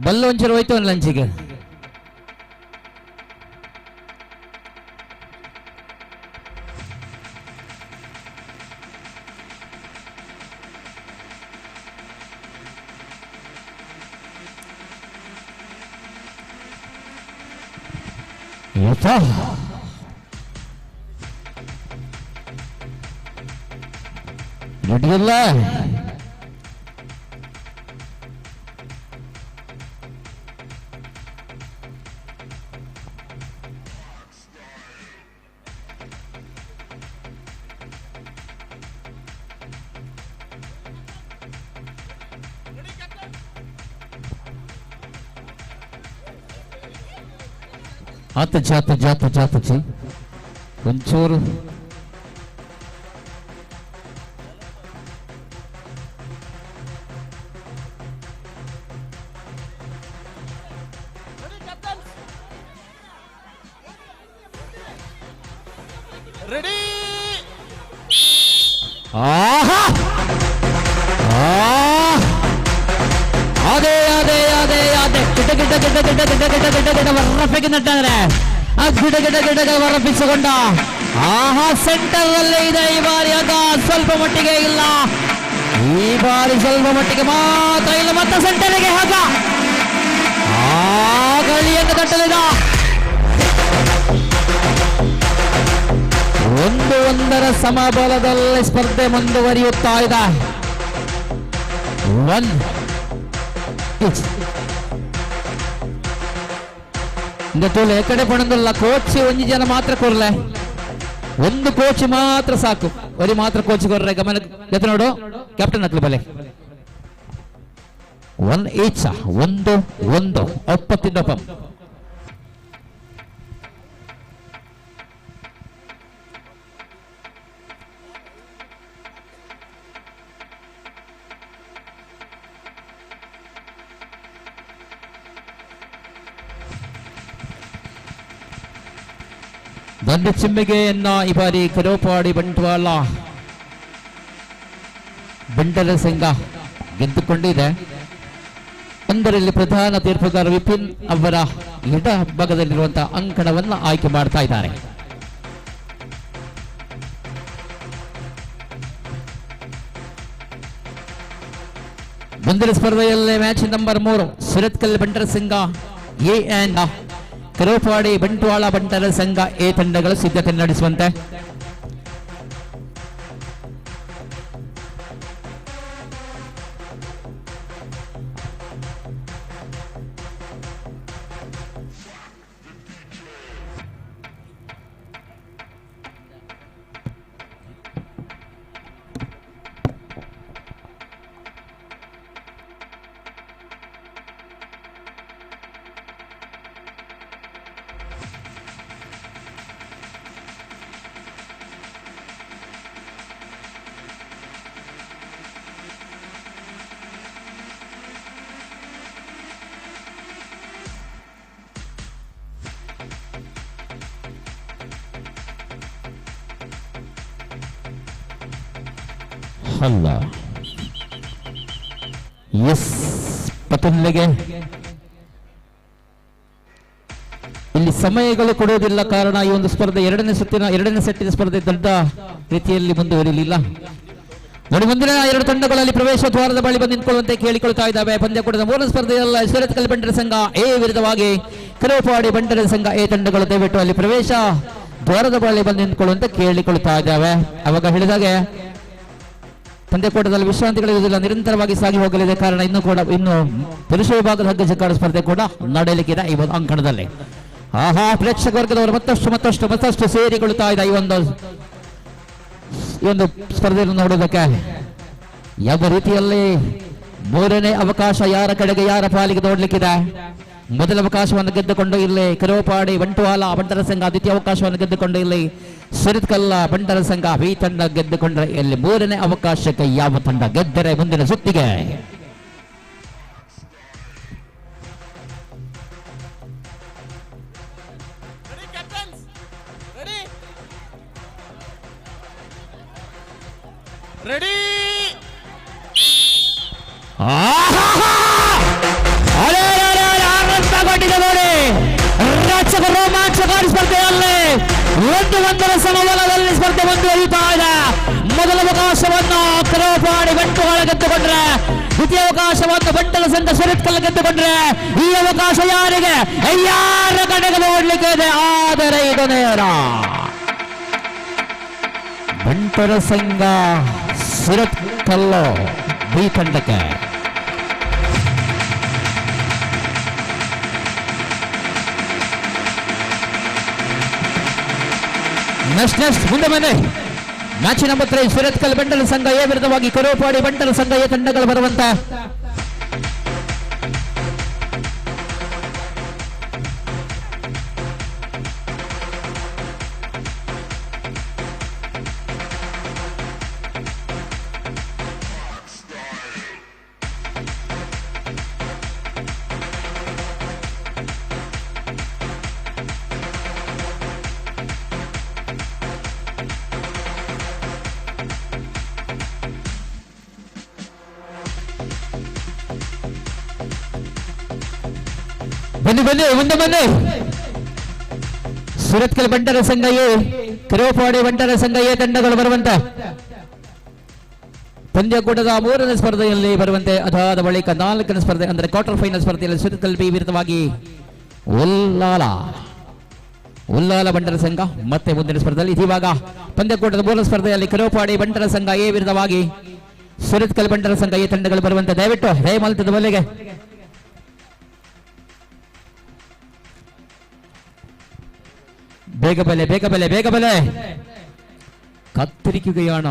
ಬಲ್ಲು ಒಂಚೂರು ಹೋಯ್ತು ಒಂದು ಲಂಚಿಗೆ. ರೆಡಿಯಲ್ಲ ಜಾತಜಿ ಒಂಚೂರು ರೆಡಿ. ಆಹಾ ಅದೇ ಅದೇ ಅದೇ ಅದೇ ಗಿಡ ಗಿಡ ಗಿಡ ಗಿಡ ಗಿಡ ಗಿಡ ಗಿಡ ಗಿಡ ಹೊರಪಿಗಿದ್ದಾರೆ. ಆ ಗಿಡ ಗಿಡ ಗಿಡ ಹೊರಪಿಸಿಕೊಂಡ ಆಹಾ ಸೆಂಟರ್ ಅಲ್ಲೇ ಇದೆ ಈ ಬಾರಿ. ಆಗ ಸ್ವಲ್ಪ ಮಟ್ಟಿಗೆ ಇಲ್ಲ, ಈ ಬಾರಿ ಸ್ವಲ್ಪ ಮಟ್ಟಿಗೆ ಮಾತ್ರ ಇಲ್ಲ. ಮತ್ತೆ ಸೆಂಟರ್ಗೆ ಹಾಗ ಆ ಗಳಿಯನ್ನು ಕಟ್ಟಲಿದ. ಒಂದರ ಸಮಬಲದಲ್ಲಿ ಸ್ಪರ್ಧೆ ಮುಂದುವರಿಯುತ್ತಾ ಇದೆ. ಇಂದಟೋಲೆ ಕಡೆ ಪಣದಲ್ಲ ಕೋಚ್ ಒಂದು ಜನ ಮಾತ್ರ ಕೊರ್ಲೆ, ಒಂದು ಕೋಚ್ ಮಾತ್ರ ಸಾಕು, ಒರಿ ಮಾತ್ರ ಕೋಚ್ ಕೊರ್ರೆ ಗಮನ ಗತ ನೋಡು ಕ್ಯಾಪ್ಟನ್ ಹತ್ಲು ಬಲೆ 1 ಈಚ 1-1 ഒപ്പത്തിനൊപ്പം. ದಂಡ ಚಿಮ್ಮಿಗೆಯನ್ನ ಈ ಬಾರಿ ಕರೋಪಾಡಿ ಬಂಟ್ವಾಳ ಬಂಟರ ಸಂಘ ಗೆದ್ದುಕೊಂಡಿದೆ. ಒಂದರಲ್ಲಿ ಪ್ರಧಾನ ತೀರ್ಪುಗಾರ ವಿಪಿನ್ ಅವರ ಎಡ ಭಾಗದಲ್ಲಿರುವಂತಹ ಅಂಕಣವನ್ನು ಆಯ್ಕೆ ಮಾಡ್ತಾ ಇದ್ದಾರೆ. ಮುಂದಿನ ಸ್ಪರ್ಧೆಯಲ್ಲಿ ಮ್ಯಾಚ್ ನಂಬರ್ 3 ಸುರತ್ಕಲ್ ಬಂಟರ ಸಂಘ ಎ ಅಂಡ್ ಕರೋಪಾಡಿ ಬಂಟ್ವಾಳ ಬಂಟರ ಸಂಘ ಎ ತಂಡಗಳು ಸಿದ್ಧತೆ ನಡೆಸುವಂತೆ. ಅಲ್ಲ ಎಸ್ ಪತನ್ಲೆಗೆ ಇಲ್ಲಿ ಸಮಯಗಳು ಕೊಡುವುದಿಲ್ಲ. ಕಾರಣ ಈ ಒಂದು ಸ್ಪರ್ಧೆ ಎರಡನೇ ಸೆಟ್ಟಿನ ಸ್ಪರ್ಧೆ ದೊಡ್ಡ ರೀತಿಯಲ್ಲಿ ಮುಂದುವರಿಯಲಿಲ್ಲ. ನೋಡಿ, ಮುಂದಿನ 2 ತಂಡಗಳಲ್ಲಿ ಪ್ರವೇಶ ದ್ವಾರದ ಬಳಿ ಬಂದು ನಿಂತ್ಕೊಳ್ಳುವಂತೆ ಕೇಳಿಕೊಳ್ತಾ ಇದ್ದಾವೆ. ಪಂದ್ಯಕೂಟದ 3ನೇ ಸ್ಪರ್ಧೆಯಲ್ಲಿ ಸುರತ್ಕಲ್ ಬಂಟರ ಸಂಘ ಎ ವಿರುದ್ಧವಾಗಿ ಕರೋಪಾಡಿ ಬಂಟರ ಸಂಘ ಎ ತಂಡಗಳು ದಯವಿಟ್ಟು ಅಲ್ಲಿ ಪ್ರವೇಶ ದ್ವಾರದ ಬಳಿ ಬಂದು ನಿಂತ್ಕೊಳ್ಳುವಂತೆ ಕೇಳಿಕೊಳ್ತಾ ಇದ್ದಾವೆ. ಅವಾಗ ಹೇಳಿದಾಗೆ ಪಂದ್ಯಕೂಟದಲ್ಲಿ ವಿಶ್ರಾಂತಿಗಳಿರುವುದಿಲ್ಲ, ನಿರಂತರವಾಗಿ ಸಾಗಿ ಹೋಗಲಿದೆ. ಕಾರಣ ಇನ್ನು ಪುರುಷ ವಿಭಾಗದ ಹಗ್ಗ ಜಗ್ಗಾಟ ಸ್ಪರ್ಧೆ ಕೂಡ ನಡೆಯಲಿಕ್ಕಿದೆ ಈ ಒಂದು ಅಂಕಣದಲ್ಲಿ. ಪ್ರೇಕ್ಷಕ ವರ್ಗದವರು ಮತ್ತಷ್ಟು ಸೇರಿಕೊಳ್ತಾ ಇದೆ ಈ ಒಂದು ಸ್ಪರ್ಧೆಯನ್ನು ನೋಡುವುದಕ್ಕೆ. ಯಾವ ರೀತಿಯಲ್ಲಿ 3ನೇ ಅವಕಾಶ ಯಾರ ಕಡೆಗೆ ಯಾರ ಪಾಲಿಗೆ ನೋಡ್ಲಿಕ್ಕಿದೆ. ಮೊದಲ ಅವಕಾಶವನ್ನು ಗೆದ್ದುಕೊಂಡು ಇಲ್ಲಿ ಕರೋಪಾಡಿ ಬಂಟ್ವಾಳ ಬಂಟರ ಸಂಘ, ದ್ವಿತೀಯ ಅವಕಾಶವನ್ನು ಗೆದ್ದುಕೊಂಡು ಇಲ್ಲಿ ಸುರತ್ಕಲ್ಲ ಬಂಟರ ಸಂಘ ಈ ತಂಡ ಗೆದ್ದುಕೊಂಡ್ರೆ ಇಲ್ಲಿ 3ನೇ ಅವಕಾಶಕ್ಕೆ ಯಾವ ತಂಡ ಗೆದ್ದರೆ ಮುಂದಿನ ಸುತ್ತಿಗೆ. ರೋಮಾಂಚಕಾರಿ ಸ್ಪರ್ಧೆಯಲ್ಲಿ 1-1 ಸಮಬಲದಲ್ಲಿ ಸ್ಪರ್ಧೆ ಮುಂದುವರಿಯುತ್ತಾ ಇದೆ. ಮೊದಲ ಅವಕಾಶವನ್ನು ಕರೋಪಾಡಿ ಬಂಟ್ವಾಳ ಗೆದ್ದುಕೊಂಡ್ರೆ, ದ್ವಿತೀಯ ಅವಕಾಶವನ್ನು ಬಂಟರ ಸಂಘ ಸುರತ್ಕಲ್ ಗೆದ್ದುಕೊಂಡ್ರೆ ಈ ಅವಕಾಶ ಯಾರಿಗೆ ಯಾರ ಕಡೆಗೆ ನೋಡ್ಲಿಕ್ಕೆ ಇದೆ. ಆದರೆ ಇದು ನೇರ ಬಂಟರ ಸಂಘ ಸುರತ್ಕಲ್ ಬಿ ತಂಡಕ್ಕೆ. ನೆಕ್ಸ್ಟ್ ಮುಂದೆ ಬನ್ನಿ. ಮ್ಯಾಚ್ ನಂಬರ್ 3 ಸುರತ್ಕಲ್ ಬಂಟರ ಸಂಘ ಎ ವಿರುದ್ಧವಾಗಿ ಕರೋಪಾಡಿ ಬಂಟರ ಸಂಘ ಎ ತಂಡಗಳು ಬರುವಂತ. ಬನ್ನಿ ಮುಂದೆ ಬನ್ನಿ. ಸುರತ್ಕಲ್ ಬಂಟರ ಸಂಘ ಎ ಕರೋಪಾಡಿ ಬಂಟರ ಸಂಘ ಎ ತಂಡಗಳು ಬರುವಂತ ಪಂದ್ಯಕೂಟದ 3ನೇ ಸ್ಪರ್ಧೆಯಲ್ಲಿ ಬರುವಂತೆ. ಅದಾದ ಬಳಿಕ 4ನೇ ಸ್ಪರ್ಧೆ ಅಂದರೆ ಕ್ವಾರ್ಟರ್ ಫೈನಲ್ ಸ್ಪರ್ಧೆಯಲ್ಲಿ ಸುರತ್ಕಲ್ ಬಿ ವಿರುದ್ಧವಾಗಿ ಉಲ್ಲಾಲ ಬಂಟರ ಸಂಘ ಮತ್ತೆ ಮುಂದಿನ ಸ್ಪರ್ಧೆಯಲ್ಲಿ. ಇವಾಗ ಪಂದ್ಯಕೂಟದ 3ನೇ ಸ್ಪರ್ಧೆಯಲ್ಲಿ ಕರೋಪಾಡಿ ಬಂಟರ ಸಂಘ ಎ ವಿರುದ್ಧವಾಗಿ ಸುರತ್ಕಲ್ ಬಂಟರ ಸಂಘ ಎ ತಂಡಗಳು ಬರುವಂತೆ. ದಯವಿಟ್ಟು ದಯಮಾಲ್ತದ ಬಲೆಗೆ ಬೇಗ ಬಲೆ ಕಾತರಿಕೆಯಾಣ.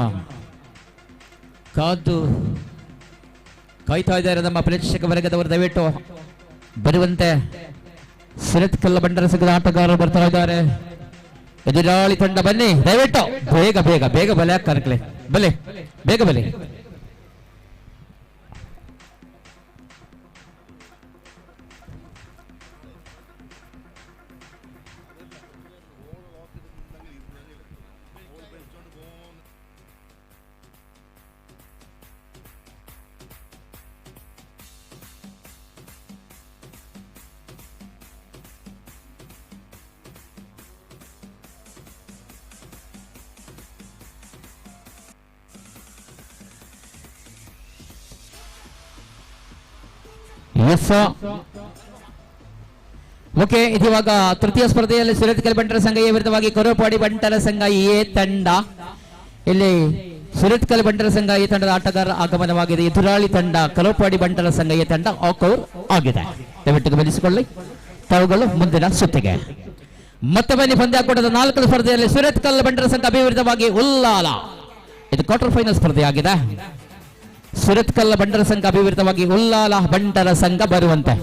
ಕಾದು ಕಾಯ್ತಾ ಇದ್ದಾರೆ ನಮ್ಮ ಪ್ರೇಕ್ಷಕ ವರ್ಗದವರು. ದಯವಿಟ್ಟು ಬರುವಂತೆ. ಸಿರತ್ಕಲ್ ಬಂಡರ ಸಂಘದ ಆಟಗಾರರು ಬರ್ತಾ ಇದ್ದಾರೆ. ಎದುರಾಳಿ ತಂಡ ಬನ್ನಿ ದಯವಿಟ್ಟು. ಬೇಗ ಬೇಗ ಬೇಗ ಬಲೆ ಹಾಕಿ ಬಲೆ ಬೇಗ ಬಲೆ. ಓಕೆ, ಇದಿವಾಗ ತೃತೀಯ ಸ್ಪರ್ಧೆಯಲ್ಲಿ ಸುರತ್ಕಲ್ ಬಂಟರ ಸಂಘ ಎ ವಿರುದ್ಧವಾಗಿ ಕೊರಪಾಡಿ ಬಂಟರ ಸಂಘ ಎ ತಂಡ. ಇಲ್ಲಿ ಸುರತ್ಕಲ್ ಬಂಟರ ಸಂಘ ಎ ತಂಡದ ಆಟಗಾರ ಆಗಮನವಾಗಿದೆ. ಎದುರಾಳಿ ತಂಡ ಕೊರಪಾಡಿ ಬಂಟರ ಸಂಘ ಎ ತಂಡ ಆಕೌರ್ ಆಗಿದೆ. ದಯವಿಟ್ಟು ಗಮನಿಸಿಕೊಳ್ಳಿ. ತಾವುಗಳು ಮುಂದಿನ ಸುತ್ತಿಗೆ ಮತ್ತೆ ಬನ್ನಿ. ಪಂದ್ಯಾಕೂಟದ 4ನೇ ಸ್ಪರ್ಧೆಯಲ್ಲಿ ಸುರತ್ಕಲ್ ಬಂಟರ ಸಂಘ ಬಿ ವಿರುದ್ಧವಾಗಿ ಉಲ್ಲಾಲ. ಇದು ಕ್ವಾರ್ಟರ್ ಫೈನಲ್ ಸ್ಪರ್ಧೆಯಾಗಿದೆ. ಸುರತ್ಕಲ್ ಬಂಟರ ಸಂಘ ಅಭಿವೃದ್ಧವಾಗಿ ಉಲ್ಲಾಲ ಬಂಟರ ಸಂಘ ಬರುವಂತೆ.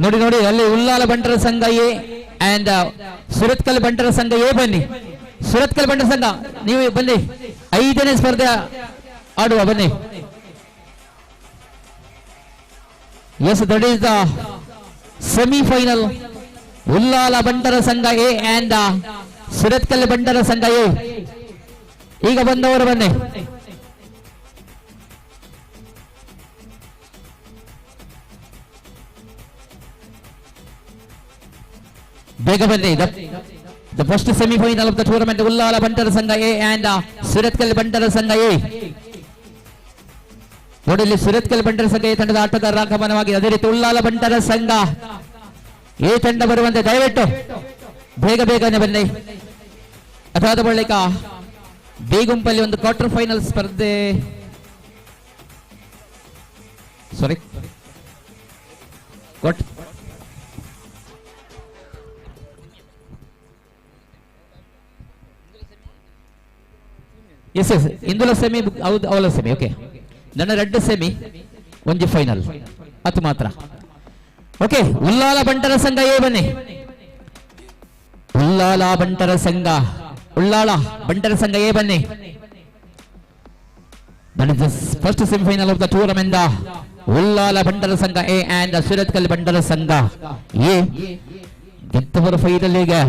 ನೋಡಿ ನೋಡಿ, ಅಲ್ಲಿ ಉಲ್ಲಾಲ ಬಂಟರ ಸಂಘ ಎ ಅಂಡ್ ಸುರತ್ಕಲ್ ಬಂಟರ ಸಂಘ ಎ. ಬನ್ನಿ ಸುರತ್ಕಲ್ ಬಂಟರ ಸಂಘ, ನೀವು ಬನ್ನಿ. 5ನೇ ಸ್ಪರ್ಧೆ ಆಡುವ ಬನ್ನಿ. Yes, that is the semifinal. Ullal ಬಂಟರ ಸಂಘ ಎ ಅಂಡ್ ಸುರತ್ಕಲ್ ಬಂಟರ ಸಂಘ ಎ. ಈಗ ಬಂದವರು ಬನ್ನಿ. ಬೇಗ ಬನ್ನಿ. The first semi-final of the tournament, Ullal ಬಂಟರ ಸಂಘ ಎ and ಸುರತ್ಕಲ್ ಬಂಟರ ಸಂಘ ಎ. ನೋಡಿ, ಇಲ್ಲಿ ಸುರತ್ಕಲ್ ಬಂಟರ ಸಂಘ ಎ ತಂಡದ ಆಟಗಾರರ ಆಗಮನವಾಗಿದೆ. ಅದೇ ರೀತಿ ಉಲ್ಲಾಲ ಬಂಟರ ಸಂಘ ಎ ತಂಡ ಬರುವಂತೆ. ದಯವಿಟ್ಟು ಬೇಗ ಬೇಗನೆ ಬನ್ನಿ. ಅದಾದ ಬಳಿಕ ಬಿ ಗುಂಪಲ್ಲಿ ಒಂದು ಕ್ವಾರ್ಟರ್ ಫೈನಲ್ ಸ್ಪರ್ಧೆ. ಸಾರಿ, ಎಸ್ ಎಸ್ ಇಂದುಲ ಸೆಮಿ ಹೌದು, ಅವಲ ಸೆಮಿ. ಓಕೆ, ನನ್ನ 2 ಸೆಮಿ ಒಂಜಿ ಫೈನಲ್ ಅದು ಮಾತ್ರ. ಓಕೆ, ಉಲ್ಲಾಲ ಬಂಟರ ಸಂಘ ಎ ಬನ್ನಿ. ಉಲ್ಲಾಲ ಬಂಟರ ಸಂಘ ಎ ಬನ್ನಿ. That is the first semi-final of the tournament. Ullal ಬಂಟರ ಸಂಘ ಎ and ಸುರತ್ಕಲ್ ಬಂಟರ ಸಂಘ ಎ ಗೆದ್ದವರು ಫೈನಲಿಗೆ.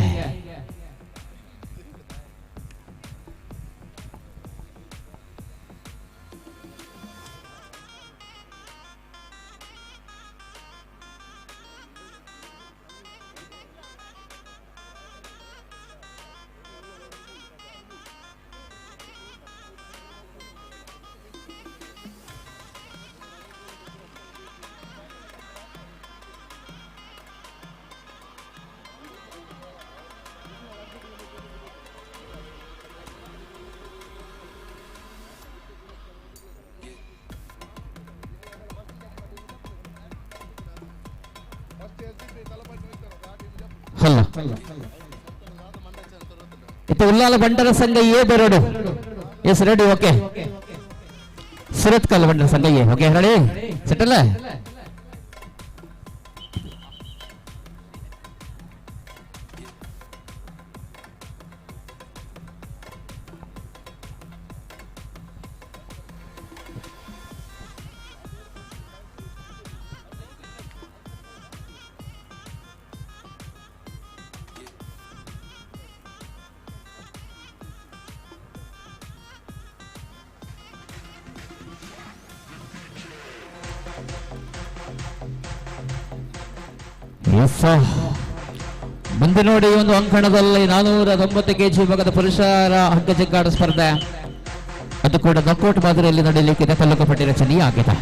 ಇತ್ತು ಉಲ್ಲಾಲ ಬಂಟರ ಸಂಘ ಎ ಬರೋಡು. Yes, ready. ಓಕೆ, ಸುರತ್ಕಲ್ ಬಂಟರ ಸಂಘ ಎ. Okay, ready, settle. ಮುಂದೆ ನೋಡಿ, ಒಂದು ಅಂಕಣದಲ್ಲಿ 490 kg ವಿಭಾಗದ ಪುರುಷರ ಹಗ್ಗ ಜಗ್ಗಾಟ ಸ್ಪರ್ಧೆ, ಅದು ಕೂಡ ನಕೌಟ್ ಮಾದರಿಯಲ್ಲಿ ನಡೆಯಲಿಕ್ಕಿದೆ. ಕಲ್ಲುಕ ಪಟ್ಟಿ ರಚನೆಯಾಗಿದೆ.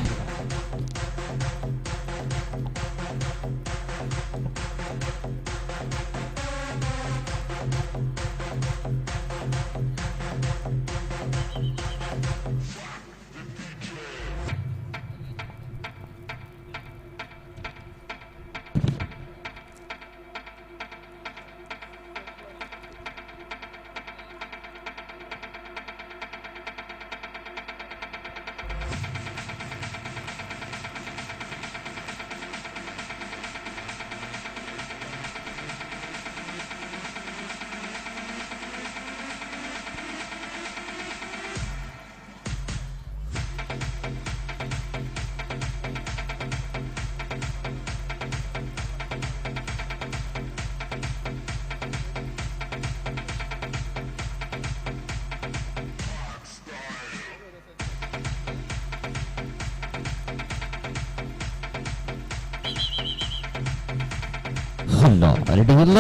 ಹಲೋ ರೆಡಿ ಇಲ್ಲ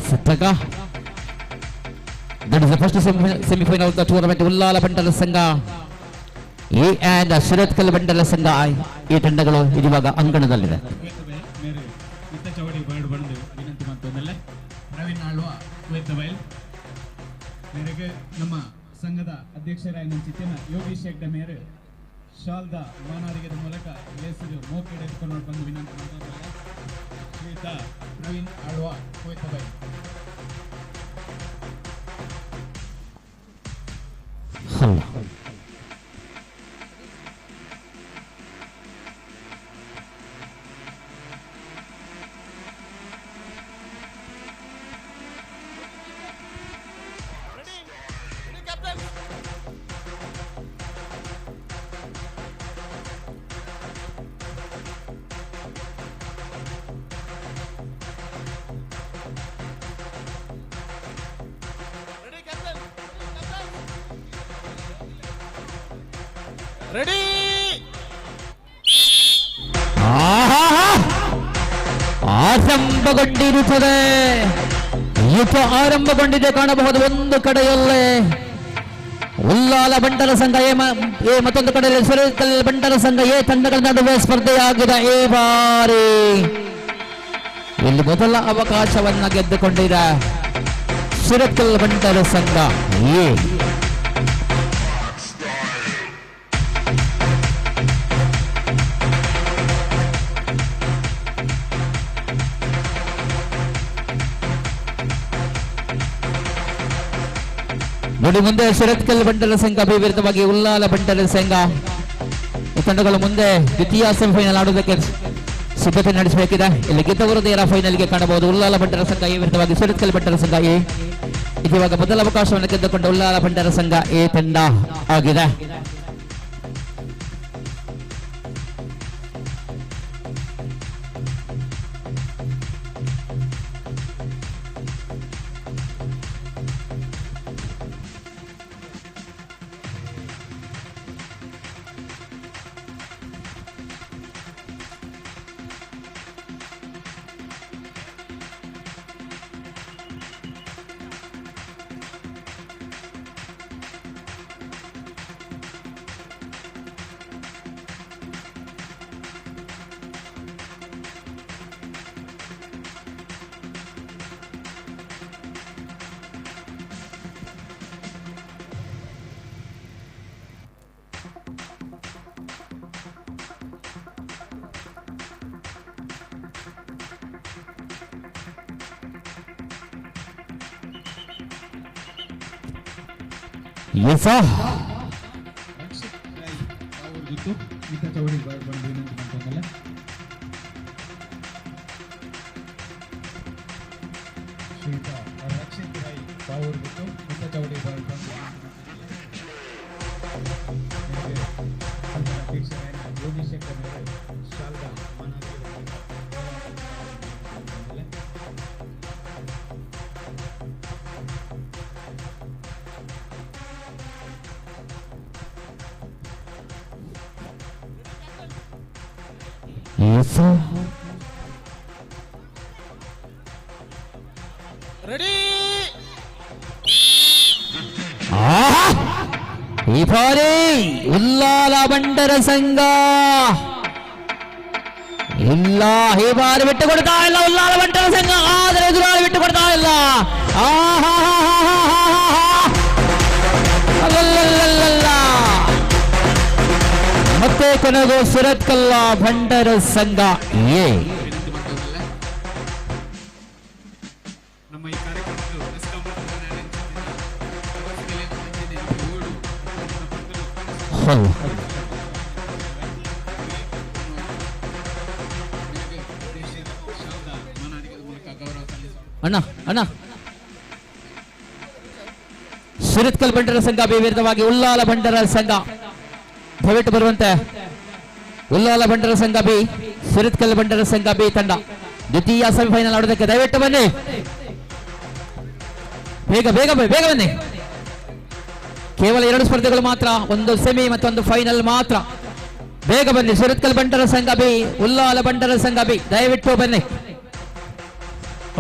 ಸತ್ತಕ. That is the first semi-final of the tournament. Ullal ಬಂಟರ ಸಂಘ ಎ and ಸುರತ್ಕಲ್ ಬಂಟರ ಸಂಘ ಈ ತಂಡಗಳು ಇವಾಗ ಅಂಗಣದಲ್ಲಿದೆ. ಚೌಡಿ ಬರ್ಡ್ ಬಂದು ವಿನಂತಿ ಮಾಡ್ತಂದಲ್ಲೇ ಪ್ರವೀಣ್ ಆಳ್ವ ಕುವೆತ್ ಬೈಲ್ ಮೇರೆಗೆ ನಮ್ಮ ಸಂಘದ ಅಧ್ಯಕ್ಷರಾಗಿ ನಂಚಿತ್ತಿನ ಯೋಗೀಶ್ ಹೆಗ್ಡೆ ಮೇರೆ ಶಾಲ್ದ ಮಾನಾರಿಗೆದ ಮೂಲಕ ಲೇಸಿಗೆ ಮೋಕೆಡೆ ಎತ್ಕೊಂಡು ಬಂದು ವಿನಂತಿ ಮಾಡ್ತಂದಲ್ಲೇ ಶ್ರೀಯುತ ಪ್ರವೀಣ್ ಆಳ್ವ ಕುವೆತ್ ಬೈಲ್. ರೆಡಿ ಆರಂಭಗೊಂಡಿರುತ್ತದೆ. ಯುದ್ಧ ಆರಂಭಗೊಂಡಿದೆ ಕಾಣಬಹುದು. ಒಂದು ಕಡೆಯಲ್ಲೇ ಉಲ್ಲಾಲ ಬಂಟರ ಸಂಘ ಎ ಮತ್ತೊಂದು ಕಡೆಯಲ್ಲಿ ಸುರತ್ಕಲ್ ಬಂಟರ ಸಂಘ ಎ ತಂಡಗಳ ನಡುವೆ ಸ್ಪರ್ಧೆಯಾಗಿದೆ ಈ ಬಾರಿ. ಇಲ್ಲಿ ಮೊದಲ ಅವಕಾಶವನ್ನ ಗೆದ್ದುಕೊಂಡಿದೆ ಸುರತ್ಕಲ್ ಬಂಟರ ಸಂಘ ಎ. ನೋಡಿ ಮುಂದೆ ಸುರತ್ಕಲ್ ಬಂಟರ ಸಂಘ ವಿರುದ್ಧವಾಗಿ ಉಲ್ಲಾಲ ಬಂಟರ ಸಂಘ ಈ ತಂಡಗಳು ಮುಂದೆ ದ್ವಿತೀಯ ಸೆಮಿಫೈನಲ್ ಆಡುವುದಕ್ಕೆ ಸಿದ್ಧತೆ ನಡೆಸಬೇಕಿದೆ. ಇಲ್ಲಿ ಗೆದ್ದವರು ನೇರ ಫೈನಲ್ಗೆ ಕಾಣಬಹುದು. ಉಲ್ಲಾಲ ಬಂಟರ ಸಂಘ ಎ ವಿರುದ್ಧವಾಗಿ ಸುರತ್ಕಲ್ ಬಂಟರ ಸಂಘ ಎ. ಇವಾಗ ಮೊದಲ ಅವಕಾಶವನ್ನು ಗೆದ್ದುಕೊಂಡ ಉಲ್ಲಾಲ ಬಂಟರ ಸಂಘ ಎ ತಂಡ ಆಗಿದೆ. Yes, sir. ಚೌಡಿ ಬರ್ಡ್ ಬಂದು ವಿನಂತಿ ಮಾಡ್ತಂದಲ್ಲೇ ಶ್ರೀಯುತ ರಕ್ಷಿತ್ ರೈ ಬಾವೂರ್ ಬಿಟ್ಟು ಮಿತ ಚೌಡಿ ಬರ್ಡ್ ಬಂದು ಅಧ್ಯಕ್ಷರಾದ ಯೋಗೀಶ್ ಹೆಗ್ಡೆ ಮೇಲೆ ಶಾಲ್ದ Yes, sir. ರೆಡಿ ಈ ಬಾರಿ ಉಲ್ಲಾಲ ಬಂಟರ ಸಂಘ ಇಲ್ಲ, ಈ ಬಾರಿ ಬಿಟ್ಟು ಕೊಡ್ತಾ ಇಲ್ಲ ಉಲ್ಲಾಲ ಬಂಟರ ಸಂಘ. ಆದರೆ ಎದುರಾಳಿ ಬಿಟ್ಟು ಕೊಡ್ತಾ ಇಲ್ಲ. ಮತ್ತೆ ಕೊನೆಗೂ ಸುರತ್ಕಲ್ ಬಂಟರ ಸಂಘ ಎ. ನಮ್ಮ ಈ ಕಾರ್ಯಕ್ರಮಕ್ಕೆ ಅಣ್ಣ ಅಣ್ಣ ಸುರತ್ಕಲ್ ಬಂಟರ ಸಂಘ ಬಿ ವಿರುದ್ಧವಾಗಿ ಉಲ್ಲಾಲ ಬಂಟರ ಸಂಘ ದಯವಿಟ್ಟು ಬರುವಂತೆ. ಉಲ್ಲಾಲ ಬಂಟರ ಸಂಘ ಬಿ ಸುರತ್ಕಲ್ ಬಂಟರ ಸಂಘ ಬಿ ತಂಡ ದ್ವಿತೀಯ ಸೆಮಿಫೈನಲ್ ಆಡೋದಕ್ಕೆ ದಯವಿಟ್ಟು ಬನ್ನಿ. ಬೇಗ ಬೇಗ ಬೇಗ ಬನ್ನಿ. ಕೇವಲ 2 ಸ್ಪರ್ಧೆಗಳು ಮಾತ್ರ, ಒಂದು ಸೆಮಿ ಮತ್ತೊಂದು ಫೈನಲ್ ಮಾತ್ರ. ಬೇಗ ಬನ್ನಿ. ಸುರತ್ಕಲ್ ಬಂಟರ ಸಂಘ ಬಿ ಉಲ್ಲಾಲ ಬಂಟರ ಸಂಘ ಬಿ ದಯವಿಟ್ಟು ಬನ್ನಿ.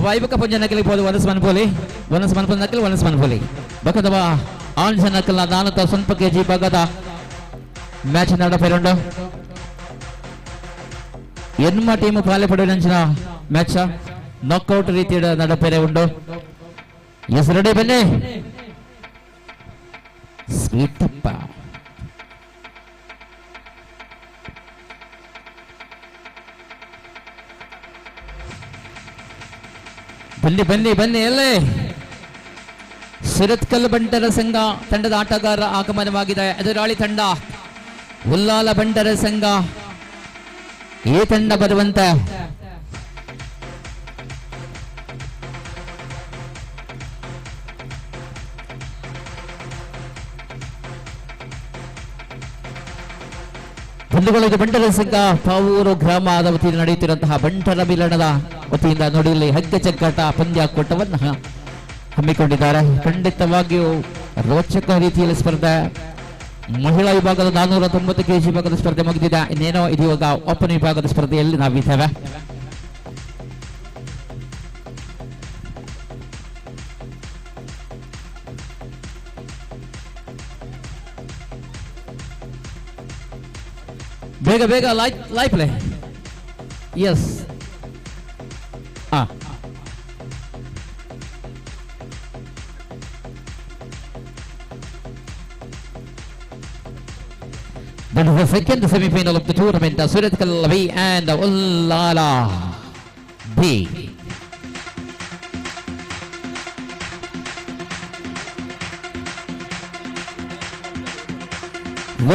Waibuka Punjanakali for the Wanasman Poli, Wanasman Punakal, Wanasman Poli. Bakadava, Anjanakala, Nanata, Sunpakeji Bagada, match another Perondo. Yenma team of Palapadanchina, matcha, knockout retreat another Perondo. Yes, ready, Bene. Sweet Papa. ಬನ್ನಿ ಅಲ್ಲೇ ಸುರತ್ಕಲ್ ಬಂಟರ ಸಂಘ ತಂಡದ ಆಟಗಾರರ ಆಗಮನವಾಗಿದೆ. ಎದುರಾಳಿ ತಂಡ ಉಲ್ಲಾಲ ಬಂಟರ ಸಂಘ. ಈ ತಂಡ ಬರುವಂತೆ ಬಂಧುಗಳು, ಇದು ಬಂಟರ ಸಂಘ ಪಾವೂರು ಗ್ರಾಮದ ವತಿಯಿಂದ ನಡೆಯುತ್ತಿರುವಂತಹ ಬಂಟರ ಮಿಲನದ ವತಿಯಿಂದ ನೋಡಿ ಇಲ್ಲಿ ಹಗ್ಗ ಚಕ್ಕಾಟ ಪಂದ್ಯಾಕೂಟವನ್ನು ಹಮ್ಮಿಕೊಂಡಿದ್ದಾರೆ. ಖಂಡಿತವಾಗಿಯೂ ರೋಚಕ ರೀತಿಯಲ್ಲಿ ಸ್ಪರ್ಧೆ. ಮಹಿಳಾ ವಿಭಾಗದ 490 kg ವಿಭಾಗದ ಸ್ಪರ್ಧೆ ಮುಗಿದಿದೆ. ಇನ್ನೇನೋ ಇದು ಇವಾಗ ಓಪನ್ ವಿಭಾಗದ ಸ್ಪರ್ಧೆಯಲ್ಲಿ ನಾವಿದ್ದೇವೆ. ಬೇಗ live play. Yes That is the second semi-final of the tournament, Suratkal B and Ullala B.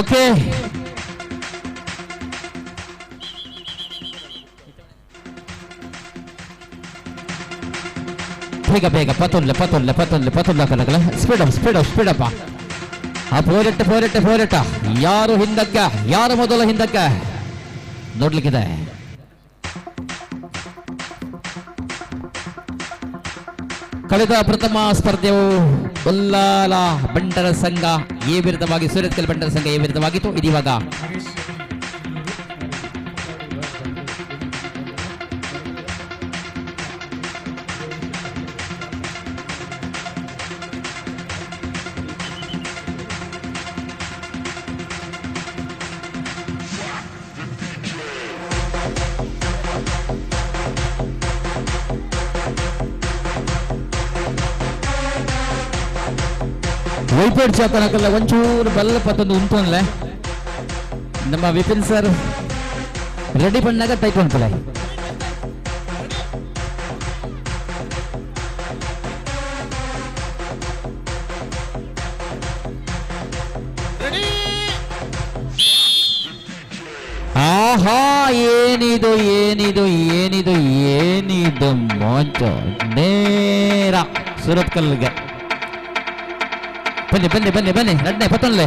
Okay. ಬೇಗ ಪತ್ತೊಲ್ಲ ಕಲಕಲ ಸ್ಪೀಡ್ ಅಪ್. ಹೋರಾಟ ಯಾರು ಹಿಂದಕ್ಕೆ, ಯಾರು ಮೊದಲ ಹಿಂದಕ್ಕೆ ನೋಡ್ಲಿಕ್ಕಿದೆ. ಕಳೆದ ಪ್ರಥಮ ಸ್ಪರ್ಧೆಯು ಉಲ್ಲಾಲ ಬಂಟರ ಸಂಘ ಎ ವಿರುದ್ಧವಾಗಿ ಸೂರತ್ಕಲ್ ಬಂಟರ ಸಂಘ ಎ ವಿರುದ್ಧವಾಗಿತ್ತು. ಇದೀವಾಗ ವೈಪೇಟ್ ಚಾಕನಕಲ್ಲ ಒಂಚೂರು ಬಲ್ಲ ಪತ್ತೊಂದು ಉಂಟು ಅನ್ಲೆ ನಮ್ಮ ವಿಪಿನ್ ಸರ್ ರೆಡಿ பண்ணாಗ ಟೈಪ್ ಅನ್ಕಲ್ಲ. ಆಹಾ, ಏನಿದು ಮೊಂಚು ನೇರ ಸುರತ್ಕಲ್ಗೆ. ಬನ್ನಿ ರಡ್ನೆ ಪತ್ತೊಂದ್ಲೆ.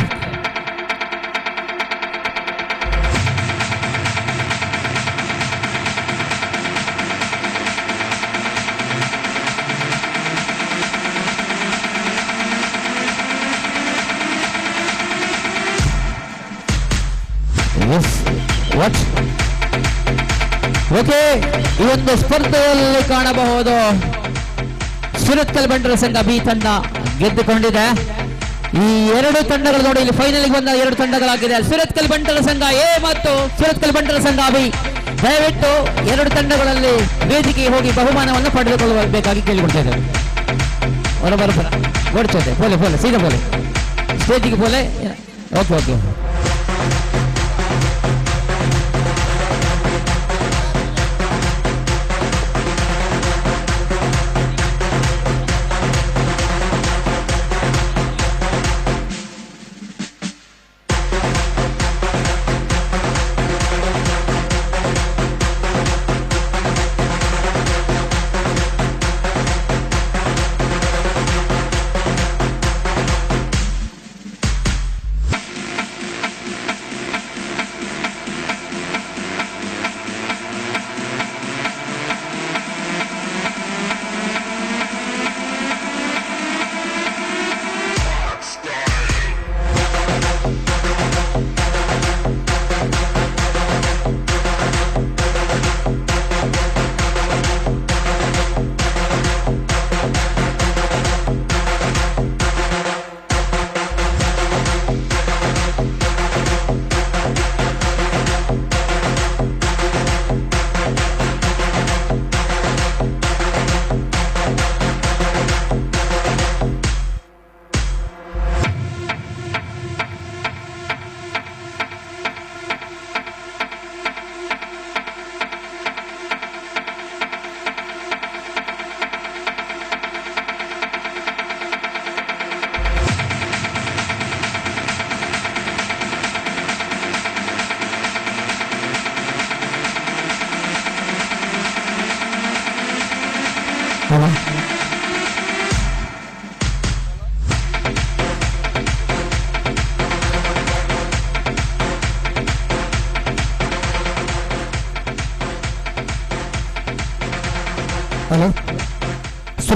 ಓಕೆ, ಈ ಒಂದು ಸ್ಪರ್ಧೆಯಲ್ಲಿ ಕಾಣಬಹುದು ಸುರತ್ಕಲ್ ಬಂಟರ ಸಂಘ ಬಿ ತಂಡ ಗೆದ್ದುಕೊಂಡಿದೆ. ಈ ಎರಡು ತಂಡಗಳು ನೋಡಿ, ಇಲ್ಲಿ ಫೈನಲ್ಗೆ ಬಂದ ಎರಡು ತಂಡಗಳಾಗಿದೆ. ಸುರತ್ಕಲ್ ಬಂಟರ ಸಂಘ ಎ ಮತ್ತು ಸುರತ್ಕಲ್ ಬಂಟರ ಸಂಘ ಬಿ. ದಯವಿಟ್ಟು ಎರಡು ತಂಡಗಳಲ್ಲಿ ವೇದಿಕೆಗೆ ಹೋಗಿ ಬಹುಮಾನವನ್ನು ಪಡೆದುಕೊಳ್ಳಬೇಕಾಗಿ ಕೇಳಿಕೊಳ್ತಾ ಇದ್ದೇವೆ. ಬರೋಬರ ಓಡಿಸೋದೆ ಪೋಲೆ ಸೀದಾ ಪೋಲೆ ಸ್ಟೇಜಿಗೆ ಪೋಲೆ. ಓಕೆ.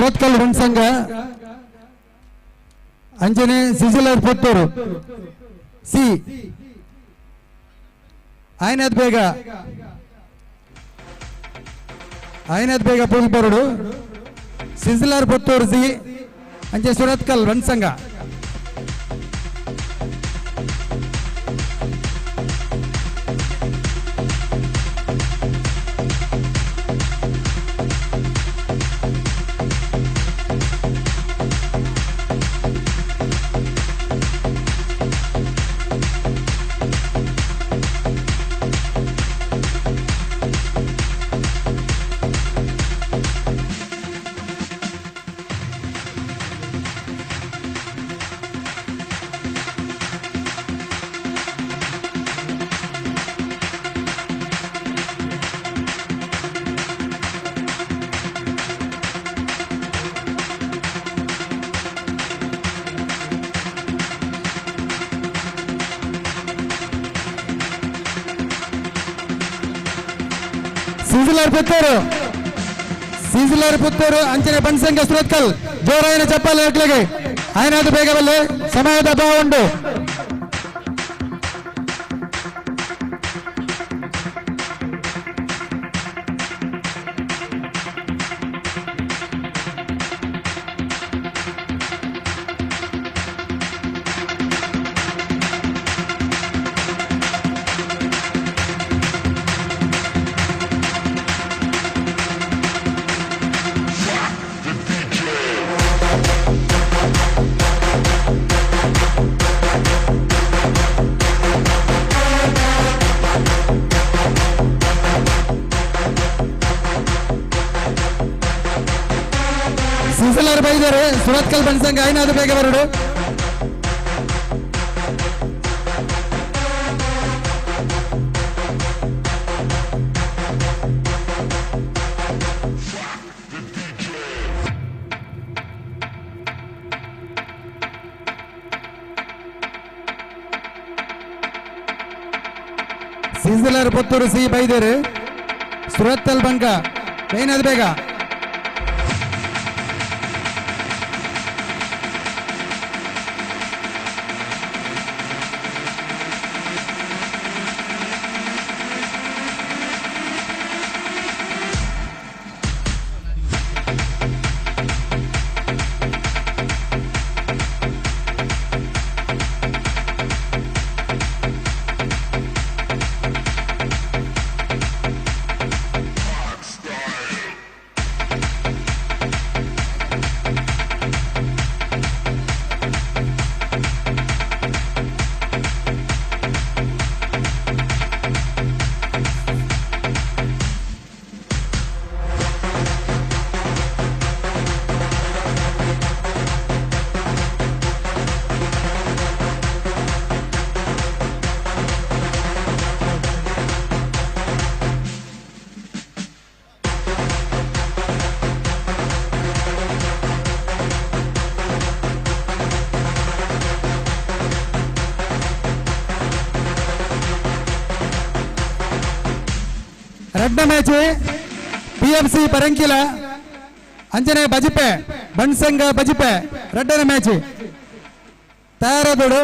ಸುರತ್ಕಲ್ ರಣಸಂಘ ಅಂಜನೆ ಸಿಜಿಲರ್ ಪುತ್ತೂರು ಸಿ ಆಯ್ನದ್ ಬೇಗ ಪೂಲ್ಪರುಡು ಸಿಜಿಲರ್ ಪುತ್ತೂರು ಸಿ ಅಂಚೆ ಸುರತ್ಕಲ್ ರಣಸಂಘ ಸೀಸಲರ್ ಪುತ್ತೂರು ಅಂಚನೆ ಬಣ್ಸಂಗ ಸುರತ್ಕಲ್ ಜೋರಾಯಿನ ಚಪ್ಪಾಳೆ ಹಾಕ್ಲಿಗೆ ಆಯ್ನಾದ ಬೇಗ ಬಲ್ಲೆ ಸಮಯದ ಅಭಾವ ಉಂಟು. ಸೀಸಲರ್ ಬೈದರೆ ಸುರತ್ಕಲ್ ಬಣ್ಸಂಗ ಆಯ್ನಾದ ಬೇಗ ಬರಡು. ಸೀಸಲರ್ ಪುತ್ತೂರು ಸಿ ಬೈದರೆ ಸುರತ್ಕಲ್ ಬಂಕ ಆಯ್ನಾದ ಬೇಗ. ರೆಡ್ಡ ಮ್ಯಾಚ್ PFC ಪರಂಕಿಲ ಅಂಜನೆ ಬಜಿಪೆ ಬಣ್ಸಂಗ ಬಜಿಪೆ ರೆಡ್ಡನ ಮ್ಯಾಚ್ ತಯಾರಾದೋಡು.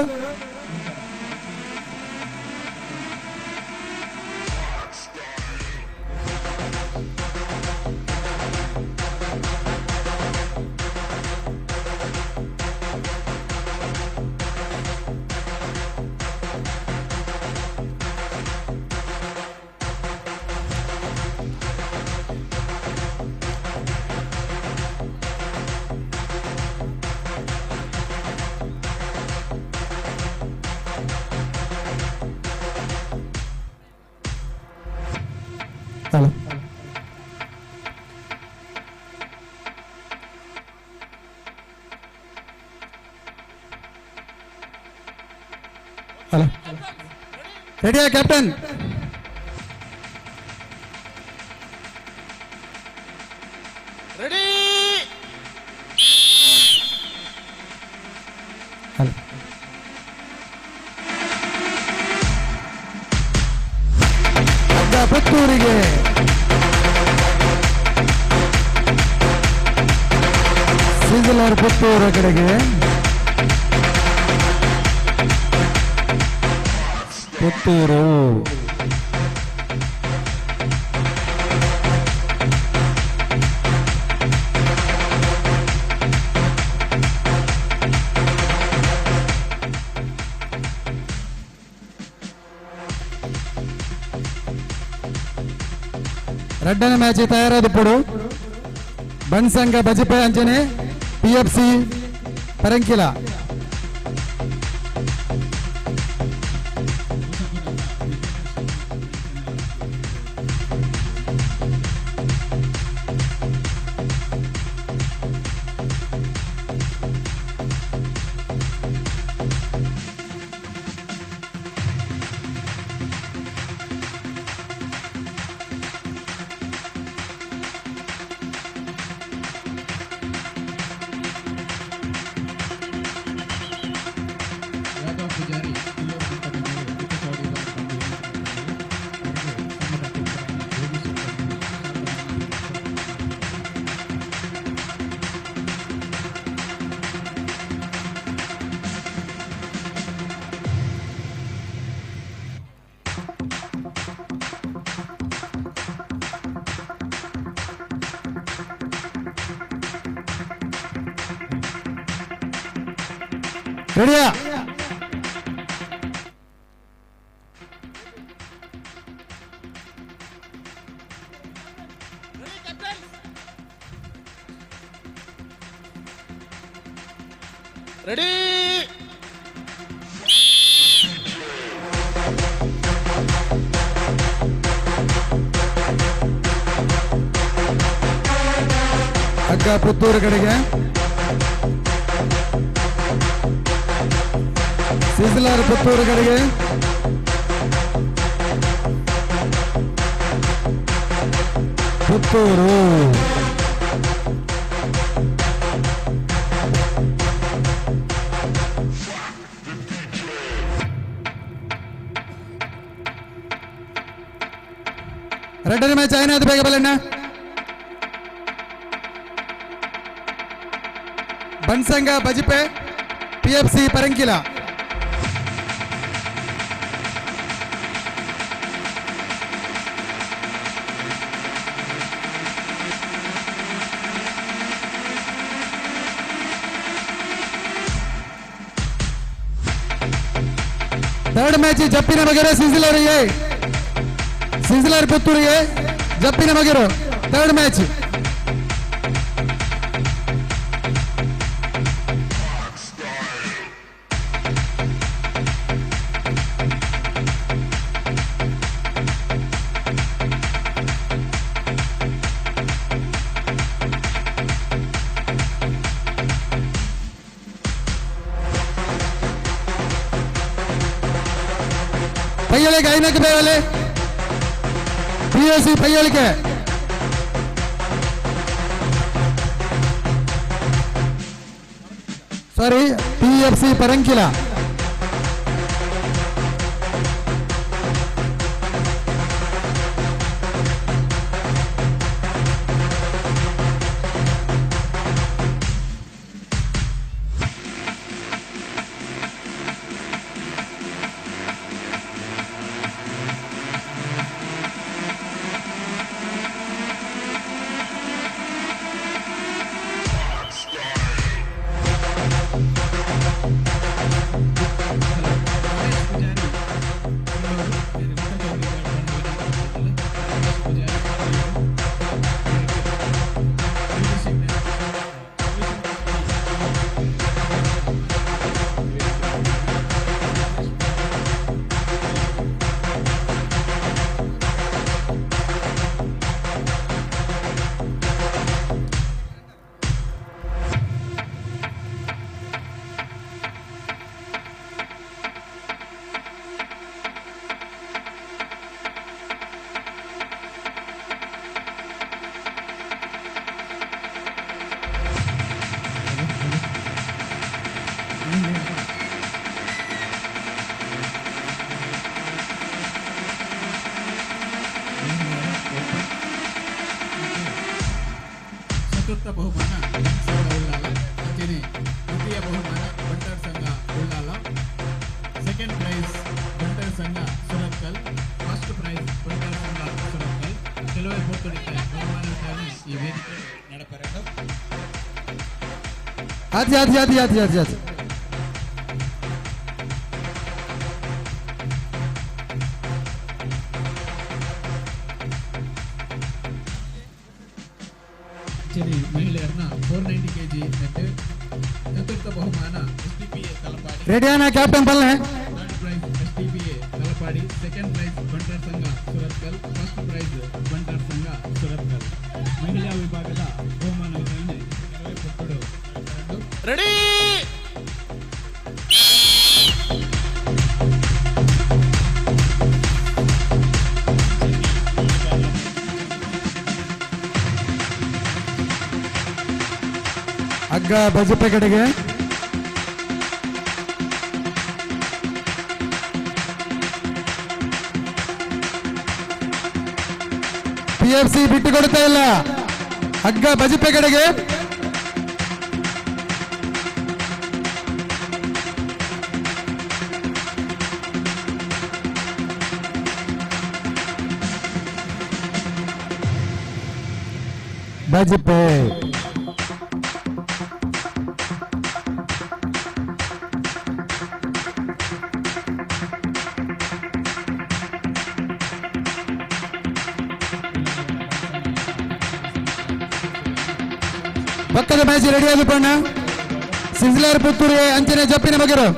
ಹಲೋ ಹಲೋ ರೆಡಿಯಾ ಕ್ಯಾಪ್ಟನ್? ರೆಡಿ. ಹಲೋ ಪುತ್ತೂರಿಗೆ ಸಿಂಗಲರ್ ಪುತ್ತೂರು ಕಡೆಗೆ ಪುತ್ತೂರು. రెండవ మ్యాచ్ తయారది ఇప్పుడు బన్సంగ బజిపై అంచనే పిఎఫ్సి పరంకిల. రెడీయా? రెడీ ಹಗ್ಗ ಪುತ್ತೂರು ಕಡೆಗೆ ಸಿಸಿಲರ್ ಪುತ್ತೂರು ಕಡೆಗೆ ಪುತ್ತೂರು. రెండవ మ్యాచ్ అయినది ಬೇಗ ಬಲಣ್ಣ. ಬನ್ಸಂಗ ಬಜಿಪೆ ಪಿಎಫ್ಸಿ ಪರಂಕಿಲ. ಥರ್ಡ್ ಮ್ಯಾಚ್ ಜಪ್ಪಿನ ಬಗೆರೆ ಸಿಸಿಲರಿಗೆ, ಸಿಸಿಲರ್ ಪುತ್ತೂರಿಗೆ ಜಪ್ಪಿನ ಬಗೆರು ಥರ್ಡ್ ಮ್ಯಾಚ್. ಪೈಯಳಿಗೆ ಐನಕ್ಕೆ ಬೇವಲೆ ಪಿಎಸ್ಸಿ ಪೈಯಳಿಗೆ ಸಾರಿ ಪಿಎಫ್ಸಿ ಪರಂಕಿಲ. ಚತುರ್ಥ ಬಹುಮಾನ ಕುಣಿತ ಬಹುಮಾನ ವಿತರಣೆ ಈ ವೇದಿಕೆ ನಡಪರಡು ಆತಿ ಆತಿ ಆತಿ ಆತಿ ಆತಿ ಆತಿ ಮಹಿಳೆಯರನ್ನ 490 kg ಮತ್ತು ಚತುರ್ಥ ಬಹುಮಾನ SDPA ತಲಪಾಡಿ. ರೆಡಿಯಾನ ಕ್ಯಾಪ್ಟನ್ ಪಲ್ಲೆ. Third prize SDPA Talapady, second prize ಬಂಟರ್ ಸಂಘ ಸುರತ್ಕಲ್, ಫಸ್ಟ್ ಪ್ರೈಸ್ ಬಂಟರ್ ಸಂಘ ಸುರತ್ಕಲ್. ಮಹಿಳಾ ವಿಭಾಗದ ಬಹುಮಾನ ವಿತರಣೆ ರೆಡಿ ಹಗ್ಗ ಬಜೆಪೆ ಕಡೆಗೆ PFC ಬಿಟ್ಟು ಕೊಡ್ತಾ ಇಲ್ಲ. ಹಗ್ಗ ಬಜೆಪೆ ಕಡೆಗೆ ಬಜೆಪೆ ಪಕ್ಕದ ಮ್ಯಾಚ್ ರೆಡಿ ಆಗಿಪ್ಪಣ್ಣ. ಸಿಂಜ್ಲರ್ ಪುತ್ತೂರು ಅಂಚನೆ ಜಪ್ಪಿನ ಬಗೆರು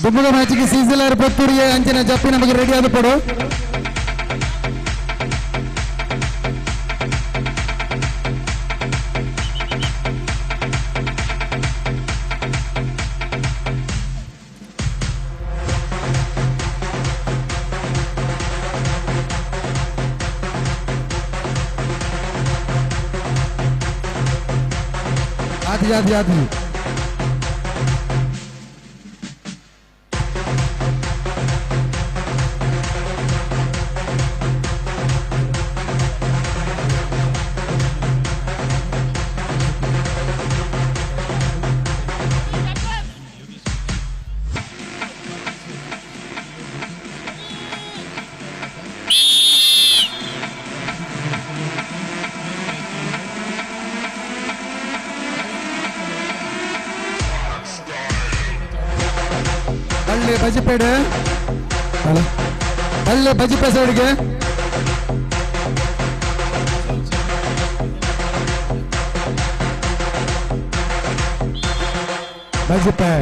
ದುಮ್ಮದ ಮ್ಯಾಚಿಗೆ ಸಿಂಜ್ಲರ್ ಪುತ್ತೂರಿಗೆ ಅಂಚನೆ ಜಪ್ಪಿನ ಬಗ್ಗೆ ರೆಡಿ ಆದ ಪಡು. आती आती आती ಬಜಿಪೇಡೆ ಅಲ್ಲೇ ಬಜಿಪೆ ಸೈಡ್ಗೆ ಬಜಿಪೆ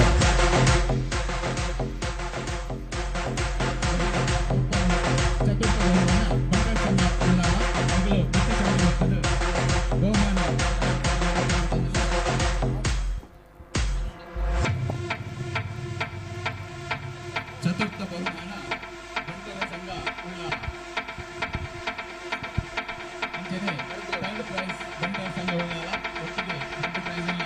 ಚತುರ್ಥ ಬಹುಮಾನ ಬಂಟರ ಸಂಘ ಉಳ್ಳಾಲ. ಅಂಚನೆ ಥರ್ಡ್ ಪ್ರೈಸ್ ಬಂಟರ ಸಂಘ ಉಳ್ಳಾಲ. ಒಟ್ಟಿಗೆ 2 ಪ್ರೈಸ್ ಅನ್ನ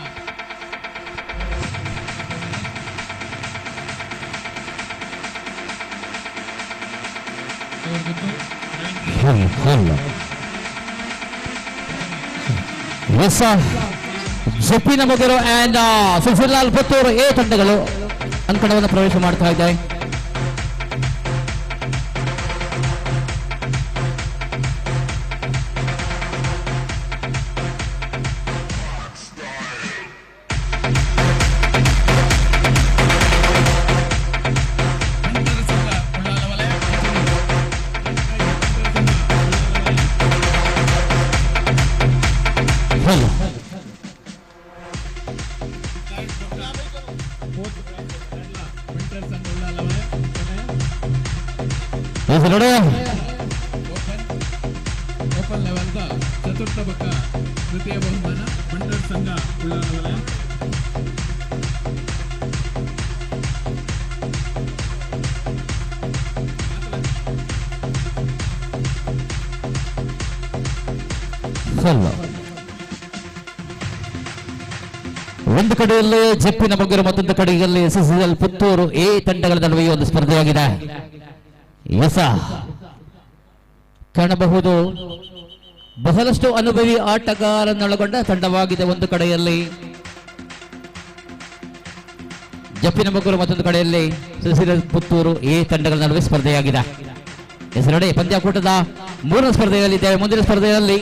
ಜಪ್ಪಿನ ಬಗೆರು ಅಂಡ್ ಸುಲ್ಫಿರ್ಲಾಲ್ ಪುತ್ತೂರು ಎ ತಂಡಗಳು ಅಂಕಣವನ್ನು ಪ್ರವೇಶ ಮಾಡ್ತಾ ಇದ್ದಾರೆ. ಓಪನ್ ಲೆವೆಲ್ದ ಚತುರ್ಥ ಪಕ್ಕ ತೃತೀಯ ಬಹುಮಾನ ಬಂಟರ ಸಂಘ ಉಳ್ಳಾಲ ವಲಯ. ಒಂದು ಕಡೆಯಲ್ಲಿ ಜಪ್ಪಿನ ಮಗರು, ಮತ್ತೊಂದು ಕಡೆಯಲ್ಲಿ SSL ಪುತ್ತೂರು ಎ ತಂಡಗಳ ನಡುವೆ ಒಂದು ಸ್ಪರ್ಧೆಯಾಗಿದೆ. ಎಸ ಕಾಣಬಹುದು, ಬಹಳಷ್ಟು ಅನುಭವಿ ಆಟಗಾರನೊಳಗೊಂಡ ತಂಡವಾಗಿದೆ. ಒಂದು ಕಡೆಯಲ್ಲಿ ಜಪ್ಪಿನ ಮಗರು, ಮತ್ತೊಂದು ಕಡೆಯಲ್ಲಿ SSL ಪುತ್ತೂರು ಎ ತಂಡಗಳ ನಡುವೆ ಸ್ಪರ್ಧೆಯಾಗಿದೆ. ಹೆಸರಡೆ ಪಂದ್ಯಾಕೂಟದ ಮೂರನೇ ಸ್ಪರ್ಧೆಯಲ್ಲಿದ್ದೇವೆ. ಮುಂದಿನ ಸ್ಪರ್ಧೆಯಲ್ಲಿ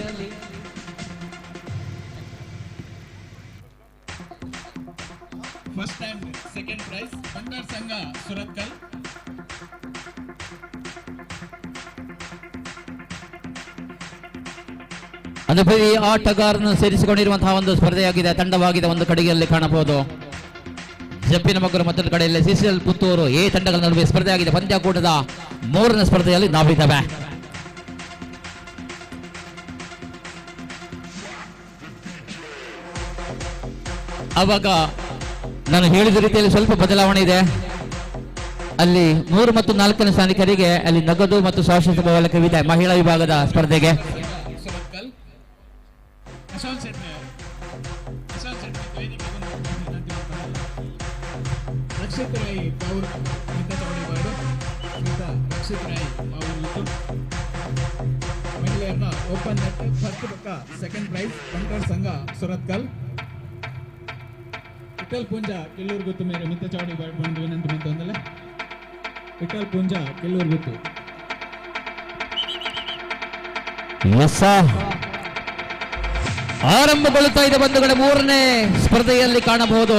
ಫಸ್ಟ್ ಟೈಮ್ ಸೆಕೆಂಡ್ ಪ್ರೈಸ್ ಬಂಟರ ಸಂಘ ಸುರತ್ಕಲ್. ಅನುಭವಿ ಆಟಗಾರನ್ನು ಸೇರಿಸಿಕೊಂಡಿರುವಂತಹ ಒಂದು ಸ್ಪರ್ಧೆಯಾಗಿದೆ, ತಂಡವಾಗಿದೆ. ಒಂದು ಕಡೆಯಲ್ಲಿ ಕಾಣಬಹುದು ಜಪ್ಪಿನ ಮಗರು, ಮತ್ತೊಂದು ಕಡೆಯಲ್ಲಿ SSL ಪುತ್ತೂರು ಎ ತಂಡಗಳ ನಡುವೆ ಸ್ಪರ್ಧೆಯಾಗಿದೆ. ಪಂದ್ಯಾಕೂಟದ ಮೂರನೇ ಸ್ಪರ್ಧೆಯಲ್ಲಿ ನಾವಿದ್ದೇವೆ. ಅವಾಗ ನಾನು ಹೇಳಿದ ರೀತಿಯಲ್ಲಿ ಸ್ವಲ್ಪ ಬದಲಾವಣೆ ಇದೆ. ಅಲ್ಲಿ 3 ಮತ್ತು 4ನೇ ಸ್ಥಾನಿಕರಿಗೆ ಅಲ್ಲಿ ನಗದು ಮತ್ತು ಶಾಶ್ವತ ಬಹುಮಾನವಿದೆ ಮಹಿಳಾ ವಿಭಾಗದ ಸ್ಪರ್ಧೆಗೆ. ರಕ್ಷಿತ್ ರಾಯ್ ಪೌರ್ ಮಿತಚೌಡಿಬಾಡು ರಕ್ಷಿತ್ ರಾಯ್ ಪೌರ್ ಮಹಿಳೆಯರನ್ನ ಓಪನ್ ನೆಟ್ ಫಸ್ಟ್ ಪಕ್ಕ ಸೆಕೆಂಡ್ ಪ್ರೈಸ್ ಬಂಟರ ಸಂಘ ಸುರತ್ಕಲ್. ವಿಠಲ್ ಪೂಂಜಾ ಕಿಲ್ಲೂರು ಗುತ್ತು ಮೇರೆ ಮಿತಚೌಡಿ ಬಂದು ವಿನಂತಿ ಬಂತು ಅಂದಲ್ಲ. ವಿಠಲ್ ಪೂಂಜಾ ಕಿಲ್ಲೂರು ಗುತ್ತು. ಆರಂಭಗೊಳ್ಳುತ್ತಾ ಇದೆ ಬಂಧುಗಳೇ. ಮೂರನೇ ಸ್ಪರ್ಧೆಯಲ್ಲಿ ಕಾಣಬಹುದು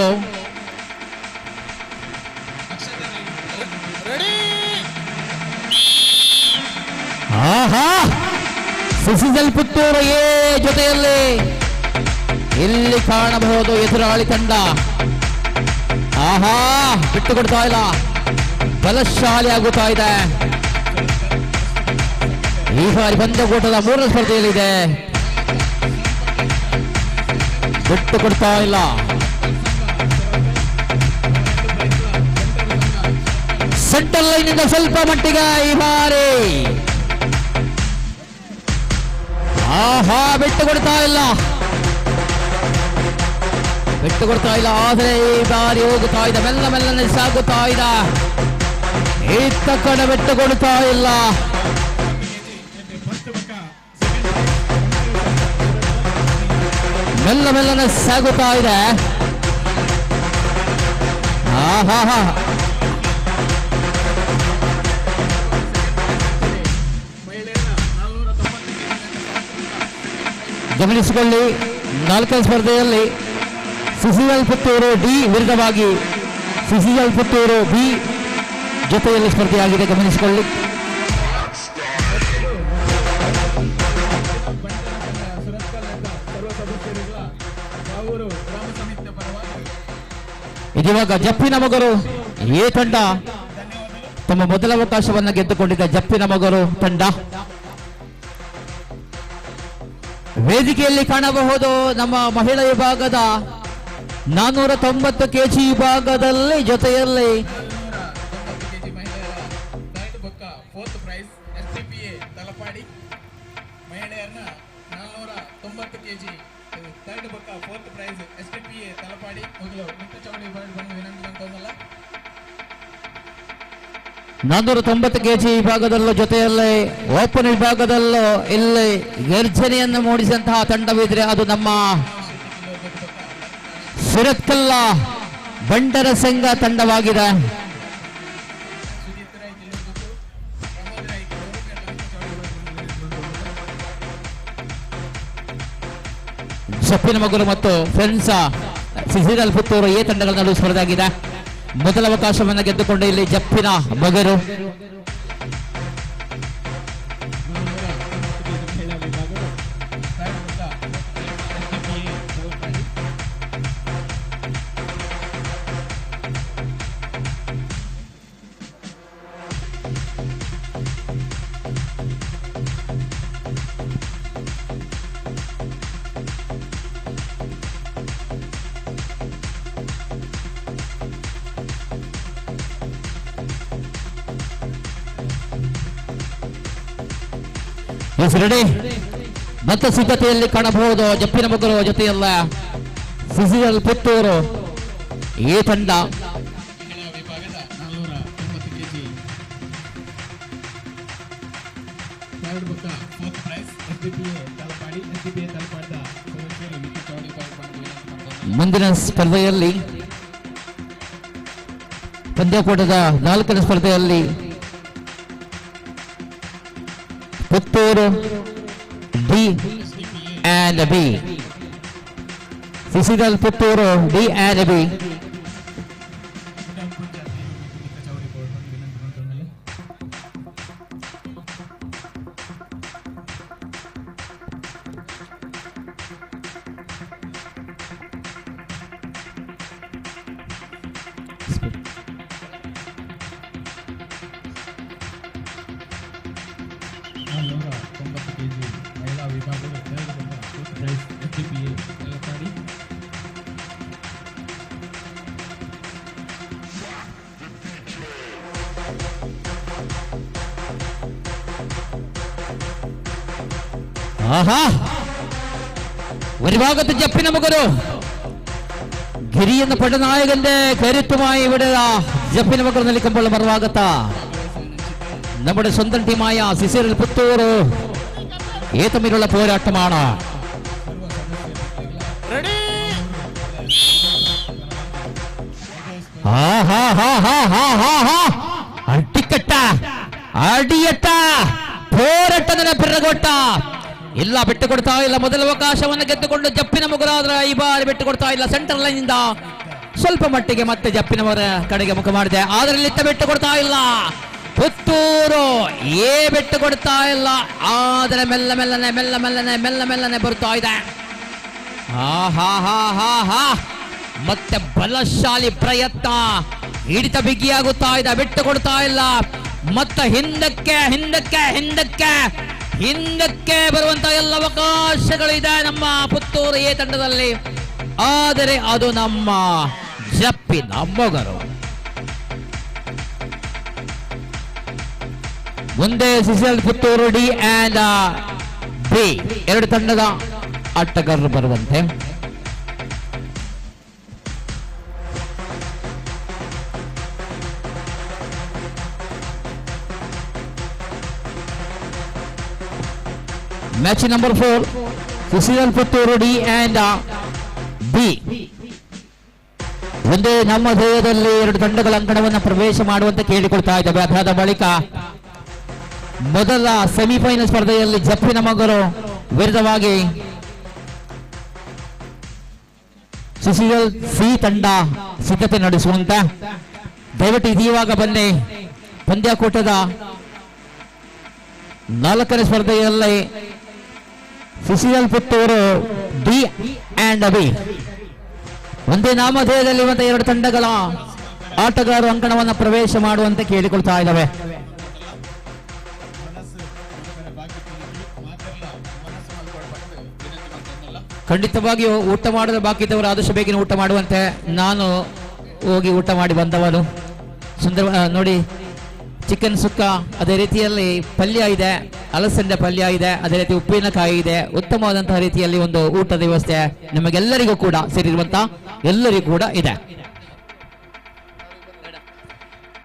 SSL ಪುತ್ತೂರು ಎ ಜೊತೆಯಲ್ಲಿ ಇಲ್ಲಿ ಕಾಣಬಹುದು ಎದುರಾಳಿ ತಂಡ. ಬಿಟ್ಟು ಕೊಡ್ತಾ ಇಲ್ಲ, ಬಲಶಾಲಿ ಆಗುತ್ತಾ ಇದೆ. ಈ ಬಾರಿ ಪಂದ್ಯಕೂಟದ ಮೂರನೇ ಸ್ಪರ್ಧೆಯಲ್ಲಿದೆ, ಬಿಟ್ಟು ಕೊಡ್ತಾ ಇಲ್ಲ. ಸೆಂಟರ್ ಲೈನ್ ಇಂದ ಸ್ವಲ್ಪ ಮಟ್ಟಿಗೆ ಈ ಬಾರಿ ಬಿಟ್ಟು ಕೊಡ್ತಾ ಇಲ್ಲ, ಆದರೆ ಈ ಬಾರಿ ಹೋಗುತ್ತಾ ಇದೆ, ಮೆಲ್ಲ ಮೆಲ್ಲನೆ ಸಾಗುತ್ತಾ ಇದೆ. ಇತ್ತ ಕಡೆ ಬಿಟ್ಟು ಕೊಡ್ತಾ ಇಲ್ಲ. ಮೆಲ್ಲ ಮೆಲ್ಲನೆ ಸಾಗುತ್ತಾ ಇದೆ. ಗಮನಿಸಿಕೊಳ್ಳಿ, 4ನೇ ಸ್ಪರ್ಧೆಯಲ್ಲಿ SSL ಪುತ್ತೂರು ಡಿ ವಿರುದ್ಧವಾಗಿ SSL ಪುತ್ತೂರು ಬಿ ಜೊತೆಯಲ್ಲಿ ಸ್ಪರ್ಧೆಯಾಗಿದೆ. ಗಮನಿಸಿಕೊಳ್ಳಿ. ಇದಿವಾಗ ಜಪ್ಪಿನ ಮಗರು ಎ ತಂಡ ತಮ್ಮ ಮೊದಲ ಅವಕಾಶವನ್ನು ಗೆದ್ದುಕೊಂಡಿದ್ದ ಜಪ್ಪಿನ ಮಗರು ತಂಡ. ವೇದಿಕೆಯಲ್ಲಿ ಕಾಣಬಹುದು ನಮ್ಮ ಮಹಿಳಾ ವಿಭಾಗದ 490 kg ವಿಭಾಗದಲ್ಲಿ ಜೊತೆಯಲ್ಲಿ ಫೋರ್ತ್ ಪ್ರೈಸ್ STPA ತಲಪಾಡಿ. ಮಹಿಳೆಯರನ್ನ 490 kg ಥರ್ಡ್ ಪಕ್ಕ ಫೋರ್ತ್ ಪ್ರೈಸ್ STPA ತಲಪಾಡಿ. ಮೊದಲು ಮಿತಚೌಡಿ ಬಂದು ವಿನಂತಿ ಅಂತಂದಲ್ಲ. 490 kg ವಿಭಾಗದಲ್ಲೂ ಜೊತೆಯಲ್ಲಿ ಓಪನ್ ವಿಭಾಗದಲ್ಲೂ ಇಲ್ಲಿ ಗರ್ಜನೆಯನ್ನು ಮೂಡಿಸಿದಂತಹ ತಂಡವಿದ್ರೆ ಅದು ನಮ್ಮ ಸುರತ್ಕಲ್ಲ ಬಂಟರ ಸಂಘ ತಂಡವಾಗಿದೆ. ಜಪ್ಪಿನ ಮಗರು ಮತ್ತು ಫ್ರೆಂಡ್ಸ್ SSL ಪುತ್ತೂರು ಎ ತಂಡಗಳ ನಡುವೆ ಸ್ಪರ್ಧೆಯಾಗಿದೆ. ಮೊದಲ ಅವಕಾಶವನ್ನು ಗೆದ್ದುಕೊಂಡು ಇಲ್ಲಿ ಜಪ್ಪಿನ ಮಗರು. ರೆಡಿ ಮತ್ತೆ ಸಿದ್ಧತೆಯಲ್ಲಿ ಕಾಣಬಹುದು ಜಪ್ಪಿನ ಮಗರು ಜೊತೆಯಲ್ಲ ಸಿಸಿಎಲ್ ಪುತ್ತೂರು ಈ ತಂಡ ವಿಭಾಗದ 490 ಕೆಜಿ ಥರ್ಡ್ ಬುಕ್ಕ ಫೋರ್ತ್ ಪ್ರೈಸ್ ಎಸ್ಡಿಪಿಎ ತಲಪಾಡಿದ ಸದಸ್ಯರು ಮಿಕ್ಕಿ ಚೌಡಿ ಪಾಲ್ಗೊಂಡು ಮುಂದಿನ ಸ್ಪರ್ಧೆಯಲ್ಲಿ ಪಂದ್ಯಕೂಟದ 4ನೇ ಸ್ಪರ್ಧೆಯಲ್ಲಿ Puttur D and B CCL Puttur D and B KG ಮಹಿಳಾ ವಿಭಾಗದ ಥರ್ಡ್ ಬುಕ್ಕ ಫೋರ್ತ್ ಪ್ರೈಸ್ ಎಸ್ಡಿಪಿಎ ತಲಪಾಡಿ ആഹാ ഒരു ഭാഗത്ത് ജപ്പിന മകരു ഗിരി എന്ന പടനായകന്റെ കരുത്തുമായി ഇവിടെ ജപ്പിന മകർ നിൽക്കുമ്പോൾ മറുഭാഗത്ത നമ്മുടെ സ്വന്തം ടീമായ സിസിഎൽ പുത്തൂർ ഈ തമ്മിലുള്ള പോരാട്ടമാണ് അടിക്കട്ട അടിയട്ട പോരാട്ടದ ಬೆರಗೊಟ್ಟ ಇಲ್ಲ ಬಿಟ್ಟು ಕೊಡ್ತಾ ಇಲ್ಲ ಮೊದಲ ಅವಕಾಶವನ್ನು ಗೆದ್ದುಕೊಂಡು ಜಪ್ಪಿನ ಮಗುರಾದ್ರ ಈ ಬಾರಿ ಬಿಟ್ಟು ಕೊಡ್ತಾ ಇಲ್ಲ ಸೆಂಟರ್ ಲೈನ್ ಇಂದ ಸ್ವಲ್ಪ ಮಟ್ಟಿಗೆ ಮತ್ತೆ ಜಪ್ಪಿನವರ ಕಡೆಗೆ ಮುಖ ಮಾಡಿದೆ ಆದರೆ ಇತ್ತ ಬಿಟ್ಟು ಕೊಡ್ತಾ ಇಲ್ಲ ಪುತ್ತೂರು ಬಿಟ್ಟು ಕೊಡ್ತಾ ಇಲ್ಲ ಆದರೆ ಮೆಲ್ಲ ಮೆಲ್ಲನೆ ಬರ್ತಾ ಇದೆ ಮತ್ತೆ ಬಲಶಾಲಿ ಪ್ರಯತ್ನ ಹಿಡಿತ ಬಿಗಿಯಾಗುತ್ತಾ ಇದೆ ಬಿಟ್ಟು ಕೊಡ್ತಾ ಇಲ್ಲ ಮತ್ತೆ ಹಿಂದಕ್ಕೆ ಬರುವಂತ ಎಲ್ಲ ಅವಕಾಶಗಳಿದೆ ನಮ್ಮ ಪುತ್ತೂರು ಎ ತಂಡದಲ್ಲಿ ಆದರೆ ಅದು ನಮ್ಮ ಜಪ್ಪಿನ ಮೊಗರು ಮುಂದೆ CCL Puttur D and B ಎರಡು ತಂಡದ ಆಟಗಾರರು ಬರುವಂತೆ match number 4 CCL Puttur D and B ಒಂದೇ ನಮ್ಮ ದೇಹದಲ್ಲಿ ಎರಡು ತಂಡಗಳ ಅಂಕಣವನ್ನು ಪ್ರವೇಶ ಮಾಡುವಂತೆ ಕೇಳಿಕೊಳ್ತಾ ಇದ್ದಾವೆ ಅದಾದ ಬಳಿಕ ಮೊದಲ ಸೆಮಿಫೈನಲ್ ಸ್ಪರ್ಧೆಯಲ್ಲಿ ಜಪ್ಪಿನ ಮಗರು ವಿರುದ್ಧವಾಗಿ ಸಿಸಿಎಲ್ ಸಿ ತಂಡ ಸಿದ್ಧತೆ ನಡೆಸುವಂತ ದಯವಿಟ್ಟು ಇದೀವಾಗ ಬನ್ನಿ ಪಂದ್ಯಕೂಟದ 4ನೇ ಸ್ಪರ್ಧೆಯಲ್ಲಿ CCL Puttur D and B ಒಂದೇ ನಾಮಧೇಯದಲ್ಲಿರುವಂತ ಎರಡು ತಂಡಗಳ ಆಟಗಾರರು ಅಂಕಣವನ್ನು ಪ್ರವೇಶ ಮಾಡುವಂತೆ ಕೇಳಿಕೊಳ್ತಾ ಇದ್ದಾವೆ ಖಂಡಿತವಾಗಿಯೂ ಊಟ ಮಾಡಲು ಬಾಕಿ ಇದ್ದವರು ಆದಷ್ಟು ಬೇಗನೆ ಊಟ ಮಾಡುವಂತೆ ನಾನು ಹೋಗಿ ಊಟ ಮಾಡಿ ಬಂದವನು ಸುಂದರ ನೋಡಿ ಚಿಕನ್ ಸುಕ್ಕ ಅದೇ ರೀತಿಯಲ್ಲಿ ಪಲ್ಯ ಇದೆ ಅಲಸಂದೆ ಪಲ್ಯ ಇದೆ ಅದೇ ರೀತಿ ಉಪ್ಪಿನಕಾಯಿ ಇದೆ ಉತ್ತಮವಾದಂತಹ ರೀತಿಯಲ್ಲಿ ಒಂದು ಊಟದ ವ್ಯವಸ್ಥೆ ನಿಮಗೆಲ್ಲರಿಗೂ ಕೂಡ ಸೇರಿರುವಂತ ಎಲ್ಲರಿಗೂ ಕೂಡ ಇದೆ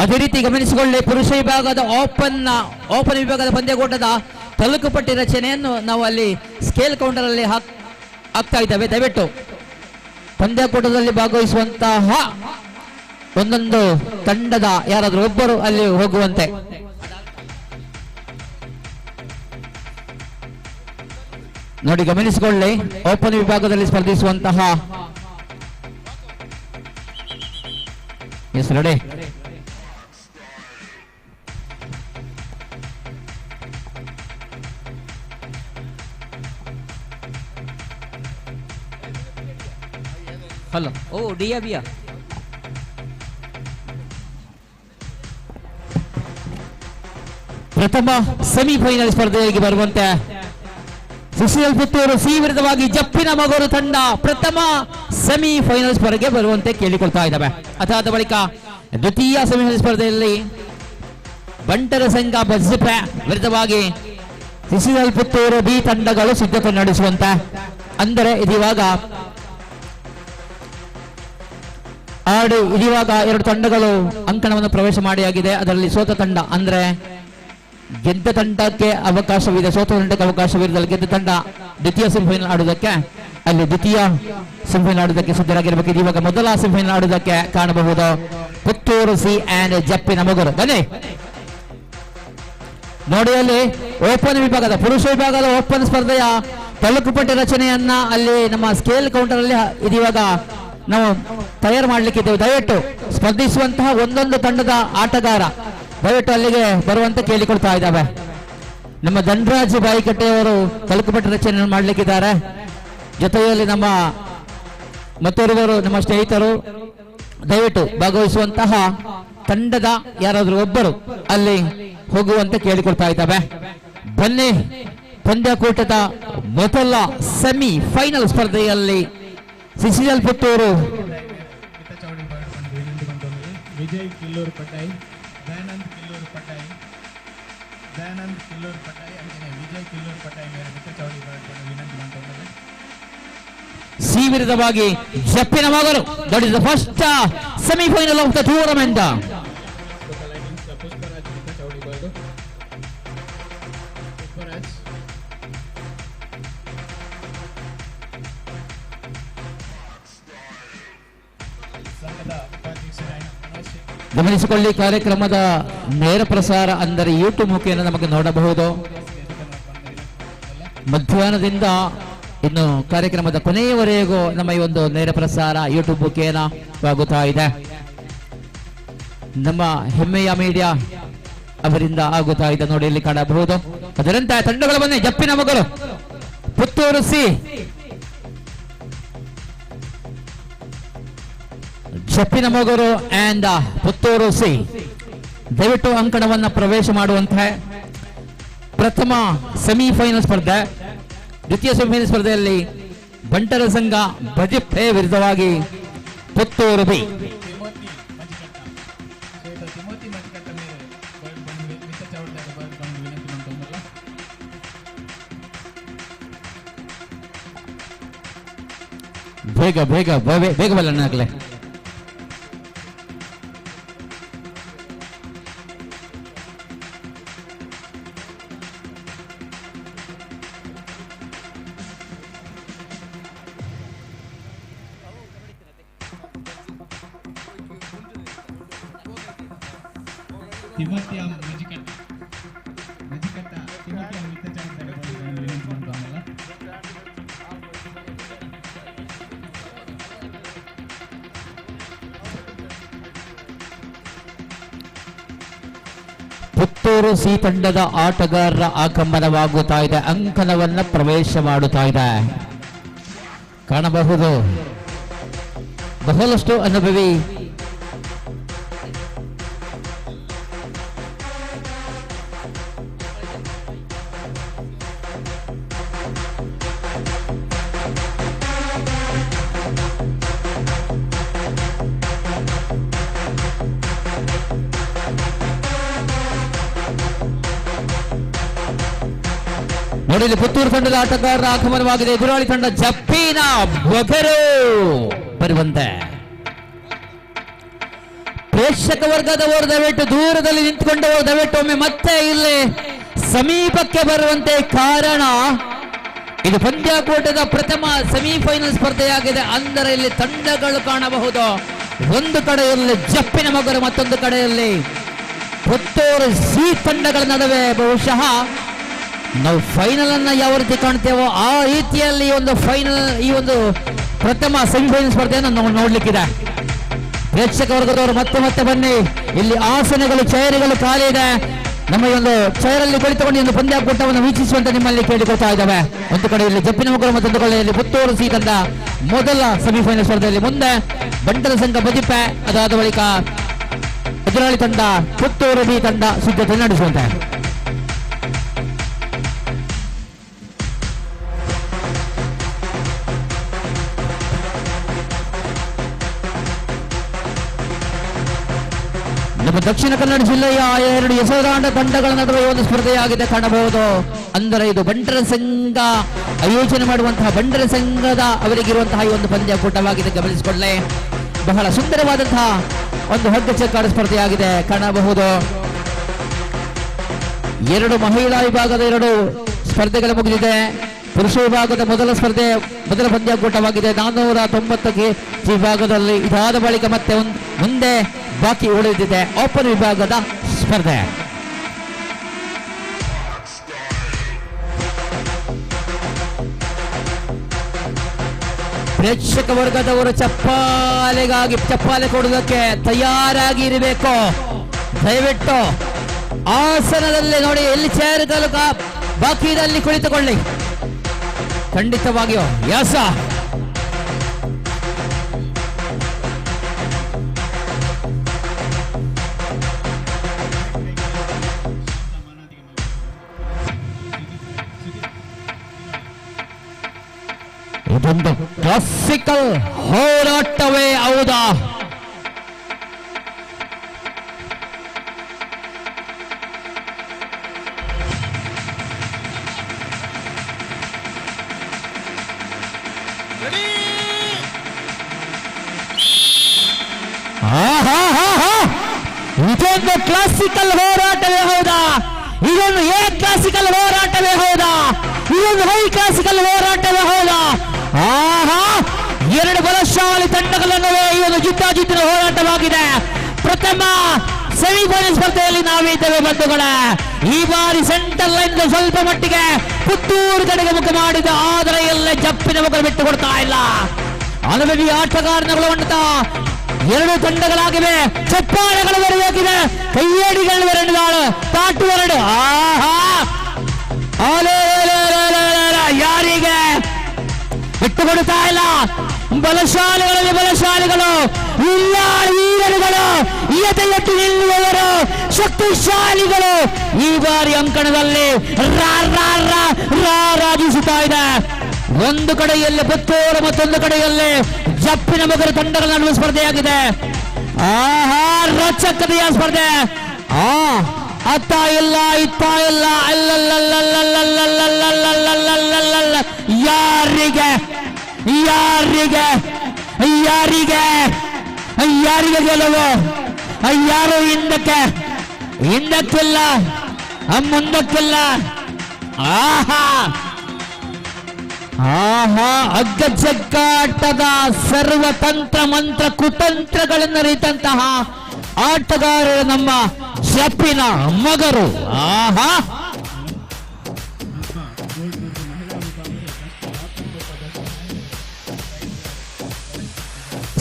ಅದೇ ರೀತಿ ಗಮನಿಸಿಕೊಳ್ಳಿ ಪುರುಷ ವಿಭಾಗದ ಓಪನ್ ವಿಭಾಗದ ಪಂದ್ಯಕೂಟದ ತಾಲೂಕು ಪಟ್ಟಿ ರಚನೆಯನ್ನು ನಾವು ಅಲ್ಲಿ ಸ್ಕೇಲ್ ಕೌಂಟರ್ ಅಲ್ಲಿ ಆಗ್ತಾ ಇದ್ದಾವೆ ದಯವಿಟ್ಟು ಪಂದ್ಯಕೂಟದಲ್ಲಿ ಭಾಗವಹಿಸುವಂತಹ ಒಂದೊಂದು ತಂಡದ ಯಾರಾದ್ರೂ ಒಬ್ಬರು ಅಲ್ಲಿ ಹೋಗುವಂತೆ ನೋಡಿ ಗಮನಿಸಿಕೊಳ್ಳಿ ಓಪನ್ ವಿಭಾಗದಲ್ಲಿ ಸ್ಪರ್ಧಿಸುವಂತಹ ಎಸ್ ರೆಡಿ ಹಲೋ ಓ ಡಿಯಾ ಬಿಯಾ ಪ್ರಥಮ ಸೆಮಿಫೈನಲ್ ಸ್ಪರ್ಧೆಗೆ ಬರುವಂತೆ ಸಿಸಿಎಲ್ ಪುತ್ತೂರು ಸಿ ವಿರುದ್ಧವಾಗಿ ಜಪ್ಪಿನ ಮಗೂರು ತಂಡ ಪ್ರಥಮ ಸೆಮಿಫೈನಲ್ ಸ್ಪರ್ಧೆಗೆ ಬರುವಂತೆ ಕೇಳಿಕೊಳ್ತಾ ಇದ್ದಾವೆ ಅದಾದ ಬಳಿಕ ದ್ವಿತೀಯ ಸೆಮಿಫೈನಲ್ ಸ್ಪರ್ಧೆಯಲ್ಲಿ ಬಂಟರ ಸಂಘ ಬಜ್ಪೆ ವಿರುದ್ಧವಾಗಿ ಸಿಸಿಎಲ್ ಪುತ್ತೂರು ಬಿ ತಂಡಗಳು ಸಿದ್ಧತೆ ನಡೆಸುವಂತ, ಅಂದರೆ ಇದೀವಾಗ ಇದೀವಾಗ 2 ತಂಡಗಳು ಅಂಕಣವನ್ನು ಪ್ರವೇಶ ಮಾಡಿಯಾಗಿದೆ. ಅದರಲ್ಲಿ ಸೋತ ತಂಡ ಅಂದ್ರೆ ಗೆದ್ದ ತಂಡಕ್ಕೆ ಅವಕಾಶವಿದೆ, ಸೋತ ತಂಡಕ್ಕೆ ಅವಕಾಶವಿರದಲ್ಲಿ ಗೆದ್ದ ತಂಡ ದ್ವಿತೀಯ ಸೆಮಿಫೈನಲ್ ಆಡುವುದಕ್ಕೆ, ಅಲ್ಲಿ ದ್ವಿತೀಯ ಸೆಮಿಫೈನಲ್ ಆಡುವುದಕ್ಕೆ ಸಿದ್ಧರಾಗಿರಬೇಕು. ಇದೀವಾಗ ಮೊದಲ ಸೆಮಿಫೈನಲ್ ಆಡುವುದಕ್ಕೆ ಕಾಣಬಹುದು ಪುತ್ತೂರು ಸಿ ಅಂಡ್ ಜಪ್ಪಿನ ಮಗರು. ಬನ್ನಿ ನೋಡಿ, ಅಲ್ಲಿ ಓಪನ್ ವಿಭಾಗದ ಪುರುಷ ವಿಭಾಗದ ಓಪನ್ ಸ್ಪರ್ಧೆಯ ತಾಲೂಕು ಪಟ್ಟಿ ರಚನೆಯನ್ನ ಅಲ್ಲಿ ನಮ್ಮ ಸ್ಕೇಲ್ ಕೌಂಟರ್ ಅಲ್ಲಿ ಇದೀವಾಗ ನಾವು ತಯಾರು ಮಾಡ್ಲಿಕ್ಕಿದ್ದೇವೆ. ದಯವಿಟ್ಟು ಸ್ಪರ್ಧಿಸುವಂತಹ ಒಂದೊಂದು ತಂಡದ ಆಟಗಾರ ದಯವಿಟ್ಟು ಅಲ್ಲಿಗೆ ಬರುವಂತೆ ಕೇಳಿಕೊಳ್ತಾ ಇದ್ದಾವೆ. ನಮ್ಮ ಧನರಾಜ್ ಬಾಯಿಕಟ್ಟೆಯವರು ತಾಲೂಕು ಪಟ್ಟಿ ರಚನೆ ಮಾಡ್ಲಿಕ್ಕಿದ್ದಾರೆ. ಜೊತೆಯಲ್ಲಿ ನಮ್ಮ ಮತ್ತೋರ್ವರು ನಮ್ಮ ಸ್ನೇಹಿತರು ದಯವಿಟ್ಟು ಭಾಗವಹಿಸುವಂತಹ ತಂಡದ ಯಾರಾದರೂ ಒಬ್ಬರು ಅಲ್ಲಿ ಹೋಗುವಂತೆ ಕೇಳಿಕೊಳ್ತಾ ಇದ್ದಾವೆ. ಬನ್ನಿ, ಪಂದ್ಯಕೂಟದ ಮೊದಲ ಸೆಮಿ ಫೈನಲ್ ಸ್ಪರ್ಧೆಯಲ್ಲಿ ಸಿಸಿಎಲ್ ಪುತ್ತೂರು ವಿಜಯ್ ಕಿಲ್ಲೂರು ಪಟ್ಟಾಯಿ, ದಯಾನಂದ್ ಕಿಲ್ಲೂರು ಪಟ್ಟಾಯಿ, ದಯಾನಂದ್ ಕಿಲ್ಲೂರು ಪಟ್ಟಾಯಿ ಅಂಜನೆ ವಿಜಯ್ ಕಿಲ್ಲೂರು ಪಟ್ಟಾಯಿ ಮೇಲೆ ಮಿತ್ತಚೌಡಿ ವಿನಂತಿ ಮಾಡ್ತಾರೆ. ಸಿ ವಿರುದ್ಧವಾಗಿ ಜಪ್ಪಿನ ಮಗರು. That is the first semifinal of the tournament. ಗಮನಿಸಿಕೊಳ್ಳಿ, ಕಾರ್ಯಕ್ರಮದ ನೇರ ಪ್ರಸಾರ ಅಂದರೆ ಯೂಟ್ಯೂಬ್ ಮುಖೇನ ನಮಗೆ ನೋಡಬಹುದು. ಮಧ್ಯಾಹ್ನದಿಂದ ಇನ್ನು ಕಾರ್ಯಕ್ರಮದ ಕೊನೆಯವರೆಗೂ ನಮ್ಮ ಈ ಒಂದು ನೇರ ಪ್ರಸಾರ ಯೂಟ್ಯೂಬ್ ಮುಖೇನವಾಗುತ್ತಾ ಇದೆ. ನಮ್ಮ ಹೆಮ್ಮೆಯ ಮೀಡಿಯಾ ಅವರಿಂದ ಆಗುತ್ತಾ ಇದೆ ನೋಡಿ, ಇಲ್ಲಿ ಕಾಣಬಹುದು. ಅದರಂತೆ ತಂಡಗಳು ಬನ್ನಿ. ಜಪ್ಪಿನ ಮಗರು ಪುತ್ತೂರು ಸಿ, ಜಪ್ಪಿನ ಮಗರು ಅಂಡ್ ಪುತ್ತೂರು ಸಿ ದಯವಿಟ್ಟು ಅಂಕಣವನ್ನ ಪ್ರವೇಶ ಮಾಡುವಂತೆ. ಪ್ರಥಮ ಸೆಮಿಫೈನಲ್ ಸ್ಪರ್ಧೆ, ದ್ವಿತೀಯ ಸೆಮಿಫೈನಲ್ ಸ್ಪರ್ಧೆಯಲ್ಲಿ ಬಂಟರ ಸಂಘ ಬಜಿಪ್ಪೆ ವಿರುದ್ಧವಾಗಿ ಪುತ್ತೂರು ಬಿ. ಬೇಗ ಬೇಗ ಬೇಗ ಬಲ್ಲಣ್ಣಾಗಲೇ. ಪುತ್ತೂರು ಸಿ ತಂಡದ ಆಟಗಾರರ ಆಗಮನವಾಗುತ್ತಾ ಇದೆ, ಅಂಕಣವನ್ನ ಪ್ರವೇಶ ಮಾಡುತ್ತಾ ಇದೆ. ಕಾಣಬಹುದು ಬಹಳಷ್ಟು ಅನುಭವಿ ನೋಡಿ, ಪುತ್ತೂರು ತಂಡದ ಆಟಗಾರರ ಆಗಮನವಾಗಿದೆ. ಎದುರಾಳಿ ತಂಡ ಜಪ್ಪಿನ ಬೊಗರು ಬರುವಂತೆ. ಪ್ರೇಕ್ಷಕ ವರ್ಗದವರು ದಯವಿಟ್ಟು ದೂರದಲ್ಲಿ ನಿಂತುಕೊಂಡವರು ದಯವಿಟ್ಟು ಒಮ್ಮೆ ಮತ್ತೆ ಇಲ್ಲಿ ಸಮೀಪಕ್ಕೆ ಬರುವಂತೆ. ಕಾರಣ ಇದು ಪಂದ್ಯಾಕೂಟದ ಪ್ರಥಮ ಸೆಮಿಫೈನಲ್ ಸ್ಪರ್ಧೆಯಾಗಿದೆ. ಅಂದರೆ ಇಲ್ಲಿ ತಂಡಗಳು ಕಾಣಬಹುದು. ಒಂದು ಕಡೆಯಲ್ಲಿ ಜಪ್ಪಿನ ಮಗರು, ಮತ್ತೊಂದು ಕಡೆಯಲ್ಲಿ ಪುತ್ತೂರು ಸಿ ತಂಡಗಳ ನಡುವೆ ಬಹುಶಃ ನಾವು ಫೈನಲ್ ಅನ್ನ ಯಾವ ರೀತಿ ಕಾಣ್ತೇವೋ ಆ ರೀತಿಯಲ್ಲಿ ಒಂದು ಫೈನಲ್, ಈ ಒಂದು ಪ್ರಥಮ ಸೆಮಿಫೈನಲ್ ಸ್ಪರ್ಧೆಯನ್ನು ನಾವು ನೋಡ್ಲಿಕ್ಕಿದೆ. ಪ್ರೇಕ್ಷಕ ವರ್ಗದವರು ಮತ್ತೆ ಮತ್ತೆ ಬನ್ನಿ. ಇಲ್ಲಿ ಆಸನಗಳು, ಚೇರುಗಳು ಖಾಲಿ ಇದೆ. ನಮ್ಮ ಈ ಒಂದು ಚೇರಲ್ಲಿ ಕುಳಿತುಕೊಂಡು ಒಂದು ಪಂದ್ಯಾಕೂಟವನ್ನು ವೀಕ್ಷಿಸುವಂತೆ ನಿಮ್ಮಲ್ಲಿ ಕೇಳಿಕೊಳ್ತಾ ಇದ್ದಾವೆ. ಒಂದು ಕಡೆಯಲ್ಲಿ ಜಪ್ಪಿನ ಮಗರು, ಮತ್ತೊಂದು ಕಡೆಯಲ್ಲಿ ಪುತ್ತೂರು ಸಿ ತಂಡ ಮೊದಲ ಸೆಮಿಫೈನಲ್ ಸ್ಪರ್ಧೆಯಲ್ಲಿ. ಮುಂದೆ ಬಂಟರ ಸಂಘ ಬಜಿಪೆ, ಅದಾದ ಬಳಿಕ ಎದುರಾಳಿ ತಂಡ ಪುತ್ತೂರು ಬಿ ತಂಡ ಸಿದ್ಧತೆ ನಡೆಸುವಂತೆ. ನಮ್ಮ ದಕ್ಷಿಣ ಕನ್ನಡ ಜಿಲ್ಲೆಯ 2 ಹೆಸರಾಂತ ತಂಡಗಳ ನಡುವೆ ಒಂದು ಸ್ಪರ್ಧೆಯಾಗಿದೆ ಕಾಣಬಹುದು. ಅಂದರೆ ಇದು ಬಂಟರ ಸಂಘ ಆಯೋಜನೆ ಮಾಡುವಂತಹ ಬಂಟರ ಸಂಘದ ಅವರಿಗಿರುವಂತಹ ಈ ಒಂದು ಪಂದ್ಯಕೂಟವಾಗಿದೆ. ಗಮನಿಸಿಕೊಳ್ಳೆ, ಬಹಳ ಸುಂದರವಾದಂತಹ ಒಂದು ಹಗ್ಗ ಚಕ್ಕಾಟ ಸ್ಪರ್ಧೆಯಾಗಿದೆ ಕಾಣಬಹುದು. 2 ಮಹಿಳಾ ವಿಭಾಗದ 2 ಸ್ಪರ್ಧೆಗಳು ಮುಗಿದಿದೆ. ಪುರುಷ ವಿಭಾಗದ ಮೊದಲ ಪಂದ್ಯಕೂಟವಾಗಿದೆ. 490 ಕೆಜಿ ವಿಭಾಗದಲ್ಲಿ ಇದಾದ ಬಳಿಕ ಮತ್ತೆ ಮುಂದೆ ಬಾಕಿ ಉಳಿದಿದೆ ಓಪನ್ ವಿಭಾಗದ ಸ್ಪರ್ಧೆ. ಪ್ರೇಕ್ಷಕ ವರ್ಗದವರು ಚಪ್ಪಾಳೆ ಕೊಡುವುದಕ್ಕೆ ತಯಾರಾಗಿ ಇರಬೇಕು. ದಯವಿಟ್ಟು ಆಸನದಲ್ಲಿ ನೋಡಿ, ಎಲ್ಲಿ ಚೇರ್ ಬಾಕಿದಲ್ಲಿ ಕುಳಿತುಕೊಳ್ಳಿ. ಖಂಡಿತವಾಗಿಯೂ ಯಾಸ ಇದೊಂದು ಕ್ಲಾಸಿಕಲ್ ಹೋರಾಟವೇ ಹೌದಾ? ಇದೊಂದು ಕ್ಲಾಸಿಕಲ್ ಹೋರಾಟವೇ ಹೌದಾ? ಇದೊಂದು ಕ್ಲಾಸಿಕಲ್ ಹೋರಾಟವೇ ಹೌದಾ? ಇದೊಂದು ಹೈ ಕ್ಲಾಸಿಕಲ್ ಹೋರಾಟವೇ ಹೌದಾ? ಆಹಾ, 2 ಬಲಶಾಲಿ ತಂಡಗಳ ನಡುವೆ ಈ ಒಂದು ಜಿದ್ದಾಜಿದ್ದಿನ ಹೋರಾಟವಾಗಿದೆ. ಪ್ರಥಮ ಸೆಮಿಫೈನಲ್ ಸ್ಪರ್ಧೆಯಲ್ಲಿ ನಾವಿದ್ದೇವೆ ಬಂಧುಗಳೇ. ಈ ಬಾರಿ ಸೆಂಟರ್ ಲೈನ್ ಸ್ವಲ್ಪ ಮಟ್ಟಿಗೆ ಪುತ್ತೂರು ಕಡೆಗೆ ಮುಖ ಮಾಡಿದ, ಆದರೆ ಎಲ್ಲೇ ಜಪ್ಪಿನ ಮುಖ ಬಿಟ್ಟು ಕೊಡ್ತಾ ಇಲ್ಲ. ಅನುಭವಿ ಆಟಗಾರರುಗಳು ಅಂತ 2 ತಂಡಗಳಾಗಿವೆ. ಚಪ್ಪಾಳೆಗಳು ಬರಬೇಕಿದೆ, ಕೈಯಡಿಗಳು 2 ತಾಟು 2. ಆಹಾ, ಯಾರಿಗೆ ಬಿಟ್ಟು ಕೊಡ್ತಾ ಇಲ್ಲ. ಬಲಶಾಲಿಗಳಲ್ಲಿ ಬಲಶಾಲಿಗಳು, ವೀರರುಗಳು, ಎದ್ದು ನಿಲ್ಲುವವರು, ಶಕ್ತಿಶಾಲಿಗಳು ಈ ಬಾರಿ ಅಂಕಣದಲ್ಲಿ ರಾರಾಜಿಸುತ್ತಾ ಇದೆ. ಒಂದು ಕಡೆಯಲ್ಲಿ ಪುತ್ತೂರು, ಮತ್ತೊಂದು ಕಡೆಯಲ್ಲಿ ಜಪ್ಪಿನ ಮಗರ ತಂಡಗಳ ನಡುವೆ ಸ್ಪರ್ಧೆಯಾಗಿದೆ. ಆಹಾ, ರೋಚಕತೆಯ ಸ್ಪರ್ಧೆ. ಅತ್ತ ಇಲ್ಲ, ಇತ್ತ ಇಲ್ಲ, ಯಾರಿಗೆ ಯಾರಿಗೆ ಯಾರಿಗೆ ಯಾರಿಗೆ ಗೆಲುವು? ಯಾರು ಹಿಂದಕ್ಕಿಲ್ಲ, ಮುಂದಕ್ಕಿಲ್ಲ. ಆಹಾ ಆಹಾ, ಹಗ್ಗ ಜಗ್ಗಾಟದ ಸರ್ವತಂತ್ರ ಮಂತ್ರ ಕುತಂತ್ರಗಳನ್ನು ಅರಿತಂತಹ ಆಟಗಾರರು ನಮ್ಮ ಜಪ್ಪಿನ ಮಗರು. ಆಹಾ,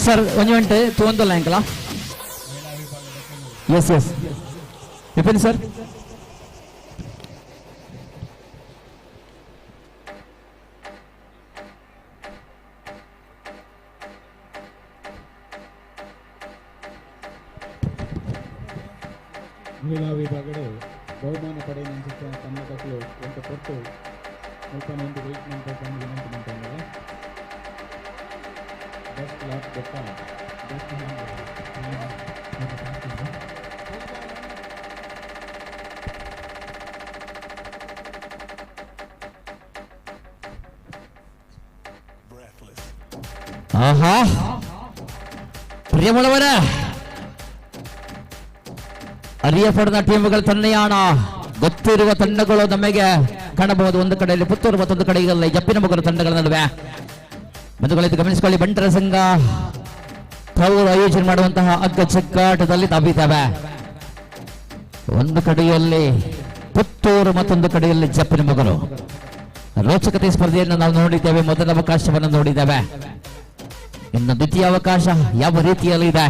ಸರ್ 1 minute ತಗೊಂಡಲ್ಲ ಅಂಕಲ. Yes Vipin sir. ಮಹಿಳಾ ವಿಭಾಗದ ಬಹುಮಾನ ಪಡೆಯುವ ತನ್ನ ಕಸಲು ಎಂತ ಕೊಟ್ಟು ಮುಲ್ಪನ ಒಂದು ವೈಟ್ ನಂತರ ತಂದು ವಿನಂತಿ ಮಾಡ್ತಾರೆ. ಬೆಸ್ಟ್ ಲಾಕ್ ಬೆಟ್ಟ ಬೆಸ್ಟ್ ಆಹಾ, ಪ್ರಿಯമുള്ളവರ ಅರಿಯಪಡದ ಟೀಮ್ಗಳ ತನ್ನೆಯಾಣ ಗೊತ್ತಿರುವ ತಂಡಗಳು ನಮಗೆ ಕಾಣಬಹುದು. ಒಂದು ಕಡೆಯಲ್ಲಿ ಪುತ್ತೂರು, ಮತ್ತೊಂದು ಕಡೆಯಲ್ಲಿ ಜಪ್ಪಿನ ಮಗರ ತಂಡಗಳ ನಡುವೆ ಬಂಧುಗಳಿದ್ದು ಗಮನಿಸಿಕೊಳ್ಳಿ. ಬಂಟರ ಸಂಘ ತಾವು ಆಯೋಜನೆ ಮಾಡುವಂತಹ ಹಗ್ಗ ಚಕ್ಕಾಟದಲ್ಲಿ ತಾವಿದ್ದಾವೆ. ಒಂದು ಕಡೆಯಲ್ಲಿ ಪುತ್ತೂರು, ಮತ್ತೊಂದು ಕಡೆಯಲ್ಲಿ ಜಪ್ಪಿನ ಮಗರು. ರೋಚಕತೆ ಸ್ಪರ್ಧೆಯನ್ನು ನಾವು ನೋಡಿದ್ದೇವೆ. ಮೊದಲ ಅವಕಾಶವನ್ನು ನೋಡಿದ್ದೇವೆ. ಇನ್ನು ದ್ವಿತೀಯ ಅವಕಾಶ ಯಾವ ರೀತಿಯಲ್ಲಿ ಇದೆ?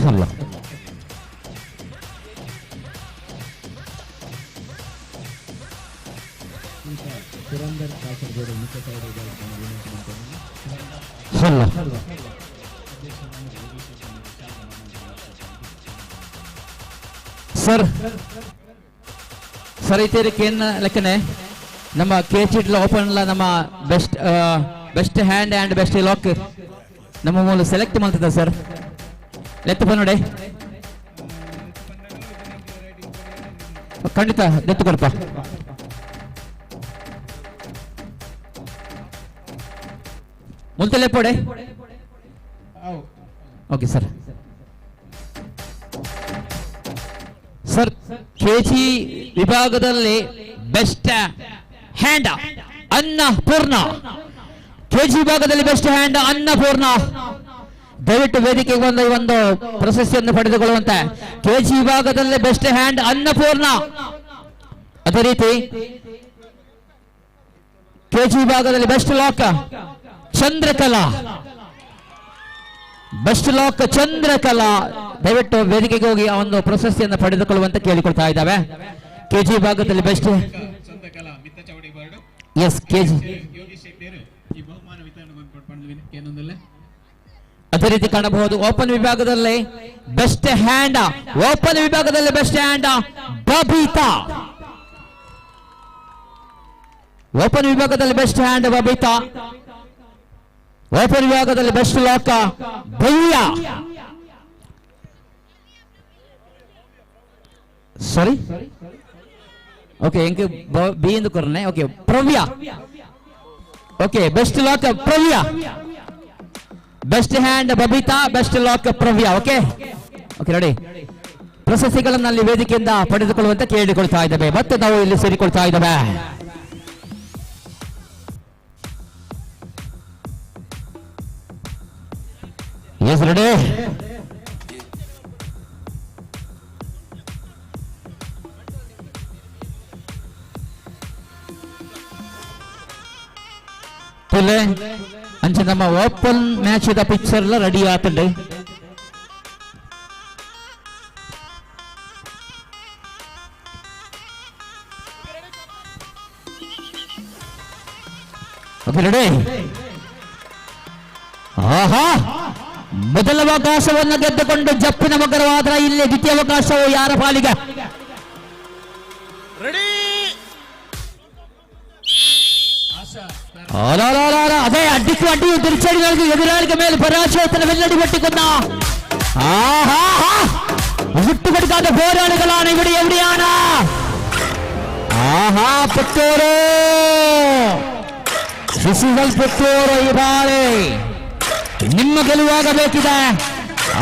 ಅಲ್ಲ ಅಲ್ಲ ಸರ್ ಸರ್ ಐತೆ ಲೆಕ್ಕನೆ ನಮ್ಮ ಕೇಚಿಡ್ಲ ಓಪನ್ ನಮ್ಮ best hand and best lock ನಮ್ಮ ಮೂಲ ಸೆಲೆಕ್ಟ್ ಮಾಡ್ತದ ಸರ್ ಲೆತ್ತ ನೋಡಿ ಖಂಡಿತ ಲೆತ್ತು ಕೊಡಪ್ಪ ಮುಲ್ತಲೆ ಪೋಡೆ ಓಕೆ ಸರ್ ಸರ್ ಕೆಜಿ ವಿಭಾಗದಲ್ಲಿ ಬೆಸ್ಟ್ ಹ್ಯಾಂಡ್ ಅನ್ನಪೂರ್ಣ ಕೆಜಿ ವಿಭಾಗದಲ್ಲಿ ಬೆಸ್ಟ್ ಹ್ಯಾಂಡ್ ಅನ್ನಪೂರ್ಣ ದಯವಿಟ್ಟು ವೇದಿಕೆಗೆ ಬಂದ ಈ ಒಂದು ಪ್ರಶಸ್ತಿಯನ್ನು ಪಡೆದುಕೊಳ್ಳುವಂತೆ ಕೆಜಿ ವಿಭಾಗದಲ್ಲಿ ಬೆಸ್ಟ್ ಹ್ಯಾಂಡ್ ಅನ್ನಪೂರ್ಣ ಅದೇ ರೀತಿ ಕೆಜಿ ವಿಭಾಗದಲ್ಲಿ best lock Chandrakala best lock Chandrakala ದಯವಿಟ್ಟು ವೇದಿಕೆಗೆ ಹೋಗಿ ಆ ಒಂದು ಪ್ರಶಸ್ತಿಯನ್ನು ಪಡೆದುಕೊಳ್ಳುವಂತೆ ಕೇಳಿಕೊಳ್ತಾ ಇದ್ದಾವೆ ಕೆಜಿ ವಿಭಾಗದಲ್ಲಿ ಬೆಸ್ಟ್ ಎಸ್ ಕೆಜಿ ಅದೇ ರೀತಿ ಕಾಣಬಹುದು ಓಪನ್ ವಿಭಾಗದಲ್ಲಿ ಬೆಸ್ಟ್ ಹ್ಯಾಂಡ್ ಓಪನ್ ವಿಭಾಗದಲ್ಲಿ ಬೆಸ್ಟ್ ಹ್ಯಾಂಡ್ ಬಬಿತಾ ಓಪನ್ ವಿಭಾಗದಲ್ಲಿ ಬೆಸ್ಟ್ ಹ್ಯಾಂಡ್ ಬಬಿತಾ ಓಪನ್ ವಿಭಾಗದಲ್ಲಿ best lock Bhavya sorry okay ಎಂಕ್ ಬಿ ಎಂದು ಕೊರನೆ ಓಕೆ ಪ್ರವ್ಯ ಓಕೆ ಬೆಸ್ಟ್ ಲಾಕ್ ಪ್ರವ್ಯ best hand Babita best lock ಪ್ರವ್ಯ ಓಕೆ ಓಕೆ ರೆಡಿ ಪ್ರಶಸ್ತಿಗಳನ್ನು ಅಲ್ಲಿ ವೇದಿಕೆಯಿಂದ ಪಡೆದುಕೊಳ್ಳುವಂತೆ ಕೇಳಿಕೊಳ್ತಾ ಇದ್ದೇವೆ ಮತ್ತೆ ನಾವು ಇಲ್ಲಿ ಸೇರಿಕೊಳ್ತಾ ಇದ್ದೇವೆ ಎಸ್ ರೆಡಿ ಅಂಚೆ ನಮ್ಮ ಓಪನ್ ಮ್ಯಾಚ್ ಇದ ಪಿಕ್ಚರ್ ಎಲ್ಲ ರೆಡಿ ಆತಂಡೆ ಓಕೆ ರೆಡಿ ಆಹಾ ಮೊದಲ ಅವಕಾಶವನ್ನು ಗೆದ್ದುಕೊಂಡು ಜಪ್ಪಿನ ಮಗರವಾದ ಇಲ್ಲಿ ದ್ವಿತೀಯ ಅವಕಾಶವು ಯಾರ ಪಾಲಿಗೆ അതെ അടിക്കും അടിയും തിരിച്ചടി നൽകി എതിരാളിക്ക് മേൽ പരാജയത്തിന് വെല്ലടി വെട്ടിക്കുന്ന വിട്ടുകൊടുക്കാത്ത പോരാളികളാണ് ഇവിടെ എവിടെയാണ് പുത്തൂര് ಶಿಶುಗಳು ಪುತ್ತೂರು ಈ ಬಾರಿ ನಿಮ್ಮ ಗೆಲುವಾಗಬೇಕಿದೆ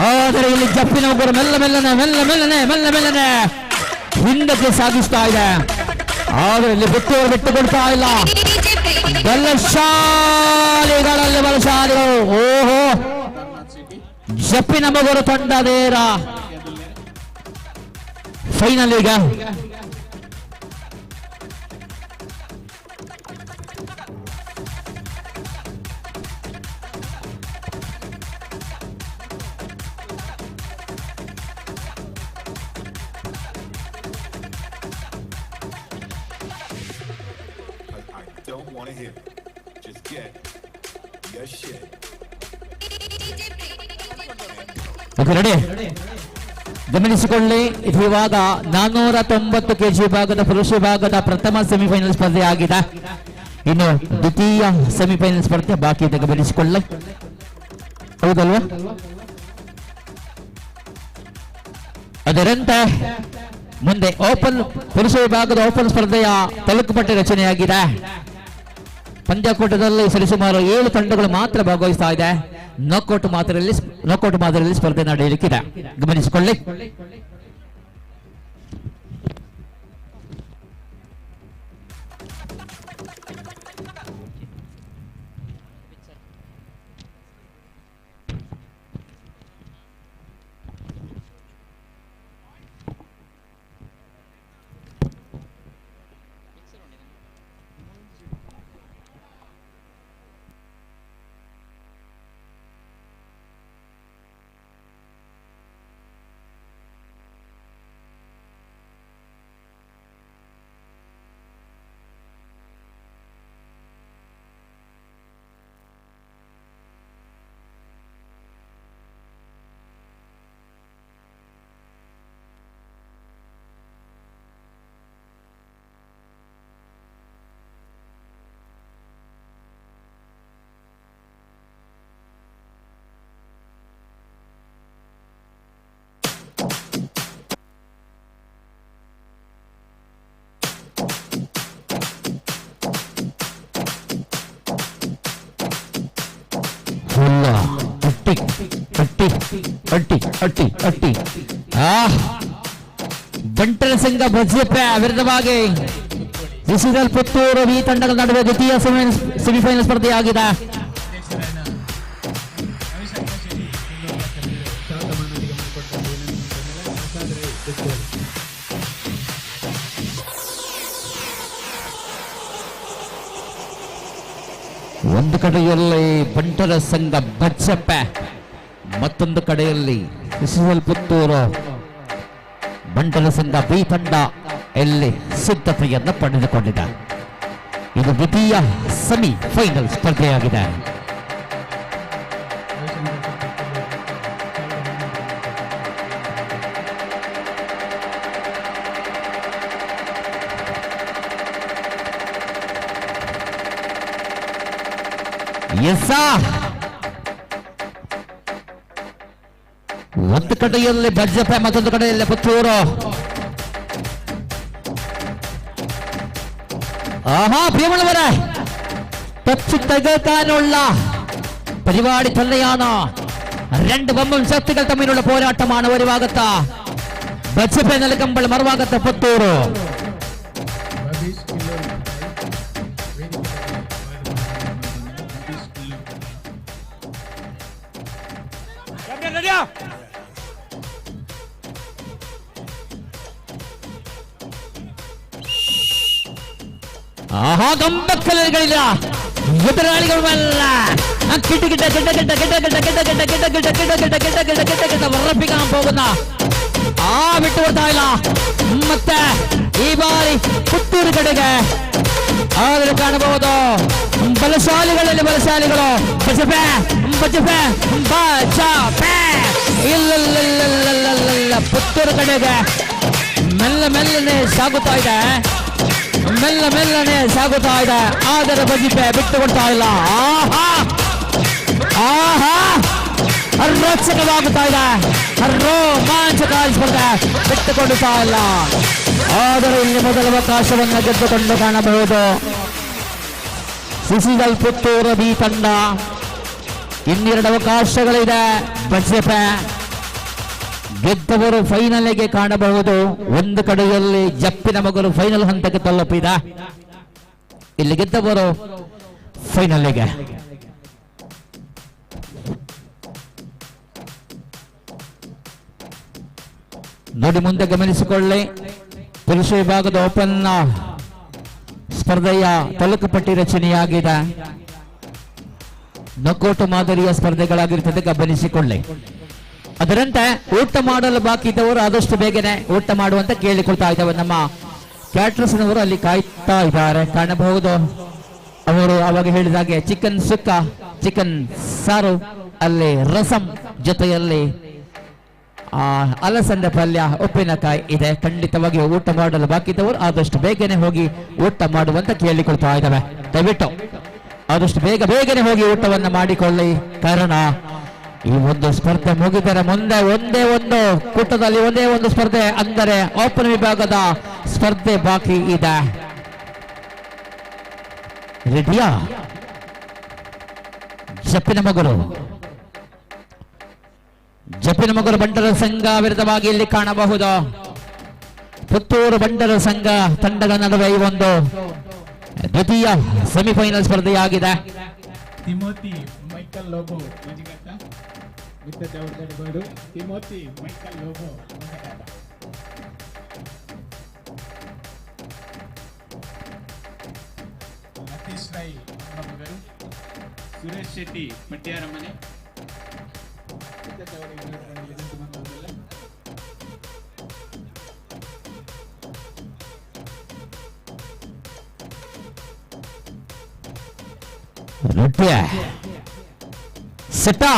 ಆದರೆ ಇಲ್ಲಿ ಜಪ್ಪಿನ ಒಬ್ಬರು ಮೆಲ್ಲನೆ ಹಿಂದಕ್ಕೆ ಸಾಗಿಸ್ತಾ ಇದೆ ಆದರೆ ಇಲ್ಲಿ ಪುತ್ತೂರು ಬಿಟ್ಟು ಕೊಡ್ತಾ ಇಲ್ಲ ಬಲಶಾಲಿಗಳಲ್ಲಿ ಬಲಶಾಲಿಗಳು ಓಹೋ ಜಪ್ಪಿನ ಮಗರು ತಂಡದೇರ ಫೈನಲ್ ಈಗ ರೆಡಿ ಗಮನಿಸಿಕೊಳ್ಳಿ ಇದು ಇವಾಗ 490 ಕೆಜಿ ವಿಭಾಗದ ಪುರುಷ ವಿಭಾಗದ ಪ್ರಥಮ ಸೆಮಿಫೈನಲ್ ಸ್ಪರ್ಧೆ ಆಗಿದೆ ಇನ್ನು ದ್ವಿತೀಯ ಸೆಮಿಫೈನಲ್ ಸ್ಪರ್ಧೆ ಬಾಕಿ ಇದೆ ಗಮನಿಸಿಕೊಳ್ಳಿ ಹೌದಲ್ವಾ ಅದರಂತೆ ಮುಂದೆ ಓಪನ್ ಪುರುಷ ವಿಭಾಗದ ಓಪನ್ ಸ್ಪರ್ಧೆಯ ತಾಲೂಕು ಪಟ್ಟಿ ರಚನೆಯಾಗಿದೆ ಪಂದ್ಯಾಕೂಟದಲ್ಲಿ ಸರಿಸುಮಾರು 7 ತಂಡಗಳು ಮಾತ್ರ ಭಾಗವಹಿಸ್ತಾ ಇದೆ ನಾಕೌಟ್ ಮಾದರಿಯಲ್ಲಿ ಸ್ಪರ್ಧೆ ನಡೆಯಲಿಕ್ಕಿದೆ ಗಮನಿಸಿಕೊಳ್ಳಿ ಅಟ್ಟಿ ಅಟ್ಟಿ ಅಟ್ಟಿ ಅಟ್ಟಿ ಅಟ್ಟಿ ಬಂಟರ ಸಂಘ ಬಜ್ಜೆಪ್ಪ ವಿರುದ್ಧವಾಗಿ ಬಿಸಿಎಲ್ ಪುತ್ತೂರು ಈ ತಂಡಗಳ ನಡುವೆ ದ್ವಿತೀಯ ಸೆಮಿಫೈನಲ್ ಸ್ಪರ್ಧೆಯಾಗಿದೆ. ಒಂದು ಕಡೆಯಲ್ಲಿ ಬಂಟರ ಸಂಘ ಬಜ್ಜೆಪ್ಪ, ಮತ್ತೊಂದು ಕಡೆಯಲ್ಲಿ ಬಿಸಿಎಲ್ ಪುತ್ತೂರು ಬಂಟರ ಸಂಘ ಬಿ ತಂಡ ಇಲ್ಲಿ ಸಿದ್ಧತೆಯನ್ನು ಪಡೆದುಕೊಂಡಿದೆ. ಇದು ದ್ವಿತೀಯ ಸೆಮಿಫೈನಲ್ ಸ್ಪರ್ಧೆಯಾಗಿದೆ. ಒಂದು ಕಡೆಯಲ್ಲಿ ಬಜ್ಜೆಪ್ಪ, ಮತ್ತೊಂದು കടയിലെ പുത്തൂർ. ആഹാ പ്രിയമുള്ളവരെ, ടച്ച് തകർക്കാനുള്ള പരിപാടി തന്നെയാണ്. രണ്ട് വമ്പൻ ശക്തികൾ തമ്മിലുള്ള പോരാട്ടമാണ്. ഒരു ഭാഗത്ത് ബജ്ജെപ്പ നൽകുമ്പോൾ മറുഭാഗത്ത് പുത്തൂർ. ആഹാ കമ്പക്കലുകളില്ല, എതിരാളികളുമല്ല. വിറപ്പിക്കാൻ പോകുന്ന വിട്ടുകൊടുത്തായില്ല. ಮತ್ತೆ ಈ ಬಾರಿ ಪುತ್ತೂರು ಕಡೆಗೆ ಆದರೆ ಕಾಣಬಹುದು ಬಲಶಾಲಿಗಳಲ್ಲಿ ಬಲಶಾಲಿಗಳು. ಬಜ್ಜೆಪ್ಪ ಬಜ್ಜೆಪ್ಪ ಬಜ್ಜೆಪ್ಪ ಇಲ್ಲ ಪುತ್ತೂರು ಕಡೆಗೆ ಮೆಲ್ಲ ಮೆಲ್ಲನೆ ಸಾಗುತ್ತಾ ಇದೆ, ಮೆಲ್ಲ ಮೆಲ್ಲನೆ ಸಾಗುತ್ತಾ ಇದೆ. ಆದರೆ ಬಜ್ಜೆಪ್ಪ ಬಿಟ್ಟು ಕೊಡ್ತಾ ಇಲ್ಲ. ಆಹಾ ಆಹಾ ರೋಚಕವಾಗುತ್ತಾ ಇದೆ, ರೋಮಾಂಚಕಾರಿ ಸ್ಪರ್ಧೆ ಬಿಟ್ಟುಕೊಡುತ್ತಾ ಇಲ್ಲ. ಆದರೆ ಇಲ್ಲಿ ಮೊದಲ ಅವಕಾಶವನ್ನು ಗೆದ್ದುಕೊಂಡು ಕಾಣಬಹುದು ಸಿಸಿಎಲ್ ಪುತ್ತೂರು ಬಿ ತಂಡ. ಇನ್ನೆರಡು ಅವಕಾಶಗಳಿದೆ. ಬಜ್ಜೆಪ್ಪ ಗೆದ್ದವರು ಫೈನಲ್ಗೆ ಕಾಣಬಹುದು. ಒಂದು ಕಡೆಯಲ್ಲಿ ಜಪ್ಪಿನ ಮಗರು ಫೈನಲ್ ಹಂತಕ್ಕೆ ತಲುಪಿದ, ಇಲ್ಲಿ ಗೆದ್ದವರು ಫೈನಲ್ಗೆ. ನೋಡಿ ಮುಂದೆ ಗಮನಿಸಿಕೊಳ್ಳಿ, ಪುರುಷ ವಿಭಾಗದ ಓಪನ್ ಸ್ಪರ್ಧೆಯ ತಾಲೂಕು ಪಟ್ಟಿ ರಚನೆಯಾಗಿದೆ. ನಕೋಟು ಮಾದರಿಯ ಸ್ಪರ್ಧೆಗಳಾಗಿರುತ್ತದೆ, ಗಮನಿಸಿಕೊಳ್ಳಿ. ಅದರಂತೆ ಊಟ ಮಾಡಲು ಬಾಕಿ ಇದ್ದವರು ಆದಷ್ಟು ಬೇಗನೆ ಊಟ ಮಾಡುವಂತ ಕೇಳಿಕೊಳ್ತಾ ಇದ್ದಾವೆ. ನಮ್ಮ ಕ್ಯಾಟ್ರಸ್ನವರು ಅಲ್ಲಿ ಕಾಯ್ತಾ ಇದ್ದಾರೆ, ಕಾಣಬಹುದು. ಅವರು ಅವಾಗ ಹೇಳಿದಾಗೆ ಚಿಕನ್ ಸುಕ್ಕ, ಚಿಕನ್ ಸಾರು, ಅಲ್ಲಿ ರಸಂ, ಜೊತೆಯಲ್ಲಿ ಅಲಸಂದೆ ಪಲ್ಯ, ಉಪ್ಪಿನಕಾಯಿ ಇದೆ. ಖಂಡಿತವಾಗಿ ಊಟ ಮಾಡಲು ಬಾಕಿ ಇದ್ದವರು ಆದಷ್ಟು ಬೇಗನೆ ಹೋಗಿ ಊಟ ಮಾಡುವಂತ ಕೇಳಿಕೊಳ್ತಾ ಇದ್ದಾವೆ. ದಯವಿಟ್ಟು ಆದಷ್ಟು ಬೇಗನೆ ಹೋಗಿ ಊಟವನ್ನು ಮಾಡಿಕೊಳ್ಳಿ. ಕಾರಣ ಈ ಒಂದು ಸ್ಪರ್ಧೆ ಮುಗಿದರೆ ಮುಂದೆ ಒಂದೇ ಒಂದು ಕೂಟದಲ್ಲಿ ಒಂದೇ ಒಂದು ಸ್ಪರ್ಧೆ, ಅಂದರೆ ಓಪನ್ ವಿಭಾಗದ ಸ್ಪರ್ಧೆ ಬಾಕಿ ಇದೆ. ರೆಡಿಯಾ? ಜಪ್ಪಿನ ಮಗರು ಬಂಟರ ಸಂಘ ವಿರುದ್ಧವಾಗಿ ಇಲ್ಲಿ ಕಾಣಬಹುದು. ಪುತ್ತೂರು ಬಂಟರ ಸಂಘ ತಂಡಗಳ ನಡುವೆ ಈ ಒಂದು ದ್ವಿತೀಯ ಸೆಮಿಫೈನಲ್ ಸ್ಪರ್ಧೆಯಾಗಿದೆ. ತಿಮೋತಿ ಮೈಕಲ್ ಲೋಬೋ ಮಿತ್ರ ಜವಾಬ್ದಾರಿ ಬೋರ್ಡು. ತಿಮೋತಿ ಮೈಕಲ್ ಲೋಬೋ ಲತೀಶ್ ರೈ ಮಗರು, ಸುರೇಶ್ ಶೆಟ್ಟಿ ಮಟ್ಯಾರ ಮನೆ. ಸೆಟಾ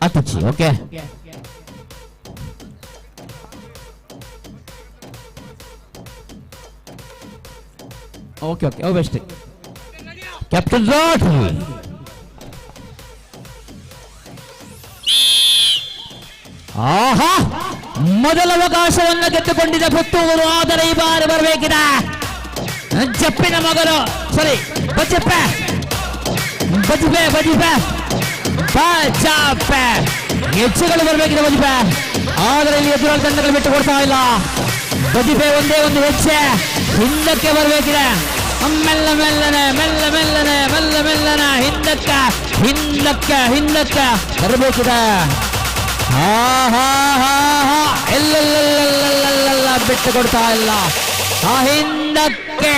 ಅತಿಚಿ ಓಕೆ. ಓಕೆ ಓಕೆ ಓ ಬೆಸ್ಟ್ ಕ್ಯಾಪ್ಟನ್ ರಾಟ್. ಆಹಾ ಮೊದಲ ಅವಕಾಶವನ್ನು ಗೆದ್ದುಕೊಂಡಿದೆ ಪುತ್ತೂರು. ಆದರೆ ಈ ಬಾರಿ ಬರಬೇಕಿದೆ ಜಪ್ಪಿನ ಮಗರು, ಸಾರಿ ಬಜ್ಜೆಪ್ಪ ಬಜಪೆ ಹೆಚ್ಚುಗಳು ಬರಬೇಕಿದೆ ಬಜಿಪೆ, ಆದರೆ ಇಲ್ಲಿ ಎದುರಾಳಿ ತಂಡಗಳು ಬಿಟ್ಟು ಕೊಡ್ತಾ ಇಲ್ಲ. ಬಜಿಪೆ ಒಂದೇ ಒಂದು ಹೆಜ್ಜೆ ಹಿಂದಕ್ಕೆ ಬರಬೇಕಿದೆ. ಮೆಲ್ಲ ಮೆಲ್ಲನೆ ಮೆಲ್ಲ ಮೆಲ್ಲನೆ ಮೆಲ್ಲ ಮೆಲ್ಲನೆ ಹಿಂದಕ್ಕೆ ಹಿಂದಕ್ಕೆ ಹಿಂದಕ್ಕೆ ಬರಬೇಕಿದೆ. ಹಾ ಹಾ ಹಾ ಹಾ ಎಲ್ಲೆಲ್ಲ ಬಿಟ್ಟು ಕೊಡ್ತಾ ಇಲ್ಲ. ಹಿಂದಕ್ಕೆ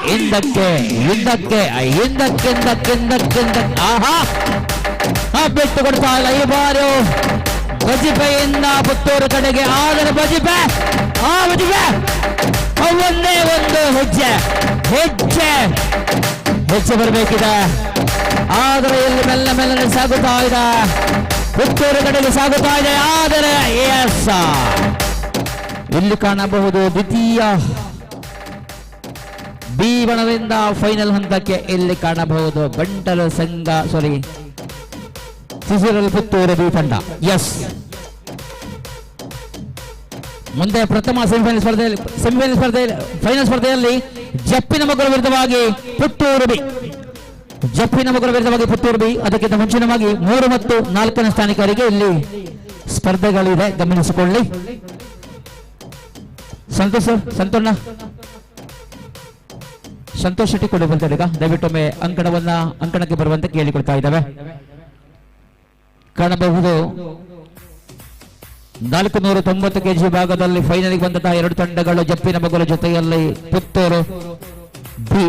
ಹಿಂದಕ್ಕೆ ಹಿಂದಕ್ಕೆ ಹಿಂದಕ್ಕೆ ಹಿಂದಕ್ಕೆ ಹಿಂದಕ್ಕೆ ಹಿಂದಕ್ಕೆ ಆಹಾ ಬಿಟ್ಟು ಕೊಡ್ತಾ ಇಲ್ಲ. ಈ ಬಾರಿ ಬಜಿಪೆಯಿಂದ ಪುತ್ತೂರು ಕಡೆಗೆ, ಆದರೆ ಬಜಿಪೆ ಬಜಿಪೆ ಒಂದೇ ಒಂದು ಹೆಜ್ಜೆ ಹೆಜ್ಜೆ ಹೆಜ್ಜೆ ಬರಬೇಕಿದೆ. ಆದರೆ ಇಲ್ಲಿ ಮೆಲ್ಲ ಮೆಲ್ಲನೆ ಸಾಗುತ್ತಾ ಇದೆ, ಪುತ್ತೂರು ಕಡೆಗೆ ಸಾಗುತ್ತಾ ಇದೆ. ಆದರೆ ಎಸ್ ಇಲ್ಲಿ ಕಾಣಬಹುದು ದ್ವಿತೀಯ ಬಿ ಬಣದಿಂದ ಫೈನಲ್ ಹಂತಕ್ಕೆ ಇಲ್ಲಿ ಕಾಣಬಹುದು ಬಂಟರ ಸಂಘ ಸಿಸಿರಲ್ ಪುತ್ತೂರು ಬಿ ತಂಡ. ಎಸ್ ಮುಂದೆ ಪ್ರಥಮ ಸೆಮಿಫೈನಲ್ ಸ್ಪರ್ಧೆಯಲ್ಲಿ ಫೈನಲ್ ಸ್ಪರ್ಧೆಯಲ್ಲಿ ಜಪ್ಪಿನ ಮಗುರ ವಿರುದ್ಧವಾಗಿ ಪುತ್ತೂರು ಬಿ, ಜಪ್ಪಿನ ಮಗುರ ವಿರುದ್ಧವಾಗಿ ಪುತ್ತೂರು ಬಿ. ಅದಕ್ಕಿಂತ ಮುಂಚಿನವಾಗಿ 3 ಮತ್ತು 4ನೇ ಸ್ಥಾನಿಕರಿಗೆ ಇಲ್ಲಿ ಸ್ಪರ್ಧೆಗಳಿದೆ, ಗಮನಿಸಿಕೊಳ್ಳಿ. ಸಂತೋಷ್ ಸರ್, ಸಂತೋಷ್ ಶೆಟ್ಟಿ ಕೊಡಿ ಬಂತಾರೆ. ಈಗ ದಯವಿಟ್ಟೊಮ್ಮೆ ಅಂಕಣಕ್ಕೆ ಬರುವಂತೆ ಕೇಳಿಕೊಳ್ತಾ ಇದ್ದಾವೆ. ಕಾಣಬಹುದು 490 ಕೆಜಿ ಭಾಗದಲ್ಲಿ ಫೈನಲ್ಗೆ ಬಂದಂತಹ 2 ತಂಡಗಳು ಜಪ್ಪಿನ ಮಗುಲ ಜೊತೆಯಲ್ಲಿ ಪುತ್ತೂರು ಬಿ,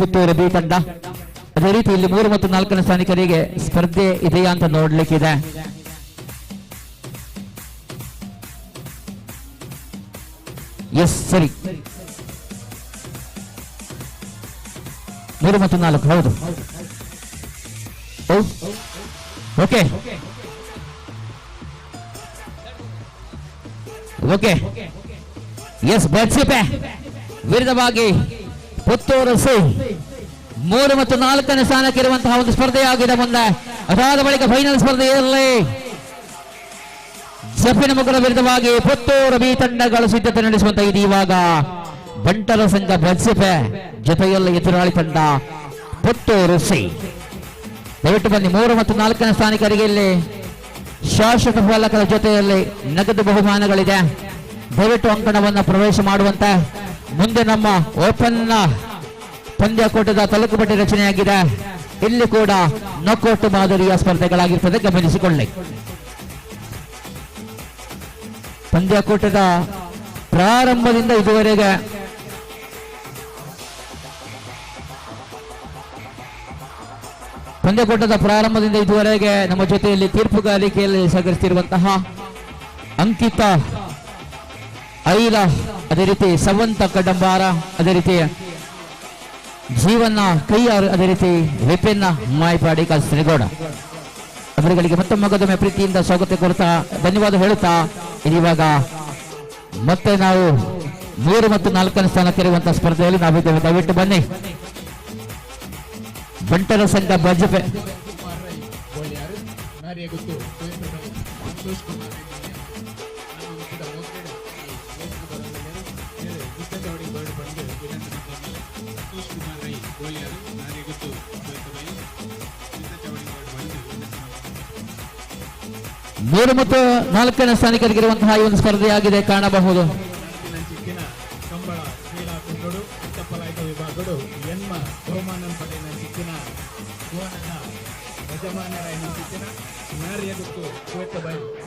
ಪುತ್ತೂರು ಬಿ ತಂಡ. ಅದೇ ರೀತಿ ಇಲ್ಲಿ 3 ಮತ್ತು 4ನೇ ಸ್ಥಾನಿಕರಿಗೆ ಸ್ಪರ್ಧೆ ಇದೆಯಾ ಅಂತ ನೋಡ್ಲಿಕ್ಕಿದೆ. ಎಸ್ ಸರಿ, 3 ಮತ್ತು 4 ಹೌದು. ಓಕೆ ಓಕೆ ಎಸ್ ಬಜಿಪೆ ವಿರುದ್ಧವಾಗಿ ಪುತ್ತೂರು ಸಿ 3 ಮತ್ತು 4ನೇ ಸ್ಥಾನಕ್ಕಿರುವಂತಹ ಒಂದು ಸ್ಪರ್ಧೆಯಾಗಿದೆ ಮುಂದೆ. ಅದಾದ ಬಳಿಕ ಫೈನಲ್ ಸ್ಪರ್ಧೆಯಲ್ಲಿ ಜಪ್ಪಿನ ಮಗುರ ವಿರುದ್ಧವಾಗಿ ಪುತ್ತೂರು ಬಿ ತಂಡಗಳು ಸಿದ್ಧತೆ ನಡೆಸುವಂತ ಇದು. ಇವಾಗ ಬಂಟರ ಸಂಘ ಬಜಿಪೆ ಜೊತೆಯಲ್ಲಿ ಎದುರಾಳಿ ತಂಡ ಪುತ್ತೂರು ಸಿ. ದಯವಿಟ್ಟು ಬನ್ನಿ. 3 ಮತ್ತು 4ನೇ ಸ್ಥಾನಿಕರಿಗೆ ಇಲ್ಲಿ ಶಾಶ್ವತ ಫಲಕದ ಜೊತೆಯಲ್ಲಿ ನಗದು ಬಹುಮಾನಗಳಿದೆ. ದಯವಿಟ್ಟು ಅಂಕಣವನ್ನು ಪ್ರವೇಶ ಮಾಡುವಂತೆ. ಮುಂದೆ ನಮ್ಮ ಓಪನ್ ಪಂದ್ಯಕೂಟದ ತಲುಕುಬಟ್ಟಿ ರಚನೆಯಾಗಿದೆ. ಇಲ್ಲಿ ಕೂಡ ನಾಕೌಟ್ ಮಾದರಿಯ ಸ್ಪರ್ಧೆಗಳಾಗಿರ್ತದೆ, ಗಮನಿಸಿಕೊಳ್ಳಿ. ಪಂದ್ಯಕೂಟದ ಪ್ರಾರಂಭದಿಂದ ಇದುವರೆಗೆ ನಮ್ಮ ಜೊತೆಯಲ್ಲಿ ತೀರ್ಪುಗಾರಿಕೆಯಲ್ಲಿ ಸಹಕರಿಸುತ್ತಿರುವಂತಹ ಅಂಕಿತ ಐಲ, ಅದೇ ರೀತಿ ಸವಂತ ಕಡಂಬಾರ, ಅದೇ ರೀತಿ ಜೀವನ ಕೈಯಾರ್, ಅದೇ ರೀತಿ ವಿಪಿನ್ ಮಾಯ್ಪಾಡಿ ಕಾಸರಗೋಡ ಅವರುಗಳಿಗೆ ಮತ್ತೊಮ್ಮೆ ಪ್ರೀತಿಯಿಂದ ಸ್ವಾಗತ ಕೋರುತ್ತಾ ಧನ್ಯವಾದ ಹೇಳುತ್ತಾ ಇವಾಗ ಮತ್ತೆ ನಾವು 3 ಮತ್ತು 4ನೇ ಸ್ಥಾನಕ್ಕಿರುವಂತಹ ಸ್ಪರ್ಧೆಯಲ್ಲಿ ನಾವಿದ್ದೇವೆ. ದಯವಿಟ್ಟು ಬನ್ನಿ. ಬಂಟರ ಸಂಘ ಬಜಿಪೆ ಮೂರು ಮತ್ತು 4ನೇ ಸ್ಥಾನಿಕರಿಗಿರುವಂತಹ ಈ ಒಂದು ಸ್ಪರ್ಧೆಯಾಗಿದೆ, ಕಾಣಬಹುದು.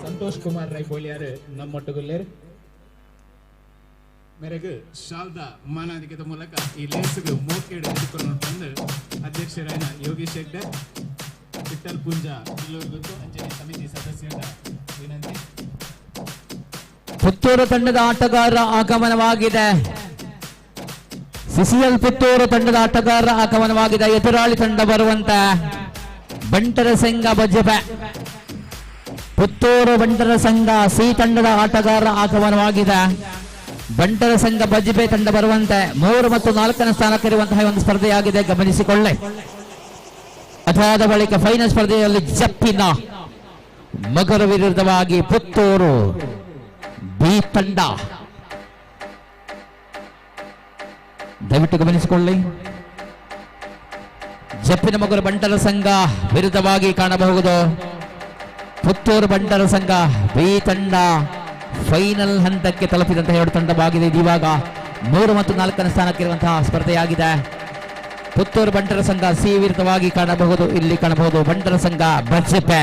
ಸಂತೋಷ್ ಕುಮಾರ್ ರೈ ಬೋಳಿಯಾರು ನಮ್ಮೊಟ್ಟುಗುಲ್ಲೇರು ಮೇರೆಗೆ ಶಾಲ್ದ ಮಾನಾಧಿಕದ ಮೂಲಕ ಈ ಲೇಸ್ಗೆ ಮೋಕೆಡು ಹಿಡಿದುಕೊಂಡು ಬಂದು ಅಧ್ಯಕ್ಷರಾದ ಯೋಗೀಶ್ ಹೆಗ್ಡೆ, ವಿಠಲ್ ಪೂಂಜಾ ಇಲ್ಲೂರ್ಗೂ ಅಂಚನೆ ಸಮಿತಿ ಸದಸ್ಯರ ವಿನಂತಿ. ಪುತ್ತೂರು ತಂಡದ ಆಟಗಾರರ ಆಗಮನವಾಗಿದೆ. ಸಿಸಿಎಲ್ ಪುತ್ತೂರು ತಂಡದ ಆಟಗಾರರ ಆಗಮನವಾಗಿದೆ. ಎದುರಾಳಿ ತಂಡ ಬರುವಂತ ಬಂಟರ ಸಂಘ ಬಜಿಪೆ, ಪುತ್ತೂರು ಬಂಟರ ಸಂಘ ಸಿ ತಂಡದ ಆಟಗಾರರ ಆಗಮನವಾಗಿದೆ. ಬಂಟರ ಸಂಘ ಬಜಿಪೆ ತಂಡ ಬರುವಂತೆ 3 ಮತ್ತು 4ನೇ ಸ್ಥಾನಕ್ಕಿರುವಂತಹ ಒಂದು ಸ್ಪರ್ಧೆಯಾಗಿದೆ, ಗಮನಿಸಿಕೊಳ್ಳಿ. ಅದಾದ ಬಳಿಕ ಫೈನಲ್ ಸ್ಪರ್ಧೆಯಲ್ಲಿ ಜಪ್ಪಿನ ಮಗರ ವಿರುದ್ಧವಾಗಿ ಪುತ್ತೂರು ಬಿ ತಂಡ. ದಯವಿಟ್ಟು ಗಮನಿಸಿಕೊಳ್ಳಿ. ಜಪ್ಪಿನಮಗೂರು ಬಂಟರ ಸಂಘ ವಿರುದ್ಧವಾಗಿ ಕಾಣಬಹುದು. ಪುತ್ತೂರು ಬಂಟರ ಸಂಘ ಬಿ ತಂಡ ಫೈನಲ್ ಹಂತಕ್ಕೆ ತಲುಪಿದಂತಹ ಎರಡು ತಂಡವಾಗಿದೆ. ಇವಾಗ 3 ಮತ್ತು 4ನೇ ಸ್ಥಾನಕ್ಕಿರುವಂತಹ ಸ್ಪರ್ಧೆಯಾಗಿದೆ. ಪುತ್ತೂರು ಬಂಟರ ಸಂಘ ಸಿ ವಿರುದ್ಧವಾಗಿ ಕಾಣಬಹುದು. ಇಲ್ಲಿ ಕಾಣಬಹುದು ಬಂಟರ ಸಂಘ ಬಜ್ಜೆಪೆ.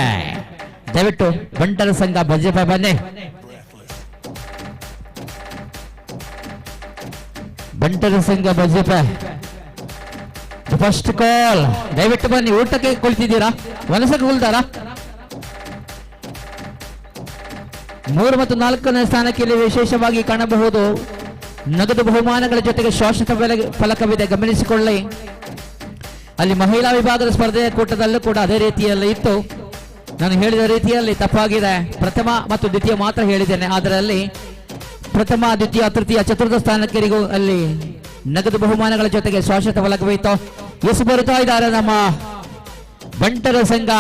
ದಯವಿಟ್ಟು ಬಂಟರ ಸಂಘ ಬಜ್ಜೆಪೆ ಬನ್ನಿ. ಬಂಟರ ಸಂಘ ಬಜ್ಜೆಪೆ ಫಸ್ಟ್ ಕಾಲ್. ದಯವಿಟ್ಟು ಬನ್ನಿ. ಊಟಕ್ಕೆ ಕುಳಿತಿದ್ದೀರಾ? ವಲಸಕ್ಕೆ ಕುಳಿತಾರಾ? 3 ಮತ್ತು 4ನೇ ಸ್ಥಾನಕ್ಕೆ ಇಲ್ಲಿ ವಿಶೇಷವಾಗಿ ಕಾಣಬಹುದು ನಗದು ಬಹುಮಾನಗಳ ಜೊತೆಗೆ ಶಾಶ್ವತ ಫಲಕವಿದೆ, ಗಮನಿಸಿಕೊಳ್ಳಿ. ಅಲ್ಲಿ ಮಹಿಳಾ ವಿಭಾಗದ ಸ್ಪರ್ಧೆಯ ಕೂಟದಲ್ಲೂ ಕೂಡ ಅದೇ ರೀತಿಯಲ್ಲಿ ಇತ್ತು. ನಾನು ಹೇಳಿದ ರೀತಿಯಲ್ಲಿ ತಪ್ಪಾಗಿದೆ. ಪ್ರಥಮ ಮತ್ತು ದ್ವಿತೀಯ ಮಾತ್ರ ಹೇಳಿದ್ದೇನೆ. ಅದರಲ್ಲಿ ಪ್ರಥಮ, ದ್ವಿತೀಯ, ತೃತೀಯ, ಚತುರ್ಥ ಸ್ಥಾನಕ್ಕರಿಗೂ ಅಲ್ಲಿ ನಗದು ಬಹುಮಾನಗಳ ಜೊತೆಗೆ ಶಾಶ್ವತ ಫಲಕವಿತ್ತು. ಎಸ್ ಬರುತ್ತಾ ಇದ್ದಾರೆ ನಮ್ಮ ಬಂಟರ ಸಂಘ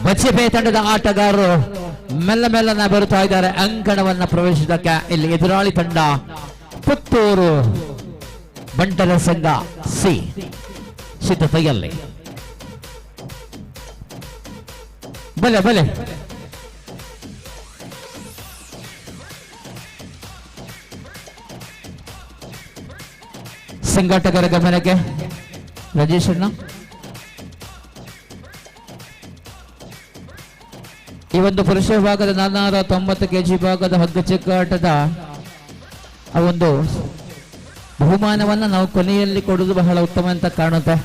ಬಚ್ಚೆಪೆ ತಂಡದ ಆಟಗಾರರು. ಮೆಲ್ಲ ಬರುತ್ತಾ ಇದ್ದಾರೆ ಅಂಕಣವನ್ನ ಪ್ರವೇಶಿಸಕ್ಕೆ. ಇಲ್ಲಿ ಎದುರಾಳಿ ತಂಡ ಪುತ್ತೂರು ಬಂಟರ ಸಂಘ ಸಿ ಸಿದ್ಧತೆಯಲ್ಲಿ. ಬಲೆ ಸಂಘಟಕರ ಗಮನಕ್ಕೆ ರಾಜೇಶ್ ಅಣ್ಣ. ಈ ಒಂದು ಪುರುಷ ವಿಭಾಗದ 490 kg ಭಾಗದ ಹಗ್ಗ ಚೆಕ್ಕಾಟದ ಆ ಒಂದು ಬಹುಮಾನವನ್ನ ನಾವು ಕೊನೆಯಲ್ಲಿ ಕೊಡುವುದು ಬಹಳ ಉತ್ತಮ ಅಂತ ಕಾಣುತ್ತೆ.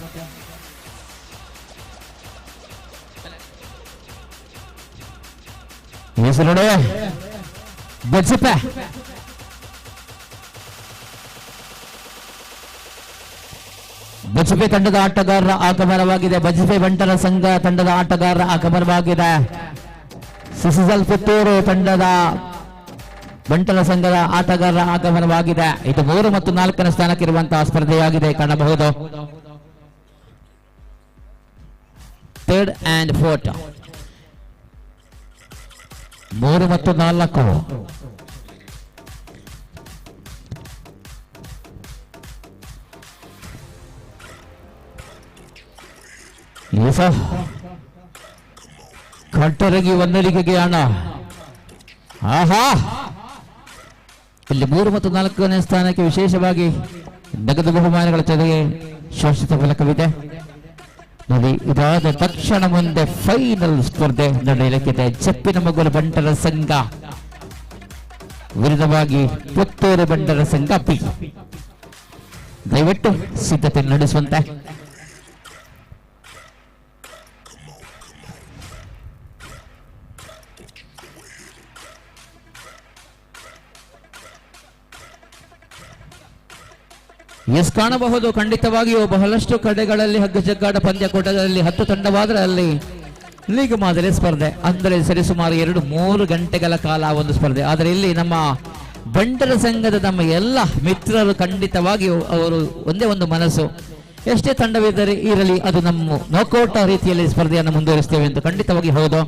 ಹೆಸರು ಬಜ್ಜೆಪೆ. ಬಜ್ಜೆಪೆ ತಂಡದ ಆಟಗಾರರ ಆಗಮನವಾಗಿದೆ. ಬಜ್ಜೆಪೆ ಬಂಟರ ಸಂಘ ತಂಡದ ಆಟಗಾರರ ಆಗಮನವಾಗಿದೆ. ಸಿಸಿಸಲ್ ಪುತ್ತೂರು ತಂಡದ ಬಂಟರ ಸಂಘದ ಆಟಗಾರರ ಆಗಮನವಾಗಿದೆ. ಇದು 3 ಮತ್ತು 4ನೇ ಸ್ಥಾನಕ್ಕಿರುವಂತಹ ಸ್ಪರ್ಧೆಯಾಗಿದೆ ಕಾಣಬಹುದು. 3rd and 4th 3 ಮತ್ತು 4. ಕಟ್ಟರಗಿ ಒಂದರಿಕೆಗೆ ಹಣ. ಆಹಾ, ಇಲ್ಲಿ 3 ಮತ್ತು 4ನೇ ಸ್ಥಾನಕ್ಕೆ ವಿಶೇಷವಾಗಿ ನಗದು ಬಹುಮಾನಗಳ ಜೊತೆಗೆ ಶಾಶ್ವತ ಫಲಕವಿದೆ. ನೋಡಿ, ಇದಾದ ತಕ್ಷಣ ಮುಂದೆ ಫೈನಲ್ ಸ್ಪರ್ಧೆ ನಡೆಯಲಿಕ್ಕಿದೆ. ಜಪ್ಪಿನಮಗೂರು ಬಂಟರ ಸಂಘ ವಿರುದ್ಧವಾಗಿ ಪುತ್ತೂರು ಬಂಟರ ಸಂಘ ಪಿ. ದಯವಿಟ್ಟು ಸಿದ್ಧತೆ ನಡೆಸುವಂತೆ. ಎಸ್ ಕಾಣಬಹುದು. ಖಂಡಿತವಾಗಿಯೂ ಬಹಳಷ್ಟು ಕಡೆಗಳಲ್ಲಿ ಹಗ್ಗ ಜಗ್ಗಾಟ ಪಂದ್ಯಕೂಟಗಳಲ್ಲಿ 10 ತಂಡವಾದರೆ ಅಲ್ಲಿ ಲೀಗ್ ಮಾದರಿ ಸ್ಪರ್ಧೆ ಅಂದರೆ ಸರಿಸುಮಾರು 2-3 ಗಂಟೆಗಳ ಕಾಲ ಒಂದು ಸ್ಪರ್ಧೆ. ಆದರೆ ಇಲ್ಲಿ ನಮ್ಮ ಬಂಟರ ಸಂಘದ ನಮ್ಮ ಎಲ್ಲ ಮಿತ್ರರು ಖಂಡಿತವಾಗಿಯೂ ಅವರು ಒಂದೇ ಒಂದು ಮನಸ್ಸು, ಎಷ್ಟೇ ತಂಡವಿದ್ದರೆ ಇರಲಿ ಅದು ನಮ್ಮ ನೋಕೌಟ್ ರೀತಿಯಲ್ಲಿ ಸ್ಪರ್ಧೆಯನ್ನು ಮುಂದುವರಿಸ್ತೇವೆ ಅಂತ. ಖಂಡಿತವಾಗಿ ಹೌದು,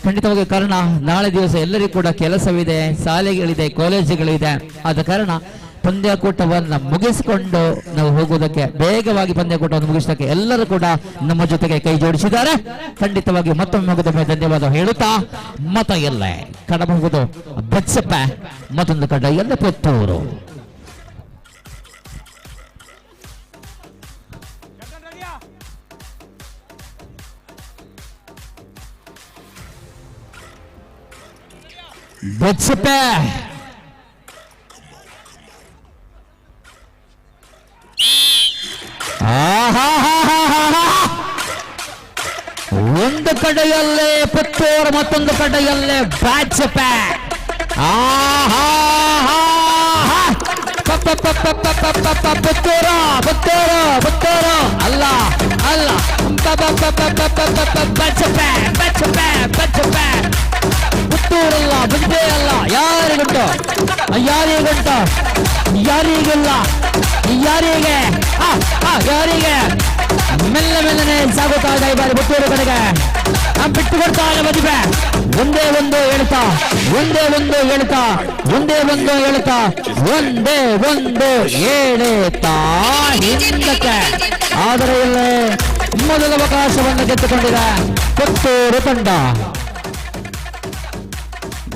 ಖಂಡಿತವಾಗಿ. ಕಾರಣ ನಾಳೆ ದಿವಸ ಎಲ್ಲರಿಗೂ ಕೂಡ ಕೆಲಸವಿದೆ, ಶಾಲೆಗಳಿದೆ, ಕಾಲೇಜುಗಳಿದೆ. ಆದ ಕಾರಣ ಪಂದ್ಯಕೂಟವನ್ನು ಮುಗಿಸಿಕೊಂಡು ನಾವು ಹೋಗುವುದಕ್ಕೆ, ಬೇಗವಾಗಿ ಪಂದ್ಯಕೂಟವನ್ನು ಮುಗಿಸೋದಕ್ಕೆ ಎಲ್ಲರೂ ಕೂಡ ನಮ್ಮ ಜೊತೆಗೆ ಕೈ ಜೋಡಿಸಿದ್ದಾರೆ. ಖಂಡಿತವಾಗಿ ಮತ್ತೊಮ್ಮೆ ಮಗದೊಮ್ಮೆ ಧನ್ಯವಾದ ಹೇಳುತ್ತಾ ಮತ ಎಲ್ಲೇ ಕಾಣಬಹುದು ಬಚ್ಚೆಪೆ, ಮತ್ತೊಂದು ಕಡೆ ಎಲ್ಲ ಪುತ್ತೂರು. ಬಚ್ಚೆಪೆ ಒಂದು ಕಡೆಯಲ್ಲೇ ಪುತ್ತೂರು, ಮತ್ತೊಂದು ಕಡೆಯಲ್ಲೇ ಬಚ್ಚೆಪೆ. ಪುತ್ತೂರು ಪುತ್ತೂರು ಪುತ್ತೂರು ಅಲ್ಲ ಅಲ್ಲ ಬಚ್ಚೆಪೆ ಬಚ್ಚೆಪೆ ಬಚ್ಚೆಪೆ. ಪುತ್ತೂರಲ್ಲ, ಬುದ್ಧಿ ಅಲ್ಲ. ಯಾರಿಗುಂಟು ಯಾರಿಗುಂಟು ಯಾರಿಗಿಲ್ಲ ಯಾರಿಗೆ ಯಾರಿಗೆ. ಮೆಲ್ಲನೆ ಸಾಗುತ್ತಾ ಇದೆ ಈ ಬಾರಿ ಪುತ್ತೂರು ಕಡೆಗೆ. ಬಿಟ್ಟು ಕೊಡ್ತಾ ಇಲ್ಲ ಮದುವೆ. ಒಂದೇ ಒಂದು ಹೇಳ್ತಾ ಒಂದೇ ಒಂದು ಹೇಳ್ತಾ ಒಂದೇ ಒಂದು ಹೇಳ್ತಾ ಒಂದೇ ಒಂದು ಹೇಳುತ್ತಾ ಹಿಂದಕ್ಕೆ. ಆದರೆ ಇಲ್ಲೇ ಮೊದಲ ಅವಕಾಶವನ್ನು ಗೆದ್ದುಕೊಂಡಿದೆ ಪುತ್ತೂರು ತಂಡ.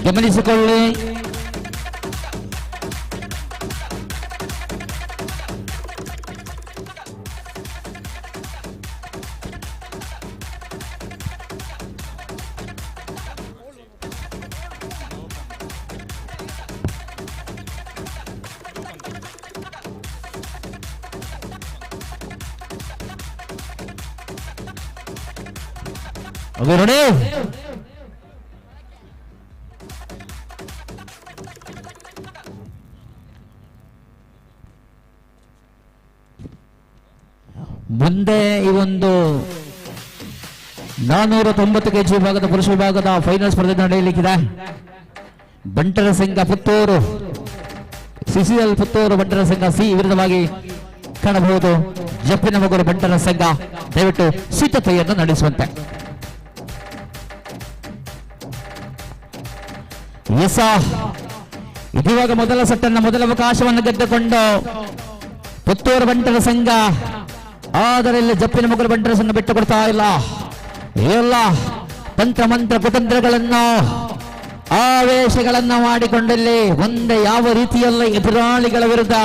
ಗಮನಿಸಿಕೊಳ್ಳಿ, ನೋಡಿ ಮುಂದೆ ಈ ಒಂದು 490 ಕೆಜಿ ವಿಭಾಗದ ಪುರುಷ ವಿಭಾಗದ ಫೈನಲ್ ಸ್ಪರ್ಧೆ ನಡೆಯಲಿಕ್ಕಿದೆ. ಬಂಟರ ಸಂಘ ಪುತ್ತೂರು, ಸಿಸಿಎಲ್ ಪುತ್ತೂರು ಬಂಟರ ಸಂಘ ಸಿ ವಿರುದ್ಧವಾಗಿ ಕಾಣಬಹುದು. ಜಪ್ಪಿನ ಮಗುರು ಬಂಟರ ಸಂಘ. ದಯವಿಟ್ಟು ಸಿದ್ಧತೆಯನ್ನು ನಡೆಸುವಂತೆ. ಇದೀವಾಗ ಮೊದಲ ಸೆಟ್ಟನ್ನು ಮೊದಲ ಅವಕಾಶವನ್ನು ಗೆದ್ದುಕೊಂಡು ಪುತ್ತೂರು ಬಂಟರ ಸಂಘ. ಆದರೆ ಇಲ್ಲಿ ಜಪ್ಪಿನ ಮಗುರು ಬಂಟರ ಸಂಘ ಬಿಟ್ಟು ಕೊಡ್ತಾ ಇಲ್ಲ. ಎಲ್ಲ ತಂತ್ರ ಮಂತ್ರ ಕುತಂತ್ರಗಳನ್ನು ಆವೇಶಗಳನ್ನು ಮಾಡಿಕೊಂಡಲ್ಲಿ ಒಂದೇ ಯಾವ ರೀತಿಯಲ್ಲಿ ಎದುರಾಳಿಗಳ ವಿರುದ್ಧ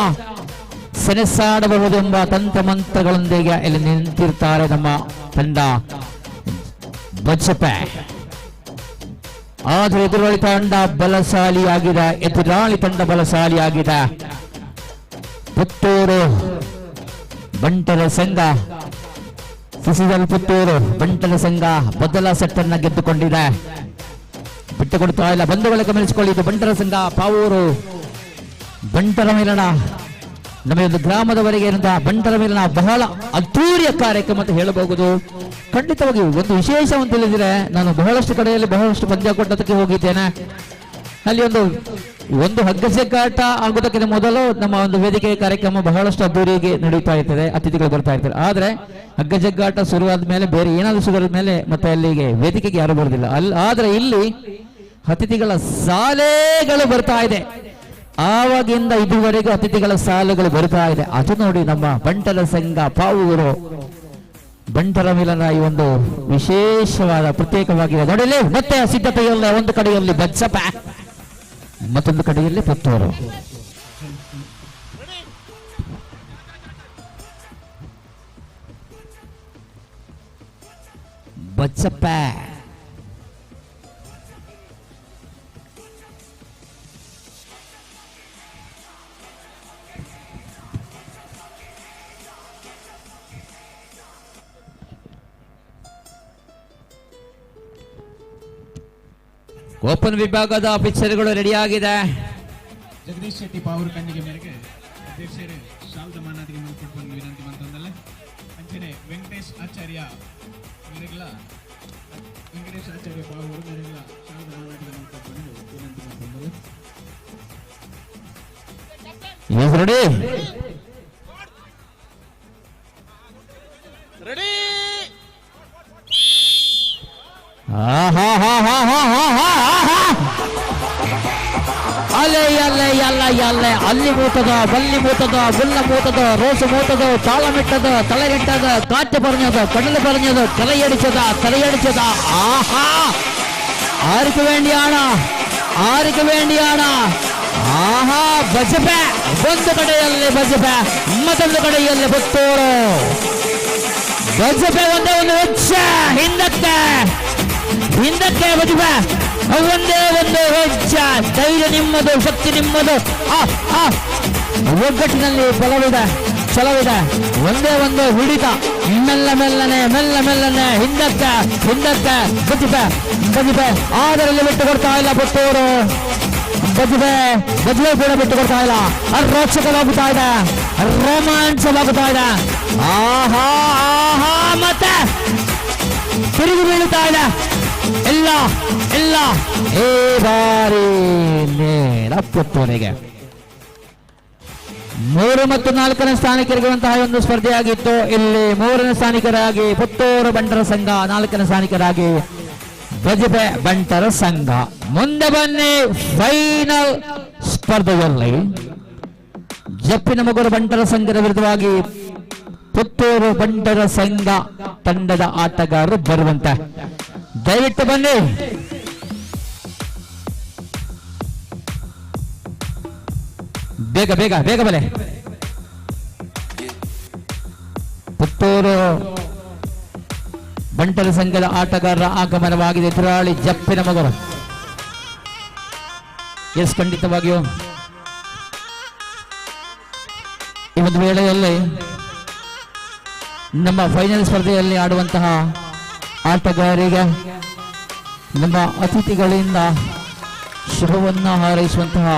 ಸೆಣಸಾಡಬಹುದೆಂಬ ತಂತ್ರ ಮಂತ್ರಗಳೊಂದಿಗೆ ಇಲ್ಲಿ ನಿಂತಿರ್ತಾರೆ ನಮ್ಮ ತಂಡ ಬಚ್ಚಪ್ಪ. ಆದರೆ ಎದುರಾಳಿ ತಂಡ ಬಲಶಾಲಿಯಾಗಿದೆ, ಎದುರಾಳಿ ತಂಡ ಬಲಶಾಲಿಯಾಗಿದೆ. ಪುತ್ತೂರು ಬಂಟರ ಸಂಘ, ಸಿಸಿಎಲ್ ಪುತ್ತೂರು ಬಂಟರ ಸಂಘ ಮೊದಲ ಸೆಟ್ ಅನ್ನ ಗೆದ್ದುಕೊಂಡಿದೆ. ಬಿಟ್ಟು ಕೊಡ್ತಾ ಇಲ್ಲ. ಬಂಧುಗಳ ಗಮನಿಸಿಕೊಳ್ಳಿ, ಇದು ಬಂಟರ ಸಂಘ ಪಾವೂರು ಬಂಟರ ಮಿಲನ. ನಮ್ಮ ಒಂದು ಗ್ರಾಮದವರೆಗೆ ಇರುವಂತಹ ಬಂಟರ ಮಿಲನ ಬಹಳ ಅದ್ದೂರಿಯ ಕಾರ್ಯಕ್ರಮ ಅಂತ ಹೇಳಬಹುದು. ಖಂಡಿತವಾಗಿ ಒಂದು ವಿಶೇಷವನ್ನು ತಿಳಿದಿದೆ. ನಾನು ಬಹಳಷ್ಟು ಕಡೆಯಲ್ಲಿ ಬಹಳಷ್ಟು ಪಂದ್ಯಾಕೂಟಕ್ಕೆ ಹೋಗಿದ್ದೇನೆ. ಅಲ್ಲಿ ಒಂದು ಹಗ್ಗ ಜಗ್ಗಾಟ ಆಗುವುದಕ್ಕಿಂತ ಮೊದಲು ನಮ್ಮ ಒಂದು ವೇದಿಕೆ ಕಾರ್ಯಕ್ರಮ ಬಹಳಷ್ಟು ಅದ್ದೂರಿಗೆ ನಡೀತಾ ಇರ್ತದೆ, ಅತಿಥಿಗಳು ಬರ್ತಾ ಇರ್ತಾರೆ. ಆದ್ರೆ ಹಗ್ಗ ಜಗ್ಗಾಟ ಶುರುವಾದ ಮೇಲೆ ಬೇರೆ ಏನಾದ್ರು ಶುರುವಾದ ಮೇಲೆ ಮತ್ತೆ ಅಲ್ಲಿಗೆ ವೇದಿಕೆಗೆ ಯಾರು ಬರುವುದಿಲ್ಲ. ಆದ್ರೆ ಇಲ್ಲಿ ಅತಿಥಿಗಳ ಸಾಲೆಗಳು ಬರ್ತಾ ಇದೆ. ಆವಾಗಿಂದ ಇದುವರೆಗೂ ಅತಿಥಿಗಳ ಸಾಲುಗಳು ಬರ್ತಾ ಇದೆ. ಅದು ನೋಡಿ ನಮ್ಮ ಬಂಟರ ಸಂಘ ಪಾವೂರು ಬಂಟರ ಮಿಲನ ಈ ಒಂದು ವಿಶೇಷವಾದ ಪ್ರತ್ಯೇಕವಾಗಿದೆ. ನೋಡಿಲಿ ಮತ್ತೆ ಸಿದ್ಧತೆಯಲ್ಲಿ ಒಂದು ಕಡೆಯಲ್ಲಿ ಬಚ್ಚಪ್ಪ, ಮತ್ತೊಂದು ಕಡೆಯಲ್ಲಿ ಪುತ್ತೂರು. ಬಚ್ಚಪ್ಪ ಓಪನ್ ವಿಭಾಗದ ಪಿಕ್ಚರ್ಗಳು ರೆಡಿಯಾಗಿದೆ. ಜಗದೀಶ್ ಶೆಟ್ಟಿ ಪಾವೂರು ಕಣ್ಣಿಗೆ ಮೇರೆಗೆ ಅಧ್ಯಕ್ಷರು ಶಾಲ್ದ ಮಾನಾದಿಗೆ ಮುಲ್ಪಟ್ಟು ಬಂದು ವಿನಂತಿ ಮಂತಂದಲ್ಲ ಅಂಚನೆ ವೆಂಕಟೇಶ್ ಆಚಾರ್ಯ ಮೇರೆಗಳ ವೆಂಕಟೇಶ್ ಆಚಾರ್ಯ ಪಾವೂರು ಮೇರೆಗಳ ಶಾಲ್ದ ಮಾನಾದಿಗೆ ಮುಲ್ಪಟ್ಟು ಬಂದು ವಿನಂತಿ ಮಂತಂದಲ್ಲ. Ready ready. ಅಲ್ಲಿ ಮೂತದ ಬಲ್ಲಿ ಮೂತದ ಬುಲ್ಲ ಮೂತದ ರೋಸು ಮೂತದ ತಾಳಮಿಟ್ಟದ ತಲೆಗಿಟ್ಟದ ಕಾറ്റ് പറഞ്ഞത് കടൽ പറഞ്ഞത് തലയടിച്ചത് ആഹാ ആർക്ക് വേണ്ടിയാണ് ಆಹಾ ಬಜಪೆ. ಒಂದು ಕಡೆಯಲ್ಲಿ ಬಜಪೆ, ಮತ್ತೊಂದು ಕಡೆಯಲ್ಲಿ ಪುತ್ತೂರು. ಬಜಪೆ ಒಂದೇ ಒಂದು ಹೆಜ್ಜೆ ಹಿಂದಕ್ಕೆ ಬಜಪೆ, ಒಂದೇ ಒಂದು ಹೆಜ್ಜೆ. ಧೈರ್ಯ ನಿಮ್ಮದು, ಶಕ್ತಿ ನಿಮ್ಮದು. ಒಗ್ಗಟ್ಟಿನಲ್ಲಿ ಛಲವಿದೆ. ಒಂದೇ ಒಂದು ಹಿಡಿತ. ಮೆಲ್ಲನೆ ಹಿಂದಕ್ಕೆ ಬಜಪೆ. ಆದರಲ್ಲಿ ಬಿಟ್ಟು ಕೊಡ್ತಾ ಇಲ್ಲ ಪುತ್ತೂರು. ಬಜಪೆ ಕೂಡ ಬಿಟ್ಟು ಕೊಡ್ತಾ ಇಲ್ಲ. ರೋಚಕವಾಗುತ್ತಾ ಇದೆ, ರೋಮಾಂಚವಾಗುತ್ತಾ ಇದೆ. ಆಹಾ ಮತ್ತೆ ತಿರುಗಿ ಬೀಳುತ್ತಾ ಇದೆ. ಎಲ್ಲ ಈ ಬಾರಿ ನೇರ ಪುತ್ತೂರಿಗೆ 3 ಮತ್ತು 4ನೇ ಸ್ಥಾನಿಕರಿರುವಂತಹ ಒಂದು ಸ್ಪರ್ಧೆಯಾಗಿತ್ತು. ಇಲ್ಲಿ 3ನೇ ಸ್ಥಾನಿಕರಾಗಿ ಪುತ್ತೂರು ಬಂಟರ ಸಂಘ, 4ನೇ ಸ್ಥಾನಿಕರಾಗಿ ಬಜಪೆ ಬಂಟರ ಸಂಘ. ಮುಂದೆ ಬನ್ನಿ, ಫೈನಲ್ ಸ್ಪರ್ಧೆಯಲ್ಲಿ ಜಪ್ಪಿನ ಮಗುರು ಬಂಟರ ಸಂಘದ ವಿರುದ್ಧವಾಗಿ ಪುತ್ತೂರು ಬಂಟರ ಸಂಘ ತಂಡದ ಆಟಗಾರರು ಬರುವಂತೆ ದಯವಿಟ್ಟು ಬನ್ನಿ. ಬೇಗ ಬೇಗ ಬೇಗ ಬಲೆ. ಪುತ್ತೂರು ಬಂಟರ ಸಂಘದ ಆಟಗಾರರ ಆಗಮನವಾಗಿದೆ. ಎದುರಾಳಿ ಜಪ್ಪಿನ ಮಗರು. ಎಸ್, ಖಂಡಿತವಾಗಿಯೂ ಈ ಒಂದು ವೇಳೆಯಲ್ಲಿ ನಮ್ಮ ಫೈನಲ್ ಸ್ಪರ್ಧೆಯಲ್ಲಿ ಆಡುವಂತಹ ಆಟಗಾರರಿಗೆ ನಮ್ಮ ಅತಿಥಿಗಳಿಂದ ಶುಭವನ್ನು ಹಾರೈಸುವಂತಹ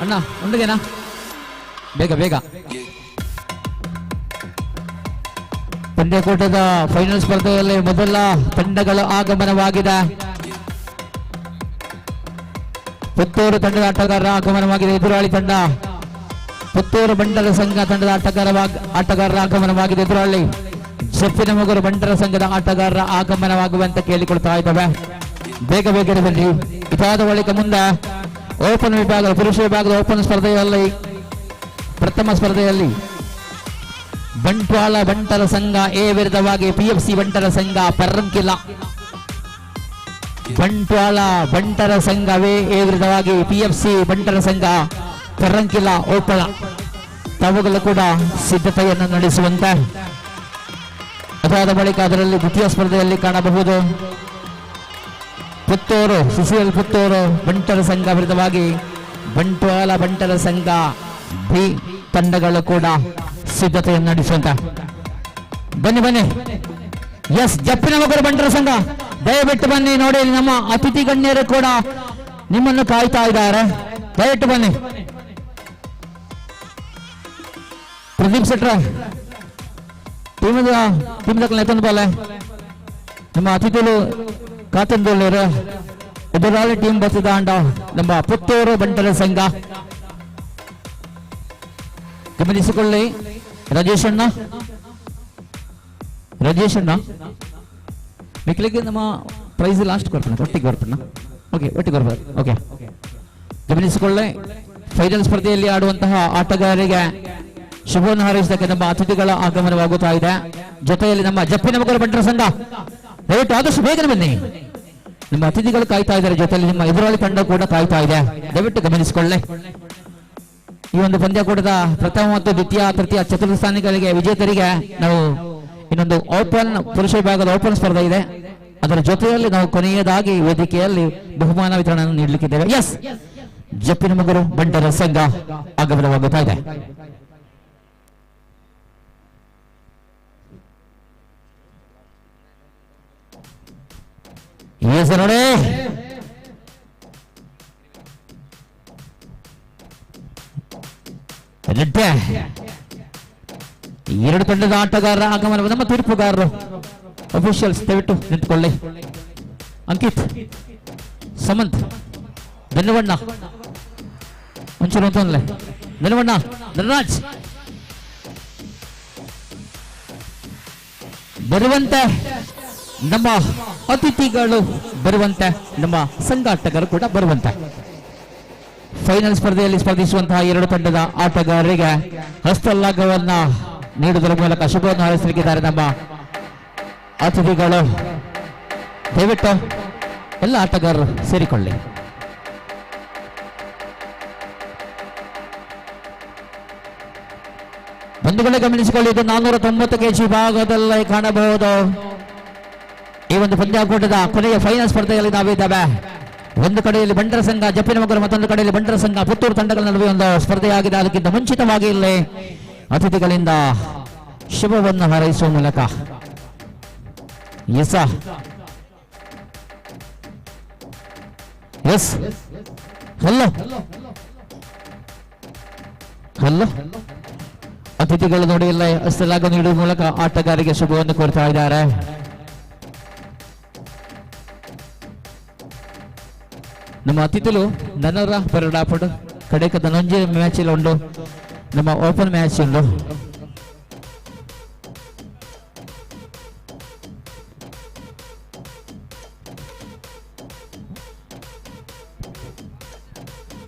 ಅಣ್ಣ ಉಂಡಿಗೆನಾ ಬೇಗ ಬೇಗ. ಪಂದ್ಯಕೂಟದ ಫೈನಲ್ ಸ್ಪರ್ಧೆಯಲ್ಲಿ ಮೊದಲ ತಂಡಗಳ ಆಗಮನವಾಗಿದೆ. ಪುತ್ತೂರು ತಂಡದ ಆಟಗಾರರ ಆಗಮನವಾಗಿದೆ. ಎದುರಾಳಿ ತಂಡ ಪುತ್ತೂರು ಬಂಟರ ಸಂಘ ತಂಡದ ಆಟಗಾರರ ಆಗಮನವಾಗಿದೆ. ಎದುರಾಳಿ ಜಪ್ಪಿನ ಮಗರು ಬಂಟರ ಸಂಘದ ಆಟಗಾರರ ಆಗಮನವಾಗುವಂತೆ ಕೇಳಿಕೊಳ್ತಾ ಇದ್ದಾವೆ. ಬೇಗ ಬೇಗ ಬನ್ನಿ. ಇದಾದ ಬಳಿಕ ಮುಂದೆ ಓಪನ್ ವಿಭಾಗದ ಪುರುಷ ವಿಭಾಗದ ಓಪನ್ ಸ್ಪರ್ಧೆಯಲ್ಲಿ ಪ್ರಥಮ ಸ್ಪರ್ಧೆಯಲ್ಲಿ ಬಂಟ್ವಾಳ ಬಂಟರ ಸಂಘ ಎ ವಿರುದ್ಧವಾಗಿ PFC ಬಂಟರ ಸಂಘ ಪರ್ರಂಕಿಲ. ಬಂಟ್ವಾಳ ಬಂಟರ ಸಂಘವೇ ಎ ವಿರುದ್ಧವಾಗಿ PFC ಬಂಟರ ಸಂಘ ಪರ್ರಂಕಿಲ ಓಪಳ. ತಾವುಗಳು ಕೂಡ ಸಿದ್ಧತೆಯನ್ನು ನಡೆಸುವಂತೆ. ಅದಾದ ಬಳಿಕ ಅದರಲ್ಲಿ ದ್ವಿತೀಯ ಸ್ಪರ್ಧೆಯಲ್ಲಿ ಕಾಣಬಹುದು ಪುತ್ತೂರು CCL ಪುತ್ತೂರು ಬಂಟರ ಸಂಘ ವಿರುದ್ಧವಾಗಿ ಬಂಟ್ವಾಳ ಬಂಟರ ಸಂಘ ಬಿ ತಂಡಗಳು ಕೂಡ ಸಿದ್ಧತೆಯನ್ನು ನಡೆಸುವಂತ. ಬನ್ನಿ ಬನ್ನಿ. ಎಸ್, ಜಪ್ಪಿನ ಮಗರು ಬಂಟರ ಸಂಘ ದಯವಿಟ್ಟು ಬನ್ನಿ. ನೋಡಿ, ನಮ್ಮ ಅತಿಥಿ ಗಣ್ಯರು ಕೂಡ ನಿಮ್ಮನ್ನು ಕಾಯ್ತಾ ಇದ್ದಾರೆ. ದಯವಿಟ್ಟು ಬನ್ನಿ. ಪ್ರದೀಪ್ ಶೆಟ್ರ ಟೀಮದ ಎತ್ತೊಂದು ಬಾಲೆ ನಮ್ಮ ಅತಿಥಿಗಳು ಕಾತಂದೂರು ಎದುರಾಳಿ ಟೀಮ್ ಬರ್ತದ ಅಂಡ ನಮ್ಮ ಪುತ್ತೂರು ಬಂಟರ ಸಂಘ. ಗಮನಿಸಿಕೊಳ್ಳಿ. ರಾಜೇಶ್ ಅಣ್ಣ ಮಿಕ್ಲಿಗೆ ನಮ್ಮ ಪ್ರೈಸ್ ಲಾಸ್ಟ್ ಕೊಡ್ತಾನೆ, ಒಟ್ಟಿಗೆ ಬರ್ತಾನ. ಓಕೆ, ಒಟ್ಟಿಗೆ ಬರ್ಬೋದು. ಓಕೆ, ಗಮನಿಸಿಕೊಳ್ಳಿ. ಫೈನಲ್ ಸ್ಪರ್ಧೆಯಲ್ಲಿ ಆಡುವಂತಹ ಆಟಗಾರರಿಗೆ ಶುಭವನ್ನು ಹಾರೈಸಿದ್ದಕ್ಕೆ ನಮ್ಮ ಅತಿಥಿಗಳ ಆಗಮನವಾಗುತ್ತಾ ಇದೆ. ಜೊತೆಯಲ್ಲಿ ನಮ್ಮ ಜಪ್ಪಿನ ಮಗರು ಬಂಟರ ಸಂಘ ದಯವಿಟ್ಟು ಆದಷ್ಟು ಬೇಗನೆ ಬನ್ನಿ. ನಿಮ್ಮ ಅತಿಥಿಗಳು ಕಾಯ್ತಾ ಇದ್ದಾರೆ. ಜೊತೆಯಲ್ಲಿ ನಿಮ್ಮ ಎದುರಾಳಿ ತಂಡ ಕೂಡ ಕಾಯ್ತಾ ಇದೆ. ದಯವಿಟ್ಟು ಗಮನಿಸಿಕೊಳ್ಳಿ. ಈ ಒಂದು ಪಂದ್ಯಕೂಟದ ಪ್ರಥಮ ಮತ್ತು ದ್ವಿತೀಯ ತೃತೀಯ ಚತುರ್ಥ ಸ್ಥಾನಗಳಿಗೆ ವಿಜೇತರಿಗೆ ನಾವು ಇನ್ನೊಂದು ಓಪನ್ ಪುರುಷ ವಿಭಾಗದ ಓಪನ್ ಸ್ಪರ್ಧೆ ಇದೆ. ಅದರ ಜೊತೆಯಲ್ಲಿ ನಾವು ಕೊನೆಯದಾಗಿ ವೇದಿಕೆಯಲ್ಲಿ ಬಹುಮಾನ ವಿತರಣೆ ನೀಡಲಿಕ್ಕಿದ್ದೇವೆ. ಎಸ್, ಜಪ್ಪಿನ ಮಗರು ಬಂಟರ ಸಂಘ ಆಗಮನವಾಗುತ್ತಾ ಇದೆ. ನೋಡಿ, ಎರಡು ತಂಡದ ಆಟಗಾರರ ಆಗಮನ. ನಮ್ಮ ತೀರ್ಪುಗಾರರು ಅಫಿಷಿಯಲ್ಸ್ ದಯವಿಟ್ಟು ನಿಂತುಕೊಳ್ಳಿ. ಅಂಕಿತ್, ಸಮಂತ್, ಬೆನ್ನವಣ್ಣ, ಒಂಚೂರು ಅಂತಂದ್ರೆ ಬೆನ್ನವಣ್ಣ, ಧನರಾಜ್ ಬರುವಂತೆ. ನಮ್ಮ ಅತಿಥಿಗಳು ಬರುವಂತೆ, ನಮ್ಮ ಸಂಘಾಟಕರು ಕೂಡ ಬರುವಂತೆ. ಫೈನಲ್ ಸ್ಪರ್ಧೆಯಲ್ಲಿ ಸ್ಪರ್ಧಿಸುವಂತಹ ಎರಡು ತಂಡದ ಆಟಗಾರರಿಗೆ ಹಸ್ತಲಾಘವನ್ನ ನೀಡುವುದರ ಮೂಲಕ ಶುಭವನ್ನು ಹಾರೈಸಲಿಕ್ಕಿದ್ದಾರೆ ನಮ್ಮ ಅತಿಥಿಗಳು. ದಯವಿಟ್ಟು ಎಲ್ಲ ಆಟಗಾರರು ಸೇರಿಕೊಳ್ಳಿ. ಬಂಧುಗಳೇ ಗಮನಿಸಿಕೊಳ್ಳಿ. ಇದು 490 kg ಭಾಗದಲ್ಲಿ ಕಾಣಬಹುದು. ಈ ಒಂದು ಪಂದ್ಯಾಕೂಟದ ಕೊನೆಯ ಫೈನಲ್ ಸ್ಪರ್ಧೆಯಲ್ಲಿ ನಾವಿದ್ದೇವೆ. ಒಂದು ಕಡೆಯಲ್ಲಿ ಬಂಟರ ಸಂಘ ಜಪ್ಪಿನ ಮಗರು, ಮತ್ತೊಂದು ಕಡೆಯಲ್ಲಿ ಬಂಟರ ಸಂಘ ಪುತ್ತೂರು ತಂಡಗಳ ನಡುವೆ ಒಂದು ಸ್ಪರ್ಧೆಯಾಗಿದೆ. ಅದಕ್ಕಿಂತ ಮುಂಚಿತವಾಗಿ ಇಲ್ಲಿ ಅತಿಥಿಗಳಿಂದ ಶುಭವನ್ನು ಹಾರೈಸುವ ಮೂಲಕ ಎಸ್ ಹಲೋ ಹಲೋ ಅತಿಥಿಗಳು ನೋಡಿ ಇಲ್ಲ ಹಸ್ತಲಾಘವ ನೀಡುವ ಮೂಲಕ ಆಟಗಾರರಿಗೆ ಶುಭವನ್ನು ಕೋರ್ತಾ ಇದ್ದಾರೆ. ನಮ್ಮ ಅತಿಥಿಗಳು ನನ್ನರ ಪರಡಾಪಡು ಕಡೆಕ ಧನಂಜಯ ಮ್ಯಾಚ್ ಇಲ್ಲ ಉಂಡು, ನಮ್ಮ ಓಪನ್ ಮ್ಯಾಚ್ ಉಂಡು.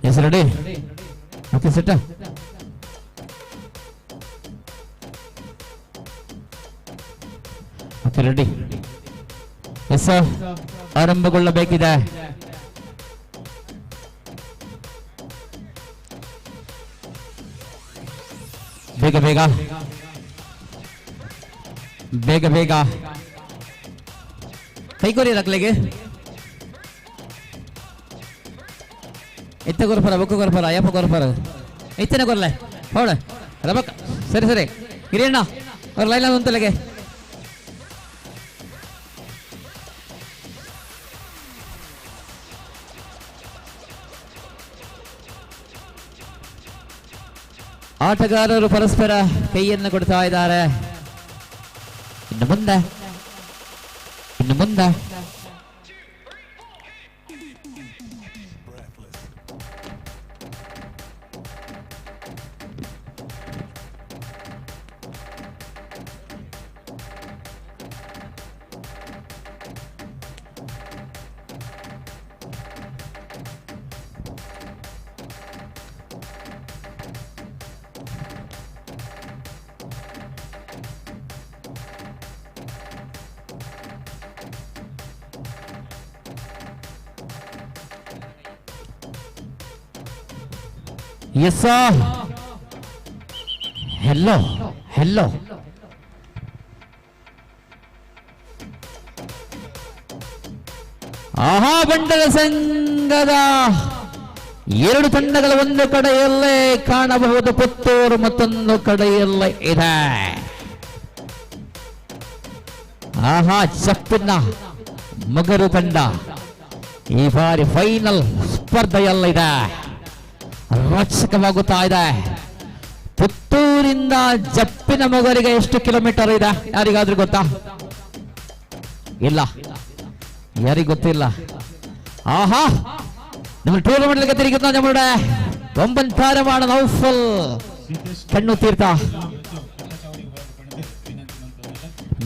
Yes ready okay set okay ready yes ಆರಂಭಗೊಳ್ಳಬೇಕಿದೆ. ಬೇಗ ಬೇಗ ಬೇಗ ಬೇಗ ಕೈಕೋರಿ ರಕ್ಲೆಗೆ ಎತ್ತ ಗೊರಪರ ಬೊಕ್ಕ ಗೊರಪರ ಅಯ್ಯಪ್ಪ ಗೊರಪರ ಎತ್ತನ ಗೊರಲೆ ಹೊಡ ರಬಕ್ ಸರಿ ಸರಿ ಹಿರಿಯಣ್ಣ ಅವ್ರ ಲೈಲ ಉಂಟಲೆಗೆ ಆಟಗಾರರು ಪರಸ್ಪರ ಕೈಯನ್ನು ಕೊಡ್ತಾ ಇದ್ದಾರೆ. ಇನ್ನು ಮುಂದೆ ಎಸ್ ಹೆಲ್ಲೋ ಹೆಲ್ಲೋ ಆಹಾ ಬಂಡರ ಸಂಘದ ಎರಡು ತಂಡಗಳ ಒಂದು ಕಡೆಯಲ್ಲೇ ಕಾಣಬಹುದು ಪುತ್ತೂರು, ಮತ್ತೊಂದು ಕಡೆಯಲ್ಲೇ ಇದೆ. ಆಹಾ ಚಪ್ಪಿನ ಮಗರು ತಂಡ ಈ ಬಾರಿ ಫೈನಲ್ ಸ್ಪರ್ಧೆಯಲ್ಲಿದೆ. ರೋಚಕವಾಗುತ್ತಾ ಇದೆ. ಪುತ್ತೂರಿಂದ ಜಪ್ಪಿನ ಮೊಗರಿಗೆ ಎಷ್ಟು ಕಿಲೋಮೀಟರ್ ಇದೆ ಯಾರಿಗಾದ್ರೂ ಗೊತ್ತಾ? ಇಲ್ಲ, ಯಾರಿಗೂ ಗೊತ್ತಿಲ್ಲ. ಆಹಾ ನಮ್ಮ ಟೂರ್ನಮೆಂಟ್ಗೆ ತಿರುಗುತ್ತಾ നമ്മുടെ ഒമ്പൻതാരമാണ് നൗഫൽ കണ്ണുതീർത്ത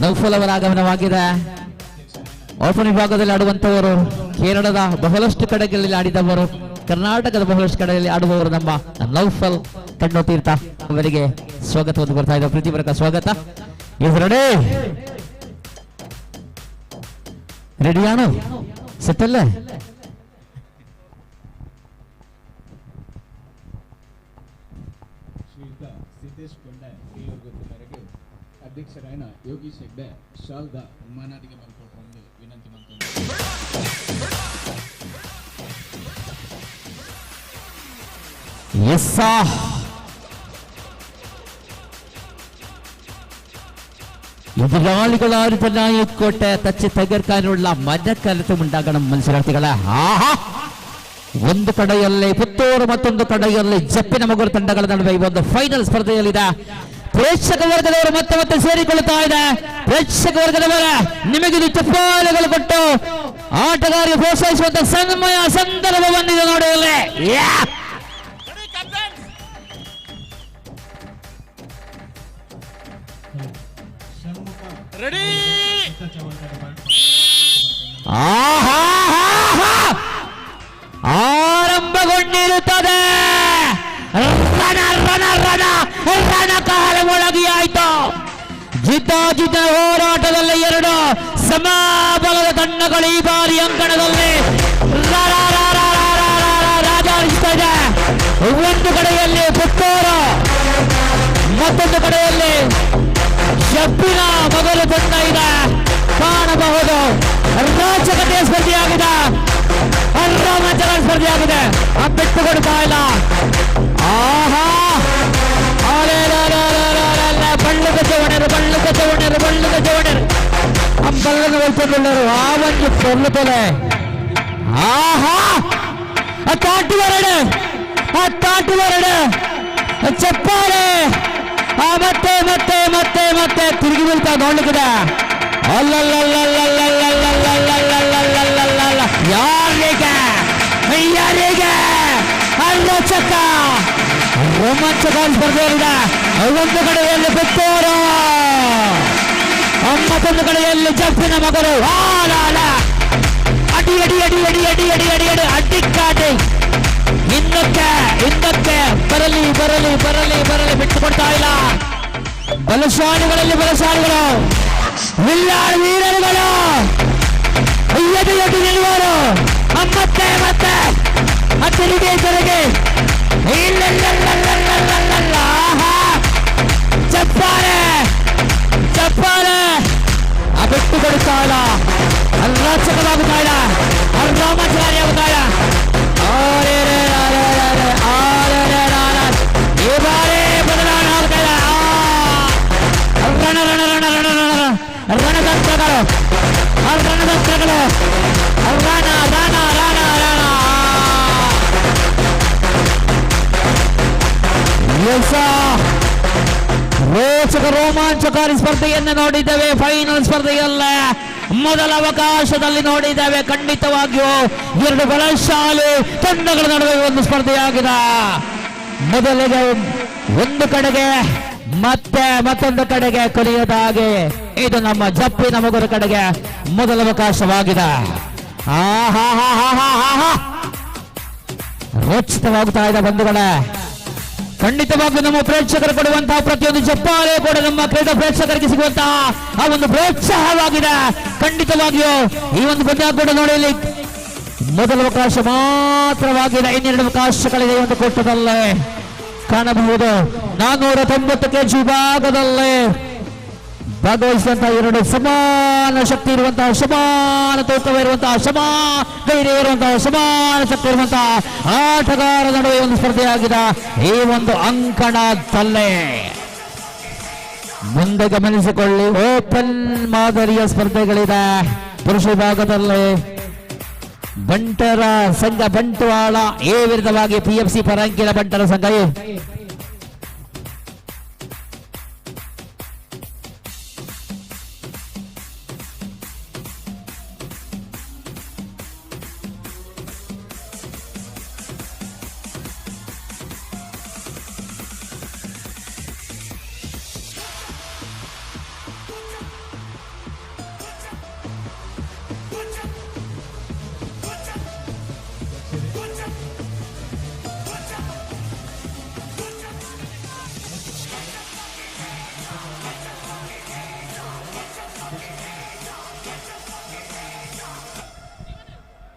ನೌಫಲ್ ಅವರ ಆಗಮನವಾಗಿದೆ. ಓಪನ್ ವಿಭಾಗದಲ್ಲಿ ಆಡುವಂತವರು ಕೇರಳದ ಬಹಳಷ್ಟು ಕಡೆಗಳಲ್ಲಿ ಆಡಿದವರು, ಕರ್ನಾಟಕದ ಬಹಳಷ್ಟು ಕಡೆಯಲ್ಲಿ ಆಡುವವರು ನಮ್ಮ ನೌಫಲ್ ಕಣ್ಣುತೀರ್ಥ ಅವರಿಗೆ ಸ್ವಾಗತವನ್ನು ಕೊಡ್ತಾ ಇದ್ದಾರೆ. ಪ್ರೀತಿಪೂರ್ವಕ ಸ್ವಾಗತ. ರೆಡಿ ರೆಡಿಯಾನು ಸೆಟ್ಟಲ್ಲೇ ಅಧ್ಯಕ್ಷರಾಯನ ಯೋಗೀಶ್ ಹೆಗ್ಡೆ ಶಾಲ್ದ ಮಾನಾಟಿಗೆ ಮಲ್ಕೊಟ್ರು ವಿನಂತಿ ಮಾಡ್ತೀನಿ. എതിരാളികളാരും തന്നെ ആയിക്കോട്ടെ തച്ച് തകർക്കാനുള്ള മനക്കരുത്തുമുണ്ടാകണം മത്സരാർത്ഥികളെ. ആഹാ ಒಂದು ಕಡೆಯಲ್ಲಿ ಪುತ್ತೂರು, ಮತ್ತೊಂದು ಕಡೆಯಲ್ಲಿ ಜಪ್ಪಿನ ಮಗುರು ತಂಡಗಳ ನಡುವೆ ಈ ಒಂದು ಫೈನಲ್ ಸ್ಪರ್ಧೆಯಲ್ಲಿದೆ. ಪ್ರೇಕ್ಷಕ ವರ್ಗದವರು ಮತ್ತೆ ಮತ್ತೆ ಸೇರಿಕೊಳ್ಳುತ್ತಾ ಇದೆ. ಪ್ರೇಕ್ಷಕ ವರ್ಗದವರ ನಿಮಗಿದು ಚಪ್ಪಾಳೆಗಳು ಕೊಟ್ಟು ಆಟಗಾರರಿಗೆ ಪ್ರೋತ್ಸಾಹಿಸುವಂತ ಸಮಯ ಸಂದರ್ಭ ಬಂದಿದೆ ನೋಡಿ. ಅಲ್ಲಿ ಆರಂಭಗೊಂಡಿರುತ್ತದೆ. ರಣಕಾಲಮೊಳಗಿಯಾಯಿತು. ಜಿದ್ದಾಜಿದ್ದ ಹೋರಾಟದಲ್ಲಿ ಎರಡು ಸಮಬಲದ ತಂಡಗಳು ಈ ಬಾರಿ ಅಂಕಣದಲ್ಲಿ ರಾಜಾರಿಸ್ತಾ ಇದೆ. ಒಂದು ಕಡೆಯಲ್ಲಿ ಪುತ್ತೂರು, ಮತ್ತೊಂದು ಕಡೆಯಲ್ಲಿ ಜಪ್ಪಿನ ಮಗಲು ತಂಡ ಇದೆ. ಕಾಣಬಹುದು ರೋಚಕತೆಯ ಸ್ಪರ್ಧೆಯಾಗಿದೆ, ರೋಮಾಂಚಕ ಸ್ಪರ್ಧೆಯಾಗಿದೆ. ಬಿಟ್ಟು ಕೊಡ್ತಾ ಇಲ್ಲ. ಆಹಾ ಬಳ್ಳುಗ ಚವಣರು ಅಂಬಲ್ಲನ್ನು ವಹಿಸಿಕೊಳ್ಳರು ಆ ಒಂದು ಕೊಲ್ಲುತ್ತದೆ. ಆಹಾ ತಾಟುವರಡೆ ಚಪ್ಪಾಳೆ ಮತ್ತೆ ಮತ್ತೆ ಮತ್ತೆ ಮತ್ತೆ ತಿರುಗಿ ಬೀಳ್ತಾ ನೋಡ್ಲಿಕ್ಕಿದೆ. ಯಾರಿಗೆ ರೋಚಕ ರೋಮಾಂಚಕ ಸ್ಪರ್ಧೆಯಲ್ಲಿದೆ. ಒಂದು ಕಡೆಯಲ್ಲಿ ಪುತ್ತೂರು, ಮತ್ತೊಂದು ಕಡೆಯಲ್ಲಿ ಜಪ್ಪಿನ ಮಗರು. ಅಡಿ ಅಡಿ ಅಡಿ ಅಡಿ ಅಡಿ ಅಡಿ ಅಡಿ ಅಡಿ ಅಡ್ಡಿಕ್ಕಾಟಿ ಹಿಂದಕ್ಕೆ ಇಲ್ಲ. ಬಲಶಾಲಿಗಳಲ್ಲಿ ಬಲಶಾಲಿಗಳು, ವಿಲ್ಲಾಳ್ ವೀರರುಗಳು, ಎದ್ದು ಎದ್ದು ನಿಲ್ಲುವರು. ಮತ್ತೆ ಮತ್ತೆ ಹತ್ತಿರಿಗೆ ತೆರೆಗೆ ಇಲ್ಲ ಚಪ್ಪಾಳೆ ಚಪ್ಪಾಳೆ ಬಿಟ್ಟು ಕೊಡುತ್ತಾ ಇಲ್ಲ. ಅಲ್ಲಾಚಕವಾಗುತ್ತಾ ಇಲ್ಲ, ಅಲ್ರಾಮಾಚಾರ್ಯಾಗುತ್ತಾ ಇಲ್ಲ. ಈ ಬಾರಿ ಬದಲಾವಣೆ ಆಗ್ತಾ ಇಲ್ಲ. ರಣತಂತ್ರಗಳು ರಣತಂತ್ರಗಳು ರಣ ರಣ ರಣ ರಣ ರೋಚಕ ರೋಮಾಂಚಕಾರಿ ಸ್ಪರ್ಧೆಯನ್ನು ನೋಡಿದ್ದೇವೆ. ಫೈನಲ್ ಸ್ಪರ್ಧೆಯಲ್ಲೇ ಮೊದಲ ಅವಕಾಶದಲ್ಲಿ ನೋಡಿದ್ದೇವೆ. ಖಂಡಿತವಾಗಿಯೂ ಎರಡು ಬಲಶಾಲಿ ತಂಡಗಳ ನಡುವೆ ಒಂದು ಸ್ಪರ್ಧೆಯಾಗಿದೆ. ಮೊದಲಿಗೆ ಒಂದು ಕಡೆಗೆ ಮತ್ತೆ ಮತ್ತೊಂದು ಕಡೆಗೆ ಕೊನೆಯದಾಗಿ ಇದು ನಮ್ಮ ಜಪ್ಪಿನ ಮಗುರ ಕಡೆಗೆ ಮೊದಲ ಅವಕಾಶವಾಗಿದೆ. ರೋಚಿತವಾಗುತ್ತಾ ಇದೆ ಬಂಧುಗಳೇ. ಖಂಡಿತವಾಗಿಯೂ ನಮ್ಮ ಪ್ರೇಕ್ಷಕರು ಕೊಡುವಂತಹ ಪ್ರತಿಯೊಂದು ಚಪ್ಪಾಳೆ ಕೂಡ ನಮ್ಮ ಕ್ರೀಡಾ ಪ್ರೇಕ್ಷಕರಿಗೆ ಸಿಗುವಂತಹ ಆ ಒಂದು ಪ್ರೋತ್ಸಾಹವಾಗಿದೆ. ಖಂಡಿತವಾಗಿಯೂ ಈ ಒಂದು ಪಂದ್ಯಾಕೂಟ ನೋಡಲಿ ಮೊದಲ ಅವಕಾಶ ಮಾತ್ರವಾಗಿದೆ. ಇನ್ನೆರಡು ಅವಕಾಶಗಳಿದೆ ಈ ಒಂದು ಕೂಟದಲ್ಲೇ ಕಾಣಬಹುದು. 490 kg ವಿಭಾಗದಲ್ಲಿ ಭಾಗವಹಿಸಿದಂತಹ ಎರಡು ಸಮಾನ ಶಕ್ತಿ ಇರುವಂತಹ, ಸಮಾನ ತೂಕವಿರುವಂತಹ, ಸಮಾನ ಧೈರ್ಯ ಇರುವಂತಹ, ಸಮಾನ ಶಕ್ತಿ ಇರುವಂತಹ ಆಟಗಾರ ನಡುವೆ ಒಂದು ಸ್ಪರ್ಧೆಯಾಗಿದೆ ಈ ಒಂದು ಅಂಕಣದಲ್ಲೇ. ಮುಂದೆ ಗಮನಿಸಿಕೊಳ್ಳಿ, ಓಪನ್ ಮಾದರಿಯ ಸ್ಪರ್ಧೆಗಳಿದೆ. ಪುರುಷ ವಿಭಾಗದಲ್ಲಿ ಬಂಟರ ಸಂಘ ಬಂಟ್ವಾಳ ಎ ವಿರುದ್ಧವಾಗಿ PFC ಪರಂಕಿನ ಬಂಟರ ಸಂಘ ಎ.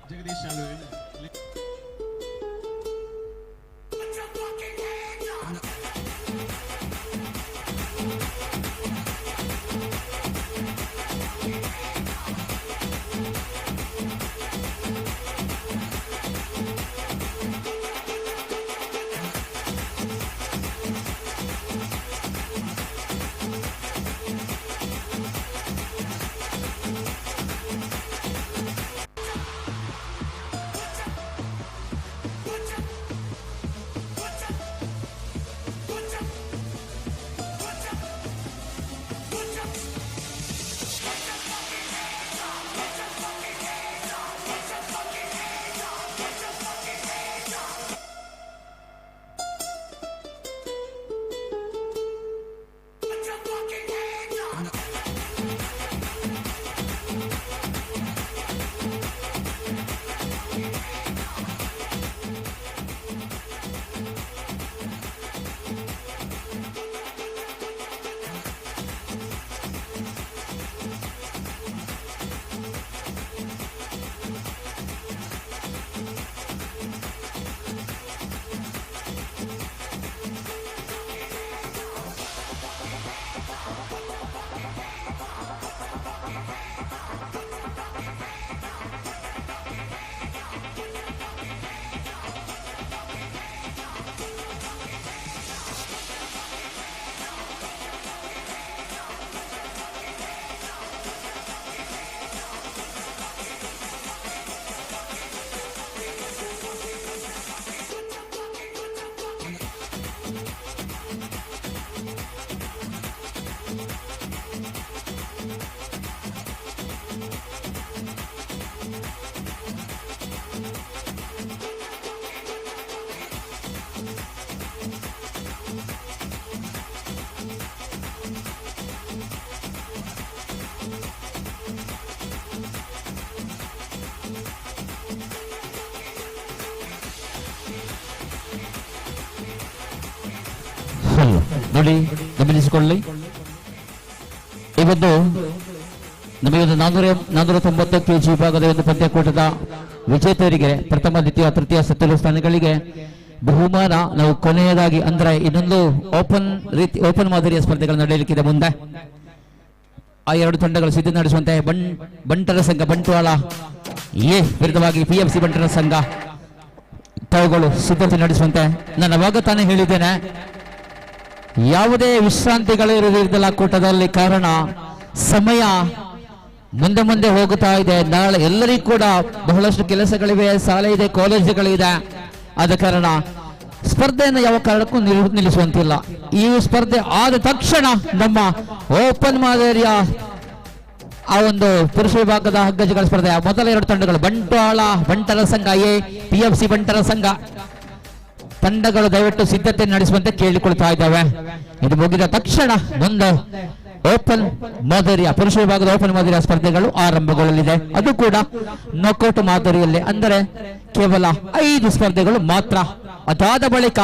ಜಗದೀಶ್ ಶಾಲು ನೋಡಿ ಗಮನಿಸಿಕೊಳ್ಳಿ. ಇವತ್ತು ನಮಗೆ ಒಂದು 490 ಕೆಜಿ ವಿಭಾಗದ ಒಂದು ಪಂದ್ಯಕೂಟದ ವಿಜೇತರಿಗೆ ಪ್ರಥಮ, ದ್ವಿತೀಯ, ತೃತೀಯ, ಚತುರ್ಥ ಸ್ಥಾನಗಳಿಗೆ ಬಹುಮಾನ ನಾವು ಕೊನೆಯದಾಗಿ ಅಂದ್ರೆ ಇನ್ನೊಂದು ಓಪನ್ ಮಾದರಿಯ ಸ್ಪರ್ಧೆಗಳು ನಡೆಯಲಿಕ್ಕಿದೆ ಮುಂದೆ. ಆ ಎರಡು ತಂಡಗಳು ಸಿದ್ಧ ನಡೆಸುವಂತೆ ಬಂಟರ ಸಂಘ ಬಂಟ್ವಾಳ ಎ ವಿರುದ್ಧವಾಗಿ PFC ಬಂಟರ ಸಂಘ ತಾವುಗಳು ಸಿದ್ಧತೆ ನಡೆಸುವಂತೆ. ನಾನು ಅವಾಗ ತಾನೇ ಹೇಳಿದ್ದೇನೆ, ಯಾವುದೇ ವಿಶ್ರಾಂತಿಗಳು ಇರುವುದಿಲ್ಲ ಕೂಟದಲ್ಲಿ. ಕಾರಣ ಸಮಯ ಮುಂದೆ ಮುಂದೆ ಹೋಗುತ್ತಾ ಇದೆ. ನಾಳೆ ಎಲ್ಲರಿಗೂ ಕೂಡ ಬಹಳಷ್ಟು ಕೆಲಸಗಳಿವೆ, ಶಾಲೆ ಇದೆ, ಕಾಲೇಜುಗಳಿದೆ. ಆದ ಕಾರಣ ಸ್ಪರ್ಧೆಯನ್ನು ಯಾವ ಕಾರಣಕ್ಕೂ ನಿಲ್ಲಿಸುವಂತಿಲ್ಲ. ಈ ಸ್ಪರ್ಧೆ ಆದ ತಕ್ಷಣ ನಮ್ಮ ಓಪನ್ ಮಾದರಿಯ ಆ ಒಂದು ಪುರುಷ ವಿಭಾಗದ ಹಗ್ಗಜಗಳ ಸ್ಪರ್ಧೆಯ ಮೊದಲ ಎರಡು ತಂಡಗಳು ಬಂಟ್ವಾಳ ಬಂಟರ ಸಂಘ ಎ, PFC ಬಂಟರ ಸಂಘ ತಂಡಗಳು ದಯವಿಟ್ಟು ಸಿದ್ಧತೆ ನಡೆಸುವಂತೆ ಕೇಳಿಕೊಳ್ತಾ ಇದ್ದಾವೆ. ಇದು ಮುಗಿದ ತಕ್ಷಣ ಮುಂದೆ ಓಪನ್ ಮಾದರಿಯ ಪುರುಷ ವಿಭಾಗದ ಓಪನ್ ಮಾದರಿಯ ಸ್ಪರ್ಧೆಗಳು ಆರಂಭಗೊಳ್ಳಲಿದೆ. ಅದು ಕೂಡ ನಾಕೌಟ್ ಮಾದರಿಯಲ್ಲಿ, ಅಂದರೆ ಕೇವಲ 5 ಸ್ಪರ್ಧೆಗಳು ಮಾತ್ರ. ಅದಾದ ಬಳಿಕ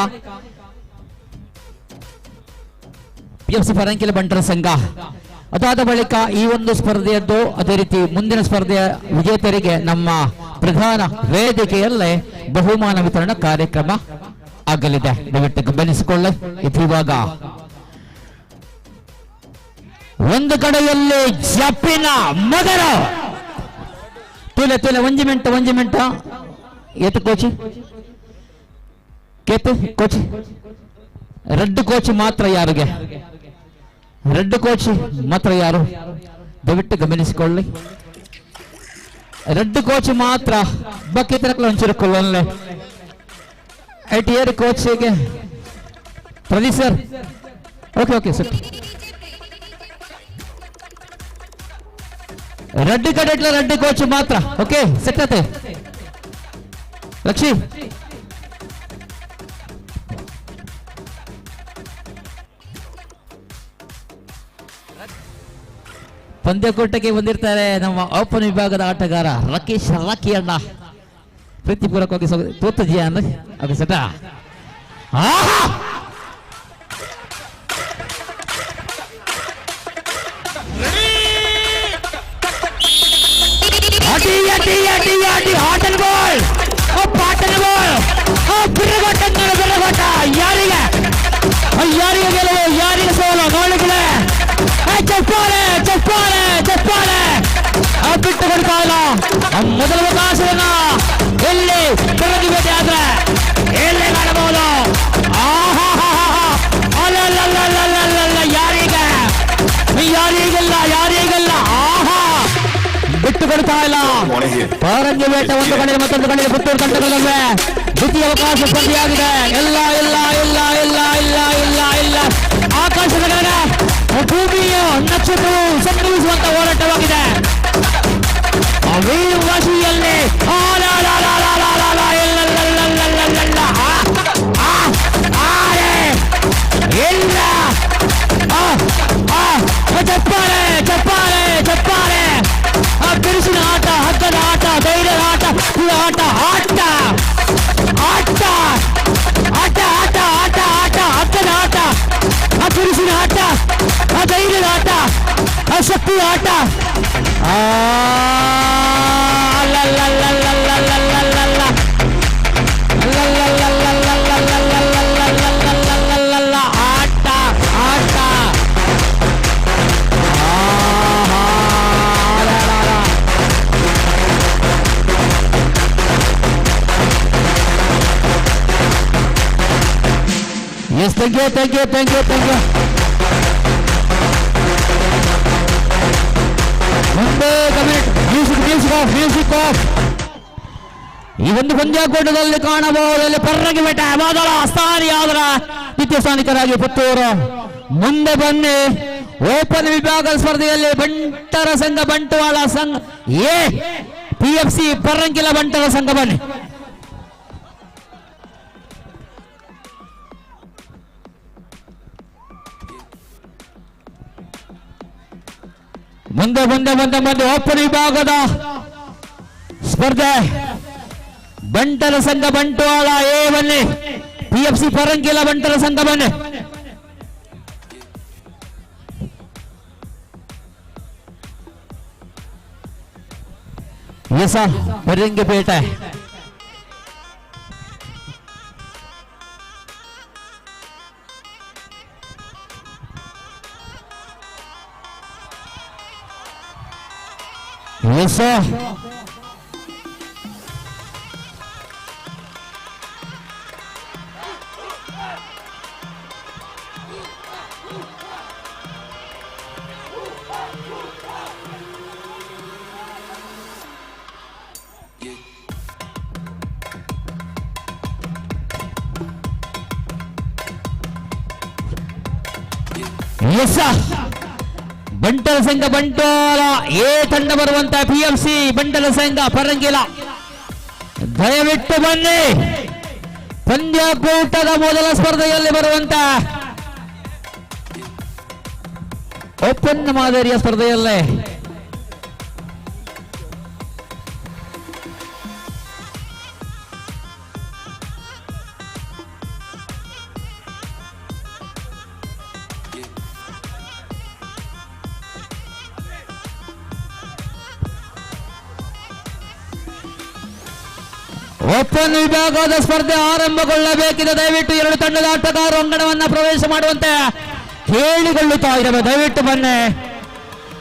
PFC ಪರಂಕಿಲ ಬಂಟರ ಸಂಘ, ಅದಾದ ಬಳಿಕ ಈ ಒಂದು ಸ್ಪರ್ಧೆಯದ್ದು, ಅದೇ ರೀತಿ ಮುಂದಿನ ಸ್ಪರ್ಧೆಯ ವಿಜೇತರಿಗೆ ನಮ್ಮ ಪ್ರಧಾನ ವೇದಿಕೆಯಲ್ಲೇ ಬಹುಮಾನ ವಿತರಣಾ ಕಾರ್ಯಕ್ರಮ ಆಗಲಿದೆ. ದಯವಿಟ್ಟು ಗಮನಿಸಿಕೊಳ್ಳಿ. ಇವಾಗ ಒಂದು ಕಡೆಯಲ್ಲಿ ಜಪ್ಪಿನ ಮಗರ ತುಲೆ ಒಂಜಿ ಮಿಂಟ ಏತು ಕೋಚಿ ಕೇತು ಕೋಚಿ ರೆಡ್ ಕೋಚ್ ಮಾತ್ರ ಯಾರಿಗೆ? ರೆಡ್ ಕೋಚ್ ಮಾತ್ರ ಯಾರು? ದಯವಿಟ್ಟು ಗಮನಿಸಿಕೊಳ್ಳಿ. ರೆಡ್ ಕೋಚ್ ಮಾತ್ರ ಬಕ್ಕಿತರಕ್ಲ ಒಂಚೂರು ಐಟಿಯರ್ ಕೋಚ್ಗೆ Pradeep sir. Okay sir. Red ಕಡೆಟ್ಲ ರೆಡ್ ಕೋಚ್ ಮಾತ್ರ. ಓಕೆ ಸೆಟ್ಟತೆ ಲಕ್ಷ್ಮಿ ಪಂದ್ಯಕೂಟಕ್ಕೆ ಬಂದಿರ್ತಾರೆ ನಮ್ಮ ಓಪನ್ ವಿಭಾಗದ ಆಟಗಾರ ರಾಕೇಶ್ ರಾಕಿ ಅಣ್ಣ. ಪ್ರೀತಿಪೂರ್ವಕವಾಗಿ ತೋತಜಿ ಅಂದ್ರೆ ಓಕೆ ಸೆಟ. ಯಾರಿಗೆ ಗೆಲುವು, ಯಾರಿಗೆ ಸೋಲು ನೋಡಿದ್ರೆ ಚಪ್ಪಾಳೆ ಬಿಟ್ಟು ಕೊಡ್ತಾ ಇಲ್ಲ. ಮೊದಲ ಅವಕಾಶವನ್ನ ಎಲ್ಲಿ ಬೆಳಗ್ಗೆ ಆದ್ರೆ ಎಲ್ಲಿ ಕಾಣಬಹುದು. ಯಾರಿಗೆಲ್ಲ ಬಿಟ್ಟು ಕೊಡ್ತಾ ಇಲ್ಲ. ಪರಂಗಿ ಬೇಟೆ ಒಂದು ಕಡೆ ಮತ್ತೊಂದು ಕಡೆ ಪುತ್ತೂರು ತಂಡಗಳಲ್ಲೇ ದ್ವಿತೀಯ ಅವಕಾಶ ಸ್ಪರ್ಧೆಯಾಗಿದೆ. ಇಲ್ಲ ಆಕಾಶದ ಕಡೆ ಭೂಮಿಯ ನಕ್ಷತ್ರವು ಸಂಭವಿಸುವಂತ ಹೋರಾಟವಾಗಿದೆ. ವಾಶಿಯಲ್ಲಿ ಚಪ್ಪಾಳೆ ಬಿರುಸಿನ ಆಟ, ಹಗ್ಗದ ಆಟ, ಧೈರ್ಯದ ಆಟ, ಆಟ ಹಗ್ಗದ ಆಟ, ಬಿರುಸಿನ ಆಟ, ಧೈರ್ಯದ ಆಟ, ಶಕ್ತಿಯ ಆಟ. Yes, thank you. ಮುಂದೆ ಮ್ಯೂಸಿಕ್ ಆಫ್. ಈ ಒಂದು ಪಂದ್ಯಕೂಟದಲ್ಲಿ ಕಾಣಬಹುದಲ್ಲಿ ಪರ್ರಗಿ ಬೆಟ್ಟ ಮೊದಲ ಸ್ಥಾನಿಯಾದರ ದ್ವಿತೀಯ ಸ್ಥಾನಿಕರಾಗಿ ಪುತ್ತೂರು. ಮುಂದೆ ಬನ್ನಿ ಓಪನ್ ವಿಭಾಗದ ಸ್ಪರ್ಧೆಯಲ್ಲಿ ಬಂಟರ ಸಂಘ ಬಂಟ್ವಾಳ ಸಂಘ ಎ, PFC ಪರಂಕಿಲ ಬಂಟರ ಸಂಘ ಬನ್ನಿ. ಮುಂದೆ ಓಪನ್ ವಿಭಾಗದ ಸ್ಪರ್ಧೆ ಬಂಟರ ಸಂಘ ಬಂಟ್ವಾಳ ಎ ಬನ್ನಿ, PFC ಪರಂಕಿಲ ಬಂಟರ ಸಂಘ ಬನ್ನಿ. ಎಸ ಪೆರಿಂಗಿಪೇಟೆ ಎಸ ಬಂಟರ ಸಂಘ ಬಂಟ್ವಾಳ ಎ ತಂಡ ಬರುವಂತ PFC ಬಂಟರ ಸಂಘ ಪರಂಗಿಲ ದಯವಿಟ್ಟು ಬನ್ನಿ. ಪಂದ್ಯಕೂಟದ ಮೊದಲ ಸ್ಪರ್ಧೆಯಲ್ಲಿ ಬರುವಂತ ಓಪನ್ ಮಾದರಿಯ ಸ್ಪರ್ಧೆಯಲ್ಲೇ ಓಪನ್ ವಿಭಾಗದ ಸ್ಪರ್ಧೆ ಆರಂಭಗೊಳ್ಳಬೇಕಿದೆ. ದಯವಿಟ್ಟು ಎರಡು ತಂಡದ ಆಟಗಾರರು ಅಂಗಣವನ್ನ ಪ್ರವೇಶ ಮಾಡುವಂತೆ ಕೇಳಿಕೊಳ್ಳುತ್ತಾ ಇದ್ದೇವೆ. ದಯವಿಟ್ಟು ಬನ್ನಿ.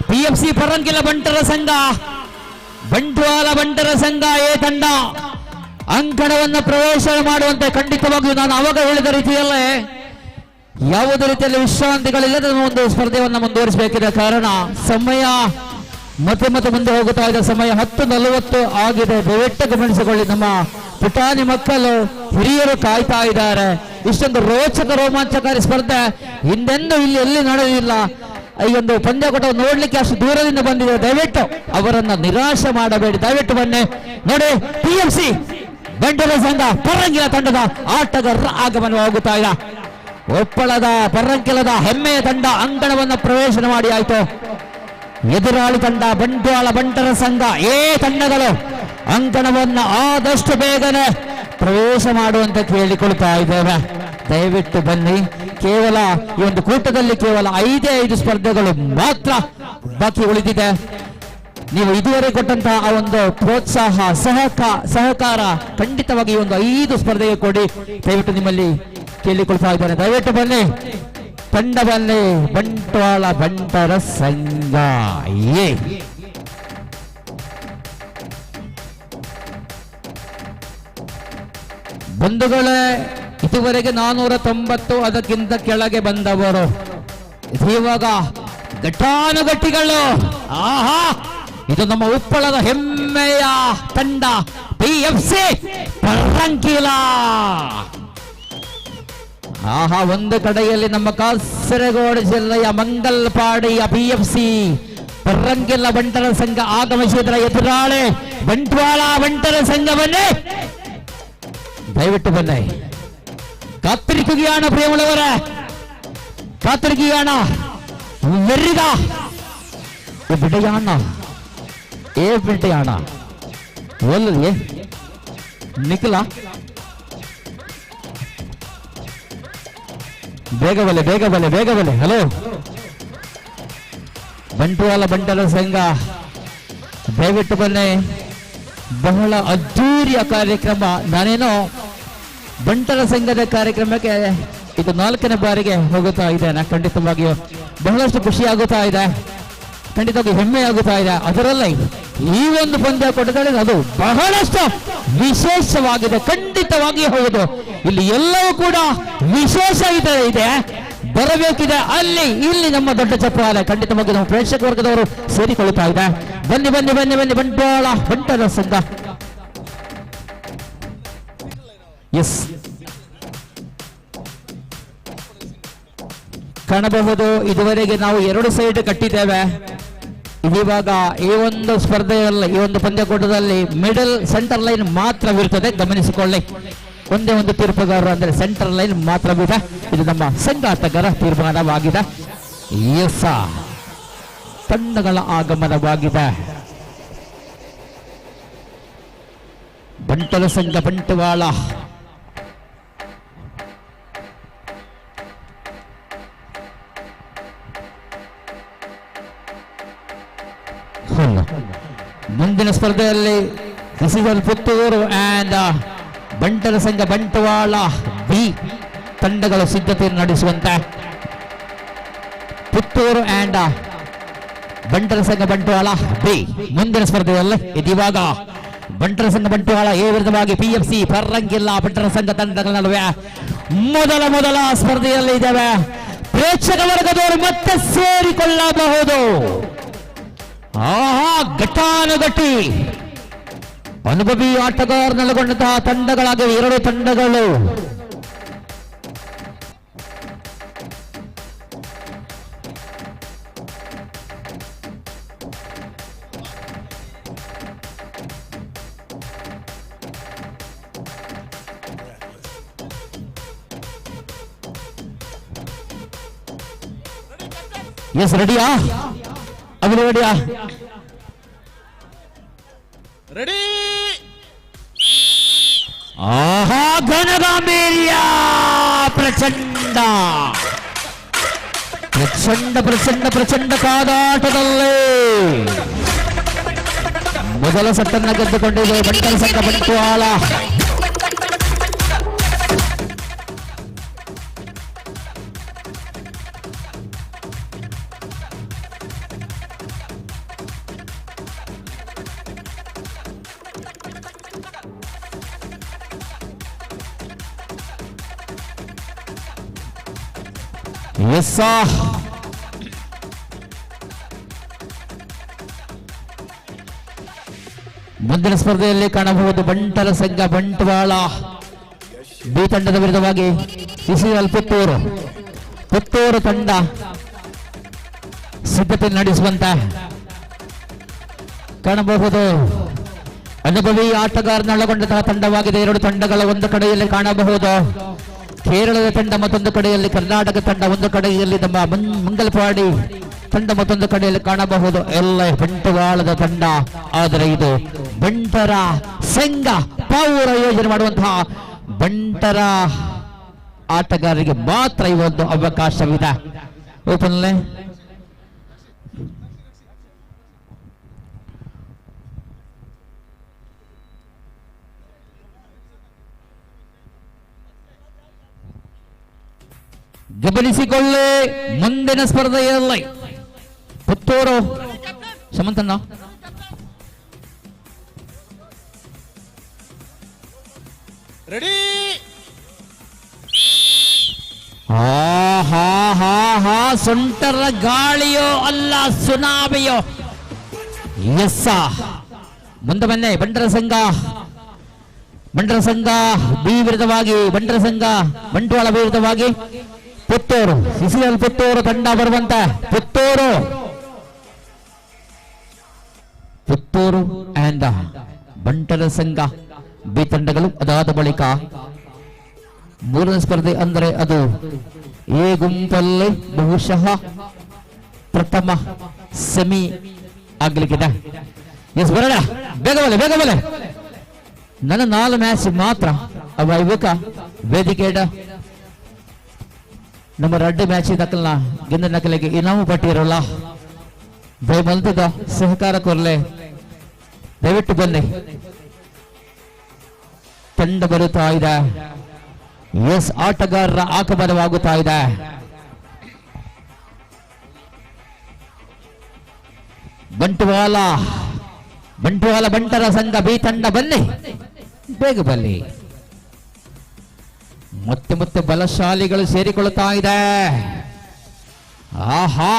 PFC ಪರಂಗಿಲ ಬಂಟರ ಸಂಘ ಬಂಟ್ವಾಳ ಬಂಟರ ಸಂಘ ಎ ತಂಡ ಅಂಗಣವನ್ನ ಪ್ರವೇಶ ಮಾಡುವಂತೆ ಖಂಡಿತವಾಗಿಯೂ ನಾನು ಅವಾಗ ಹೇಳಿದ ರೀತಿಯಲ್ಲೇ ಯಾವುದೇ ರೀತಿಯಲ್ಲಿ ವಿಶ್ರಾಂತಿಗಳಿಲ್ಲದ ಒಂದು ಸ್ಪರ್ಧೆಯನ್ನು ಮುಂದುವರಿಸಬೇಕಿದೆ. ಕಾರಣ ಸಮಯ ಮತ್ತೆ ಮುಂದೆ ಹೋಗುತ್ತಾ ಇದೆ. ಸಮಯ 10:40 ಆಗಿದೆ. ದಯವಿಟ್ಟು ಗಮನಿಸಿಕೊಳ್ಳಿ. ನಮ್ಮ ಪುಟಾಣಿ ಮಕ್ಕಳು ಹಿರಿಯರು ಕಾಯ್ತಾ ಇದ್ದಾರೆ. ಇಷ್ಟೊಂದು ರೋಚಕ ರೋಮಾಂಚಕಾರಿ ಸ್ಪರ್ಧೆ ಹಿಂದೆಂದೂ ಇಲ್ಲಿ ಎಲ್ಲಿ ನಡೆದಿಲ್ಲ. ಈ ಒಂದು ಪಂದ್ಯಕೂಟ ನೋಡ್ಲಿಕ್ಕೆ ಅಷ್ಟು ದೂರದಿಂದ ಬಂದಿದೆ. ದಯವಿಟ್ಟು ಅವರನ್ನ ನಿರಾಶೆ ಮಾಡಬೇಡಿ. ದಯವಿಟ್ಟು ಬನ್ನಿ ನೋಡಿ. PFC ಬಂಟರ ಸಂಘ ಪರಂಗಿಲ ತಂಡದ ಆಟಗಾರರ ಆಗಮನವಾಗುತ್ತಾ ಇದೆ. ಒಪ್ಪಳದ ಪರಂಗಿಲದ ಹೆಮ್ಮೆಯ ತಂಡ ಅಂಗಣವನ್ನ ಪ್ರವೇಶನ ಮಾಡಿ ಆಯ್ತು. ಎದುರಾಳಿ ತಂಡ ಬಂಟ್ವಾಳ ಬಂಟರ ಸಂಘ ಎ ತಂಡಗಳು ಅಂಕಣವನ್ನು ಆದಷ್ಟು ಬೇಗನೆ ಪ್ರವೇಶ ಮಾಡುವಂತೆ ಕೇಳಿಕೊಳ್ತಾ ಇದ್ದೇವೆ. ದಯವಿಟ್ಟು ಬನ್ನಿ. ಕೇವಲ ಈ ಒಂದು ಕೂಟದಲ್ಲಿ ಕೇವಲ 5 ಸ್ಪರ್ಧೆಗಳು ಮಾತ್ರ ಬಾಕಿ ಉಳಿದಿದೆ. ನೀವು ಇದುವರೆಗೆ ಕೊಟ್ಟಂತಹ ಆ ಒಂದು ಪ್ರೋತ್ಸಾಹ ಸಹಕಾರ ಖಂಡಿತವಾಗಿ ಈ ಒಂದು 5 ಸ್ಪರ್ಧೆಗೆ ಕೊಡಿ. ದಯವಿಟ್ಟು ನಿಮ್ಮಲ್ಲಿ ಕೇಳಿಕೊಳ್ತಾ ಇದ್ದೇನೆ. ದಯವಿಟ್ಟು ಬನ್ನಿ. ತಂಡ ಬನ್ನಿ. ಬಂಟ್ವಾಳ ಬಂಟರ ಸಂಘ ಎ ಬಂಧುಗಳೇ, ಇದುವರೆಗೆ 490 ಅದಕ್ಕಿಂತ ಕೆಳಗೆ ಬಂದವರು ಇವಾಗ ಘಟಾನುಘಟಿಗಳು. ಆಹಾ, ಇದು ನಮ್ಮ ಉಪ್ಪಳದ ಹೆಮ್ಮೆಯ ತಂಡ PFC ಪರಂಗಿಲ. ಆಹಾ, ಒಂದು ಕಡೆಯಲ್ಲಿ ನಮ್ಮ ಕಾಸರಗೋಡು ಜಿಲ್ಲೆಯ ಮಂಗಲ್ಪಾಡಿಯ PFC ಪರಂಗಿಲ ಬಂಟರ ಸಂಘ ಆಗಮಿಸಿದ್ರ ಎದುರಾಳಿ ಬಂಟ್ವಾಳ ಬಂಟರ ಸಂಘವನ್ನೇ. ದಯವಿಟ್ಟು ಬನ್ನಿ. ಕಾத்திരിക്കുകയാണ് പ്രിയമുള്ളവരെ, കാത്തിരിക്കുകയാണ്. വരിക. എവിടെയാണ് ഓല്ലേ നിക്കല. ಬೇಗ ಬಲೆ. ಹಲೋ, ಬಂಟ್ವಾಳ ಬಂಟರ ಸಂಘ ದಯವಿಟ್ಟು ಬನ್ನಿ. ಬಹಳ ಅದ್ದೂರಿಯ ಕಾರ್ಯಕ್ರಮ. ನಾನೇನೋ ಬಂಟರ ಸಂಘದ ಕಾರ್ಯಕ್ರಮಕ್ಕೆ ಇದು 4ನೇ ಬಾರಿಗೆ ಹೋಗುತ್ತಾ ಇದ್ದೇನೆ. ಖಂಡಿತವಾಗಿಯೂ ಬಹಳಷ್ಟು ಖುಷಿಯಾಗುತ್ತಾ ಇದೆ. ಖಂಡಿತವಾಗಿ ಹೆಮ್ಮೆ ಆಗುತ್ತಾ ಇದೆ. ಅದರಲ್ಲಿ ಈ ಒಂದು ಪಂದ್ಯಕೂಟದಲ್ಲಿ ಅದು ಬಹಳಷ್ಟು ವಿಶೇಷವಾಗಿದೆ. ಖಂಡಿತವಾಗಿ ಹೌದು. ಇಲ್ಲಿ ಎಲ್ಲವೂ ಕೂಡ ವಿಶೇಷ ಇದೆ. ಬರಬೇಕಿದೆ. ಇಲ್ಲಿ ನಮ್ಮ ದೊಡ್ಡ ಚಪ್ಪಾಳೆ ಖಂಡಿತವಾಗಿ ನಮ್ಮ ಪ್ರೇಕ್ಷಕ ವರ್ಗದವರು ಸೇರಿಕೊಳ್ಳುತ್ತಾ ಇದೆ. ಬನ್ನಿ ಬಂಟ್ವಾಳ ಬಂಟರ ಸಂಘ. ಎಸ್, ಕಾಣಬಹುದು. ಇದುವರೆಗೆ ನಾವು 2 ಸೈಡ್ ಕಟ್ಟಿದ್ದೇವೆ. ಇವಾಗ ಈ ಒಂದು ಸ್ಪರ್ಧೆಯಲ್ಲಿ ಈ ಒಂದು ಪಂದ್ಯಕೂಟದಲ್ಲಿ ಮಿಡಲ್ ಸೆಂಟರ್ ಲೈನ್ ಮಾತ್ರವಿರುತ್ತದೆ. ಗಮನಿಸಿಕೊಳ್ಳಿ. ಒಂದೇ ಒಂದು ತೀರ್ಪುಗಾರರು ಅಂದರೆ ಸೆಂಟರ್ ಲೈನ್ ಮಾತ್ರವಿದೆ. ಇದು ನಮ್ಮ ಸಂಘಾಟಗಾರ ತೀರ್ಮಾನವಾಗಿದೆ. ಎಸ್, ತಂಡಗಳ ಆಗಮನವಾಗಿದೆ. ಬಂಟರ ಸಂಘ ಬಂಟ್ವಾಳ ಮುಂದಿನ ಮುಂದಿನ ಸ್ಪರ್ಧೆಯಲ್ಲಿ ಸಿಸಿಎಲ್ ಪುತ್ತೂರು ಅಂಡ್ ಬಂಟರ ಸಂಘ ಬಂಟ್ವಾಳ ಬಿ ತಂಡಗಳು ಸಿದ್ಧತೆಯನ್ನು ನಡೆಸುವಂತೆ. ಪುತ್ತೂರು ಅಂಡ್ ಬಂಟರ ಸಂಘ ಬಂಟ್ವಾಳ ಬಿ ಮುಂದಿನ ಸ್ಪರ್ಧೆಯಲ್ಲಿ ಇದೀವಾಗ ಬಂಟರ ಸಂಘ ಬಂಟ್ವಾಳ ಎ ವಿರುದ್ಧವಾಗಿ PFC ಪರಂಗಿಲ್ಲ ಬಂಟರ ಸಂಘ ತಂಡಗಳ ನಡುವೆ ಮೊದಲ ಸ್ಪರ್ಧೆಯಲ್ಲಿ ಇದ್ದಾವೆ. ಪ್ರೇಕ್ಷಕ ವರ್ಗದವರು ಮತ್ತೆ ಸೇರಿಕೊಳ್ಳಬಹುದು. ಘಟಾನುಘಟಿ ಅನುಭವಿ ಆಟಗಾರನೊಳಗೊಂಡಂತಹ ತಂಡಗಳಾಗಿವೆ ಎರಡು ತಂಡಗಳು. ಎಸ್ ರೆಡಿಯಾ? ಅದು ರೆಡಿಯಾ? ರೆಡಿ. ಆಹಾ ಘನಗಾಂಭೀರ್ಯ ಪ್ರಚಂಡ ಪ್ರಚಂಡ ಪ್ರಚಂಡ ಪ್ರಚಂಡ ಕಾದಾಟದಲ್ಲಿ ಮೊದಲ ಸೆಟ್ಟನ್ನು ಗೆದ್ದುಕೊಂಡಿದೆ ಬಂಟರ ಸಂಘ ಬಂಟ್ವಾಳ. ಮುಂದಿನ ಸ್ಪರ್ಧೆಯಲ್ಲಿ ಕಾಣಬಹುದು ಬಂಟರ ಸಂಘ ಬಂಟ್ವಾಳ ಬಿ ತಂಡದ ವಿರುದ್ಧವಾಗಿ ಸಿಸಿಎಲ್ ಪುತ್ತೂರು ತಂಡ ಸಿದ್ಧತೆ ನಡೆಸುವಂತೆ ಕಾಣಬಹುದು. ಅನುಭವಿ ಆಟಗಾರನೊಳಗೊಂಡಂತಹ ತಂಡವಾಗಿದೆ. ಎರಡು ತಂಡಗಳ ಒಂದು ಕಡೆಯಲ್ಲಿ ಕಾಣಬಹುದು ಕೇರಳದ ತಂಡ, ಮತ್ತೊಂದು ಕಡೆಯಲ್ಲಿ ಕರ್ನಾಟಕ ತಂಡ, ಒಂದು ಕಡೆಯಲ್ಲಿ ನಮ್ಮ ಮಂಗಲಪಾಡಿ ತಂಡ, ಮತ್ತೊಂದು ಕಡೆಯಲ್ಲಿ ಕಾಣಬಹುದು ಎಲ್ಲ ಬಂಟ್ವಾಳದ ತಂಡ. ಆದರೆ ಇದು ಬಂಟರ ಸಂಘ ಪಾವೂರ ಯೋಜನೆ ಮಾಡುವಂತಹ ಬಂಟರ ಆಟಗಾರರಿಗೆ ಮಾತ್ರ ಈ ಒಂದು ಅವಕಾಶವಿದೆ. ಓಪನ್ ಗಮನಿಸಿಕೊಳ್ಳಿ. ಮುಂದಿನ ಸ್ಪರ್ಧೆಯಲ್ಲಿ ಪುತ್ತೂರು ಸಮಂತಣ್ಣ ರೆಡಿ. ಸೊಂಟರ ಗಾಳಿಯೋ ಅಲ್ಲ ಸುನಾಮಿಯೋ. ಎಸ್ ಮುಂದೆ ಬನ್ನಿ. ಬಂಟರ ಸಂಘ ಬಿ ವಿರುದ್ಧವಾಗಿ ಬಂಟರ ಸಂಘ ಬಂಟ್ವಾಳ ವಿರುದ್ಧವಾಗಿ ಪುತ್ತೂರು ಸಿಸಿಎಲ್ ಪುತ್ತೂರು ತಂಡ ಬರುವಂತೆ. ಪುತ್ತೂರು ಅಂಡ್ ಬಂಟರ ಸಂಘ ಬಿ ತಂಡಗಳು. ಅದಾದ ಬಳಿಕ ಮೂರನೇ ಸ್ಪರ್ಧೆ ಅಂದರೆ ಅದು ಎ ಗುಂಪಲ್ಲಿ ಬಹುಶಃ ಪ್ರಥಮ ಸೆಮಿ ಆಗ್ಲಿಕ್ಕಿದೆ. ಎಸ್ ಬರೋಣ, ಬೇಗ ಬಲೆ. ನನ್ನ 4 ಮ್ಯಾಚ್ ಮಾತ್ರ ಅವ ಇವಾಗ ವೇದಿಕೆ ನಮ್ಮ 2 ಮ್ಯಾಚ್ ದಕ್ಕಲ್ನ ಗೆದ್ದ ನಕಲಿಗೆ ಇನಾಮು ಪಟ್ಟಿರಲ್ಲ. ದಯಮಲ್ತದ ಸಹಕಾರ ಕೊರಲೆ ದಯವಿಟ್ಟು ಬನ್ನಿ. ತಂಡ ಬರುತ್ತಾ ಇದೆ. ಎಸ್ ಆಟಗಾರರ ಆಗಮನವಾಗುತ್ತಾ ಇದೆ. ಬಂಟ್ವಾಳ ಬಂಟರ ಸಂಘ ಬಿ ತಂಡ ಬನ್ನಿ, ಬೇಗ ಬನ್ನಿ. ಮತ್ತೆ ಬಲಶಾಲಿಗಳು ಸೇರಿಕೊಳ್ಳುತ್ತಾ ಇದೆ. ಆಹಾ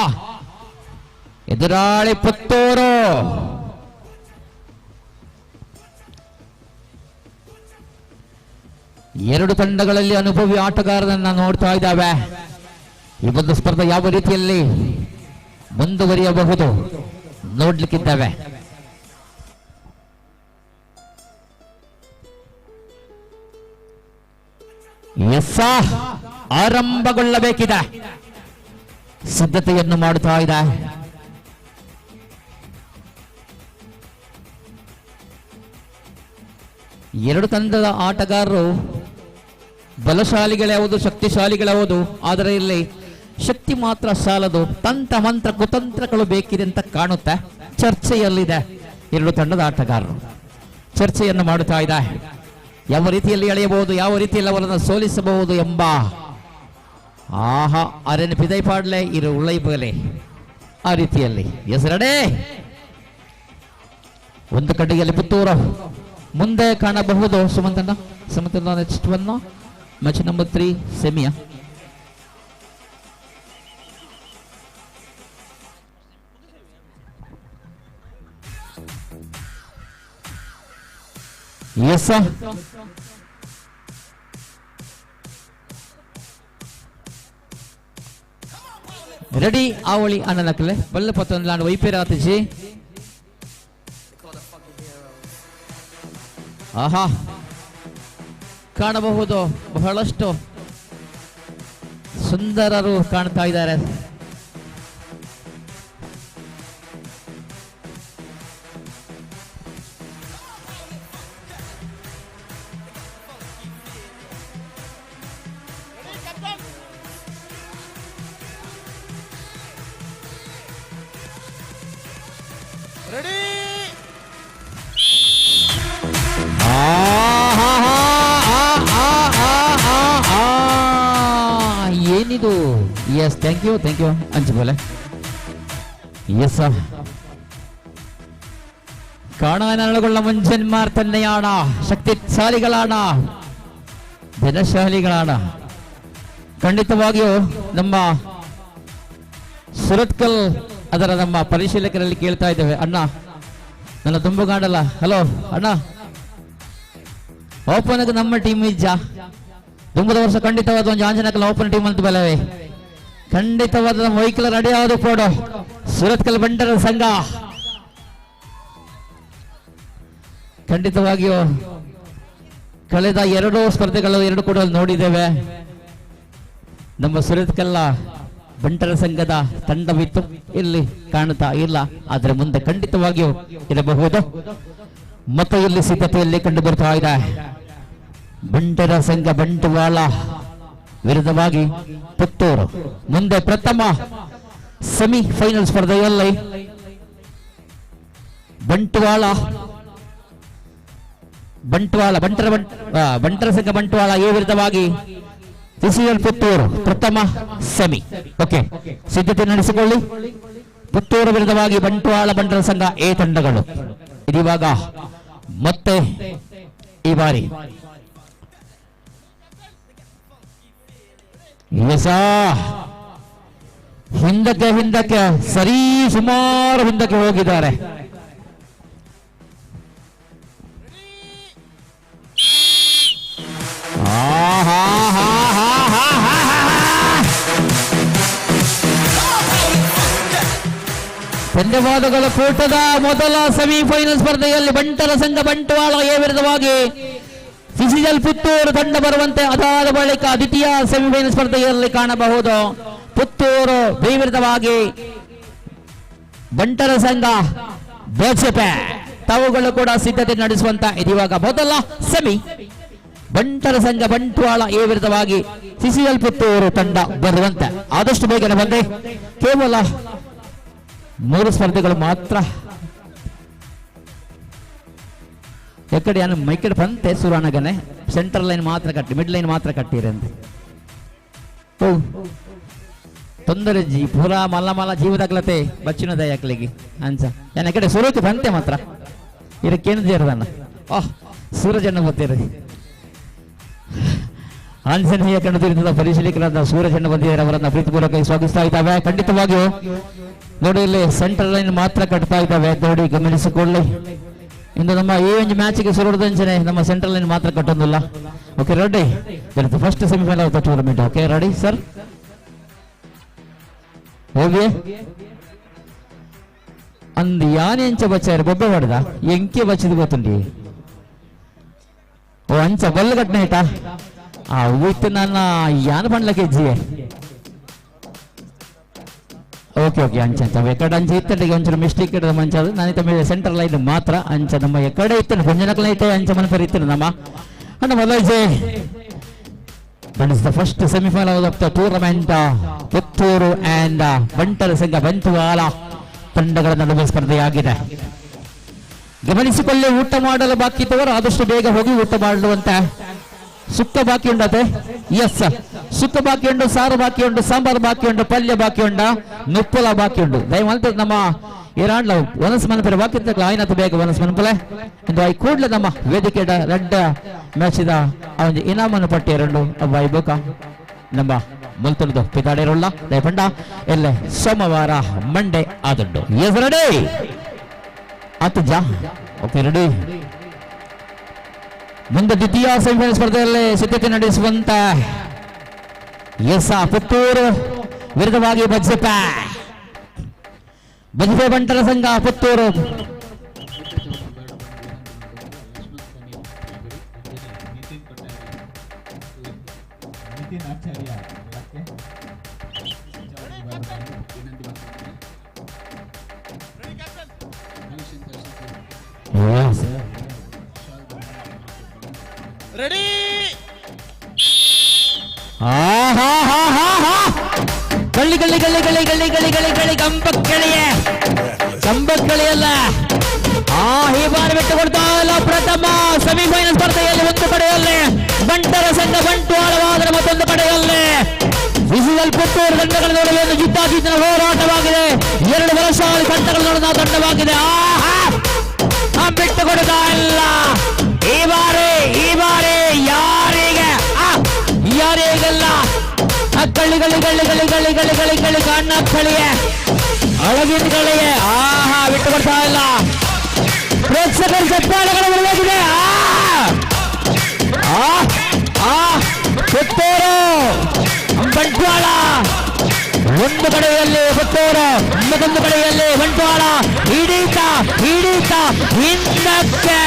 ಎದುರಾಳಿ ಪುತ್ತೂರು. ಎರಡು ತಂಡಗಳಲ್ಲಿ ಅನುಭವಿ ಆಟಗಾರರನ್ನ ನೋಡ್ತಾ ಇದ್ದಾವೆ. ಈ ಒಂದು ಸ್ಪರ್ಧೆ ಯಾವ ರೀತಿಯಲ್ಲಿ ಮುಂದುವರಿಯಬಹುದು ನೋಡ್ಲಿಕ್ಕಿದ್ದಾವೆ. ಆರಂಭಗೊಳ್ಳಬೇಕಿದೆ, ಸಿದ್ಧತೆಯನ್ನು ಮಾಡುತ್ತಾ ಇದೆ. ಎರಡು ತಂಡದ ಆಟಗಾರರು ಬಲಶಾಲಿಗಳ್ಯಾವುದು, ಶಕ್ತಿಶಾಲಿಗಳ್ಯಾವುದು. ಆದರೆ ಇಲ್ಲಿ ಶಕ್ತಿ ಮಾತ್ರ ಸಾಲದು, ತಂತ್ರ ಮಂತ್ರ ಕುತಂತ್ರಗಳು ಬೇಕಿದೆ ಅಂತ ಕಾಣುತ್ತೆ. ಚರ್ಚೆಯಲ್ಲಿದೆ ಎರಡು ತಂಡದ ಆಟಗಾರರು ಚರ್ಚೆಯನ್ನು ಮಾಡುತ್ತಾ ಇದ್ದಾರೆ. ಯಾವ ರೀತಿಯಲ್ಲಿ ಎಳೆಯಬಹುದು, ಯಾವ ರೀತಿಯಲ್ಲಿ ಅವರನ್ನು ಸೋಲಿಸಬಹುದು ಎಂಬ ಅರೆನ್ ಪಿದೈ ಪಾಡ್ಲೆ ಇರು ಉಳ್ಳೈ ಬಲೆ ಆ ರೀತಿಯಲ್ಲಿ ಹೆಸರಡೆ ಒಂದು ಕಡೆಯಲ್ಲಿ ಪುತ್ತೂರು ಮುಂದೆ ಕಾಣಬಹುದು. ಸುಮಂತನ ನೆಕ್ಸ್ಟ್ ಒನ್ ಮ್ಯಾಚ್ ನಂಬರ್ 3 ಸೆಮಿಯ ಎಸ್ ರೆಡಿ ಆವಳಿ ಅನ್ನನಕಲೆ ಬಲ್ಲ ಪತ್ತೊಂದು ವೈಪೇರಾತಿಜಿ ಆಹಾ ಕಾಣಬಹುದು ಬಹಳಷ್ಟು ಸುಂದರರು ಕಾಣ್ತಾ ಇದ್ದಾರೆ. ಏನಿದು? ಎಸ್ ಥ್ಯಾಂಕ್ ಯು ಅಂಚಬೋಲೆ. ಎಸ್ കാണാനുള്ള മുഞ്ചന്മാർ തന്നെയാണ്, ശക്തിശാലികളാണ്, ധനശാലികളാണ്. ಖಂಡಿತವಾಗಿಯೂ ನಮ್ಮ ಸುರತ್ಕಲ್ ಅದರ ನಮ್ಮ ಪರಿಶೀಲಕರಲ್ಲಿ ಕೇಳ್ತಾ ಇದ್ದೇವೆ, ಅಣ್ಣ ನನ್ನ ತುಂಬ ಕಾಣಲ್ಲ, ಹಲೋ ಅಣ್ಣ ಓಪನ್ಗೆ ನಮ್ಮ ಟೀಮ್ ಇಜ್ಜ ತುಂಬದ ವರ್ಷ ಖಂಡಿತವಾದ ಒಂದು ಆಂಜನಕಲ್ ಓಪನ್ ಟೀಮ್ ಅಂತ ಬಲವೇ ಖಂಡಿತವಾದ ನಮ್ಮ ವೈಕಲ್ ರೆಡಿ ಆಗೋದು ಕೊಡು. ಸುರತ್ಕಲ್ ಬಂಟರ ಸಂಘ ಖಂಡಿತವಾಗಿಯೂ ಕಳೆದ 2 ಸ್ಪರ್ಧೆಗಳು 2 ಕೂಡ ನೋಡಿದ್ದೇವೆ. ನಮ್ಮ ಸುರತ್ಕಲ್ಲ ಬಂಟರ ಸಂಘದ ತಂಡವಿತ್ತು, ಇಲ್ಲಿ ಕಾಣುತ್ತಾ ಇಲ್ಲ, ಆದರೆ ಮುಂದೆ ಖಂಡಿತವಾಗಿಯೂ ಇರಬಹುದು. ಮತ್ತು ಇಲ್ಲಿ ಸಿದ್ಧತೆಯಲ್ಲಿ ಕಂಡು ಬರ್ತಾ ಇದೆ ಬಂಟರ ಸಂಘ ಬಂಟ್ವಾಳ ವಿರುದ್ಧವಾಗಿ ಪುತ್ತೂರು. ಮುಂದೆ ಪ್ರಥಮ ಸೆಮಿಫೈನಲ್ ಸ್ಪರ್ಧೆಯಲ್ಲಿ ಬಂಟರ ಸಂಘ ಬಂಟ್ವಾಳ ಎ ವಿರುದ್ಧವಾಗಿ ಸಿಸಿಎಲ್ ಪುತ್ತೂರು ಪ್ರಥಮ ಸೆಮಿ. ಓಕೆ, ಸಿದ್ಧತೆ ನಡೆಸಿಕೊಳ್ಳಿ. ಪುತ್ತೂರು ವಿರುದ್ಧವಾಗಿ ಬಂಟ್ವಾಳ ಬಂಟರ ಸಂಘ ಎ ತಂಡಗಳು ಇದೀವಾಗ ಮತ್ತೆ ಈ ಬಾರಿ ಹಿಂದಕ್ಕೆ ಸರಿ ಸುಮಾರು ಹಿಂದಕ್ಕೆ ಹೋಗಿದ್ದಾರೆ. ಧನ್ಯವಾದಗಳ ಕೂಟದ ಮೊದಲ ಸೆಮಿಫೈನಲ್ ಸ್ಪರ್ಧೆಯಲ್ಲಿ ಬಂಟರ ಸಂಘ ಬಂಟ್ವಾಳ ಎ ವಿರುದ್ಧವಾಗಿ ಸಿಸಿಎಲ್ ಪುತ್ತೂರು ತಂಡ ಬರುವಂತೆ, ಅದಾದ ಬಳಿಕ ದ್ವಿತೀಯ ಸೆಮಿಫೈನಲ್ ಸ್ಪರ್ಧೆಯಲ್ಲಿ ಕಾಣಬಹುದು ಪುತ್ತೂರು ಬಿ ವಿರುದ್ಧವಾಗಿ ಬಂಟರ ಸಂಘ ಬೇಚಪೆ. ತಾವುಗಳು ಕೂಡ ಸಿದ್ಧತೆ ನಡೆಸುವಂತ ಇದೀವಾಗ ಮೊದಲ ಸೆಮಿ ಬಂಟರ ಸಂಘ ಬಂಟ್ವಾಳ ಎ ವಿರುದ್ಧವಾಗಿ ಸಿಸಿಎಲ್ ಪುತ್ತೂರು ತಂಡ ಬರುವಂತೆ ಆದಷ್ಟು ಬೇಗನೆ ಬಂದೆ. ಕೇವಲ 3 ಸ್ಪರ್ಧೆಗಳು ಮಾತ್ರ. ಎಕ್ಕಡೆ ಯಾನು ಮೈಕಡೆ ಬಂತೆ ಸುರಾನಗನೆ ಸೆಂಟರ್ ಲೈನ್ ಮಾತ್ರ ಕಟ್ಟಿ, ಮಿಡ್ ಲೈನ್ ಮಾತ್ರ ಕಟ್ಟಿರಂತೆ. ಓ ತೊಂದರೆ ಜಿ ಪೂರ ಮಲ್ಲ ಜೀವದಾಗ್ಲತೆ ಬಚ್ಚಿನ ದಯಾಕ್ಲಿಗೆ ಅಂಚ ಯಾನ ಎಕಡೆ ಸುರಕ್ಕೆ ಬಂತೆ ಮಾತ್ರ ಇದಕ್ಕೇನು ಸೇರದನ್ನ. ಸೂರಜಣ್ಣ ಗೊತ್ತಿರ ಆಂಜನೇಯ ಕಣ್ಣುತ್ತಿರುತ್ತದೆ ಪರಿಶೀಲಕರಾದ ಸೂರಜಣ್ಣ ಬಂದಿದ್ದಾರೆ, ಅವರನ್ನ ಪ್ರೀತಿಪೂರ್ವಕ ಸ್ವಾಗತಿಸ್ತಾ ಇದ್ದಾವೆ. ಖಂಡಿತವಾಗಿಯೂ ನೋಡಿ ಇಲ್ಲಿ ಸೆಂಟ್ರಲ್ ಲೈನ್ ಮಾತ್ರ ಕಟ್ತಾ ಇದ್ದಾವೆ, ನೋಡಿ ಗಮನಿಸಿಕೊಳ್ಳಿ. ಇಂದು ನಮ್ಮ ಈ ಒಂದು ಮ್ಯಾಚ್ಗೆ ಸುರುವುದಂಚನೆ ನಮ್ಮ ಸೆಂಟ್ರಲ್ ಲೈನ್ ಮಾತ್ರ ಕಟ್ಟೋದಿಲ್ಲ. Okay ready, first semifinal of the tournament. Okay ready sir, ಹೋಗಿ ಅಂದ್ ಯಾನೆ ಅಂಚ ಬಚ್ಚಾರು ಬೊಬ್ಬೆ ಹೊಡೆದ ಎಂಕೆ ಬಚ್ಚಿದ್ ಗೊತ್ತುಂಡಿ. ಓ ಅಂಚ ಬಲ್ಲ ಘಟನೆ ಆಯ್ತಾ ಹೋಯ್ತು ನನ್ನ ಯಾನ ಬಂಡ್ಲಕ್ಕೆ ಹೆಜ್ಜೆ. ಓಕೆ ಅಂಚ ಎಕಡೆ ಅಂಚೆ ಇತ್ತಂಡಿಗೆ ಒಂಚೂರು ಮಿಸ್ಟೇಕ್ ಇಡದ ಮಂಚ ಅದು ನಾನು ತಮ್ಮ ಸೆಂಟ್ರಲ್ ಲೈನ್ ಮಾತ್ರ ಅಂಚ ನಮ್ಮ ಎಕಡೆ ಇತ್ತಂಡು ಕೊಂಜನಕಲ ಐತೆ ಅಂಚ ಮನಪರಿ ಇತ್ತು ನಮ್ಮ ಅಣ್ಣ ಮೊದಲೈಜೆ. That is the first semi-final of the tournament. Puttur and ಬಂಟರ ಸಂಘ ಬಂಟ್ವಾಳ ತಂಡಗಳ ನಡುವೆ ಸ್ಪರ್ಧೆಯಾಗಿದೆ. ಗಮನಿಸಿಕೊಳ್ಳಿ, ಊಟ ಮಾಡಲು ಬಾಕಿ ಇದ್ದವರು ಆದಷ್ಟು ಬೇಗ ಹೋಗಿ ಊಟ ಮಾಡುವಂತ. ಸುಕ್ಕ ಬಾಕಿ ಉಂಡತೆ? ಎಸ್, ಸುಕ್ಕ ಬಾಕಿ ಉಂಟು, ಸಾರು ಬಾಕಿ ಉಂಟು, ಸಾಂಬಾರು ಬಾಕಿ ಉಂಟು, ಪಲ್ಯ ಬಾಕಿ ಉಂಡ, ನುಪ್ಪಲ ಬಾಕಿ ಉಂಟು. ದಯಮಾಡಿ ನಮ್ಮ ಏರಾಂಡ್ಲ ವನಸ್ ಮನಪರೆ ಬಾಕಿ ಇದ್ದಾಗ ಆಯ್ನತ್ತು ಬೇಗ ವನಸ್ ಮನಪಲೆ ಇಂದು ಐ ಕೂಡ್ಲೆ ನಮ್ಮ ವೇದಿಕೆ ರೆಡ್ ಮ್ಯಾಚಿದ ಅವನು ಇನಾಮನ್ನು ಪಟ್ಟಿ ಎರಡು ಅವ ಬೋಕ ನಮ್ಮ ಮುಲ್ತುಲ್ದು ಪಿತಾಡಿರೋಲ್ಲ ದಯಪಂಡ ಎಲ್ಲೆ ಸೋಮವಾರ ಮಂಡೇ ಆದುಂಡು. ಎಸ್ ರೆಡಿ ಆತು ಜಾ. Okay ready. ಮುಂದೆ ದ್ವಿತೀಯ ಸೆಮಿಫೈನಲ್ ಸ್ಪರ್ಧೆಯಲ್ಲಿ ಸಿದ್ಧತೆ ನಡೆಸುವಂತ ಎಸ್ ಪುತ್ತೂರು ವಿರುದ್ಧವಾಗಿ ಬಜ್ಜೆಪೆ ಬಂಟರ ಸಂಘ ಪುತ್ತೂರು. ರೆಡಿ. ಗಳ್ಳಿ ಗಳ್ಳಿ ಗಳ್ಳಿ ಗಳ್ಳಿ ಗಳ್ಳಿ ಗಳ್ಳಿ ಗಳ್ಳಿ ಗಳ್ಳಿ ಕಂಬಕ್ಕಳಿಯಲ್ಲ. ಈ ಬಾರಿ ಬಿಟ್ಟು ಕೊಡ್ತಾ ಇಲ್ಲ. ಪ್ರಥಮ ಸೆಮಿಫೈನಲ್ ಸ್ಪರ್ಧೆಯಲ್ಲಿ ಒಂದು ಕಡೆಯಲ್ಲಿ ಬಂಟರ ಸಂಘ ಬಂಟ್ವಾಳವಾದರೆ ಮತ್ತೊಂದು ಕಡೆಯಲ್ಲಿ ವಿಸಿಎಲ್ ಪುತ್ತೂರು ತಂಡಗಳ ನಡುವೆ ಜಿದ್ದಾಜಿದ್ದಿನ ಹೋರಾಟವಾಗಿದೆ. ಎರಡು ಬಲಶಾಲಿ ತಂಡಗಳ ನಡುವಿನ ತಂಡವಾಗಿದೆ. ಬಿಟ್ಟು ಕೊಡ್ತಾ ಇಲ್ಲ. ಈ ಬಾರಿ ಯಾರಿಗೆಲ್ಲ ಕಳ್ಳಿ ಗಳ್ಳಿ ಗಳ್ಳಿ ಗಳ್ಳಿ ಗಳ್ಳಿ ಗಳ್ಳಿ ಗಳ್ಳಿ ಗಳ್ಳಿ ಕಣ್ಣ ಕಳಿಯೇ ಅಳಗಿನ ಕಳಿಯೇ ಬಿಟ್ಟು ಕೊಡ್ತಾ ಇಲ್ಲ. ಪ್ರೇಕ್ಷಕರ ಚಪ್ಪಾಳೆಗಳು ಬರಲಾಗಿದೆ. ಪುತ್ತೂರು ಬಂಟ್ವಾಳ ಒಂದು ಕಡೆಯಲ್ಲಿ ಪುತ್ತೂರು, ಮತ್ತೊಂದು ಕಡೆಯಲ್ಲಿ ಬಂಟ್ವಾಳ. ಹಿಡಿತ ಹಿಂದಕ್ಕೆ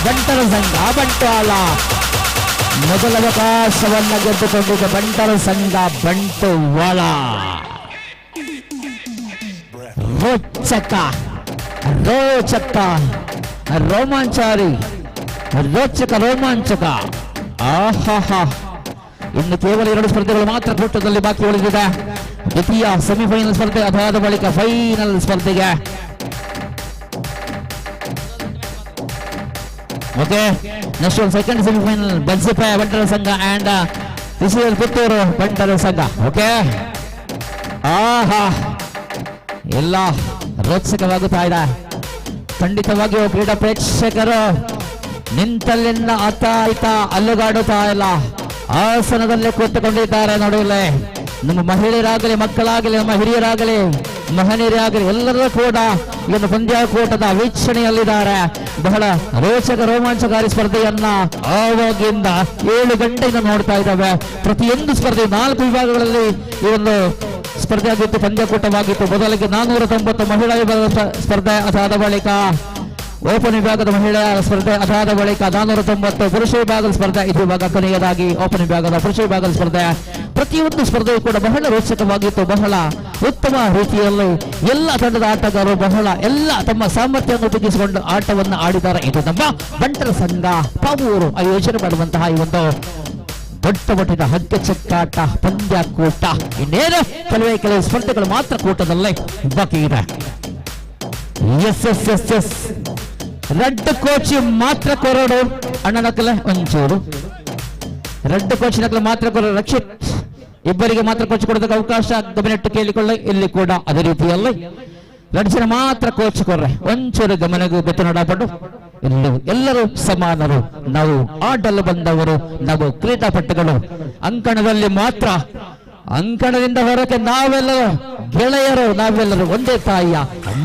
ಬಂಟರ ಸಂಘ ಬಂಟ್ವಾಳ ಮೊದಲ ಅವಕಾಶವನ್ನು ಗೆದ್ದುಕೊಂಡಿದ್ದ ಬಂಟರ ಸಂಘ ಬಂಟ್ವಾಳ. ರೋಚಕ ರೋಮಾಂಚಕ. ಇನ್ನು ಕೇವಲ ಎರಡು ಸ್ಪರ್ಧೆಗಳು ಮಾತ್ರ ಕೂಟದಲ್ಲಿ ಬಾಕಿ ಉಳಿದಿದೆ. ದ್ವಿತೀಯ ಸೆಮಿಫೈನಲ್ ಸ್ಪರ್ಧೆ ಅದಾದ ಬಳಿಕ ಫೈನಲ್ ಸ್ಪರ್ಧೆಗೆ. ಓಕೆ, ನೆಕ್ಸ್ಟ್ ಒಂದು ಸೆಕೆಂಡ್ ಸೆಮಿಫೈನಲ್ ಬನ್ಸಿಪೆ ಬಂಟರ ಸಂಘ ಅಂಡ್ ವಿಸಿಎಲ್ ಪುತ್ತೂರು ಬಂಟರ ಸಂಘ. ಓಕೆ, ಎಲ್ಲ ರೋಚಕವಾಗುತ್ತಾ ಇದೆ. ಖಂಡಿತವಾಗಿಯೂ ಕ್ರೀಡಾ ಪ್ರೇಕ್ಷಕರು ನಿಂತಲ್ಲಿಂದ ಅತ್ತ ಇತ್ತ ಅಲ್ಲುಗಾಡುತ್ತಾ ಇಲ್ಲ, ಆಸನದಲ್ಲೇ ಕೂತುಕೊಂಡಿದ್ದಾರೆ. ನೋಡಿಲ್ಲೇ ನಮ್ಮ ಮಹಿಳೆಯರಾಗಲಿ, ಮಕ್ಕಳಾಗಲಿ, ನಮ್ಮ ಹಿರಿಯರಾಗಲಿ, ಮಹನೀಯರಾಗಲಿ ಎಲ್ಲರೂ ಕೂಡ ಈ ಒಂದು ಪಂದ್ಯಾಕೂಟದ ವೀಕ್ಷಣೆಯಲ್ಲಿದ್ದಾರೆ. ಬಹಳ ರೋಚಕ ರೋಮಾಂಚಕಾರಿ ಸ್ಪರ್ಧೆಯನ್ನ ಆವಾಗಿಂದ 7 ಗಂಟೆಯಿಂದ ನೋಡ್ತಾ ಇದ್ದಾವೆ. ಪ್ರತಿಯೊಂದು ಸ್ಪರ್ಧೆ 4 ವಿಭಾಗಗಳಲ್ಲಿ ಈ ಒಂದು ಸ್ಪರ್ಧೆ ಆಗಿತ್ತು, ಪಂದ್ಯಾಕೂಟವಾಗಿತ್ತು. ಮೊದಲಿಗೆ 490 ಮಹಿಳಾ ವಿಭಾಗದ ಸ್ಪರ್ಧೆ ಅದಾದ ಬಳಿಕ ಓಪನ್ ವಿಭಾಗದ ಮಹಿಳೆಯರ ಸ್ಪರ್ಧೆ ಅದಾದ ಬಳಿಕ 490 ಪುರುಷ ವಿಭಾಗದ ಸ್ಪರ್ಧೆ. ಇದು ಇವಾಗ ಕೊನೆಯದಾಗಿ ಓಪನ್ ವಿಭಾಗದ ಪುರುಷ ವಿಭಾಗದ ಸ್ಪರ್ಧೆ. ಪ್ರತಿಯೊಂದು ಸ್ಪರ್ಧೆಯು ಕೂಡ ಬಹಳ ರೋಚಕವಾಗಿತ್ತು. ಬಹಳ ಉತ್ತಮ ರೀತಿಯಲ್ಲಿ ಎಲ್ಲ ತಂಡದ ಆಟಗಾರರು ಎಲ್ಲ ತಮ್ಮ ಸಾಮರ್ಥ್ಯವನ್ನು ಉಪಯೋಗಿಸಿಕೊಂಡು ಆಟವನ್ನು ಆಡಿದ್ದಾರೆ. ಇದು ನಮ್ಮ ಬಂಟರ ಸಂಘ ಪಾವೂರು ಆಯೋಜನೆ ಮಾಡುವಂತಹ ಈ ಒಂದು ದೊಡ್ಡ ಮಟ್ಟದ ಹಗ್ಗ ಚಕ್ಕಾಟ ಪಂದ್ಯಾಕೂಟ. ಇನ್ನೇನು ಕೆಲವೇ ಸ್ಪರ್ಧೆಗಳು ಮಾತ್ರ ಕೂಟದಲ್ಲೇ ಬಾಕಿ ಇದೆ. ಎಸ್ ರೆಡ್ ಕೋಚ್ ಮಾತ್ರ ಕೊರಡು ಅಣ್ಣನಕ್ಕಲೆ ಒಂಚೂರು ರೆಡ್ ಕೋಚ್ ನಕ್ಕಲೆ ಮಾತ್ರ ಕೊರಡು. ರಕ್ಷಿತ್ ಇಬ್ಬರಿಗೆ ಮಾತ್ರ ಕೋಚ್ ಕೊಡೋದಕ್ಕೆ ಅವಕಾಶ ಗಮನಿಟ್ಟು ಕೇಳಿಕೊಳ್ಳಿ. ಇಲ್ಲಿ ಕೂಡ ಅದೇ ರೀತಿಯಲ್ಲಿ 2 ಜನ ಮಾತ್ರ ಕೋಚ್ ಕೊರ್ರೆ ಒಂಚೂರು ಗಮನಗೂ ಬೆತ್ತು ನಡಪಟ್ಟು ಎಲ್ಲರೂ ಸಮಾನರು. ನಾವು ಆಡಲು ಬಂದವರು, ನಾವು ಕ್ರೀಡಾಪಟುಗಳು. ಅಂಕಣದಲ್ಲಿ ಮಾತ್ರ, ಅಂಕಣದಿಂದ ಹೊರಗೆ ನಾವೆಲ್ಲರೂ ಗೆಳೆಯರು, ನಾವೆಲ್ಲರೂ ಒಂದೇ ತಾಯಿಯ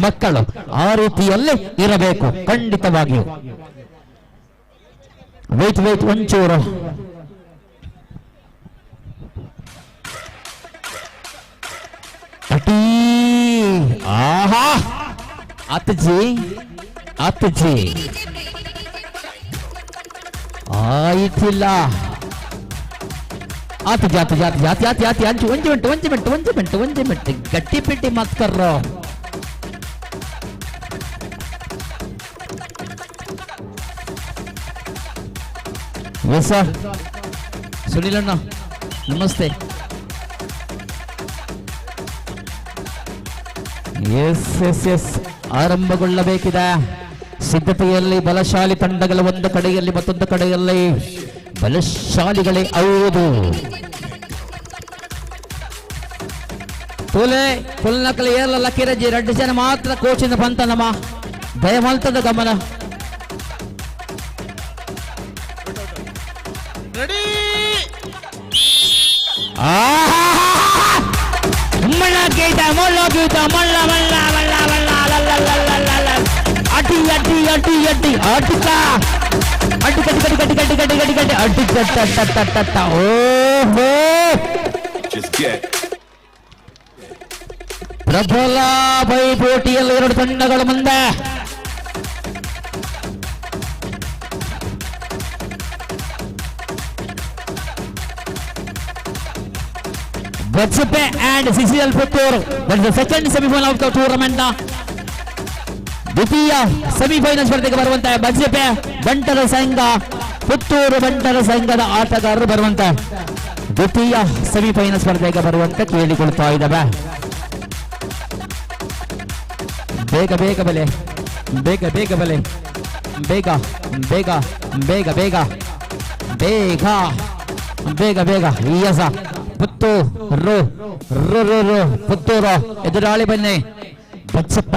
ಮಕ್ಕಳು. ಆ ರೀತಿಯಲ್ಲಿ ಇರಬೇಕು ಖಂಡಿತವಾಗಿಯೂ. ವೇಟ್ ಒಂಚೂರು ಅತ್ತಜಿ ಆಯ್ತಿಲ್ಲ. ಜಾತಿ ಒಂದು ಮಿನಿಟ್ ಗಟ್ಟಿ ಪಿಟ್ಟಿ ಮಾತ್ಕರ್ರೋ. ಎಸ್ ಸರ್ ಸುನಿಲಣ್ಣ ನಮಸ್ತೆ. ಎಸ್ ಎಸ್ ಎಸ್ ಆರಂಭಗೊಳ್ಳಬೇಕಿದೆ. ಸಿದ್ಧತೆಯಲ್ಲಿ ಬಲಶಾಲಿ ತಂಡಗಳು ಒಂದು ಕಡೆಯಲ್ಲಿ ಮತ್ತೊಂದು ಕಡೆಯಲ್ಲಿ ಬಲಶಾಲಿಗಳೇ ಹೌದು. ತೋಲೆ ಫುಲ್ನಕಲಿ ಏರ್ಲಲ್ಲ ಕಿರಜಿ 2 ಜನ ಮಾತ್ರ ಕೋಚಿಂದ ಬಂತ ನಮ್ಮ ದಯಮಲ್ತದ ಗಮನ. ಮಳ್ಳ ಗೀತ ಮೊಳ್ಳ ಗೀತ ಮಳ್ಳ ಮಳ್ಳ ಮಳ್ಳ ಮಳ್ಳ ಅಟಿ ಅಟಿ ಅಟಿ ಅಟಿ ಅಟಿಕ ಅಟಿ ಕಟಿ ಕಟಿ ಕಟಿ ಕಟಿ ಕಟಿ ಕಟಿ ಕಟಿ ಅಟಿ ಕಟ್ಟ ಓಹೋ ಪ್ರಬಲ ಪೈಪೋಟಿಯಲ್ಲಿ 2 ತಂಡಗಳ ಮುಂದೆ. Bajpe and CCL Puttur. That is the second semi-final of the tournament. ದ್ವಿತೀಯ ಸೆಮಿಫೈನಲ್ ಸ್ಪರ್ಧೆಗೆ ಬರುವಂತಹ ಬಜ್ಪೆ ಬಂಟರ ಸಂಘ ಪುತ್ತೂರು ಬಂಟರ ಸಂಘದ ಆಟಗಾರರು ಬರುವಂತಹ ದ್ವಿತೀಯ ಸೆಮಿಫೈನಲ್ ಸ್ಪರ್ಧೆಗೆ ಬರುವಂತೆ ಕೇಳಿಕೊಳ್ತಾ ಇದ್ದಾವೆ. ಬೇಗ ಬೇಗ ಬಲೆ ಬೇಗ ಬೇಗ ಬಲೆ ಬೇಗ ಬೇಗ ಬೇಗ ಬೇಗ ಬೇಗ ಬೇಗ ಬೇಗ ಈಯಸ ಪುತ್ತೂರು ಪುತ್ತೂರು ಎದುರಾಳಿ ಬನ್ನಿ ಬಜ್ಪ.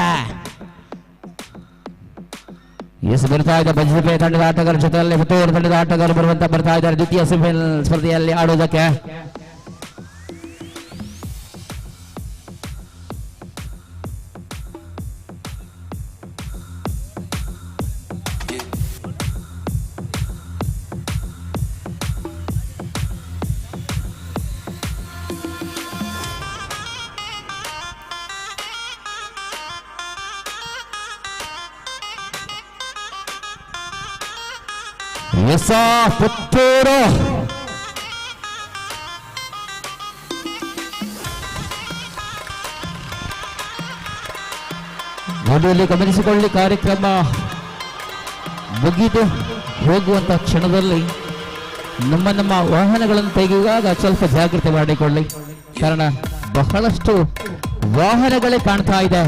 ಎಸ್ ಬರ್ತಾ ಇದೆ ಬಜ್ಪೆ ತಂಡದ ಆಟಗಾರ ಜೊತೆಯಲ್ಲಿ ಪುತ್ತೂರು ತಂಡದ ಆಟಗಾರರು ಬರ್ತಾ ಇದ್ದಾರೆ ದ್ವಿತೀಯ ಸೆಮಿಫೈನಲ್ ಸ್ಪರ್ಧೆಯಲ್ಲಿ ಆಡುವುದಕ್ಕೆ. ಎಸ್ ಪುತ್ತೂರು ನೋಡಿಯಲ್ಲಿ ಗಮನಿಸಿಕೊಳ್ಳಿ. ಕಾರ್ಯಕ್ರಮ ಮುಗಿದು ಹೋಗುವಂತ ಕ್ಷಣದಲ್ಲಿ ನಮ್ಮ ವಾಹನಗಳನ್ನು ತೆಗೆಯುವಾಗ ಸ್ವಲ್ಪ ಜಾಗ್ರತೆ ಮಾಡಿಕೊಳ್ಳಿ. ಕಾರಣ ಬಹಳಷ್ಟು ವಾಹನಗಳೇ ಕಾಣ್ತಾ ಇದೆ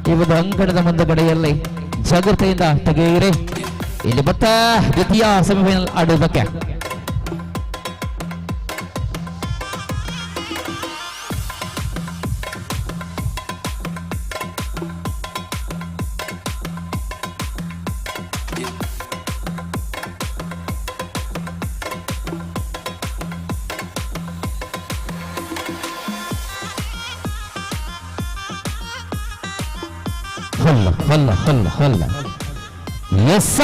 ಈ ಒಂದು ಅಂಕಣದ ಮುಂದುಗಡೆಯಲ್ಲಿ. ಜಾಗ್ರತೆಯಿಂದ ತೆಗೆಯಿರಿ. ಇಲ್ಲಿ ಮತ್ತೆ ದ್ವಿತೀಯ ಸೆಮಿಫೈನಲ್ ಆಡುವುದಕ್ಕೆ ಎಸ್ಸ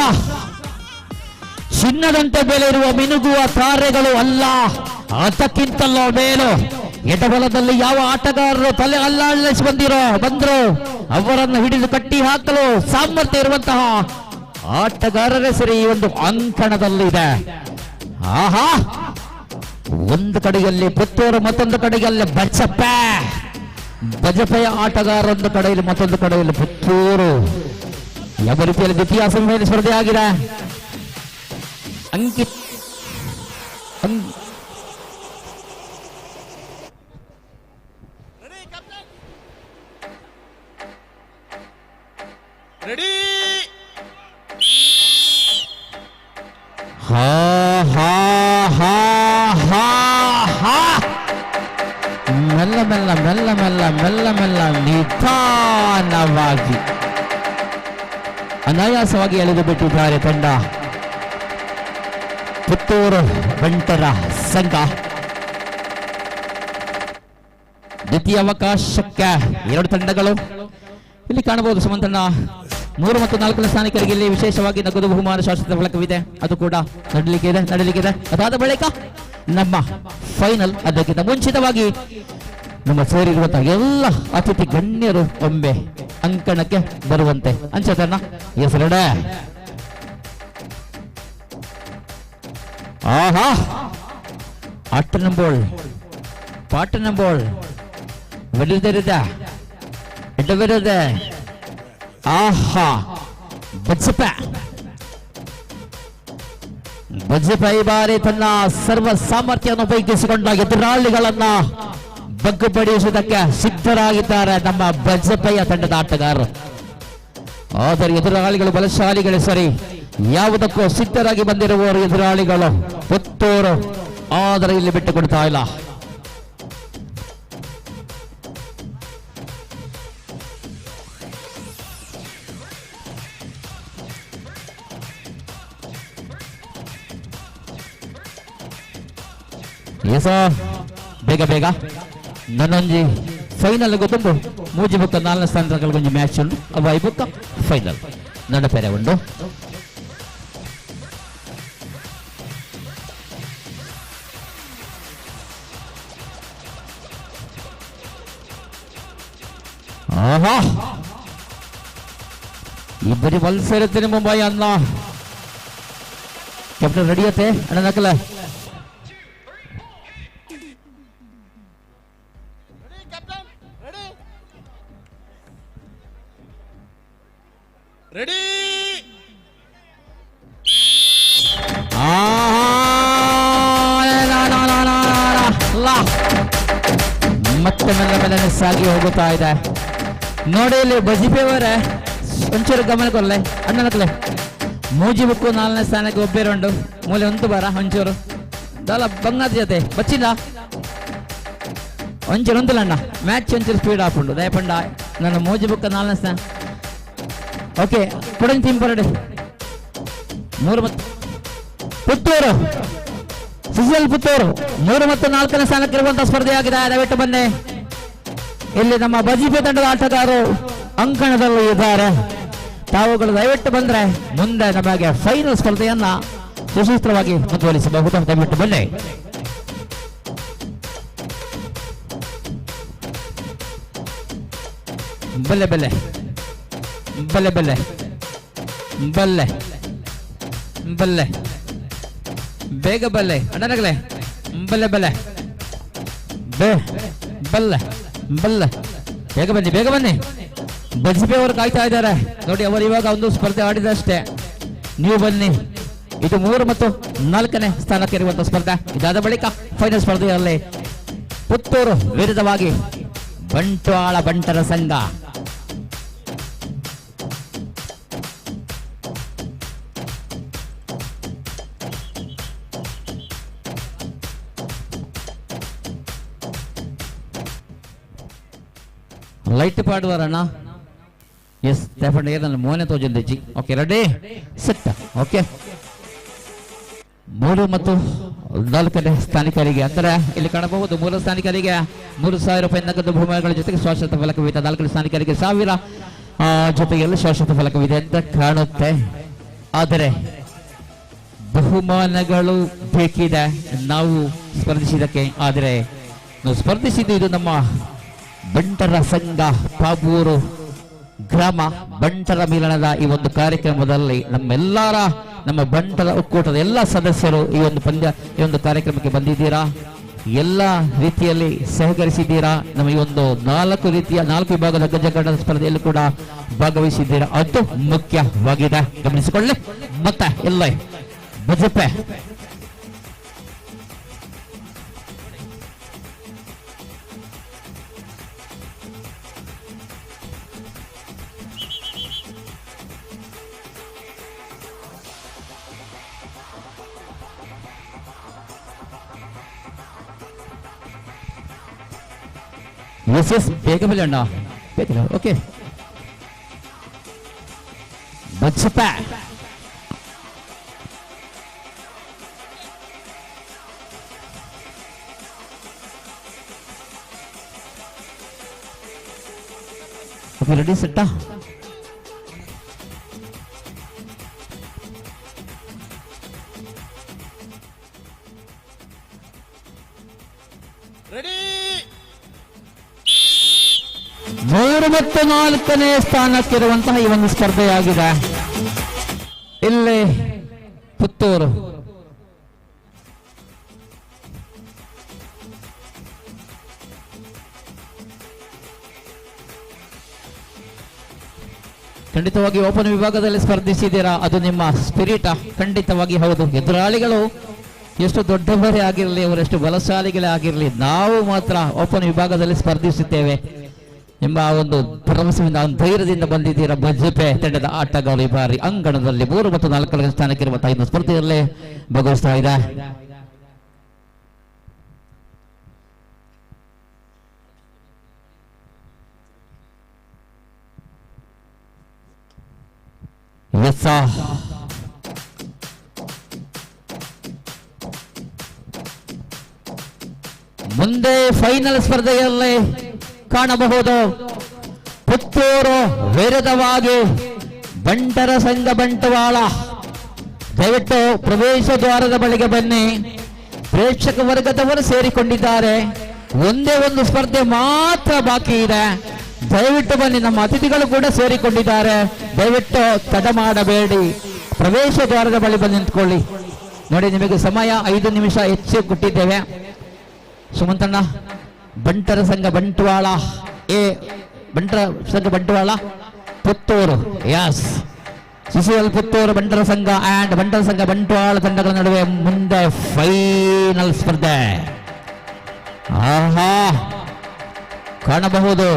ಚಿನ್ನದಂತೆ ಬೆಲೆ ಇರುವ ಮಿನುಗುವ ತಾರೆಗಳು ಅಲ್ಲ, ಅದಕ್ಕಿಂತಲೋ ಮೇಲು ಎಡಬಲದಲ್ಲಿ ಯಾವ ಆಟಗಾರರು ತಲೆ ಅಲ್ಲಾಡಿಸಿ ಬಂದ್ರು ಅವರನ್ನು ಹಿಡಿದು ಕಟ್ಟಿ ಹಾಕಲು ಸಾಮರ್ಥ್ಯ ಇರುವಂತಹ ಆಟಗಾರರೇ ಸರಿ ಈ ಒಂದು ಅಂಕಣದಲ್ಲಿದೆ. ಆಹಾ, ಒಂದು ಕಡೆಯಲ್ಲಿ ಪುತ್ತೂರು, ಮತ್ತೊಂದು ಕಡೆಯಲ್ಲಿ ಬಜಪೆಯ ಆಟಗಾರ ಒಂದು ಕಡೆಯಲ್ಲಿ, ಮತ್ತೊಂದು ಕಡೆಯಲ್ಲಿ ಪುತ್ತೂರು. ಯಾವ ರೀತಿಯಲ್ಲಿ ದ್ವಿತೀಯ ಸೆಮಿಫೈನಲ್ ಸ್ಪರ್ಧೆ ಆಗಿದೆ. ಅಂಕಿತ್ ರೆಡಿ ಹಾ ಹಾ ಹಾ ಹಾ ಹಾ ಮೆಲ್ಲ ಮೆಲ್ಲ ಮೆಲ್ಲ ಮೆಲ್ಲ ಮೆಲ್ಲ ಮೆಲ್ಲ ನಿಧಾನವಾಗಿ ಅನಾಯಾಸವಾಗಿ ಎಳೆದು ಬಿಟ್ಟಿದ್ದಾರೆ ತಂಡ ಪುತ್ತೂರು ಬಂಟರ ಸಂಘ. ದ್ವಿತೀಯ ಅವಕಾಶಕ್ಕೆ 2 ತಂಡಗಳು ಇಲ್ಲಿ ಕಾಣಬಹುದು. ಸುಮಂತಣ್ಣ 3 ಮತ್ತು 4ನೇ ಸ್ಥಾನಿಕರಿಗೆ ಇಲ್ಲಿ ವಿಶೇಷವಾಗಿ ನಗದು ಬಹುಮಾನ ಶಾಶ್ವತ ಫಲಕವಿದೆ. ಅದು ಕೂಡ ನಡಲಿಕ್ಕಿದೆ. ಅದಾದ ಬಳಿಕ ನಮ್ಮ ಫೈನಲ್. ಅದಕ್ಕಿಂತ ಮುಂಚಿತವಾಗಿ ನಮ್ಮ ಸೇರಿರುವಂತಹ ಎಲ್ಲ ಅತಿಥಿ ಗಣ್ಯರು ಒಮ್ಮೆ ಅಂಕಣಕ್ಕೆ ಬರುವಂತೆ ಅಂಚತಣ್ಣ. ಹೆಸರಡೆ ಆಹಾ, ಆಟನಂಬೋಳ್ ಪಾಟನಂಬೋಳ್ വെളിതെരുത ഇടവരുത്. ആഹാ, ಬಜ್ಜಿಪ ಈ ಬಾರಿ ತನ್ನ ಸರ್ವ ಸಾಮರ್ಥ್ಯವನ್ನು ಉಪಯೋಗಿಸಿಕೊಂಡ ಎದುರಾಳಿಗಳನ್ನ ಬಗ್ಗುಬಡಿಸುವುದಕ್ಕೆ ಸಿದ್ಧರಾಗಿದ್ದಾರೆ ನಮ್ಮ ಬಜ್ಜಪ್ಪಯ್ಯ ತಂಡದ ಆಟಗಾರರು. ಆದರೆ ಎದುರಾಳಿಗಳು ಬಲಶಾಲಿಗಳೇ ಸರಿ, ಯಾವುದಕ್ಕೂ ಸಿದ್ಧರಾಗಿ ಬಂದಿರುವವರು ಎದುರಾಳಿಗಳು ಪುತ್ತೂರು. ಆದರೆ ಇಲ್ಲಿ ಬಿಟ್ಟು ಕೊಡ್ತಾ ಇಲ್ಲ. ಎಸ ಬೇಗ ಬೇಗ ನನ್ನೊಂಜಿ ಫೈನಲ್ ಗೊತ್ತುಂಟು. ಮೂಜಿ ಬುಕ್ಕ 4ನೇ ಸ್ಥಾನದ ಒಂಜಿ ಮ್ಯಾಚ್ ಉಂಟು, ಅವು ಐ ಬುಕ್ಕ ಫೈನಲ್ ನಡಪೆರೆ ಉಂಟು. ಆಹಾ, ಇಬ್ಬರಿ ಮತ್ಸರത്തിന് മുമ്പായി അന്ന ಕ್ಯಾಪ್ಟನ್ ರೆಡಿಯತೆ ಅಣ್ಣ ನಕಲ ರೆಡಿ ಮತ್ತೆ ಮೆಲ್ಲ ಮೆಲ್ಲನೆ ಸಾಗಿ ಹೋಗುತ್ತಾ ಇದೆ. ನೋಡಿ ಇಲ್ಲಿ ಬಜಿಪೇವರೇ ಒಂಚೂರು ಗಮನ ಕೊರಲೆ ಅಣ್ಣನಕ್ಲೆ ಮೂಜಿ ಬುಕ್ಕು 4ನೇ ಸ್ಥಾನಕ್ಕೆ ಒಬ್ಬೇರುಂಡು ಮೂಲೆ ಒಂದು ಬಾರ ಒಂಚೂರು ದಾಲ ಬಂಗಾದ ಜೊತೆ ಬಚ್ಚಿಲ್ಲ ಒಂಚೂರು ಒಂದಿಲ್ಲ ಅಣ್ಣ ಮ್ಯಾಚ್ ಒಂಚೂರು ಸ್ಪೀಡ್ ಹಾಕೊಂಡು ದಯಪಂಡ ನನ್ನ ಮೂಜಿ ಬುಕ್ಕ 4ನೇ ಸ್ಥಾನ. ಓಕೆ ಕೊಡಂಜಿ ಟೀಮ್ ಪರಡೆ 3 ಮತ್ತು ಪುತ್ತೂರು ಸಿಸಿಎಲ್ ಪುತ್ತೂರು 3 ಮತ್ತು 4ನೇ ಸ್ಥಾನಕ್ಕೆ ಇರುವಂತಹ ಸ್ಪರ್ಧೆಯಾಗಿದೆ. ದಯವಿಟ್ಟು ಬನ್ನಿ. ಇಲ್ಲಿ ನಮ್ಮ ಬಜಿಪೆ ತಂಡದ ಆಟಗಾರರು ಅಂಕಣದಲ್ಲಿ ಇದ್ದಾರೆ. ತಾವುಗಳು ದಯವಿಟ್ಟು ಬಂದ್ರೆ ಮುಂದೆ ನಮಗೆ ಫೈನಲ್ ಸ್ಪರ್ಧೆಯನ್ನ ಸುಸೂತ್ರವಾಗಿ ಮುಂದುವರಿಸಬಹುದು. ದಯವಿಟ್ಟು ಬನ್ನಿ. ಬಲ್ಲೆ ಬಲ್ಲೆ ಬಲ್ಲೆ ಬಲ್ಲೆ ಬಲ್ಲೆ ಬಲ್ಲೆ ಬೇಗ ಬಲ್ಲೆ ಅಣ್ಣನಗಲೆ ಬಲ್ಲೆ ಬಲ್ಲೆ ಬಲ್ಲೆ ಬಲ್ಲೆ ಬೇಗ ಬನ್ನಿ ಬೇಗ ಬನ್ನಿ. ಬಜ್ಪೆ ಅವರು ಕಾಯ್ತಾ ಇದ್ದಾರೆ ನೋಡಿ. ಅವರು ಇವಾಗ ಒಂದು ಸ್ಪರ್ಧೆ ಆಡಿದಷ್ಟೇ, ನೀವು ಬನ್ನಿ. ಇದು 3 ಮತ್ತು 4ನೇ ಸ್ಥಾನಕ್ಕೆ ಇರುವಂತಹ ಸ್ಪರ್ಧೆ. ಇದಾದ ಬಳಿಕ ಫೈನಲ್ ಸ್ಪರ್ಧೆಯಲ್ಲಿ ಪುತ್ತೂರು ವಿರುದ್ಧವಾಗಿ ಬಂಟ್ವಾಳ ಬಂಟರ ಸಂಘ. ಲೈಟ್ ಪಾಡುವರಣ್ಣ ಎಸ್ ತೇಪಂಡ ಏನ ಮೋನೆ ತೋಜಲ್ದಿಜ್ಜಿ. Okay ready set. ಓಕೆ 3 ಮತ್ತು 4ನೇ ಸ್ಥಾನಿಕರಿಗೆ ಅಂದರೆ ಇಲ್ಲಿ ಕಾಣಬಹುದು 3 ಸ್ಥಾನಿಕರಿಗೆ 3,000 ರೂಪಾಯಿ ನಗದು ಬಹುಮಾನಗಳ ಜೊತೆಗೆ ಶಾಶ್ವತ ಫಲಕವಿದೆ. 4ನೇ ಸ್ಥಾನಿಕರಿಗೆ 1,000 ಜೊತೆಗೆಲ್ಲ ಶಾಶ್ವತ ಫಲಕವಿದೆ ಅಂತ ಕಾಣುತ್ತೆ. ಆದರೆ ಬಹುಮಾನಗಳು ಬೇಕಿದೆ ನಾವು ಸ್ಪರ್ಧಿಸಿದಕ್ಕೆ. ಆದರೆ ನಾವು ಸ್ಪರ್ಧಿಸಿದ್ದು ಇದು ನಮ್ಮ ಬಂಟರ ಸಂಘ ಪಾಬೂರು ಗ್ರಾಮ ಬಂಟರ ಮಿಲನದ ಈ ಒಂದು ಕಾರ್ಯಕ್ರಮದಲ್ಲಿ ನಮ್ಮ ಬಂಟರ ಒಕ್ಕೂಟದ ಎಲ್ಲ ಸದಸ್ಯರು ಈ ಒಂದು ಕಾರ್ಯಕ್ರಮಕ್ಕೆ ಬಂದಿದ್ದೀರಾ. ಎಲ್ಲ ರೀತಿಯಲ್ಲಿ ಸಹಕರಿಸಿದ್ದೀರಾ. ನಮ್ಮ ಈ ಒಂದು 4 ವಿಭಾಗದ ಗಜಗಡ ಸ್ಪರ್ಧೆಯಲ್ಲೂ ಕೂಡ ಭಾಗವಹಿಸಿದ್ದೀರಾ. ಅದು ಮುಖ್ಯವಾಗಿದೆ, ಗಮನಿಸಿಕೊಳ್ಳಿ. ಮತ್ತೆ ಎಲ್ಲ ಬಜೆಪೆ ಎಸ್ ಬೇಗ ಬಲ್ಲಿ ಅಣ್ಣ ಬೇಕಿಲ್ಲ. ಓಕೆ ಬಜ್ಪ ಓಕೆ ರೆಡಿ ಸೆಟ್ಟಾ. ರೆಡಿ 3 ಮತ್ತು 4ನೇ ಸ್ಥಾನಕ್ಕಿರುವಂತಹ ಈ ಒಂದು ಸ್ಪರ್ಧೆಯಾಗಿದೆ. ಇಲ್ಲಿ ಪುತ್ತೂರು ಖಂಡಿತವಾಗಿ ಓಪನ್ ವಿಭಾಗದಲ್ಲಿ ಸ್ಪರ್ಧಿಸಿದ್ದೀರಾ, ಅದು ನಿಮ್ಮ ಸ್ಪಿರಿಟ್. ಖಂಡಿತವಾಗಿ ಹೌದು. ಎದುರಾಳಿಗಳು ಎಷ್ಟು ದೊಡ್ಡವರೇ ಆಗಿರಲಿ, ಅವರೆಷ್ಟು ಬಲಶಾಲಿಗಳೇ ಆಗಿರಲಿ, ನಾವು ಮಾತ್ರ ಓಪನ್ ವಿಭಾಗದಲ್ಲಿ ಸ್ಪರ್ಧಿಸುತ್ತೇವೆ ಎಂಬ ಒಂದು ಭರವಸೆಯಿಂದ, ಧೈರ್ಯದಿಂದ ಬಂದಿದ್ದೀರಾ. ಬಜ್ಪೆ ತಂಡದ ಆಟಗಾರರು ಈ ಬಾರಿ ಅಂಗಣದಲ್ಲಿ 3 ಮತ್ತು 4ನೇ ಸ್ಥಾನಕ್ಕಿರುವ ಐದು ಸ್ಪರ್ಧೆಯಲ್ಲೇ ಭಾಗವಹಿಸ್ತಾ ಇದೆ. ಮುಂದೆ ಫೈನಲ್ ಸ್ಪರ್ಧೆಯಲ್ಲಿ ಕಾಣಬಹುದು ಪುತ್ತೂರು ವಿರುದ್ಧವಾಗಿ ಬಂಟರ ಸಂಘ ಬಂಟ್ವಾಳ. ದಯವಿಟ್ಟು ಪ್ರವೇಶ ದ್ವಾರದ ಬಳಿಗೆ ಬನ್ನಿ. ಪ್ರೇಕ್ಷಕ ವರ್ಗದವರು ಸೇರಿಕೊಂಡಿದ್ದಾರೆ. ಒಂದೇ ಒಂದು ಸ್ಪರ್ಧೆ ಮಾತ್ರ ಬಾಕಿ ಇದೆ. ದಯವಿಟ್ಟು ಬನ್ನಿ. ನಮ್ಮ ಅತಿಥಿಗಳು ಕೂಡ ಸೇರಿಕೊಂಡಿದ್ದಾರೆ. ದಯವಿಟ್ಟು ತಡ ಮಾಡಬೇಡಿ. ಪ್ರವೇಶ ದ್ವಾರದ ಬಳಿ ಬಂದು ನಿಂತ್ಕೊಳ್ಳಿ. ನೋಡಿ, ನಿಮಗೆ ಸಮಯ 5 ನಿಮಿಷ ಹೆಚ್ಚು ಕೊಟ್ಟಿದ್ದೇವೆ. ಸುಮಂತಣ್ಣ, ಬಂಟರ ಸಂಘ ಬಂಟ್ವಾಳ ಬಂಟರ ಸಂಘ ಬಂಟ್ವಾಳ ಪುತ್ತೂರು, ಯಸ್, ಸಿಸಿಎಲ್ ಪುತ್ತೂರು ಬಂಟರ ಸಂಘ ಅಂಡ್ ಬಂಟರ ಸಂಘ ಬಂಟ್ವಾಳ ತಂಡಗಳ ನಡುವೆ ಮುಂದೆ ಫೈನಲ್ ಸ್ಪರ್ಧೆ. ಆಹಾ, ಕಾಣಬಹುದು.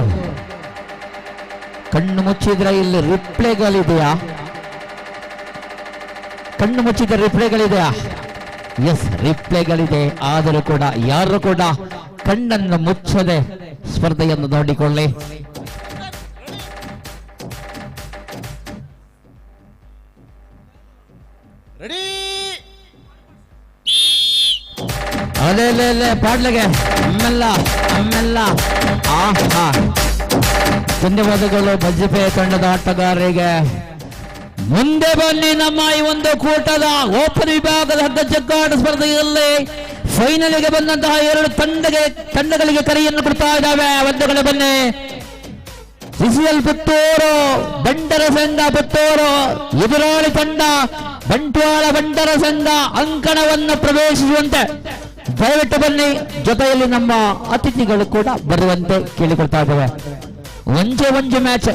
ಕಣ್ಣು ಮುಚ್ಚಿದ್ರೆ ಇಲ್ಲಿ ರಿಪ್ಲೇಗಳಿದೆಯಾ? ಕಣ್ಣು ಮುಚ್ಚಿದ್ರೆ ರಿಪ್ಲೇಗಳಿದೆಯಾ? ಎಸ್, ರಿಪ್ಲೇಗಳಿದೆ. ಆದರೂ ಕೂಡ ಯಾರು ಕೂಡ ಕಣ್ಣನ್ನು ಮುಚ್ಚದೆ ಸ್ಪರ್ಧೆಯನ್ನು ನೋಡಿಕೊಳ್ಳಿ. ಅಲ್ಲೇ ಪಾಡ್ಲಿಗೆ ಅಮ್ಮೆಲ್ಲ ಆಹಾ. ಧನ್ಯವಾದಗಳು ಬಜ್ಪೆ ತಂಡದ ಆಟಗಾರರಿಗೆ. ಮುಂದೆ ಬನ್ನಿ. ನಮ್ಮ ಈ ಒಂದು ಕೂಟದ ಓಪನ್ ವಿಭಾಗದ ಹಗ್ಗ ಜಗ್ಗಾಟ ಸ್ಪರ್ಧೆಯಲ್ಲಿ ಫೈನಲ್ಗೆ ಬಂದಂತಹ 2 ತಂಡಗಳಿಗೆ ಕರೆಯನ್ನು ಕೊಡ್ತಾ ಇದ್ದಾವೆ. ಒಂದುಗಳು ಬನ್ನಿ. ಸಿಸಿಎಲ್ ಪುತ್ತೂರು ಬಂಟರ ಸಂಘ ಪುತ್ತೂರು ಎದುರಾಳಿ ತಂಡ ಬಂಟ್ವಾಳ ಬಂಟರ ಸಂಘ ಅಂಕಣವನ್ನು ಪ್ರವೇಶಿಸುವಂತೆ ದಯವಿಟ್ಟು ಬನ್ನಿ. ಜೊತೆಯಲ್ಲಿ ನಮ್ಮ ಅತಿಥಿಗಳು ಕೂಡ ಬರುವಂತೆ ಕೇಳಿಕೊಳ್ತಾ ಇದ್ದೇವೆ. ಒಂಜೆ ಮ್ಯಾಚ್.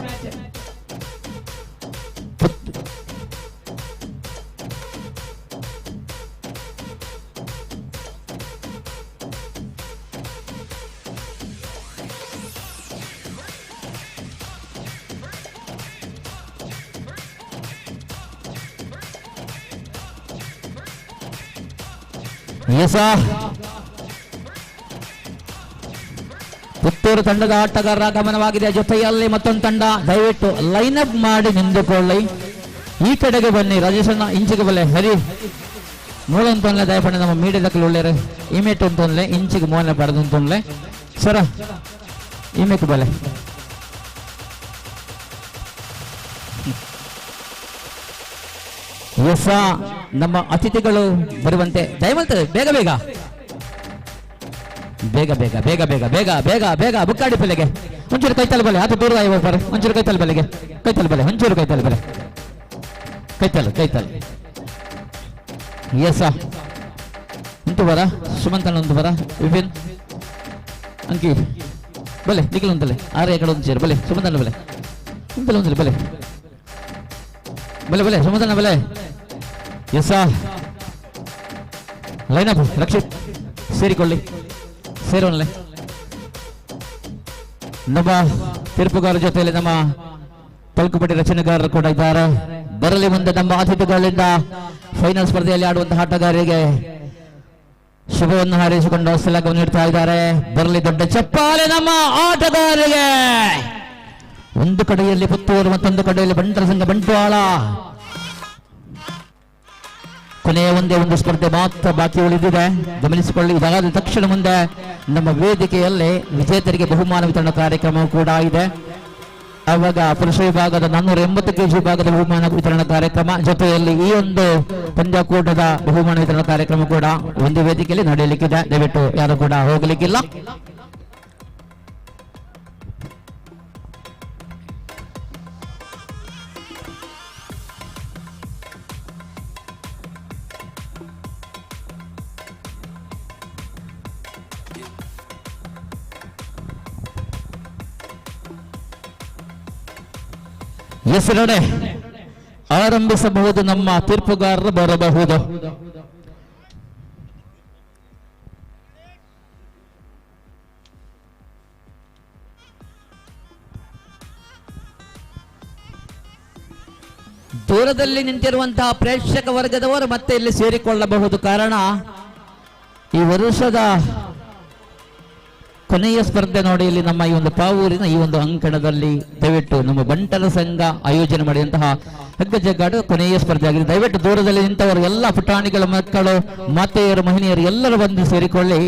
ಪುತ್ತೂರು ತಂಡದ ಆಟಗಾರರ ಆಗಮನವಾಗಿದೆ. ಜೊತೆಯಲ್ಲಿ ಮತ್ತೊಂದು ತಂಡ. ದಯವಿಟ್ಟು ಲೈನ್ ಅಪ್ ಮಾಡಿ ನಿಂತುಕೊಳ್ಳಿ. ಈ ಕಡೆಗೆ ಬನ್ನಿ. ರಾಜೇಶನ್ನ ಇಂಚಿಗೆ ಬಲ್ಲೆ ಹರಿ ಮೂಲಂತೊಂದ್ಲೆ ದಯಪಂಡ ನಮ್ಮ ಮೀಡಿಯಾದಕ್ಕೆ ಒಳ್ಳೆಯ ಇಮೇಟ್ ಅಂತೊಂದ್ಲೆ ಇಂಚಿಗೆ ಮೂಲ ಪಡೆದಂತೊಂದ್ಲೆ ಸರ ಇಮೇಕ್ ಬಲ್ಲೆ. ಎಸ ನಮ್ಮ ಅತಿಥಿಗಳು ಬರುವಂತೆ ದಯವಂತ ಬೇಗ ಬೇಗ ಬೇಗ ಬೇಗ ಬೇಗ ಬೇಗ ಬೇಗ ಬೇಗ ಬೇಗ ಬುಕ್ಕಾಡಿ ಪಲ್ಲೆಗೆ ಒಂಚೂರು ಕೈತಲ್ ಬಲೆ. ಅದು ದೂರ ಬರ್ರೆ. ಒಂಚೂರು ಕೈತಲ್ ಬಲೆಗೆ ಕೈತಲ್ ಬಲೆ. ಒಂಚೂರು ಕೈತಲ್ ಬಲೆ. ಕೈತಲ್ ಎಸ ಉಂಟು ಬರ. ಸುಮಂತನ ಒಂದು ಬರ. ವಿಪಿನ್ ಅಂಕಿ ಬಲೆ. ನಿಖಿಲ್ ಒಂದಲೆ 6 ಎಕಡೆ ಒಂದು ಸೇರು ಬಲೆ. ಸುಮಂತನ ಬಲೆ ಒಂದಲೆ ಒಂದಲೆ ಬಲೆ ಬಲೆ ಬಲೆ ಸುಮಂತನ ಬಲೆ. ಎಸ ಲೈನಪ್ ರಕ್ಷಿತ್ ಸೇರಿಕೊಳ್ಳಿ. ಸೇರೋನ್ಲೆ ನಮ್ಮ ತೀರ್ಪುಗಾರ ಜೊತೆಯಲ್ಲಿ ನಮ್ಮ ಪಲ್ಕುಪಟ್ಟಿ ರಚನೆಗಾರರು ಕೂಡ ಇದ್ದಾರೆ. ಬರಲಿ ಮುಂದೆ ನಮ್ಮ ಅತಿಥಿಗಳಿಂದ ಫೈನಲ್ ಸ್ಪರ್ಧೆಯಲ್ಲಿ ಆಡುವಂತಹ ಆಟಗಾರರಿಗೆ ಶುಭವನ್ನು ಹಾರೈಸಿಕೊಂಡು ಸಲಾಗವನ್ನು ನೀಡ್ತಾ ಇದ್ದಾರೆ. ಬರಲಿ ದೊಡ್ಡ ಚಪ್ಪಾಳೆ ನಮ್ಮ ಆಟಗಾರರಿಗೆ. ಒಂದು ಕಡೆಯಲ್ಲಿ ಪುತ್ತೂರು, ಮತ್ತೊಂದು ಕಡೆಯಲ್ಲಿ ಬಂಟರ ಸಂಘ ಬಂಟ್ವಾಳ. ಕೊನೆಯ ಒಂದೇ ಒಂದು ಸ್ಪರ್ಧೆ ಮಾತ್ರ ಬಾಕಿ ಉಳಿದಿದೆ, ಗಮನಿಸಿಕೊಳ್ಳಿ. ಇದಾದ ತಕ್ಷಣ ಮುಂದೆ ನಮ್ಮ ವೇದಿಕೆಯಲ್ಲಿ ವಿಜೇತರಿಗೆ ಬಹುಮಾನ ವಿತರಣಾ ಕಾರ್ಯಕ್ರಮ ಕೂಡ ಇದೆ. ಆವಾಗ ಪುರುಷ ವಿಭಾಗದ 480 kg ವಿಭಾಗದ ಬಹುಮಾನ ವಿತರಣಾ ಕಾರ್ಯಕ್ರಮ, ಜೊತೆಯಲ್ಲಿ ಈ ಒಂದು ಪಂದ್ಯಾಕೂಟದ ಬಹುಮಾನ ವಿತರಣಾ ಕಾರ್ಯಕ್ರಮ ಕೂಡ ಒಂದು ವೇದಿಕೆಯಲ್ಲಿ ನಡೆಯಲಿಕ್ಕಿದೆ. ದಯವಿಟ್ಟು ಯಾರು ಕೂಡ ಹೋಗಲಿಕ್ಕಿಲ್ಲ. ಹೆಸರಡೆ ಆರಂಭಿಸಬಹುದು. ನಮ್ಮ ತೀರ್ಪುಗಾರರು ಬರಬಹುದು. ದೂರದಲ್ಲಿ ನಿಂತಿರುವಂತಹ ಪ್ರೇಕ್ಷಕ ವರ್ಗದವರು ಮತ್ತೆ ಇಲ್ಲಿ ಸೇರಿಕೊಳ್ಳಬಹುದು. ಕಾರಣ ಈ ವರ್ಷದ ಕೊನೆಯ ಸ್ಪರ್ಧೆ ನೋಡಿ. ಇಲ್ಲಿ ನಮ್ಮ ಈ ಒಂದು ಪಾವೂರಿನ ಈ ಒಂದು ಅಂಕಣದಲ್ಲಿ ದಯವಿಟ್ಟು ನಮ್ಮ ಬಂಟರ ಸಂಘ ಆಯೋಜನೆ ಮಾಡಿದಂತಹ ಹಗ್ಗ ಜಗ್ಗಾಟ ಕೊನೆಯ ಸ್ಪರ್ಧೆ ಆಗಿದೆ. ದಯವಿಟ್ಟು ದೂರದಲ್ಲಿ ನಿಂತವರು ಎಲ್ಲ ಪುಟಾಣಿಗಳ ಮಕ್ಕಳು, ಮಾತೆಯರು, ಮಹಿಳೆಯರು ಎಲ್ಲರೂ ಬಂದು ಸೇರಿಕೊಳ್ಳಿ.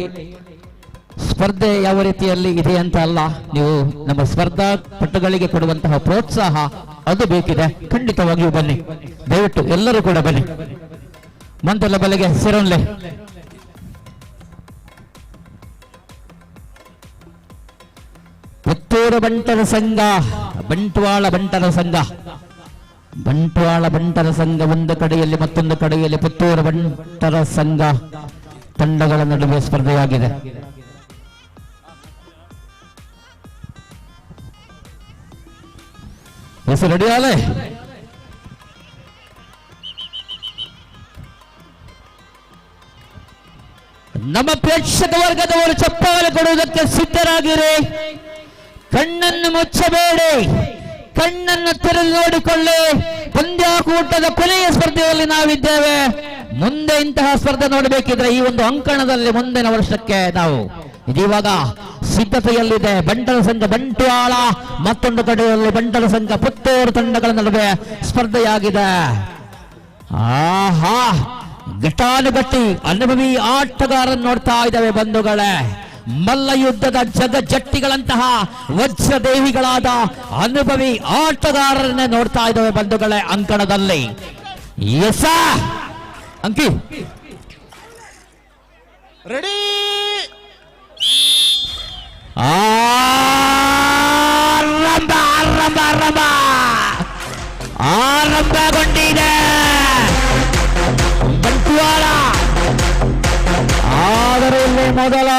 ಸ್ಪರ್ಧೆ ಯಾವ ರೀತಿಯಲ್ಲಿ ಇದೆ ಅಂತ ಅಲ್ಲ, ನೀವು ನಮ್ಮ ಸ್ಪರ್ಧಾ ಪಟುಗಳಿಗೆ ಕೊಡುವಂತಹ ಪ್ರೋತ್ಸಾಹ ಅದು ಬೇಕಿದೆ. ಖಂಡಿತವಾಗಿಯೂ ಬನ್ನಿ, ದಯವಿಟ್ಟು ಎಲ್ಲರೂ ಕೂಡ ಬನ್ನಿ. ಮಂತಲ್ಲ ಬಲೆಗೆ ಸೇರೋನ್ಲೆ. ಪುತ್ತೂರು ಬಂಟರ ಸಂಘ, ಬಂಟ್ವಾಳ ಬಂಟರ ಸಂಘ, ಬಂಟ್ವಾಳ ಬಂಟರ ಸಂಘ ಒಂದು ಕಡೆಯಲ್ಲಿ, ಮತ್ತೊಂದು ಕಡೆಯಲ್ಲಿ ಪುತ್ತೂರು ಬಂಟರ ಸಂಘ ತಂಡಗಳ ನಡುವೆ ಸ್ಪರ್ಧೆಯಾಗಿದೆ. ಹೆಸರು ರೆಡಿಯಾಲೆ? ನಮ್ಮ ಪ್ರೇಕ್ಷಕ ವರ್ಗದವರು ಚಪ್ಪಾಳೆ ಕೊಡುವುದಕ್ಕೆ ಸಿದ್ಧರಾಗಿರಿ. ಕಣ್ಣನ್ನು ಮುಚ್ಚಬೇಡಿ, ಕಣ್ಣನ್ನು ತೆರೆದು ನೋಡಿಕೊಳ್ಳಿ. ಪಂದ್ಯಾಕೂಟದ ಕೊನೆಯ ಸ್ಪರ್ಧೆಯಲ್ಲಿ ನಾವಿದ್ದೇವೆ. ಮುಂದೆ ಇಂತಹ ಸ್ಪರ್ಧೆ ನೋಡಬೇಕಿದ್ರೆ ಈ ಒಂದು ಅಂಕಣದಲ್ಲಿ ಮುಂದಿನ ವರ್ಷಕ್ಕೆ ನಾವು ಇದೀವಾಗ ಸಿದ್ಧತೆಯಲ್ಲಿದೆ. ಬಂಟರ ಸಂಘ ಬಂಟ್ವಾಳ, ಮತ್ತೊಂದು ಕಡೆಯಲ್ಲಿ ಬಂಟರ ಸಂಘ ಪುತ್ತೂರು ತಂಡಗಳ ನಡುವೆ ಸ್ಪರ್ಧೆಯಾಗಿದೆ. ಆಹಾ, ಘಟಾನುಘಟಿ ಅನುಭವಿ ಆಟಗಾರನ್ನು ನೋಡ್ತಾ ಇದ್ದಾವೆ ಬಂಧುಗಳೇ. ಮಲ್ಲ ಯುದ್ಧದ ಜಗಜ್ಜಟ್ಟಿಗಳಂತಹ ವಜ್ರದೇವಿಗಳಾದ ಅನುಭವಿ ಆಟಗಾರರನ್ನೇ ನೋಡ್ತಾ ಇದ್ದಾವೆ ಬಂಧುಗಳೇ ಅಂಕಣದಲ್ಲಿ. ಎಸ ಅಂಕಿ ರೆಡಿ, ಆರಂಭ ಆರಂಭ ಆರಂಭ ಆರಂಭಗೊಂಡಿದೆ ಬಂಟ್ವಾಳ. ಆದರೆ ಇಲ್ಲಿ ಮೊದಲ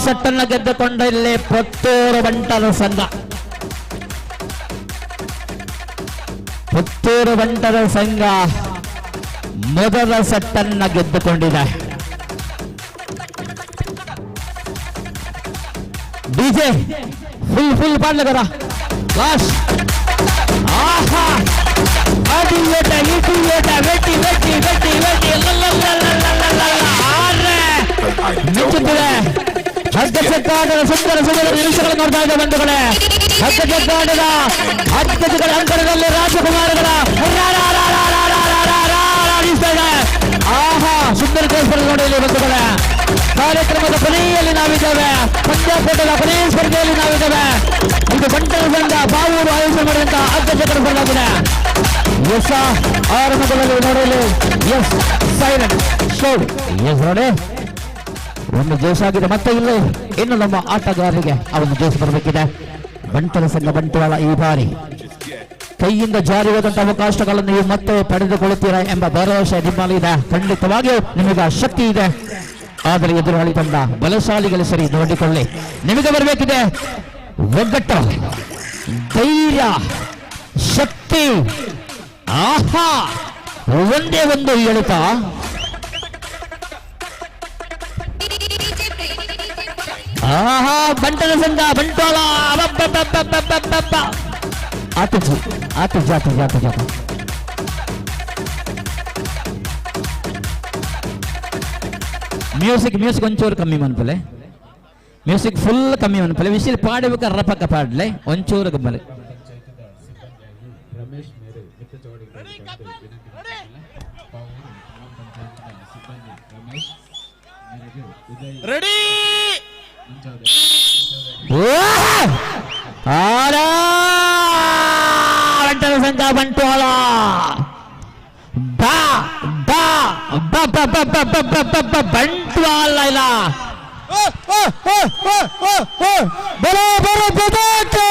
ಸೆಟ್ಟನ್ನು ಗೆದ್ದುಕೊಂಡ ಇಲ್ಲಿ ಪುತ್ತೂರು ಬಂಟರ ಸಂಘ. ಪುತ್ತೂರು ಬಂಟರ ಸಂಘ ಮೊದಲ ಸೆಟ್ಟನ್ನು ಗೆದ್ದುಕೊಂಡಿದೆ. ಡಿಜೆ ಫುಲ್ ಪಾಡ್ಲಗರ ಲಾಸ್ಟ್. ಆಹಾ, ಅಡಿ ವೇಟ, ಇಟಿ ವೇಟ, ವೆಟ್ಟಿ ವೆಟ್ಟಿ ವೆಟ್ಟಿ ವೆಟ್ಟಿ ಮಿಂಚುತ್ತಿದೆ. ಹಗ್ಗ ಜಗ್ಗಾಟದ ಸುಂದರ ಸುಂದರ ನಿಮಿಷಗಳು ನೋಡ್ತಾ ಇದೆ ಬಂಧುಗಳೇ. ಹಗ್ಗ ಜಗ್ಗಾಟದ ಅತ್ಯಧಿಕ ಅಂಕಣದಲ್ಲಿ ರಾಜಕುಮಾರಗಳ ಆಹಾ ಸುಂದರ ಸ್ಪರ್ಧೆ ನೋಡಿ ಇಲ್ಲಿ ಬಂಧುಗಳೇ. ಕಾರ್ಯಕ್ರಮದ ಕೊನೆಯಲ್ಲಿ ನಾವಿದ್ದೇವೆ, ಪಂದ್ಯಾಕೂಟದ ಕೊನೆಯ ಸ್ಪರ್ಧೆಯಲ್ಲಿ ನಾವಿದ್ದೇವೆ. ಇದು ಬಂಟರ ಸಂಘ ಬಾವೂರು ಆಯೋಜನೆ ಮಾಡಿದಂತಹ ಹಗ್ಗ ಜಗ್ಗಾಟ ಸ್ಪರ್ಧೆ ಆಗಿದೆ. ಎಸ್ ಆರಂಭದಲ್ಲಿ ನೋಡಲು ಎಸ್ ಸೈಲೆಂಟ್ ಶೋಡ್ ಎಸ್ ನೋಡಿ ಒಂದು ಜೋಶ್ ಆಗಿದೆ. ಮತ್ತೆ ಇಲ್ಲಿ ಇನ್ನು ನಮ್ಮ ಆಟಗಾರರಿಗೆ ಅವನು ಜೋಶ್ ಬರಬೇಕಿದೆ. ಬಂಟರ ಸಂಘ ಬಂಟ್ವಾಳ ಈ ಬಾರಿ ಕೈಯಿಂದ ಜಾರಿ ಹೋದಂತಹ ಅವಕಾಶಗಳನ್ನು ನೀವು ಮತ್ತೆ ಪಡೆದುಕೊಳ್ಳುತ್ತೀರಾ ಎಂಬ ಭರವಸೆ ನಿಮ್ಮಲ್ಲಿದೆ. ಖಂಡಿತವಾಗಿಯೂ ನಿಮಗೆ ಶಕ್ತಿ ಇದೆ. ಆದರೆ ಎದುರಾಳಿ ತಂಡ ಬಲಶಾಲಿಗಳು ಸರಿ ನೋಡಿಕೊಳ್ಳಿ. ನಿಮಗೆ ಬರಬೇಕಿದೆ ಒಗ್ಗಟ್ಟು, ಧೈರ್ಯ, ಶಕ್ತಿ. ಆಹಾ, ಒಂದೇ ಒಂದು ಎಳುತ್ತ. ಆಹಾ, ಬಂಟರ ಸಂಘ ಬಂಟ್ವಾಳ ಆತು ಆತು ಜಾತು ಜಾತು ಜಾತು. ಮ್ಯೂಸಿಕ್ ಒಂಚೂರು ಕಮ್ಮಿ ಮನ್ಪಲೆ, ಮ್ಯೂಸಿಕ್ ಫುಲ್ ಕಮ್ಮಿ ಮನ್ಪಲೆ. ವಿಸಿಲ್ ಪಾಡಬೇಕಾದ್ರೆ ರಪಕ್ಕ ಪಾಡ್ಲೆ ಒಂಚೂರು ಗಮ್ಮಲೆ. ರೆಡಿ, ಬಂಟರ ಸಂಘ ಬಂಟ್ವಾಳ ಬಾ ಬಾ ಬಾ ಬಾ ಬಾ ಬಾ ಬಾ ಬಾ ಬಾ ಬಾ ಬಂಟ್ವಾಳ ಇಲ್ಲ. ಬರೋ ಬರೋ ಬದಾಕೆ,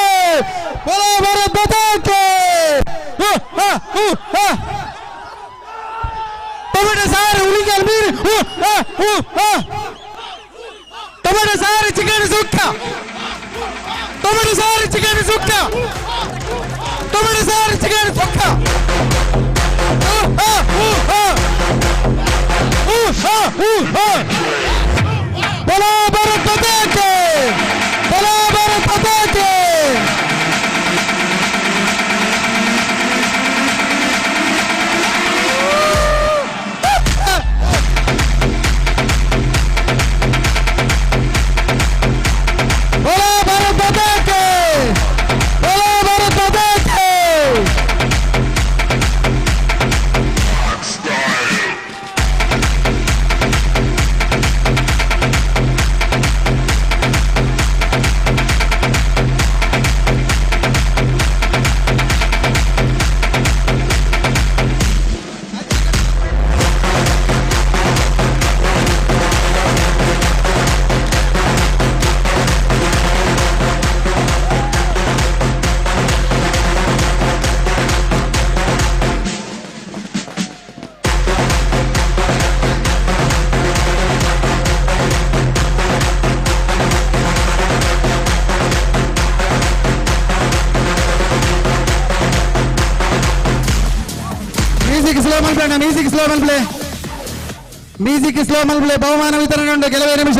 ಬರೋ ಬರೋ ಬದಾಕೆ. ಟೊಮೆಟೊ ಸಾರು ಉಳಿಗೆ ಮೀರಿ, ಟೊಮೆಟೊ ಸಾರು ಚಿಕನ್ ಸುಕ್ಕ, ಟೊಮೆಟೊ ಸಾರು ಚಿಕನ್ ಸುಕ್ಕ, ಕಬಡ್ಡಿ ಸರ್ ಚಿಕನ್ ಪಕ್ಕ ಬಲೋ ಬರುತ್ತದೆ ಬಲೋ ಬರುತ್ತದೆ ಬಲೋ ಬರುತ್ತದೆ ಬಲೋ ಬರುತ್ತದೆ ಮ್ಯೂಸಿಕ್ ಸ್ಲೋ ಮಲ್ ಪ್ಲೇ ಬಹುಮಾನ ವಿತರಣೆ ಉಂಟು ಕೆಲವೇ ನಿಮಿಷ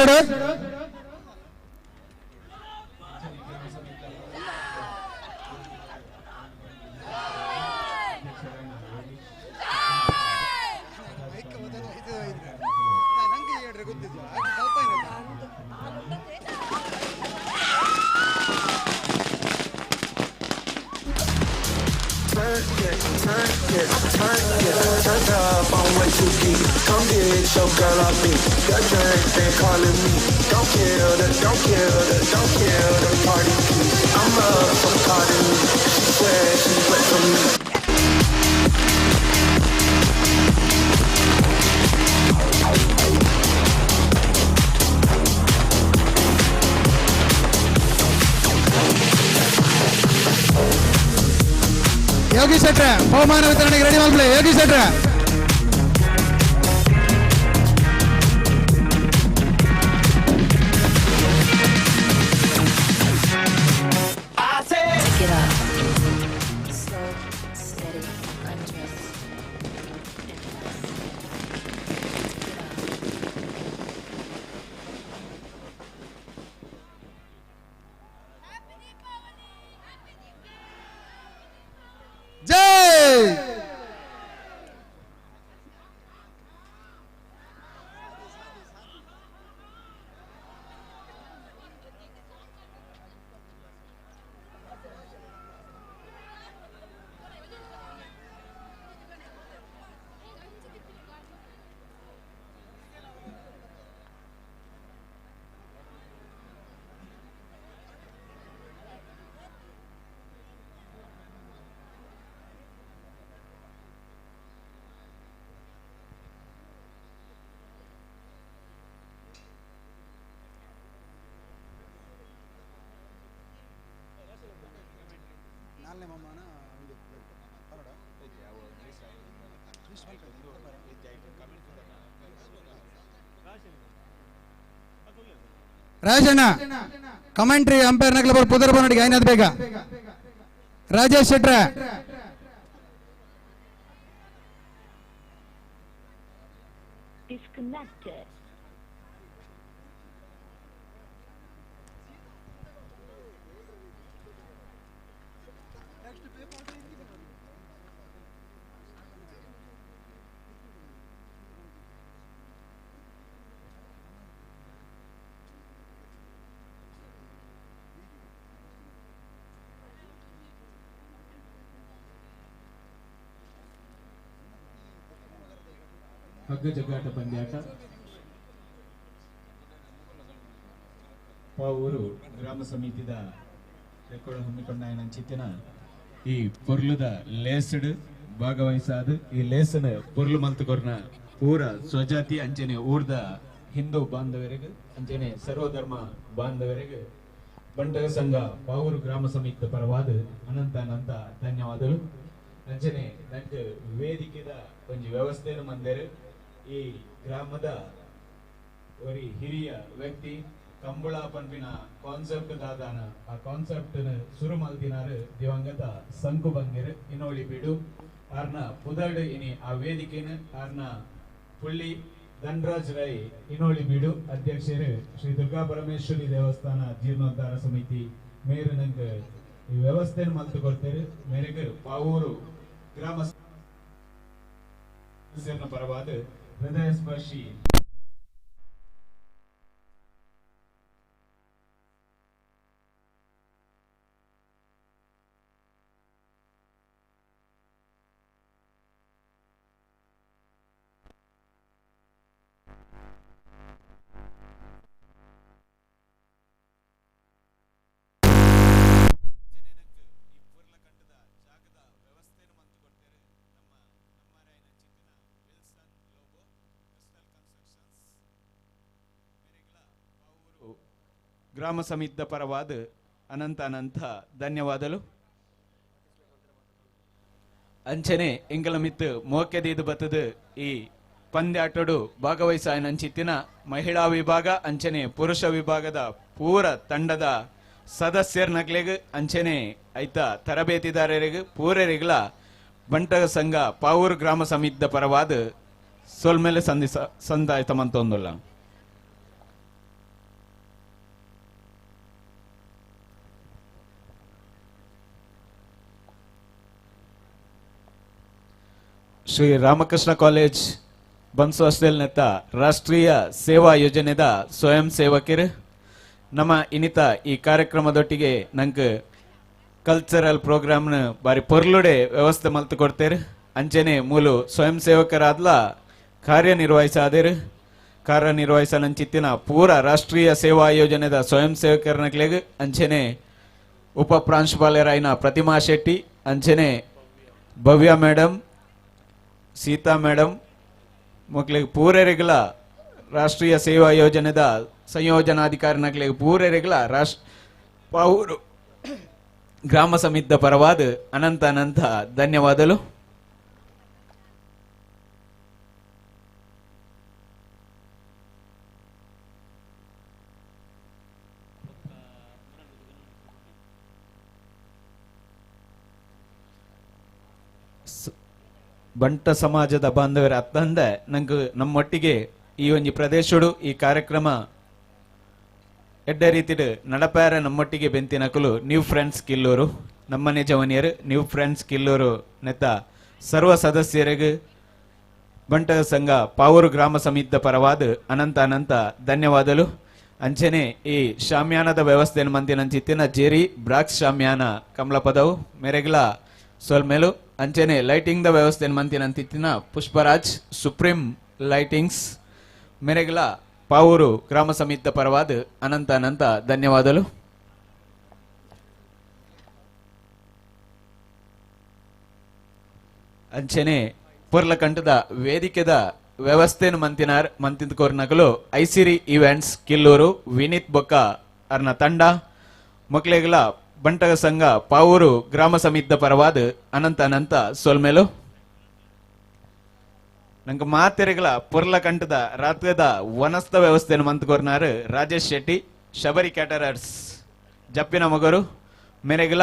Turn up on what you see. Come get your girl off me. Your drinks ain't calling me. Don't kill the party piece. I'm up for calling me. She said she wet for me. Yogi ಶೆಟ್ರ ಬಹುಮಾನ ವಿತರಣೆಗೆ ready ಮಾಡ್ಲಿ ಯೋಗಿ ಶೆಟ್ರ Rajanna commentary umpire ನಗಲ ಪುದರ್ ಬನ್ನಡಿಗೆ ಐನದ್ ಬೇಗ ರಾಜೇಶ್ ಶೆಟ್ರ Disconnected. ಹಗ್ಗ ಜಗ್ಗಾಟ ಪಂದ್ಯಾಟ ಪಾವೂರು ಗ್ರಾಮ ಸಮಿತಿದ record ಹಮ್ಮಿಕೊಂಡ ಚಿತ್ತಿನ ಈ ಪೊರ್ಲುದ ಲೇಸಡ್ ಭಾಗವಹಿಸಾದ ಈ ಲೇಸನ ಪೊರ್ಲು ಮಂತುಕೊರ್ನ ಊರ ಸ್ವಜಾತಿ ಅಂಚನೆ ಊರ್ದ ಹಿಂದೂ ಬಾಂಧವರಿಗೆ ಅಂಚನೆ ಸರ್ವಧರ್ಮ ಬಾಂಧವರಿಗೆ ಬಂಟರ ಸಂಘ ಪಾವೂರು ಗ್ರಾಮ ಸಮಿತಿ ಪರವಾದ ಅನಂತ ಧನ್ಯವಾದಗಳು ಅಂಚನೆ ನಂಗೆ ವೇದಿಕೆದ ಒಂದು ವ್ಯವಸ್ಥೆಯನ್ನು ಮಂದಿರ ಈ ಗ್ರಾಮದ ಒರಿ ಹಿರಿಯ ವ್ಯಕ್ತಿ ಕಂಬಳ ಪನ್ಪಿನ ಕಾನ್ಸೆಪ್ಟ್ ದಾದಾನ ಆ ಕಾನ್ಸೆಪ್ಟ್ ಶುರು ಮಲ್ತಿನಾರು ದಿವಂಗತ ಸಂಕು ಬಂಗಿರ್ ಇನೋಳಿ ಬಿಡು ಆರ್ನ ಪುದಡ್ ಇನಿ ಆ ವೇದಿಕೆನ ಆರ್ನ ಪುಳ್ಳಿ ಧನ್ರಾಜ್ ರೈ ಇನೋಳಿ ಬಿಡು ಅಧ್ಯಕ್ಷರು ಶ್ರೀ ದುರ್ಗಾ ಪರಮೇಶ್ವರಿ ದೇವಸ್ಥಾನ ಜೀರ್ಣೋದ್ಧಾರ ಸಮಿತಿ ಮೇರೆ ನಂಗೆ ಈ ವ್ಯವಸ್ಥೆಯನ್ನು ಮಲ್ತು ಕೊಡ್ತೇವೆ ಮೇರೆಗೆ ಪಾವೂರು ಗ್ರಾಮ ಪರವಾದ ಹೃದಯ ಸ್ಪರ್ಶಿ ಗ್ರಾಮ ಸಮಿತಿದ ಪರವಾದ ಅನಂತ ಅನಂತ ಧನ್ಯವಾದಗಳು ಅಂಚನೆ ಇಂಗಲ ಮಿತ್ತು ಮೋಕೆದೀದು ಬತ್ತದ ಈ ಪಂದ್ಯಾಟಡು ಭಾಗವಹಿಸಿನ ಮಹಿಳಾ ವಿಭಾಗ ಅಂಚನೆ ಪುರುಷ ವಿಭಾಗದ ಪೂರ ತಂಡದ ಸದಸ್ಯರ ನಗ್ಲೆಗ್ ಅಂಚನೆ ಐತ ತರಬೇತಿದಾರರಿಗೆ ಪೂರರಿಗಳ ಬಂಟಗ ಸಂಘ ಪಾವೂರು ಗ್ರಾಮ ಸಮಿತಿದ ಪರವಾದ ಸೋಲ್ಮೇಲೆ ಸಂದಾಯ್ತಮಂತೊಂದುಲ್ಲ ಶ್ರೀ ರಾಮಕೃಷ್ಣ ಕಾಲೇಜ್ ಬನ್ಸು ಹಾಸ್ಟೆಲ್ ನೆತ್ತ ರಾಷ್ಟ್ರೀಯ ಸೇವಾ ಯೋಜನೆದ ಸ್ವಯಂ ಸೇವಕರು ನಮ್ಮ ಇನಿತ ಈ ಕಾರ್ಯಕ್ರಮದೊಟ್ಟಿಗೆ ನಂಗೆ ಕಲ್ಚರಲ್ ಪ್ರೋಗ್ರಾಮ್ನ ಬಾರಿ ಪೊರ್ಲುಡೆ ವ್ಯವಸ್ಥೆ ಮಲ್ತು ಕೊಡ್ತೇರು ಅಂಚನೆ ಮೂಲು ಸ್ವಯಂ ಸೇವಕರಾದ್ಲ ಕಾರ್ಯನಿರ್ವಹಿಸಲಂಚಿತ್ತಿನ ಪೂರ ರಾಷ್ಟ್ರೀಯ ಸೇವಾ ಯೋಜನೆದ ಸ್ವಯಂ ಸೇವಕರನಗ್ಲೆಗ್ ಅಂಚನೆ ಉಪ ಪ್ರಾಂಶುಪಾಲರಾಯಿನ ಪ್ರತಿಮಾ ಶೆಟ್ಟಿ ಅಂಚನೆ ಭವ್ಯ ಮೇಡಮ್ ಸೀತಾ ಮೇಡಮ್ ಮಕ್ಕಳಿಗೆ ಪೂರೈರೆಗಳ ರಾಷ್ಟ್ರೀಯ ಸೇವಾ ಯೋಜನೆದ ಸಂಯೋಜನಾಧಿಕಾರಿನಗಳಿಗೆ ಪೂರೈರೆಗಳ ಪಾವೂರು ಗ್ರಾಮ ಸಮಿತಿದ ಪರವಾದ ಅನಂತ ಅನಂತ ಧನ್ಯವಾದಗಳು ಬಂಟ ಸಮಾಜದ ಬಾಂಧವರ ಅತ್ತಂದ ನಂಗೆ ನಮ್ಮೊಟ್ಟಿಗೆ ಈ ಒಂಜಿ ಪ್ರದೇಶಡು ಈ ಕಾರ್ಯಕ್ರಮ ಎಡ್ಡ ರೀತಿಡ್ ನಡಪಾರ ನಮ್ಮೊಟ್ಟಿಗೆ ಬೆಂತಿನಕಲು ನ್ಯೂ ಫ್ರೆಂಡ್ಸ್ ಕಿಲ್ಲೂರು ನಮ್ಮನೆ ಜವನಿಯರು ನ್ಯೂ ಫ್ರೆಂಡ್ಸ್ ಕಿಲ್ಲೂರು ನೆತ್ತ ಸರ್ವ ಸದಸ್ಯರಿಗೆ ಬಂಟ ಸಂಘ ಪಾವೂರು ಗ್ರಾಮ ಸಮಿತಿದ ಪರವಾದ ಅನಂತ ಅನಂತ ಧನ್ಯವಾದಗಳು ಅಂಚನೆ ಈ ಶಾಮ್ಯಾನದ ವ್ಯವಸ್ಥೆಯನ್ನು ಮಂದಿನಂಚಿತ್ತಿನ ಜೇರಿ ಬ್ರಾಕ್ಸ್ ಶಾಮ್ಯಾನ ಕಮಲ ಪದವು ಮೆರೆಗ್ಲ ಸೋಲ್ಮೇಲು ಅಂಚನೆ ಲೈಟಿಂಗ್ ದ ವ್ಯವಸ್ಥೆ ಮಂತಿನಂತಿತ್ತಿನ ಪುಷ್ಪರಾಜ್ ಸುಪ್ರೀಂ ಲೈಟಿಂಗ್ಸ್ ಮೆರೆಗ್ಲ ಪಾವೂರು ಗ್ರಾಮ ಸಮಿತಿದ ಪರವಾದ ಅನಂತ ಅನಂತ ಧನ್ಯವಾದಗಳು ಅಂಚನೆ ಪುರ್ಲಕಂಠದ ವೇದಿಕೆದ ವ್ಯವಸ್ಥೆಯನ್ನು ಮಂತಿದ್ಕೋರ್ನಗಲು ಐಸಿರಿ ಇವೆಂಟ್ಸ್ ಕಿಲ್ಲೂರು ವಿನೀತ್ ಬೊಕ್ಕ ಅರ್ನ ತಂಡ ಮಕ್ಳೆಗಳ ಬಂಟಗ ಸಂಘ ಪಾವೂರು ಗ್ರಾಮ ಸಮಿತಿದ ಪರವಾದ ಅನಂತ ಅನಂತ ಸೋಲ್ಮೇಲು ನಂಗೆ ಮಾತೆರೆಗಳ ಪುರ್ಲಕಂಠದ ರಾತ್ರಿದ ವನಸ್ತ ವ್ಯವಸ್ಥೆಯನ್ನು ಮಂತ್ಕೋರ್ನಾರು ರಾಜೇಶ್ ಶೆಟ್ಟಿ ಶಬರಿ ಕ್ಯಾಟರರ್ಸ್ ಜಪ್ಪಿನ ಮಗರು ಮೆರೆಗಳ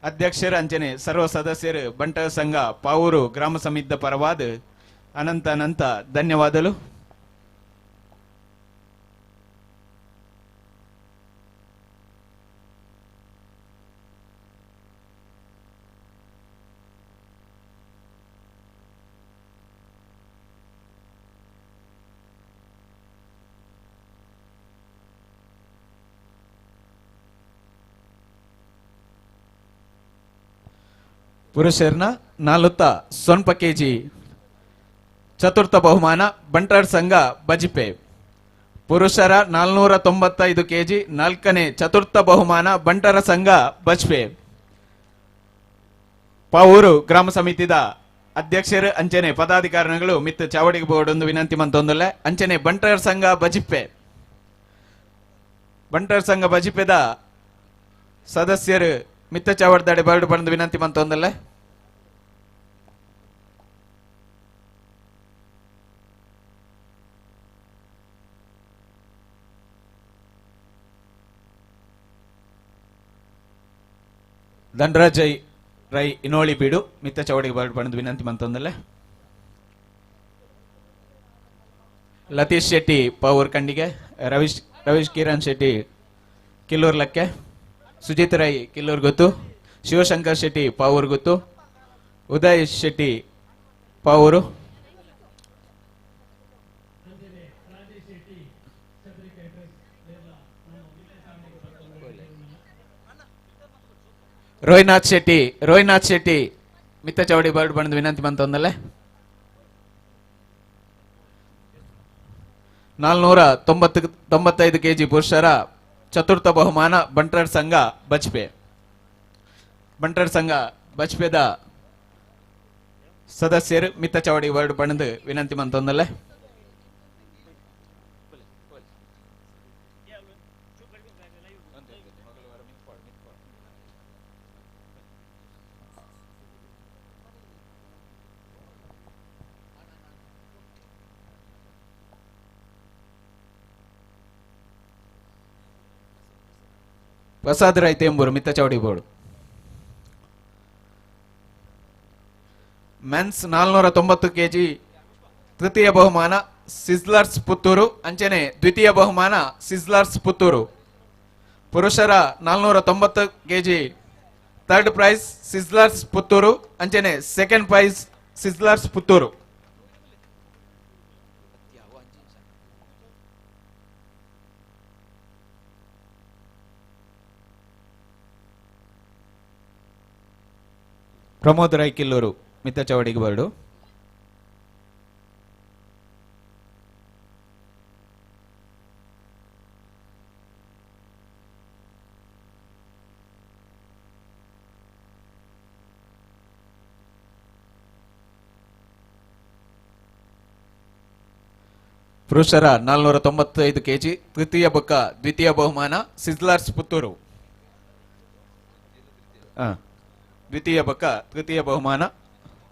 ಅಧ್ಯಕ್ಷರು ಅಂಚನೆ ಸರ್ವ ಸದಸ್ಯರು ಬಂಟಗ ಸಂಘ ಪಾವೂರು ಗ್ರಾಮ ಸಮಿತಿದ ಪರವಾದ ಅನಂತ ಅನಂತ ಧನ್ಯವಾದಗಳು ಪುರುಷರನ 40 ಸೊನ್ಪ ಕೆಜಿ ಚತುರ್ಥ ಬಹುಮಾನ ಬಂಟರ್ ಸಂಘ ಬಜಿಪೆ ಪುರುಷರ 495 ಕೆಜಿ 4ನೇ ಚತುರ್ಥ ಬಹುಮಾನ ಬಂಟರ ಸಂಘ ಬಜ್ಪೆ ಪಾವೂರು ಗ್ರಾಮ ಸಮಿತಿದ ಅಧ್ಯಕ್ಷರು ಅಂಚನೆ ಪದಾಧಿಕಾರಿಗಳು ಮಿತ್ ಚಾವಡಿಗೆ ಬೋರ್ಡ್ ವಿನಂತಿ ಮಂತೊಂದಲ್ಲ ಅಂಚನೆ ಬಂಟರ್ ಸಂಘ ಬಜಿಪೆ ಬಂಟರ್ ಸಂಘ ಬಜಿಪೆದ ಸದಸ್ಯರು ಮಿತ್ತ ಚಾವಡ್ದಾಡೆ ಬರ್ಡ್ ಬಂದು ವಿನಂತಿ ಮಂತೊಂದಲ್ಲ ಧನರಾಜ್ ರೈ ಇನೋಳಿ ಬೀಡು ಮಿತ್ತ ಚೌಡಿಗೆ ಬಣ್ಣದ ವಿನಂತಿ ಮಂತೊಂದಲ್ಲೇ. ಲತೀಶ್ ಶೆಟ್ಟಿ ಪಾವೂರ್ ಕಂಡಿಗೆ, ರವೀಶ್ ಕಿರಣ್ ಶೆಟ್ಟಿ ಕಿಲ್ಲೂರ್ ಲಕ್ಕೆ, ಸುಜಿತ್ ರೈ ಕಿಲ್ಲೂರ್ ಗೊತ್ತು, ಶಿವಶಂಕರ್ ಶೆಟ್ಟಿ ಪಾವೂರ್ ಗೊತ್ತು, ಉದಯ್ ಶೆಟ್ಟಿ ಪಾವೂರು, ರೋಹಿನಾಥ್ ಶೆಟ್ಟಿ ಮಿತ್ತ ಚೌಡಿ ಬರ್ಡ್ ಬಣ್ಣದ ವಿನಂತಿ ಮಂತೊಂದಲ್ಲೇ. 495 kg ಪುರುಷರ ಚತುರ್ಥ ಬಹುಮಾನ ಬಂಟರ್ ಸಂಘ ಬಜ್ಪೆದ ಸದಸ್ಯರು ಮಿತ್ತ ಚೌಡಿ ವರ್ಡ್ ಬಣ್ಣದ ವಿನಂತಿ ಮಂತೊಂದಲ್ಲೇ. ಪ್ರಸಾದ್ ರೈ ತೇಂಬೂರು ಮಿತ್ತ ಚೌಡಿ ಬೋರ್ಡ್. ಮೆನ್ಸ್ 490 kg ತೃತೀಯ ಬಹುಮಾನ ಸಿಜ್ಲರ್ಸ್ ಪುತ್ತೂರು ಅಂಚನೆ ದ್ವಿತೀಯ ಬಹುಮಾನ ಸಿಜ್ಲರ್ಸ್ ಪುತ್ತೂರು. ಪುರುಷರ 490 kg third prize sizzlers Puttur ಅಂಚನೆ second prize sizzlers Puttur. Pramod Rai Killur ಮಿತ್ತ ಚೌಡಿಗೆ ಬರ್ಡು. ಪುರುಷರ 495 kg ತೃತೀಯ ಬೊಕ್ಕ ದ್ವಿತೀಯ ಬಹುಮಾನ ಸಿಜ್ಲರ್ಸ್ ಪುತ್ತೂರು. ದ್ವಿತೀಯ ಬೊಕ್ಕ ತೃತೀಯ ಬಹುಮಾನ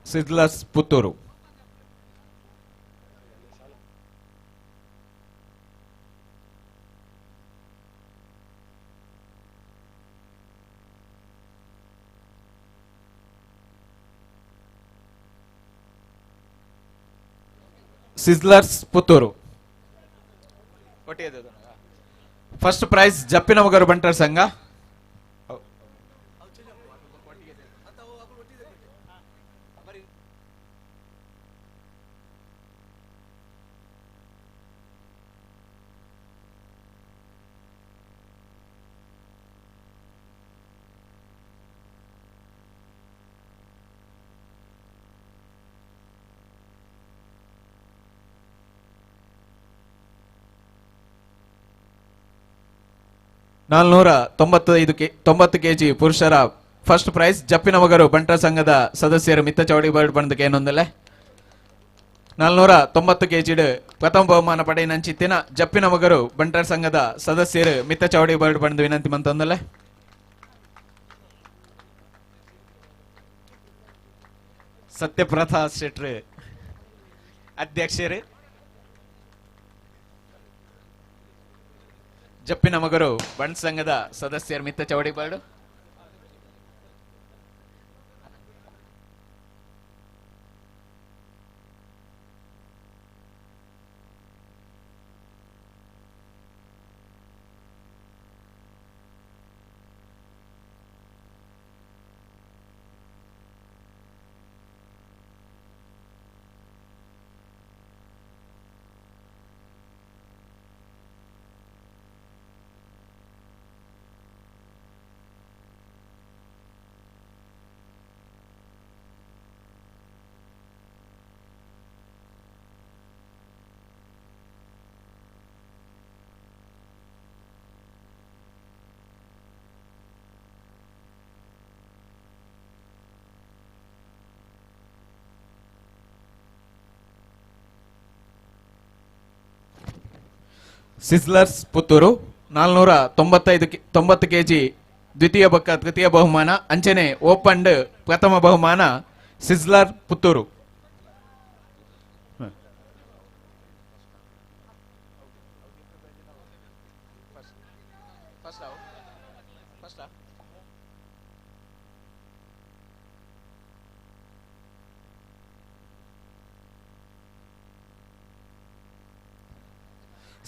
sizzlers Puttur. Sizzlers Puttur. First prize ಜಪ್ಪಿನಮಗರು ಬಂಟರ್ ಸಂಘ. ನಾಲ್ನೂರ 90 kg ಪುರುಷರ ಫಸ್ಟ್ ಪ್ರೈಸ್ ಜಪ್ಪಿನಮಗರು ಬಂಟರ್ ಸಂಘದ ಸದಸ್ಯರು ಮಿತ್ತ ಚೌಡಿ ಬರ್ಡ್ ಬಣ್ಣದಕ್ಕೆ ಏನೊಂದಲ್ಲೇ. 490 kg ಪ್ರಥಮ ಬಹುಮಾನ ಪಡೆಯಿನಂಚಿತ್ತಿನ ಜಪ್ಪಿನಮಗರು ಬಂಟರ್ ಸಂಘದ ಸದಸ್ಯರು ಮಿತ್ತ ಚೌಡಿ ಬರ್ಡ್ ಬಣ್ಣದ ವಿನಂತಿ ಮಂತೊಂದಲ್ಲೇ. ಸತ್ಯಪ್ರಕಾಶ್ ಶೆಟ್ರು ಅಧ್ಯಕ್ಷರು, ಜಪ್ಪಿನಮಗರು ಬಂಡ್ ಸಂಘದ ಸದಸ್ಯರು ಮಿತ್ತ ಚೌಡಿ ಬರ್ಡು. ಸಿಜ್ಲರ್ಸ್ ಪುತ್ತೂರು 490 kg ದ್ವಿತೀಯ ಬೊಕ್ಕ ತೃತೀಯ ಬಹುಮಾನ ಅಂಚನೆ ಓಪನ್ ಪ್ರಥಮ ಬಹುಮಾನ ಸಿಜ್ಲರ್ ಪುತ್ತೂರು.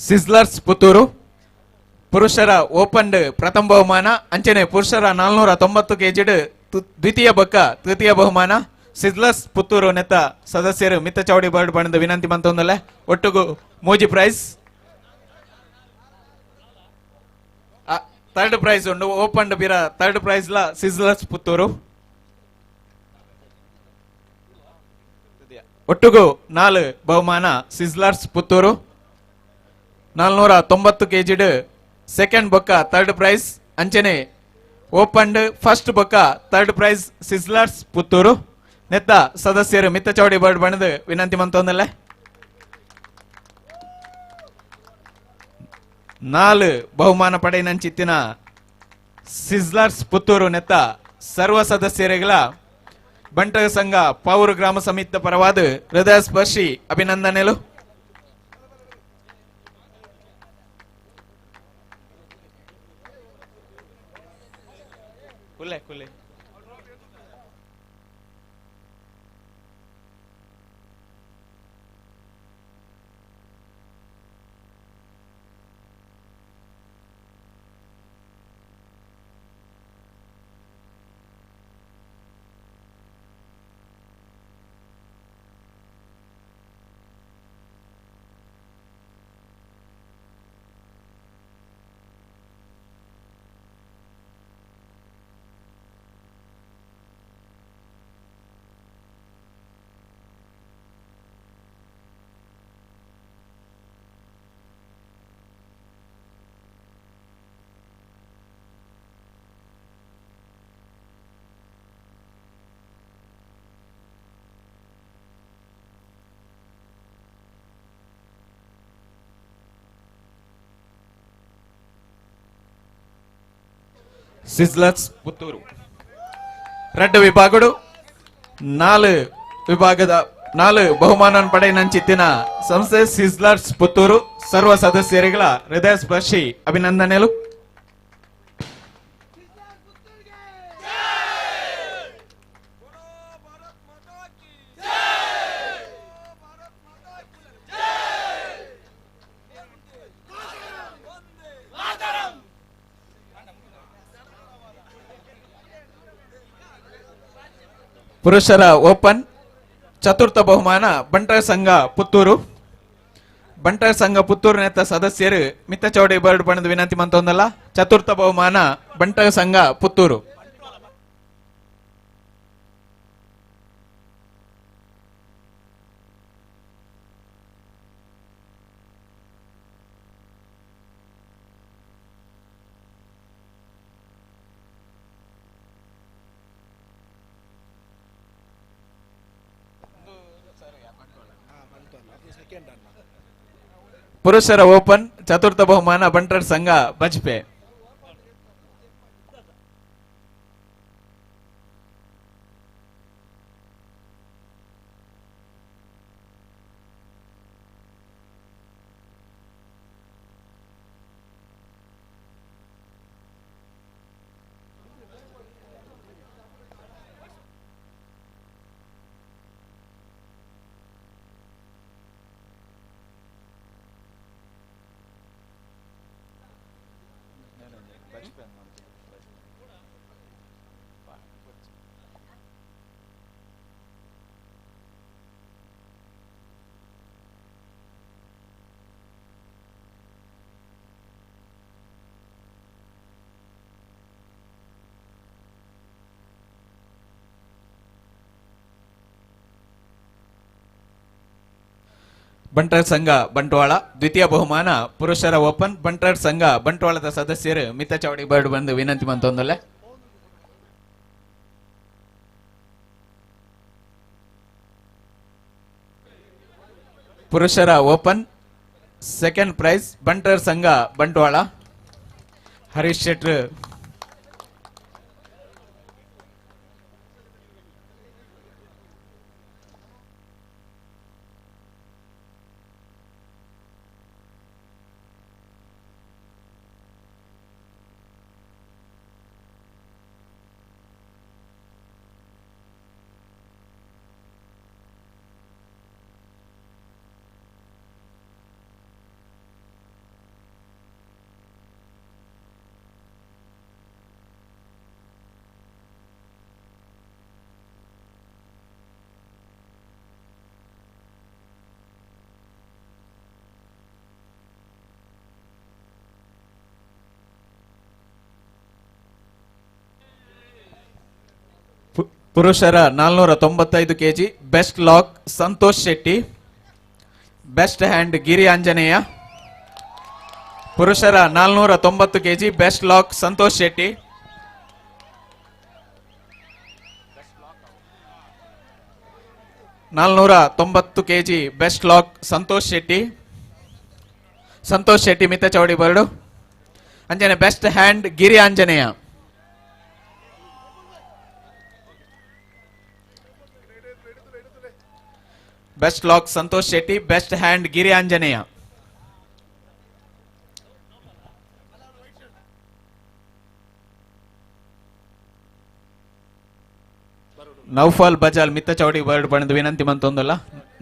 ಸಿಜ್ಲರ್ಸ್ ಪುತ್ತೂರು. ಪುರುಷರ ಓಪನ್ ಪ್ರಥಮ ಬಹುಮಾನ ಅಂಚನೆ ಪುರುಷರ 490 kg ದ್ವಿತೀಯ ಬೊಕ್ಕ ತೃತೀಯ ಬಹುಮಾನ ಸಿಜ್ಲರ್ಸ್ ಪುತ್ತೂರು ನೆತ್ತ ಸದಸ್ಯರು ಮಿತ್ತ ಚೌಡಿ ಬರ್ಡ್ ಬಣ್ಣದ ವಿನಂತಿ ಮಂತೊಂದಲ್ಲ ಒಟ್ಟುಗು ಮೂಜಿ ಪ್ರೈಸ್. ಥರ್ಡ್ ಪ್ರೈಸ್ ಉಂಡು ಓಪನ್ ಬಿರ ಥರ್ಡ್ ಪ್ರೈಸ್ ಲ ಸಿಜ್ಲರ್ಸ್ ಪುತ್ತೂರು. ಒಟ್ಟುಗು 4 ಬಹುಮಾನ ಸಿಜ್ಲರ್ಸ್ ಪುತ್ತೂರು. 490 kg ಸೆಕೆಂಡ್ ಬೊಕ್ಕ ಥರ್ಡ್ ಪ್ರೈಸ್ ಅಂಚನೆ ಓಪನ್ ಫಸ್ಟ್ ಬೊಕ್ಕ ಥರ್ಡ್ ಪ್ರೈಸ್ ಸಿಜ್ಲರ್ಸ್ ಪುತ್ತೂರು ನೆತ್ತ ಸದಸ್ಯರು ಮಿತ್ತ ಚೌಡಿ ಬರ್ಡ್ ಬಣ್ಣದ ವಿನಂತಿ ಮಂತೊಂದಲ್ಲ 4 ಬಹುಮಾನ ಪಡೆಯನಂಚಿತ್ತಿನ ಸಿಜ್ಲರ್ಸ್ ಪುತ್ತೂರು ನೆತ್ತ ಸರ್ವ ಸದಸ್ಯರಿಗಳ ಬಂಟರ ಸಂಘ ಪಾವೂರು ಗ್ರಾಮ ಸಮಿತಿ ಪರವಾದ ಹೃದಯ ಸ್ಪರ್ಶಿ ಅಭಿನಂದನೆಗಳು. ಕುಲ್ಲೆ ಕುಲ್ಲೆ ಸಿಜ್ಲರ್ಸ್ ಪುತ್ತೂರು ರೆಡ್ ವಿಭಾಗಡು 4 ವಿಭಾಗದ 4 ಬಹುಮಾನ ಪಡೆಯನಂಚಿತ್ತಿನ ಸಂಸ್ಥೆ ಸಿಜ್ಲರ್ಸ್ ಪುತ್ತೂರು ಸರ್ವ ಸದಸ್ಯರಿಗಳ ಹೃದಯ ಸ್ಪರ್ಶಿ ಅಭಿನಂದನೆಗಳು. ಪುರುಷರ ಓಪನ್ ಚತುರ್ಥ ಬಹುಮಾನ ಬಂಟರ ಸಂಘ ಪುತ್ತೂರು. ಬಂಟರ ಸಂಘ ಪುತ್ತೂರು ನೆತ್ತ ಸದಸ್ಯರು ಮಿತ್ತ ಚೌಡಿ ಬರ್ಡ್ ಬಣ್ಣದ ವಿನಂತಿ ಮಂತೊಂದಲ್ಲ ಚತುರ್ಥ ಬಹುಮಾನ ಬಂಟರ ಸಂಘ ಪುತ್ತೂರು. ಪುರುಷರ ಓಪನ್ ಚತುರ್ಥ ಬಹುಮಾನ ಬಂಟರ್ ಸಂಘ ಬಜ್ಪೆ. ಬಂಟರ್ ಸಂಘ ಬಂಟ್ವಾಳ ದ್ವಿತೀಯ ಬಹುಮಾನ ಪುರುಷರ ಓಪನ್ ಬಂಟರ್ ಸಂಘ ಬಂಟ್ವಾಳದ ಸದಸ್ಯರು ಮಿತ್ತ ಚೌಡಿ ಬರ್ಡ್ ಬಂದು ವಿನಂತಿ ಮಂತೊಂದಲ್ಲ ಪುರುಷರ ಓಪನ್ ಸೆಕೆಂಡ್ ಪ್ರೈಸ್ ಬಂಟರ್ ಸಂಘ ಬಂಟ್ವಾಳ ಹರೀಶ್ ಶೆಟ್ರ್. ಪುರುಷರ 495 KG best lock Santosh Shetty. Best hand Giri Anjaneya. ಪುರುಷರ 490 KG best lock Santosh Shetty. KG best lock Santosh Shetty. Santosh Shetty ಮಿತ್ತ ಚೌಡಿ ಬರ್ಡು ಅಂಜನೆ best hand Giri Anjaneya. Best lock Santosh Shetty. Best hand Giri Anjaneya. Naufal Bajal ಮಿತ್ತ ಚೌಡಿ ಬರ್ಡ್ ಬಣ್ಣದ ವಿನಂತಿ ಮಂತೊಂದಲ್ಲ.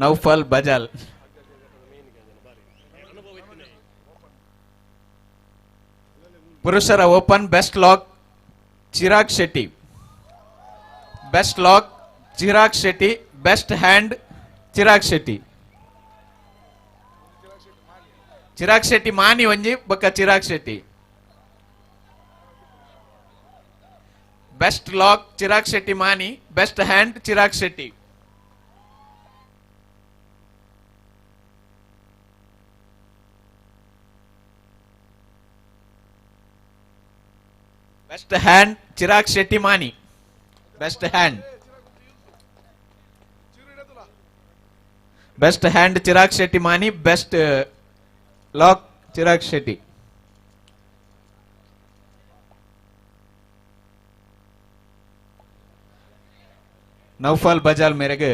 ನೌಫಲ್ ಬಜಾಲ್. ಪುರುಷರ open best lock Chirag Shetty. Best lock Chirag Shetty. Best hand Chirag Shetty. Chirag Shetty ಮಾನಿ ಒಂಜಿ ಬೊಕ್ಕ ಚಿರಾಗ್ ಶೆಟ್ಟಿ. ಬೆಸ್ಟ್ ಲಾಕ್ ಚಿರಾಗ್ ಶೆಟ್ಟಿ ಮಾನಿ. Best hand Chirag Shetty. Best hand Chirag Shetty ಮಾನಿ. Best hand. Best hand Chirag Shetty ಮಾನಿ. Best lock Chirag Shetty. ನೌಫಲ್ ಬಜಾಲ್ ಮೇರೆಗೆ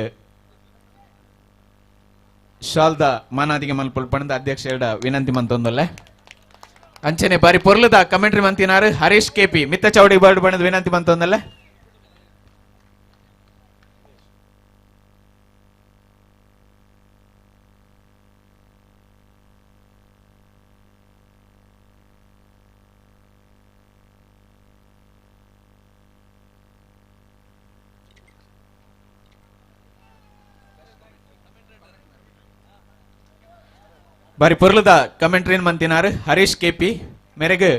ಶಾಲ್ದ ಮಾನಾದಿಗೆ ಮಲ್ಪಲ್ ಪಣದ ಅಧ್ಯಕ್ಷ ವಿನಂತಿ ಮಂತೊಂದಲ್ಲ. ಅಂಚನೆ ಬಾರಿ ಪೊರ್ಲದ ಕಮೆಂಟ್ರಿ ಮಂತಿನಾರು ಹರೀಶ್ ಕೆಪಿ ಮಿತ್ತ ಚೌಡಿ ಬರ್ಡ್ ಬಣ್ಣದ ವಿನಂತಿ ಮಂತೊಂದಲ್ಲ. ಬಾರಿ ಪೊರ್ಲದ ಕಮೆಂಟ್ರಿ ಮಂತಿನಾರು ಹರೀಶ್ ಕೆಪಿ ಮೇರೆಗೆ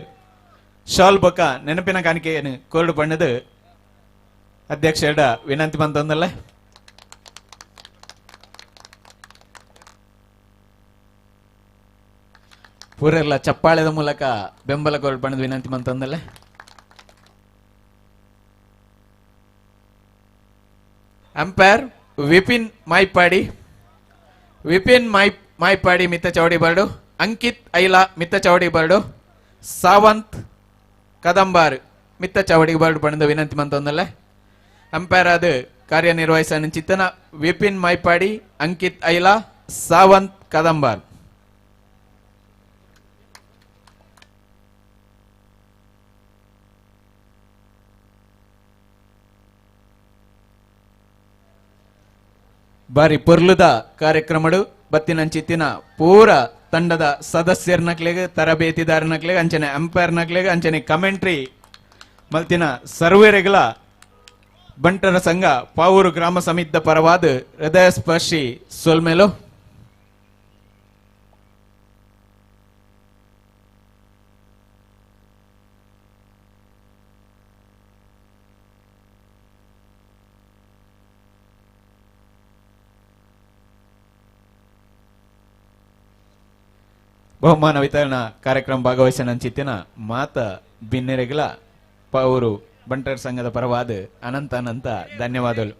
ಶಾಲ್ ಬೊಕ್ಕ ನೆನಪಿನ ಕಾಣಿಕೆಯನ್ನು ಕೋರ್ಡು ಬಣ್ಣದ ಅಧ್ಯಕ್ಷ ವಿನಂತಿ ಮಂತೊಂದಲ್ಲ. ಪೂರೆಲ್ಲ ಚಪ್ಪಾಳೆದ ಮೂಲಕ ಬೆಂಬಲ ಕೋರ್ಡು ಬಣ್ಣದ ವಿನಂತಿ ಮಂತೊಂದಲ್ಲ. ಅಂಪೈರ್ ವಿಪಿನ್ ಮೈಪಾಡಿ. ವಿಪಿನ್ ಮೈಪಾಡಿ ಮಿತ್ತ ಚೌಡಿ ಬರ್ಡು. ಅಂಕಿತ್ ಐಲಾ ಮಿತ್ತ ಚೌಡಿ ಬರ್ಡು. ಸಾವಂತ್ ಕದಂಬಾರ್ ಮಿತ್ತ ಚೌಡಿ ಬರ್ಡು ಬಣ್ಣದ ವಿನಂತಿ ಮಂತೊಂದಲ್ಲ. ಅಂಪೈರ್ ಅದು ಕಾರ್ಯನಿರ್ವಹಿಸನ ಚಿತ್ತನ ವಿಪಿನ್ ಮೈಪಾಡಿ, ಅಂಕಿತ್ ಐಲಾ, ಸಾವಂತ್ ಕದಂಬಾರ್. ಬಾರಿ ಪೊರ್ಲುದ ಕಾರ್ಯಕ್ರಮಡು ಬತ್ತಿನಂಚಿತ್ತಿನ ಪೂರ ತಂಡದ ಸದಸ್ಯರ್ನಕ್ಲೆಗ್ ತರಬೇತಿದಾರನಕ್ಲೆಗ್ ಅಂಚನೆ ಅಂಪೈರ್ನಕ್ಲೆಗ್ ಅಂಚನೆ ಕಮೆಂಟ್ರಿ ಮಲ್ತಿನ ಸರ್ವೇರೆಗಳ ಬಂಟರ ಸಂಘ ಪಾವೂರು ಗ್ರಾಮ ಸಮಿತಿದ ಪರವಾದ ಹೃದಯ ಸ್ಪರ್ಶಿ ಸೋಲ್ಮೇಲು. ಬಹುಮಾನ ವಿತರಣಾ ಕಾರ್ಯಕ್ರಮ ಭಾಗವಹಿಸಿನ ಚಿತ್ತಿನ ಮಾತ ಭಿನ್ನೆರೆಗಳ ಪಾವೂರು ಬಂಟರ್ ಸಂಘದ ಪರವಾದ ಅನಂತ ಧನ್ಯವಾದಗಳು.